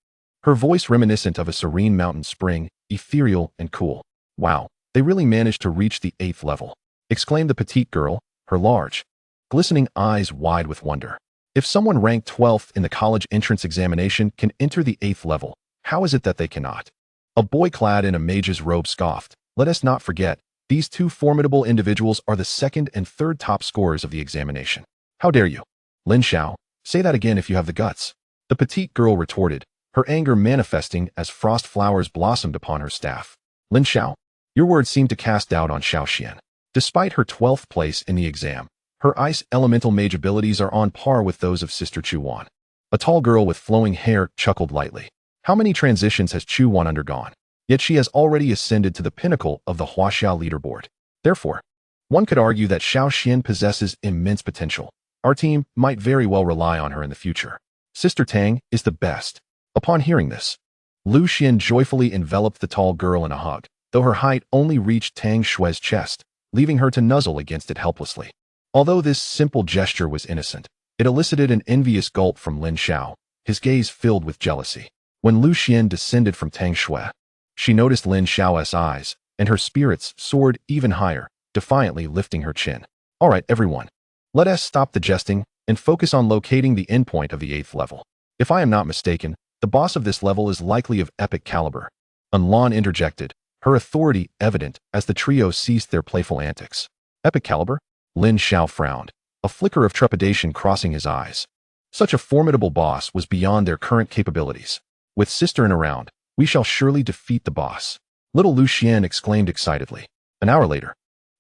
her voice reminiscent of a serene mountain spring, ethereal and cool. "Wow, they really managed to reach the 8th level," exclaimed the petite girl, her large, glistening eyes wide with wonder. "If someone ranked 12th in the college entrance examination can enter the 8th level, how is it that they cannot?" A boy clad in a mage's robe scoffed. "Let us not forget, these two formidable individuals are the second and third top scorers of the examination." "How dare you? Lin Xiao, say that again if you have the guts," the petite girl retorted, her anger manifesting as frost flowers blossomed upon her staff. "Lin Xiao, your words seem to cast doubt on Xiao Xian. Despite her 12th place in the exam, her ice elemental mage abilities are on par with those of Sister Chu Wan." A tall girl with flowing hair chuckled lightly. "How many transitions has Chu Wan undergone? Yet she has already ascended to the pinnacle of the Huaxiao leaderboard. Therefore, one could argue that Xiao Xian possesses immense potential. Our team might very well rely on her in the future. Sister Tang is the best." Upon hearing this, Lu Xian joyfully enveloped the tall girl in a hug, though her height only reached Tang Shui's chest, leaving her to nuzzle against it helplessly. Although this simple gesture was innocent, it elicited an envious gulp from Lin Xiao, his gaze filled with jealousy. When Lu Xian descended from Tang Shui, she noticed Lin Xiao's eyes, and her spirits soared even higher, defiantly lifting her chin. "All right, everyone. Let us stop the jesting and focus on locating the endpoint of the 8th level. If I am not mistaken, the boss of this level is likely of epic caliber." Lan interjected, her authority evident as the trio ceased their playful antics. "Epic caliber?" Lin Xiao frowned, a flicker of trepidation crossing his eyes. Such a formidable boss was beyond their current capabilities. "With Sister in around, we shall surely defeat the boss," little Lu Xian exclaimed excitedly. An hour later,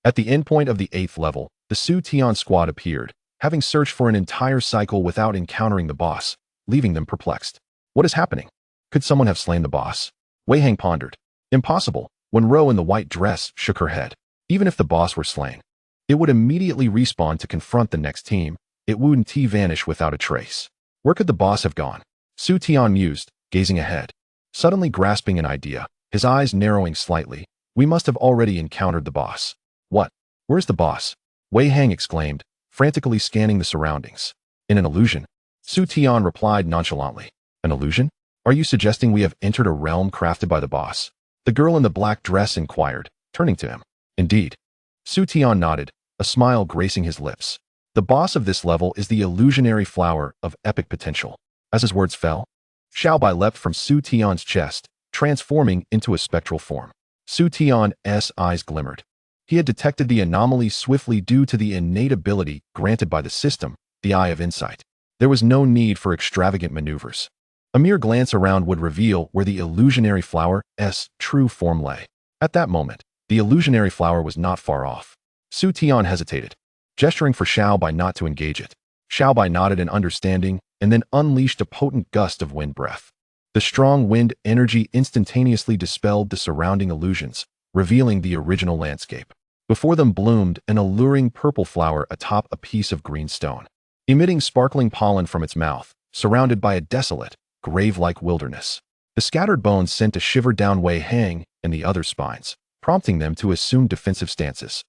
at the endpoint of the 8th level, the Su Tian squad appeared, having searched for an entire cycle without encountering the boss, leaving them perplexed. What is happening? Could someone have slain the boss? Wei Hang pondered. Impossible. Wenro in the white dress shook her head. Even if the boss were slain, it would immediately respawn to confront the next team. It wouldn't vanish without a trace. Where could the boss have gone? Su Tian mused, gazing ahead. Suddenly grasping an idea, his eyes narrowing slightly, "We must have already encountered the boss." "What? Where's the boss?" Wei Hang exclaimed, frantically scanning the surroundings. "In an illusion," Su Tian replied nonchalantly. "An illusion? Are you suggesting we have entered a realm crafted by the boss?" the girl in the black dress inquired, turning to him. "Indeed." Su Tian nodded, a smile gracing his lips. "The boss of this level is the illusionary flower of epic potential." As his words fell, Xiaobai leapt from Su Tian's chest, transforming into a spectral form. Su Tian's eyes glimmered. He had detected the anomaly swiftly due to the innate ability granted by the system, the Eye of Insight. There was no need for extravagant maneuvers. A mere glance around would reveal where the illusionary flower's true form lay. At that moment, the illusionary flower was not far off. Su Tian hesitated, gesturing for Xiaobai not to engage it. Xiaobai nodded in understanding and then unleashed a potent gust of wind breath. The strong wind energy instantaneously dispelled the surrounding illusions, revealing the original landscape. Before them bloomed an alluring purple flower atop a piece of green stone, emitting sparkling pollen from its mouth, surrounded by a desolate, grave-like wilderness. The scattered bones sent a shiver down Wei Hang and the other spines, prompting them to assume defensive stances.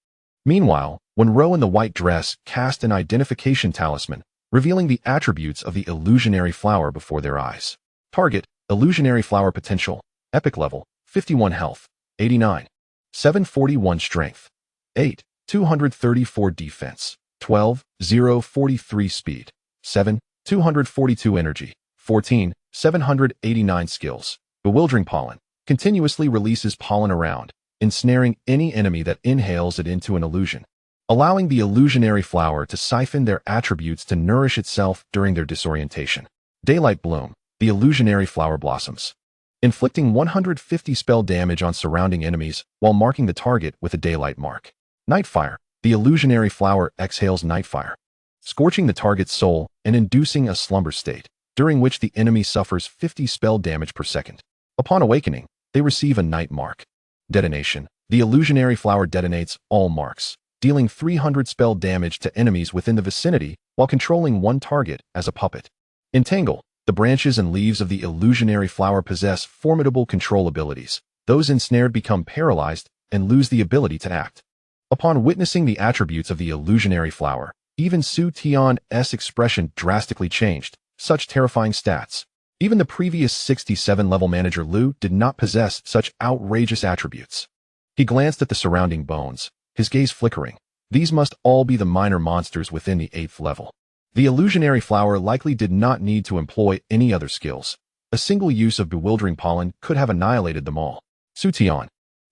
Meanwhile, Wenro in the white dress cast an identification talisman, revealing the attributes of the illusionary flower before their eyes. Target, illusionary flower potential, epic level, 51 health, 89, 741 strength, 8, 234 defense, 12, 043 speed, 7, 242 energy, 14, 789 skills. Bewildering pollen continuously releases pollen around, ensnaring any enemy that inhales it into an illusion. allowing the illusionary flower to siphon their attributes to nourish itself during their disorientation. Daylight Bloom, the illusionary flower blossoms, inflicting 150 spell damage on surrounding enemies while marking the target with a daylight mark. Nightfire, the illusionary flower exhales nightfire, scorching the target's soul and inducing a slumber state, during which the enemy suffers 50 spell damage per second. Upon awakening, they receive a night mark. Detonation, the illusionary flower detonates all marks, dealing 300 spell damage to enemies within the vicinity while controlling one target as a puppet. Entangle, the branches and leaves of the illusionary flower possess formidable control abilities. Those ensnared become paralyzed and lose the ability to act. Upon witnessing the attributes of the illusionary flower, even Su Tian's expression drastically changed. Such terrifying stats. Even the previous 67-level manager Liu did not possess such outrageous attributes. He glanced at the surrounding bones, his gaze flickering. These must all be the minor monsters within the 8th level. The illusionary flower likely did not need to employ any other skills. A single use of bewildering pollen could have annihilated them all. Su Tian.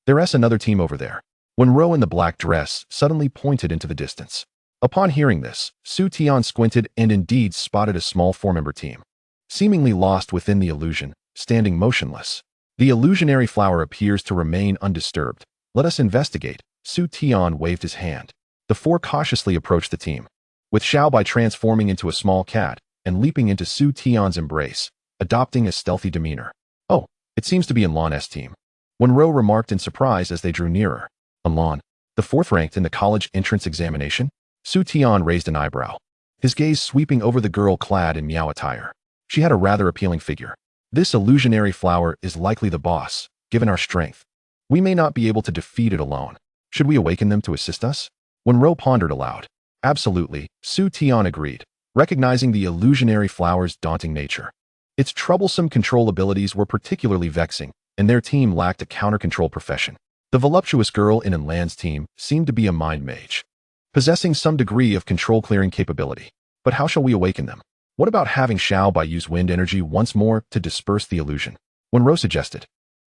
There's another team over there. Wenro in the black dress suddenly pointed into the distance. Upon hearing this, Su Tian squinted and indeed spotted a small 4-member team, seemingly lost within the illusion, standing motionless. The illusionary flower appears to remain undisturbed. Let us investigate. Su Tian waved his hand. The 4 cautiously approached the team, with Xiaobai transforming into a small cat and leaping into Su Tian's embrace, adopting a stealthy demeanor. Oh, it seems to be Enlan's team. Wenro remarked in surprise as they drew nearer. Enlan, the 4th ranked in the college entrance examination? Su Tian raised an eyebrow, his gaze sweeping over the girl clad in Miao attire. She had a rather appealing figure. This illusionary flower is likely the boss, given our strength. We may not be able to defeat it alone. Should we awaken them to assist us? Wenro pondered aloud. Absolutely, Su Tian agreed, recognizing the illusionary flower's daunting nature. Its troublesome control abilities were particularly vexing, and their team lacked a counter-control profession. The voluptuous girl in Enlan's team seemed to be a mind mage, possessing some degree of control-clearing capability. But how shall we awaken them? What about having Xiaobai use wind energy once more to disperse the illusion? Wenro suggested.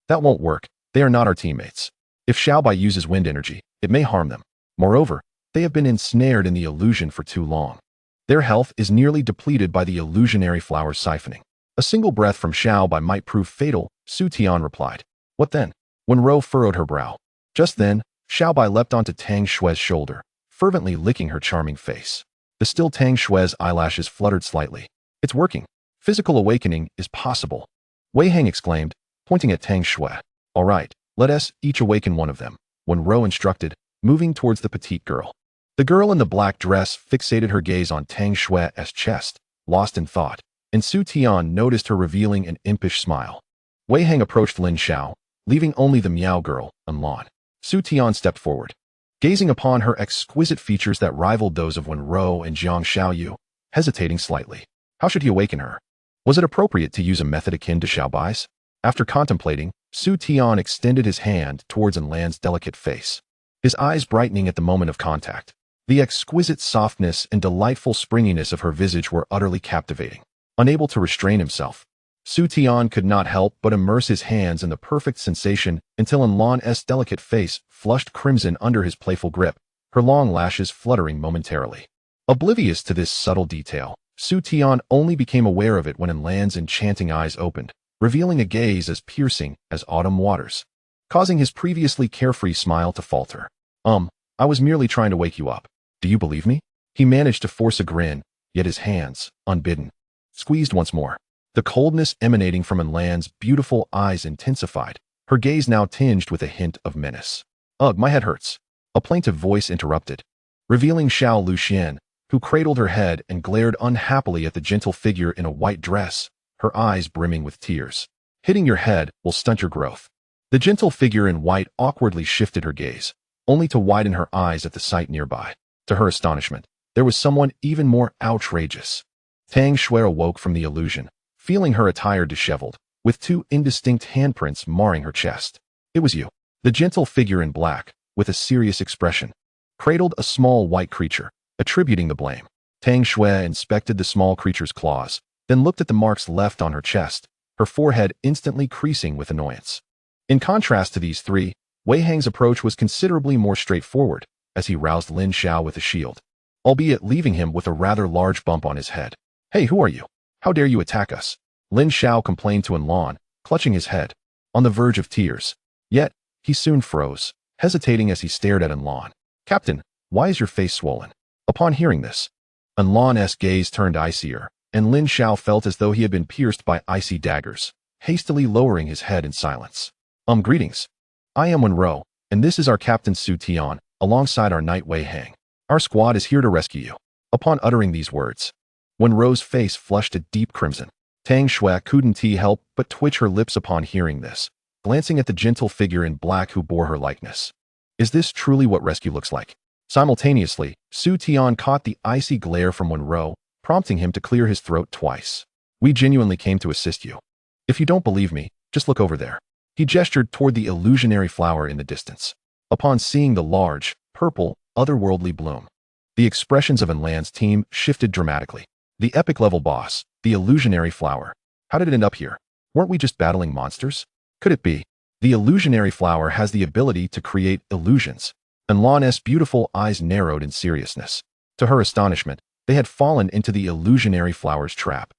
That won't work. They are not our teammates. If Xiaobai uses wind energy, it may harm them. Moreover, they have been ensnared in the illusion for too long. Their health is nearly depleted by the illusionary flower's siphoning. A single breath from Xiaobai might prove fatal, Su Tian replied. What then? Wenro furrowed her brow. Just then, Xiaobai leapt onto Tang Xue's shoulder, fervently licking her charming face. The still Tang Xue's eyelashes fluttered slightly. It's working. Physical awakening is possible. Wei Heng exclaimed, pointing at Tang Xue. All right, let us each awaken one of them, Wenro instructed, moving towards the petite girl. The girl in the black dress fixated her gaze on Tang Xue's chest, lost in thought, and Su Tian noticed her revealing an impish smile. Wei Heng approached Lin Xiao, leaving only the Miao girl, Enlan. Su Tian stepped forward, gazing upon her exquisite features that rivaled those of Wenro and Jiang Xiaoyu, hesitating slightly. How should he awaken her? Was it appropriate to use a method akin to Xiaobai's? After contemplating, Su Tian extended his hand towards Enlan's delicate face, his eyes brightening at the moment of contact. The exquisite softness and delightful springiness of her visage were utterly captivating. Unable to restrain himself, Su Tian could not help but immerse his hands in the perfect sensation until Enlan's delicate face flushed crimson under his playful grip, her long lashes fluttering momentarily. Oblivious to this subtle detail, Su Tian only became aware of it when Enlan's enchanting eyes opened, revealing a gaze as piercing as autumn waters, causing his previously carefree smile to falter. I was merely trying to wake you up. Do you believe me? He managed to force a grin, yet his hands, unbidden, squeezed once more. The coldness emanating from Enlan's beautiful eyes intensified, her gaze now tinged with a hint of menace. Ugh, my head hurts. A plaintive voice interrupted, revealing Xiao Luxian, who cradled her head and glared unhappily at the gentle figure in a white dress, her eyes brimming with tears. Hitting your head will stunt your growth. The gentle figure in white awkwardly shifted her gaze, only to widen her eyes at the sight nearby. To her astonishment, there was someone even more outrageous. Tang Xue awoke from the illusion, feeling her attire disheveled, with 2 indistinct handprints marring her chest. It was you. The gentle figure in black, with a serious expression, cradled a small white creature, attributing the blame. Tang Xue inspected the small creature's claws, then looked at the marks left on her chest, her forehead instantly creasing with annoyance. In contrast to these 3, Wei Heng's approach was considerably more straightforward. as he roused Lin Xiao with a shield, albeit leaving him with a rather large bump on his head. "Hey, who are you? How dare you attack us?" Lin Xiao complained to Enlon, clutching his head, on the verge of tears. Yet, he soon froze, hesitating as he stared at Enlon. "Captain, why is your face swollen?" Upon hearing this, Enlon's gaze turned icier, and Lin Xiao felt as though he had been pierced by icy daggers, hastily lowering his head in silence. Greetings. I am Wenro, and this is our Captain Su Tian, alongside our knight Wei Hang. Our squad is here to rescue you." Upon uttering these words, Wenro's face flushed a deep crimson. Tang Shui couldn't help but twitch her lips upon hearing this, glancing at the gentle figure in black who bore her likeness. Is this truly what rescue looks like? Simultaneously, Su Tian caught the icy glare from Wenro, prompting him to clear his throat twice. "We genuinely came to assist you. If you don't believe me, just look over there." He gestured toward the illusionary flower in the distance. Upon seeing the large, purple, otherworldly bloom, the expressions of Enlan's team shifted dramatically. The epic-level boss, the illusionary flower. How did it end up here? Weren't we just battling monsters? Could it be? The illusionary flower has the ability to create illusions. Enlan's beautiful eyes narrowed in seriousness. To her astonishment, they had fallen into the illusionary flower's trap.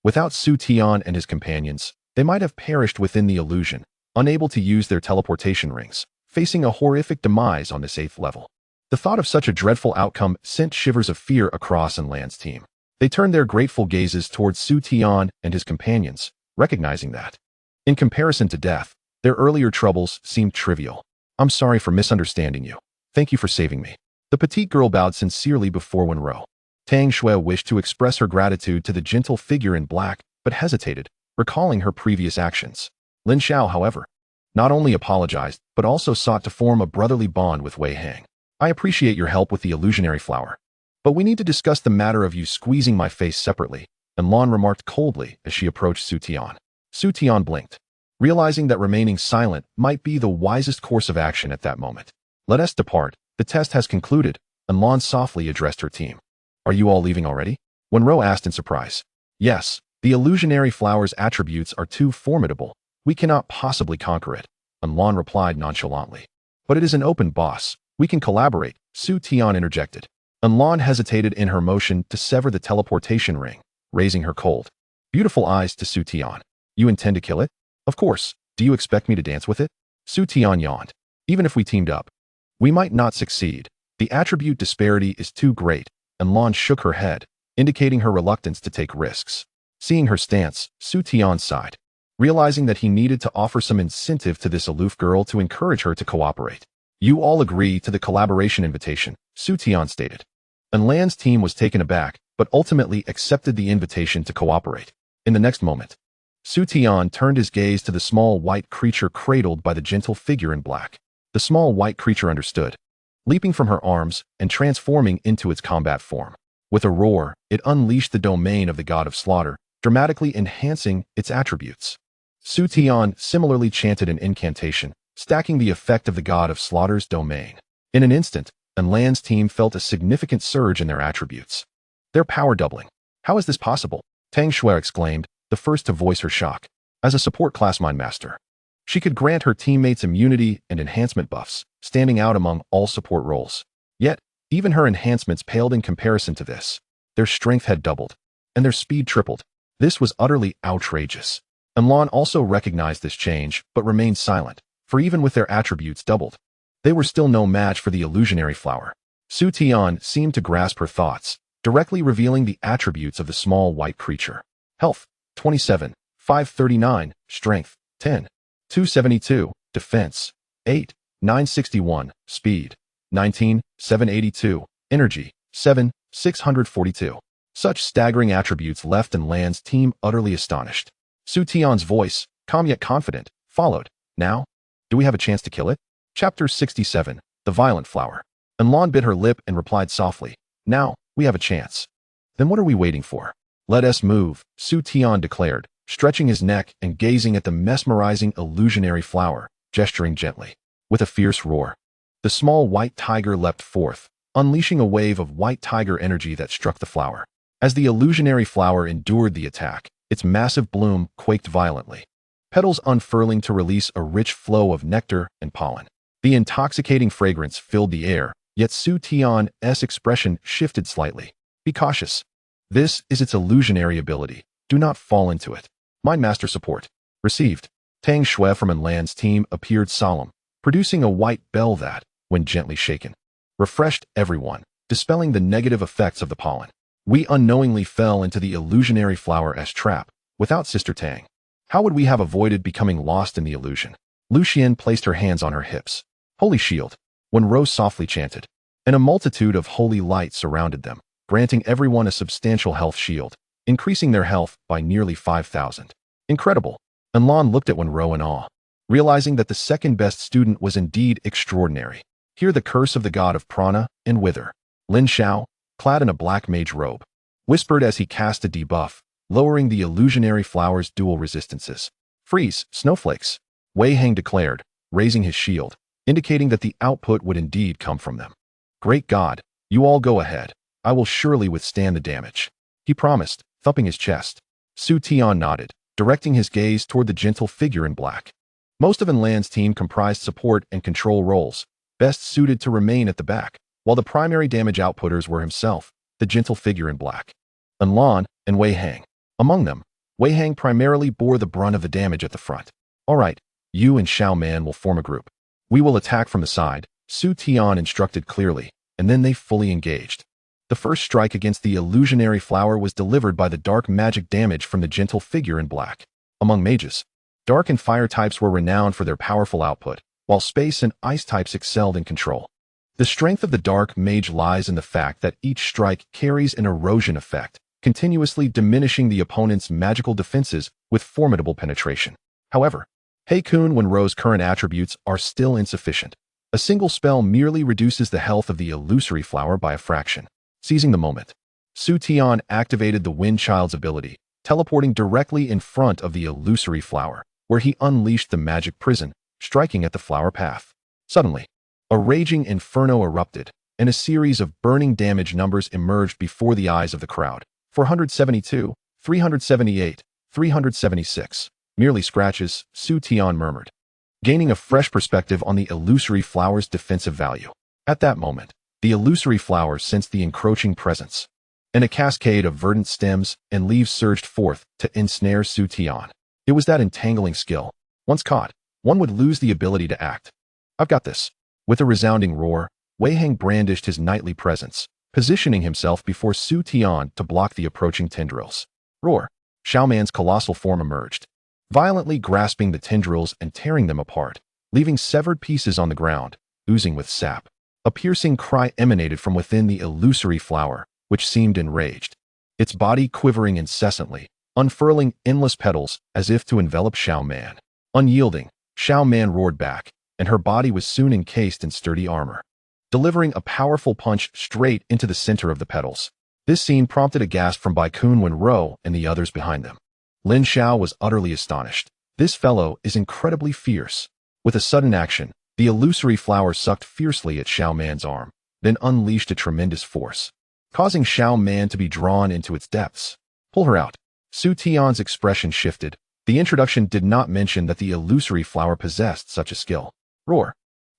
Without Su Tian and his companions, they might have perished within the illusion, unable to use their teleportation rings, facing a horrific demise on this 8th level. The thought of such a dreadful outcome sent shivers of fear across Enlan's team. They turned their grateful gazes towards Su Tian and his companions, recognizing that, in comparison to death, their earlier troubles seemed trivial. "I'm sorry for misunderstanding you. Thank you for saving me." The petite girl bowed sincerely before Wenro. Tang Shui wished to express her gratitude to the gentle figure in black, but hesitated, recalling her previous actions. Lin Xiao, however, not only apologized, but also sought to form a brotherly bond with Wei Hang. "I appreciate your help with the illusionary flower, but we need to discuss the matter of you squeezing my face separately," Enlon remarked coldly as she approached Su Tian. Su Tian blinked, realizing that remaining silent might be the wisest course of action at that moment. "Let us depart. The test has concluded," Enlon softly addressed her team. "Are you all leaving already?" Wenro asked in surprise. "Yes, the illusionary flower's attributes are too formidable. We cannot possibly conquer it," Enlon replied nonchalantly. "But it is an open boss. We can collaborate," Su Tian interjected. Enlon hesitated in her motion to sever the teleportation ring, raising her cold, beautiful eyes to Su Tian. "You intend to kill it?" "Of course. Do you expect me to dance with it?" Su Tian yawned. "Even if we teamed up, we might not succeed. The attribute disparity is too great," Enlon shook her head, indicating her reluctance to take risks. Seeing her stance, Su Tian sighed, realizing that he needed to offer some incentive to this aloof girl to encourage her to cooperate. "You all agree to the collaboration invitation," Su Tian stated. Enlan's team was taken aback, but ultimately accepted the invitation to cooperate. In the next moment, Su Tian turned his gaze to the small white creature cradled by the gentle figure in black. The small white creature understood, leaping from her arms and transforming into its combat form. With a roar, it unleashed the domain of the god of slaughter, dramatically enhancing its attributes. Su Tian similarly chanted an incantation, stacking the effect of the god of slaughter's domain. In an instant, Enlan's team felt a significant surge in their attributes. Their power doubling. "How is this possible?" Tang Shui exclaimed, the first to voice her shock. As a support class mind master, she could grant her teammates immunity and enhancement buffs, standing out among all support roles. Yet, even her enhancements paled in comparison to this. Their strength had doubled, and their speed tripled. This was utterly outrageous. Enlon also recognized this change, but remained silent, for even with their attributes doubled, they were still no match for the illusionary flower. Su Tian seemed to grasp her thoughts, directly revealing the attributes of the small white creature. Health, 27, 539, Strength, 10, 272, Defense, 8, 961, Speed, 19, 782, Energy, 7, 642. Such staggering attributes left Enlan's team utterly astonished. Su Tian's voice, calm yet confident, followed. "Now, do we have a chance to kill it?" Chapter 67, The Violent Flower. Enlon bit her lip and replied softly, "Now, we have a chance." "Then what are we waiting for? Let us move," Su Tian declared, stretching his neck and gazing at the mesmerizing illusionary flower, gesturing gently. With a fierce roar, the small white tiger leapt forth, unleashing a wave of white tiger energy that struck the flower. As the illusionary flower endured the attack, its massive bloom quaked violently, petals unfurling to release a rich flow of nectar and pollen. The intoxicating fragrance filled the air, Yet Su Tian's expression shifted slightly. Be cautious. This is its illusionary ability. Do not fall into it. Mindmaster support. Received. Tang Shui from Enlan's team appeared solemn, producing a white bell that, when gently shaken, refreshed everyone, dispelling the negative effects of the pollen. We unknowingly fell into the illusionary flower's trap, without Sister Tang. How would we have avoided becoming lost in the illusion? Lucienne placed her hands on her hips. Holy shield. When Rose softly chanted, and a multitude of holy lights surrounded them, granting everyone a substantial health shield, increasing their health by nearly 5,000. Incredible. Enlan looked at Wenro in awe, realizing that the second-best student was indeed extraordinary. Hear the curse of the god of prana and wither. Lin Xiao, clad in a black mage robe, whispered as he cast a debuff, lowering the illusionary flower's dual resistances. Freeze, snowflakes, Wei Hang declared, raising his shield, indicating that the output would indeed come from them. Great God, you all go ahead. I will surely withstand the damage, he promised, thumping his chest. Su Tian nodded, directing his gaze toward the gentle figure in black. Most of Enlan's team comprised support and control roles, best suited to remain at the back, while the primary damage outputters were himself, the gentle figure in black, Enlan, and Wei Hang. Among them, Wei Hang primarily bore the brunt of the damage at the front. All right, you and Xiao Man will form a group. We will attack from the side, Su Tian instructed clearly, and then they fully engaged. The first strike against the illusionary flower was delivered by the dark magic damage from the gentle figure in black. Among mages, dark and fire types were renowned for their powerful output, while space and ice types excelled in control. The strength of the dark mage lies in the fact that each strike carries an erosion effect, continuously diminishing the opponent's magical defenses with formidable penetration. However, Heikun Wenro's current attributes are still insufficient. A single spell merely reduces the health of the illusory flower by a fraction. Seizing the moment, Su Tian activated the Wind Child's ability, teleporting directly in front of the illusory flower, where he unleashed the magic prison, striking at the flower path. Suddenly, a raging inferno erupted, and a series of burning damage numbers emerged before the eyes of the crowd. 472, 378, 376. Merely scratches, Su Tian murmured, gaining a fresh perspective on the illusory flower's defensive value. At that moment, the illusory flower sensed the encroaching presence, and a cascade of verdant stems and leaves surged forth to ensnare Su Tian. It was that entangling skill. Once caught, one would lose the ability to act. I've got this. With a resounding roar, Wei Hang brandished his knightly presence, positioning himself before Su Tian to block the approaching tendrils. Roar! Xiao Man's colossal form emerged, violently grasping the tendrils and tearing them apart, leaving severed pieces on the ground, oozing with sap. A piercing cry emanated from within the illusory flower, which seemed enraged, its body quivering incessantly, unfurling endless petals as if to envelop Xiao Man. Unyielding, Xiao Man roared back, and her body was soon encased in sturdy armor, delivering a powerful punch straight into the center of the petals. This scene prompted a gasp from Bai Kun Wenro and the others behind them. Lin Xiao was utterly astonished. This fellow is incredibly fierce. With a sudden action, the illusory flower sucked fiercely at Xiao Man's arm, then unleashed a tremendous force, causing Xiao Man to be drawn into its depths. Pull her out. Su Tian's expression shifted. The introduction did not mention that the illusory flower possessed such a skill. Roar.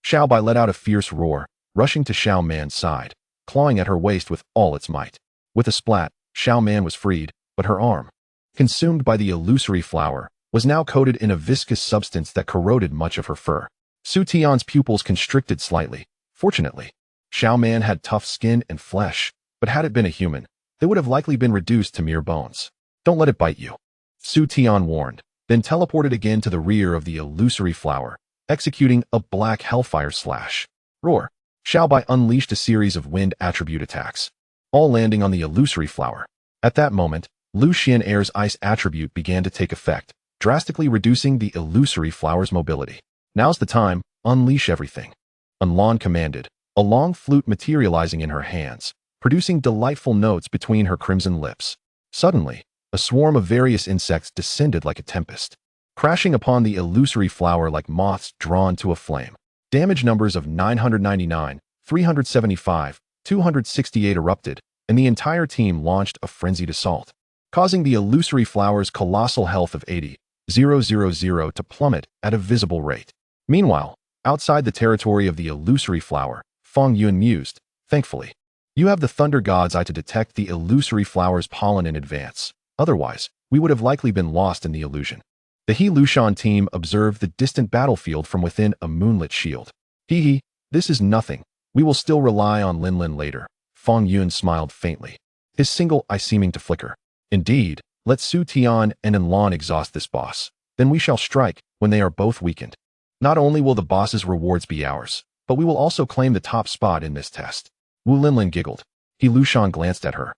Xiao Bai let out a fierce roar, rushing to Xiao Man's side, clawing at her waist with all its might. With a splat, Xiao Man was freed, but her arm, consumed by the illusory flower, was now coated in a viscous substance that corroded much of her fur. Su Tian's pupils constricted slightly. Fortunately, Xiao Man had tough skin and flesh, but had it been a human, they would have likely been reduced to mere bones. Don't let it bite you, Su Tian warned, then teleported again to the rear of the illusory flower, executing a black hellfire slash. Roar. Xiao Bai unleashed a series of wind attribute attacks, all landing on the illusory flower. At that moment, Lu Xian'er's ice attribute began to take effect, drastically reducing the illusory flower's mobility. Now's the time, unleash everything, Enlan commanded, a long flute materializing in her hands, producing delightful notes between her crimson lips. Suddenly, a swarm of various insects descended like a tempest, crashing upon the illusory flower like moths drawn to a flame. Damage numbers of 999, 375, 268 erupted, and the entire team launched a frenzied assault, causing the illusory flower's colossal health of 80,000 to plummet at a visible rate. Meanwhile, outside the territory of the illusory flower, Feng Yun mused, thankfully. You have the thunder god's eye to detect the illusory flower's pollen in advance. Otherwise, we would have likely been lost in the illusion. The He Lushan team observed the distant battlefield from within a moonlit shield. Hee, this is nothing. We will still rely on Lin Lin later. Feng Yun smiled faintly, his single eye seeming to flicker. Indeed, let Su Tian and Enlon exhaust this boss. Then we shall strike when they are both weakened. Not only will the boss's rewards be ours, but we will also claim the top spot in this test. Wu Linlin giggled. He Lushan glanced at her,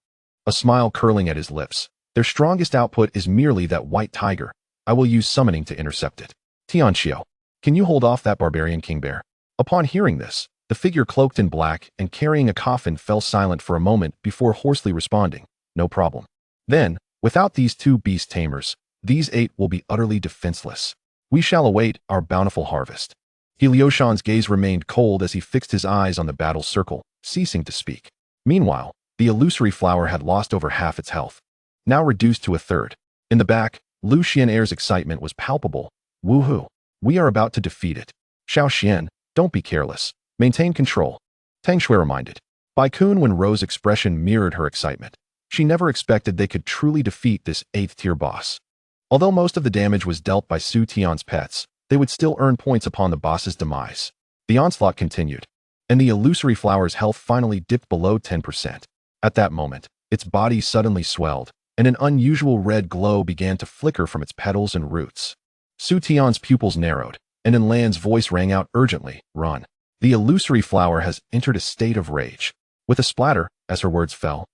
a smile curling at his lips. Their strongest output is merely that white tiger. I will use summoning to intercept it. Tianxiao, can you hold off that barbarian king bear? Upon hearing this, the figure cloaked in black and carrying a coffin fell silent for a moment before hoarsely responding, no problem. Then, without these two beast tamers, these 8 will be utterly defenseless. We shall await our bountiful harvest. He Liushan's gaze remained cold as he fixed his eyes on the battle circle, ceasing to speak. Meanwhile, the illusory flower had lost over half its health, now reduced to a third. In the back, Lu Xian'er's excitement was palpable. Woohoo! We are about to defeat it. Xiao Xian, don't be careless. Maintain control. Tang Shui reminded. Bai Kun Wenrou's expression mirrored her excitement. She never expected they could truly defeat this 8th-tier boss. Although most of the damage was dealt by Su Tian's pets, they would still earn points upon the boss's demise. The onslaught continued, and the illusory flower's health finally dipped below 10%. At that moment, its body suddenly swelled, and an unusual red glow began to flicker from its petals and roots. Su Tian's pupils narrowed, and Enlan's voice rang out urgently, run. The illusory flower has entered a state of rage. With a splatter, as her words fell,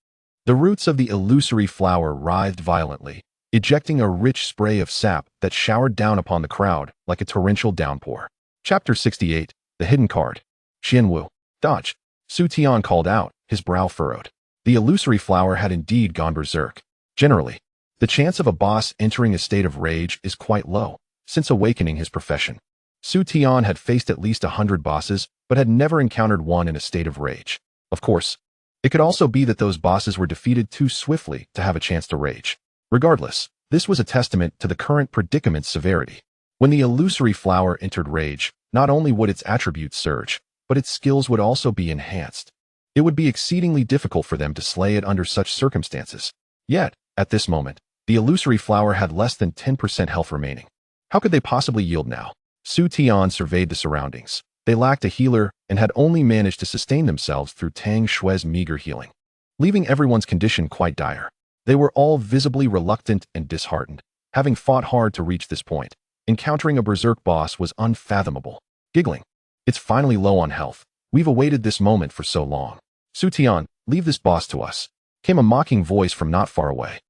the roots of the illusory flower writhed violently, ejecting a rich spray of sap that showered down upon the crowd like a torrential downpour. Chapter 68, The Hidden Card. Xianwu, dodge. Su Tian called out, his brow furrowed. The illusory flower had indeed gone berserk. Generally, the chance of a boss entering a state of rage is quite low, since awakening his profession. Su Tian had faced at least 100 bosses, but had never encountered one in a state of rage. Of course, it could also be that those bosses were defeated too swiftly to have a chance to rage. Regardless, this was a testament to the current predicament's severity. When the illusory flower entered rage, not only would its attributes surge, but its skills would also be enhanced. It would be exceedingly difficult for them to slay it under such circumstances. Yet, at this moment, the illusory flower had less than 10% health remaining. How could they possibly yield now? Su Tian surveyed the surroundings. They lacked a healer and had only managed to sustain themselves through Tang Shui's meager healing, leaving everyone's condition quite dire. They were all visibly reluctant and disheartened, having fought hard to reach this point. Encountering a berserk boss was unfathomable. Giggling. It's finally low on health. We've awaited this moment for so long. Su Tian, leave this boss to us, came a mocking voice from not far away.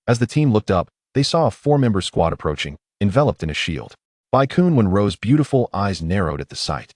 As the team looked up, they saw a 4-member squad approaching, enveloped in a shield. Bai Kun Wenrou's beautiful eyes narrowed at the sight,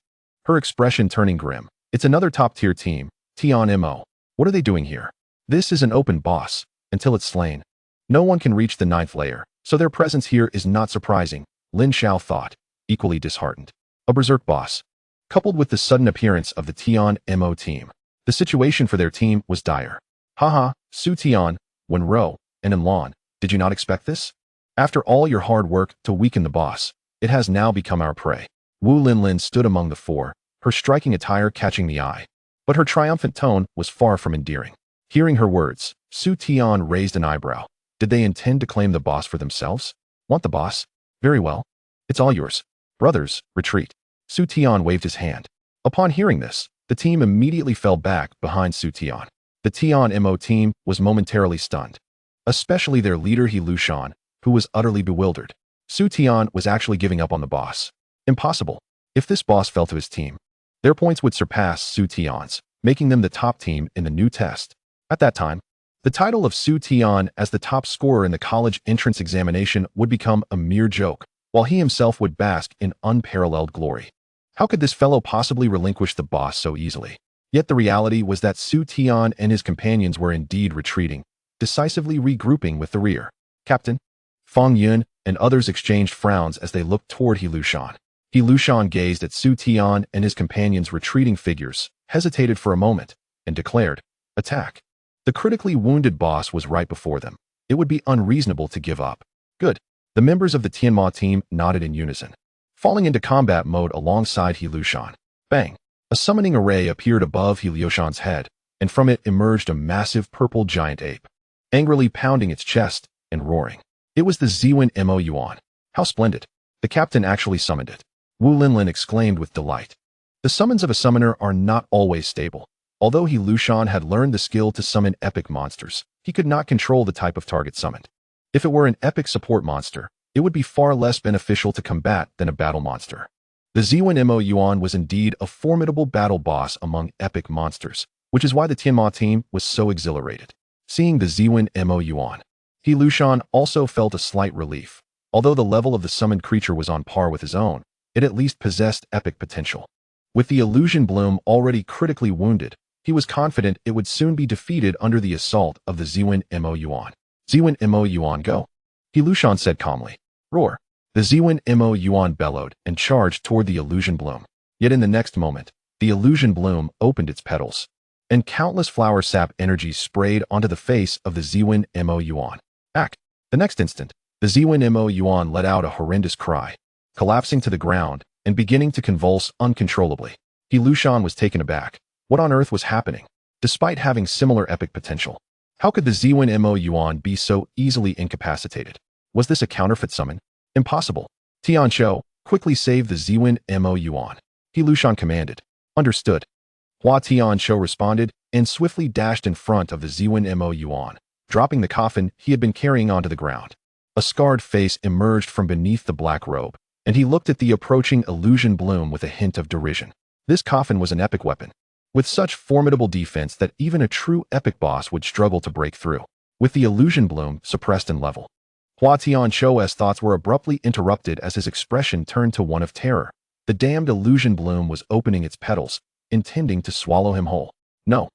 her expression turning grim. It's another top-tier team, Tian Mo. What are they doing here? This is an open boss. Until it's slain, no one can reach the 9th layer, so their presence here is not surprising, Lin Xiao thought, equally disheartened. A berserk boss, coupled with the sudden appearance of the Tian Mo team. The situation for their team was dire. Haha, Su Tian, Wenrou, and Enlon, did you not expect this? After all your hard work to weaken the boss, it has now become our prey. Wu Linlin stood among the 4, her striking attire catching the eye. But her triumphant tone was far from endearing. Hearing her words, Su Tian raised an eyebrow. Did they intend to claim the boss for themselves? Want the boss? Very well. It's all yours. Brothers, retreat. Su Tian waved his hand. Upon hearing this, the team immediately fell back behind Su Tian. The Tian Mo team was momentarily stunned, especially their leader He Lushan, who was utterly bewildered. Su Tian was actually giving up on the boss. Impossible. If this boss fell to his team, their points would surpass Su Tian's, making them the top team in the new test. At that time, the title of Su Tian as the top scorer in the college entrance examination would become a mere joke, while he himself would bask in unparalleled glory. How could this fellow possibly relinquish the boss so easily? Yet the reality was that Su Tian and his companions were indeed retreating, decisively regrouping with the rear. Captain, Feng Yun and others exchanged frowns as they looked toward He Lushan. He Lushan gazed at Su Tian and his companions' retreating figures, hesitated for a moment, and declared, attack. The critically wounded boss was right before them. It would be unreasonable to give up. Good. The members of the Tianma team nodded in unison, falling into combat mode alongside He Lushan. Bang. A summoning array appeared above He Liushan's head, and from it emerged a massive purple giant ape, angrily pounding its chest and roaring. It was the Ziwen Mo Yuan. How splendid! The captain actually summoned it. Wu Linlin exclaimed with delight. The summons of a summoner are not always stable. Although He Liushan had learned the skill to summon epic monsters, he could not control the type of target summoned. If it were an epic support monster, it would be far less beneficial to combat than a battle monster. The Ziwen Mo Yuan was indeed a formidable battle boss among epic monsters, which is why the Tianma team was so exhilarated. Seeing the Ziwen Mo Yuan, He Liushan also felt a slight relief. Although the level of the summoned creature was on par with his own, it at least possessed epic potential. With the illusion bloom already critically wounded, he was confident it would soon be defeated under the assault of the Ziwen Mo Yuan. Ziwen Mo Yuan, go! He Liushan said calmly. Roar! The Ziwen Mo Yuan bellowed and charged toward the illusion bloom. Yet in the next moment, the illusion bloom opened its petals, and countless flower sap energies sprayed onto the face of the Ziwen Mo Yuan. Act! The next instant, the Ziwen Mo Yuan let out a horrendous cry, collapsing to the ground and beginning to convulse uncontrollably. He Liushan was taken aback. What on earth was happening? Despite having similar epic potential, how could the Ziwen Mo Yuan be so easily incapacitated? Was this a counterfeit summon? Impossible. Tian Shou, quickly save the Ziwen Mo Yuan. He Liushan commanded. Understood. Hua Tian Shou responded and swiftly dashed in front of the Ziwen Mo Yuan, dropping the coffin he had been carrying onto the ground. A scarred face emerged from beneath the black robe, and he looked at the approaching illusion bloom with a hint of derision. This coffin was an epic weapon, with such formidable defense that even a true epic boss would struggle to break through. With the illusion bloom suppressed and level, Hua Tian Shou's thoughts were abruptly interrupted as his expression turned to one of terror. The damned illusion bloom was opening its petals, intending to swallow him whole. No.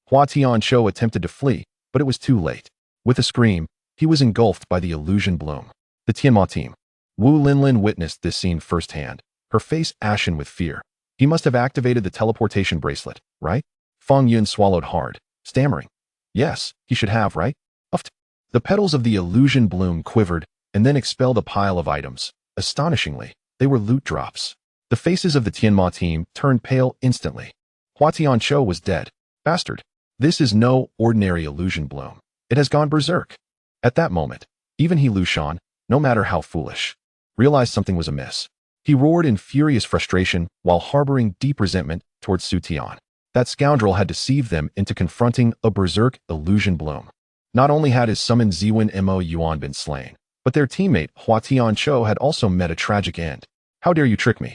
Hua Tian Shou attempted to flee, but it was too late. With a scream, he was engulfed by the illusion bloom. The Tianma team. Wu Linlin witnessed this scene firsthand, her face ashen with fear. He must have activated the teleportation bracelet, right? Feng Yun swallowed hard, stammering. Yes, he should have, right? Uft. The petals of the illusion bloom quivered and then expelled a pile of items. Astonishingly, they were loot drops. The faces of the Tianma team turned pale instantly. Hua Tian Shou was dead. Bastard. This is no ordinary illusion bloom. It has gone berserk. At that moment, even He Liushan, no matter how foolish, realized something was amiss. He roared in furious frustration while harboring deep resentment towards Su Tian. That scoundrel had deceived them into confronting a berserk illusion bloom. Not only had his summoned Ziwen Mo Yuan been slain, but their teammate Hua Tian Shou had also met a tragic end. How dare you trick me?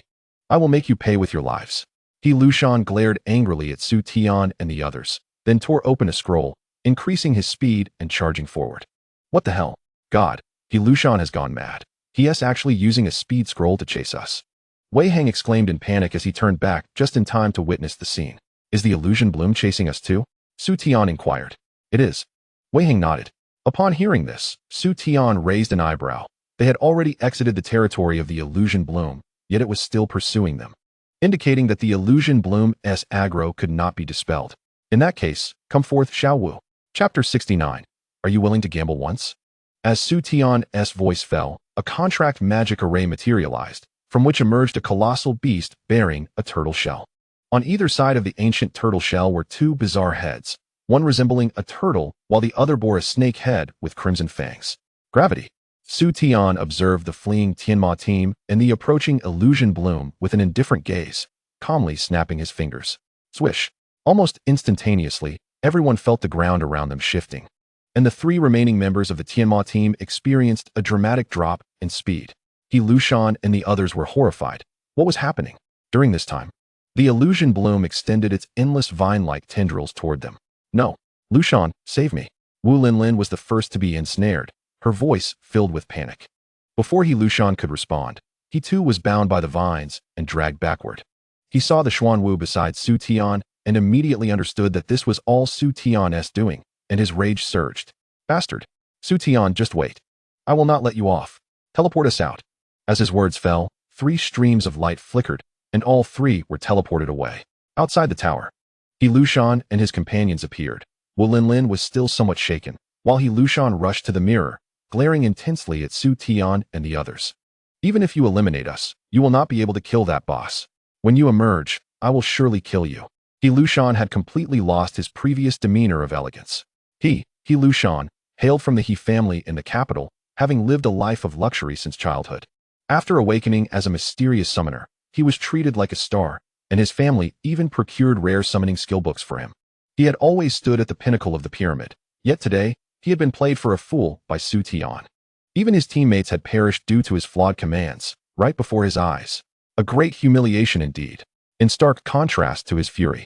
I will make you pay with your lives. He Liushan glared angrily at Su Tian and the others, then tore open a scroll, increasing his speed and charging forward. What the hell? God, He Liushan has gone mad. He is actually using a speed scroll to chase us. Wei Heng exclaimed in panic as he turned back just in time to witness the scene. Is the illusion bloom chasing us too? Su Tian inquired. It is. Wei Heng nodded. Upon hearing this, Su Tian raised an eyebrow. They had already exited the territory of the illusion bloom, yet it was still pursuing them, indicating that the illusion bloom's aggro could not be dispelled. In that case, come forth, Xiao Wu. Chapter 69. Are you willing to gamble once? As Su Tian's voice fell, a contract magic array materialized, from which emerged a colossal beast bearing a turtle shell. On either side of the ancient turtle shell were two bizarre heads, one resembling a turtle while the other bore a snake head with crimson fangs. Gravity. Su Tian observed the fleeing Tianma team and the approaching illusion bloom with an indifferent gaze, calmly snapping his fingers. Swish. Almost instantaneously, everyone felt the ground around them shifting, and the three remaining members of the Tianma team experienced a dramatic drop in speed. He Liushan and the others were horrified. What was happening? During this time, the illusion bloom extended its endless vine-like tendrils toward them. No. Liushan, save me. Wu Linlin was the first to be ensnared, her voice filled with panic. Before He Liushan could respond, he too was bound by the vines and dragged backward. He saw the Xuanwu beside Su Tian and immediately understood that this was all Su Tian's doing, and his rage surged. Bastard. Su Tian, just wait. I will not let you off. Teleport us out. As his words fell, 3 streams of light flickered, and all 3 were teleported away. Outside the tower, He Liushan and his companions appeared. Wu Linlin was still somewhat shaken, while He Liushan rushed to the mirror, glaring intensely at Su Tian and the others. Even if you eliminate us, you will not be able to kill that boss. When you emerge, I will surely kill you. He Lushan had completely lost his previous demeanor of elegance. He Lushan, hailed from the He family in the capital, having lived a life of luxury since childhood. After awakening as a mysterious summoner, he was treated like a star, and his family even procured rare summoning skill books for him. He had always stood at the pinnacle of the pyramid, yet today, he had been played for a fool by Su Tian. Even his teammates had perished due to his flawed commands, right before his eyes. A great humiliation indeed, in stark contrast to his fury.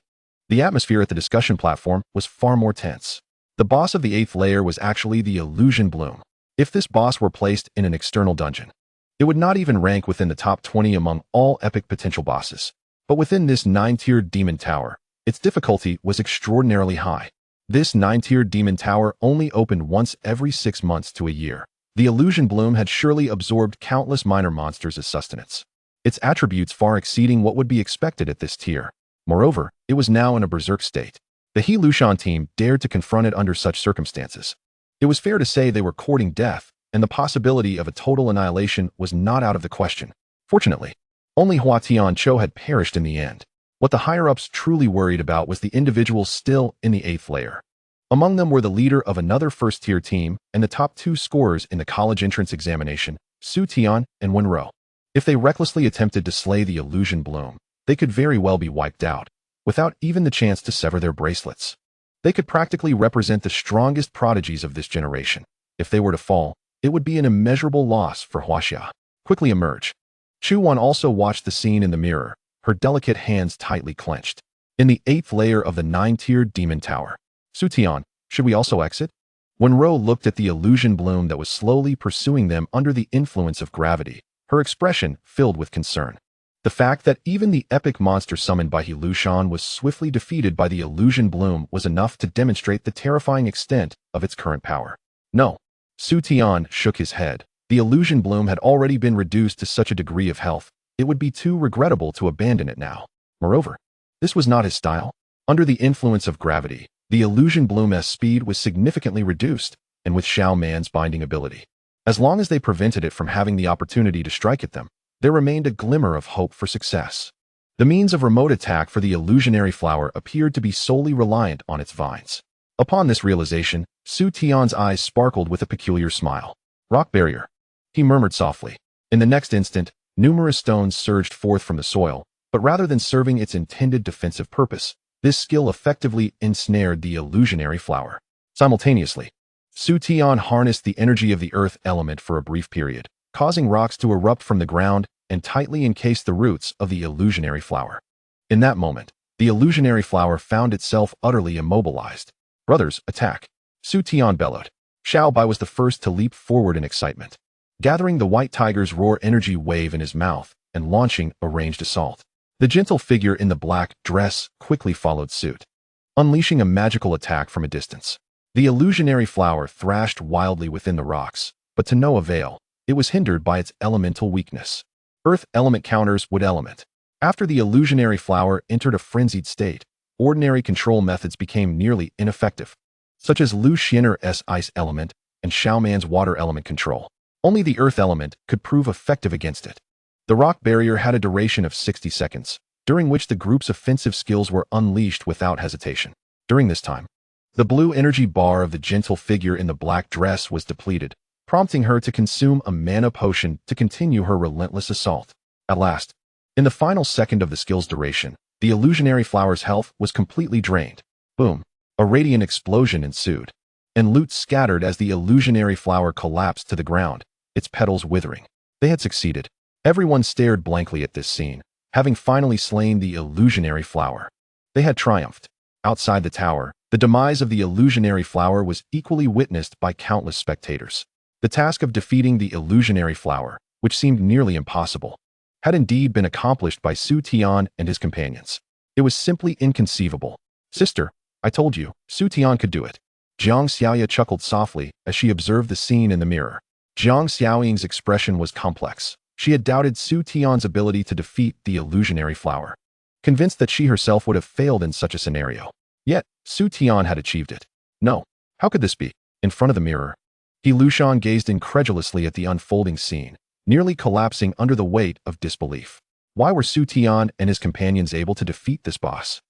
The atmosphere at the discussion platform was far more tense. The boss of the 8th layer was actually the Illusion Bloom. If this boss were placed in an external dungeon, it would not even rank within the top 20 among all epic potential bosses. But within this 9-tiered demon tower, its difficulty was extraordinarily high. This 9-tiered demon tower only opened once every 6 months to a year. The Illusion Bloom had surely absorbed countless minor monsters as sustenance, its attributes far exceeding what would be expected at this tier. Moreover, it was now in a berserk state. The He Lushan team dared to confront it under such circumstances. It was fair to say they were courting death, and the possibility of a total annihilation was not out of the question. Fortunately, only Hua Tianqiu had perished in the end. What the higher-ups truly worried about was the individuals still in the 8th layer. Among them were the leader of another first-tier team and the top 2 scorers in the college entrance examination, Su Tian and Wenro. If they recklessly attempted to slay the Illusion Bloom, they could very well be wiped out, without even the chance to sever their bracelets. They could practically represent the strongest prodigies of this generation. If they were to fall, it would be an immeasurable loss for Huaxia. Quickly emerge. Chu Wan also watched the scene in the mirror, her delicate hands tightly clenched. In the 8th layer of the 9-tiered demon tower. Su Tian, should we also exit? Wenro looked at the Illusion Bloom that was slowly pursuing them under the influence of gravity, her expression filled with concern. The fact that even the epic monster summoned by He Lushan was swiftly defeated by the Illusion Bloom was enough to demonstrate the terrifying extent of its current power. No. Su Tian shook his head. The Illusion Bloom had already been reduced to such a degree of health, it would be too regrettable to abandon it now. Moreover, this was not his style. Under the influence of gravity, the Illusion Bloom's speed was significantly reduced, and with Xiao Man's binding ability, as long as they prevented it from having the opportunity to strike at them, there remained a glimmer of hope for success. The means of remote attack for the illusionary flower appeared to be solely reliant on its vines. Upon this realization, Su Tian's eyes sparkled with a peculiar smile. Rock barrier, he murmured softly. In the next instant, numerous stones surged forth from the soil, but rather than serving its intended defensive purpose, this skill effectively ensnared the illusionary flower. Simultaneously, Su Tian harnessed the energy of the earth element for a brief period, causing rocks to erupt from the ground and tightly encase the roots of the illusionary flower. In that moment, the illusionary flower found itself utterly immobilized. Brothers, attack! Su Tian bellowed. Xiao Bai was the first to leap forward in excitement, gathering the white tiger's roar energy wave in his mouth and launching a ranged assault. The gentle figure in the black dress quickly followed suit, unleashing a magical attack from a distance. The illusionary flower thrashed wildly within the rocks, but to no avail. It was hindered by its elemental weakness. Earth element counters wood element. After the illusionary flower entered a frenzied state, ordinary control methods became nearly ineffective, such as Lu Xin'er's ice element and Xiao Man's water element control. Only the earth element could prove effective against it. The rock barrier had a duration of 60 seconds, during which the group's offensive skills were unleashed without hesitation. During this time, the blue energy bar of the gentle figure in the black dress was depleted, prompting her to consume a mana potion to continue her relentless assault. At last, in the final second of the skill's duration, the illusionary flower's health was completely drained. Boom! A radiant explosion ensued, and loot scattered as the illusionary flower collapsed to the ground, its petals withering. They had succeeded. Everyone stared blankly at this scene, having finally slain the illusionary flower. They had triumphed. Outside the tower, the demise of the illusionary flower was equally witnessed by countless spectators. The task of defeating the illusionary flower, which seemed nearly impossible, had indeed been accomplished by Su Tian and his companions. It was simply inconceivable. Sister, I told you, Su Tian could do it. Jiang Xiaoya chuckled softly as she observed the scene in the mirror. Jiang Xiaoying's expression was complex. She had doubted Su Tian's ability to defeat the illusionary flower, convinced that she herself would have failed in such a scenario. Yet, Su Tian had achieved it. No, how could this be? In front of the mirror, He Lushan gazed incredulously at the unfolding scene, nearly collapsing under the weight of disbelief. Why were Su Tian and his companions able to defeat this boss?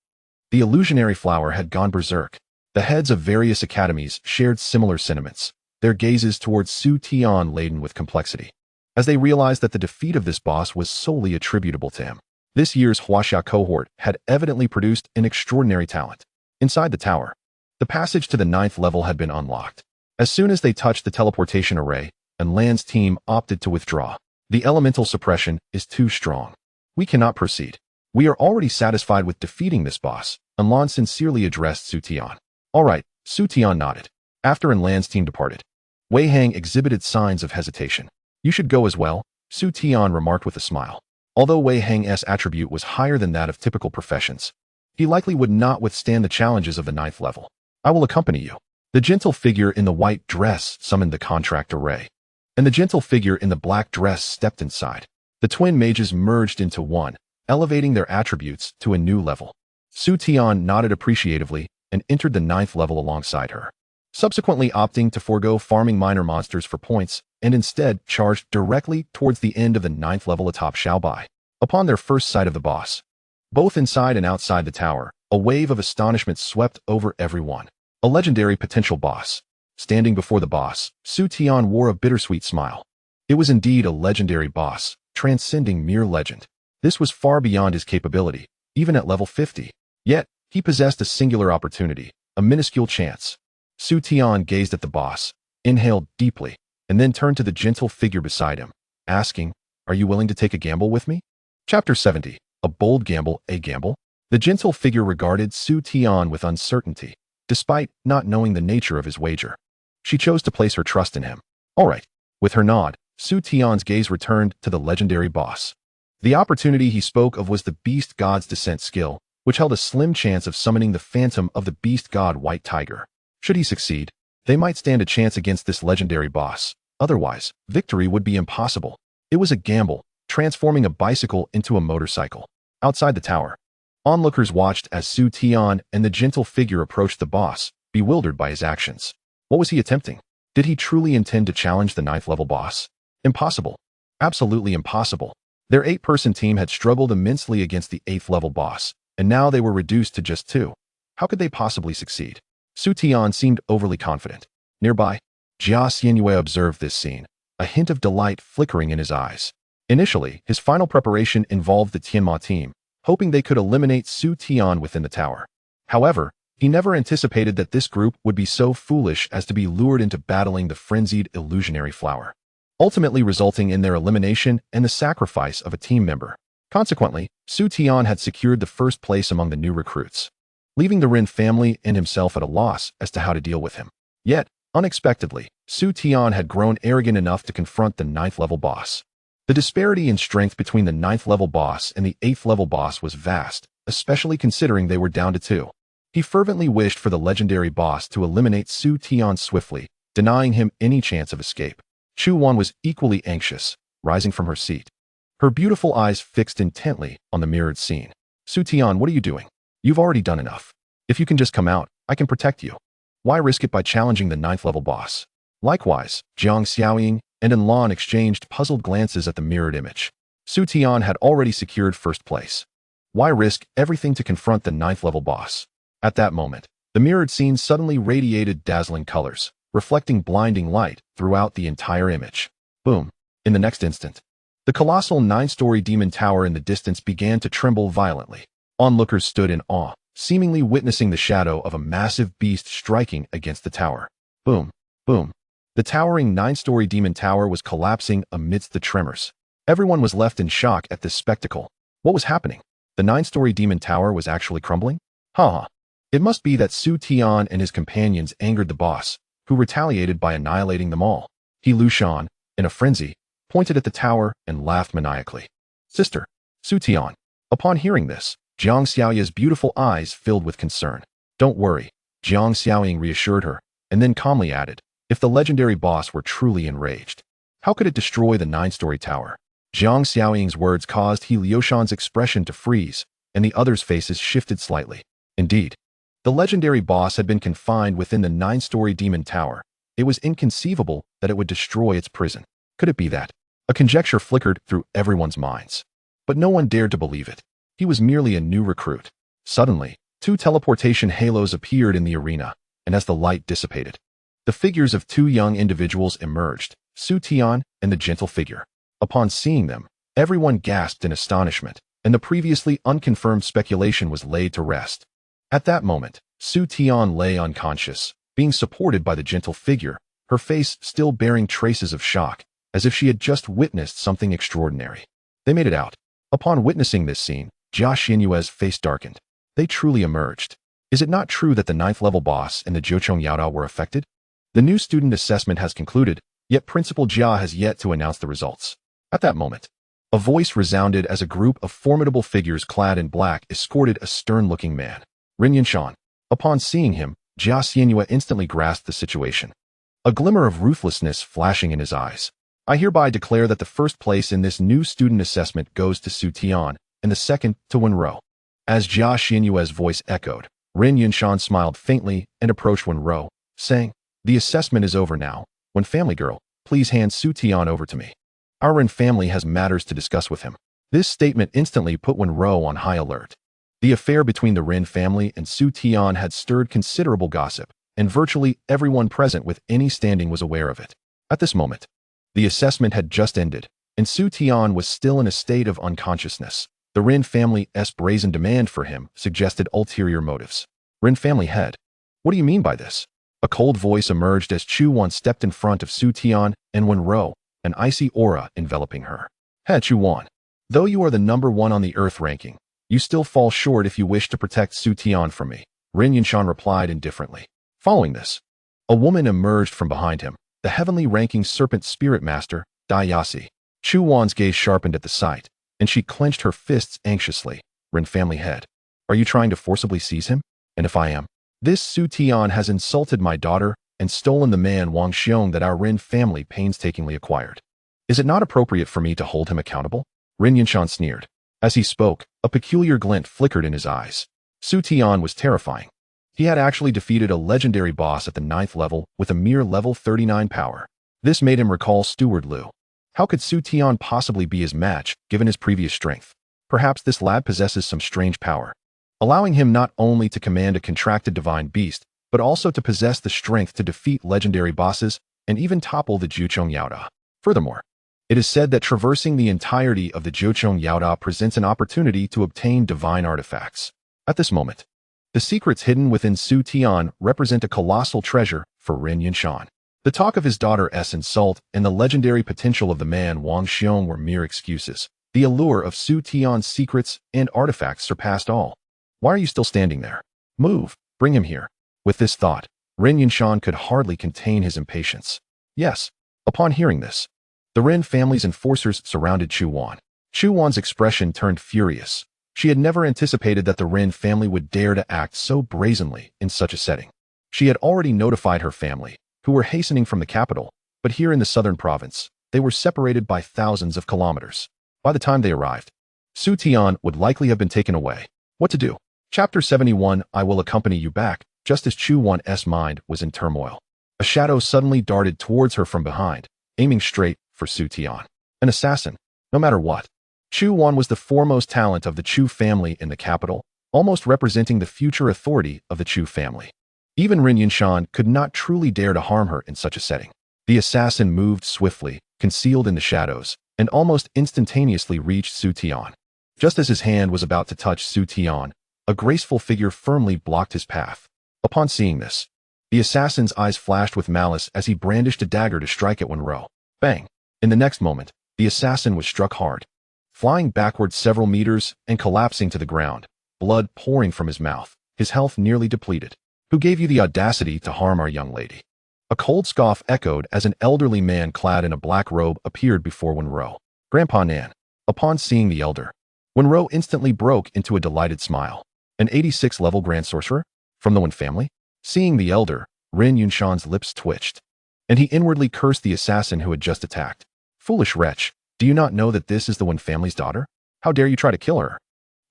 The illusionary flower had gone berserk. The heads of various academies shared similar sentiments, their gazes towards Su Tian laden with complexity, as they realized that the defeat of this boss was solely attributable to him. This year's Huaxia cohort had evidently produced an extraordinary talent. Inside the tower, the passage to the 9th level had been unlocked. As soon as they touched the teleportation array, and Lan's team opted to withdraw. The elemental suppression is too strong. We cannot proceed. We are already satisfied with defeating this boss, and Lan sincerely addressed Su Tian. All right, Su Tian nodded. After Lan's team departed, Wei Hang exhibited signs of hesitation. You should go as well, Su Tian remarked with a smile. Although Wei Hang's attribute was higher than that of typical professions, he likely would not withstand the challenges of the 9th level. I will accompany you. The gentle figure in the white dress summoned the contract array, and the gentle figure in the black dress stepped inside. The twin mages merged into one, elevating their attributes to a new level. Su Tian nodded appreciatively and entered the 9th level alongside her, subsequently opting to forego farming minor monsters for points and instead charged directly towards the end of the 9th level atop Xiaobai. Upon their first sight of the boss, both inside and outside the tower, a wave of astonishment swept over everyone. A legendary potential boss. Standing before the boss, Su Tian wore a bittersweet smile. It was indeed a legendary boss, transcending mere legend. This was far beyond his capability, even at level 50. Yet, he possessed a singular opportunity, a minuscule chance. Su Tian gazed at the boss, inhaled deeply, and then turned to the gentle figure beside him, asking, "Are you willing to take a gamble with me?" Chapter 70. A bold gamble, a gamble? The gentle figure regarded Su Tian with uncertainty, despite not knowing the nature of his wager. She chose to place her trust in him. All right. With her nod, Su Tian's gaze returned to the legendary boss. The opportunity he spoke of was the Beast God's Descent skill, which held a slim chance of summoning the phantom of the Beast God White Tiger. Should he succeed, they might stand a chance against this legendary boss. Otherwise, victory would be impossible. It was a gamble, transforming a bicycle into a motorcycle. Outside the tower, onlookers watched as Su Tian and the gentle figure approached the boss, bewildered by his actions. What was he attempting? Did he truly intend to challenge the 9th level boss? Impossible. Absolutely impossible. Their 8-person team had struggled immensely against the 8th level boss, and now they were reduced to just 2. How could they possibly succeed? Su Tian seemed overly confident. Nearby, Jia Xianyue observed this scene, a hint of delight flickering in his eyes. Initially, his final preparation involved the Tianma team, hoping they could eliminate Su Tian within the tower. However, he never anticipated that this group would be so foolish as to be lured into battling the frenzied illusionary flower, ultimately resulting in their elimination and the sacrifice of a team member. Consequently, Su Tian had secured the first place among the new recruits, leaving the Ren family and himself at a loss as to how to deal with him. Yet, unexpectedly, Su Tian had grown arrogant enough to confront the 9th level boss. The disparity in strength between the 9th level boss and the 8th level boss was vast, especially considering they were down to 2. He fervently wished for the legendary boss to eliminate Su Tian swiftly, denying him any chance of escape. Chu Wan was equally anxious, rising from her seat, her beautiful eyes fixed intently on the mirrored scene. Su Tian, what are you doing? You've already done enough. If you can just come out, I can protect you. Why risk it by challenging the 9th level boss? Likewise, Jiang Xiaoying and Lan exchanged puzzled glances at the mirrored image. Su Tian had already secured first place. Why risk everything to confront the 9th level boss? At that moment, the mirrored scene suddenly radiated dazzling colors, reflecting blinding light throughout the entire image. Boom. In the next instant, the colossal 9-story demon tower in the distance began to tremble violently. Onlookers stood in awe, seemingly witnessing the shadow of a massive beast striking against the tower. Boom. Boom. The towering 9-story demon tower was collapsing amidst the tremors. Everyone was left in shock at this spectacle. What was happening? The 9-story demon tower was actually crumbling? Haha. It must be that Su Tian and his companions angered the boss, who retaliated by annihilating them all. He Lushan, in a frenzy, pointed at the tower and laughed maniacally. Sister, Su Tian. Upon hearing this, Jiang Xiaoya's beautiful eyes filled with concern. Don't worry, Jiang Xiaoying reassured her, and then calmly added, if the legendary boss were truly enraged, how could it destroy the 9-story tower? Jiang Xiaoying's words caused He Liushan's expression to freeze, and the others' faces shifted slightly. Indeed, the legendary boss had been confined within the 9-story demon tower. It was inconceivable that it would destroy its prison. Could it be that? A conjecture flickered through everyone's minds. But no one dared to believe it. He was merely a new recruit. Suddenly, two teleportation halos appeared in the arena, and as the light dissipated, the figures of two young individuals emerged, Su Tian and the gentle figure. Upon seeing them, everyone gasped in astonishment, and the previously unconfirmed speculation was laid to rest. At that moment, Su Tian lay unconscious, being supported by the gentle figure, her face still bearing traces of shock, as if she had just witnessed something extraordinary. They made it out. Upon witnessing this scene, Jia Xinyue's face darkened. They truly emerged. Is it not true that the 9th-level boss and the Jiuchong Yaodao were affected? The new student assessment has concluded, yet Principal Jia has yet to announce the results. At that moment, a voice resounded as a group of formidable figures clad in black escorted a stern-looking man, Ren Yinshan. Upon seeing him, Jia Xinyue instantly grasped the situation, a glimmer of ruthlessness flashing in his eyes. I hereby declare that the first place in this new student assessment goes to Su Tian, and the second to Wenro. As Jia Xinyue's voice echoed, Ren Yinshan smiled faintly and approached Wenro, saying, "The assessment is over now. Wen family girl, please hand Su Tian over to me. Our Ren family has matters to discuss with him." This statement instantly put Wenro on high alert. The affair between the Ren family and Su Tian had stirred considerable gossip, and virtually everyone present with any standing was aware of it. At this moment, the assessment had just ended, and Su Tian was still in a state of unconsciousness. The Ren family's brazen demand for him suggested ulterior motives. Ren family head. What do you mean by this? A cold voice emerged as Chu Wan stepped in front of Su Tian and Wenro, an icy aura enveloping her. Head Chu Wan. Though you are the #1 on the Earth ranking, you still fall short if you wish to protect Su Tian from me, Ren Yinshan replied indifferently. Following this, a woman emerged from behind him, the heavenly ranking serpent spirit master, Dai Yasi. Chu Wan's gaze sharpened at the sight, and she clenched her fists anxiously. Ren family head. Are you trying to forcibly seize him? And if I am, this Su Tian has insulted my daughter and stolen the man Wang Xiong that our Ren family painstakingly acquired. Is it not appropriate for me to hold him accountable? Ren Yinshan sneered. As he spoke, a peculiar glint flickered in his eyes. Su Tian was terrifying. He had actually defeated a legendary boss at the 9th level with a mere level 39 power. This made him recall Steward Liu. How could Su Tian possibly be his match, given his previous strength? Perhaps this lad possesses some strange power, allowing him not only to command a contracted divine beast, but also to possess the strength to defeat legendary bosses and even topple the Jiuchong Yaodao. Furthermore, it is said that traversing the entirety of the Jiuchong Yaodao presents an opportunity to obtain divine artifacts. At this moment, the secrets hidden within Su Tian represent a colossal treasure for Ren Yinshan. The talk of his daughter's insult and the legendary potential of the man Wang Xiong were mere excuses. The allure of Su Tian's secrets and artifacts surpassed all. Why are you still standing there? Move, bring him here. With this thought, Ren Yinshan could hardly contain his impatience. Yes, upon hearing this, the Ren family's enforcers surrounded Chu Wan. Chu Wan's expression turned furious. She had never anticipated that the Ren family would dare to act so brazenly in such a setting. She had already notified her family, who were hastening from the capital, but here in the southern province, they were separated by thousands of kilometers. By the time they arrived, Su Tian would likely have been taken away. What to do? Chapter 71. I will accompany you back. Just as Chu Wan's mind was in turmoil, a shadow suddenly darted towards her from behind, aiming straight for Su Tian. An assassin, no matter what. Chu Wan was the foremost talent of the Chu family in the capital, almost representing the future authority of the Chu family. Even Ren Yinshan could not truly dare to harm her in such a setting. The assassin moved swiftly, concealed in the shadows, and almost instantaneously reached Su Tian. Just as his hand was about to touch Su Tian, a graceful figure firmly blocked his path. Upon seeing this, the assassin's eyes flashed with malice as he brandished a dagger to strike at Wenro. Bang! In the next moment, the assassin was struck hard, flying backward several meters and collapsing to the ground, blood pouring from his mouth, his health nearly depleted. Who gave you the audacity to harm our young lady? A cold scoff echoed as an elderly man clad in a black robe appeared before Wenro. Grandpa Nan. Upon seeing the elder, Wenro instantly broke into a delighted smile. An 86-level Grand Sorcerer? From the Wen family? Seeing the elder, Ren Yinshan's lips twitched, and he inwardly cursed the assassin who had just attacked. Foolish wretch, do you not know that this is the Wen family's daughter? How dare you try to kill her?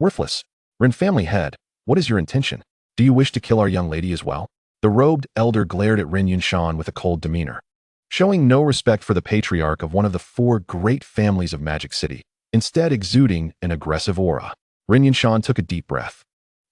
Worthless. Ren family head, what is your intention? Do you wish to kill our young lady as well? The robed elder glared at Ren Yinshan with a cold demeanor. Showing no respect for the patriarch of one of the 4 great families of Magic City, instead exuding an aggressive aura. Rin Yinshan took a deep breath.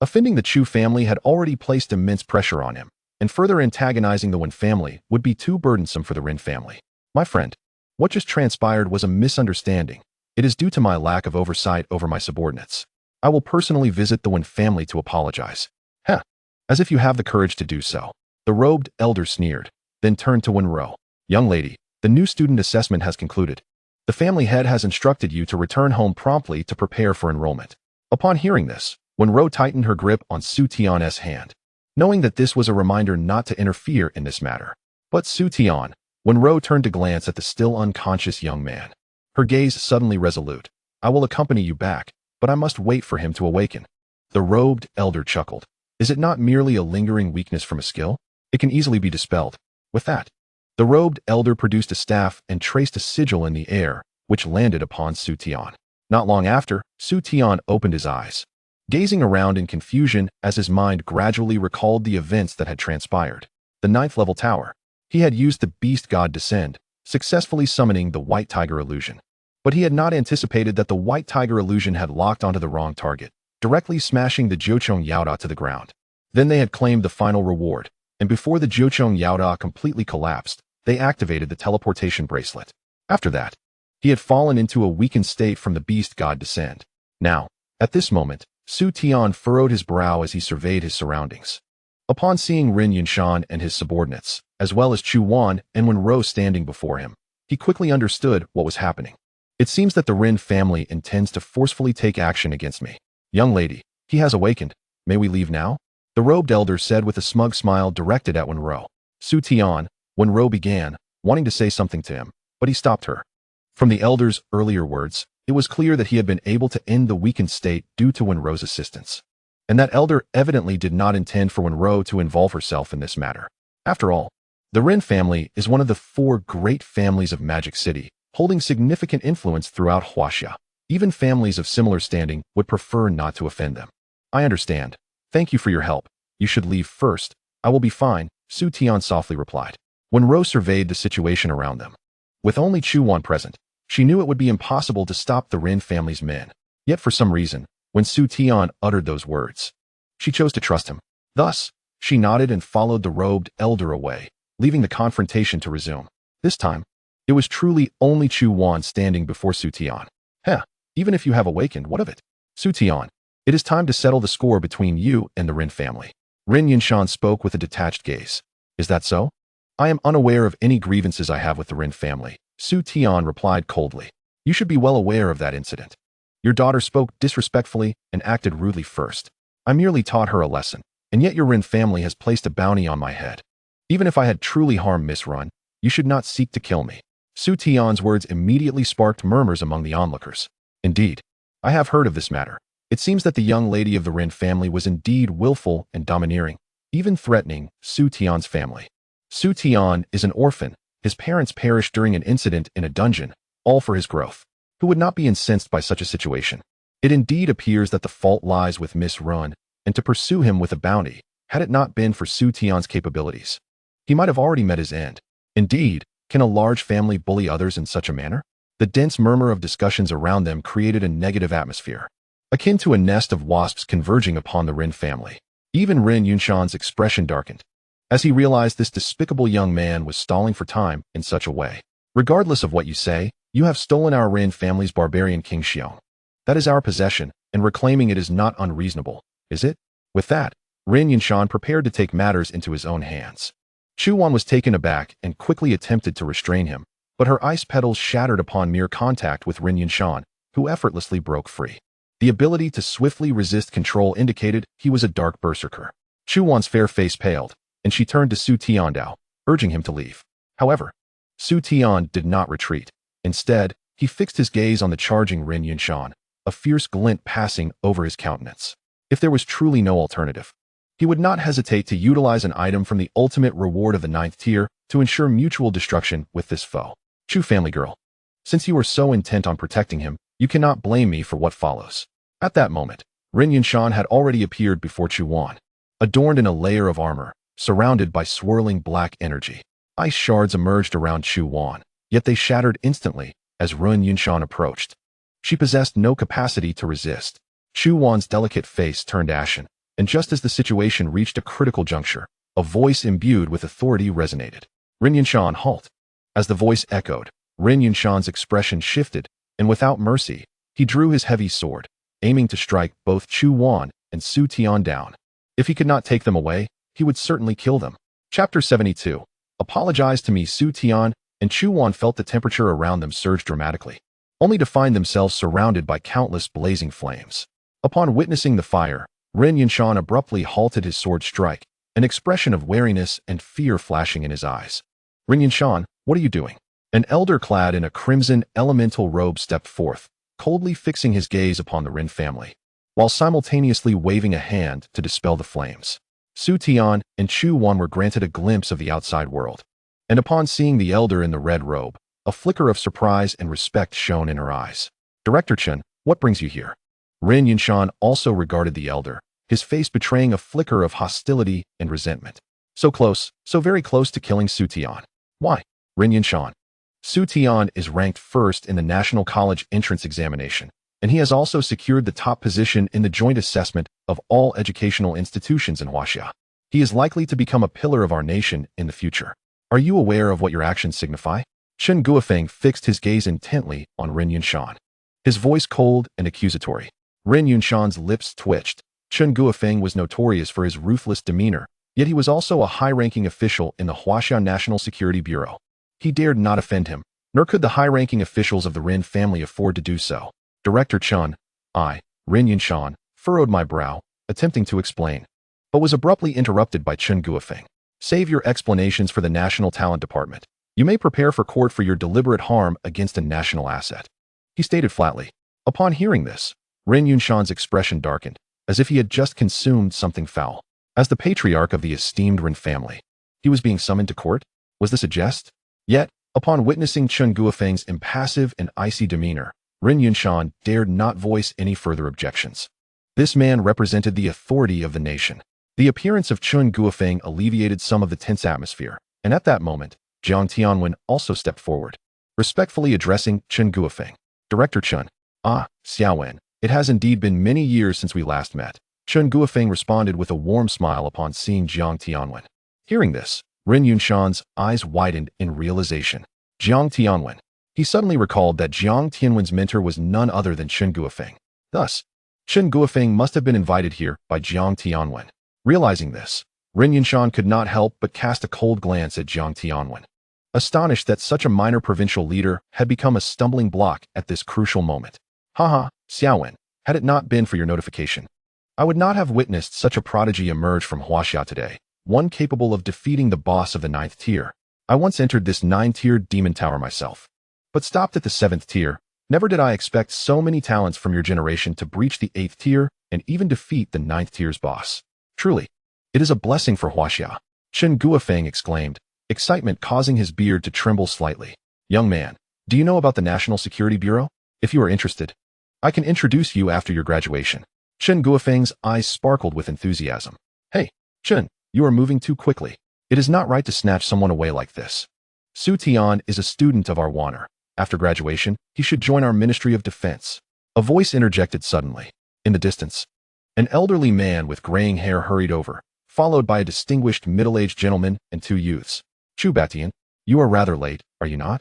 Offending the Chu family had already placed immense pressure on him, and further antagonizing the Wen family would be too burdensome for the Rin family. My friend, what just transpired was a misunderstanding. It is due to my lack of oversight over my subordinates. I will personally visit the Wen family to apologize. Heh, as if you have the courage to do so. The robed elder sneered, then turned to Wenro. Young lady, the new student assessment has concluded. The family head has instructed you to return home promptly to prepare for enrollment. Upon hearing this, Wenro tightened her grip on Su Tian's hand, knowing that this was a reminder not to interfere in this matter. But Su Tian, Wenro turned to glance at the still unconscious young man. Her gaze suddenly resolute. I will accompany you back, but I must wait for him to awaken. The robed elder chuckled. Is it not merely a lingering weakness from a skill? It can easily be dispelled. With that, the robed elder produced a staff and traced a sigil in the air, which landed upon Su Tian. Not long after, Su Tian opened his eyes, gazing around in confusion as his mind gradually recalled the events that had transpired. The 9th level tower. He had used the beast god descend, successfully summoning the white tiger illusion. But he had not anticipated that the white tiger illusion had locked onto the wrong target, directly smashing the Jiuchong Yaoda to the ground. Then they had claimed the final reward, and before the Jiuchong Yaoda completely collapsed, they activated the teleportation bracelet. After that, he had fallen into a weakened state from the beast god descend. Now, at this moment, Su Tian furrowed his brow as he surveyed his surroundings. Upon seeing Rin Yinshan and his subordinates, as well as Chu Wan and Wenro standing before him, he quickly understood what was happening. It seems that the Rin family intends to forcefully take action against me. Young lady, he has awakened. May we leave now? The robed elder said with a smug smile directed at Wenro. Su Tian, Wenro began, wanting to say something to him, but he stopped her. From the elder's earlier words, it was clear that he had been able to end the weakened state due to Wenro's assistance. And that elder evidently did not intend for Wenro to involve herself in this matter. After all, the Rin family is one of the 4 great families of Magic City, holding significant influence throughout Huaxia. Even families of similar standing would prefer not to offend them. I understand. Thank you for your help. You should leave first. I will be fine, Su Tian softly replied. Wenro surveyed the situation around them. With only Chu Wan present, she knew it would be impossible to stop the Rin family's men. Yet for some reason, when Su Tian uttered those words, she chose to trust him. Thus, she nodded and followed the robed elder away, leaving the confrontation to resume. This time, it was truly only Chu Wan standing before Su Tian. Heh, even if you have awakened, what of it? Su Tian, it is time to settle the score between you and the Rin family. Rin Yinshan spoke with a detached gaze. Is that so? I am unaware of any grievances I have with the Rin family, Su Tian replied coldly. You should be well aware of that incident. Your daughter spoke disrespectfully and acted rudely first. I merely taught her a lesson, and yet your Rin family has placed a bounty on my head. Even if I had truly harmed Miss Run, you should not seek to kill me. Su Tian's words immediately sparked murmurs among the onlookers. Indeed, I have heard of this matter. It seems that the young lady of the Rin family was indeed willful and domineering, even threatening Su Tian's family. Su Tian is an orphan. His parents perished during an incident in a dungeon, all for his growth. Who would not be incensed by such a situation? It indeed appears that the fault lies with Miss Run, and to pursue him with a bounty, had it not been for Su Tian's capabilities, he might have already met his end. Indeed, can a large family bully others in such a manner? The dense murmur of discussions around them created a negative atmosphere, akin to a nest of wasps converging upon the Rin family. Even Rin Yunshan's expression darkened, as he realized this despicable young man was stalling for time in such a way. Regardless of what you say, you have stolen our Rin family's barbarian King Xiong. That is our possession, and reclaiming it is not unreasonable, is it? With that, Rin Yunshan prepared to take matters into his own hands. Chu Wan was taken aback and quickly attempted to restrain him, but her ice petals shattered upon mere contact with Rin Yunshan, who effortlessly broke free. The ability to swiftly resist control indicated he was a dark berserker. Chu Wan's fair face paled, and she turned to Su Tiandao, urging him to leave. However, Su Tian did not retreat. Instead, he fixed his gaze on the charging Rin Yunshan, a fierce glint passing over his countenance. If there was truly no alternative, he would not hesitate to utilize an item from the ultimate reward of the 9th tier to ensure mutual destruction with this foe. Chu family girl, since you are so intent on protecting him, you cannot blame me for what follows. At that moment, Rin Yunshan had already appeared before Chu Wan, adorned in a layer of armor, surrounded by swirling black energy. Ice shards emerged around Chu Wan, yet they shattered instantly as Rin Yunshan approached. She possessed no capacity to resist. Chu Wan's delicate face turned ashen, and just as the situation reached a critical juncture, a voice imbued with authority resonated. Rin Yunshan, halt. As the voice echoed, Rin Yunshan's expression shifted, and without mercy, he drew his heavy sword, aiming to strike both Chu Wan and Su Tian down. If he could not take them away, he would certainly kill them. Chapter 72. Apologize to me. Su Tian and Chu Wan felt the temperature around them surge dramatically, only to find themselves surrounded by countless blazing flames. Upon witnessing the fire, Rin Yunshan abruptly halted his sword strike, an expression of wariness and fear flashing in his eyes. Rin Yunshan, what are you doing? An elder clad in a crimson elemental robe stepped forth, coldly fixing his gaze upon the Rin family, while simultaneously waving a hand to dispel the flames. Su Tian and Chu Wan were granted a glimpse of the outside world, and upon seeing the elder in the red robe, a flicker of surprise and respect shone in her eyes. Director Chen, what brings you here? Rin Yunshan also regarded the elder, his face betraying a flicker of hostility and resentment. So close, so very close to killing Su Tian. Why? Rin Yunshan. Su Tian is ranked first in the National College entrance examination, and he has also secured the top position in the joint assessment of all educational institutions in Huaxia. He is likely to become a pillar of our nation in the future. Are you aware of what your actions signify? Chen Guofeng fixed his gaze intently on Rin Yunshan, his voice cold and accusatory. Rin Yunshan's lips twitched. Chen Guofeng was notorious for his ruthless demeanor, yet he was also a high-ranking official in the Huaxia National Security Bureau. He dared not offend him, nor could the high-ranking officials of the Rin family afford to do so. Director Chen, I, Rin Yunshan, furrowed my brow, attempting to explain, but was abruptly interrupted by Chen Guofeng. Save your explanations for the National Talent Department. You may prepare for court for your deliberate harm against a national asset. He stated flatly. Upon hearing this, Rin Yunshan's expression darkened, as if he had just consumed something foul. As the patriarch of the esteemed Rin family, he was being summoned to court? Was this a jest? Yet, upon witnessing Chen Guofeng's impassive and icy demeanor, Rin Yunshan dared not voice any further objections. This man represented the authority of the nation. The appearance of Chen Guofeng alleviated some of the tense atmosphere, and at that moment, Jiang Tianwen also stepped forward, respectfully addressing Chen Guofeng. Director Chen, Xiaowen, it has indeed been many years since we last met. Chen Guofeng responded with a warm smile upon seeing Jiang Tianwen. Hearing this, Rin Yunshan's eyes widened in realization. Jiang Tianwen. He suddenly recalled that Jiang Tianwen's mentor was none other than Chen Guofeng. Thus, Chen Guofeng must have been invited here by Jiang Tianwen. Realizing this, Rin Yunshan could not help but cast a cold glance at Jiang Tianwen, astonished that such a minor provincial leader had become a stumbling block at this crucial moment. Haha, Xiaowen, had it not been for your notification, I would not have witnessed such a prodigy emerge from Huaxia today, one capable of defeating the boss of the 9th tier. I once entered this 9-tiered demon tower myself, but stopped at the 7th tier. Never did I expect so many talents from your generation to breach the 8th tier and even defeat the 9th tier's boss. Truly, it is a blessing for Huaxia. Chen Guofeng exclaimed, excitement causing his beard to tremble slightly. Young man, do you know about the National Security Bureau? If you are interested, I can introduce you after your graduation. Chen Guofeng's eyes sparkled with enthusiasm. Hey, Chen, you are moving too quickly. It is not right to snatch someone away like this. Su Tian is a student of our honor. After graduation, he should join our Ministry of Defense. A voice interjected suddenly. In the distance, an elderly man with graying hair hurried over, followed by a distinguished middle-aged gentleman and 2 youths. Chu Batian, you are rather late, are you not?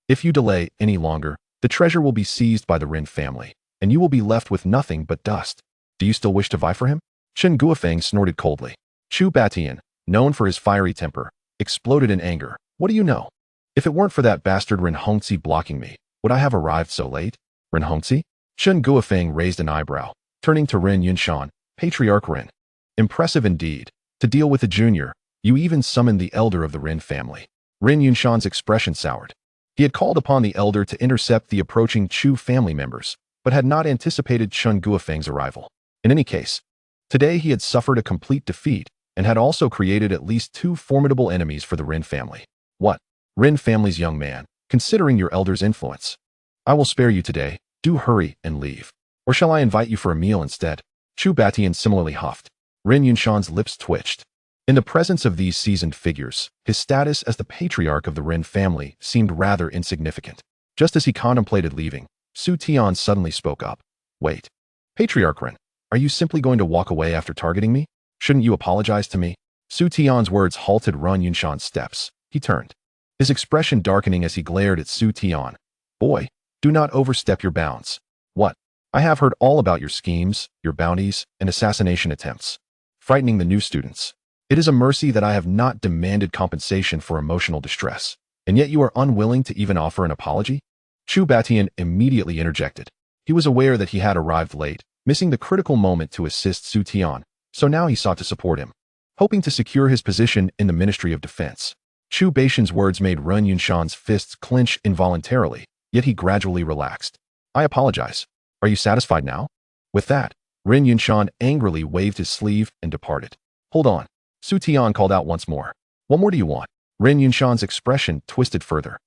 If you delay any longer, the treasure will be seized by the Rin family, and you will be left with nothing but dust. Do you still wish to vie for him? Chen Guofeng snorted coldly. Chu Batian, known for his fiery temper, exploded in anger. What do you know? If it weren't for that bastard Ren Hongzi blocking me, would I have arrived so late? Ren Hongzi? Chen Guofeng raised an eyebrow, turning to Rin Yunshan, Patriarch Rin. Impressive indeed. To deal with a junior, you even summoned the elder of the Rin family. Rin Yunshan's expression soured. He had called upon the elder to intercept the approaching Chu family members, but had not anticipated Chen Guofeng's arrival. In any case, today he had suffered a complete defeat and had also created at least 2 formidable enemies for the Rin family. What? Rin family's young man, considering your elder's influence. I will spare you today. Do hurry and leave. Or shall I invite you for a meal instead? Chu Batian similarly huffed. Rin Yunshan's lips twitched. In the presence of these seasoned figures, his status as the patriarch of the Rin family seemed rather insignificant. Just as he contemplated leaving, Su Tian suddenly spoke up. Wait. Patriarch Ren, are you simply going to walk away after targeting me? Shouldn't you apologize to me? Su Tian's words halted Run Yunshan's steps. He turned, his expression darkening as he glared at Su Tian. Boy, do not overstep your bounds. What? I have heard all about your schemes, your bounties, and assassination attempts, frightening the new students. It is a mercy that I have not demanded compensation for emotional distress, and yet you are unwilling to even offer an apology? Chu Batian immediately interjected. He was aware that he had arrived late, missing the critical moment to assist Su Tian, so now he sought to support him, hoping to secure his position in the Ministry of Defense. Chu Baishan's words made Run Yunshan's fists clench involuntarily, yet he gradually relaxed. I apologize. Are you satisfied now? With that, Ren Yunshan angrily waved his sleeve and departed. Hold on. Su Tian called out once more. What more do you want? Ren Yunshan's expression twisted further.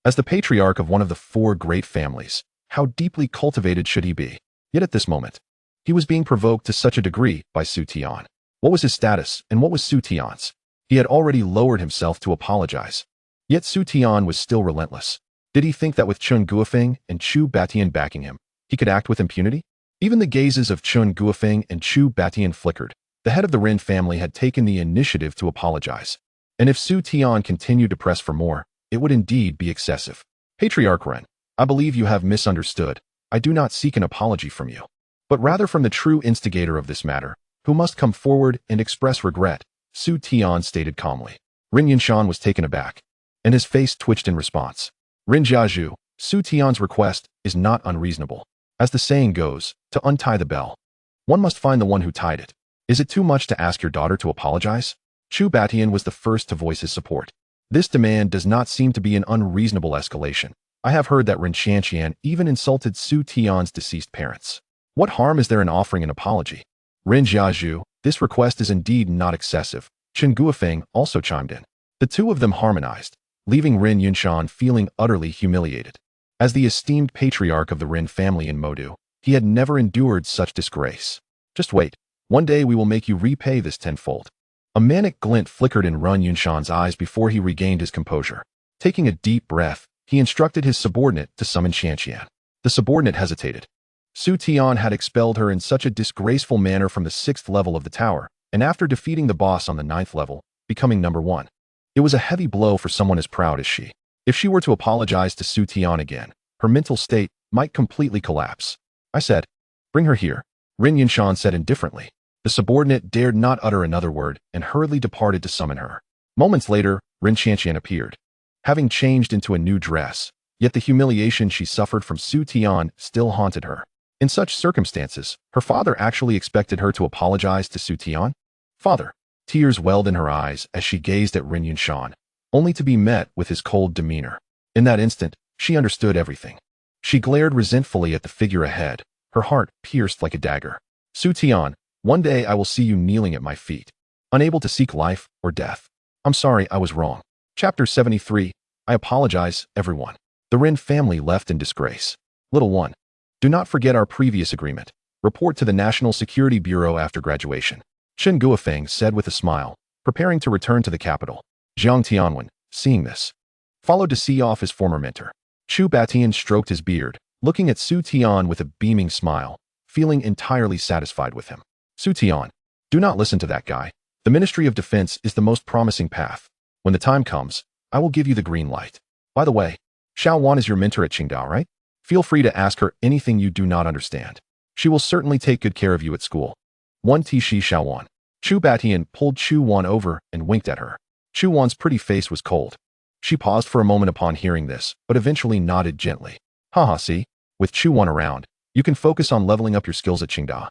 As the patriarch of one of the four great families, how deeply cultivated should he be? Yet at this moment, he was being provoked to such a degree by Su Tian. What was his status and what was Su Tian's? He had already lowered himself to apologize. Yet Su Tian was still relentless. Did he think that with Chun Guofeng and Chu Batian backing him, he could act with impunity? Even the gazes of Chun Guofeng and Chu Batian flickered. The head of the Ren family had taken the initiative to apologize. And if Su Tian continued to press for more, it would indeed be excessive. Patriarch Ren, I believe you have misunderstood. I do not seek an apology from you, but rather from the true instigator of this matter, who must come forward and express regret, Su Tian stated calmly. Ren Yunshan was taken aback, and his face twitched in response. Ren Jiazhu, Su Tian's request is not unreasonable. As the saying goes, to untie the bell, one must find the one who tied it. Is it too much to ask your daughter to apologize? Chu Batian was the first to voice his support. This demand does not seem to be an unreasonable escalation. I have heard that Ren Qianqian even insulted Su Tian's deceased parents. What harm is there in offering an apology? Ren Jiazhu, this request is indeed not excessive. Chen Guofeng also chimed in. The two of them harmonized, leaving Ren Yunshan feeling utterly humiliated. As the esteemed patriarch of the Ren family in Modu, he had never endured such disgrace. Just wait. One day we will make you repay this tenfold. A manic glint flickered in Run Yunshan's eyes before he regained his composure. Taking a deep breath, he instructed his subordinate to summon Qianqian. The subordinate hesitated. Su Tian had expelled her in such a disgraceful manner from the 6th level of the tower, and after defeating the boss on the 9th level, becoming number 1. It was a heavy blow for someone as proud as she. If she were to apologize to Su Tian again, her mental state might completely collapse. I said, bring her here, Ren Yunshan said indifferently. The subordinate dared not utter another word and hurriedly departed to summon her. Moments later, Ren Qianqian appeared, having changed into a new dress, yet the humiliation she suffered from Su Tian still haunted her. In such circumstances, her father actually expected her to apologize to Su Tian? Father. Tears welled in her eyes as she gazed at Ren Yunshan, only to be met with his cold demeanor. In that instant, she understood everything. She glared resentfully at the figure ahead, her heart pierced like a dagger. Su Tian, one day I will see you kneeling at my feet, unable to seek life or death. I'm sorry I was wrong. Chapter 73. I apologize, everyone. The Ren family left in disgrace. Little one, do not forget our previous agreement. Report to the National Security Bureau after graduation. Chen Guofeng said with a smile, preparing to return to the capital. Jiang Tianwen, seeing this, followed to see off his former mentor. Chu Batian stroked his beard, looking at Su Tian with a beaming smile, feeling entirely satisfied with him. Su Tian, do not listen to that guy. The Ministry of Defense is the most promising path. When the time comes, I will give you the green light. By the way, Xiao Wan is your mentor at Qingdao, right? Feel free to ask her anything you do not understand. She will certainly take good care of you at school. 1 Tishi Xiao Wan. Chu Batian pulled Chu Wan over and winked at her. Chu Wan's pretty face was cold. She paused for a moment upon hearing this, but eventually nodded gently. Haha, see? With Chu Wan around, you can focus on leveling up your skills at Qingdao,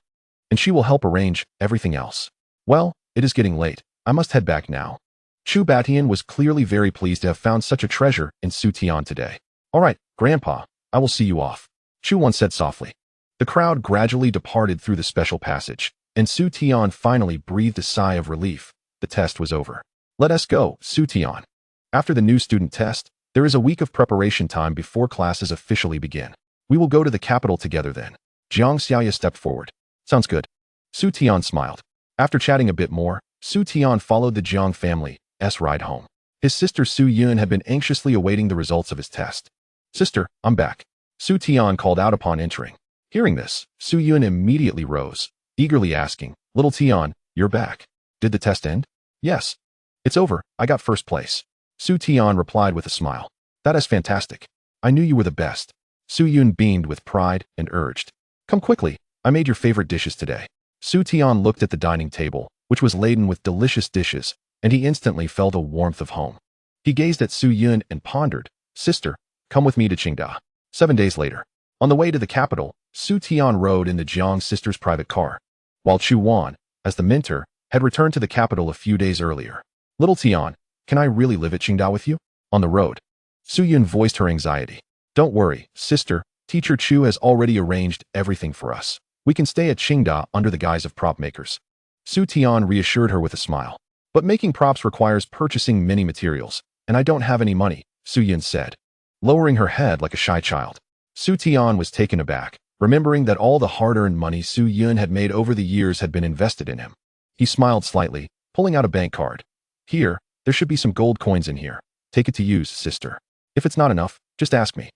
and she will help arrange everything else. Well, it is getting late. I must head back now. Chu Batian was clearly very pleased to have found such a treasure in Su Tian today. All right, Grandpa, I will see you off, Chu Wan said softly. The crowd gradually departed through the special passage, and Su Tian finally breathed a sigh of relief. The test was over. Let us go, Su Tian. After the new student test, there is a week of preparation time before classes officially begin. We will go to the capital together then. Jiang Xiaoya stepped forward. Sounds good. Su Tian smiled. After chatting a bit more, Su Tian followed the Jiang family's ride home. His sister Su Yun had been anxiously awaiting the results of his test. Sister, I'm back. Su Tian called out upon entering. Hearing this, Su Yun immediately rose, eagerly asking, "Little Tian, you're back. Did the test end?" "Yes. It's over. I got first place." Su Tian replied with a smile. "That is fantastic. I knew you were the best." Su Yun beamed with pride and urged, "Come quickly. I made your favorite dishes today." Su Tian looked at the dining table, which was laden with delicious dishes, and he instantly felt a warmth of home. He gazed at Su Yun and pondered, "Sister, come with me to Qingda." 7 days later, on the way to the capital, Su Tian rode in the Jiang sisters' private car, while Chu Wan, as the mentor, had returned to the capital a few days earlier. "Little Tian, can I really live at Qingda with you?" On the road, Su Yun voiced her anxiety. "Don't worry, sister. Teacher Chu has already arranged everything for us. We can stay at Qingda under the guise of prop makers." Su Tian reassured her with a smile. "But making props requires purchasing many materials, and I don't have any money," Su Yun said, lowering her head like a shy child. Su Tian was taken aback, remembering that all the hard-earned money Su Yun had made over the years had been invested in him. He smiled slightly, pulling out a bank card. "Here, there should be some gold coins in here. Take it to use, sister. If it's not enough, just ask me.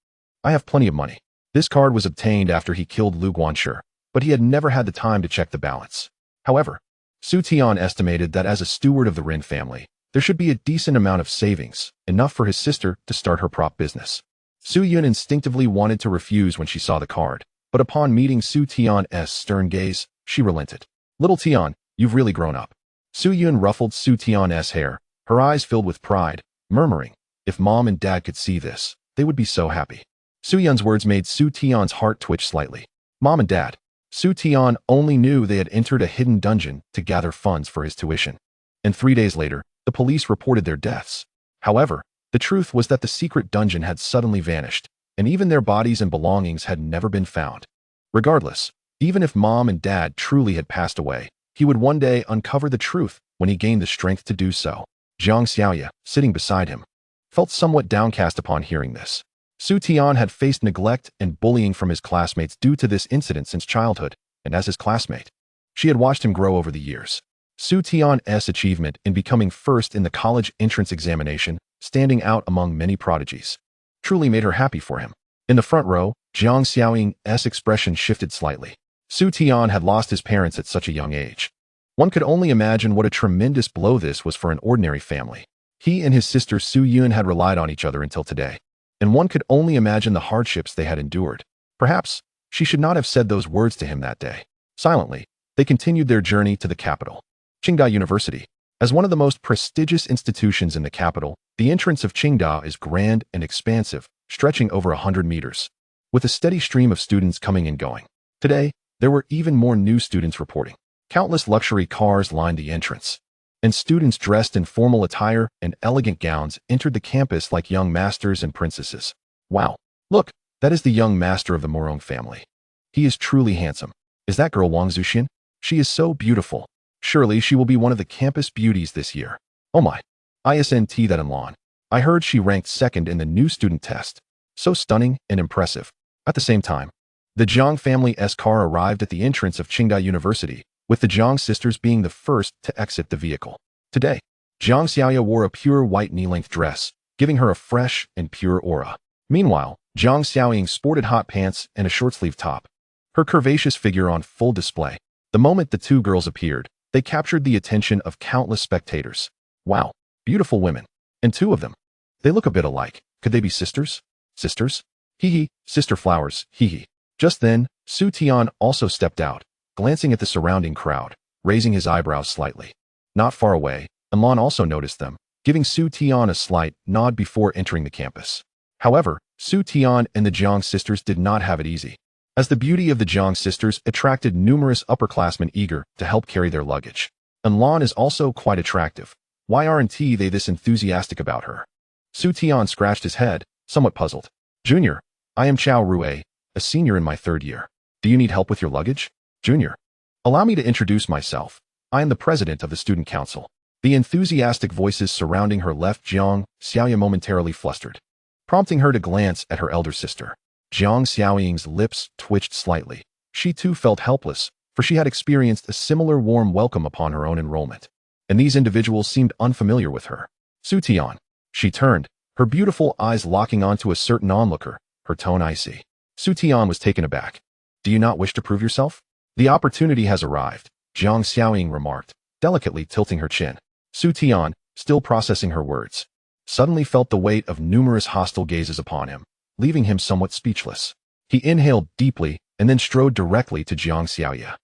I have plenty of money." This card was obtained after he killed Lu Guanshi, but he had never had the time to check the balance. However, Su Tian estimated that as a steward of the Rin family, there should be a decent amount of savings, enough for his sister to start her prop business. Su Yun instinctively wanted to refuse when she saw the card, but upon meeting Su Tian's stern gaze, she relented. "Little Tian, you've really grown up." Su Yun ruffled Su Tian's hair, her eyes filled with pride, murmuring, "If Mom and Dad could see this, they would be so happy." Su Yun's words made Su Tian's heart twitch slightly. Mom and Dad. Su Tian only knew they had entered a hidden dungeon to gather funds for his tuition. And 3 days later, the police reported their deaths. However, the truth was that the secret dungeon had suddenly vanished, and even their bodies and belongings had never been found. Regardless, even if Mom and Dad truly had passed away, he would one day uncover the truth when he gained the strength to do so. Jiang Xiaoya, sitting beside him, felt somewhat downcast upon hearing this. Su Tian had faced neglect and bullying from his classmates due to this incident since childhood, and as his classmate, she had watched him grow over the years. Su Tian's achievement in becoming first in the college entrance examination, standing out among many prodigies, truly made her happy for him. In the front row, Jiang Xiaoying's expression shifted slightly. Su Tian had lost his parents at such a young age. One could only imagine what a tremendous blow this was for an ordinary family. He and his sister Su Yun had relied on each other until today, and one could only imagine the hardships they had endured. Perhaps she should not have said those words to him that day. Silently, they continued their journey to the capital. Qingda University. As one of the most prestigious institutions in the capital, the entrance of Qingda is grand and expansive, stretching over 100 meters, with a steady stream of students coming and going. Today, there were even more new students reporting. Countless luxury cars lined the entrance, and students dressed in formal attire and elegant gowns entered the campus like young masters and princesses. Wow! Look, that is the young master of the Morong family. He is truly handsome. Is that girl Wang Zuxian? She is so beautiful. Surely she will be one of the campus beauties this year. Oh my! Isn't that Enlon? I heard she ranked second in the new student test. So stunning and impressive. At the same time, the Jiang family's car arrived at the entrance of Qingda University, with the Jiang sisters being the first to exit the vehicle. Today, Jiang Xiaoya wore a pure white knee-length dress, giving her a fresh and pure aura. Meanwhile, Jiang Xiaoying sported hot pants and a short-sleeved top, her curvaceous figure on full display. The moment the two girls appeared, they captured the attention of countless spectators. Wow, beautiful women. And 2 of them. They look a bit alike. Could they be sisters? Sisters? Hee, sister flowers, hee. Just then, Su Tian also stepped out, glancing at the surrounding crowd, raising his eyebrows slightly. Not far away, Enlon also noticed them, giving Su Tian a slight nod before entering the campus. However, Su Tian and the Jiang sisters did not have it easy, as the beauty of the Jiang sisters attracted numerous upperclassmen eager to help carry their luggage. Enlon is also quite attractive. Why aren't they this enthusiastic about her? Su Tian scratched his head, somewhat puzzled. Junior, I am Chao Rue, a senior in my 3rd year. Do you need help with your luggage? Junior, allow me to introduce myself. I am the president of the student council. The enthusiastic voices surrounding her left Jiang Xiaoya momentarily flustered, prompting her to glance at her elder sister. Jiang Xiaoying's lips twitched slightly. She too felt helpless, for she had experienced a similar warm welcome upon her own enrollment, and these individuals seemed unfamiliar with her. Su Tian. She turned, her beautiful eyes locking onto a certain onlooker, her tone icy. Su Tian was taken aback. Do you not wish to prove yourself? The opportunity has arrived, Jiang Xiaoying remarked, delicately tilting her chin. Su Tian, still processing her words, suddenly felt the weight of numerous hostile gazes upon him, leaving him somewhat speechless. He inhaled deeply and then strode directly to Jiang Xiaoye,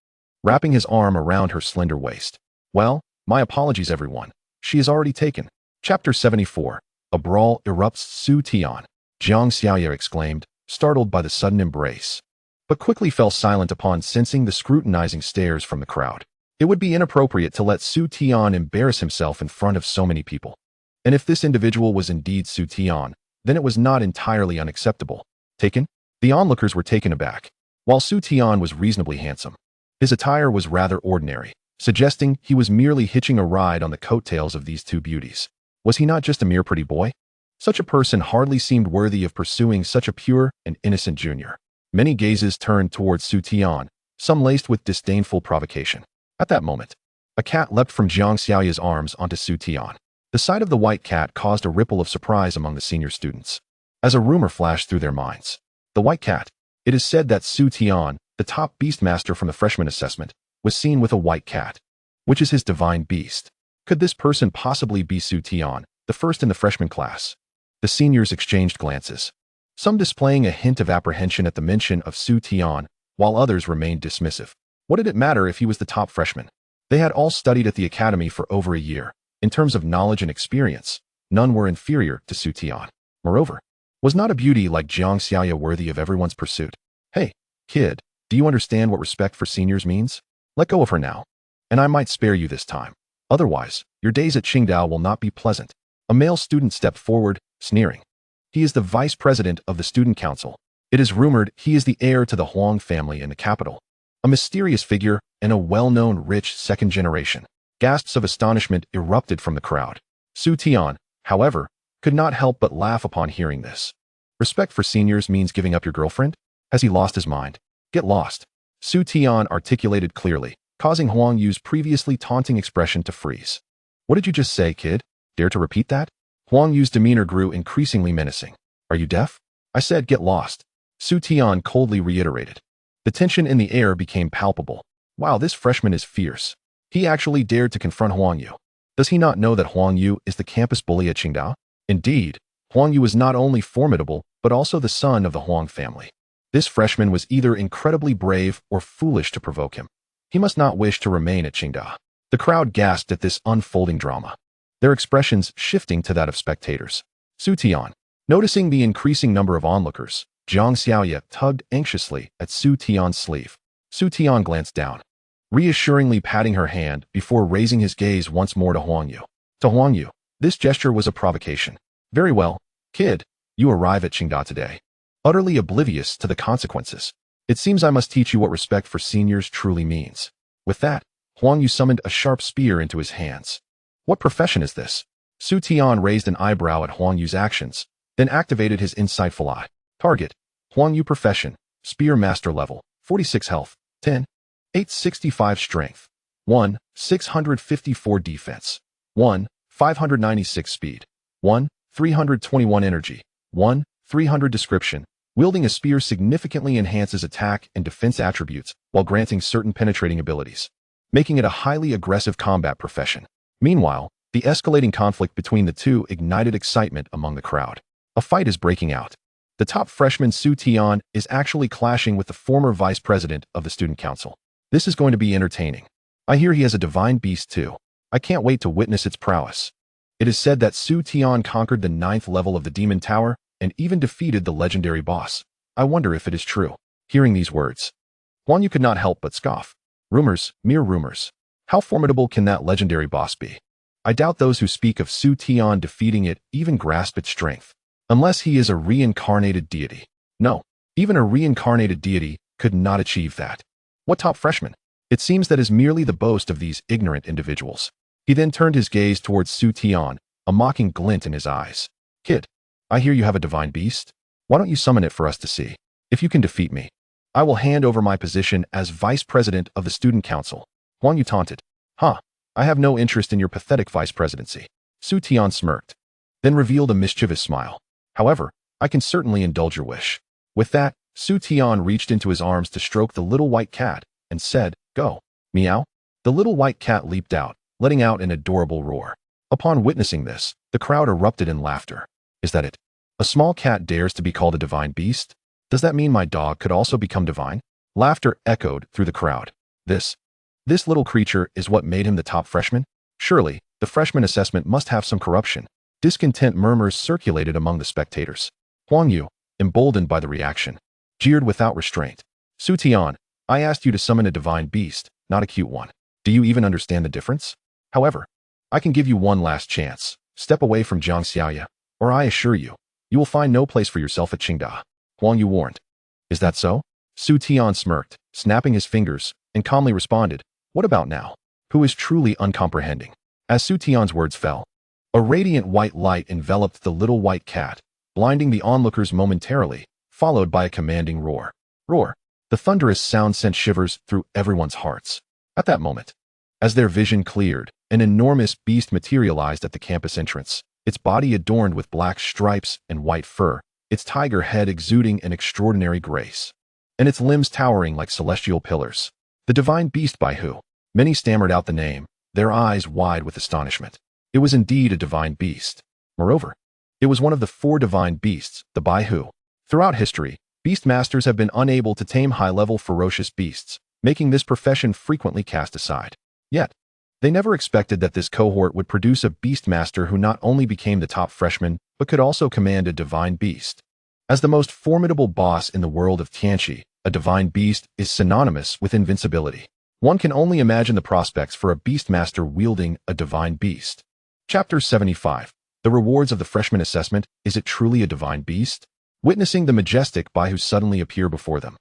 wrapping his arm around her slender waist. Well, my apologies everyone. She is already taken. Chapter 74. A brawl erupts. Su Tian, Jiang Xiaoye exclaimed, startled by the sudden embrace, but quickly fell silent upon sensing the scrutinizing stares from the crowd. It would be inappropriate to let Su Tian embarrass himself in front of so many people. And if this individual was indeed Su Tian, then it was not entirely unacceptable. Taken? The onlookers were taken aback. While Su Tian was reasonably handsome, his attire was rather ordinary, suggesting he was merely hitching a ride on the coattails of these two beauties. Was he not just a mere pretty boy? Such a person hardly seemed worthy of pursuing such a pure and innocent junior. Many gazes turned towards Su Tian, some laced with disdainful provocation. At that moment, a cat leapt from Jiang Xiaoye's arms onto Su Tian. The sight of the white cat caused a ripple of surprise among the senior students, as a rumor flashed through their minds. The white cat. It is said that Su Tian, the top Beastmaster from the freshman assessment, was seen with a white cat, which is his divine beast. Could this person possibly be Su Tian, the first in the freshman class? The seniors exchanged glances, some displaying a hint of apprehension at the mention of Su Tian, while others remained dismissive. What did it matter if he was the top freshman? They had all studied at the academy for over a year. In terms of knowledge and experience, none were inferior to Su Tian. Moreover, was not a beauty like Jiang Xiaoye worthy of everyone's pursuit? Hey, kid, do you understand what respect for seniors means? Let go of her now, and I might spare you this time. Otherwise, your days at Qingdao will not be pleasant. A male student stepped forward, sneering. He is the vice president of the student council. It is rumored he is the heir to the Huang family in the capital. A mysterious figure and a well-known rich second generation. Gasps of astonishment erupted from the crowd. Su Tian, however, could not help but laugh upon hearing this. Respect for seniors means giving up your girlfriend? Has he lost his mind? Get lost. Su Tian articulated clearly, causing Huang Yu's previously taunting expression to freeze. What did you just say, kid? Dare to repeat that? Huang Yu's demeanor grew increasingly menacing. Are you deaf? I said get lost. Su Tian coldly reiterated. The tension in the air became palpable. Wow, this freshman is fierce. He actually dared to confront Huang Yu. Does he not know that Huang Yu is the campus bully at Qingdao? Indeed, Huang Yu was not only formidable, but also the son of the Huang family. This freshman was either incredibly brave or foolish to provoke him. He must not wish to remain at Qingdao. The crowd gasped at this unfolding drama, their expressions shifting to that of spectators. Su Tian, noticing the increasing number of onlookers, Jiang Xiaoye tugged anxiously at Su Tian's sleeve. Su Tian glanced down, reassuringly patting her hand before raising his gaze once more to Huang Yu. To Huang Yu, this gesture was a provocation. Very well, kid, you arrive at Qingdao today, utterly oblivious to the consequences. It seems I must teach you what respect for seniors truly means. With that, Huang Yu summoned a sharp spear into his hands. What profession is this? Su Tian raised an eyebrow at Huang Yu's actions, then activated his insightful eye. Target: Huang Yu profession, Spear Master level, 46 health, 10, 865 strength, 1, 654 defense, 1, 596 speed, 1, 321 energy, 1, 300 description. Wielding a spear significantly enhances attack and defense attributes while granting certain penetrating abilities, making it a highly aggressive combat profession. Meanwhile, the escalating conflict between the two ignited excitement among the crowd. A fight is breaking out. The top freshman Su Tian is actually clashing with the former vice president of the student council. This is going to be entertaining. I hear he has a divine beast too. I can't wait to witness its prowess. It is said that Su Tian conquered the 9th level of the Demon Tower and even defeated the legendary boss. I wonder if it is true. Hearing these words, Huang Yu could not help but scoff. Rumors, mere rumors. How formidable can that legendary boss be? I doubt those who speak of Su Tian defeating it even grasp its strength. Unless he is a reincarnated deity. No, even a reincarnated deity could not achieve that. What top freshman? It seems that is merely the boast of these ignorant individuals. He then turned his gaze towards Su Tian, a mocking glint in his eyes. Kid, I hear you have a divine beast. Why don't you summon it for us to see? If you can defeat me, I will hand over my position as vice president of the student council. Huang Yu taunted. Huh, I have no interest in your pathetic vice presidency. Su Tian smirked, then revealed a mischievous smile. However, I can certainly indulge your wish. With that, Su Tian reached into his arms to stroke the little white cat and said, "Go." Meow. The little white cat leaped out, letting out an adorable roar. Upon witnessing this, the crowd erupted in laughter. Is that it? A small cat dares to be called a divine beast? Does that mean my dog could also become divine? Laughter echoed through the crowd. This little creature is what made him the top freshman? Surely, the freshman assessment must have some corruption. Discontent murmurs circulated among the spectators. Huang Yu, emboldened by the reaction, jeered without restraint. Su Tian, I asked you to summon a divine beast, not a cute one. Do you even understand the difference? However, I can give you one last chance. Step away from Jiang Xiaoya, or I assure you, you will find no place for yourself at Qingda. Huang Yu warned. Is that so? Su Tian smirked, snapping his fingers, and calmly responded, what about now? Who is truly uncomprehending? As Su Tian's words fell, a radiant white light enveloped the little white cat, blinding the onlookers momentarily, followed by a commanding roar. Roar. The thunderous sound sent shivers through everyone's hearts. At that moment, as their vision cleared, an enormous beast materialized at the campus entrance, its body adorned with black stripes and white fur, its tiger head exuding an extraordinary grace, and its limbs towering like celestial pillars. The divine beast Baihu. Many stammered out the name, their eyes wide with astonishment. It was indeed a divine beast. Moreover, it was one of the 4 divine beasts, the Baihu. Throughout history, Beastmasters have been unable to tame high-level ferocious beasts, making this profession frequently cast aside. Yet, they never expected that this cohort would produce a Beastmaster who not only became the top freshman, but could also command a divine beast. As the most formidable boss in the world of Tianqi, a divine beast is synonymous with invincibility. One can only imagine the prospects for a Beastmaster wielding a divine beast. Chapter 75. The rewards of the freshman assessment. Is it truly a divine beast? Witnessing the majestic Baihu suddenly appear before them,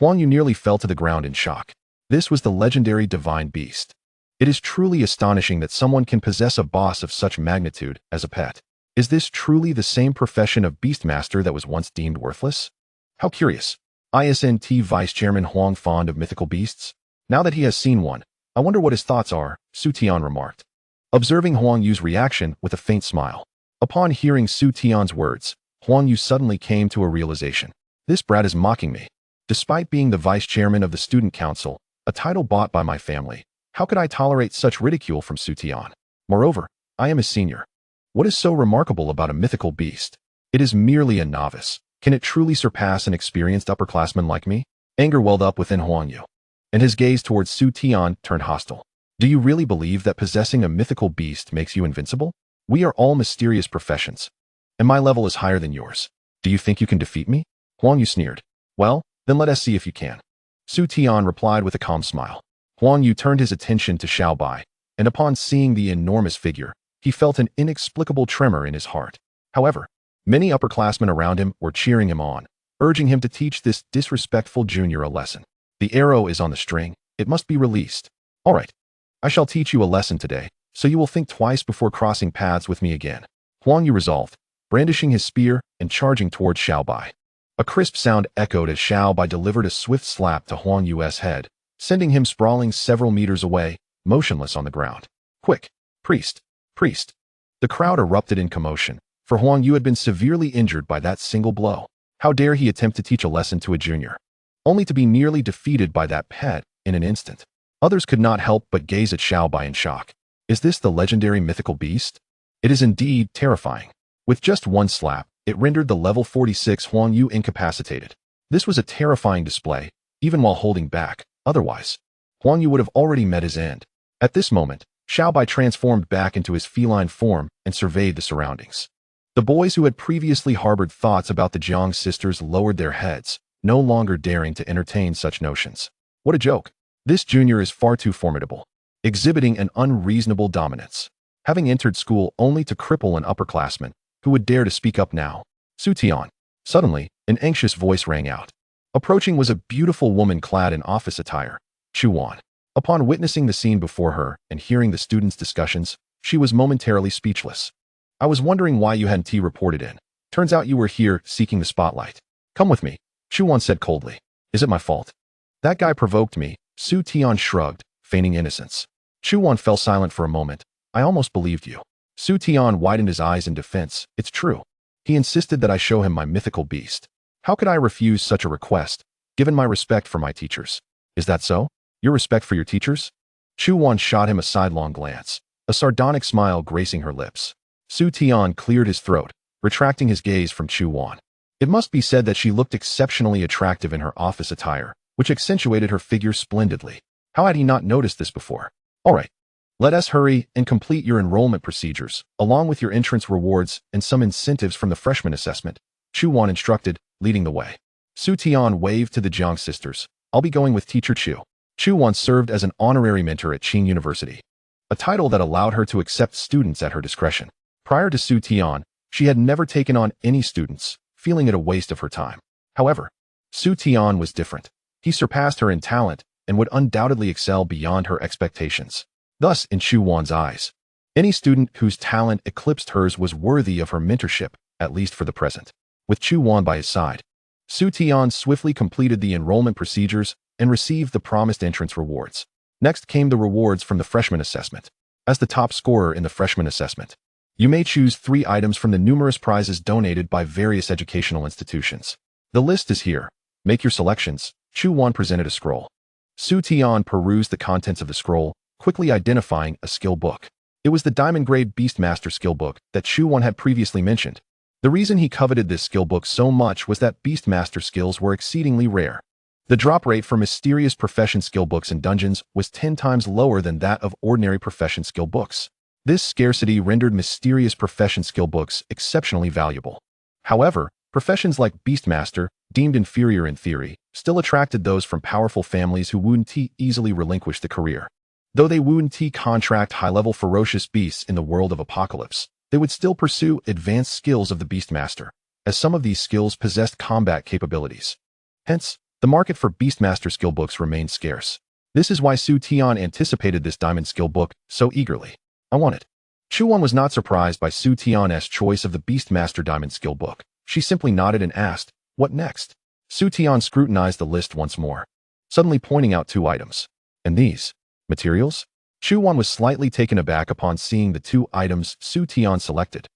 Huang Yu nearly fell to the ground in shock. This was the legendary divine beast. It is truly astonishing that someone can possess a boss of such magnitude as a pet. Is this truly the same profession of Beastmaster that was once deemed worthless? How curious. ISNT Vice Chairman Huang fond of mythical beasts? Now that he has seen one, I wonder what his thoughts are, Su Tian remarked, observing Huang Yu's reaction with a faint smile. Upon hearing Su Tian's words, Huang Yu suddenly came to a realization. This brat is mocking me. Despite being the vice chairman of the student council, a title bought by my family, how could I tolerate such ridicule from Su Tian? Moreover, I am his senior. What is so remarkable about a mythical beast? It is merely a novice. Can it truly surpass an experienced upperclassman like me? Anger welled up within Huang Yu, and his gaze towards Su Tian turned hostile. Do you really believe that possessing a mythical beast makes you invincible? We are all mysterious professions, and my level is higher than yours. Do you think you can defeat me? Huang Yu sneered. Well, then let us see if you can. Su Tian replied with a calm smile. Huang Yu turned his attention to Xiao Bai, and upon seeing the enormous figure, he felt an inexplicable tremor in his heart. However, many upperclassmen around him were cheering him on, urging him to teach this disrespectful junior a lesson. The arrow is on the string. It must be released. All right. I shall teach you a lesson today, so you will think twice before crossing paths with me again. Huang Yu resolved, brandishing his spear and charging towards Xiao Bai. A crisp sound echoed as Xiao Bai delivered a swift slap to Huang Yu's head, sending him sprawling several meters away, motionless on the ground. Quick! Priest! Priest! The crowd erupted in commotion, for Huang Yu had been severely injured by that single blow. How dare he attempt to teach a lesson to a junior, only to be nearly defeated by that pet in an instant. Others could not help but gaze at Xiao Bai in shock. Is this the legendary mythical beast? It is indeed terrifying. With just one slap, it rendered the level 46 Huang Yu incapacitated. This was a terrifying display, even while holding back. Otherwise, Huang Yu would have already met his end. At this moment, Xiao Bai transformed back into his feline form and surveyed the surroundings. The boys who had previously harbored thoughts about the Jiang sisters lowered their heads, no longer daring to entertain such notions. What a joke. This junior is far too formidable, exhibiting an unreasonable dominance, having entered school only to cripple an upperclassman. Who would dare to speak up now? Su Tian. Suddenly, an anxious voice rang out. Approaching was a beautiful woman clad in office attire, Chu Wan. Upon witnessing the scene before her and hearing the students' discussions, she was momentarily speechless. I was wondering why you hadn't reported in. Turns out you were here seeking the spotlight. Come with me, Chu Wan said coldly. Is it my fault? That guy provoked me, Su Tian shrugged, feigning innocence. Chu Wan fell silent for a moment. I almost believed you. Su Tian widened his eyes in defense. It's true. He insisted that I show him my mythical beast. How could I refuse such a request, given my respect for my teachers? Is that so? Your respect for your teachers? Chu Wan shot him a sidelong glance, a sardonic smile gracing her lips. Su Tian cleared his throat, retracting his gaze from Chu Wan. It must be said that she looked exceptionally attractive in her office attire, which accentuated her figure splendidly. How had he not noticed this before? All right. Let us hurry and complete your enrollment procedures, along with your entrance rewards and some incentives from the freshman assessment, Chu Wan instructed, leading the way. Su Tian waved to the Jiang sisters. I'll be going with Teacher Chu. Chu Wan served as an honorary mentor at Qing University, a title that allowed her to accept students at her discretion. Prior to Su Tian, she had never taken on any students, feeling it a waste of her time. However, Su Tian was different. He surpassed her in talent and would undoubtedly excel beyond her expectations. Thus, in Chu Wan's eyes, any student whose talent eclipsed hers was worthy of her mentorship, at least for the present. With Chu Wan by his side, Su Tian swiftly completed the enrollment procedures and received the promised entrance rewards. Next came the rewards from the freshman assessment. As the top scorer in the freshman assessment, you may choose 3 items from the numerous prizes donated by various educational institutions. The list is here. Make your selections. Chu Wan presented a scroll. Su Tian perused the contents of the scroll, quickly identifying a skill book. It was the diamond-grade Beastmaster skill book that Chu Wan had previously mentioned. The reason he coveted this skill book so much was that Beastmaster skills were exceedingly rare. The drop rate for mysterious profession skill books in dungeons was 10 times lower than that of ordinary profession skill books. This scarcity rendered mysterious profession skill books exceptionally valuable. However, professions like Beastmaster, deemed inferior in theory, still attracted those from powerful families who wouldn't easily relinquish the career. Though they wouldn't contract high-level ferocious beasts in the world of apocalypse, they would still pursue advanced skills of the Beastmaster, as some of these skills possessed combat capabilities. Hence, the market for Beastmaster skill books remained scarce. This is why Su Tian anticipated this diamond skill book so eagerly. I want it. Chu Wan was not surprised by Su Tian's choice of the Beastmaster diamond skill book. She simply nodded and asked, what next? Su Tian scrutinized the list once more, suddenly pointing out 2 items. And these? Materials? Chu Wan was slightly taken aback upon seeing the 2 items Su Tian selected,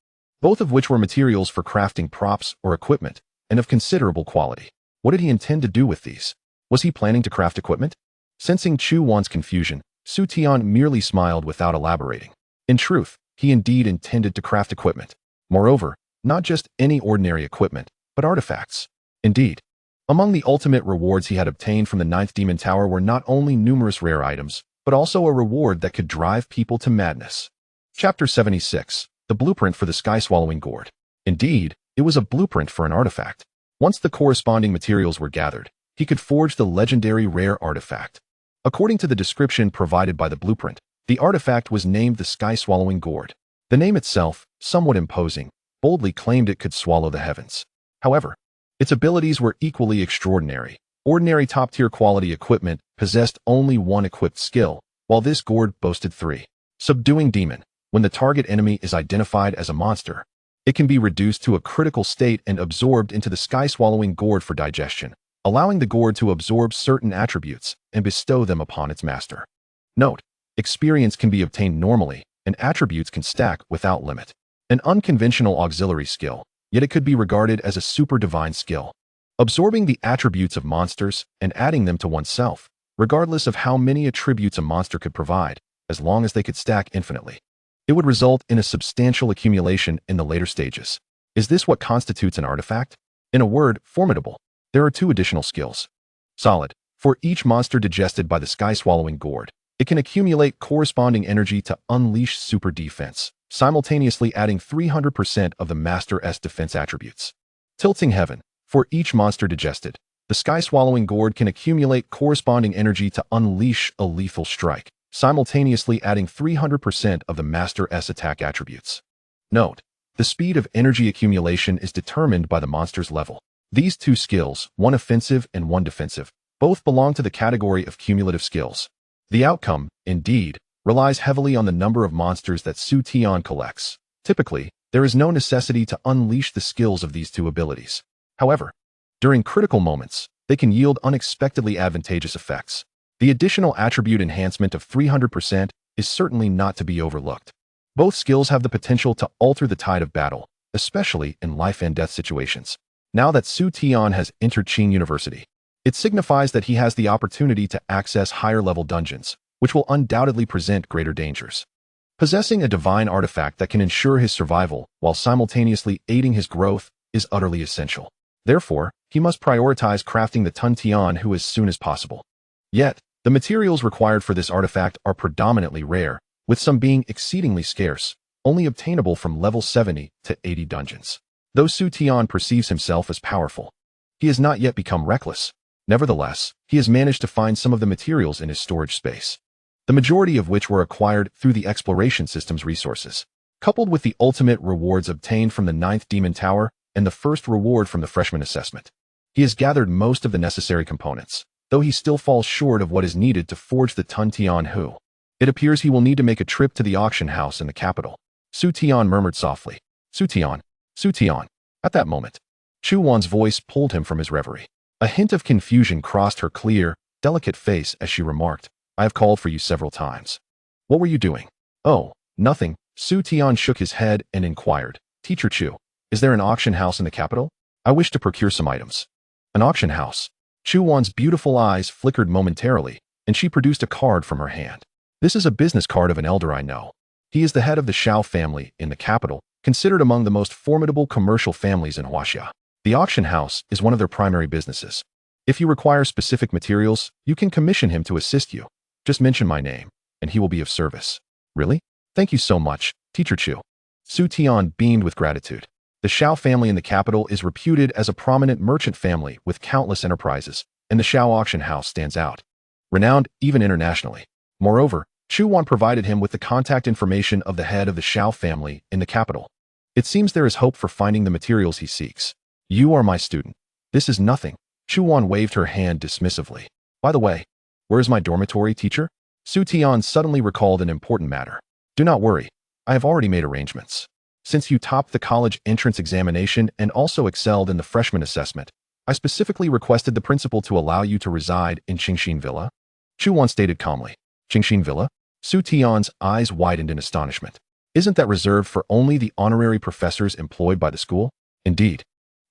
both of which were materials for crafting props or equipment, and of considerable quality. What did he intend to do with these? Was he planning to craft equipment? Sensing Chu Wan's confusion, Su Tian merely smiled without elaborating. In truth, he indeed intended to craft equipment. Moreover, not just any ordinary equipment, but artifacts. Indeed, among the ultimate rewards he had obtained from the 9th Demon Tower were not only numerous rare items, but also a reward that could drive people to madness. Chapter 76. The Blueprint for the Sky-Swallowing Gourd. Indeed, it was a blueprint for an artifact. Once the corresponding materials were gathered, he could forge the legendary rare artifact. According to the description provided by the blueprint, the artifact was named the Sky-Swallowing Gourd. The name itself, somewhat imposing, boldly claimed it could swallow the heavens. However, its abilities were equally extraordinary. Ordinary top-tier quality equipment possessed only 1 equipped skill, while this gourd boasted 3. Subduing Demon. When the target enemy is identified as a monster, it can be reduced to a critical state and absorbed into the Sky-Swallowing Gourd for digestion, allowing the gourd to absorb certain attributes and bestow them upon its master. Note: experience can be obtained normally, and attributes can stack without limit. An unconventional auxiliary skill, yet it could be regarded as a super divine skill. Absorbing the attributes of monsters and adding them to oneself, regardless of how many attributes a monster could provide, as long as they could stack infinitely. It would result in a substantial accumulation in the later stages. Is this what constitutes an artifact? In a word, formidable. There are 2 additional skills. Solid. For each monster digested by the Sky-Swallowing Gourd, it can accumulate corresponding energy to unleash super defense, simultaneously adding 300% of the Master's defense attributes. Tilting Heaven. For each monster digested, the Sky-Swallowing Gourd can accumulate corresponding energy to unleash a lethal strike, simultaneously adding 300% of the Master's attack attributes. Note: the speed of energy accumulation is determined by the monster's level. These 2 skills, 1 offensive and 1 defensive, both belong to the category of cumulative skills. The outcome, indeed, relies heavily on the number of monsters that Su Tian collects. Typically, there is no necessity to unleash the skills of these 2 abilities. However, during critical moments, they can yield unexpectedly advantageous effects. The additional attribute enhancement of 300% is certainly not to be overlooked. Both skills have the potential to alter the tide of battle, especially in life and death situations. Now that Su Tian has entered Qing University, it signifies that he has the opportunity to access higher-level dungeons, which will undoubtedly present greater dangers. Possessing a divine artifact that can ensure his survival while simultaneously aiding his growth is utterly essential. Therefore, he must prioritize crafting the Tun Tian Hu as soon as possible. Yet, the materials required for this artifact are predominantly rare, with some being exceedingly scarce, only obtainable from level 70 to 80 dungeons. Though Su Tian perceives himself as powerful, he has not yet become reckless. Nevertheless, he has managed to find some of the materials in his storage space, the majority of which were acquired through the exploration system's resources. Coupled with the ultimate rewards obtained from the 9th Demon Tower and the first reward from the freshman assessment, he has gathered most of the necessary components, though he still falls short of what is needed to forge the Tun Tian Hu. It appears he will need to make a trip to the auction house in the capital. Su Tian murmured softly, Su Tian, Su Tian. At that moment, Chu Wan's voice pulled him from his reverie. A hint of confusion crossed her clear, delicate face as she remarked, I have called for you several times. What were you doing? Oh, nothing. Su Tian shook his head and inquired, Teacher Chu, is there an auction house in the capital? I wish to procure some items. An auction house. Chu Wan's beautiful eyes flickered momentarily, and she produced a card from her hand. This is a business card of an elder I know. He is the head of the Shao family in the capital, considered among the most formidable commercial families in Huaxia. The auction house is one of their primary businesses. If you require specific materials, you can commission him to assist you. Just mention my name, and he will be of service. Really? Thank you so much, Teacher Chu. Su Tian beamed with gratitude. The Shao family in the capital is reputed as a prominent merchant family with countless enterprises, and the Shao auction house stands out, renowned even internationally. Moreover, Chu Wan provided him with the contact information of the head of the Shao family in the capital. It seems there is hope for finding the materials he seeks. You are my student. This is nothing. Chu Wan waved her hand dismissively. By the way, where is my dormitory, teacher? Su Tian suddenly recalled an important matter. Do not worry. I have already made arrangements. Since you topped the college entrance examination and also excelled in the freshman assessment, I specifically requested the principal to allow you to reside in Qingxin Villa. Chu Wan stated calmly. Qingxin Villa? Su Tian's eyes widened in astonishment. Isn't that reserved for only the honorary professors employed by the school? Indeed.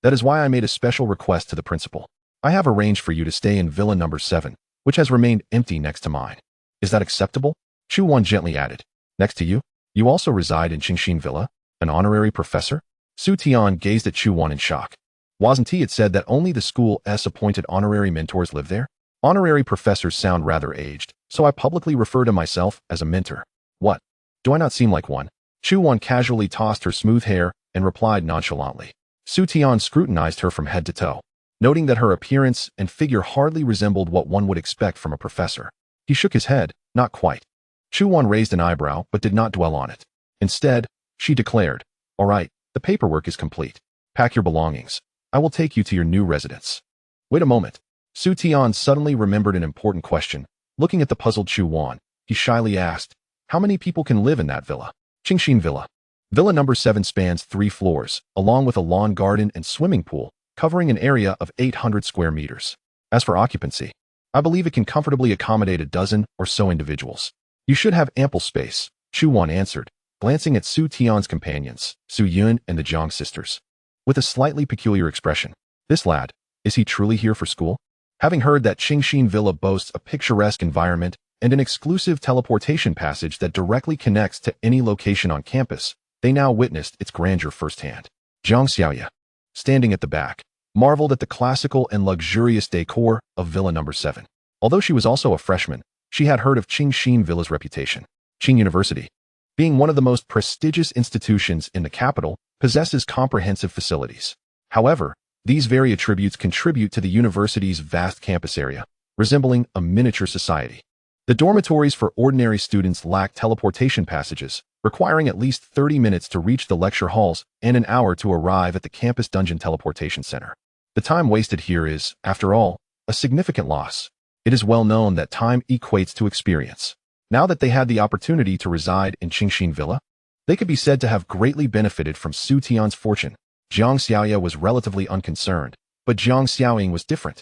That is why I made a special request to the principal. I have arranged for you to stay in Villa number 7, which has remained empty next to mine. Is that acceptable? Chu Wan gently added. Next to you? You also reside in Qingxin Villa? An honorary professor? Su Tian gazed at Chu Wan in shock. Wasn't it said that only the school's appointed honorary mentors live there? Honorary professors sound rather aged, so I publicly refer to myself as a mentor. What? Do I not seem like one? Chu Wan casually tossed her smooth hair and replied nonchalantly. Su Tian scrutinized her from head to toe, noting that her appearance and figure hardly resembled what one would expect from a professor. He shook his head, not quite. Chu Wan raised an eyebrow but did not dwell on it. Instead, she declared, All right, the paperwork is complete. Pack your belongings. I will take you to your new residence. Wait a moment. Su Tian suddenly remembered an important question. Looking at the puzzled Chu Wan, he shyly asked, How many people can live in that villa? Qingxin Villa. Villa number 7 spans 3 floors, along with a lawn garden and swimming pool, covering an area of 800 square meters. As for occupancy, I believe it can comfortably accommodate a dozen or so individuals. You should have ample space, Chu Wan answered, glancing at Su Tian's companions, Su Yun and the Zhang sisters, with a slightly peculiar expression. This lad, is he truly here for school? Having heard that Qingxin Villa boasts a picturesque environment and an exclusive teleportation passage that directly connects to any location on campus, they now witnessed its grandeur firsthand. Zhang Xiaoya, standing at the back, marveled at the classical and luxurious decor of Villa number 7. Although she was also a freshman, she had heard of Qingxin Villa's reputation. Qing University, being one of the most prestigious institutions in the capital, possesses comprehensive facilities. However, these very attributes contribute to the university's vast campus area, resembling a miniature society. The dormitories for ordinary students lack teleportation passages, requiring at least 30 minutes to reach the lecture halls and an hour to arrive at the campus dungeon teleportation center. The time wasted here is, after all, a significant loss. It is well known that time equates to experience. Now that they had the opportunity to reside in Qingxin Villa, they could be said to have greatly benefited from Su Tian's fortune. Zhang Xiaoya was relatively unconcerned, but Zhang Xiaoying was different,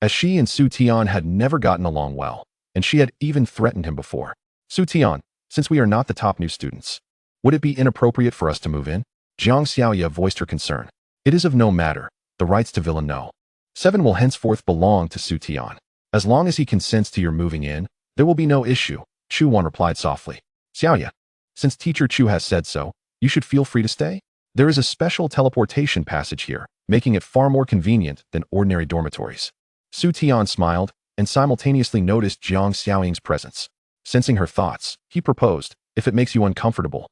as she and Su Tian had never gotten along well, and she had even threatened him before. Su Tian, since we are not the top new students, would it be inappropriate for us to move in? Zhang Xiaoya voiced her concern. It is of no matter. the rights to Villa No. 7 will henceforth belong to Su Tian. As long as he consents to your moving in, there will be no issue, Chu Wan replied softly. Xiaoya, since Teacher Chu has said so, you should feel free to stay. There is a special teleportation passage here, making it far more convenient than ordinary dormitories. Su Tian smiled and simultaneously noticed Jiang Xiaoying's presence. Sensing her thoughts, he proposed, if it makes you uncomfortable,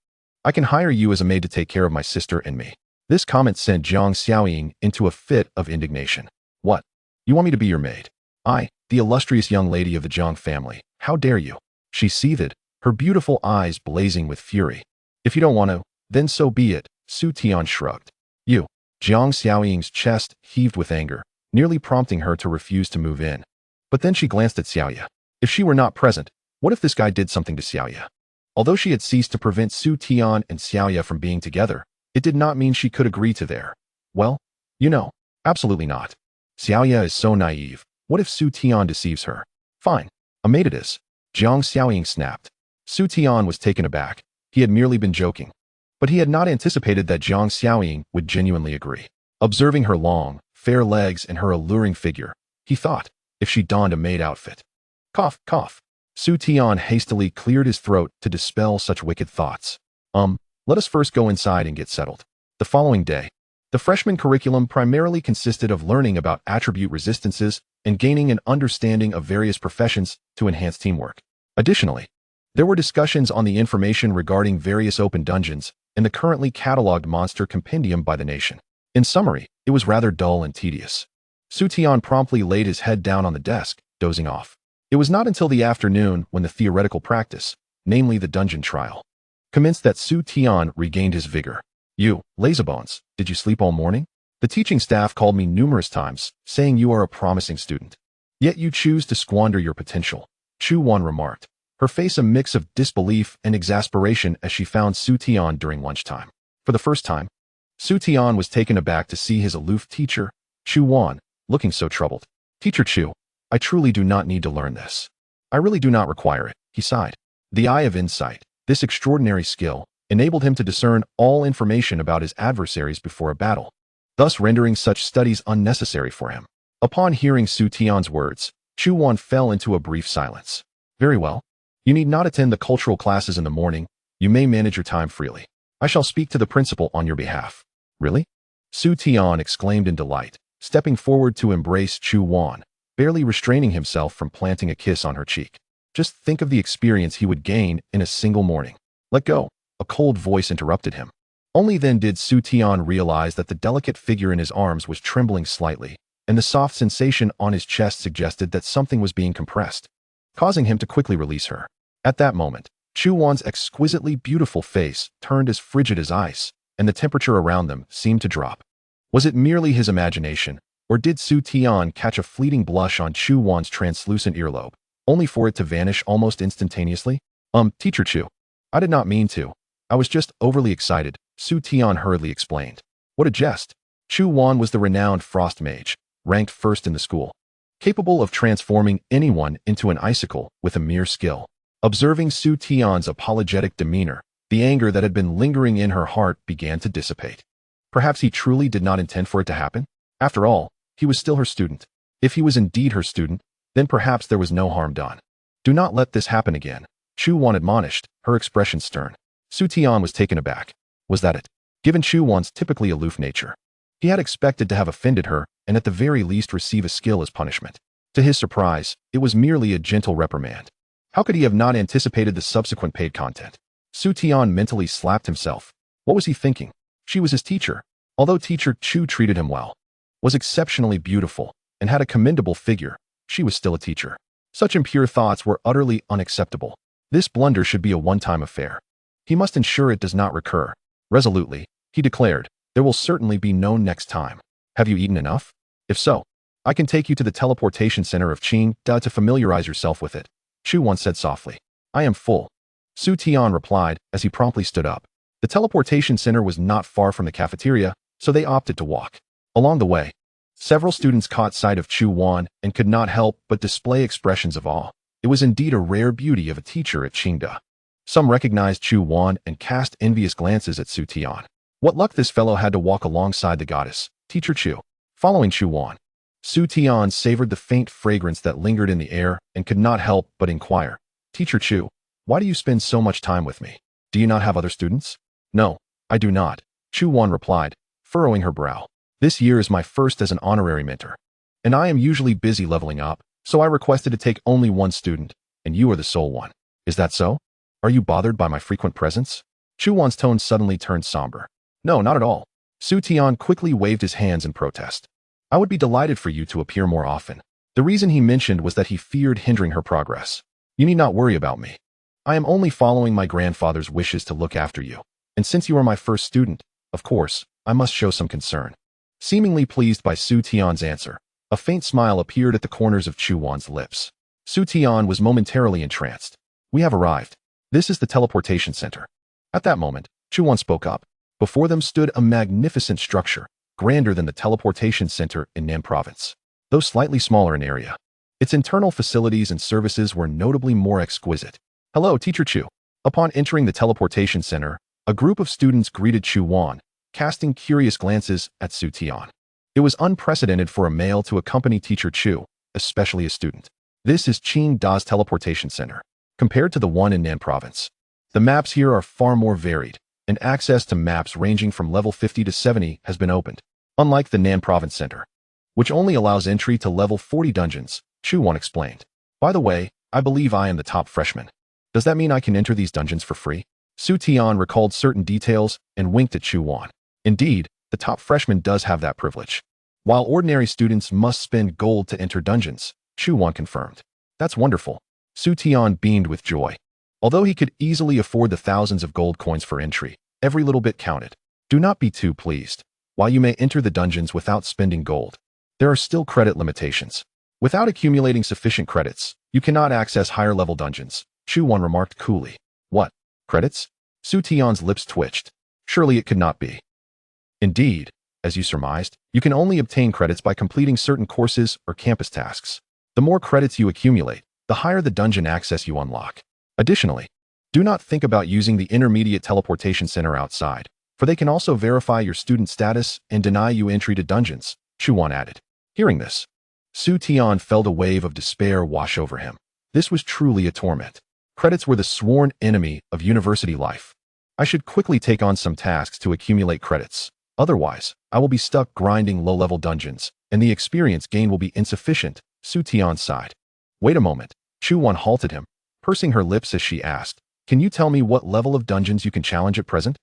I can hire you as a maid to take care of my sister and me. This comment sent Jiang Xiaoying into a fit of indignation. What? You want me to be your maid? I, the illustrious young lady of the Jiang family. How dare you? She seethed, her beautiful eyes blazing with fury. If you don't want to, then so be it, Su Tian shrugged. You. Jiang Xiaoying's chest heaved with anger, nearly prompting her to refuse to move in. But then she glanced at Xiaoya. If she were not present, what if this guy did something to Xiaoya? Although she had ceased to prevent Su Tian and Xiaoya from being together, it did not mean she could agree to their, well, you know, absolutely not. Xiaoya is so naive. What if Su Tian deceives her? Fine. A maid it is. Jiang Xiaoying snapped. Su Tian was taken aback. He had merely been joking. But he had not anticipated that Jiang Xiaoying would genuinely agree. Observing her long, fair legs and her alluring figure, he thought, if she donned a maid outfit. Cough, cough. Su Tian hastily cleared his throat to dispel such wicked thoughts. Let us first go inside and get settled. The following day, the freshman curriculum primarily consisted of learning about attribute resistances and gaining an understanding of various professions to enhance teamwork. Additionally, there were discussions on the information regarding various open dungeons and the currently cataloged monster compendium by the nation. In summary, it was rather dull and tedious. Su Tian promptly laid his head down on the desk, dozing off. It was not until the afternoon when the theoretical practice, namely the dungeon trial, commenced that Su Tian regained his vigor. You, lazybones, did you sleep all morning? The teaching staff called me numerous times, saying you are a promising student. Yet you choose to squander your potential, Chu Wan remarked, her face a mix of disbelief and exasperation as she found Su Tian during lunchtime. For the first time, Su Tian was taken aback to see his aloof teacher, Chu Wan, looking so troubled. Teacher Chu, I truly do not need to learn this. I really do not require it, he sighed. The eye of insight, this extraordinary skill, enabled him to discern all information about his adversaries before a battle, thus rendering such studies unnecessary for him. Upon hearing Su Tian's words, Chu Wan fell into a brief silence. Very well. You need not attend the cultural classes in the morning. You may manage your time freely. I shall speak to the principal on your behalf. Really? Su Tian exclaimed in delight, stepping forward to embrace Chu Wan, barely restraining himself from planting a kiss on her cheek. Just think of the experience he would gain in a single morning. Let go, a cold voice interrupted him. Only then did Su Tian realize that the delicate figure in his arms was trembling slightly, and the soft sensation on his chest suggested that something was being compressed, causing him to quickly release her. At that moment, Chu Wan's exquisitely beautiful face turned as frigid as ice, and the temperature around them seemed to drop. Was it merely his imagination, or did Su Tian catch a fleeting blush on Chu Wan's translucent earlobe, only for it to vanish almost instantaneously? Teacher Chu, I did not mean to. I was just overly excited, Su Tian hurriedly explained. What a jest. Chu Wan was the renowned frost mage, ranked first in the school, capable of transforming anyone into an icicle with a mere skill. Observing Su Tian's apologetic demeanor, the anger that had been lingering in her heart began to dissipate. Perhaps he truly did not intend for it to happen? After all, he was still her student. If he was indeed her student, then perhaps there was no harm done. Do not let this happen again, Chu Wan admonished, her expression stern. Su Tian was taken aback. Was that it? Given Chu Wan's typically aloof nature, he had expected to have offended her and at the very least receive a skill as punishment. To his surprise, it was merely a gentle reprimand. How could he have not anticipated the subsequent paid content? Su Tian mentally slapped himself. What was he thinking? She was his teacher. Although Teacher Chu treated him well, was exceptionally beautiful, and had a commendable figure, she was still a teacher. Such impure thoughts were utterly unacceptable. This blunder should be a one-time affair. He must ensure it does not recur. Resolutely, he declared, there will certainly be no next time. Have you eaten enough? If so, I can take you to the teleportation center of Qingda to familiarize yourself with it, Chu Wan said softly. I am full, Su Tian replied as he promptly stood up. The teleportation center was not far from the cafeteria, so they opted to walk. Along the way, several students caught sight of Chu Wan and could not help but display expressions of awe. It was indeed a rare beauty of a teacher at Qingda. Some recognized Chu Wan and cast envious glances at Su Tian. What luck this fellow had to walk alongside the goddess, Teacher Chu. Following Chu Wan, Su Tian savored the faint fragrance that lingered in the air and could not help but inquire, "Teacher Chu, why do you spend so much time with me? Do you not have other students?" "No, I do not," Chu Wan replied, furrowing her brow. "This year is my first as an honorary mentor, and I am usually busy leveling up, so I requested to take only one student, and you are the sole one. Is that so? Are you bothered by my frequent presence?" Chu Wan's tone suddenly turned somber. "No, not at all." Su Tian quickly waved his hands in protest. "I would be delighted for you to appear more often." The reason he mentioned was that he feared hindering her progress. "You need not worry about me. I am only following my grandfather's wishes to look after you, and since you are my first student, of course, I must show some concern." Seemingly pleased by Su Tian's answer, a faint smile appeared at the corners of Chu Wan's lips. Su Tian was momentarily entranced. "We have arrived. This is the teleportation center." At that moment, Chu Wan spoke up. Before them stood a magnificent structure, grander than the teleportation center in Nan Province, though slightly smaller in area. Its internal facilities and services were notably more exquisite. "Hello, Teacher Chu." Upon entering the teleportation center, a group of students greeted Chu Wan, casting curious glances at Su Tian. It was unprecedented for a male to accompany Teacher Chu, especially a student. This is Qing Da's teleportation center, compared to the one in Nan Province. The maps here are far more varied, and access to maps ranging from level 50 to 70 has been opened, unlike the Nan Province Center, which only allows entry to level 40 dungeons, Chu Wan explained. "By the way, I believe I am the top freshman. Does that mean I can enter these dungeons for free?" Su Tian recalled certain details and winked at Chu Wan. "Indeed, the top freshman does have that privilege, while ordinary students must spend gold to enter dungeons," Chu Wan confirmed. "That's wonderful." Su Tian beamed with joy. Although he could easily afford the thousands of gold coins for entry, every little bit counted. Do not be too pleased. While you may enter the dungeons without spending gold, there are still credit limitations. Without accumulating sufficient credits, you cannot access higher-level dungeons, Chu Wan remarked coolly. "What? Credits?" Su Tian's lips twitched. Surely it could not be. "Indeed, as you surmised, you can only obtain credits by completing certain courses or campus tasks. The more credits you accumulate, the higher the dungeon access you unlock. Additionally, do not think about using the intermediate teleportation center outside, for they can also verify your student status and deny you entry to dungeons," Chu Wan added. Hearing this, Su Tian felt a wave of despair wash over him. This was truly a torment. Credits were the sworn enemy of university life. "I should quickly take on some tasks to accumulate credits. Otherwise, I will be stuck grinding low-level dungeons, and the experience gained will be insufficient," Su Tian sighed. "Wait a moment." Chu Wan halted him, pursing her lips as she asked, "Can you tell me what level of dungeons you can challenge at present?"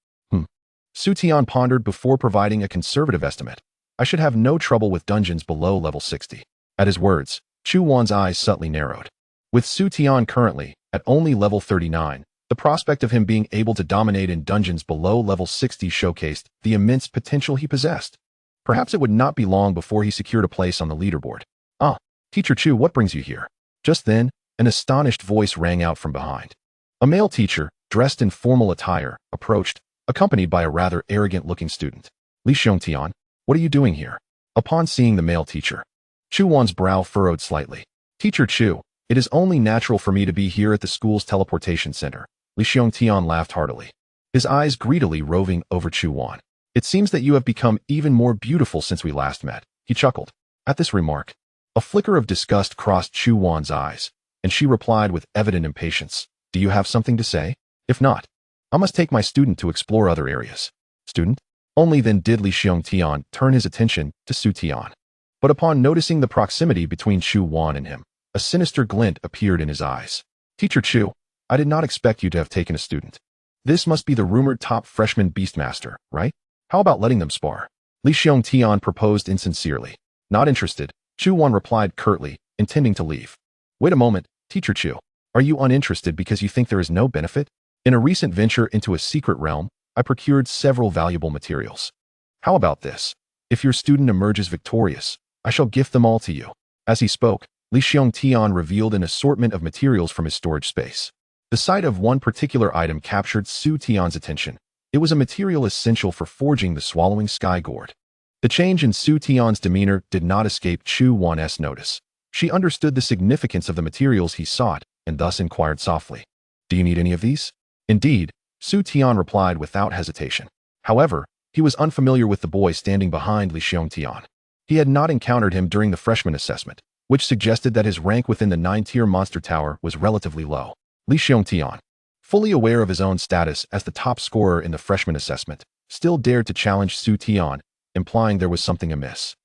Su Tian pondered before providing a conservative estimate. "I should have no trouble with dungeons below level 60. At his words, Chu Wan's eyes subtly narrowed. With Su Tian currently at only level 39, the prospect of him being able to dominate in dungeons below level 60 showcased the immense potential he possessed. Perhaps it would not be long before he secured a place on the leaderboard. "Ah, Teacher Chu, what brings you here?" Just then, an astonished voice rang out from behind. A male teacher, dressed in formal attire, approached, accompanied by a rather arrogant-looking student. "Li Xiongtian, what are you doing here?" Upon seeing the male teacher, Chu Wan's brow furrowed slightly. "Teacher Chu, it is only natural for me to be here at the school's teleportation center." Li Xiongtian laughed heartily, his eyes greedily roving over Chu Wan. "It seems that you have become even more beautiful since we last met," he chuckled. At this remark, a flicker of disgust crossed Chu Wan's eyes, and she replied with evident impatience, "Do you have something to say? If not, I must take my student to explore other areas." "Student?" Only then did Li Xiongtian turn his attention to Su Tian. But upon noticing the proximity between Chu Wan and him, a sinister glint appeared in his eyes. "Teacher Chu, I did not expect you to have taken a student. This must be the rumored top freshman Beastmaster, right? How about letting them spar?" Li Xiongtian proposed insincerely. "Not interested," Chu Wan replied curtly, intending to leave. "Wait a moment, Teacher Chu. Are you uninterested because you think there is no benefit? In a recent venture into a secret realm, I procured several valuable materials. How about this? If your student emerges victorious, I shall gift them all to you." As he spoke, Li Xiongtian revealed an assortment of materials from his storage space. The sight of one particular item captured Su Tian's attention. It was a material essential for forging the swallowing sky gourd. The change in Su Tian's demeanor did not escape Chu Wan's notice. She understood the significance of the materials he sought and thus inquired softly, "Do you need any of these?" "Indeed," Su Tian replied without hesitation. However, he was unfamiliar with the boy standing behind Li Xiongtian. He had not encountered him during the freshman assessment, which suggested that his rank within the 9-tier monster tower was relatively low. Li Xiongtian, fully aware of his own status as the top scorer in the freshman assessment, still dared to challenge Su Tian, implying there was something amiss.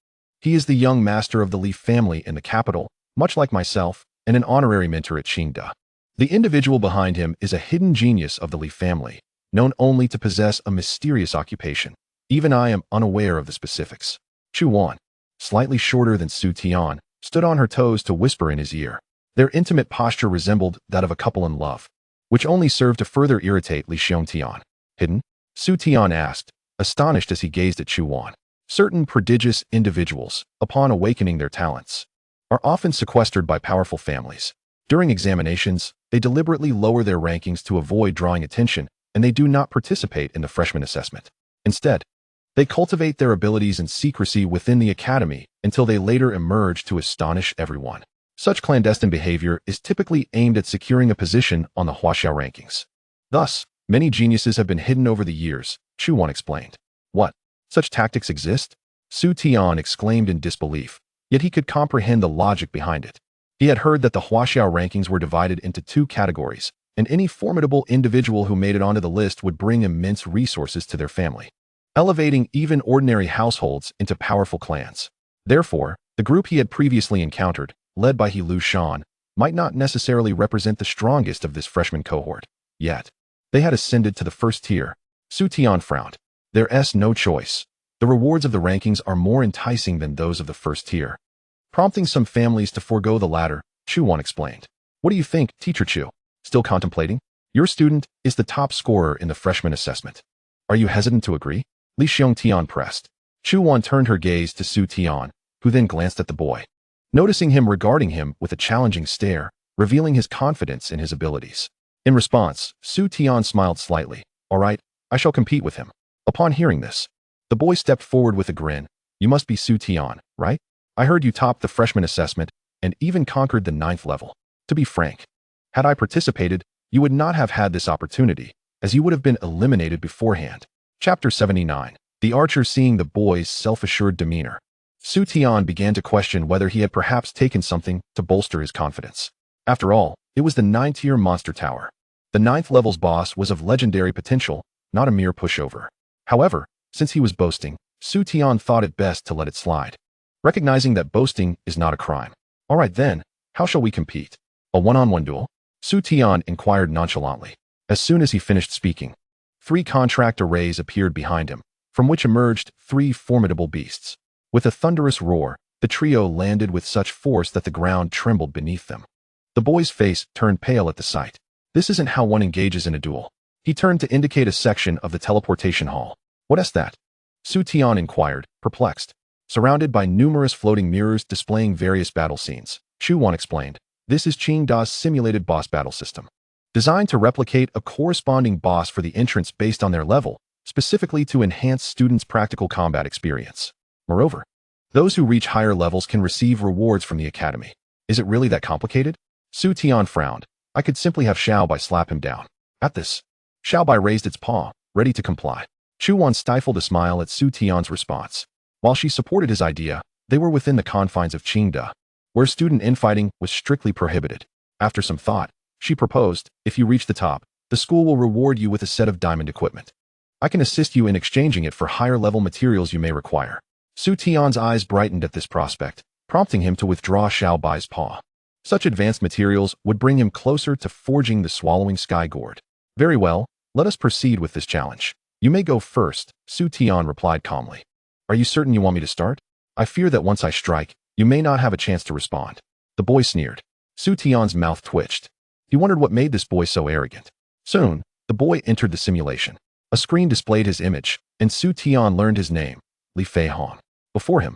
He is the young master of the Li family in the capital, much like myself, and an honorary mentor at Qingda. The individual behind him is a hidden genius of the Li family, known only to possess a mysterious occupation. Even I am unaware of the specifics. Chu Wan, slightly shorter than Su Tian, stood on her toes to whisper in his ear. Their intimate posture resembled that of a couple in love, which only served to further irritate Li Xiongtian. Hidden? Su Tian asked, astonished as he gazed at Chu Wan. Certain prodigious individuals, upon awakening their talents, are often sequestered by powerful families. During examinations, they deliberately lower their rankings to avoid drawing attention, and they do not participate in the freshman assessment. Instead, they cultivate their abilities in secrecy within the academy until they later emerge to astonish everyone. Such clandestine behavior is typically aimed at securing a position on the Huaxiao rankings. Thus, many geniuses have been hidden over the years, Chu Wan explained. What? Such tactics exist? Su Tian exclaimed in disbelief, yet he could comprehend the logic behind it. He had heard that the Huaxiao rankings were divided into 2 categories, and any formidable individual who made it onto the list would bring immense resources to their family, elevating even ordinary households into powerful clans. Therefore, the group he had previously encountered, led by He Lu Shan, might not necessarily represent the strongest of this freshman cohort. Yet, they had ascended to the first tier. Su Tian frowned. There's no choice. The rewards of the rankings are more enticing than those of the first tier, prompting some families to forego the latter, Chu Wan explained. What do you think, Teacher Chu? Still contemplating? Your student is the top scorer in the freshman assessment. Are you hesitant to agree? Li Xiongtian pressed. Chu Wan turned her gaze to Su Tian, who then glanced at the boy, noticing him regarding him with a challenging stare, revealing his confidence in his abilities. In response, Su Tian smiled slightly. All right, I shall compete with him. Upon hearing this, the boy stepped forward with a grin. You must be Su Tian, right? I heard you topped the freshman assessment and even conquered the 9th level. To be frank, had I participated, you would not have had this opportunity, as you would have been eliminated beforehand. Chapter 79. The archer seeing the boy's self-assured demeanor, Su Tian began to question whether he had perhaps taken something to bolster his confidence. After all, it was the 9th-tier monster tower. The 9th level's boss was of legendary potential, not a mere pushover. However, since he was boasting, Su Tian thought it best to let it slide, recognizing that boasting is not a crime. All right then, how shall we compete? A one-on-one duel? Su Tian inquired nonchalantly. As soon as he finished speaking, 3 contract arrays appeared behind him, from which emerged 3 formidable beasts. With a thunderous roar, the trio landed with such force that the ground trembled beneath them. The boy's face turned pale at the sight. This isn't how one engages in a duel. He turned to indicate a section of the teleportation hall. What's that? Su Tian inquired, perplexed. Surrounded by numerous floating mirrors displaying various battle scenes, Chu Wan explained. This is Qingda's simulated boss battle system, designed to replicate a corresponding boss for the entrance based on their level, specifically to enhance students' practical combat experience. Moreover, those who reach higher levels can receive rewards from the academy. Is it really that complicated? Su Tian frowned. I could simply have Xiaobai slap him down. At this, Xiaobai raised its paw, ready to comply. Chu Wan stifled a smile at Su Tian's response. While she supported his idea, they were within the confines of Qingda, where student infighting was strictly prohibited. After some thought, she proposed, if you reach the top, the school will reward you with a set of diamond equipment. I can assist you in exchanging it for higher-level materials you may require. Su Tian's eyes brightened at this prospect, prompting him to withdraw Xiaobai's paw. Such advanced materials would bring him closer to forging the swallowing sky gourd. Very well, let us proceed with this challenge. You may go first, Su Tian replied calmly. Are you certain you want me to start? I fear that once I strike, you may not have a chance to respond. The boy sneered. Su Tian's mouth twitched. He wondered what made this boy so arrogant. Soon, the boy entered the simulation. A screen displayed his image, and Su Tian learned his name, Li Feihong. Before him,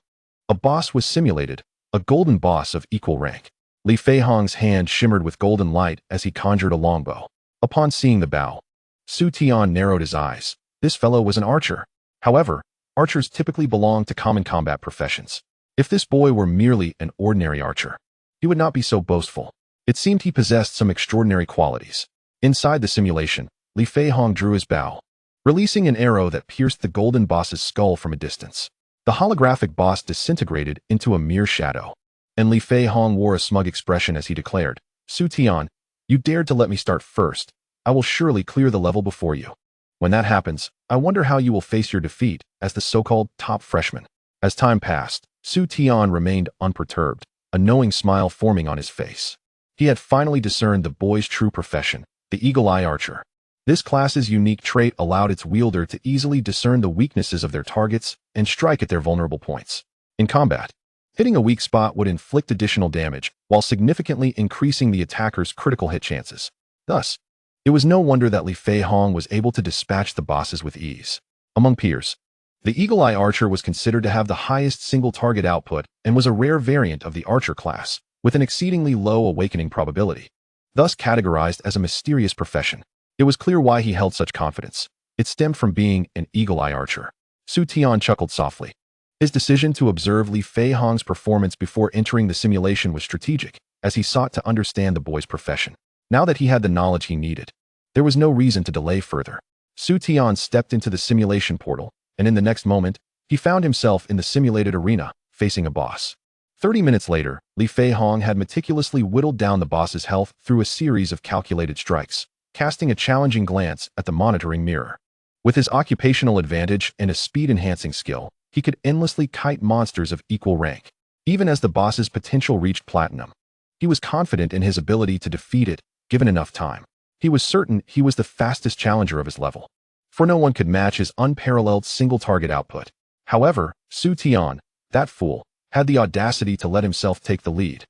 a boss was simulated, a golden boss of equal rank. Li Feihong's hand shimmered with golden light as he conjured a longbow. Upon seeing the bow, Su Tian narrowed his eyes. This fellow was an archer. However, archers typically belong to common combat professions. If this boy were merely an ordinary archer, he would not be so boastful. It seemed he possessed some extraordinary qualities. Inside the simulation, Li Feihong drew his bow, releasing an arrow that pierced the golden boss's skull from a distance. The holographic boss disintegrated into a mere shadow, and Li Fei Hong wore a smug expression as he declared, "Su Tian, you dared to let me start first. I will surely clear the level before you. When that happens, I wonder how you will face your defeat as the so-called top freshman." As time passed, Su Tian remained unperturbed, a knowing smile forming on his face. He had finally discerned the boy's true profession, the eagle-eye archer. This class's unique trait allowed its wielder to easily discern the weaknesses of their targets and strike at their vulnerable points. In combat, hitting a weak spot would inflict additional damage, while significantly increasing the attacker's critical hit chances. Thus, it was no wonder that Li Fei Hong was able to dispatch the bosses with ease. Among peers, the eagle-eye archer was considered to have the highest single target output and was a rare variant of the archer class, with an exceedingly low awakening probability. Thus categorized as a mysterious profession, it was clear why he held such confidence. It stemmed from being an eagle-eye archer. Su Tian chuckled softly. His decision to observe Li Fei Hong's performance before entering the simulation was strategic, as he sought to understand the boy's profession. Now that he had the knowledge he needed, there was no reason to delay further. Su Tian stepped into the simulation portal, and in the next moment, he found himself in the simulated arena, facing a boss. 30 minutes later, Li Fei Hong had meticulously whittled down the boss's health through a series of calculated strikes, casting a challenging glance at the monitoring mirror. With his occupational advantage and a speed-enhancing skill, he could endlessly kite monsters of equal rank. Even as the boss's potential reached platinum, he was confident in his ability to defeat it, given enough time. He was certain he was the fastest challenger of his level, for no one could match his unparalleled single-target output. However, Su Tian, that fool, had the audacity to let himself take the lead,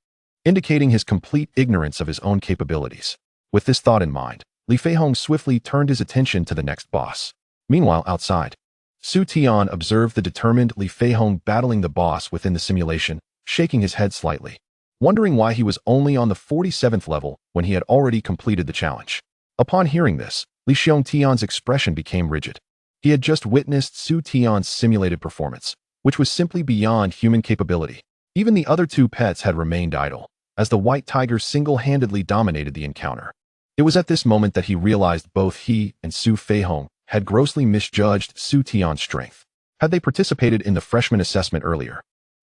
indicating his complete ignorance of his own capabilities. With this thought in mind, Li Fei Hong swiftly turned his attention to the next boss. Meanwhile, outside, Su Tian observed the determined Li Fei Hong battling the boss within the simulation, shaking his head slightly, wondering why he was only on the 47th level when he had already completed the challenge. Upon hearing this, Li Tian's expression became rigid. He had just witnessed Su Tian's simulated performance, which was simply beyond human capability. Even the other two pets had remained idle, as the white tiger single-handedly dominated the encounter. It was at this moment that he realized both he and Su Fei Hong had grossly misjudged Su Tian's strength. Had they participated in the freshman assessment earlier,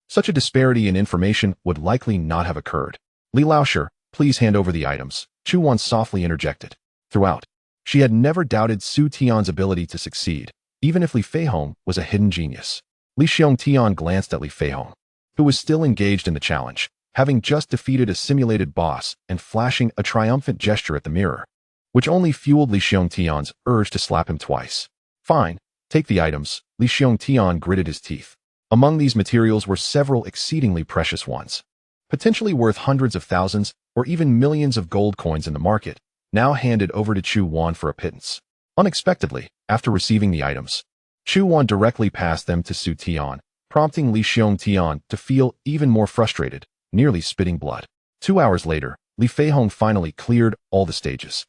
such a disparity in information would likely not have occurred. "Li Laosher, please hand over the items," Chu Wan softly interjected. Throughout, she had never doubted Su Tian's ability to succeed, even if Li Fei Hong was a hidden genius. Li Tian glanced at Li Fei Hong, who was still engaged in the challenge, having just defeated a simulated boss and flashing a triumphant gesture at the mirror, which only fueled Li Tian's urge to slap him twice. "Fine, take the items," Li Tian gritted his teeth. Among these materials were several exceedingly precious ones, potentially worth hundreds of thousands or even millions of gold coins in the market, now handed over to Chu Wan for a pittance. Unexpectedly, after receiving the items, Chu Wan directly passed them to Su Tian, prompting Li Tian to feel even more frustrated, nearly spitting blood. 2 hours later, Li Fei Hong finally cleared all the stages.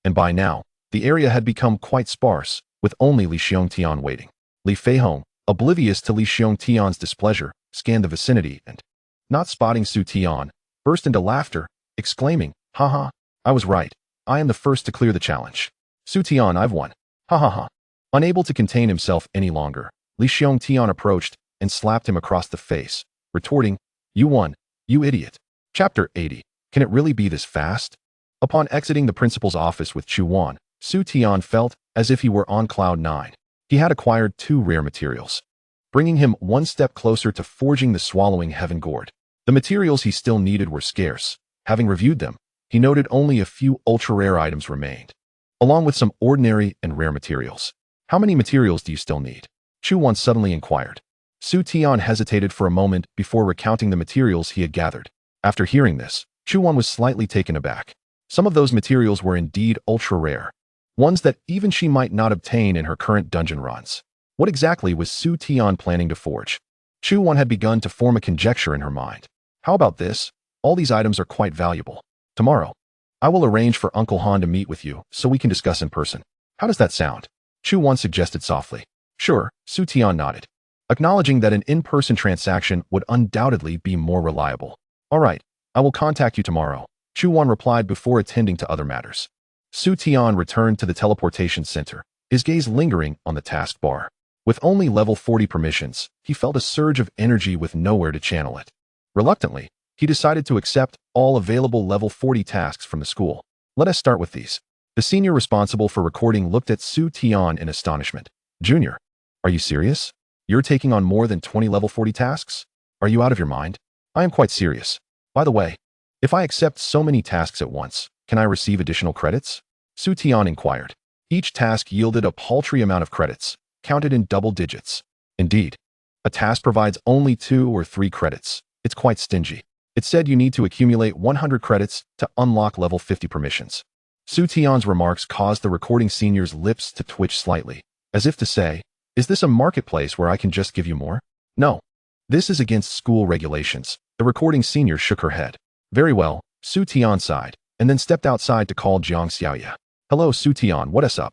And by now, the area had become quite sparse, with only Li Tian waiting. Li Fei Hong, oblivious to Li Tian's displeasure, scanned the vicinity and, not spotting Su Tian, burst into laughter, exclaiming, "Haha, I was right. I am the first to clear the challenge. Su Tian, I've won. Ha ha ha." Unable to contain himself any longer, Li Tian approached and slapped him across the face, retorting, "You won, you idiot." Chapter 80. Can it really be this fast? Upon exiting the principal's office with Chu Wan, Su Tian felt as if he were on cloud 9. He had acquired 2 rare materials, bringing him one step closer to forging the swallowing heaven gourd. The materials he still needed were scarce. Having reviewed them, he noted only a few ultra-rare items remained, along with some ordinary and rare materials. "How many materials do you still need?" Chu Wan suddenly inquired. Su Tian hesitated for a moment before recounting the materials he had gathered. After hearing this, Chu Wan was slightly taken aback. Some of those materials were indeed ultra-rare, ones that even she might not obtain in her current dungeon runs. What exactly was Su Tian planning to forge? Chu Wan had begun to form a conjecture in her mind. "How about this? All these items are quite valuable. Tomorrow, I will arrange for Uncle Han to meet with you so we can discuss in person. How does that sound?" Chu Wan suggested softly. "Sure," Su Tian nodded, acknowledging that an in-person transaction would undoubtedly be more reliable. "All right, I will contact you tomorrow," Chu Wan replied before attending to other matters. Su Tian returned to the teleportation center, his gaze lingering on the taskbar. With only level 40 permissions, he felt a surge of energy with nowhere to channel it. Reluctantly, he decided to accept all available level 40 tasks from the school. Let us start with these. The senior responsible for recording looked at Su Tian in astonishment. Junior, are you serious? You're taking on more than 20 level 40 tasks? Are you out of your mind? I am quite serious. By the way, if I accept so many tasks at once, can I receive additional credits? Su Tian inquired. Each task yielded a paltry amount of credits, counted in double digits. Indeed, a task provides only 2 or 3 credits. It's quite stingy. It said you need to accumulate 100 credits to unlock level 50 permissions. Su Tian's remarks caused the recording senior's lips to twitch slightly, as if to say, is this a marketplace where I can just give you more? No. This is against school regulations. The recording senior shook her head. Very well, Su Tian sighed, and then stepped outside to call Jiang Xiaoya. Hello, Su Tian, what is up?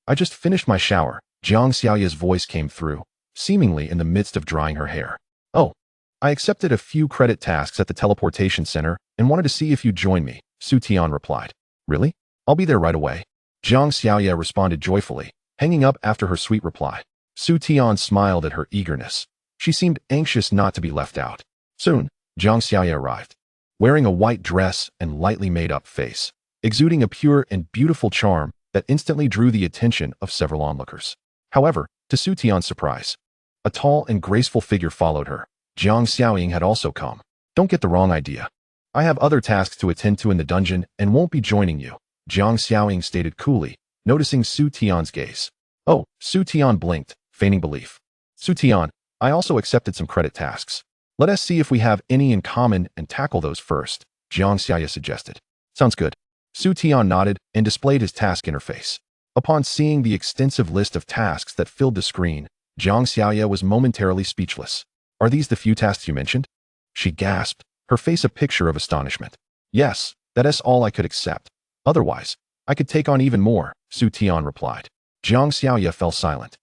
I just finished my shower. Jiang Xiaoya's voice came through, seemingly in the midst of drying her hair. Oh, I accepted a few credit tasks at the teleportation center and wanted to see if you'd join me, Su Tian replied. Really? I'll be there right away. Jiang Xiaoya responded joyfully, hanging up after her sweet reply. Su Tian smiled at her eagerness. She seemed anxious not to be left out. Soon, Jiang Xiaoya arrived, wearing a white dress and lightly made-up face, exuding a pure and beautiful charm that instantly drew the attention of several onlookers. However, to Su Tian's surprise, a tall and graceful figure followed her. Jiang Xiaoying had also come. Don't get the wrong idea. I have other tasks to attend to in the dungeon and won't be joining you, Jiang Xiaoying stated coolly, noticing Su Tian's gaze. Oh, Su Tian blinked, feigning belief. Su Tian, I also accepted some credit tasks. Let us see if we have any in common and tackle those first, Jiang Xiaoya suggested. Sounds good. Su Tian nodded and displayed his task interface. Upon seeing the extensive list of tasks that filled the screen, Jiang Xiaoya was momentarily speechless. Are these the few tasks you mentioned? She gasped, her face a picture of astonishment. Yes, that is all I could accept. Otherwise, I could take on even more, Su Tian replied. Jiang Xiaoya fell silent,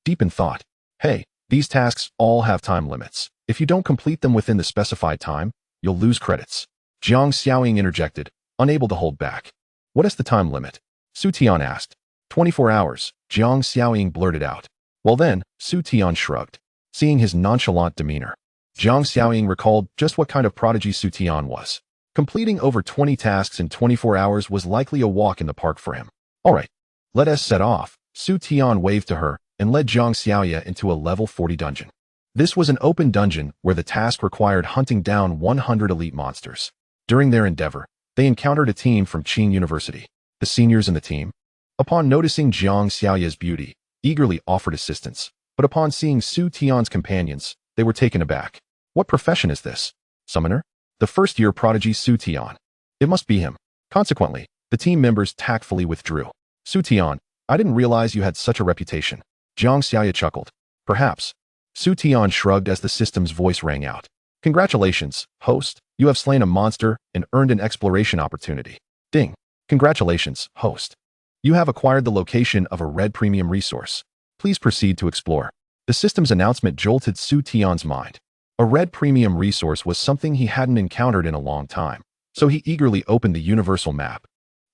deep in thought. Hey, these tasks all have time limits. If you don't complete them within the specified time, you'll lose credits. Jiang Xiaoying interjected, unable to hold back. What is the time limit? Su Tian asked. 24 hours, Jiang Xiaoying blurted out. Well then, Su Tian shrugged. Seeing his nonchalant demeanor, Jiang Xiaoying recalled just what kind of prodigy Su Tian was. Completing over 20 tasks in 24 hours was likely a walk in the park for him. All right, let us set off. Su Tian waved to her and led Jiang Xiaoya into a level 40 dungeon. This was an open dungeon where the task required hunting down 100 elite monsters. During their endeavor, they encountered a team from Qing University. The seniors in the team, upon noticing Jiang Xiaoya's beauty, eagerly offered assistance, but upon seeing Su Tian's companions, they were taken aback. What profession is this? Summoner? The first-year prodigy Su Tian. It must be him. Consequently, the team members tactfully withdrew. Su Tian, I didn't realize you had such a reputation. Jiang Xiaoya chuckled. Perhaps. Su Tian shrugged as the system's voice rang out. Congratulations, host. You have slain a monster and earned an exploration opportunity. Ding. Congratulations, host. You have acquired the location of a red premium resource. Please proceed to explore. The system's announcement jolted Su Tian's mind. A red premium resource was something he hadn't encountered in a long time, so he eagerly opened the universal map,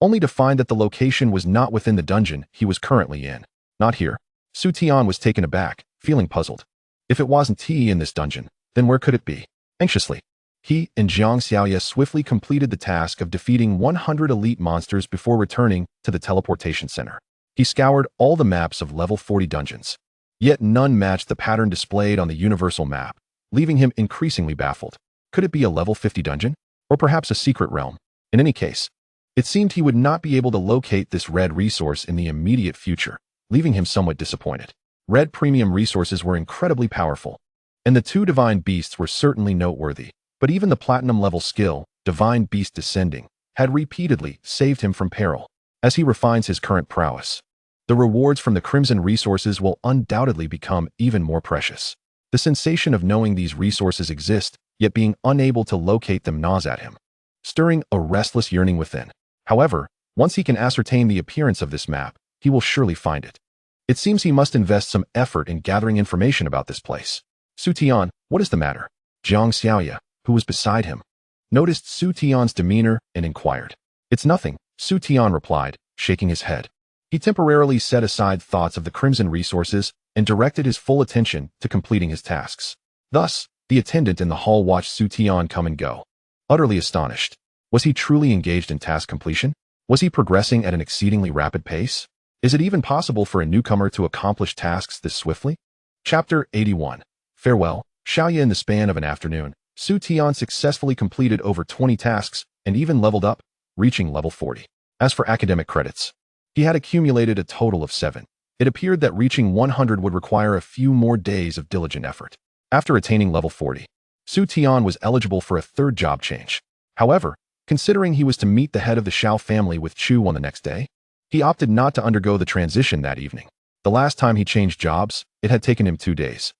only to find that the location was not within the dungeon he was currently in. Not here. Su Tian was taken aback, feeling puzzled. If it wasn't he in this dungeon, then where could it be? Anxiously, he and Jiang Xiaoya swiftly completed the task of defeating 100 elite monsters before returning to the teleportation center. He scoured all the maps of level 40 dungeons, yet none matched the pattern displayed on the universal map, leaving him increasingly baffled. Could it be a level 50 dungeon? Or perhaps a secret realm? In any case, it seemed he would not be able to locate this red resource in the immediate future, leaving him somewhat disappointed. Red premium resources were incredibly powerful, and the 2 divine beasts were certainly noteworthy, but even the platinum-level skill, Divine Beast Descending, had repeatedly saved him from peril. As he refines his current prowess, the rewards from the crimson resources will undoubtedly become even more precious. The sensation of knowing these resources exist, yet being unable to locate them gnaws at him, stirring a restless yearning within. However, once he can ascertain the appearance of this map, he will surely find it. It seems he must invest some effort in gathering information about this place. Su Tian, what is the matter? Jiang Xiaoya, who was beside him, noticed Su Tian's demeanor and inquired. It's nothing, Su Tian replied, shaking his head. He temporarily set aside thoughts of the crimson resources and directed his full attention to completing his tasks. Thus, the attendant in the hall watched Su Tian come and go, utterly astonished. Was he truly engaged in task completion? Was he progressing at an exceedingly rapid pace? Is it even possible for a newcomer to accomplish tasks this swiftly? Chapter 81. Farewell, Xiaoya. In the span of an afternoon, Su Tian successfully completed over 20 tasks and even leveled up, reaching level 40. As for academic credits, he had accumulated a total of 7. It appeared that reaching 100 would require a few more days of diligent effort. After attaining level 40, Su Tian was eligible for a third job change. However, considering he was to meet the head of the Xiao family with Chu on the next day, he opted not to undergo the transition that evening. The last time he changed jobs, it had taken him 2 days,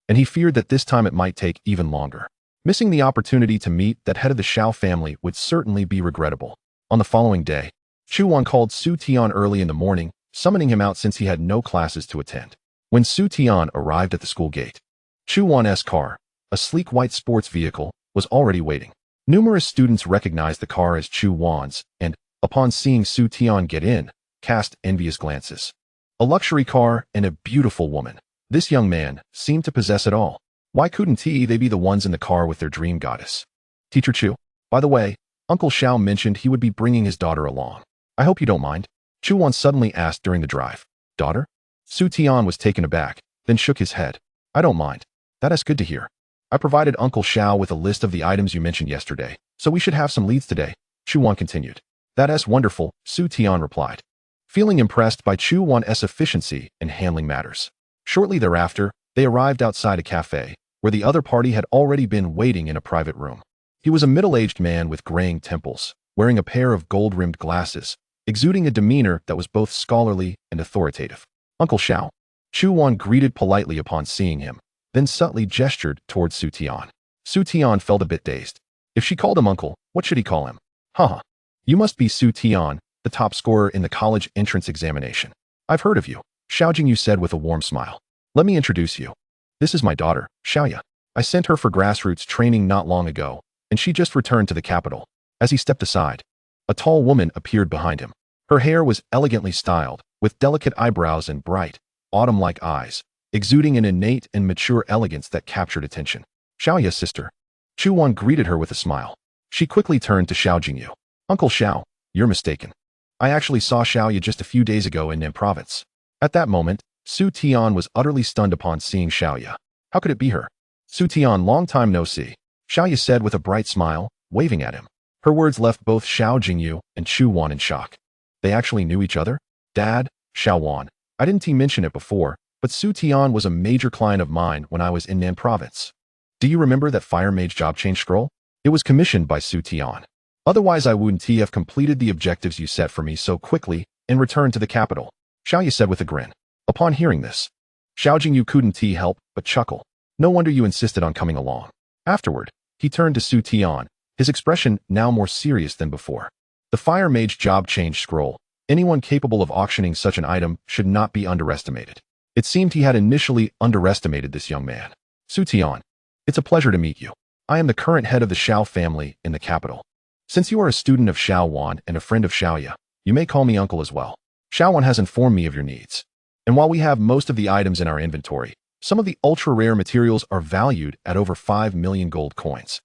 and he feared that this time it might take even longer. Missing the opportunity to meet that head of the Xiao family would certainly be regrettable. On the following day, Chu Wan called Su Tian early in the morning, summoning him out since he had no classes to attend. When Su Tian arrived at the school gate, Chu Wan's car, a sleek white sports vehicle, was already waiting. Numerous students recognized the car as Chu Wan's and, upon seeing Su Tian get in, cast envious glances. A luxury car and a beautiful woman. This young man seemed to possess it all. Why couldn't they be the ones in the car with their dream goddess? Teacher Chu, by the way, Uncle Xiao mentioned he would be bringing his daughter along. I hope you don't mind. Chu Wan suddenly asked during the drive. Daughter? Su Tian was taken aback, then shook his head. I don't mind. That is good to hear. I provided Uncle Xiao with a list of the items you mentioned yesterday, so we should have some leads today, Chu Wan continued. That is wonderful, Su Tian replied, feeling impressed by Chu Wan's efficiency in handling matters. Shortly thereafter, they arrived outside a cafe, where the other party had already been waiting in a private room. He was a middle-aged man with graying temples, wearing a pair of gold-rimmed glasses, exuding a demeanor that was both scholarly and authoritative. Uncle Xiao. Chu Wan greeted politely upon seeing him, then subtly gestured towards Su Tian. Su Tian felt a bit dazed. If she called him uncle, what should he call him? Haha. You must be Su Tian, the top scorer in the college entrance examination. I've heard of you, Xiao Jingyu said with a warm smile. Let me introduce you. This is my daughter, Xiaoya. I sent her for grassroots training not long ago, and she just returned to the capital. As he stepped aside, a tall woman appeared behind him. Her hair was elegantly styled, with delicate eyebrows and bright, autumn-like eyes, exuding an innate and mature elegance that captured attention. Xiaoya's sister. Chu Wan greeted her with a smile. She quickly turned to Xiao Jingyu. Uncle Xiao, you're mistaken. I actually saw Xiaoya just a few days ago in Nan province. At that moment, Su Tian was utterly stunned upon seeing Xiaoya. How could it be her? Su Tian, long time no see, Xiaoya said with a bright smile, waving at him. Her words left both Xiao Jingyu and Chu Wan in shock. They actually knew each other? Dad, Xiao Wan. I didn't mention it before, but Su Tian was a major client of mine when I was in Nan province. Do you remember that Fire Mage job change scroll? It was commissioned by Su Tian. Otherwise I wouldn't have completed the objectives you set for me so quickly and returned to the capital, Xiaoya said with a grin. Upon hearing this, Xiao Jingyu couldn't help but chuckle. No wonder you insisted on coming along. Afterward, he turned to Su Tian, his expression now more serious than before. The Fire Mage job change scroll. Anyone capable of auctioning such an item should not be underestimated. It seemed he had initially underestimated this young man. Su Tian, it's a pleasure to meet you. I am the current head of the Xiao family in the capital. Since you are a student of Xiao Wan and a friend of Xiaoya, you may call me uncle as well. Xiao Wan has informed me of your needs. And while we have most of the items in our inventory, some of the ultra-rare materials are valued at over 5 million gold coins.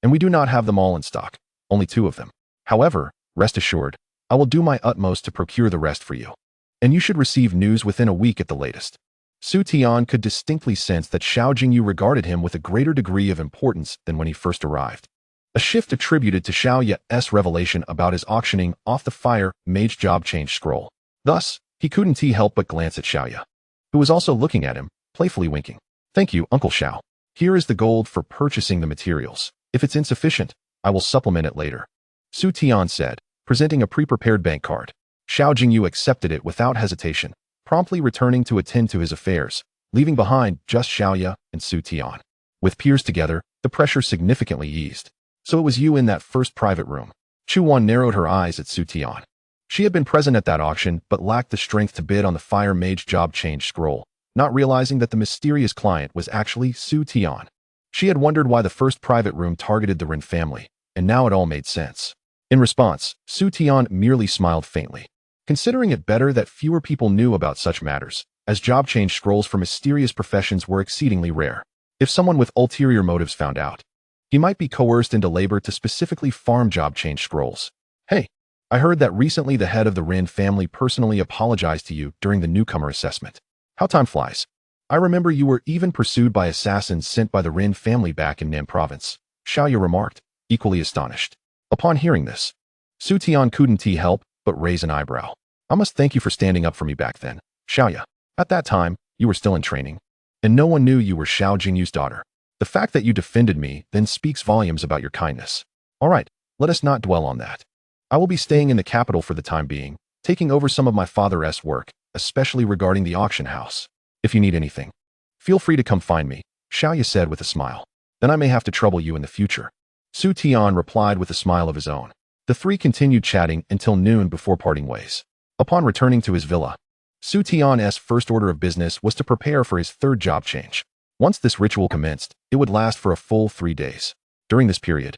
And we do not have them all in stock, only 2 of them. However, rest assured, I will do my utmost to procure the rest for you. And you should receive news within a week at the latest. Su Tian could distinctly sense that Xiao Jingyu regarded him with a greater degree of importance than when he first arrived. A shift attributed to Xiaoya's revelation about his auctioning off the Fire Mage job change scroll. Thus, he couldn't help but glance at Xiaoya, who was also looking at him, playfully winking. Thank you, Uncle Xiao. Here is the gold for purchasing the materials. If it's insufficient, I will supplement it later. Su Tian said, presenting a pre-prepared bank card. Xiao Jingyu accepted it without hesitation, promptly returning to attend to his affairs, leaving behind just Xiaoya and Su Tian. With peers together, the pressure significantly eased. So it was you in that first private room. Chu Wan narrowed her eyes at Su Tian. She had been present at that auction but lacked the strength to bid on the Fire Mage job change scroll, not realizing that the mysterious client was actually Su Tian. She had wondered why the first private room targeted the Ren family, and now it all made sense. In response, Su Tian merely smiled faintly. considering it better that fewer people knew about such matters, as job change scrolls for mysterious professions were exceedingly rare. If someone with ulterior motives found out, he might be coerced into labor to specifically farm job change scrolls. Hey, I heard that recently the head of the Rin family personally apologized to you during the newcomer assessment. How time flies. I remember you were even pursued by assassins sent by the Rin family back in Nan province, Xiaoya remarked, equally astonished. Upon hearing this, Su Tian couldn't help but raise an eyebrow. I must thank you for standing up for me back then, Xiaoya. At that time, you were still in training, and no one knew you were Xiao Jingyu's daughter. The fact that you defended me then speaks volumes about your kindness. All right, let us not dwell on that. I will be staying in the capital for the time being, taking over some of my father's work, especially regarding the auction house. If you need anything, feel free to come find me, Xiaoya said with a smile. Then I may have to trouble you in the future. Su Tian replied with a smile of his own. The three continued chatting until noon before parting ways. Upon returning to his villa, Su Tian's first order of business was to prepare for his third job change. Once this ritual commenced, it would last for a full 3 days. During this period,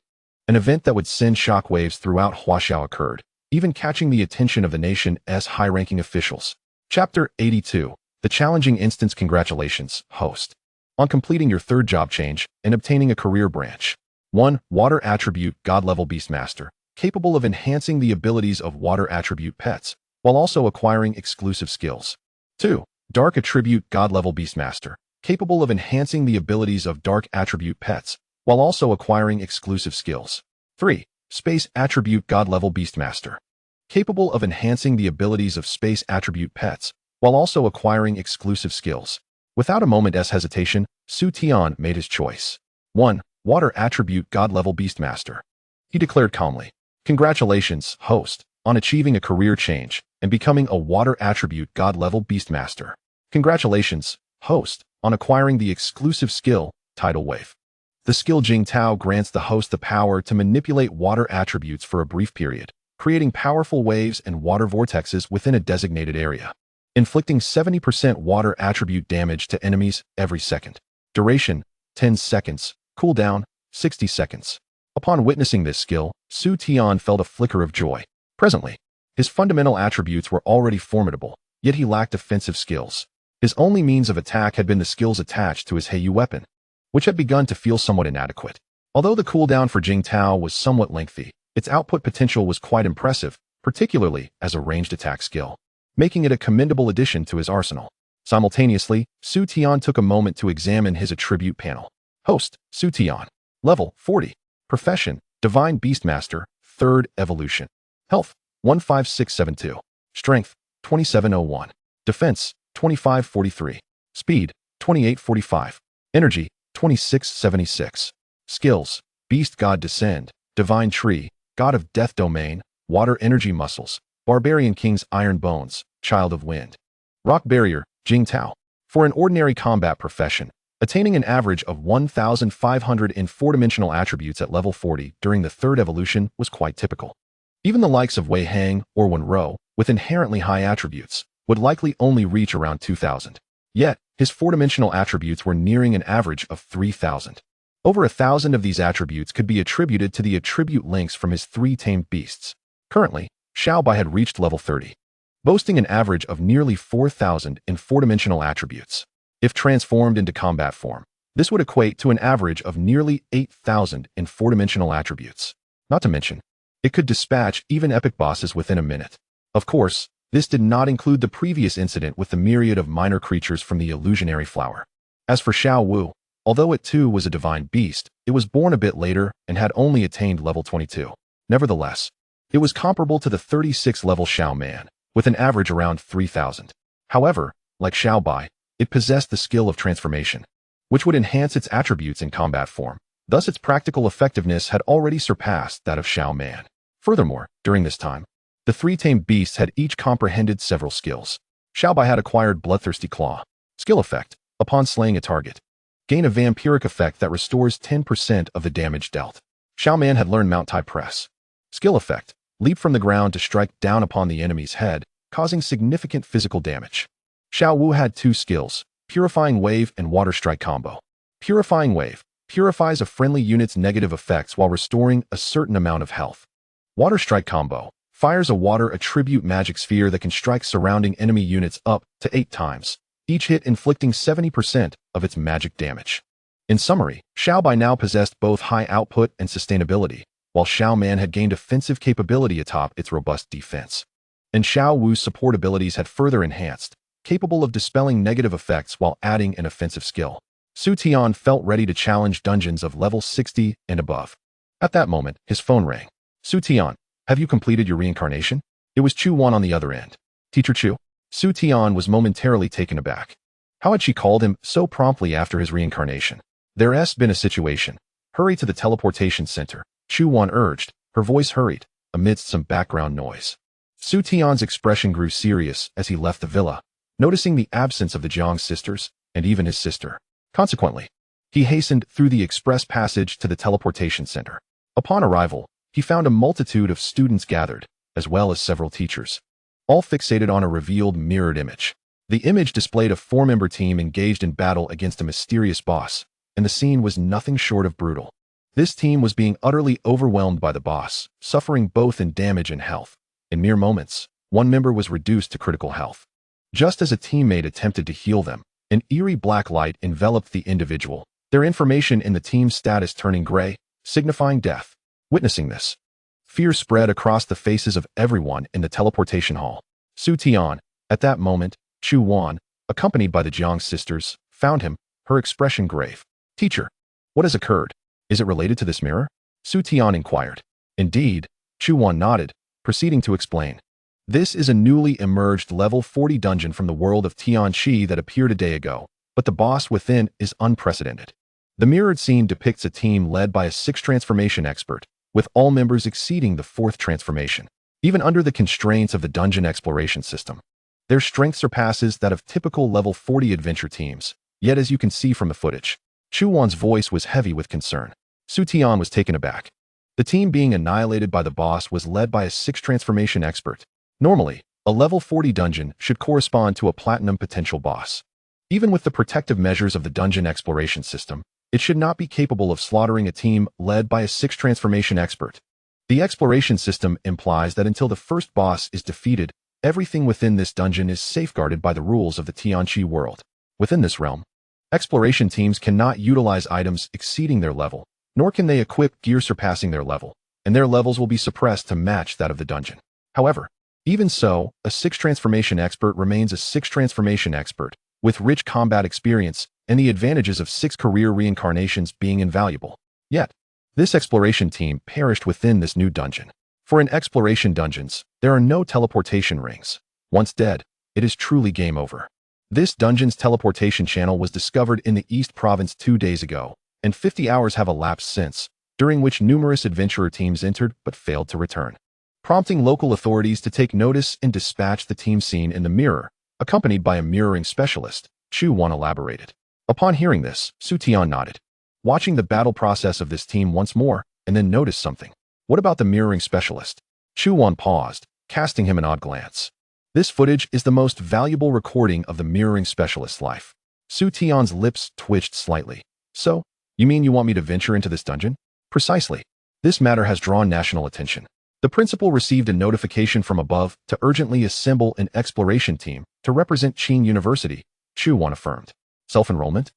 an event that would send shockwaves throughout Huaxiao occurred, even catching the attention of the nation's high-ranking officials. Chapter 82. The Challenging Instance. Congratulations, host, on completing your third job change and obtaining a career branch. 1. Water Attribute God-Level Beastmaster, capable of enhancing the abilities of water attribute pets, while also acquiring exclusive skills. 2. Dark Attribute God-Level Beastmaster, capable of enhancing the abilities of dark attribute pets, while also acquiring exclusive skills. 3. Space Attribute God-Level Beastmaster, capable of enhancing the abilities of space attribute pets, while also acquiring exclusive skills. Without a moment's hesitation, Su Tian made his choice. 1. Water Attribute God-Level Beastmaster. He declared calmly, "Congratulations, host, on achieving a career change and becoming a Water Attribute God-Level Beastmaster. Congratulations, host, on acquiring the exclusive skill, Tidal Wave. The skill Jing Tao grants the host the power to manipulate water attributes for a brief period, creating powerful waves and water vortexes within a designated area, inflicting 70% water attribute damage to enemies every second. Duration, 10 seconds. Cooldown, 60 seconds. Upon witnessing this skill, Su Tian felt a flicker of joy. Presently, his fundamental attributes were already formidable, yet he lacked offensive skills. His only means of attack had been the skills attached to his Heiyu weapon, which had begun to feel somewhat inadequate. Although the cooldown for Jing Tao was somewhat lengthy, its output potential was quite impressive, particularly as a ranged attack skill, making it a commendable addition to his arsenal. Simultaneously, Su Tian took a moment to examine his attribute panel. Host, Su Tian. Level, 40. Profession, Divine Beastmaster, 3rd Evolution. Health, 15672. Strength, 2701. Defense, 2543. Speed, 2845. Energy, 2676. Skills, Beast God Descend, Divine Tree, God of Death Domain, Water Energy Muscles, Barbarian King's Iron Bones, Child of Wind. Rock Barrier, Jing Tao. For an ordinary combat profession, attaining an average of 1,500 in 4-dimensional attributes at level 40 during the 3rd evolution was quite typical. Even the likes of Wei Hang or Wen Rou, with inherently high attributes, would likely only reach around 2,000. Yet, his 4-dimensional attributes were nearing an average of 3,000. Over 1,000 of these attributes could be attributed to the attribute links from his 3 tamed beasts. Currently, Xiao Bai had reached level 30, boasting an average of nearly 4,000 in 4-dimensional attributes. If transformed into combat form, this would equate to an average of nearly 8,000 in 4-dimensional attributes. Not to mention, it could dispatch even epic bosses within a minute. Of course, this did not include the previous incident with the myriad of minor creatures from the illusionary flower. As for Xiao Wu, although it too was a divine beast, it was born a bit later and had only attained level 22. Nevertheless, it was comparable to the 36-level Xiao Man, with an average around 3,000. However, like Xiao Bai, it possessed the skill of transformation, which would enhance its attributes in combat form. Thus its practical effectiveness had already surpassed that of Xiao Man. Furthermore, during this time, the 3 tamed beasts had each comprehended several skills. Xiao Bai had acquired Bloodthirsty Claw. Skill effect, upon slaying a target, gain a vampiric effect that restores 10% of the damage dealt. Xiao Man had learned Mount Tai Press. Skill effect, leap from the ground to strike down upon the enemy's head, causing significant physical damage. Xiao Wu had 2 skills, Purifying Wave and Water Strike Combo. Purifying Wave purifies a friendly unit's negative effects while restoring a certain amount of health. Water Strike Combo fires a water attribute magic sphere that can strike surrounding enemy units up to 8 times, each hit inflicting 70% of its magic damage. In summary, Xiao Bai now possessed both high output and sustainability, while Xiao Man had gained offensive capability atop its robust defense. And Xiao Wu's support abilities had further enhanced, capable of dispelling negative effects while adding an offensive skill. Su Tian felt ready to challenge dungeons of level 60 and above. At that moment, his phone rang. Su Tian, have you completed your reincarnation? It was Chu Wan on the other end. Teacher Chu? Su Tian was momentarily taken aback. How had she called him so promptly after his reincarnation? There's been a situation. Hurry to the teleportation center, Chu Wan urged, her voice hurried, amidst some background noise. Su Tian's expression grew serious as he left the villa, noticing the absence of the Jiang sisters and even his sister. Consequently, he hastened through the express passage to the teleportation center. Upon arrival, he found a multitude of students gathered, as well as several teachers, all fixated on a revealed mirrored image. The image displayed a 4-member team engaged in battle against a mysterious boss, and the scene was nothing short of brutal. This team was being utterly overwhelmed by the boss, suffering both in damage and health. In mere moments, one member was reduced to critical health. Just as a teammate attempted to heal them, an eerie black light enveloped the individual, their information in the team's status turning gray, signifying death. Witnessing this, fear spread across the faces of everyone in the teleportation hall. Su Tian, at that moment, Chu Wan, accompanied by the Jiang sisters, found him, her expression grave. Teacher, what has occurred? Is it related to this mirror? Su Tian inquired. Indeed, Chu Wan nodded, proceeding to explain. This is a newly emerged level 40 dungeon from the world of Tianqi that appeared a day ago, but the boss within is unprecedented. The mirrored scene depicts a team led by a 6th transformation expert, with all members exceeding the 4th transformation, even under the constraints of the dungeon exploration system. Their strength surpasses that of typical level 40 adventure teams, yet as you can see from the footage, Chu Wan's voice was heavy with concern. Su Tian was taken aback. The team being annihilated by the boss was led by a 6th transformation expert. Normally, a level 40 dungeon should correspond to a platinum potential boss. Even with the protective measures of the dungeon exploration system, it should not be capable of slaughtering a team led by a 6th transformation expert. The exploration system implies that until the first boss is defeated, everything within this dungeon is safeguarded by the rules of the Tianqi world. Within this realm, exploration teams cannot utilize items exceeding their level, nor can they equip gear surpassing their level, and their levels will be suppressed to match that of the dungeon. However, even so, a 6th transformation expert remains a 6th transformation expert, with rich combat experience and the advantages of 6 career reincarnations being invaluable. Yet, this exploration team perished within this new dungeon. For in exploration dungeons, there are no teleportation rings. Once dead, it is truly game over. This dungeon's teleportation channel was discovered in the East Province 2 days ago, and 50 hours have elapsed since, during which numerous adventurer teams entered but failed to return, prompting local authorities to take notice and dispatch the team seen in the mirror, accompanied by a mirroring specialist. Chu Wan elaborated. Upon hearing this, Su Tian nodded, watching the battle process of this team once more, and then noticed something. What about the mirroring specialist? Chu Wan paused, casting him an odd glance. This footage is the most valuable recording of the mirroring specialist's life. Su Tian's lips twitched slightly. So, you mean you want me to venture into this dungeon? Precisely. This matter has drawn national attention. The principal received a notification from above to urgently assemble an exploration team to represent Qin University, Chu Wan affirmed. Self-enrollment?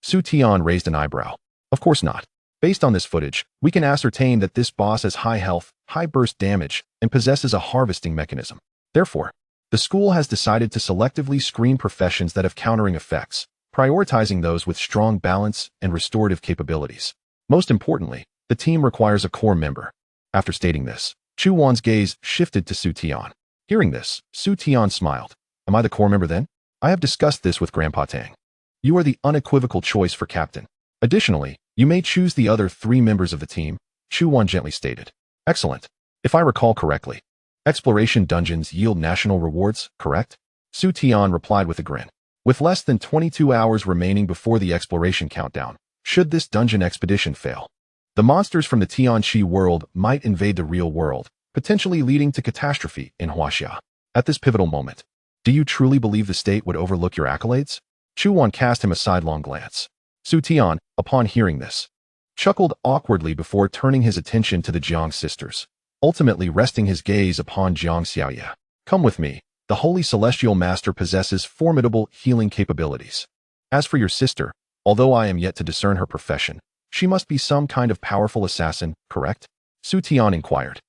Su Tian raised an eyebrow. Of course not. Based on this footage, we can ascertain that this boss has high health, high burst damage, and possesses a harvesting mechanism. Therefore, the school has decided to selectively screen professions that have countering effects, prioritizing those with strong balance and restorative capabilities. Most importantly, the team requires a core member. After stating this, Chu Wan's gaze shifted to Su Tian. Hearing this, Su Tian smiled. Am I the core member then? I have discussed this with Grandpa Tang. You are the unequivocal choice for captain. Additionally, you may choose the other 3 members of the team, Chu Wan gently stated. Excellent. If I recall correctly, exploration dungeons yield national rewards, correct? Su Tian replied with a grin. With less than 22 hours remaining before the exploration countdown, should this dungeon expedition fail, the monsters from the Tianqi world might invade the real world, potentially leading to catastrophe in Huaxia. At this pivotal moment, do you truly believe the state would overlook your accolades? Chu Wan cast him a sidelong glance. Su Tian, upon hearing this, chuckled awkwardly before turning his attention to the Jiang sisters. ultimately resting his gaze upon Jiang Xiaoya. Come with me. The Holy Celestial Master possesses formidable healing capabilities. As for your sister, although I am yet to discern her profession, she must be some kind of powerful assassin, correct? Su Tian inquired.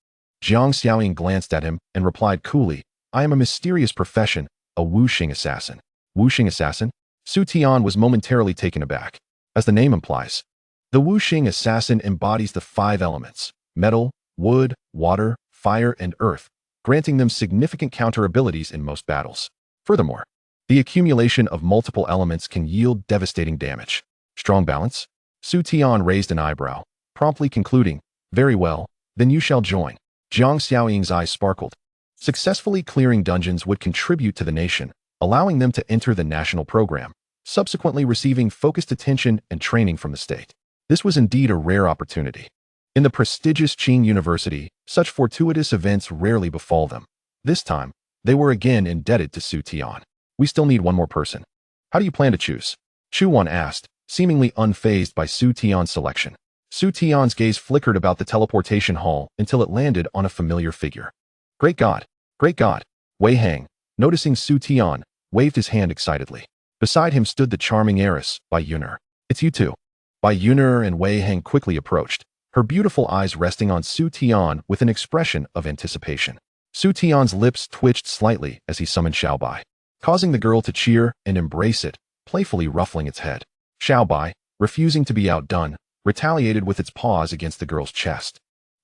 Jiang Xiaoying glanced at him and replied coolly, I am a mysterious profession, a wuxing assassin. Wuxing assassin? Su Tian was momentarily taken aback. As the name implies, the wuxing assassin embodies the 5 elements: metal, wood, water, fire, and earth, granting them significant counter abilities in most battles. Furthermore, the accumulation of multiple elements can yield devastating damage. Strong balance? Su Tian raised an eyebrow, promptly concluding, very well, then you shall join. Jiang Xiaoying's eyes sparkled. Successfully clearing dungeons would contribute to the nation, allowing them to enter the national program, subsequently receiving focused attention and training from the state. This was indeed a rare opportunity. In the prestigious Qing University, such fortuitous events rarely befall them. This time, they were again indebted to Su Tian. We still need one more person. How do you plan to choose? Chu Wan asked, seemingly unfazed by Su Tian's selection. Su Tian's gaze flickered about the teleportation hall until it landed on a familiar figure. Great God! Great God! Wei Hang, noticing Su Tian, waved his hand excitedly. Beside him stood the charming heiress, Bai Yuner. It's you two. Bai Yuner and Wei Hang quickly approached, her beautiful eyes resting on Su Tian with an expression of anticipation. Su Tian's lips twitched slightly as he summoned Xiao Bai, causing the girl to cheer and embrace it, playfully ruffling its head. Xiao Bai, refusing to be outdone, retaliated with its paws against the girl's chest,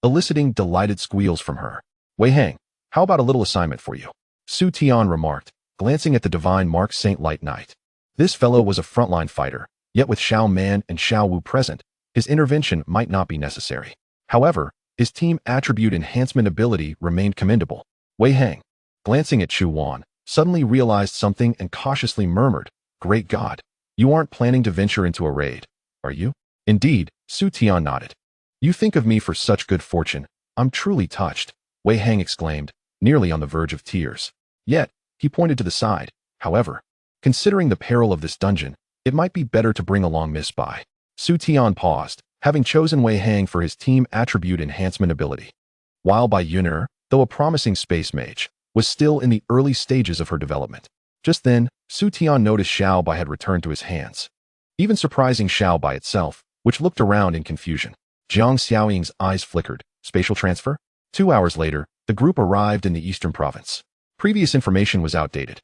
eliciting delighted squeals from her. Wei Hang, how about a little assignment for you? Su Tian remarked, glancing at the divine Mark Saint Light Knight. This fellow was a frontline fighter, yet with Xiao Man and Xiao Wu present, his intervention might not be necessary. However, his team attribute enhancement ability remained commendable. Wei Hang, glancing at Chu Wan, suddenly realized something and cautiously murmured, Great God, you aren't planning to venture into a raid, are you? Indeed, Su Tian nodded. You think of me for such good fortune. I'm truly touched, Wei Hang exclaimed, nearly on the verge of tears. Yet, he pointed to the side. However, considering the peril of this dungeon, it might be better to bring along Miss Bai. Su Tian paused, having chosen Wei Hang for his team attribute enhancement ability. While Bai Yuner, though a promising space mage, was still in the early stages of her development. Just then, Su Tian noticed Xiao Bai had returned to his hands, even surprising Xiao Bai itself, which looked around in confusion. Jiang Xiaoying's eyes flickered. Spatial transfer? 2 hours later, the group arrived in the eastern province. Previous information was outdated,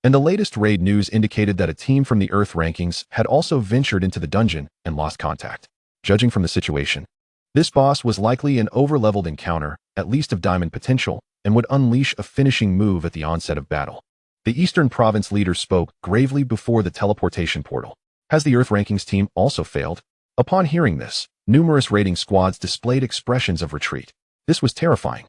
and the latest raid news indicated that a team from the Earth rankings had also ventured into the dungeon and lost contact. Judging from the situation, this boss was likely an over-leveled encounter, at least of diamond potential, and would unleash a finishing move at the onset of battle. The Eastern Province leader spoke gravely before the teleportation portal. Has the Earth rankings team also failed? Upon hearing this, numerous raiding squads displayed expressions of retreat. This was terrifying.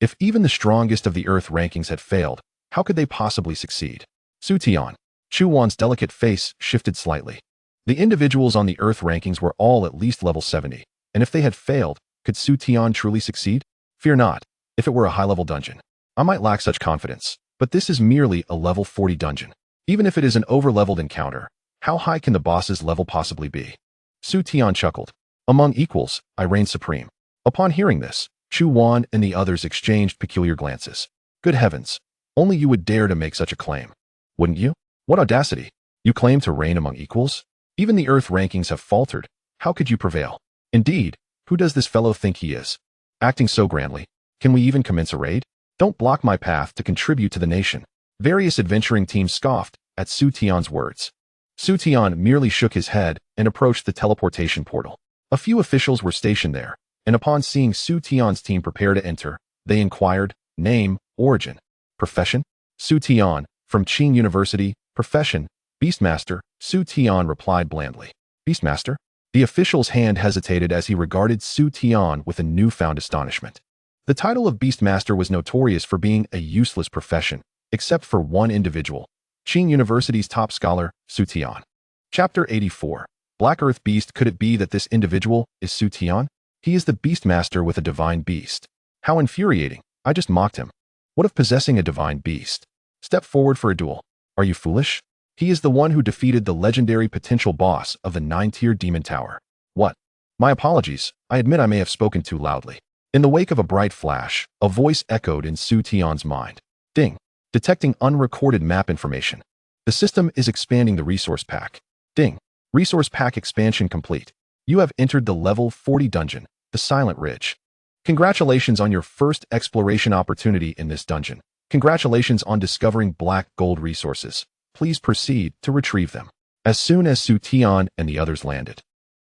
If even the strongest of the Earth rankings had failed, how could they possibly succeed? Su Tian, Chu Wan's delicate face shifted slightly. The individuals on the Earth rankings were all at least level 70, and if they had failed, could Su Tian truly succeed? Fear not, if it were a high-level dungeon. I might lack such confidence, but this is merely a level 40 dungeon. Even if it is an over-leveled encounter, how high can the boss's level possibly be? Su Tian chuckled. Among equals, I reign supreme. Upon hearing this, Chu Wan and the others exchanged peculiar glances. Good heavens, only you would dare to make such a claim. Wouldn't you? What audacity! You claim to reign among equals? Even the Earth rankings have faltered. How could you prevail? Indeed, who does this fellow think he is? Acting so grandly, can we even commence a raid? Don't block my path to contribute to the nation. Various adventuring teams scoffed at Su Tian's words. Su Tian merely shook his head and approached the teleportation portal. A few officials were stationed there, and upon seeing Su Tian's team prepare to enter, they inquired, name, origin, profession? Su Tian, from Qing University, profession, Beastmaster, Su Tian replied blandly. Beastmaster? The official's hand hesitated as he regarded Su Tian with a newfound astonishment. The title of Beastmaster was notorious for being a useless profession, except for one individual, Qing University's top scholar, Su Tian. Chapter 84. Black Earth Beast. Could it be that this individual is Su Tian? He is the Beastmaster with a divine beast. How infuriating. I just mocked him. What of possessing a divine beast? Step forward for a duel. Are you foolish? He is the one who defeated the legendary potential boss of the 9-tier demon tower. What? My apologies. I admit I may have spoken too loudly. In the wake of a bright flash, a voice echoed in Su Tian's mind. Ding. Detecting unrecorded map information. The system is expanding the resource pack. Ding. Resource pack expansion complete. You have entered the level 40 dungeon, the Silent Ridge. Congratulations on your first exploration opportunity in this dungeon. Congratulations on discovering black gold resources. Please proceed to retrieve them. As soon as Su Tian and the others landed,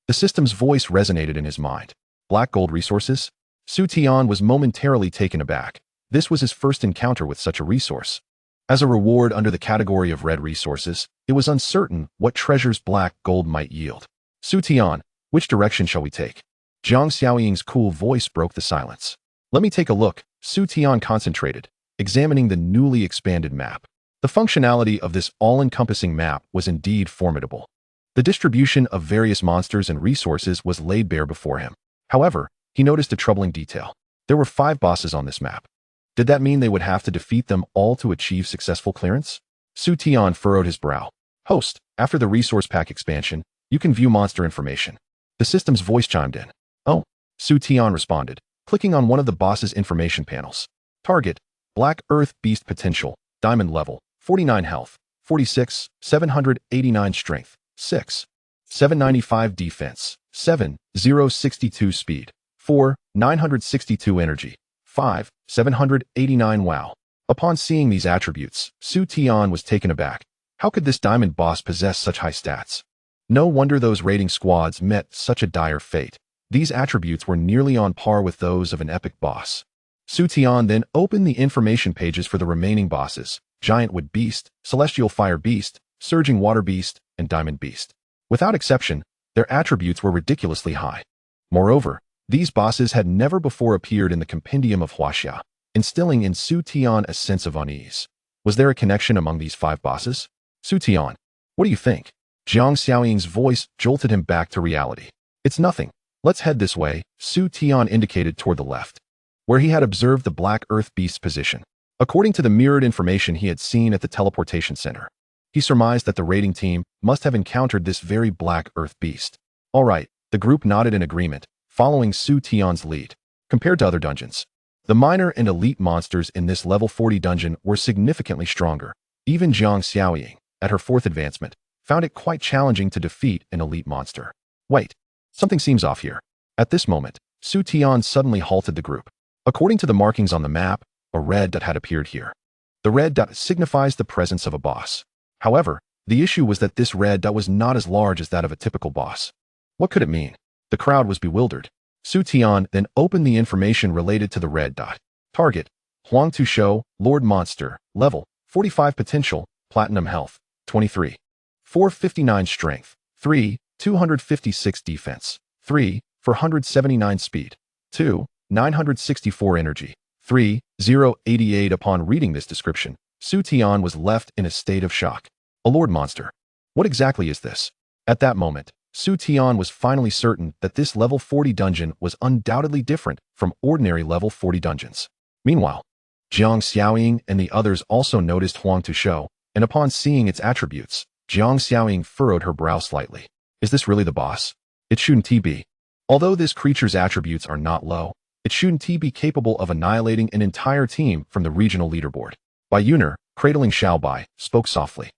the system's voice resonated in his mind. Black gold resources? Su Tian was momentarily taken aback. This was his first encounter with such a resource. As a reward under the category of red resources, it was uncertain what treasures black gold might yield. Su Tian, which direction shall we take? Zhang Xiaoying's cool voice broke the silence. Let me take a look. Su Tian concentrated, examining the newly expanded map. The functionality of this all-encompassing map was indeed formidable. The distribution of various monsters and resources was laid bare before him. However, he noticed a troubling detail. There were 5 bosses on this map. Did that mean they would have to defeat them all to achieve successful clearance? Su Tian furrowed his brow. Host, after the resource pack expansion, you can view monster information. The system's voice chimed in. Oh, Su Tian responded, clicking on one of the boss's information panels. Target, Black Earth Beast Potential, Diamond Level, 49 Health, 46, 789 Strength, 6, 795 Defense, 7, 062 Speed, 4, 962 Energy, 5, 789 Wow. Upon seeing these attributes, Su Tian was taken aback. How could this diamond boss possess such high stats? No wonder those raiding squads met such a dire fate. These attributes were nearly on par with those of an epic boss. Su Tian then opened the information pages for the remaining bosses: Giant Wood Beast, Celestial Fire Beast, Surging Water Beast, and Diamond Beast. Without exception, their attributes were ridiculously high. Moreover, these bosses had never before appeared in the compendium of Huaxia, instilling in Su Tian a sense of unease. Was there a connection among these 5 bosses? Su Tian, what do you think? Zhang Xiaoying's voice jolted him back to reality. It's nothing. Let's head this way. Su Tian indicated toward the left, where he had observed the Black Earth Beast's position. According to the mirrored information he had seen at the teleportation center, he surmised that the raiding team must have encountered this very Black Earth Beast. All right, the group nodded in agreement, following Su Tian's lead. Compared to other dungeons, the minor and elite monsters in this level 40 dungeon were significantly stronger. Even Zhang Xiaoying, at her 4th advancement, found it quite challenging to defeat an elite monster. Wait, something seems off here. At this moment, Su Tian suddenly halted the group. According to the markings on the map, a red dot had appeared here. The red dot signifies the presence of a boss. However, the issue was that this red dot was not as large as that of a typical boss. What could it mean? The crowd was bewildered. Su Tian then opened the information related to the red dot. Target, Huang Tushou, Lord Monster, Level, 45 Potential, Platinum Health, 23. 459 Strength, 3, 256 Defense, 3, 479 Speed, 2, 964 Energy, 3, 088. Upon reading this description, Su Tian was left in a state of shock. A Lord Monster. What exactly is this? At that moment, Su Tian was finally certain that this level 40 dungeon was undoubtedly different from ordinary level 40 dungeons. Meanwhile, Zhang Xiaoying and the others also noticed Huang Tushou, and upon seeing its attributes, Zhang Xiaoying furrowed her brow slightly. Is this really the boss? It shouldn't be. Although this creature's attributes are not low, it shouldn't be capable of annihilating an entire team from the regional leaderboard. Bai Yuner, cradling Xiaobai, spoke softly.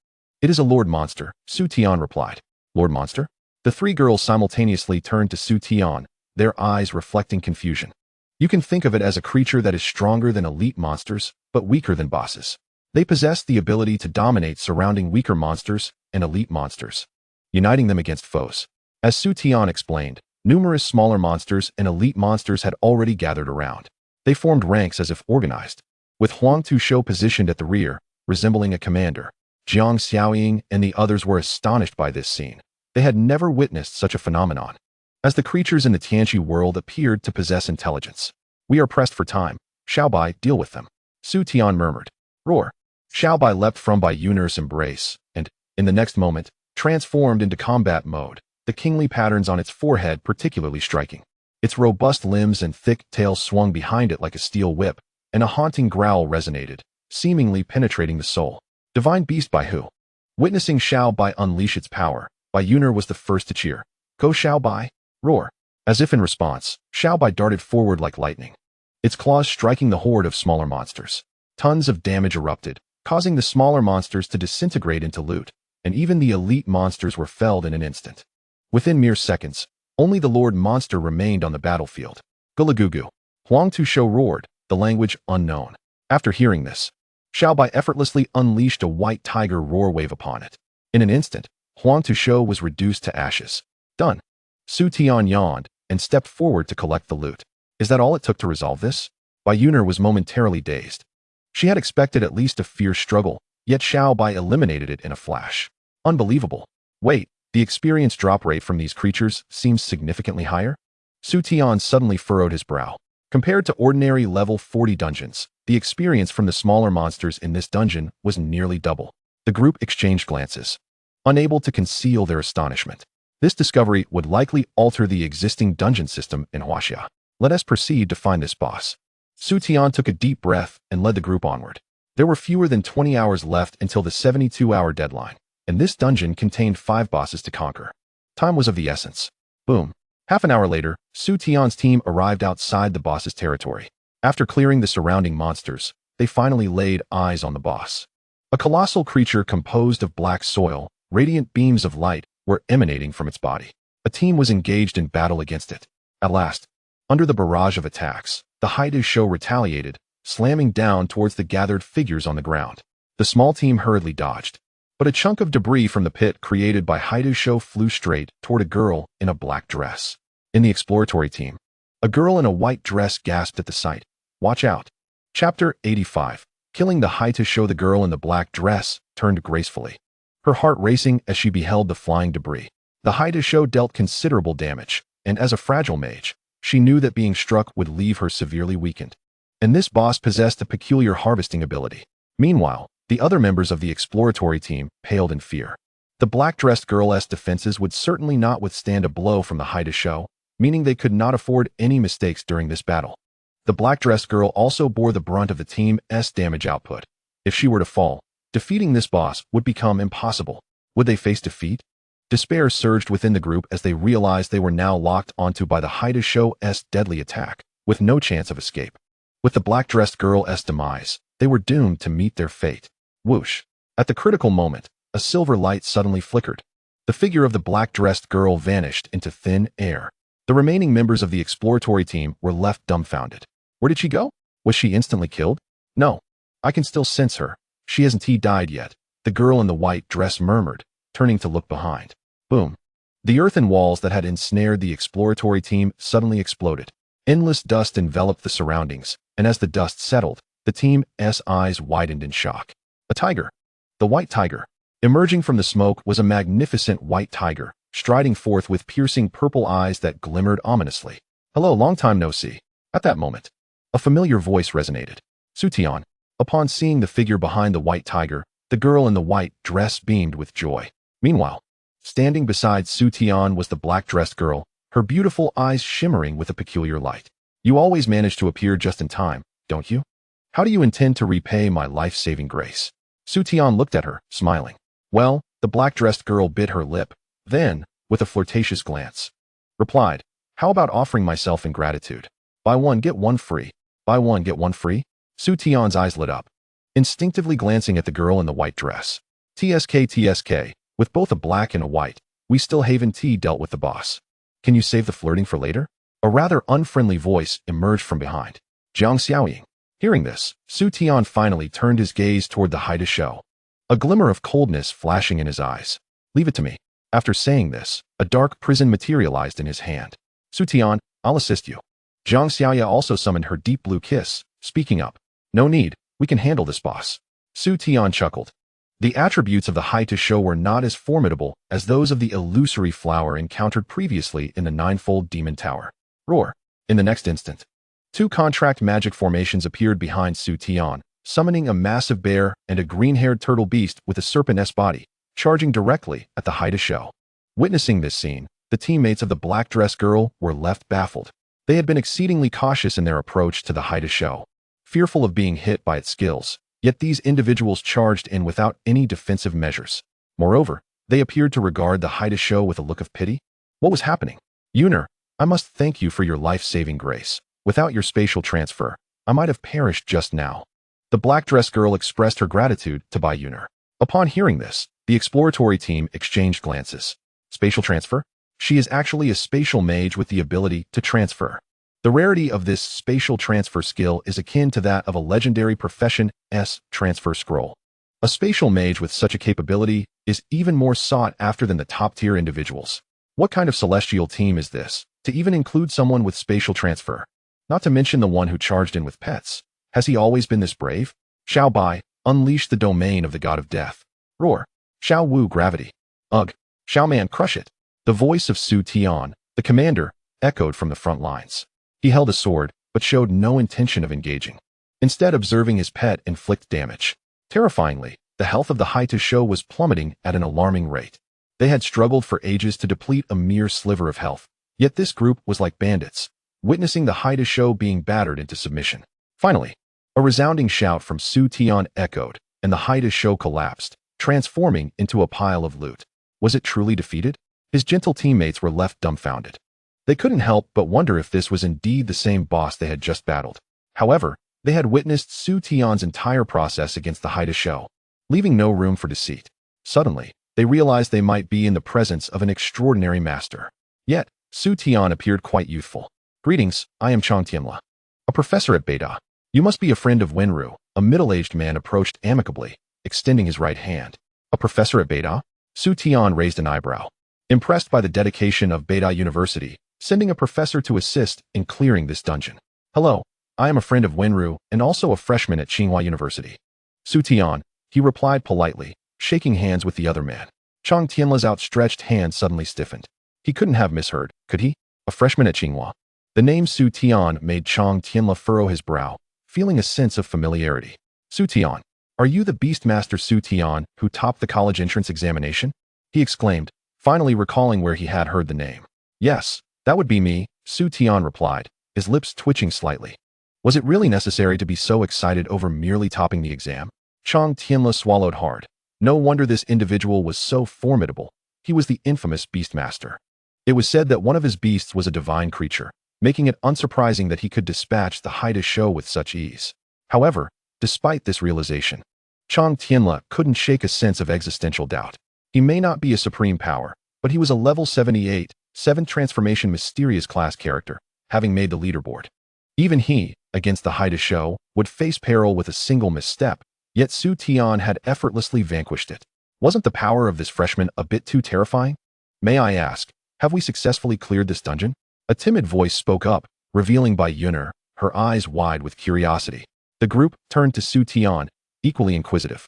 It is a Lord Monster, Su Tian replied. Lord Monster? The 3 girls simultaneously turned to Su Tian, their eyes reflecting confusion. You can think of it as a creature that is stronger than elite monsters, but weaker than bosses. They possess the ability to dominate surrounding weaker monsters and elite monsters, uniting them against foes. As Su Tian explained, numerous smaller monsters and elite monsters had already gathered around. They formed ranks as if organized, with Huang Tushou positioned at the rear, resembling a commander. Zhang Xiaoying and the others were astonished by this scene. They had never witnessed such a phenomenon. As the creatures in the Tianqi world appeared to possess intelligence. We are pressed for time. Xiaobai, deal with them. Su Tian murmured. Roar. Xiaobai leapt from Bai Yuner's embrace, and, in the next moment, transformed into combat mode, the kingly patterns on its forehead particularly striking. Its robust limbs and thick tail swung behind it like a steel whip, and a haunting growl resonated, seemingly penetrating the soul. Divine Beast by who? Witnessing Xiaobai unleash its power, Bai Yuner was the first to cheer. Go Xiaobai! Roar! As if in response, Xiaobai darted forward like lightning, its claws striking the horde of smaller monsters. Tons of damage erupted, causing the smaller monsters to disintegrate into loot, and even the elite monsters were felled in an instant. Within mere seconds, only the Lord Monster remained on the battlefield. Gulagugu. Huang Tushou roared, the language unknown. After hearing this, Xiaobai effortlessly unleashed a white tiger roar wave upon it. In an instant, Huang Tushou was reduced to ashes. Done. Su Tian yawned and stepped forward to collect the loot. Is that all it took to resolve this? Bai Yuner was momentarily dazed. She had expected at least a fierce struggle, yet Xiaobai eliminated it in a flash. Unbelievable. Wait, the experience drop rate from these creatures seems significantly higher? Su Tian suddenly furrowed his brow. Compared to ordinary level 40 dungeons, the experience from the smaller monsters in this dungeon was nearly double. The group exchanged glances, unable to conceal their astonishment. This discovery would likely alter the existing dungeon system in Huaxia. Let us proceed to find this boss. Su Tian took a deep breath and led the group onward. There were fewer than 20 hours left until the 72-hour deadline, and this dungeon contained 5 bosses to conquer. Time was of the essence. Boom. Half an hour later, Su Tian's team arrived outside the boss's territory. After clearing the surrounding monsters, they finally laid eyes on the boss. A colossal creature composed of black soil, radiant beams of light were emanating from its body. A team was engaged in battle against it. At last, under the barrage of attacks, the Haidu Show retaliated, slamming down towards the gathered figures on the ground. The small team hurriedly dodged, but a chunk of debris from the pit created by Haidu Show flew straight toward a girl in a black dress. In the exploratory team, a girl in a white dress gasped at the sight. Watch out. Chapter 85. Killing the Haidu Show. The girl in the black dress turned gracefully, her heart racing as she beheld the flying debris. The Haidu Show dealt considerable damage, and as a fragile mage, she knew that being struck would leave her severely weakened. And this boss possessed a peculiar harvesting ability. Meanwhile, the other members of the exploratory team paled in fear. The black-dressed girl's defenses would certainly not withstand a blow from the Haidu Show, meaning they could not afford any mistakes during this battle. The black-dressed girl also bore the brunt of the team's damage output. If she were to fall, defeating this boss would become impossible. Would they face defeat? Despair surged within the group as they realized they were now locked onto by the Haidu Show's deadly attack, with no chance of escape. With the black-dressed girl's demise, they were doomed to meet their fate. Whoosh! At the critical moment, a silver light suddenly flickered. The figure of the black-dressed girl vanished into thin air. The remaining members of the exploratory team were left dumbfounded. Where did she go? Was she instantly killed? No. I can still sense her. She hasn't died yet, the girl in the white dress murmured, turning to look behind. Boom. The earthen walls that had ensnared the exploratory team suddenly exploded. Endless dust enveloped the surroundings, and as the dust settled, the team's eyes widened in shock. A tiger. The white tiger. Emerging from the smoke was a magnificent white tiger, striding forth with piercing purple eyes that glimmered ominously. Hello, long time no see. At that moment, a familiar voice resonated. Su Tian. Upon seeing the figure behind the white tiger, the girl in the white dress beamed with joy. Meanwhile, standing beside Su Tian was the black-dressed girl, her beautiful eyes shimmering with a peculiar light. You always manage to appear just in time, don't you? How do you intend to repay my life-saving grace? Su Tian looked at her, smiling. Well, the black-dressed girl bit her lip, then, with a flirtatious glance, replied, how about offering myself in gratitude? Buy one, get one free. Buy one, get one free? Su Tian's eyes lit up, instinctively glancing at the girl in the white dress. TSK, with both a black and a white, we still haven't dealt with the boss. Can you save the flirting for later? A rather unfriendly voice emerged from behind. Jiang Xiaoying. Hearing this, Su Tian finally turned his gaze toward the Haidu Show, a glimmer of coldness flashing in his eyes. Leave it to me. After saying this, a dark prison materialized in his hand. Su Tian, I'll assist you. Jiang Xiaoya also summoned her deep blue kiss, speaking up. No need, we can handle this boss. Su Tian chuckled. The attributes of the Haidu Show were not as formidable as those of the illusory flower encountered previously in the ninefold demon tower. Roar. In the next instant, 2 contract magic formations appeared behind Su Tian, summoning a massive bear and a green-haired turtle beast with a serpent's body, charging directly at the Haidu Show. Witnessing this scene, the teammates of the black-dressed girl were left baffled. They had been exceedingly cautious in their approach to the Haidu Show, fearful of being hit by its skills, yet these individuals charged in without any defensive measures. Moreover, they appeared to regard the Haidu Show with a look of pity. What was happening? Yuner, I must thank you for your life-saving grace. Without your spatial transfer, I might have perished just now. The black dress girl expressed her gratitude to Bai Yuner. Upon hearing this, the exploratory team exchanged glances. Spatial transfer? She is actually a spatial mage with the ability to transfer. The rarity of this spatial transfer skill is akin to that of a legendary profession's transfer scroll. A spatial mage with such a capability is even more sought after than the top-tier individuals. What kind of celestial team is this, to even include someone with spatial transfer? Not to mention the one who charged in with pets. Has he always been this brave? Xiao Bai, unleash the domain of the god of death. Roar. Xiao Wu gravity. Ugh. Xiao Man crush it. The voice of Su Tian, the commander, echoed from the front lines. He held a sword, but showed no intention of engaging. Instead, observing his pet inflict damage. Terrifyingly, the health of the Haita show was plummeting at an alarming rate. They had struggled for ages to deplete a mere sliver of health, yet this group was like bandits, witnessing the Haita show being battered into submission. Finally, a resounding shout from Su Tian echoed, and the Haita show collapsed, transforming into a pile of loot. Was it truly defeated? His gentle teammates were left dumbfounded. They couldn't help but wonder if this was indeed the same boss they had just battled. However, they had witnessed Su Tian's entire process against the Haida show, leaving no room for deceit. Suddenly, they realized they might be in the presence of an extraordinary master. Yet, Su Tian appeared quite youthful. Greetings, I am Chang Tianla, a professor at Beida. You must be a friend of Wenru. A middle-aged man approached amicably, extending his right hand. A professor at Beida? Su Tian raised an eyebrow, impressed by the dedication of Beida University, sending a professor to assist in clearing this dungeon. Hello, I am a friend of Wenru and also a freshman at Tsinghua University. Su Tian, he replied politely, shaking hands with the other man. Chang Tianla's outstretched hand suddenly stiffened. He couldn't have misheard, could he? A freshman at Tsinghua. The name Su Tian made Chang Tianla furrow his brow, feeling a sense of familiarity. Su Tian, are you the Beastmaster Su Tian who topped the college entrance examination? He exclaimed, finally recalling where he had heard the name. Yes, that would be me, Su Tian replied, his lips twitching slightly. Was it really necessary to be so excited over merely topping the exam? Chang Tianla swallowed hard. No wonder this individual was so formidable. He was the infamous Beastmaster. It was said that one of his beasts was a divine creature, making it unsurprising that he could dispatch the Haida show with such ease. However, despite this realization, Chang Tianla couldn't shake a sense of existential doubt. He may not be a supreme power, but he was a level 78, 7th transformation mysterious class character, having made the leaderboard. Even he, against the Haida show, would face peril with a single misstep, yet Su Tian had effortlessly vanquished it. Wasn't the power of this freshman a bit too terrifying? May I ask, have we successfully cleared this dungeon? A timid voice spoke up, revealing Bai Yuner, her eyes wide with curiosity. The group turned to Su Tian, equally inquisitive.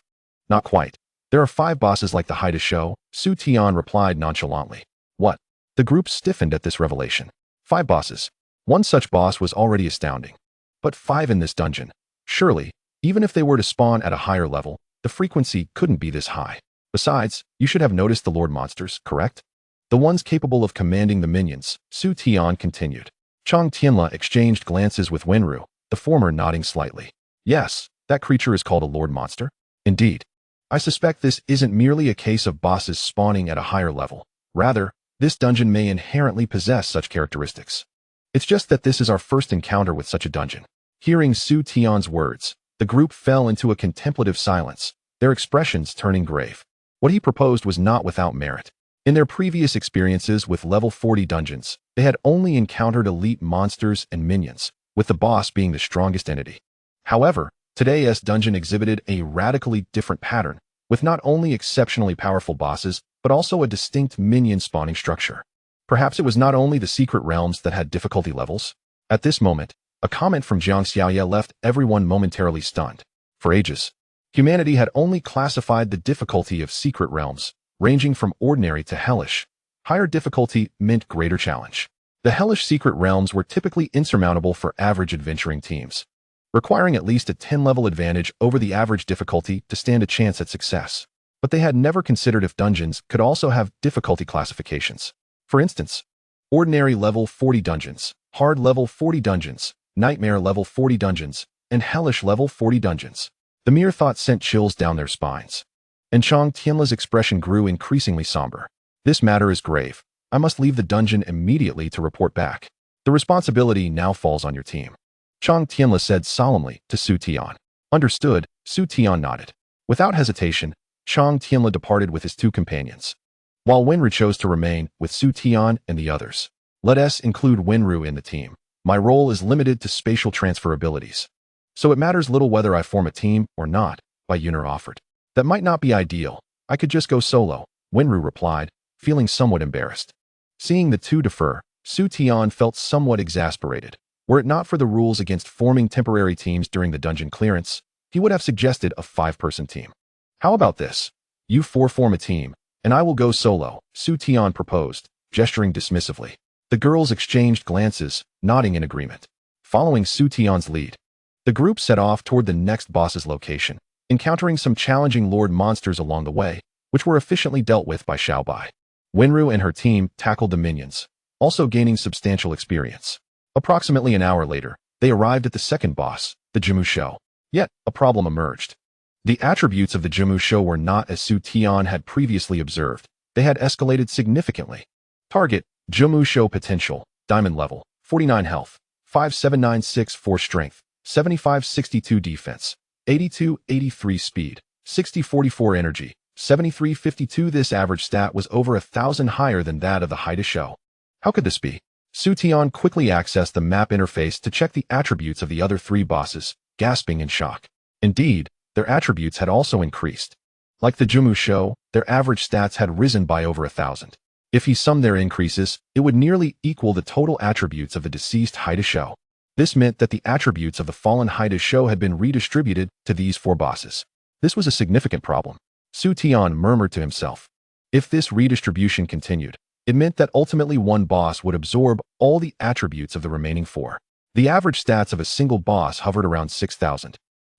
Not quite. There are 5 bosses like the Haida show, Su Tian replied nonchalantly. What? The group stiffened at this revelation. 5 bosses. One such boss was already astounding. But 5 in this dungeon. Surely, even if they were to spawn at a higher level, the frequency couldn't be this high. Besides, you should have noticed the Lord monsters, correct? The ones capable of commanding the minions, Su Tian continued. Chang Tianla exchanged glances with Wenru, the former nodding slightly. Yes, that creature is called a Lord monster. Indeed. I suspect this isn't merely a case of bosses spawning at a higher level. Rather, this dungeon may inherently possess such characteristics. It's just that this is our first encounter with such a dungeon. Hearing Su Tian's words, the group fell into a contemplative silence, their expressions turning grave. What he proposed was not without merit. In their previous experiences with level 40 dungeons, they had only encountered elite monsters and minions, with the boss being the strongest entity. However, today's dungeon exhibited a radically different pattern, with not only exceptionally powerful bosses, but also a distinct minion spawning structure. Perhaps it was not only the secret realms that had difficulty levels. At this moment, a comment from Jiang Xiaoye left everyone momentarily stunned. For ages, humanity had only classified the difficulty of secret realms, ranging from ordinary to hellish. Higher difficulty meant greater challenge. The hellish secret realms were typically insurmountable for average adventuring teams, requiring at least a 10-level advantage over the average difficulty to stand a chance at success. But they had never considered if dungeons could also have difficulty classifications. For instance, ordinary level 40 dungeons, hard level 40 dungeons, nightmare level 40 dungeons, and hellish level 40 dungeons. The mere thought sent chills down their spines. And Chang Tianla's expression grew increasingly somber. This matter is grave. I must leave the dungeon immediately to report back. The responsibility now falls on your team. Chang Tianla said solemnly to Su Tian. Understood, Su Tian nodded. Without hesitation, Chang Tianla departed with his two companions, while Wenru chose to remain with Su Tian and the others. Let us include Wenru in the team. My role is limited to spatial transfer abilities, so it matters little whether I form a team or not, Bai Yuner offered. That might not be ideal. I could just go solo, Wenru replied, feeling somewhat embarrassed. Seeing the two defer, Su Tian felt somewhat exasperated. Were it not for the rules against forming temporary teams during the dungeon clearance, he would have suggested a 5-person team. How about this? You 4 form a team, and I will go solo, Su Tian proposed, gesturing dismissively. The girls exchanged glances, nodding in agreement. Following Su Tian's lead, the group set off toward the next boss's location, encountering some challenging lord monsters along the way, which were efficiently dealt with by Xiaobai. Wenru and her team tackled the minions, also gaining substantial experience. Approximately an hour later, they arrived at the second boss, the Jimu Shou. Yet, a problem emerged. The attributes of the Jimu Shou were not as Su Tian had previously observed. They had escalated significantly. Target, Jimu Shou potential, diamond level, 49 health, 5796 strength, 7562 defense, 8283 speed, 6044 energy, 7352. This average stat was over 1,000 higher than that of the Haida Shou. How could this be? Su Tian quickly accessed the map interface to check the attributes of the other 3 bosses, gasping in shock. Indeed, their attributes had also increased. Like the Jimu Shou, their average stats had risen by over 1,000. If he summed their increases, it would nearly equal the total attributes of the deceased Haida Shou. This meant that the attributes of the fallen Haida Shou had been redistributed to these 4 bosses. This was a significant problem. Su Tian murmured to himself. If this redistribution continued, it meant that ultimately one boss would absorb all the attributes of the remaining 4. The average stats of a single boss hovered around 6,000.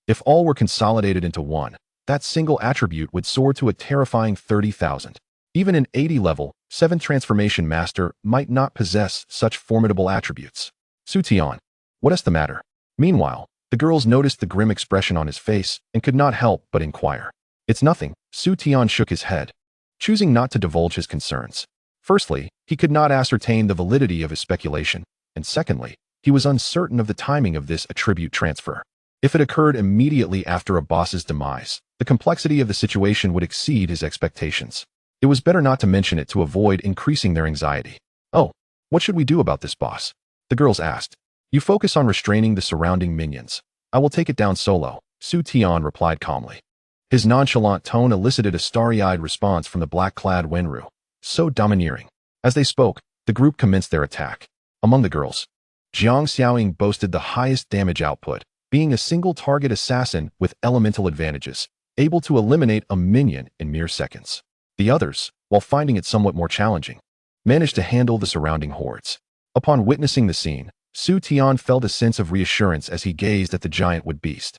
If all were consolidated into one, that single attribute would soar to a terrifying 30,000. Even an 80 level, 7th transformation master might not possess such formidable attributes. Su Tian, what is the matter? Meanwhile, the girls noticed the grim expression on his face and could not help but inquire. It's nothing, Su Tian shook his head, choosing not to divulge his concerns. Firstly, he could not ascertain the validity of his speculation, and secondly, he was uncertain of the timing of this attribute transfer. If it occurred immediately after a boss's demise, the complexity of the situation would exceed his expectations. It was better not to mention it to avoid increasing their anxiety. Oh, what should we do about this boss? The girls asked. You focus on restraining the surrounding minions. I will take it down solo, Su Tian replied calmly. His nonchalant tone elicited a starry-eyed response from the black-clad Wenru. So domineering. As they spoke, the group commenced their attack. Among the girls, Jiang Xiaoying boasted the highest damage output, being a single-target assassin with elemental advantages, able to eliminate a minion in mere seconds. The others, while finding it somewhat more challenging, managed to handle the surrounding hordes. Upon witnessing the scene, Su Tian felt a sense of reassurance as he gazed at the giant wood beast.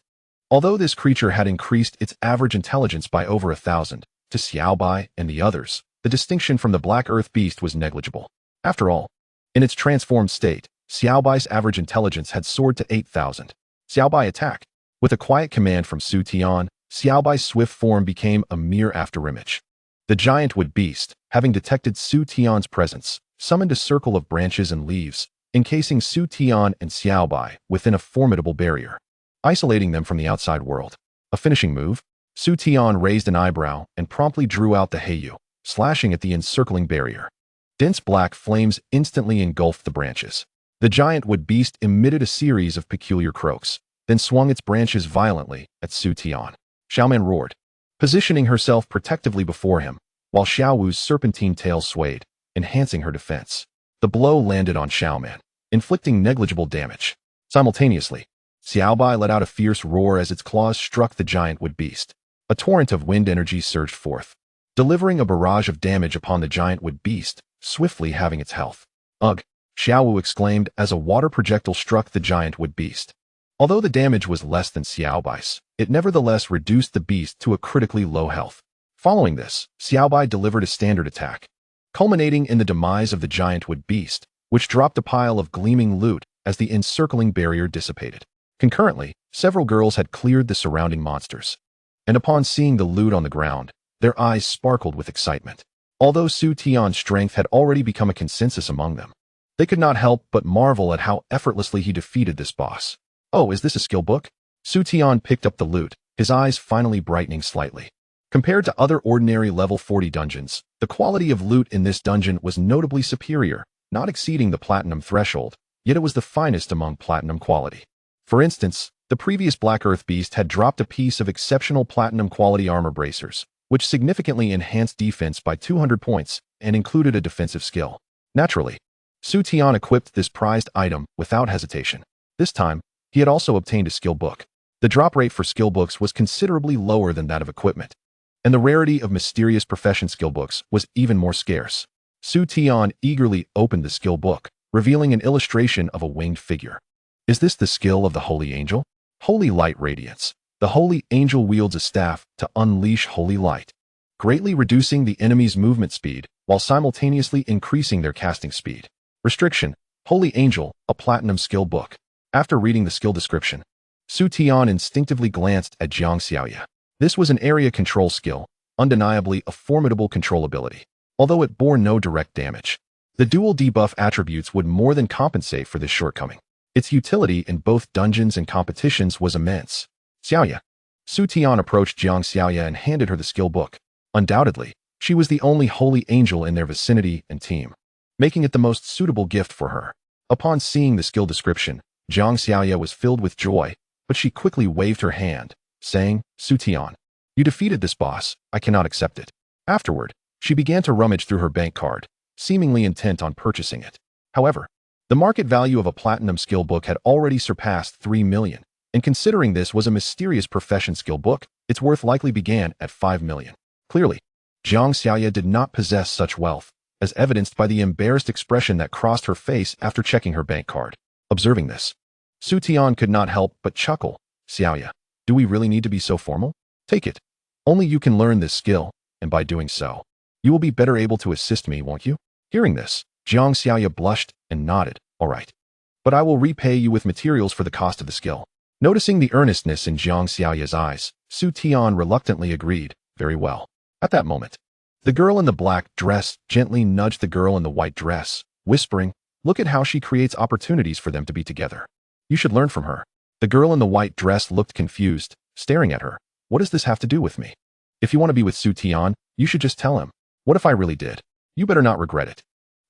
Although this creature had increased its average intelligence by over 1,000, to Xiaobai and the others, the distinction from the Black Earth beast was negligible. After all, in its transformed state, Xiaobai's average intelligence had soared to 8,000. Xiaobai attack. With a quiet command from Su Tian, Xiaobai's swift form became a mere afterimage. The giant wood beast, having detected Su Tian's presence, summoned a circle of branches and leaves, encasing Su Tian and Xiaobai within a formidable barrier, isolating them from the outside world. A finishing move? Su Tian raised an eyebrow and promptly drew out the Heiyu, slashing at the encircling barrier. Dense black flames instantly engulfed the branches. The giant wood beast emitted a series of peculiar croaks, then swung its branches violently at Su Tian. Xiaoman roared, positioning herself protectively before him, while Xiaowu's serpentine tail swayed, enhancing her defense. The blow landed on Xiaoman, inflicting negligible damage. Simultaneously, Xiaobai let out a fierce roar as its claws struck the giant wood beast. A torrent of wind energy surged forth, delivering a barrage of damage upon the giant wood beast, swiftly halving its health. Ugh! Xiaowu exclaimed as a water projectile struck the giant wood beast. Although the damage was less than Xiaobai's, it nevertheless reduced the beast to a critically low health. Following this, Xiaobai delivered a standard attack, culminating in the demise of the giant wood beast, which dropped a pile of gleaming loot as the encircling barrier dissipated. Concurrently, several girls had cleared the surrounding monsters, and upon seeing the loot on the ground, their eyes sparkled with excitement. Although Su Tian's strength had already become a consensus among them, they could not help but marvel at how effortlessly he defeated this boss. Oh, is this a skill book? Su Tian picked up the loot, his eyes finally brightening slightly. Compared to other ordinary level 40 dungeons, the quality of loot in this dungeon was notably superior, not exceeding the platinum threshold, yet it was the finest among platinum quality. For instance, the previous Black Earth Beast had dropped a piece of exceptional platinum quality armor bracers, which significantly enhanced defense by 200 points and included a defensive skill. Naturally, Su Tian equipped this prized item without hesitation. This time, he had also obtained a skill book. The drop rate for skill books was considerably lower than that of equipment, and the rarity of mysterious profession skill books was even more scarce. Su Tian eagerly opened the skill book, revealing an illustration of a winged figure. Is this the skill of the Holy Angel? Holy Light Radiance. The Holy Angel wields a staff to unleash holy light, greatly reducing the enemy's movement speed while simultaneously increasing their casting speed. Restriction: Holy Angel, a platinum skill book. After reading the skill description, Su Tian instinctively glanced at Jiang Xiaoya. This was an area control skill, undeniably a formidable control ability. Although it bore no direct damage, the dual debuff attributes would more than compensate for this shortcoming. Its utility in both dungeons and competitions was immense. Xiaoya. Su Tian approached Jiang Xiaoya and handed her the skill book. Undoubtedly, she was the only holy angel in their vicinity and team, making it the most suitable gift for her. Upon seeing the skill description, Jiang Xiaoya was filled with joy, but she quickly waved her hand, saying, Su Tian, you defeated this boss, I cannot accept it. Afterward, she began to rummage through her bank card, seemingly intent on purchasing it. However, the market value of a platinum skill book had already surpassed 3 million, and considering this was a mysterious profession skill book, its worth likely began at 5 million. Clearly, Jiang Xiaoya did not possess such wealth, as evidenced by the embarrassed expression that crossed her face after checking her bank card. Observing this, Su Tian could not help but chuckle. Xiaoya, do we really need to be so formal? Take it. Only you can learn this skill, and by doing so, you will be better able to assist me, won't you? Hearing this, Jiang Xiaoya blushed and nodded. All right. But I will repay you with materials for the cost of the skill. Noticing the earnestness in Jiang Xiaoya's eyes, Su Tian reluctantly agreed. Very well. At that moment, the girl in the black dress gently nudged the girl in the white dress, whispering, look at how she creates opportunities for them to be together. You should learn from her. The girl in the white dress looked confused, staring at her. What does this have to do with me? If you want to be with Su Tian, you should just tell him. What if I really did? You better not regret it.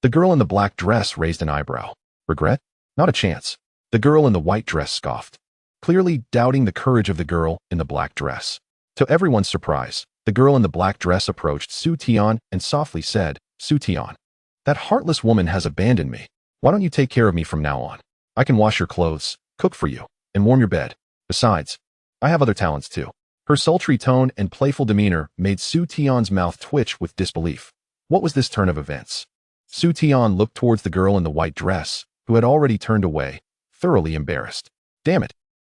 The girl in the black dress raised an eyebrow. Regret? Not a chance. The girl in the white dress scoffed, clearly doubting the courage of the girl in the black dress. To everyone's surprise, the girl in the black dress approached Su Tian and softly said, Su Tian, that heartless woman has abandoned me. Why don't you take care of me from now on? I can wash your clothes, cook for you, and warm your bed. Besides, I have other talents too. Her sultry tone and playful demeanor made Su Tian's mouth twitch with disbelief. What was this turn of events? Su Tian looked towards the girl in the white dress, who had already turned away, thoroughly embarrassed. Damn it.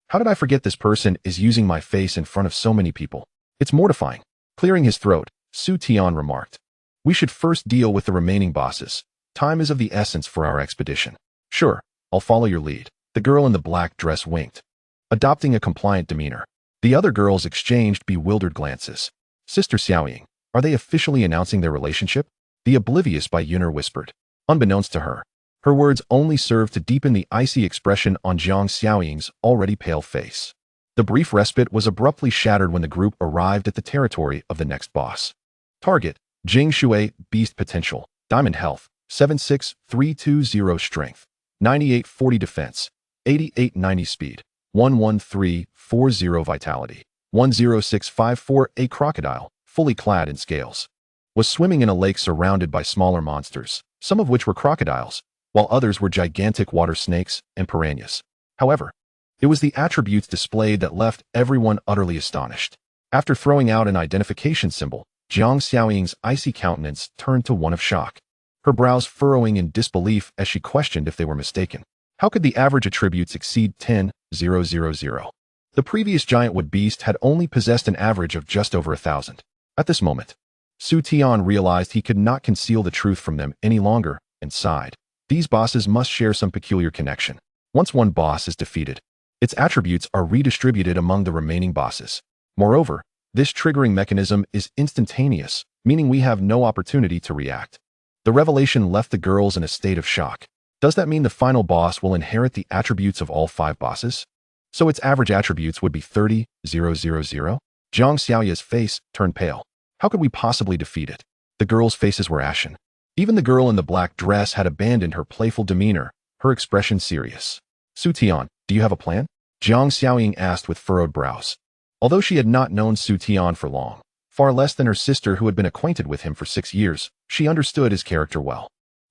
How did I forget this person is using my face in front of so many people? It's mortifying. Clearing his throat, Su Tian remarked, we should first deal with the remaining bosses. Time is of the essence for our expedition. Sure, I'll follow your lead. The girl in the black dress winked, adopting a compliant demeanor. The other girls exchanged bewildered glances. Sister Xiaoying, are they officially announcing their relationship? The oblivious Bayuner whispered. Unbeknownst to her, her words only served to deepen the icy expression on Jiang Xiaoying's already pale face. The brief respite was abruptly shattered when the group arrived at the territory of the next boss. Target: Jing Shui, Beast Potential, Diamond Health, 76320 Strength, 9840 Defense, 8890 Speed, 11340 Vitality, 10654. A crocodile, fully clad in scales, was swimming in a lake surrounded by smaller monsters, some of which were crocodiles, while others were gigantic water snakes and piranhas. However, it was the attributes displayed that left everyone utterly astonished. After throwing out an identification symbol, Jiang Xiaoying's icy countenance turned to one of shock, her brows furrowing in disbelief as she questioned if they were mistaken. How could the average attributes exceed 10,000? The previous giant wood beast had only possessed an average of just over 1,000. At this moment, Su Tian realized he could not conceal the truth from them any longer and sighed. These bosses must share some peculiar connection. Once one boss is defeated, its attributes are redistributed among the remaining bosses. Moreover, this triggering mechanism is instantaneous, meaning we have no opportunity to react. The revelation left the girls in a state of shock. Does that mean the final boss will inherit the attributes of all 5 bosses? So its average attributes would be 30,000. Jiang Xiaoya's face turned pale. How could we possibly defeat it? The girls' faces were ashen. Even the girl in the black dress had abandoned her playful demeanor, her expression serious. Su Tian, do you have a plan? Jiang Xiaoying asked with furrowed brows. Although she had not known Su Tian for long, far less than her sister who had been acquainted with him for 6 years, she understood his character well.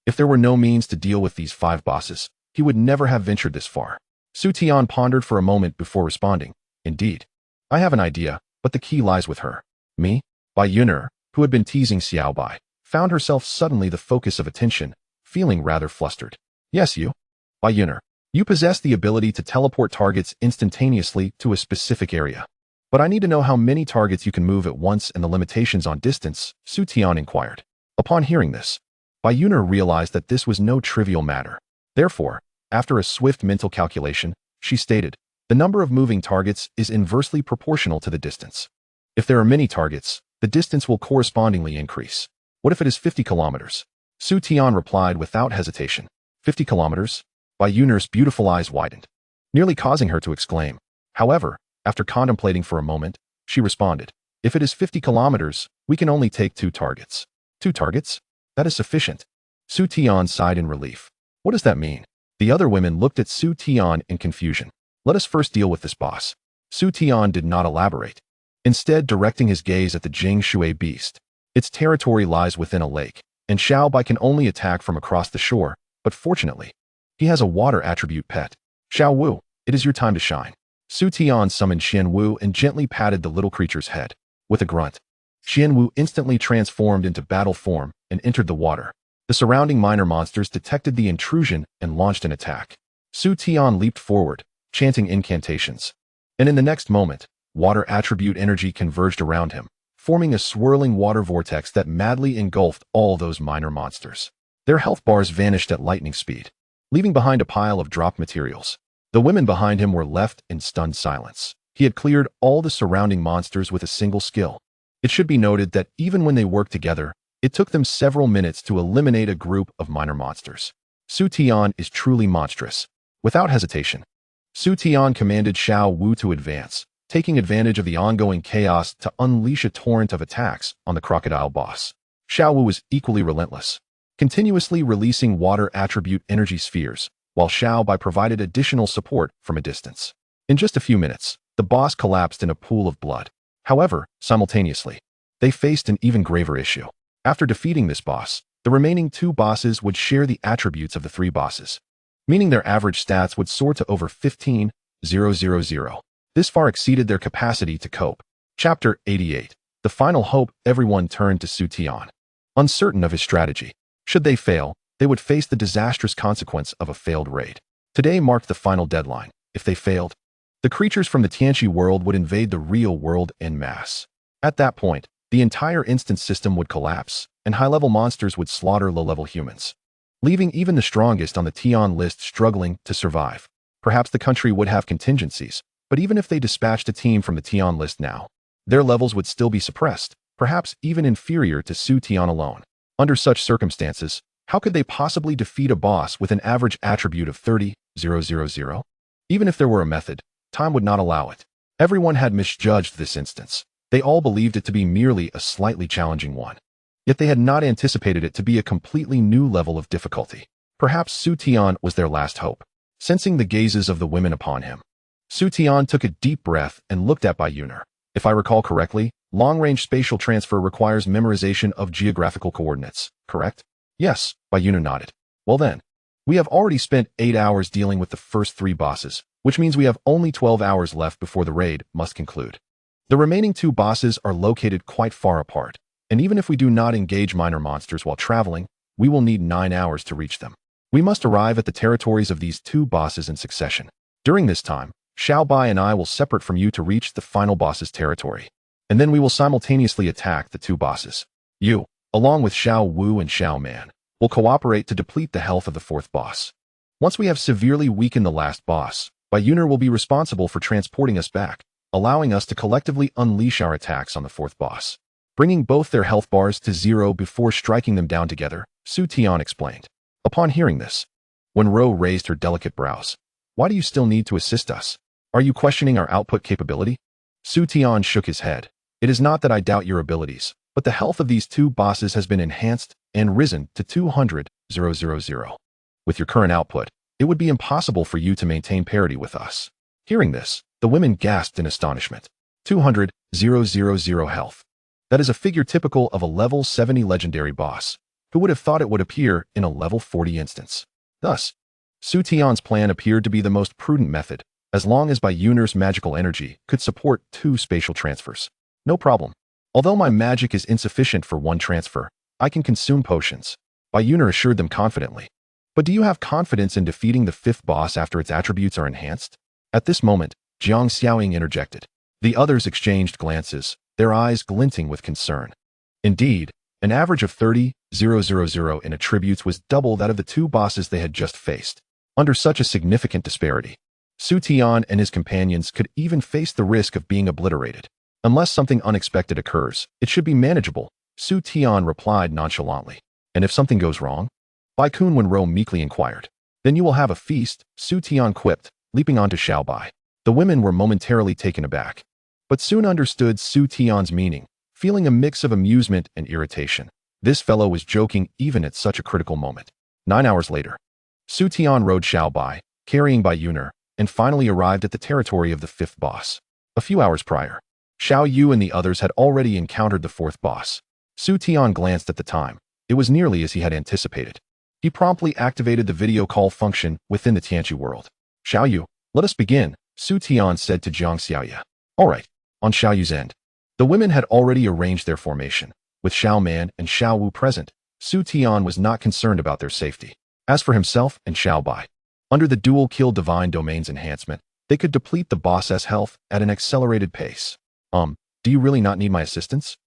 If there were no means to deal with these 5 bosses, he would never have ventured this far. Su Tian pondered for a moment before responding. Indeed. I have an idea, but the key lies with her. Me? Bai Yuner, who had been teasing Xiao Bai, found herself suddenly the focus of attention, feeling rather flustered. Yes, you. Bai Yuner. You possess the ability to teleport targets instantaneously to a specific area. But I need to know how many targets you can move at once and the limitations on distance, Su Tian inquired. Upon hearing this, Bai Yuner realized that this was no trivial matter. Therefore, after a swift mental calculation, she stated, the number of moving targets is inversely proportional to the distance. If there are many targets, the distance will correspondingly increase. What if it is 50 kilometers? Su Tian replied without hesitation. 50 kilometers? Bai Yuner's beautiful eyes widened, nearly causing her to exclaim. However, after contemplating for a moment, she responded, if it is 50 kilometers, we can only take 2 targets. 2 targets? That is sufficient. Su Tian sighed in relief. What does that mean? The other women looked at Su Tian in confusion. Let us first deal with this boss. Su Tian did not elaborate, instead directing his gaze at the Jing Shui beast. Its territory lies within a lake, and Xiao Bai can only attack from across the shore, but fortunately, he has a water attribute pet. Xiao Wu, it is your time to shine. Su Tian summoned Xian Wu and gently patted the little creature's head. With a grunt, Xian Wu instantly transformed into battle form and entered the water. The surrounding minor monsters detected the intrusion and launched an attack. Su Tian leaped forward, chanting incantations. And in the next moment, water attribute energy converged around him, forming a swirling water vortex that madly engulfed all those minor monsters. Their health bars vanished at lightning speed, leaving behind a pile of dropped materials. The women behind him were left in stunned silence. He had cleared all the surrounding monsters with a single skill. It should be noted that even when they worked together, it took them several minutes to eliminate a group of minor monsters. Su Tian is truly monstrous. Without hesitation, Su Tian commanded Xiao Wu to advance, taking advantage of the ongoing chaos to unleash a torrent of attacks on the crocodile boss. Xiao Wu was equally relentless, continuously releasing water attribute energy spheres, while Xiao Bai provided additional support from a distance. In just a few minutes, the boss collapsed in a pool of blood. However, simultaneously, they faced an even graver issue. After defeating this boss, the remaining 2 bosses would share the attributes of the 3 bosses, meaning their average stats would soar to over 15,000. This far exceeded their capacity to cope. Chapter 88. The final hope. Everyone turned to Su Tian, uncertain of his strategy. Should they fail, they would face the disastrous consequence of a failed raid. Today marked the final deadline. If they failed, the creatures from the Tianqi world would invade the real world en masse. At that point, the entire instance system would collapse, and high-level monsters would slaughter low-level humans, leaving even the strongest on the Tian list struggling to survive. Perhaps the country would have contingencies, but even if they dispatched a team from the Tian list now, their levels would still be suppressed, perhaps even inferior to Su Tian alone. Under such circumstances, how could they possibly defeat a boss with an average attribute of 30,000? Even if there were a method, time would not allow it. Everyone had misjudged this instance. They all believed it to be merely a slightly challenging one. Yet they had not anticipated it to be a completely new level of difficulty. Perhaps Su Tian was their last hope. Sensing the gazes of the women upon him, Su Tian took a deep breath and looked at Bai Yuner. If I recall correctly, long-range spatial transfer requires memorization of geographical coordinates, correct? Yes, Bai Yuner nodded. Well then, we have already spent 8 hours dealing with the first 3 bosses, which means we have only 12 hours left before the raid must conclude. The remaining 2 bosses are located quite far apart, and even if we do not engage minor monsters while traveling, we will need 9 hours to reach them. We must arrive at the territories of these 2 bosses in succession. During this time, Xiao Bai and I will separate from you to reach the final boss's territory, and then we will simultaneously attack the 2 bosses. You, along with Xiao Wu and Xiao Man, will cooperate to deplete the health of the 4th boss. Once we have severely weakened the last boss, Bai Yuner will be responsible for transporting us back, allowing us to collectively unleash our attacks on the 4th boss. bringing both their health bars to 0 before striking them down together, Su Tian explained. Upon hearing this, Wen-Ro raised her delicate brows. Why do you still need to assist us? Are you questioning our output capability? Su Tian shook his head. It is not that I doubt your abilities, but the health of these two bosses has been enhanced and risen to 200,000. With your current output, it would be impossible for you to maintain parity with us. Hearing this, the women gasped in astonishment. 200,000 health. That is a figure typical of a level 70 legendary boss. Who would have thought it would appear in a level 40 instance? Thus, Su Tian's plan appeared to be the most prudent method, as long as Bayunar's magical energy could support 2 spatial transfers. No problem. Although my magic is insufficient for 1 transfer, I can consume potions, Bayunar assured them confidently. But do you have confidence in defeating the 5th boss after its attributes are enhanced? At this moment, Jiang Xiaoying interjected. The others exchanged glances, their eyes glinting with concern. Indeed, an average of 30,000 in attributes was double that of the 2 bosses they had just faced. Under such a significant disparity, Su Tian and his companions could even face the risk of being obliterated. Unless something unexpected occurs, it should be manageable, Su Tian replied nonchalantly. And if something goes wrong? Bai Kun Wen-Ro meekly inquired. Then you will have a feast, Su Tian quipped, leaping onto Xiao Bai. The women were momentarily taken aback, but soon understood Su Tian's meaning, feeling a mix of amusement and irritation. This fellow was joking even at such a critical moment. 9 hours later, Su Tian rode Xiao Bai, carrying Bayunar, and finally arrived at the territory of the 5th boss. A few hours prior, Xiao Yu and the others had already encountered the 4th boss. Su Tian glanced at the time. It was nearly as he had anticipated. He promptly activated the video call function within the Tianqi world. Xiao Yu, let us begin, Su Tian said to Jiang Xiaoye. All right, on Xiao Yu's end. The women had already arranged their formation. With Xiao Man and Xiao Wu present, Su Tian was not concerned about their safety. As for himself and Xiao Bai, under the dual-kill Divine Domains enhancement, they could deplete the boss's health at an accelerated pace. Do you really not need my assistance?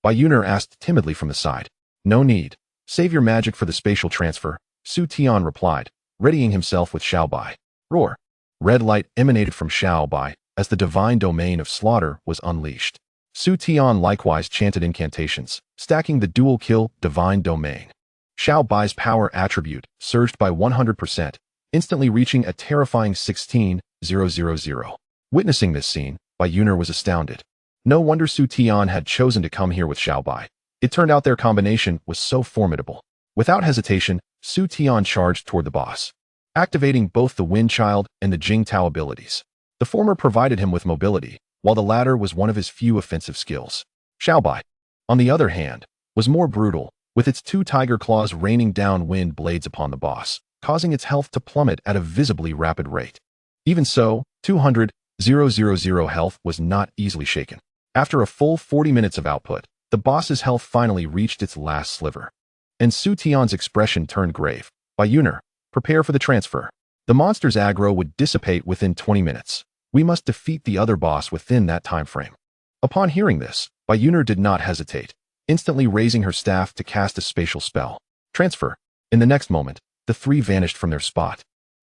Bayunar asked timidly from the side. No need. Save your magic for the spatial transfer, Su Tian replied, readying himself with Xiao Bai. Roar. Red light emanated from Xiao Bai as the divine domain of slaughter was unleashed. Su Tian likewise chanted incantations, stacking the dual-kill divine domain. Xiao Bai's power attribute surged by 100%, instantly reaching a terrifying 16,000. Witnessing this scene, Bayunar was astounded. No wonder Su Tian had chosen to come here with Xiao Bai. It turned out their combination was so formidable. Without hesitation, Su Tian charged toward the boss, activating both the Wind Child and the Jing Tao abilities. The former provided him with mobility, while the latter was one of his few offensive skills. Xiao Bai, on the other hand, was more brutal, with its 2 tiger claws raining down wind blades upon the boss, causing its health to plummet at a visibly rapid rate. Even so, 200,000 health was not easily shaken. After a full 40 minutes of output, the boss's health finally reached its last sliver. And Su Tian's expression turned grave. Bayunar, prepare for the transfer. The monster's aggro would dissipate within 20 minutes. We must defeat the other boss within that time frame. Upon hearing this, Bayunar did not hesitate, instantly raising her staff to cast a spatial spell. Transfer. In the next moment, the 3 vanished from their spot,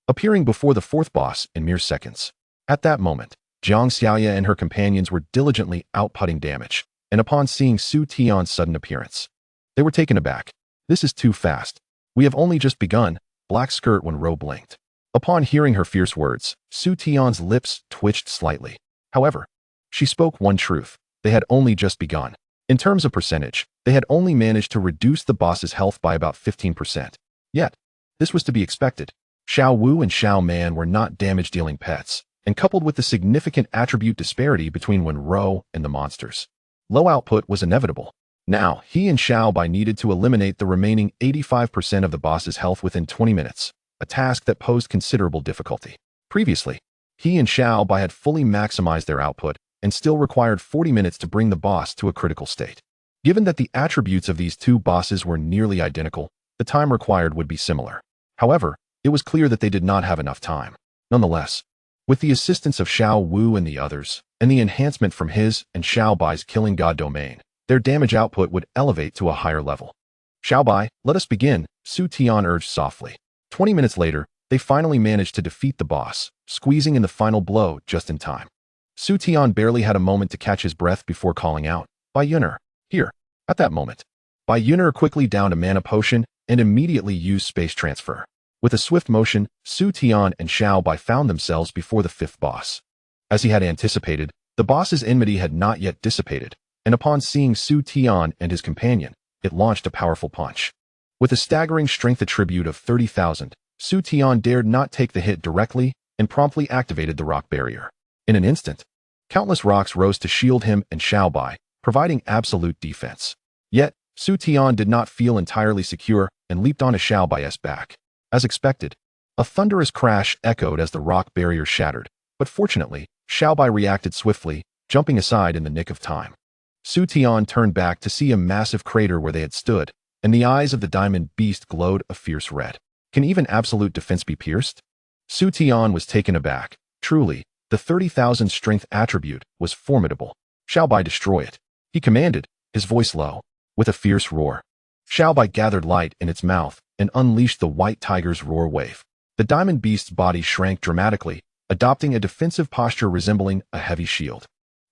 appearing before the 4th boss in mere seconds. At that moment, Jiang Xiaoye and her companions were diligently outputting damage, and upon seeing Su Tian's sudden appearance, they were taken aback. This is too fast. We have only just begun, Black Skirt Wen-Ro blinked. Upon hearing her fierce words, Su Tian's lips twitched slightly. However, she spoke one truth. They had only just begun. In terms of percentage, they had only managed to reduce the boss's health by about 15%. Yet, this was to be expected. Xiao Wu and Xiao Man were not damage-dealing pets, and coupled with the significant attribute disparity between Wen-Ro and the monsters, low output was inevitable. Now, he and Xiao Bai needed to eliminate the remaining 85% of the boss's health within 20 minutes, a task that posed considerable difficulty. Previously, he and Xiao Bai had fully maximized their output and still required 40 minutes to bring the boss to a critical state. Given that the attributes of these 2 bosses were nearly identical, the time required would be similar. However, it was clear that they did not have enough time. Nonetheless, with the assistance of Xiao Wu and the others, and the enhancement from his and Xiao Bai's Killing God domain, their damage output would elevate to a higher level. Xiao Bai, let us begin, Su Tian urged softly. 20 minutes later, they finally managed to defeat the boss, squeezing in the final blow just in time. Su Tian barely had a moment to catch his breath before calling out, Bayunar, here. At that moment, Bai Yuner quickly downed a mana potion and immediately used space transfer. With a swift motion, Su Tian and Xiao Bai found themselves before the fifth boss. As he had anticipated, the boss's enmity had not yet dissipated, and upon seeing Su Tian and his companion, it launched a powerful punch. With a staggering strength attribute of 30,000, Su Tian dared not take the hit directly and promptly activated the rock barrier. In an instant, countless rocks rose to shield him and Xiao Bai, providing absolute defense. Yet, Su Tian did not feel entirely secure and leaped onto Xiao Bai's back. As expected, a thunderous crash echoed as the rock barrier shattered, but fortunately, Xiao Bai reacted swiftly, jumping aside in the nick of time. Su Tian turned back to see a massive crater where they had stood, and the eyes of the diamond beast glowed a fierce red. Can even absolute defense be pierced? Su Tian was taken aback. Truly, the 30,000 strength attribute was formidable. Xiao Bai destroy it, he commanded, his voice low. With a fierce roar, Xiao Bai gathered light in its mouth and unleashed the white tiger's roar wave. The diamond beast's body shrank dramatically, adopting a defensive posture resembling a heavy shield.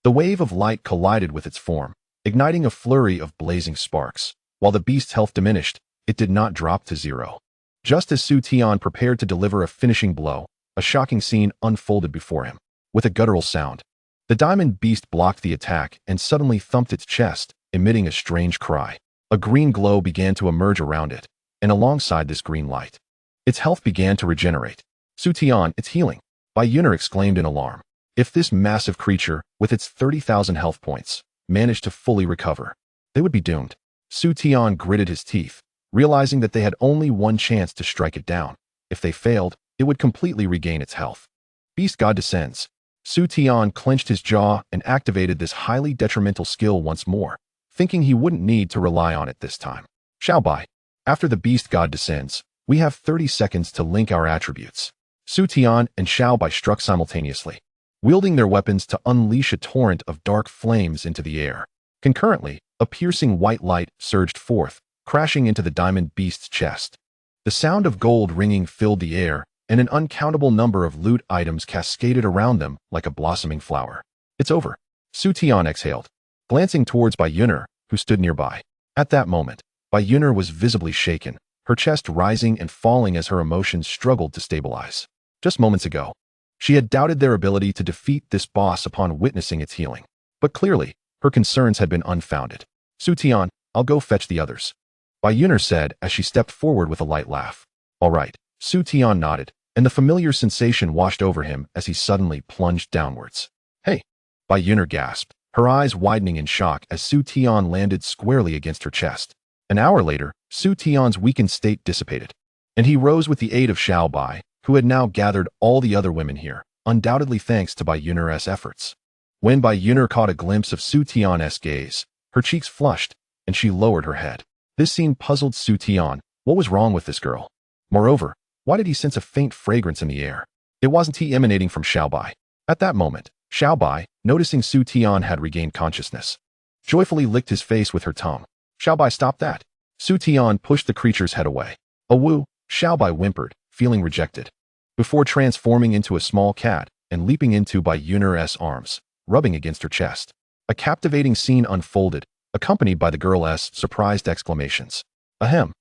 The wave of light collided with its form, igniting a flurry of blazing sparks. While the beast's health diminished, it did not drop to zero. Just as Su Tian prepared to deliver a finishing blow, a shocking scene unfolded before him. With a guttural sound, the diamond beast blocked the attack and suddenly thumped its chest, emitting a strange cry. A green glow began to emerge around it, and alongside this green light, its health began to regenerate. Su Tian, it's healing, Bai Yuner exclaimed in alarm. If this massive creature, with its 30,000 health points, managed to fully recover, they would be doomed. Su Tian gritted his teeth, realizing that they had only one chance to strike it down. If they failed, it would completely regain its health. Beast God descends. Su Tian clenched his jaw and activated this highly detrimental skill once more, thinking he wouldn't need to rely on it this time. Xiao Bai, after the Beast God descends, we have 30 seconds to link our attributes. Su Tian and Xiao Bai struck simultaneously, wielding their weapons to unleash a torrent of dark flames into the air. Concurrently, a piercing white light surged forth, crashing into the diamond beast's chest. The sound of gold ringing filled the air, and an uncountable number of loot items cascaded around them like a blossoming flower. It's over, Su Tian exhaled, glancing towards Bai Yuner, who stood nearby. At that moment, Bai Yuner was visibly shaken, her chest rising and falling as her emotions struggled to stabilize. Just moments ago, she had doubted their ability to defeat this boss upon witnessing its healing. But clearly, her concerns had been unfounded. Su Tian, I'll go fetch the others, Bai Yuner said as she stepped forward with a light laugh. All right, Su Tian nodded, and the familiar sensation washed over him as he suddenly plunged downwards. Hey, Bai Yuner gasped, her eyes widening in shock as Su Tian landed squarely against her chest. An hour later, Su Tian's weakened state dissipated, and he rose with the aid of Xiao Bai, who had now gathered all the other women here, undoubtedly thanks to Bai Yuner's efforts. When Bai Yuner caught a glimpse of Su Tian's gaze, her cheeks flushed, and she lowered her head. This scene puzzled Su Tian. What was wrong with this girl? Moreover, why did he sense a faint fragrance in the air? It wasn't he emanating from Xiao Bai. At that moment, Xiao Bai, noticing Su Tian had regained consciousness, joyfully licked his face with her tongue. Xiao Bai, stop that. Su Tian pushed the creature's head away. A woo, Xiao Bai whimpered, feeling rejected, before transforming into a small cat and leaping into Bai Yuner's arms, rubbing against her chest. A captivating scene unfolded, accompanied by the girl's surprised exclamations. Ahem.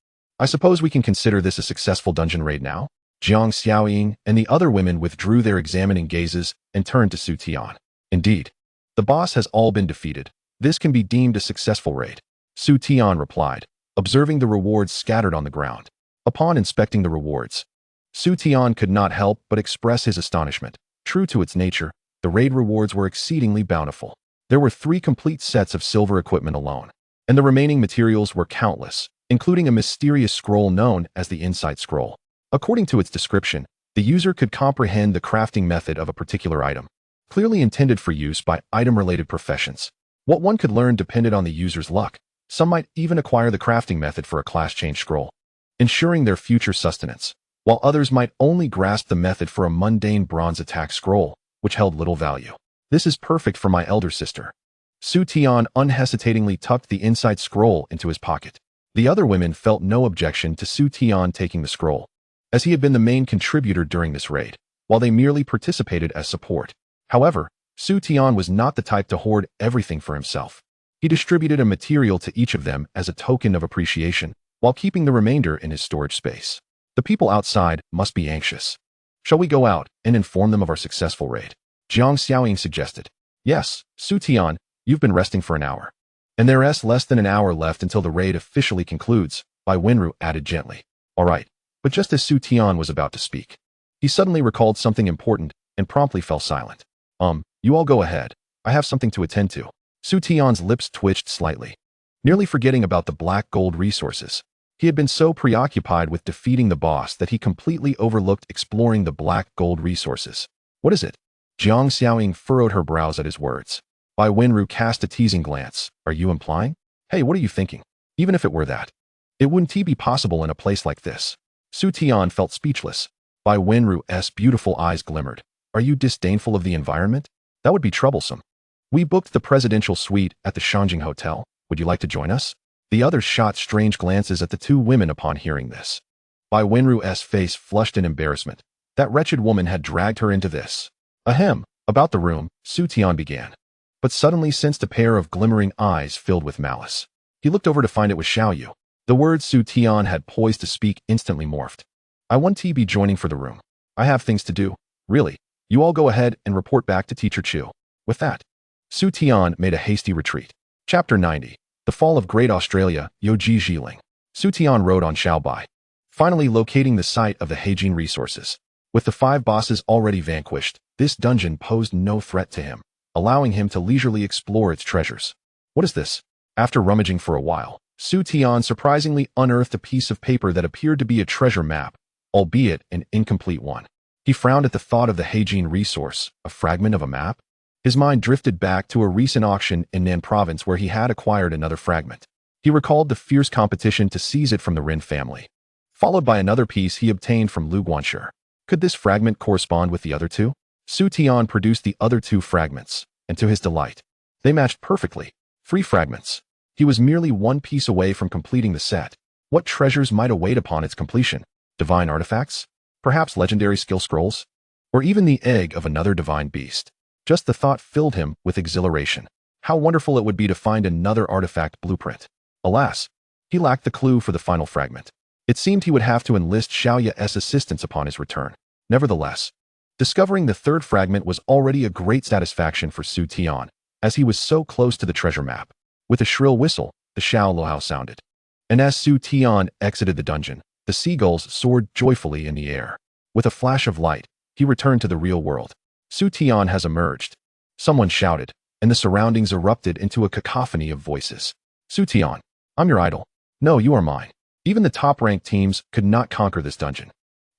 I suppose we can consider this a successful dungeon raid now? Jiang Xiaoying and the other women withdrew their examining gazes and turned to Su Tian. Indeed, the boss has all been defeated. This can be deemed a successful raid, Su Tian replied, observing the rewards scattered on the ground. Upon inspecting the rewards, Su Tian could not help but express his astonishment. True to its nature, the raid rewards were exceedingly bountiful. There were 3 complete sets of silver equipment alone, and the remaining materials were countless, including a mysterious scroll known as the Insight Scroll. According to its description, the user could comprehend the crafting method of a particular item, clearly intended for use by item-related professions. What one could learn depended on the user's luck. Some might even acquire the crafting method for a class change scroll, ensuring their future sustenance, while others might only grasp the method for a mundane bronze attack scroll, which held little value. This is perfect for my elder sister. Su Tian unhesitatingly tucked the Insight Scroll into his pocket. The other women felt no objection to Su Tian taking the scroll, as he had been the main contributor during this raid, while they merely participated as support. However, Su Tian was not the type to hoard everything for himself. He distributed a material to each of them as a token of appreciation, while keeping the remainder in his storage space. The people outside must be anxious. Shall we go out and inform them of our successful raid? Jiang Xiaoying suggested. Yes, Su Tian, you've been resting for an hour. And there's less than an hour left until the raid officially concludes, Bai Wenru added gently. All right. But just as Su Tian was about to speak, he suddenly recalled something important and promptly fell silent. You all go ahead. I have something to attend to. Su Tian's lips twitched slightly, nearly forgetting about the black gold resources. He had been so preoccupied with defeating the boss that he completely overlooked exploring the black gold resources. What is it? Jiang Xiaoying furrowed her brows at his words. Bai Wenru cast a teasing glance. Are you implying? Hey, what are you thinking? Even if it were that, it wouldn't be possible in a place like this. Su Tian felt speechless. Bai Wenru's beautiful eyes glimmered. Are you disdainful of the environment? That would be troublesome. We booked the presidential suite at the Shanjing Hotel. Would you like to join us? The others shot strange glances at the two women upon hearing this. Bai Wenru's face flushed in embarrassment. That wretched woman had dragged her into this. Ahem. About the room, Su Tian began, but suddenly sensed a pair of glimmering eyes filled with malice. He looked over to find it was Xiao Yu. The words Su Tian had poised to speak instantly morphed. I want to be joining for the room. I have things to do. Really. You all go ahead and report back to Teacher Chu. With that, Su Tian made a hasty retreat. Chapter 90. The Fall of Great Australia, Yoji Jiling. Su Tian rode on Xiaobai, finally locating the site of the Heijin resources. With the 5 bosses already vanquished, this dungeon posed no threat to him, allowing him to leisurely explore its treasures. What is this? After rummaging for a while, Su Tian surprisingly unearthed a piece of paper that appeared to be a treasure map, albeit an incomplete one. He frowned at the thought of the Heijin resource, a fragment of a map. His mind drifted back to a recent auction in Nan province where he had acquired another fragment. He recalled the fierce competition to seize it from the Rin family, followed by another piece he obtained from Lu Guanshi. Could this fragment correspond with the other two? Su Tian produced the other 2 fragments, and to his delight, they matched perfectly. 3 fragments. He was merely 1 piece away from completing the set. What treasures might await upon its completion? Divine artifacts? Perhaps legendary skill scrolls? Or even the egg of another divine beast? Just the thought filled him with exhilaration. How wonderful it would be to find another artifact blueprint. Alas, he lacked the clue for the final fragment. It seemed he would have to enlist Xiao Yu's assistance upon his return. Nevertheless, discovering the 3rd fragment was already a great satisfaction for Su Tian, as he was so close to the treasure map. With a shrill whistle, the Xiao Lohao sounded. And as Su Tian exited the dungeon, the seagulls soared joyfully in the air. With a flash of light, he returned to the real world. Su Tian has emerged. Someone shouted, and the surroundings erupted into a cacophony of voices. Su Tian, I'm your idol. No, you are mine. Even the top-ranked teams could not conquer this dungeon.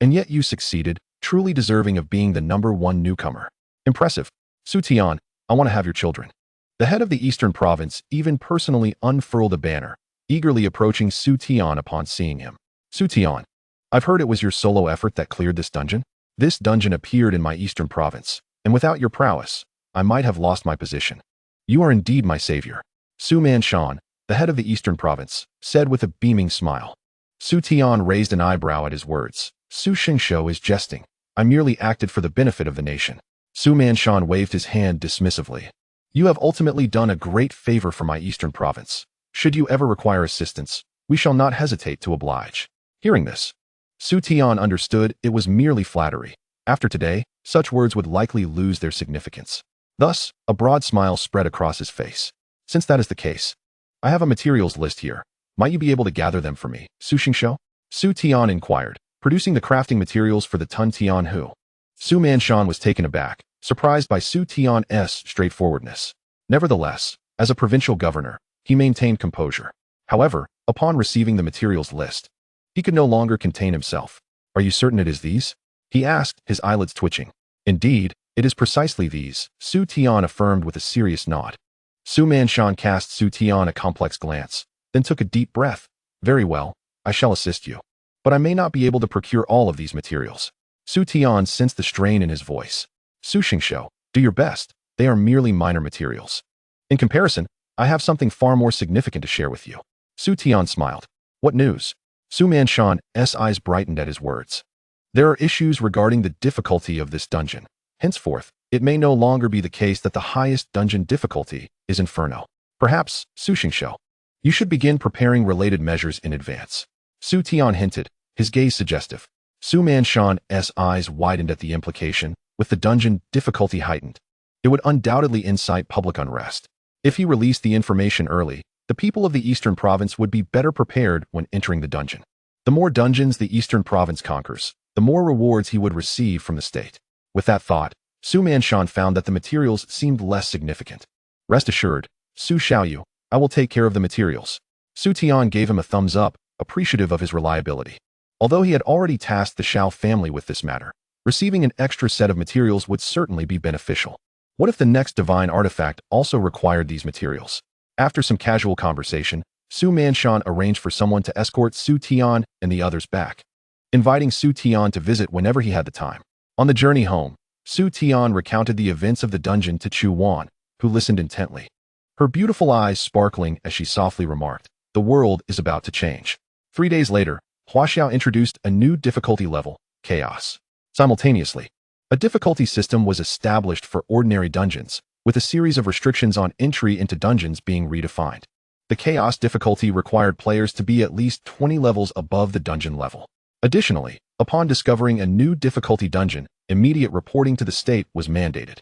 And yet you succeeded, truly deserving of being the #1 newcomer. Impressive. Su Tian, I want to have your children. The head of the Eastern Province even personally unfurled a banner, eagerly approaching Su Tian upon seeing him. Su Tian, I've heard it was your solo effort that cleared this dungeon. This dungeon appeared in my Eastern Province, and without your prowess, I might have lost my position. You are indeed my savior. Su Manshan, the head of the Eastern Province, said with a beaming smile. Su Tian raised an eyebrow at his words. Su Xingshou is jesting. I merely acted for the benefit of the nation. Su Manshan waved his hand dismissively. You have ultimately done a great favor for my Eastern Province. Should you ever require assistance, we shall not hesitate to oblige. Hearing this, Su Tian understood it was merely flattery. After today, such words would likely lose their significance. Thus, a broad smile spread across his face. Since that is the case, I have a materials list here. Might you be able to gather them for me, Su Xingshou? Su Tian inquired, producing the crafting materials for the Tun Tian Hu. Su Manshan was taken aback, surprised by Su Tian's straightforwardness. Nevertheless, as a provincial governor, he maintained composure. However, upon receiving the materials list, he could no longer contain himself. Are you certain it is these? He asked, his eyelids twitching. Indeed, it is precisely these, Su Tian affirmed with a serious nod. Su Manshan cast Su Tian a complex glance, then took a deep breath. Very well, I shall assist you. But I may not be able to procure all of these materials. Su Tian sensed the strain in his voice. Su Xingshou, do your best. They are merely minor materials. In comparison, I have something far more significant to share with you. Su Tian smiled. What news? Su Manshan's eyes brightened at his words. There are issues regarding the difficulty of this dungeon. Henceforth, it may no longer be the case that the highest dungeon difficulty is Inferno. Perhaps, Su Xingsho, you should begin preparing related measures in advance. Su Tian hinted, his gaze suggestive. Su Manshan's eyes widened at the implication, with the dungeon difficulty heightened. It would undoubtedly incite public unrest. If he released the information early, the people of the Eastern Province would be better prepared when entering the dungeon. The more dungeons the Eastern Province conquers, the more rewards he would receive from the state. With that thought, Su Manshan found that the materials seemed less significant. Rest assured, Su Xiaoyu, I will take care of the materials. Su Tian gave him a thumbs up, appreciative of his reliability. Although he had already tasked the Xiao family with this matter, receiving an extra set of materials would certainly be beneficial. What if the next divine artifact also required these materials? After some casual conversation, Su Manshan arranged for someone to escort Su Tian and the others back, inviting Su Tian to visit whenever he had the time. On the journey home, Su Tian recounted the events of the dungeon to Chu Wan, who listened intently. Her beautiful eyes sparkling as she softly remarked, "The world is about to change." 3 days later, Hua Xiao introduced a new difficulty level, Chaos. Simultaneously, a difficulty system was established for ordinary dungeons, with a series of restrictions on entry into dungeons being redefined. The Chaos difficulty required players to be at least 20 levels above the dungeon level. Additionally, upon discovering a new difficulty dungeon, immediate reporting to the state was mandated.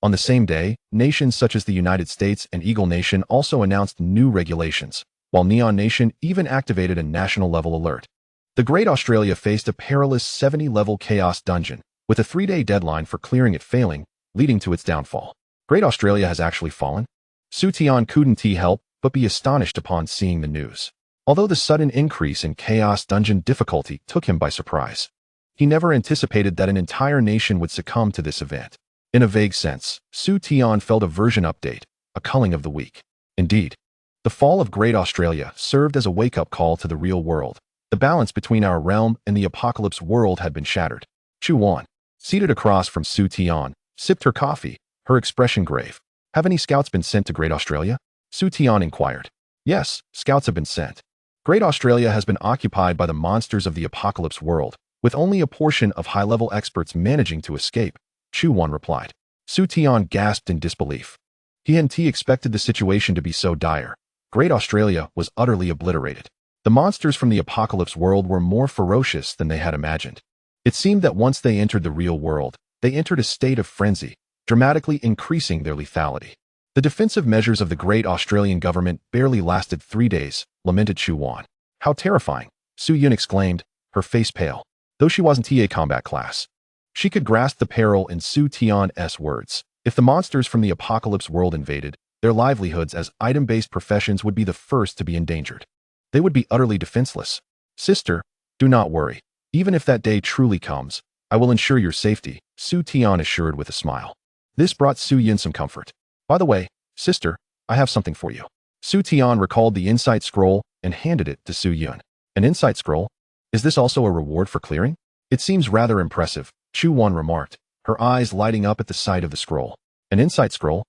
On the same day, nations such as the United States and Eagle Nation also announced new regulations, while Neon Nation even activated a national-level alert. The Great Australia faced a perilous 70-level Chaos dungeon, with a 3-day deadline for clearing it failing, leading to its downfall. Great Australia has actually fallen? Su Tian couldn't help but be astonished upon seeing the news. Although the sudden increase in Chaos dungeon difficulty took him by surprise, he never anticipated that an entire nation would succumb to this event. In a vague sense, Su Tian felt a version update, a culling of the weak. Indeed, the fall of Great Australia served as a wake-up call to the real world. The balance between our realm and the apocalypse world had been shattered. Chu Wan, seated across from Su Tian, sipped her coffee, her expression grave. Have any scouts been sent to Great Australia? Su Tian inquired. Yes, scouts have been sent. Great Australia has been occupied by the monsters of the apocalypse world, with only a portion of high-level experts managing to escape, Chu Wan replied. Su Tian gasped in disbelief. He hadn't expected the situation to be so dire. Great Australia was utterly obliterated. The monsters from the apocalypse world were more ferocious than they had imagined. It seemed that once they entered the real world, they entered a state of frenzy, dramatically increasing their lethality. The defensive measures of the Great Australian government barely lasted 3 days, lamented Chu Wan. How terrifying, Su Yun exclaimed, her face pale. Though she wasn't a combat class, she could grasp the peril in Su Tian's words. If the monsters from the apocalypse world invaded, their livelihoods as item-based professions would be the first to be endangered. They would be utterly defenseless. Sister, do not worry. Even if that day truly comes, I will ensure your safety, Su Tian assured with a smile. This brought Su Yun some comfort. By the way, sister, I have something for you. Su Tian recalled the insight scroll and handed it to Su Yun. An insight scroll? Is this also a reward for clearing? It seems rather impressive, Chu Wan remarked, her eyes lighting up at the sight of the scroll. An insight scroll?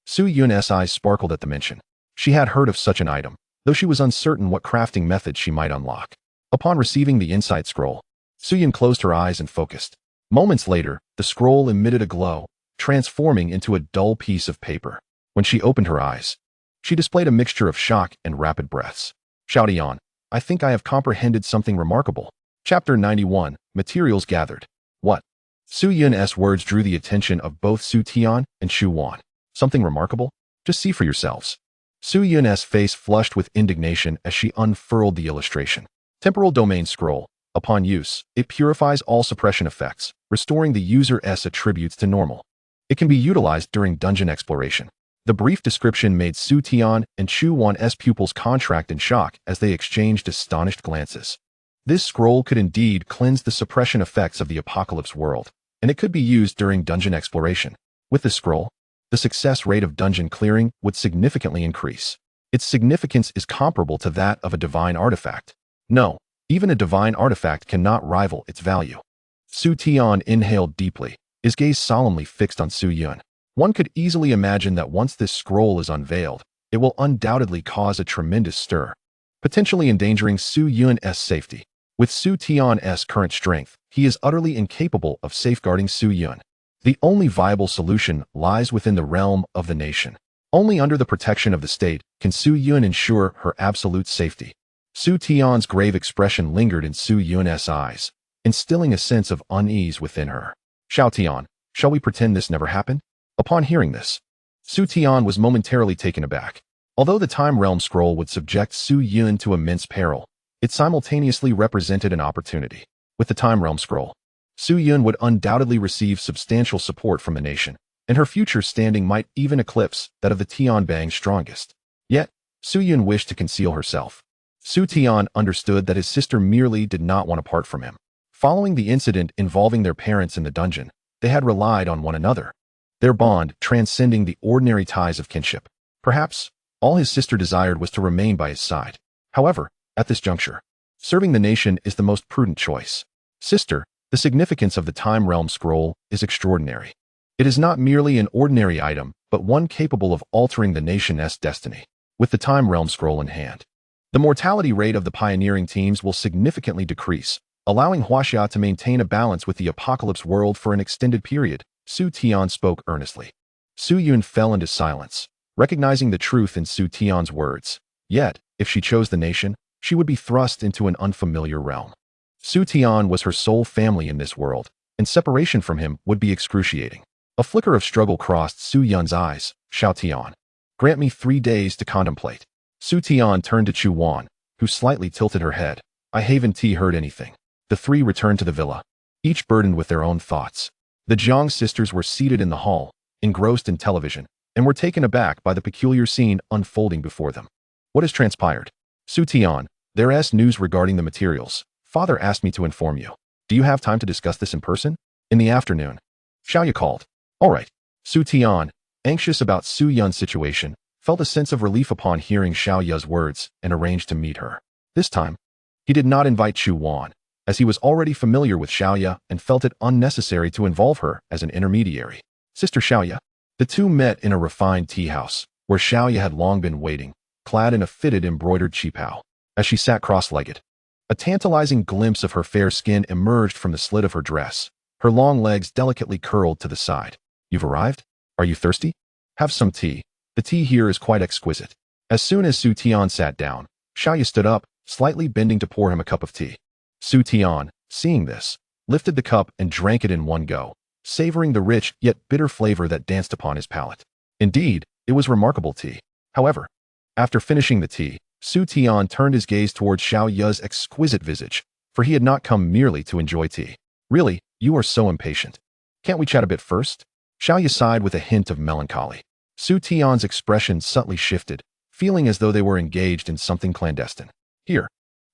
Su Yun's eyes sparkled at the mention. She had heard of such an item, though she was uncertain what crafting method she might unlock. Upon receiving the insight scroll, Su Yun closed her eyes and focused. Moments later, the scroll emitted a glow, transforming into a dull piece of paper. When she opened her eyes, she displayed a mixture of shock and rapid breaths. Xiaotian, I think I have comprehended something remarkable. Chapter 91, Materials Gathered. What? Su Yun's words drew the attention of both Su Tian and Chu Wan. Something remarkable? Just see for yourselves. Su Yun's face flushed with indignation as she unfurled the illustration. Temporal Domain Scroll. Upon use, it purifies all suppression effects, restoring the user's attributes to normal. It can be utilized during dungeon exploration. The brief description made Su Tian and Chu Wan's pupils contract in shock as they exchanged astonished glances. This scroll could indeed cleanse the suppression effects of the apocalypse world, and it could be used during dungeon exploration. With this scroll, the success rate of dungeon clearing would significantly increase. Its significance is comparable to that of a divine artifact. No, even a divine artifact cannot rival its value. Su Tian inhaled deeply, his gaze solemnly fixed on Su Yun. One could easily imagine that once this scroll is unveiled, it will undoubtedly cause a tremendous stir, potentially endangering Su Yun's safety. With Su Tian's current strength, he is utterly incapable of safeguarding Su Yun. The only viable solution lies within the realm of the nation. Only under the protection of the state can Su Yun ensure her absolute safety. Su Tian's grave expression lingered in Su Yun's eyes, instilling a sense of unease within her. Xiao Tian, shall we pretend this never happened? Upon hearing this, Su Tian was momentarily taken aback. Although the Time Realm Scroll would subject Su Yun to immense peril, it simultaneously represented an opportunity. With the Time Realm Scroll, Su Yun would undoubtedly receive substantial support from the nation, and her future standing might even eclipse that of the Tianbang's strongest. Yet, Su Yun wished to conceal herself. Su Tian understood that his sister merely did not want to part from him. Following the incident involving their parents in the dungeon, they had relied on one another, their bond transcending the ordinary ties of kinship. Perhaps, all his sister desired was to remain by his side. However, at this juncture, serving the nation is the most prudent choice. Sister, the significance of the Time Realm Scroll is extraordinary. It is not merely an ordinary item, but one capable of altering the nation's destiny. With the Time Realm Scroll in hand, the mortality rate of the pioneering teams will significantly decrease, allowing Huaxia to maintain a balance with the apocalypse world for an extended period. Su Tian spoke earnestly. Su Yun fell into silence, recognizing the truth in Su Tian's words. Yet, if she chose the nation, she would be thrust into an unfamiliar realm. Su Tian was her sole family in this world, and separation from him would be excruciating. A flicker of struggle crossed Su Yun's eyes. Xiao Tian, grant me 3 days to contemplate. Su Tian turned to Chu Wan, who slightly tilted her head. I haven't heard anything. The three returned to the villa, each burdened with their own thoughts. The Jiang sisters were seated in the hall, engrossed in television, and were taken aback by the peculiar scene unfolding before them. What has transpired? Su Tian, there's news regarding the materials. Father asked me to inform you. Do you have time to discuss this in person? In the afternoon. Xiaoya called. All right. Su Tian, anxious about Su Yun's situation, felt a sense of relief upon hearing Xiaoya's words and arranged to meet her. This time, he did not invite Chu Wan, as he was already familiar with Xiaoya and felt it unnecessary to involve her as an intermediary. Sister Xiaoya. The two met in a refined tea house, where Xiaoya had long been waiting, clad in a fitted embroidered qipao. As she sat cross-legged, a tantalizing glimpse of her fair skin emerged from the slit of her dress, her long legs delicately curled to the side. You've arrived? Are you thirsty? Have some tea. The tea here is quite exquisite. As soon as Su Tian sat down, Xiaoya stood up, slightly bending to pour him a cup of tea. Su Tian, seeing this, lifted the cup and drank it in one go, savoring the rich yet bitter flavor that danced upon his palate. Indeed, it was remarkable tea. However, after finishing the tea, Su Tian turned his gaze towards Xiaoya's exquisite visage, for he had not come merely to enjoy tea. Really, you are so impatient. Can't we chat a bit first? Xiaoya sighed with a hint of melancholy. Su Tian's expression subtly shifted, feeling as though they were engaged in something clandestine. Here,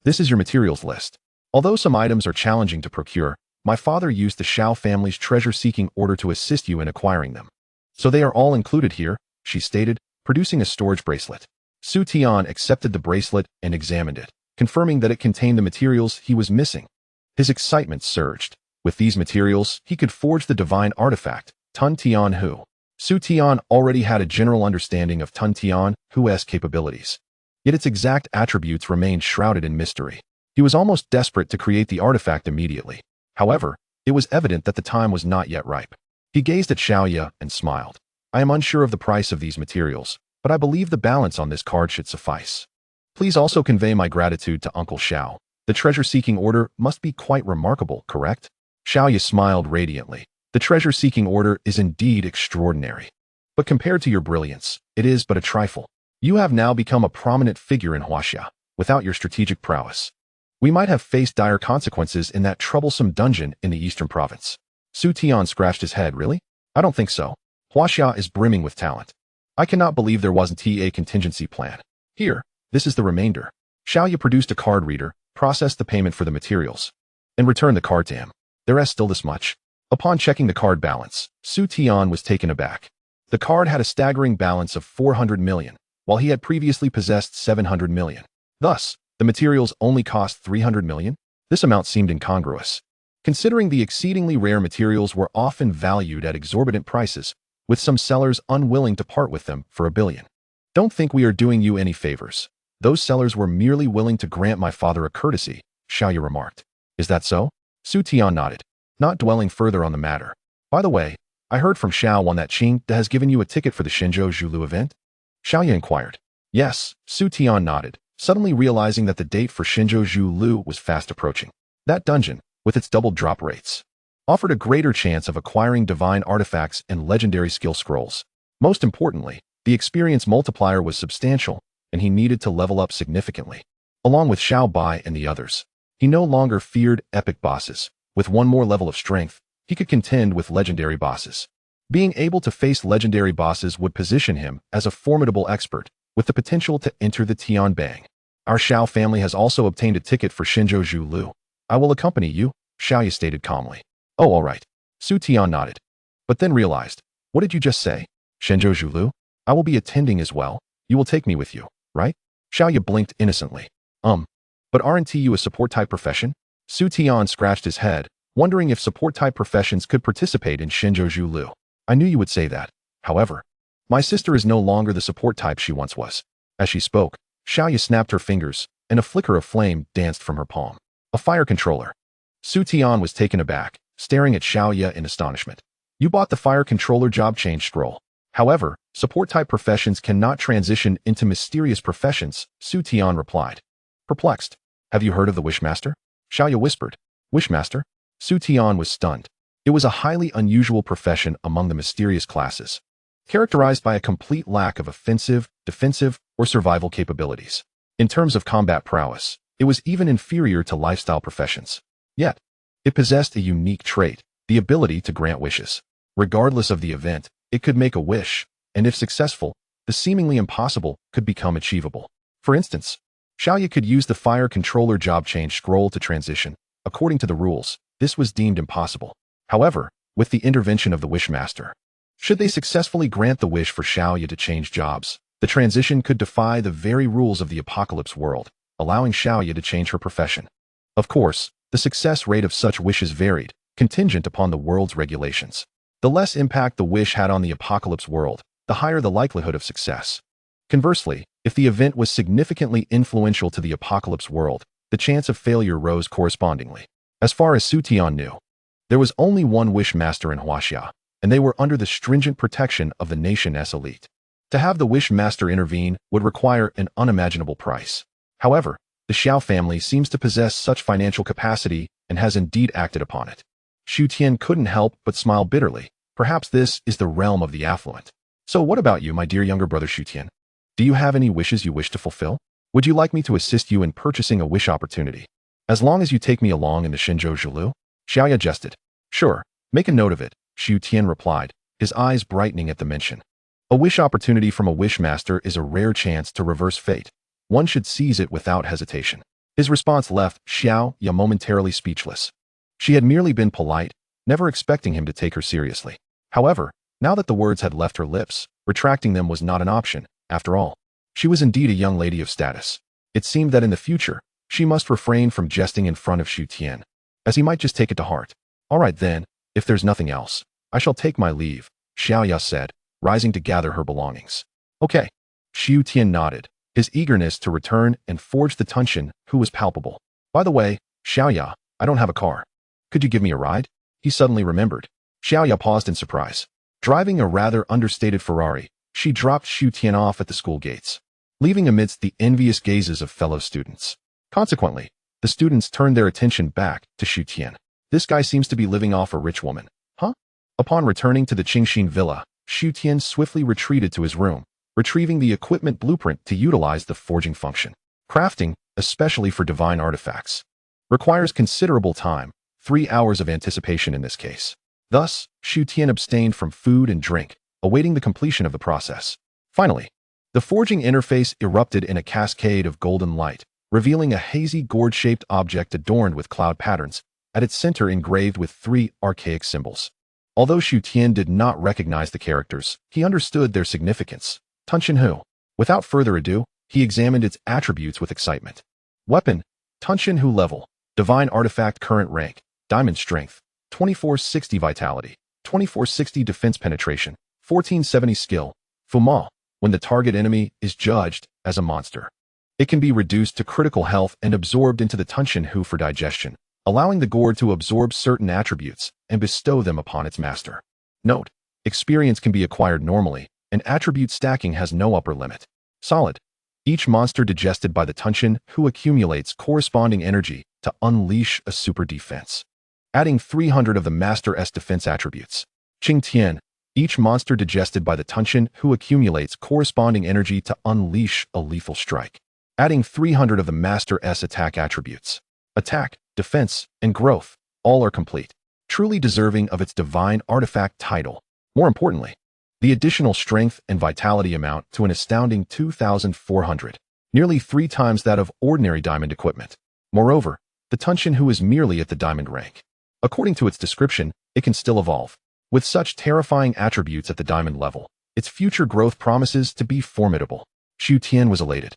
this is your materials list. Although some items are challenging to procure, my father used the Xiao family's treasure-seeking order to assist you in acquiring them. So they are all included here, she stated, producing a storage bracelet. Su Tian accepted the bracelet and examined it, confirming that it contained the materials he was missing. His excitement surged. With these materials, he could forge the divine artifact, Tun Tian Hu. Su Tian already had a general understanding of Tun Tian Hu's capabilities, yet its exact attributes remained shrouded in mystery. He was almost desperate to create the artifact immediately. However, it was evident that the time was not yet ripe. He gazed at Xiaoya and smiled. I am unsure of the price of these materials, but I believe the balance on this card should suffice. Please also convey my gratitude to Uncle Xiao. The treasure-seeking order must be quite remarkable, correct? Xiaoya smiled radiantly. The treasure-seeking order is indeed extraordinary. But compared to your brilliance, it is but a trifle. You have now become a prominent figure in Huaxia. Without your strategic prowess, we might have faced dire consequences in that troublesome dungeon in the eastern province. Su Tian scratched his head. Really? I don't think so. Huaxia is brimming with talent. I cannot believe there wasn't a contingency plan. Here, this is the remainder. Xiaoya produced a card reader, processed the payment for the materials, and returned the card to him. There is still this much. Upon checking the card balance, Su Tian was taken aback. The card had a staggering balance of 400 million, while he had previously possessed 700 million. Thus, the materials only cost 300 million? This amount seemed incongruous, considering the exceedingly rare materials were often valued at exorbitant prices, with some sellers unwilling to part with them for 1 billion. Don't think we are doing you any favors. Those sellers were merely willing to grant my father a courtesy, Xiaoya remarked. Is that so? Su Tian nodded, not dwelling further on the matter. By the way, I heard from Xiao on that Qing has given you a ticket for the Shenzhou Zhulu event. Xiaoya inquired. Yes, Su Tian nodded, suddenly realizing that the date for Shinzhou Zhu Lu was fast approaching. That dungeon, with its double drop rates, offered a greater chance of acquiring divine artifacts and legendary skill scrolls. Most importantly, the experience multiplier was substantial, and he needed to level up significantly. Along with Xiao Bai and the others, he no longer feared epic bosses. With one more level of strength, he could contend with legendary bosses. Being able to face legendary bosses would position him as a formidable expert, with the potential to enter the Tianbang. Our Xiao family has also obtained a ticket for Shinzhou Zhu Lu. I will accompany you, Xiaoya stated calmly. Oh, all right. Su Tian nodded, but then realized, what did you just say? Shinzhou Zhu Lu? I will be attending as well. You will take me with you, right? Xiaoya blinked innocently. But aren't you a support-type profession? Su Tian scratched his head, wondering if support-type professions could participate in Shinzhou Zhu Lu. I knew you would say that. However, my sister is no longer the support type she once was. As she spoke, Xiaoya snapped her fingers, and a flicker of flame danced from her palm. A fire controller. Su Tian was taken aback, staring at Xiaoya in astonishment. You bought the fire controller job change scroll. However, support-type professions cannot transition into mysterious professions, Su Tian replied. Perplexed. Have you heard of the Wishmaster? Xiaoya whispered. Wishmaster? Su Tian was stunned. It was a highly unusual profession among the mysterious classes, characterized by a complete lack of offensive, defensive, or survival capabilities. In terms of combat prowess, it was even inferior to lifestyle professions. Yet, it possessed a unique trait, the ability to grant wishes. Regardless of the event, it could make a wish, and if successful, the seemingly impossible could become achievable. For instance, Xiaoya could use the fire controller job change scroll to transition. According to the rules, this was deemed impossible. However, with the intervention of the Wishmaster, should they successfully grant the wish for Xiaoya to change jobs, the transition could defy the very rules of the apocalypse world, allowing Xiaoya to change her profession. Of course, the success rate of such wishes varied, contingent upon the world's regulations. The less impact the wish had on the apocalypse world, the higher the likelihood of success. Conversely, if the event was significantly influential to the apocalypse world, the chance of failure rose correspondingly. As far as Su Tian knew, there was only one Wishmaster in Huaxia, and they were under the stringent protection of the nation's elite. To have the Wishmaster intervene would require an unimaginable price. However, the Xiao family seems to possess such financial capacity and has indeed acted upon it. Xu Tian couldn't help but smile bitterly. Perhaps this is the realm of the affluent. So what about you, my dear younger brother Xu Tian? Do you have any wishes you wish to fulfill? Would you like me to assist you in purchasing a wish opportunity? As long as you take me along in the Shinzhou Zhu Lu? Xiaoya jested. Sure, make a note of it, Xu Tian replied, his eyes brightening at the mention. A wish opportunity from a Wishmaster is a rare chance to reverse fate. One should seize it without hesitation. His response left Xiaoya momentarily speechless. She had merely been polite, never expecting him to take her seriously. However, now that the words had left her lips, retracting them was not an option. After all, she was indeed a young lady of status. It seemed that in the future, she must refrain from jesting in front of Xu Tian, as he might just take it to heart. All right then, if there's nothing else, I shall take my leave, Xiaoya said, rising to gather her belongings. Okay. Xu Tian nodded, his eagerness to return and forge the Tunshin, who was palpable. By the way, Xiaoya, I don't have a car. Could you give me a ride? He suddenly remembered. Xiaoya paused in surprise. Driving a rather understated Ferrari, she dropped Xu Tian off at the school gates, leaving amidst the envious gazes of fellow students. Consequently, the students turned their attention back to Xu Tian. This guy seems to be living off a rich woman. Huh? Upon returning to the Qingxin villa, Xu Tian swiftly retreated to his room, retrieving the equipment blueprint to utilize the forging function. Crafting, especially for divine artifacts, requires considerable time, 3 hours of anticipation in this case. Thus, Xu Tian abstained from food and drink, awaiting the completion of the process. Finally, the forging interface erupted in a cascade of golden light, revealing a hazy gourd-shaped object adorned with cloud patterns, at its center engraved with 3 archaic symbols. Although Xu Tian did not recognize the characters, he understood their significance. Tunshin Hu. Without further ado, he examined its attributes with excitement. Weapon, Tunshin Hu level, divine artifact current rank, diamond strength, 2460 vitality, 2460 defense penetration, 1470 skill. Fuma, when the target enemy is judged as a monster, it can be reduced to critical health and absorbed into the Tunshin Hu for digestion, allowing the gourd to absorb certain attributes and bestow them upon its master. Note, experience can be acquired normally, and attribute stacking has no upper limit. Solid. Each monster digested by the Tunshin who accumulates corresponding energy to unleash a super defense. Adding 300 of the Master S defense attributes. Qing Tian. Each monster digested by the Tunshin who accumulates corresponding energy to unleash a lethal strike. Adding 300 of the Master S attack attributes. Attack, defense, and growth, all are complete. Truly deserving of its divine artifact title. More importantly, the additional strength and vitality amount to an astounding 2,400, nearly 3 times that of ordinary diamond equipment. Moreover, the Tunshin who is merely at the diamond rank. According to its description, it can still evolve. With such terrifying attributes at the diamond level, its future growth promises to be formidable. Xu Tian was elated.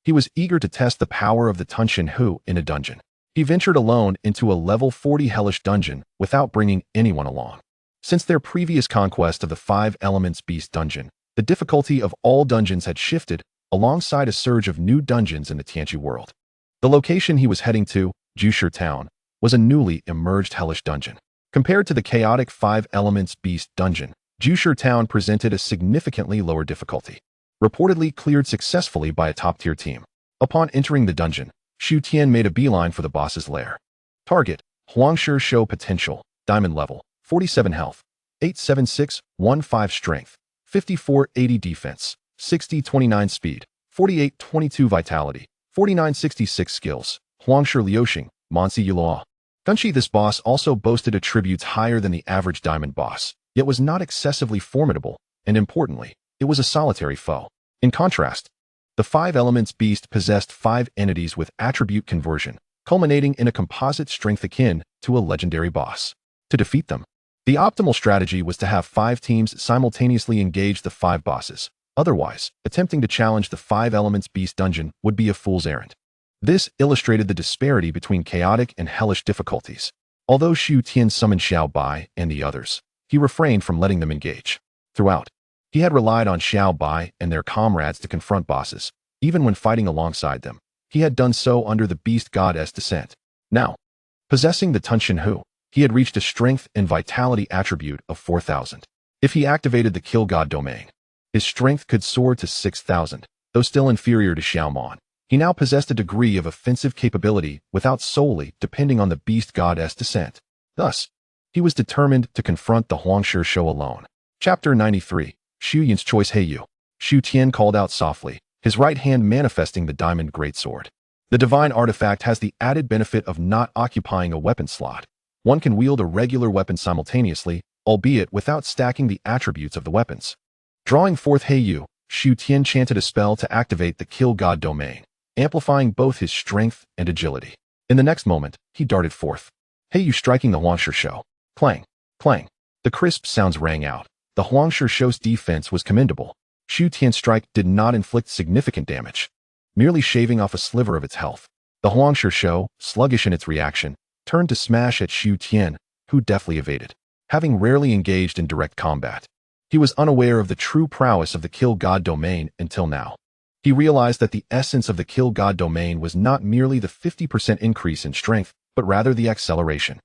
He was eager to test the power of the Tunshin who in a dungeon. He ventured alone into a level 40 hellish dungeon without bringing anyone along. Since their previous conquest of the 5 Elements Beast dungeon, the difficulty of all dungeons had shifted alongside a surge of new dungeons in the Tianqi world. The location he was heading to, Jushi Town, was a newly emerged hellish dungeon. Compared to the chaotic 5 Elements Beast dungeon, Jushi Town presented a significantly lower difficulty, reportedly cleared successfully by a top-tier team. Upon entering the dungeon, Xu Tian made a beeline for the boss's lair. Target, Huangshi Show Potential, Diamond Level, 47 Health, 87615 Strength, 5480 Defense, 6029 Speed, 4822 Vitality, 4966 Skills, Huangshi Liuxing, Monsi Yulaw. Gunshi. This boss also boasted attributes higher than the average diamond boss, yet was not excessively formidable, and importantly, it was a solitary foe. In contrast, the 5 Elements Beast possessed 5 entities with attribute conversion, culminating in a composite strength akin to a legendary boss. To defeat them, the optimal strategy was to have 5 teams simultaneously engage the 5 bosses. Otherwise, attempting to challenge the 5 Elements Beast dungeon would be a fool's errand. This illustrated the disparity between chaotic and hellish difficulties. Although Xu Tian summoned Xiao Bai and the others, he refrained from letting them engage. Throughout, he had relied on Xiao Bai and their comrades to confront bosses. Even when fighting alongside them, he had done so under the Beast Goddess descent. Now, possessing the Tunshin Hu, he had reached a strength and vitality attribute of 4,000. If he activated the Kill God domain, his strength could soar to 6,000, though still inferior to Xiaomon. He now possessed a degree of offensive capability without solely depending on the Beast Goddess descent. Thus, he was determined to confront the Huangshi Show alone. Chapter 93, Xu Yan's Choice Heiyu. Xu Tian called out softly, his right hand manifesting the diamond greatsword. The divine artifact has the added benefit of not occupying a weapon slot. One can wield a regular weapon simultaneously, albeit without stacking the attributes of the weapons. Drawing forth Heiyu, Xu Tian chanted a spell to activate the Kill God domain, amplifying both his strength and agility. In the next moment, he darted forth. Heiyu striking the Huangshi Show. Clang, clang. The crisp sounds rang out. The Huangshi Show's defense was commendable. Xu Tian's strike did not inflict significant damage, merely shaving off a sliver of its health. The Huangshi Show, sluggish in its reaction, turned to smash at Xu Tian, who deftly evaded. Having rarely engaged in direct combat, he was unaware of the true prowess of the Kill God domain until now. He realized that the essence of the Kill God domain was not merely the 50% increase in strength, but rather the acceleration.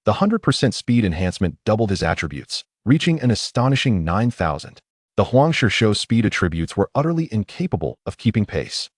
The 100% speed enhancement doubled his attributes, reaching an astonishing 9,000. The Huangshi Show's speed attributes were utterly incapable of keeping pace.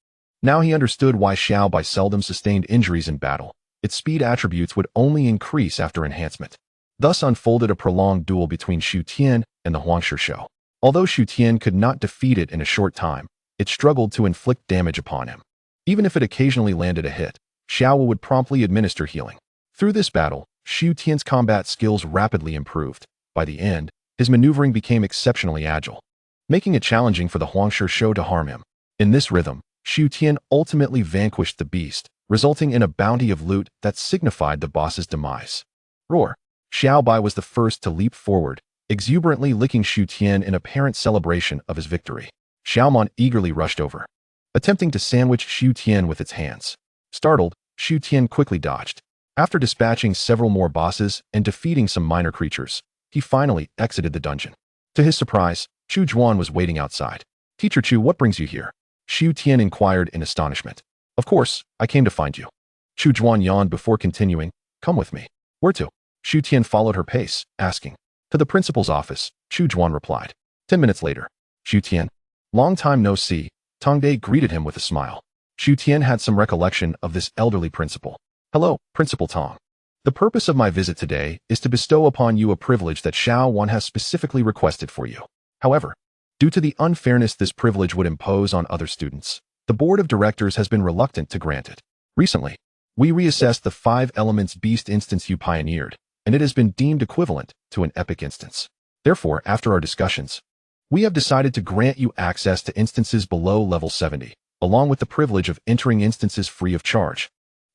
Now he understood why Xiao Bai seldom sustained injuries in battle. Its speed attributes would only increase after enhancement. Thus unfolded a prolonged duel between Xu Tian and the Huangshi Show. Although Xu Tian could not defeat it in a short time, it struggled to inflict damage upon him. Even if it occasionally landed a hit, Xiao would promptly administer healing. Through this battle, Xu Tian's combat skills rapidly improved. By the end, his maneuvering became exceptionally agile, making it challenging for the Huangshi Show to harm him. In this rhythm, Xu Tian ultimately vanquished the beast, resulting in a bounty of loot that signified the boss's demise. Roar! Xiao Bai was the first to leap forward, exuberantly licking Xu Tian in apparent celebration of his victory. Xiaomon eagerly rushed over, attempting to sandwich Xu Tian with its hands. Startled, Xu Tian quickly dodged. After dispatching several more bosses and defeating some minor creatures, he finally exited the dungeon. To his surprise, Chu Juan was waiting outside. "Teacher Chu, what brings you here?" Xu Tian inquired in astonishment. "Of course, I came to find you." Chu Juan yawned before continuing, "Come with me." "Where to?" Xu Tian followed her pace, asking. "To the principal's office," Chu Juan replied. 10 minutes later, Xu Tian. Long time no see, Tong Dai greeted him with a smile. Xu Tian had some recollection of this elderly principal. Hello, Principal Tong. The purpose of my visit today is to bestow upon you a privilege that Xiao Wan has specifically requested for you. However, due to the unfairness this privilege would impose on other students, the board of directors has been reluctant to grant it. Recently, we reassessed the 5 elements beast instance you pioneered, and it has been deemed equivalent to an epic instance. Therefore, after our discussions, we have decided to grant you access to instances below level 70, along with the privilege of entering instances free of charge,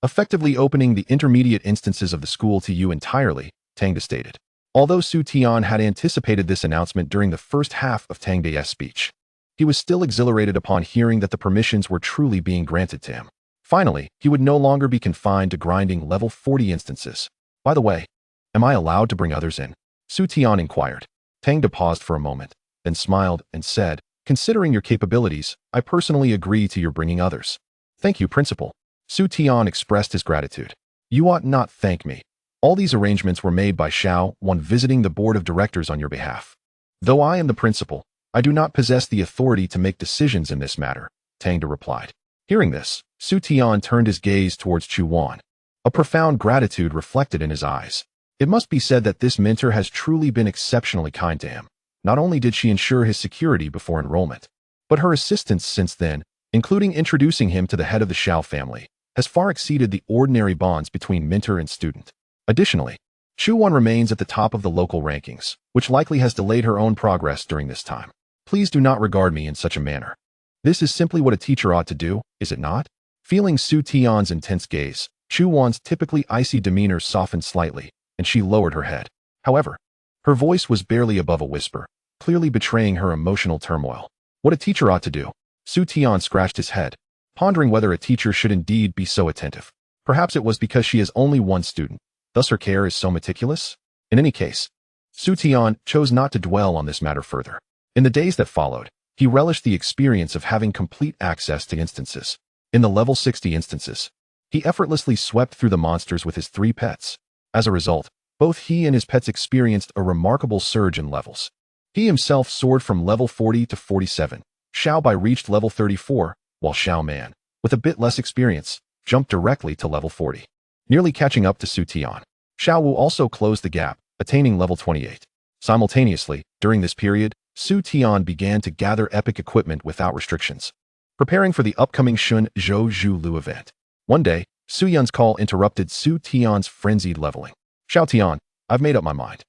effectively opening the intermediate instances of the school to you entirely, Tang Dai stated. Although Su Tian had anticipated this announcement during the first half of Tang Dai's speech, he was still exhilarated upon hearing that the permissions were truly being granted to him. Finally, he would no longer be confined to grinding level 40 instances. By the way, am I allowed to bring others in? Su Tian inquired. Tang Dai paused for a moment, then smiled and said, considering your capabilities, I personally agree to your bringing others. Thank you, Principal. Su Tian expressed his gratitude. You ought not thank me. All these arrangements were made by Xiao Wan visiting the board of directors on your behalf. Though I am the principal, I do not possess the authority to make decisions in this matter, Tang Dai replied. Hearing this, Su Tian turned his gaze towards Chu Wan. A profound gratitude reflected in his eyes. It must be said that this mentor has truly been exceptionally kind to him. Not only did she ensure his security before enrollment, but her assistance since then, including introducing him to the head of the Xiao family, has far exceeded the ordinary bonds between mentor and student. Additionally, Chu Wan remains at the top of the local rankings, which likely has delayed her own progress during this time. Please do not regard me in such a manner. This is simply what a teacher ought to do, is it not? Feeling Su Tian's intense gaze, Chu Wan's typically icy demeanor softened slightly, and she lowered her head. However, her voice was barely above a whisper, clearly betraying her emotional turmoil. What a teacher ought to do. Su Tian scratched his head, pondering whether a teacher should indeed be so attentive. Perhaps it was because she has only one student, thus her care is so meticulous? In any case, Su Tian chose not to dwell on this matter further. In the days that followed, he relished the experience of having complete access to instances. In the level 60 instances, he effortlessly swept through the monsters with his 3 pets. As a result, both he and his pets experienced a remarkable surge in levels. He himself soared from level 40 to 47. Xiao Bai reached level 34, while Xiao Man, with a bit less experience, jumped directly to level 40. Nearly catching up to Su Tian, Xiao Wu also closed the gap, attaining level 28. Simultaneously, during this period, Su Tian began to gather epic equipment without restrictions, preparing for the upcoming Shun Zhou Zhu Lu event. One day, Su Yun's call interrupted Su Tian's frenzied leveling. Xiao Tian, I've made up my mind.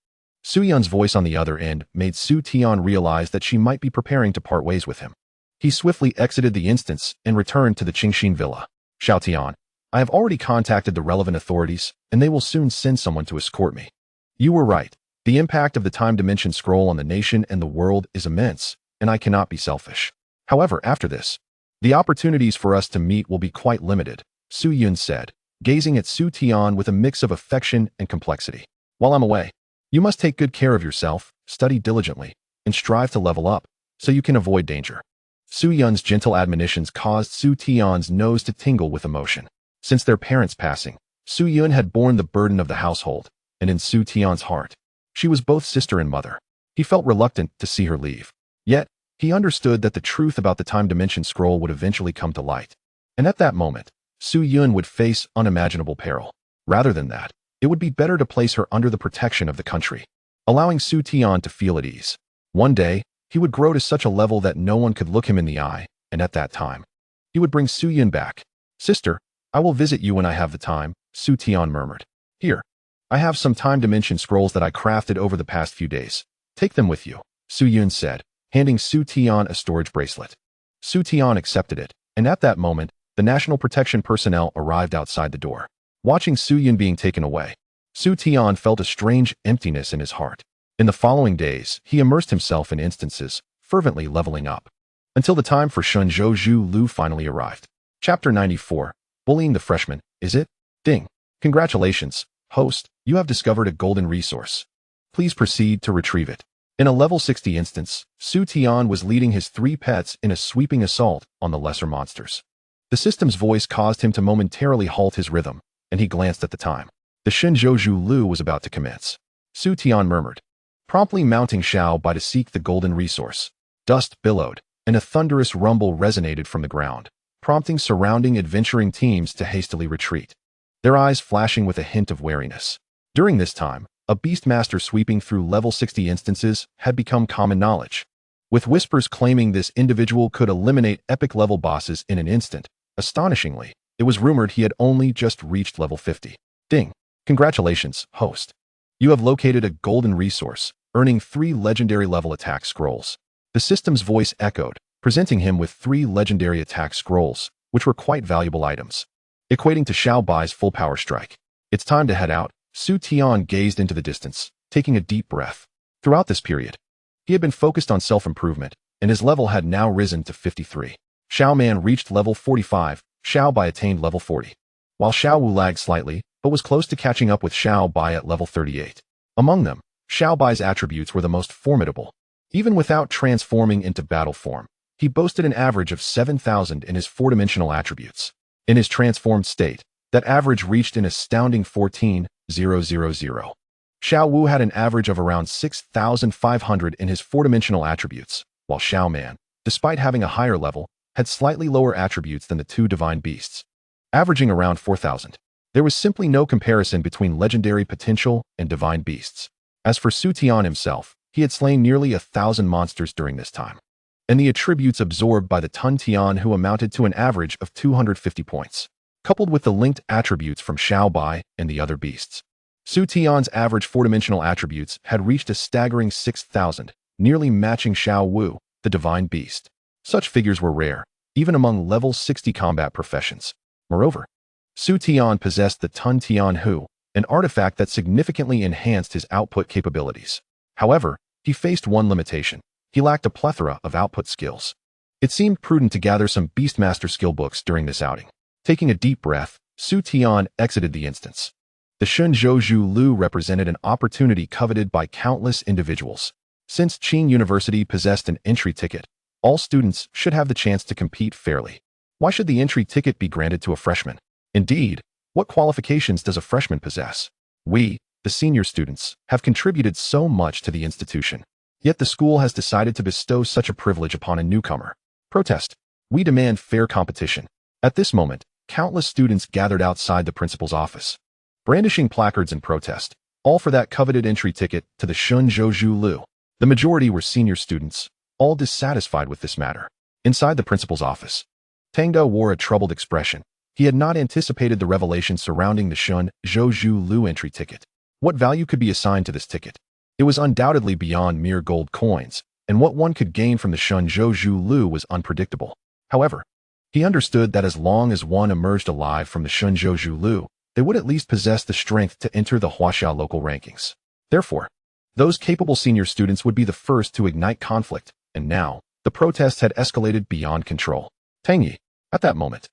Su Yun's voice on the other end made Su Tian realize that she might be preparing to part ways with him. He swiftly exited the instance and returned to the Qingxin villa. Xiao Tian, I have already contacted the relevant authorities, and they will soon send someone to escort me. You were right. The impact of the time dimension scroll on the nation and the world is immense, and I cannot be selfish. However, after this, the opportunities for us to meet will be quite limited, Su Yun said, gazing at Su Tian with a mix of affection and complexity. While I'm away, you must take good care of yourself, study diligently, and strive to level up, so you can avoid danger. Su Yun's gentle admonitions caused Su Tian's nose to tingle with emotion. Since their parents' passing, Su Yun had borne the burden of the household, and in Su Tian's heart, she was both sister and mother. He felt reluctant to see her leave. Yet, he understood that the truth about the time dimension scroll would eventually come to light. And at that moment, Su Yun would face unimaginable peril. Rather than that, it would be better to place her under the protection of the country, allowing Su Tian to feel at ease. One day, he would grow to such a level that no one could look him in the eye, and at that time, he would bring Su Yun back. Sister, I will visit you when I have the time, Su Tian murmured. Here, I have some time dimension scrolls that I crafted over the past few days. Take them with you, Su Yun said, handing Su Tian a storage bracelet. Su Tian accepted it, and at that moment, the National Protection personnel arrived outside the door. Watching Su Yun being taken away, Su Tian felt a strange emptiness in his heart. In the following days, he immersed himself in instances, fervently leveling up, until the time for Shun Zhou Zhu Lu finally arrived. Chapter 94. Bullying the Freshman, is it? Ding. Congratulations, host, you have discovered a golden resource. Please proceed to retrieve it. In a level 60 instance, Su Tian was leading his 3 pets in a sweeping assault on the lesser monsters. The system's voice caused him to momentarily halt his rhythm, and he glanced at the time. The Shenzhou Zhu Lu was about to commence. Su Tian murmured, promptly mounting Xiao Bai to seek the golden resource. Dust billowed, and a thunderous rumble resonated from the ground, prompting surrounding adventuring teams to hastily retreat, their eyes flashing with a hint of wariness. During this time, a Beastmaster sweeping through level 60 instances had become common knowledge, with whispers claiming this individual could eliminate epic-level bosses in an instant. Astonishingly, it was rumored he had only just reached level 50. Ding! Congratulations, host. You have located a golden resource, earning 3 legendary level attack scrolls. The system's voice echoed, presenting him with 3 legendary attack scrolls, which were quite valuable items, equating to Xiao Bai's full power strike. It's time to head out. Su Tian gazed into the distance, taking a deep breath. Throughout this period, he had been focused on self-improvement, and his level had now risen to 53. Xiao Man reached level 45, Xiao Bai attained level 40, while Xiao Wu lagged slightly, but was close to catching up with Xiao Bai at level 38. Among them, Xiao Bai's attributes were the most formidable. Even without transforming into battle form, he boasted an average of 7,000 in his 4-dimensional attributes. In his transformed state, that average reached an astounding 14,000. Xiao Wu had an average of around 6,500 in his 4-dimensional attributes, while Xiao Man, despite having a higher level, had slightly lower attributes than the 2 divine beasts, averaging around 4,000. There was simply no comparison between legendary potential and divine beasts. As for Su Tian himself, he had slain nearly 1,000 monsters during this time, and the attributes absorbed by the Tun Tian who amounted to an average of 250 points, coupled with the linked attributes from Xiao Bai and the other beasts. Su Tian's average 4-dimensional attributes had reached a staggering 6,000, nearly matching Xiao Wu, the divine beast. Such figures were rare, even among level 60 combat professions. Moreover, Su Tian possessed the Tun Tian Hu, an artifact that significantly enhanced his output capabilities. However, he faced one limitation. He lacked a plethora of output skills. It seemed prudent to gather some Beastmaster skill books during this outing. Taking a deep breath, Su Tian exited the instance. The Shenzhou Lu represented an opportunity coveted by countless individuals. Since Qing University possessed an entry ticket, all students should have the chance to compete fairly. Why should the entry ticket be granted to a freshman? Indeed, what qualifications does a freshman possess? We, the senior students, have contributed so much to the institution. Yet the school has decided to bestow such a privilege upon a newcomer. Protest. We demand fair competition. At this moment, countless students gathered outside the principal's office, brandishing placards in protest, all for that coveted entry ticket to the Shenzhou Lu. The majority were senior students, all dissatisfied with this matter. Inside the principal's office, Tangda wore a troubled expression. He had not anticipated the revelation surrounding the Shenzhou Lu entry ticket. What value could be assigned to this ticket? It was undoubtedly beyond mere gold coins, and what one could gain from the Shenzhou Lu was unpredictable. However, he understood that as long as one emerged alive from the Shenzhou Lu, they would at least possess the strength to enter the Huaxia local rankings. Therefore, those capable senior students would be the first to ignite conflict, and now, the protests had escalated beyond control. Tangyi. At that moment,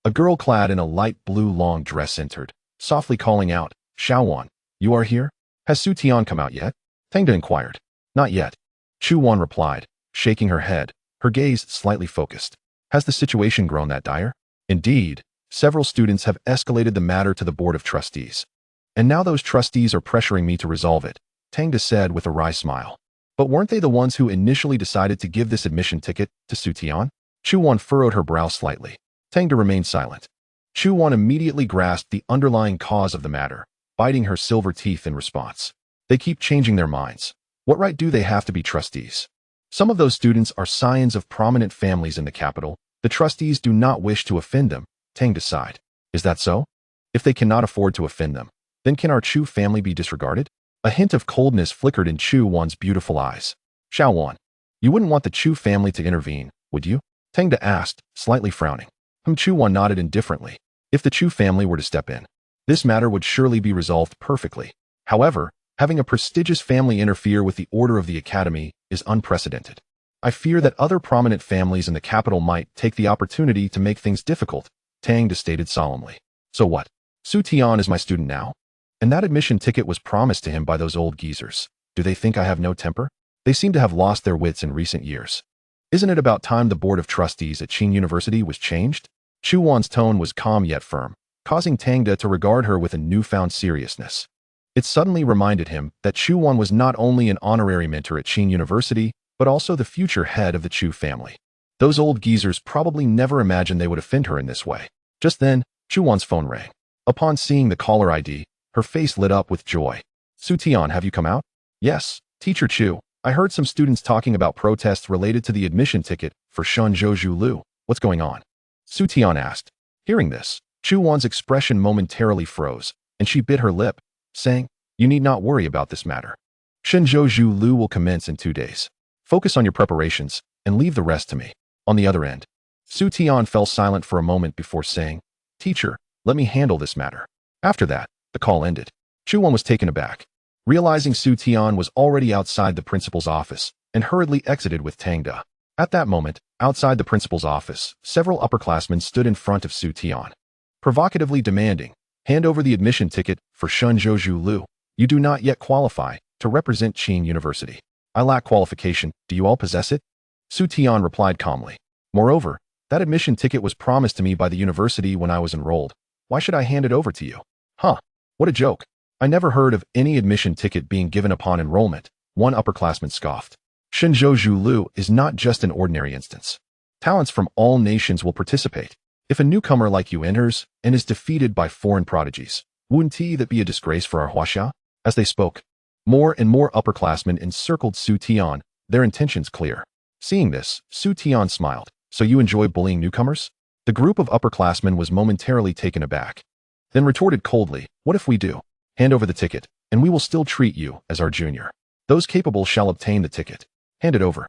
a girl clad in a light blue long dress entered, softly calling out, "Xiaowan, you are here? Has Su Tian come out yet?" Tangda inquired. "Not yet," Chu Wan replied, shaking her head, her gaze slightly focused. "Has the situation grown that dire?" "Indeed, several students have escalated the matter to the Board of Trustees. And now those trustees are pressuring me to resolve it," Tangda said with a wry smile. "But weren't they the ones who initially decided to give this admission ticket to Su Tian?" Chu Wan furrowed her brow slightly. Tangda remained silent. Chu Wan immediately grasped the underlying cause of the matter, biting her silver teeth in response. "They keep changing their minds. What right do they have to be trustees? Some of those students are scions of prominent families in the capital. The trustees do not wish to offend them," Tangda sighed. "Is that so? If they cannot afford to offend them, then can our Chu family be disregarded?" A hint of coldness flickered in Chu Wan's beautiful eyes. "Xiao Wan, you wouldn't want the Chu family to intervene, would you?" Tangda asked, slightly frowning. Chu Wan nodded indifferently. If the Chu family were to step in, this matter would surely be resolved perfectly. However, having a prestigious family interfere with the order of the academy is unprecedented. I fear that other prominent families in the capital might take the opportunity to make things difficult, Tangda stated solemnly. "So what? Su Tian is my student now? And that admission ticket was promised to him by those old geezers. Do they think I have no temper? They seem to have lost their wits in recent years. Isn't it about time the Board of Trustees at Qing University was changed?" Chu Wan's tone was calm yet firm, causing Tangda to regard her with a newfound seriousness. It suddenly reminded him that Chu Wan was not only an honorary mentor at Qing University, but also the future head of the Chu family. Those old geezers probably never imagined they would offend her in this way. Just then, Chu Wan's phone rang. Upon seeing the caller ID, her face lit up with joy. Su Tian, have you come out? Yes, Teacher Chu. I heard some students talking about protests related to the admission ticket for Shenzhou Lu. What's going on? Su Tian asked. Hearing this, Chu Wan's expression momentarily froze, and she bit her lip, saying, You need not worry about this matter. Shenzhou Lu will commence in 2 days. Focus on your preparations, and leave the rest to me. On the other end, Su Tian fell silent for a moment before saying, Teacher, let me handle this matter. After that, the call ended. Chu Wan was taken aback, realizing Su Tian was already outside the principal's office, and hurriedly exited with Tang Da. At that moment, outside the principal's office, several upperclassmen stood in front of Su Tian, provocatively demanding, Hand over the admission ticket for Shenzhou Lu. You do not yet qualify to represent Qin University. I lack qualification. Do you all possess it? Su Tian replied calmly. Moreover, that admission ticket was promised to me by the university when I was enrolled. Why should I hand it over to you? Huh. What a joke. I never heard of any admission ticket being given upon enrollment, one upperclassman scoffed. Shenzhou Lu is not just an ordinary instance. Talents from all nations will participate. If a newcomer like you enters and is defeated by foreign prodigies, wouldn't that be a disgrace for our Huaxia? As they spoke, more and more upperclassmen encircled Su Tian, their intentions clear. Seeing this, Su Tian smiled. So you enjoy bullying newcomers? The group of upperclassmen was momentarily taken aback, then retorted coldly, What if we do? Hand over the ticket, and we will still treat you as our junior. Those capable shall obtain the ticket. Hand it over,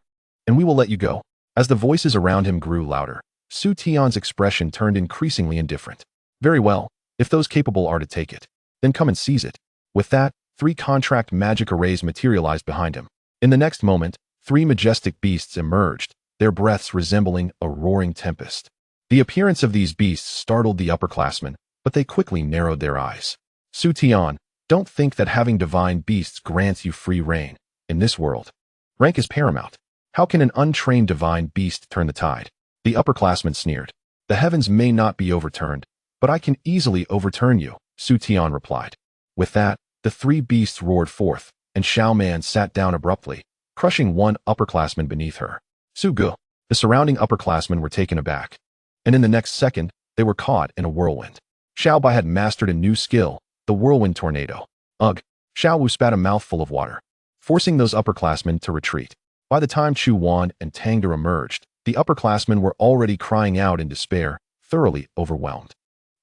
and we will let you go. As the voices around him grew louder, Su Tian's expression turned increasingly indifferent. Very well, if those capable are to take it, then come and seize it. With that, 3 contract magic arrays materialized behind him. In the next moment, 3 majestic beasts emerged, their breaths resembling a roaring tempest. The appearance of these beasts startled the upperclassmen, but they quickly narrowed their eyes. Su Tian, don't think that having divine beasts grants you free reign. In this world, rank is paramount. How can an untrained divine beast turn the tide? The upperclassmen sneered. The heavens may not be overturned, but I can easily overturn you, Su Tian replied. With that, the 3 beasts roared forth, and Xiao Man sat down abruptly, crushing one upperclassman beneath her. Su Gu. The surrounding upperclassmen were taken aback, and in the next second, they were caught in a whirlwind. Xiao Bai had mastered a new skill, the whirlwind tornado. Ugh! Xiao Wu spat a mouthful of water, forcing those upperclassmen to retreat. By the time Chu Wan and Tang Da emerged, the upperclassmen were already crying out in despair, thoroughly overwhelmed.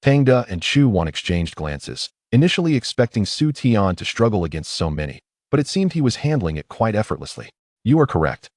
Tang Da and Chu Wan exchanged glances, initially expecting Su Tian to struggle against so many, but it seemed he was handling it quite effortlessly. You are correct.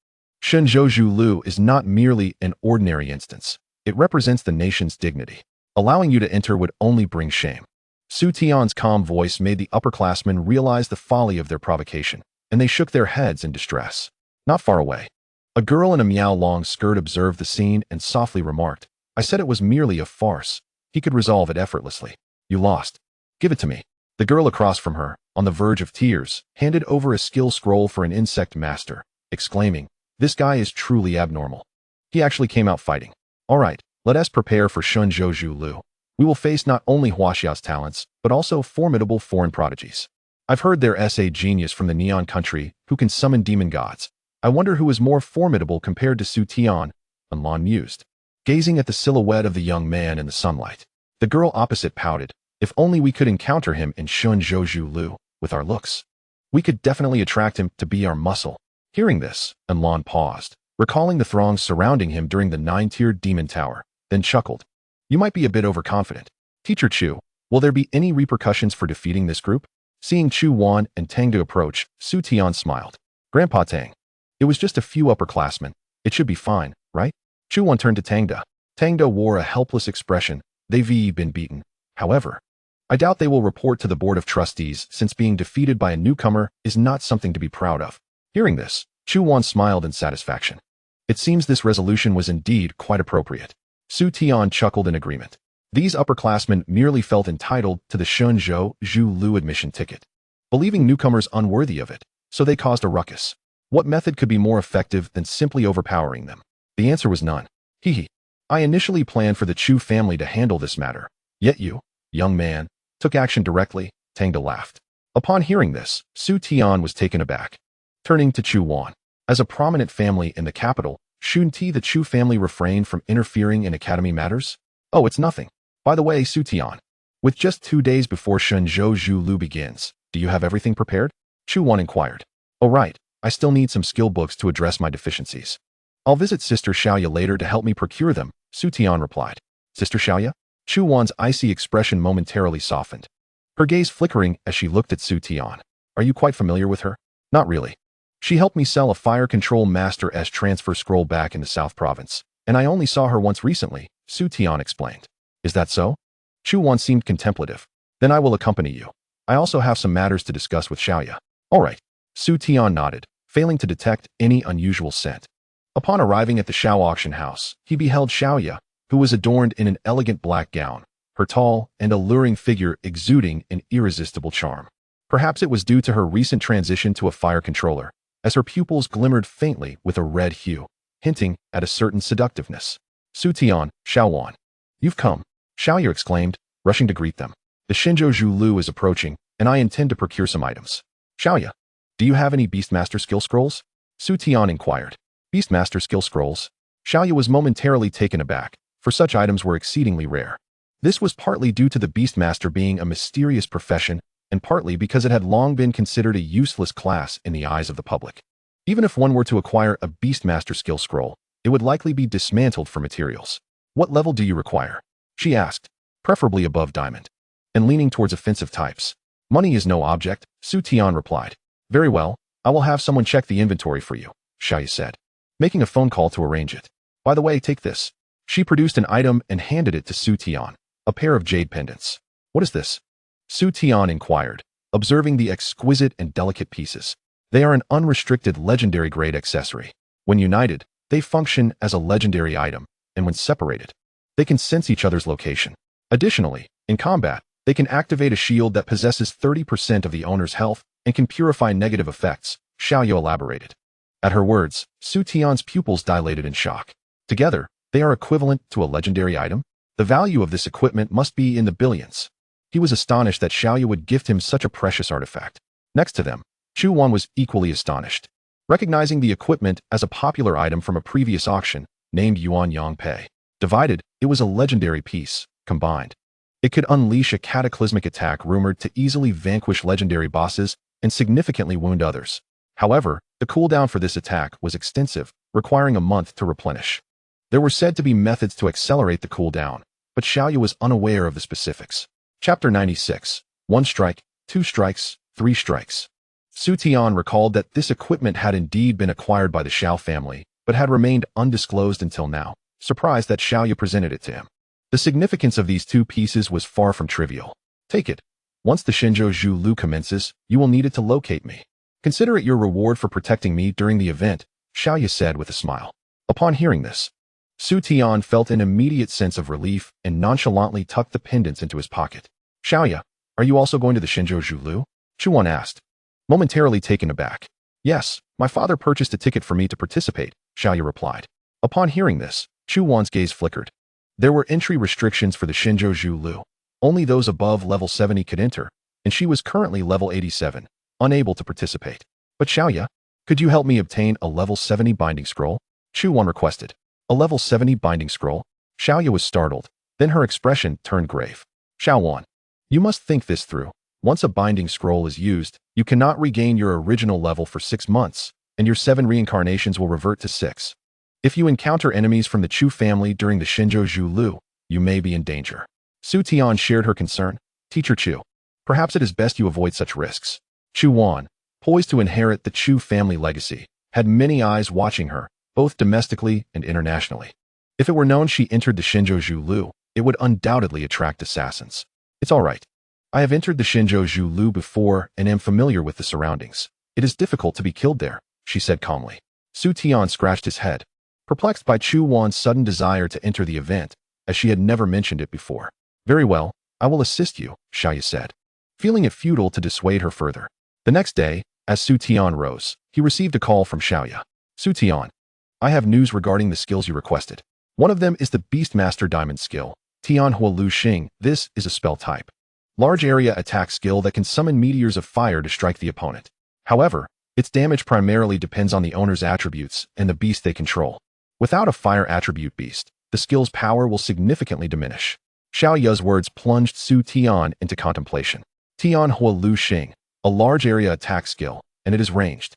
Shenzhou Lu is not merely an ordinary instance. It represents the nation's dignity. Allowing you to enter would only bring shame. Su Tian's calm voice made the upperclassmen realize the folly of their provocation, and they shook their heads in distress. Not far away, a girl in a meow-long skirt observed the scene and softly remarked, I said it was merely a farce. He could resolve it effortlessly. You lost. Give it to me. The girl across from her, on the verge of tears, handed over a skill scroll for an insect master, exclaiming, This guy is truly abnormal. He actually came out fighting. All right, let us prepare for Shenzhou Lu. We will face not only Huaxia's talents, but also formidable foreign prodigies. I've heard there's a genius from the Neon Country who can summon demon gods. I wonder who is more formidable compared to Su Tian, Anlan mused, gazing at the silhouette of the young man in the sunlight. The girl opposite pouted. If only we could encounter him in Shenzhou Lu, with our looks. We could definitely attract him to be our muscle. Hearing this, Anlan paused, recalling the throngs surrounding him during the 9-tiered demon tower, then chuckled. You might be a bit overconfident. Teacher Chu, will there be any repercussions for defeating this group? Seeing Chu Wan and Tang Da approach, Su Tian smiled. Grandpa Tang. It was just a few upperclassmen. It should be fine, right? Chu Wan turned to Tang Da. Tang Da wore a helpless expression. They've been beaten. However, I doubt they will report to the Board of Trustees since being defeated by a newcomer is not something to be proud of. Hearing this, Chu Wan smiled in satisfaction. It seems this resolution was indeed quite appropriate. Su Tian chuckled in agreement. These upperclassmen merely felt entitled to the Shenzhou Lu admission ticket, believing newcomers unworthy of it, so they caused a ruckus. What method could be more effective than simply overpowering them? The answer was none. Hee. I initially planned for the Chu family to handle this matter, yet you, young man, took action directly, Tang Da laughed. Upon hearing this, Su Tian was taken aback. Turning to Chu Wan. As a prominent family in the capital, shouldn't the Chu family refrain from interfering in academy matters? Oh, it's nothing. By the way, Su Tian, with just 2 days before Shenzhou Zhu Lu begins, do you have everything prepared? Chu Wan inquired. Oh right, I still need some skill books to address my deficiencies. I'll visit Sister Xiaoya later to help me procure them, Su Tian replied. Sister Xiaoya? Chu Wan's icy expression momentarily softened, her gaze flickering as she looked at Su Tian. Are you quite familiar with her? Not really. She helped me sell a Fire Control Master S transfer scroll back in the South Province, and I only saw her once recently, Su Tian explained. Is that so? Chu Wan seemed contemplative. Then I will accompany you. I also have some matters to discuss with Xiaoya. All right. Su Tian nodded, failing to detect any unusual scent. Upon arriving at the Xiao auction house, he beheld Xiaoya, who was adorned in an elegant black gown, her tall and alluring figure exuding an irresistible charm. Perhaps it was due to her recent transition to a fire controller, as her pupils glimmered faintly with a red hue, hinting at a certain seductiveness. Su Tian, Xiao Wan. You've come, Xiaoya exclaimed, rushing to greet them. The Shenzhou Zhu Lu is approaching, and I intend to procure some items. Xiaoya, do you have any Beastmaster skill scrolls? Su Tian inquired. Beastmaster skill scrolls? Xiaoya was momentarily taken aback, for such items were exceedingly rare. This was partly due to the Beastmaster being a mysterious profession, and partly because it had long been considered a useless class in the eyes of the public. Even if one were to acquire a Beastmaster skill scroll, it would likely be dismantled for materials. What level do you require? She asked, preferably above diamond, and leaning towards offensive types. Money is no object, Su Tian replied. Very well, I will have someone check the inventory for you, Xiaoya said, making a phone call to arrange it. By the way, take this. She produced an item and handed it to Su Tian, a pair of jade pendants. What is this? Su Tian inquired, observing the exquisite and delicate pieces. They are an unrestricted legendary grade accessory. When united, they function as a legendary item, and when separated, they can sense each other's location. Additionally, in combat, they can activate a shield that possesses 30% of the owner's health and can purify negative effects, Xiaoya elaborated. At her words, Su Tian's pupils dilated in shock. Together, they are equivalent to a legendary item? The value of this equipment must be in the billions. He was astonished that Xiaoya would gift him such a precious artifact. Next to them, Chu Wan was equally astonished. Recognizing the equipment as a popular item from a previous auction, named Yuan Yang Pei. Divided, it was a legendary piece. Combined, it could unleash a cataclysmic attack rumored to easily vanquish legendary bosses and significantly wound others. However, the cooldown for this attack was extensive, requiring a month to replenish. There were said to be methods to accelerate the cooldown, but Xiaoya was unaware of the specifics. Chapter 96. 1 strike, 2 strikes, 3 strikes. Su Tian recalled that this equipment had indeed been acquired by the Xiao family, but had remained undisclosed until now, surprised that Xiaoya presented it to him. The significance of these two pieces was far from trivial. Take it. Once the Shenzhou Zhu Lu commences, you will need it to locate me. Consider it your reward for protecting me during the event, Xiaoya said with a smile. Upon hearing this, Su Tian felt an immediate sense of relief and nonchalantly tucked the pendants into his pocket. Xiaoya, are you also going to the Shenzhou Zhu Lu? Chu Wan asked, momentarily taken aback. Yes, my father purchased a ticket for me to participate, Xiaoya replied. Upon hearing this, Chu Wan's gaze flickered. There were entry restrictions for the Shenzhou Zhu Lu. Only those above level 70 could enter, and she was currently level 87, unable to participate. But Xiaoya, could you help me obtain a level 70 binding scroll? Chu Wan requested. A level 70 binding scroll? Xiaoya was startled, then her expression turned grave. Xiao Wan, you must think this through. Once a binding scroll is used, you cannot regain your original level for 6 months, and your 7 reincarnations will revert to 6. If you encounter enemies from the Chu family during the Shenzhou Zhu Lu, you may be in danger. Su Tian shared her concern. Teacher Chu, perhaps it is best you avoid such risks. Chu Wan, poised to inherit the Chu family legacy, had many eyes watching her, both domestically and internationally. If it were known she entered the Shenzhou Zhu Lu, it would undoubtedly attract assassins. It's all right. I have entered the Shenzhou Zhu Lu before and am familiar with the surroundings. It is difficult to be killed there, she said calmly. Su Tian scratched his head, perplexed by Chu Wan's sudden desire to enter the event, as she had never mentioned it before. Very well, I will assist you, Xiaoya said, feeling it futile to dissuade her further. The next day, as Su Tian rose, he received a call from Xiaoya. Su Tian, I have news regarding the skills you requested. One of them is the Beastmaster Diamond skill, Tian Hua Lu Xing. This is a spell type. Large area attack skill that can summon meteors of fire to strike the opponent. However, Its damage primarily depends on the owner's attributes and the beast they control. Without a fire attribute beast, the skill's power will significantly diminish. Xiao Yu's words plunged Su Tian into contemplation. Tian Hua Lu Xing, a large area attack skill, and it is ranged.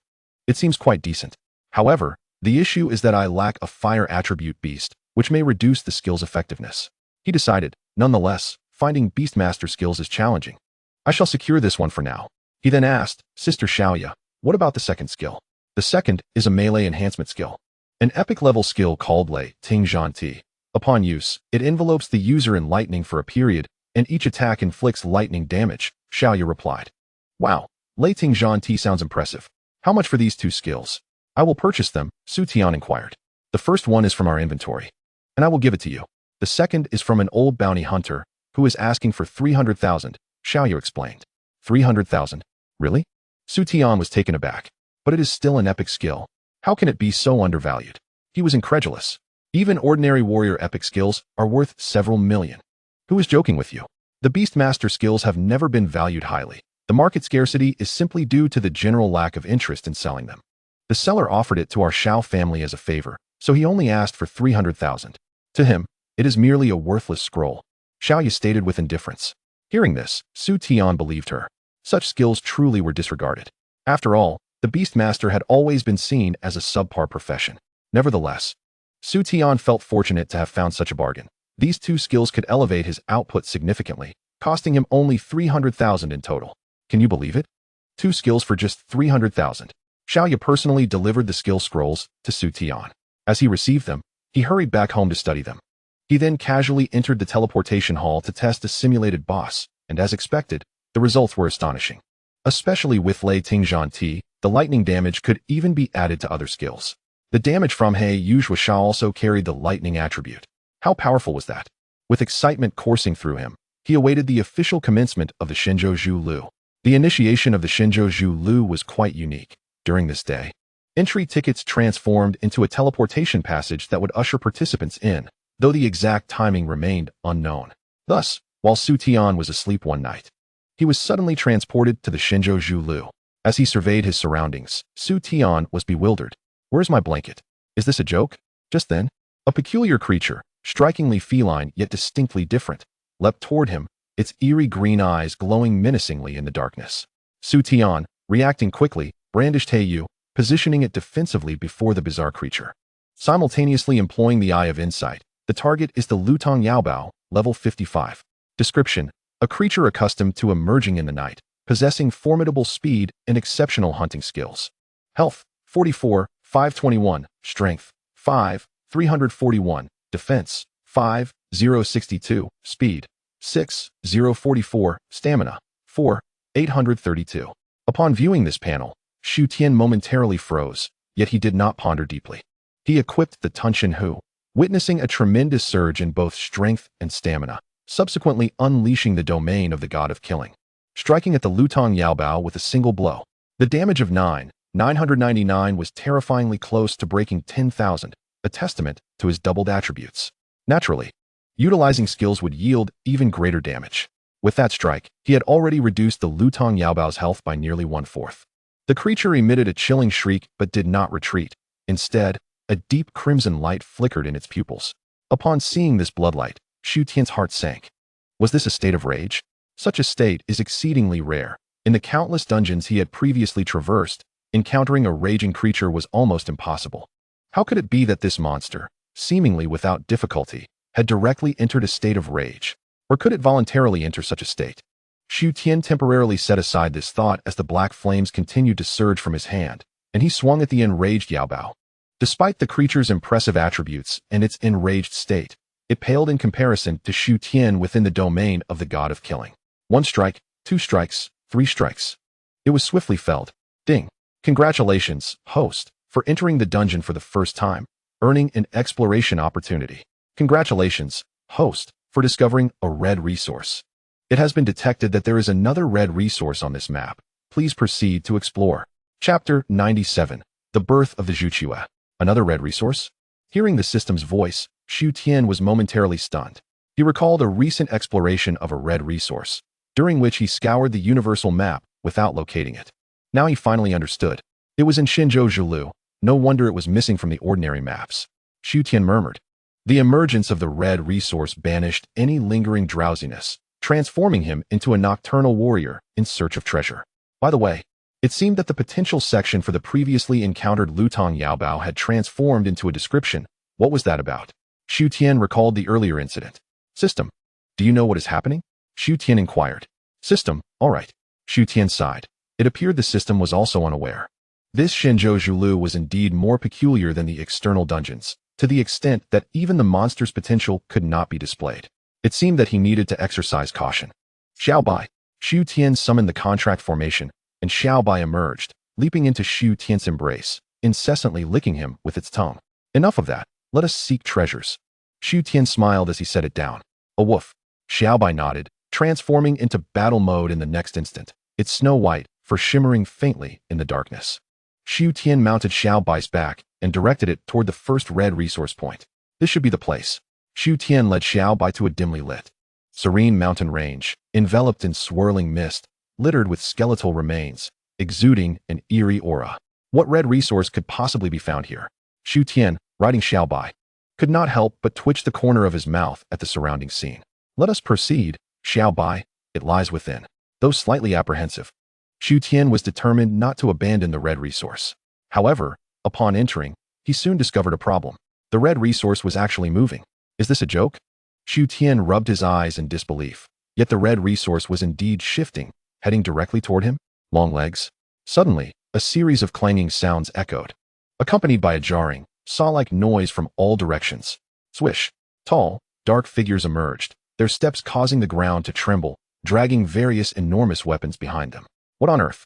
It seems quite decent. However, the issue is that I lack a fire attribute beast, which may reduce the skill's effectiveness. He decided, nonetheless, finding Beastmaster skills is challenging. I shall secure this one for now. He then asked, Sister Xiaoya, what about the second skill? The second is a melee enhancement skill. An epic level skill called Lei Ting Zhan Ti. Upon use, it envelopes the user in lightning for a period, and each attack inflicts lightning damage, Xiaoya replied. Wow, Lei Ting Zhan Ti sounds impressive. How much for these two skills? I will purchase them, Su Tian inquired. The first one is from our inventory, and I will give it to you. The second is from an old bounty hunter, who is asking for 300,000, Xiaoya explained. 300,000? Really? Su Tian was taken aback. But it is still an epic skill. How can it be so undervalued? He was incredulous. Even ordinary warrior epic skills are worth several million. Who is joking with you? The Beastmaster skills have never been valued highly. The market scarcity is simply due to the general lack of interest in selling them. The seller offered it to our Shao family as a favor, so he only asked for 300,000. To him, it is merely a worthless scroll, Xiaoya stated with indifference. Hearing this, Su Tian believed her. Such skills truly were disregarded. After all, the Beastmaster had always been seen as a subpar profession. Nevertheless, Su Tian felt fortunate to have found such a bargain. These two skills could elevate his output significantly, costing him only 300,000 in total. Can you believe it? 2 skills for just 300,000. Xiaoya personally delivered the skill scrolls to Su Tian. As he received them, he hurried back home to study them. He then casually entered the teleportation hall to test a simulated boss, and as expected, the results were astonishing. Especially with Lei Ting Zhan Ti, the lightning damage could even be added to other skills. The damage from He Yuzhua Shao also carried the lightning attribute. How powerful was that? With excitement coursing through him, he awaited the official commencement of the Shenzhou Zhu Lu. The initiation of the Shenzhou Zhu Lu was quite unique. During this day, entry tickets transformed into a teleportation passage that would usher participants in, though the exact timing remained unknown. Thus, while Su Tian was asleep one night, he was suddenly transported to the Shenzhou Zhu Lu. As he surveyed his surroundings, Su Tian was bewildered. Where's my blanket? Is this a joke? Just then, a peculiar creature, strikingly feline yet distinctly different, leapt toward him, its eerie green eyes glowing menacingly in the darkness. Su Tian, reacting quickly, brandished Heiyu, positioning it defensively before the bizarre creature. Simultaneously employing the Eye of Insight, the target is the Lutong Yaobao, level 55. Description: a creature accustomed to emerging in the night, possessing formidable speed and exceptional hunting skills. Health: 44, 521, Strength: 5, 341, Defense: 5, 062, Speed: 6, 044, Stamina: 4, 832. Upon viewing this panel, Xu Tian momentarily froze, yet he did not ponder deeply. He equipped the Tunshin Hu, witnessing a tremendous surge in both strength and stamina, subsequently unleashing the domain of the god of killing, striking at the Lutong Yaobao with a single blow. The damage of 999 was terrifyingly close to breaking 10,000, a testament to his doubled attributes. Naturally, utilizing skills would yield even greater damage. With that strike, he had already reduced the Lutong Yaobao's health by nearly 1/4. The creature emitted a chilling shriek but did not retreat. Instead, a deep crimson light flickered in its pupils. Upon seeing this bloodlight, Xu Tian's heart sank. Was this a state of rage? Such a state is exceedingly rare. In the countless dungeons he had previously traversed, encountering a raging creature was almost impossible. How could it be that this monster, seemingly without difficulty, had directly entered a state of rage? Or could it voluntarily enter such a state? Xu Tian temporarily set aside this thought as the black flames continued to surge from his hand, and he swung at the enraged Yaobao. Despite the creature's impressive attributes and its enraged state, it paled in comparison to Xu Tian within the domain of the god of killing. 1 strike, 2 strikes, 3 strikes. It was swiftly felled. Ding. Congratulations, host, for entering the dungeon for the first time, earning an exploration opportunity. Congratulations, host, for discovering a red resource. It has been detected that there is another red resource on this map. Please proceed to explore. Chapter 97. The Birth of the Zhuqiue. Another red resource? Hearing the system's voice, Xu Tian was momentarily stunned. He recalled a recent exploration of a red resource, during which he scoured the universal map without locating it. Now he finally understood. It was in Xinzhou Zhulu. No wonder it was missing from the ordinary maps. Xu Tian murmured. The emergence of the red resource banished any lingering drowsiness, transforming him into a nocturnal warrior in search of treasure. By the way, it seemed that the potential section for the previously encountered Lutong Yaobao had transformed into a description. What was that about? Xu Tian recalled the earlier incident. System. Do you know what is happening? Xu Tian inquired. System, all right. Xu Tian sighed. It appeared the system was also unaware. This Xinzhou Zhulu was indeed more peculiar than the external dungeons, to the extent that even the monster's potential could not be displayed. It seemed that he needed to exercise caution. Xiao Bai. Xu Tian summoned the contract formation, and Xiao Bai emerged, leaping into Xu Tian's embrace, incessantly licking him with its tongue. Enough of that. Let us seek treasures. Xu Tian smiled as he set it down. A woof. Xiao Bai nodded, transforming into battle mode in the next instant, its snow white fur shimmering faintly in the darkness. Xu Tian mounted Xiao Bai's back and directed it toward the first red resource point. This should be the place. Xu Tian led Xiao Bai to a dimly lit, serene mountain range, enveloped in swirling mist, littered with skeletal remains, exuding an eerie aura. What red resource could possibly be found here? Xu Tian, riding Xiao Bai, could not help but twitch the corner of his mouth at the surrounding scene. Let us proceed, Xiao Bai, it lies within. Though slightly apprehensive, Xu Tian was determined not to abandon the red resource. However, upon entering, he soon discovered a problem. The red resource was actually moving. Is this a joke? Xu Tian rubbed his eyes in disbelief. Yet the red resource was indeed shifting, heading directly toward him. Long legs. Suddenly, a series of clanging sounds echoed, accompanied by a jarring, saw-like noise from all directions. Swish. Tall, dark figures emerged, their steps causing the ground to tremble, dragging various enormous weapons behind them. What on earth?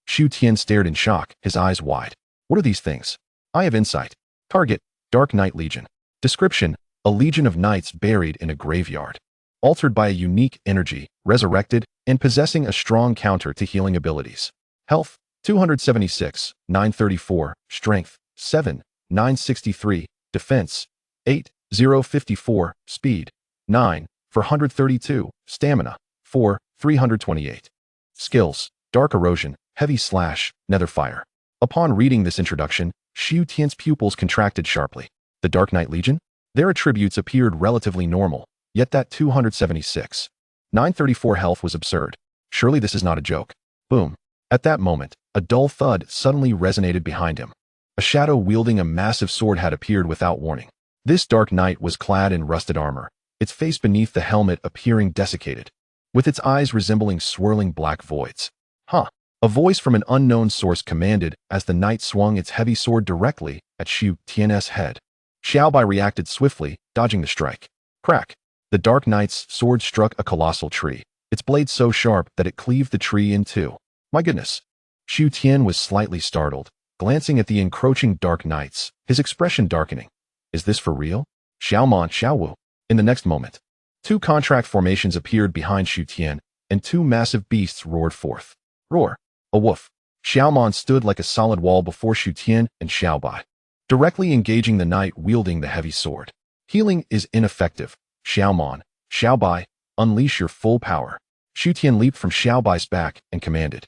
Xu Tian stared in shock, his eyes wide. What are these things? I have insight. Target, Dark Knight Legion. Description, a legion of knights buried in a graveyard. Altered by a unique energy, resurrected, and possessing a strong counter to healing abilities. Health, 276, 934, Strength, 7, 963, Defense, 8, 054, Speed, 9, 432, Stamina, 4, 328. Skills, Dark Erosion, Heavy Slash, Netherfire. Upon reading this introduction, Xu Tian's pupils contracted sharply. The Dark Knight Legion? Their attributes appeared relatively normal, yet that 276, 934 health was absurd. Surely this is not a joke. Boom. At that moment, a dull thud suddenly resonated behind him. A shadow wielding a massive sword had appeared without warning. This Dark Knight was clad in rusted armor, its face beneath the helmet appearing desiccated, with its eyes resembling swirling black voids. Huh. A voice from an unknown source commanded as the knight swung its heavy sword directly at Xu Tian's head. Xiao Bai reacted swiftly, dodging the strike. Crack. The Dark Knight's sword struck a colossal tree, its blade so sharp that it cleaved the tree in two. My goodness. Xu Tian was slightly startled, glancing at the encroaching Dark Knights, his expression darkening. Is this for real? Xiaomon Xiaowu. In the next moment, two contract formations appeared behind Xu Tian, and two massive beasts roared forth. Roar. A woof. Xiaomon stood like a solid wall before Xu Tian and Xiao Bai, directly engaging the knight wielding the heavy sword. Healing is ineffective. Xiaomon, Xiao Bai, unleash your full power. Xu Tian leaped from Xiao Bai's back and commanded.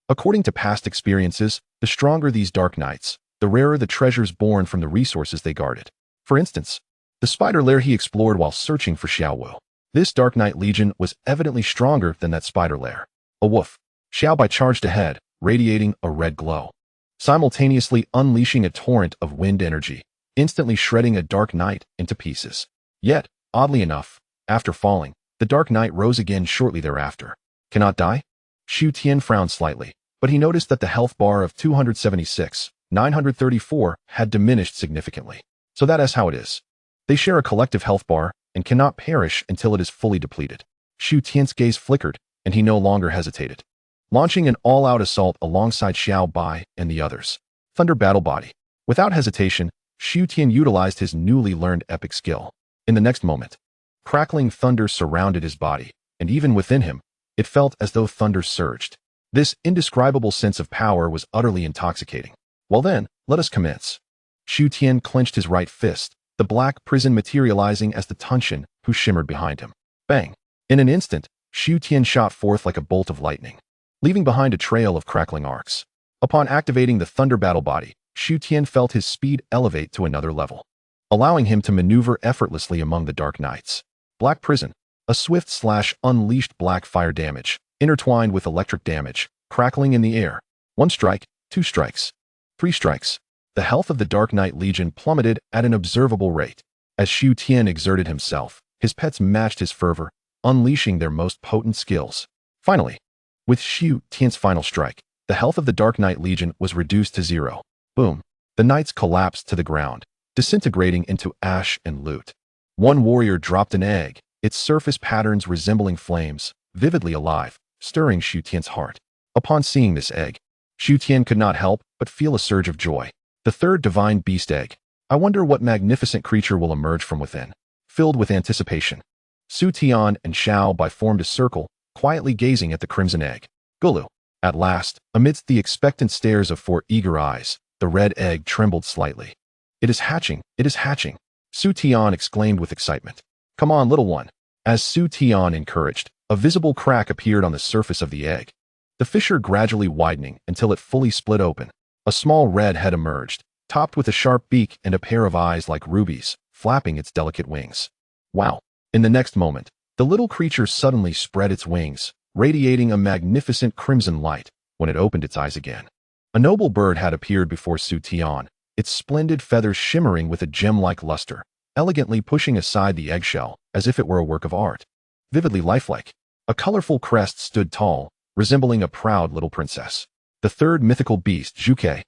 According to past experiences, the stronger these Dark Knights, the rarer the treasures born from the resources they guarded. For instance, the spider lair he explored while searching for Xiaowu. This Dark Knight Legion was evidently stronger than that spider lair. A woof. Xiao Bai charged ahead, radiating a red glow, simultaneously unleashing a torrent of wind energy, instantly shredding a Dark Knight into pieces. Yet, oddly enough, after falling, the Dark Knight rose again shortly thereafter. Cannot die? Xu Tian frowned slightly, but he noticed that the health bar of 276, 934 had diminished significantly. So that is how it is. They share a collective health bar and cannot perish until it is fully depleted. Xu Tian's gaze flickered, and he no longer hesitated, launching an all-out assault alongside Xiao Bai and the others. Thunder Battle Body. Without hesitation, Xu Tian utilized his newly learned epic skill. In the next moment, crackling thunder surrounded his body, and even within him, it felt as though thunder surged. This indescribable sense of power was utterly intoxicating. Well then, let us commence. Xu Tian clenched his right fist, the black prison materializing as the Tunshin who shimmered behind him. Bang! In an instant, Xu Tian shot forth like a bolt of lightning, leaving behind a trail of crackling arcs. Upon activating the Thunder Battle Body, Xu Tian felt his speed elevate to another level, allowing him to maneuver effortlessly among the Dark Knights. Black Prison, a swift slash unleashed black fire damage, intertwined with electric damage, crackling in the air. 1 strike, 2 strikes, 3 strikes. The health of the Dark Knight Legion plummeted at an observable rate. As Xu Tian exerted himself, his pets matched his fervor, unleashing their most potent skills. Finally, with Xu Tian's final strike, the health of the Dark Knight Legion was reduced to 0. Boom. The knights collapsed to the ground, disintegrating into ash and loot. One warrior dropped an egg, its surface patterns resembling flames, vividly alive, stirring Xu Tian's heart. Upon seeing this egg, Xu Tian could not help but feel a surge of joy. The third divine beast egg. I wonder what magnificent creature will emerge from within. Filled with anticipation, Su Tian and Xiao Bai formed a circle, quietly gazing at the crimson egg. Gulu. At last, amidst the expectant stares of 4 eager eyes, the red egg trembled slightly. It is hatching, it is hatching, Su Tian exclaimed with excitement. Come on, little one. As Su Tian encouraged, a visible crack appeared on the surface of the egg, the fissure gradually widening until it fully split open. A small red head emerged, topped with a sharp beak and a pair of eyes like rubies, flapping its delicate wings. Wow! In the next moment, the little creature suddenly spread its wings, radiating a magnificent crimson light. When it opened its eyes again, a noble bird had appeared before Su Tian, its splendid feathers shimmering with a gem-like luster, elegantly pushing aside the eggshell as if it were a work of art. Vividly lifelike, a colorful crest stood tall, resembling a proud little princess. The third mythical beast, Zhuke,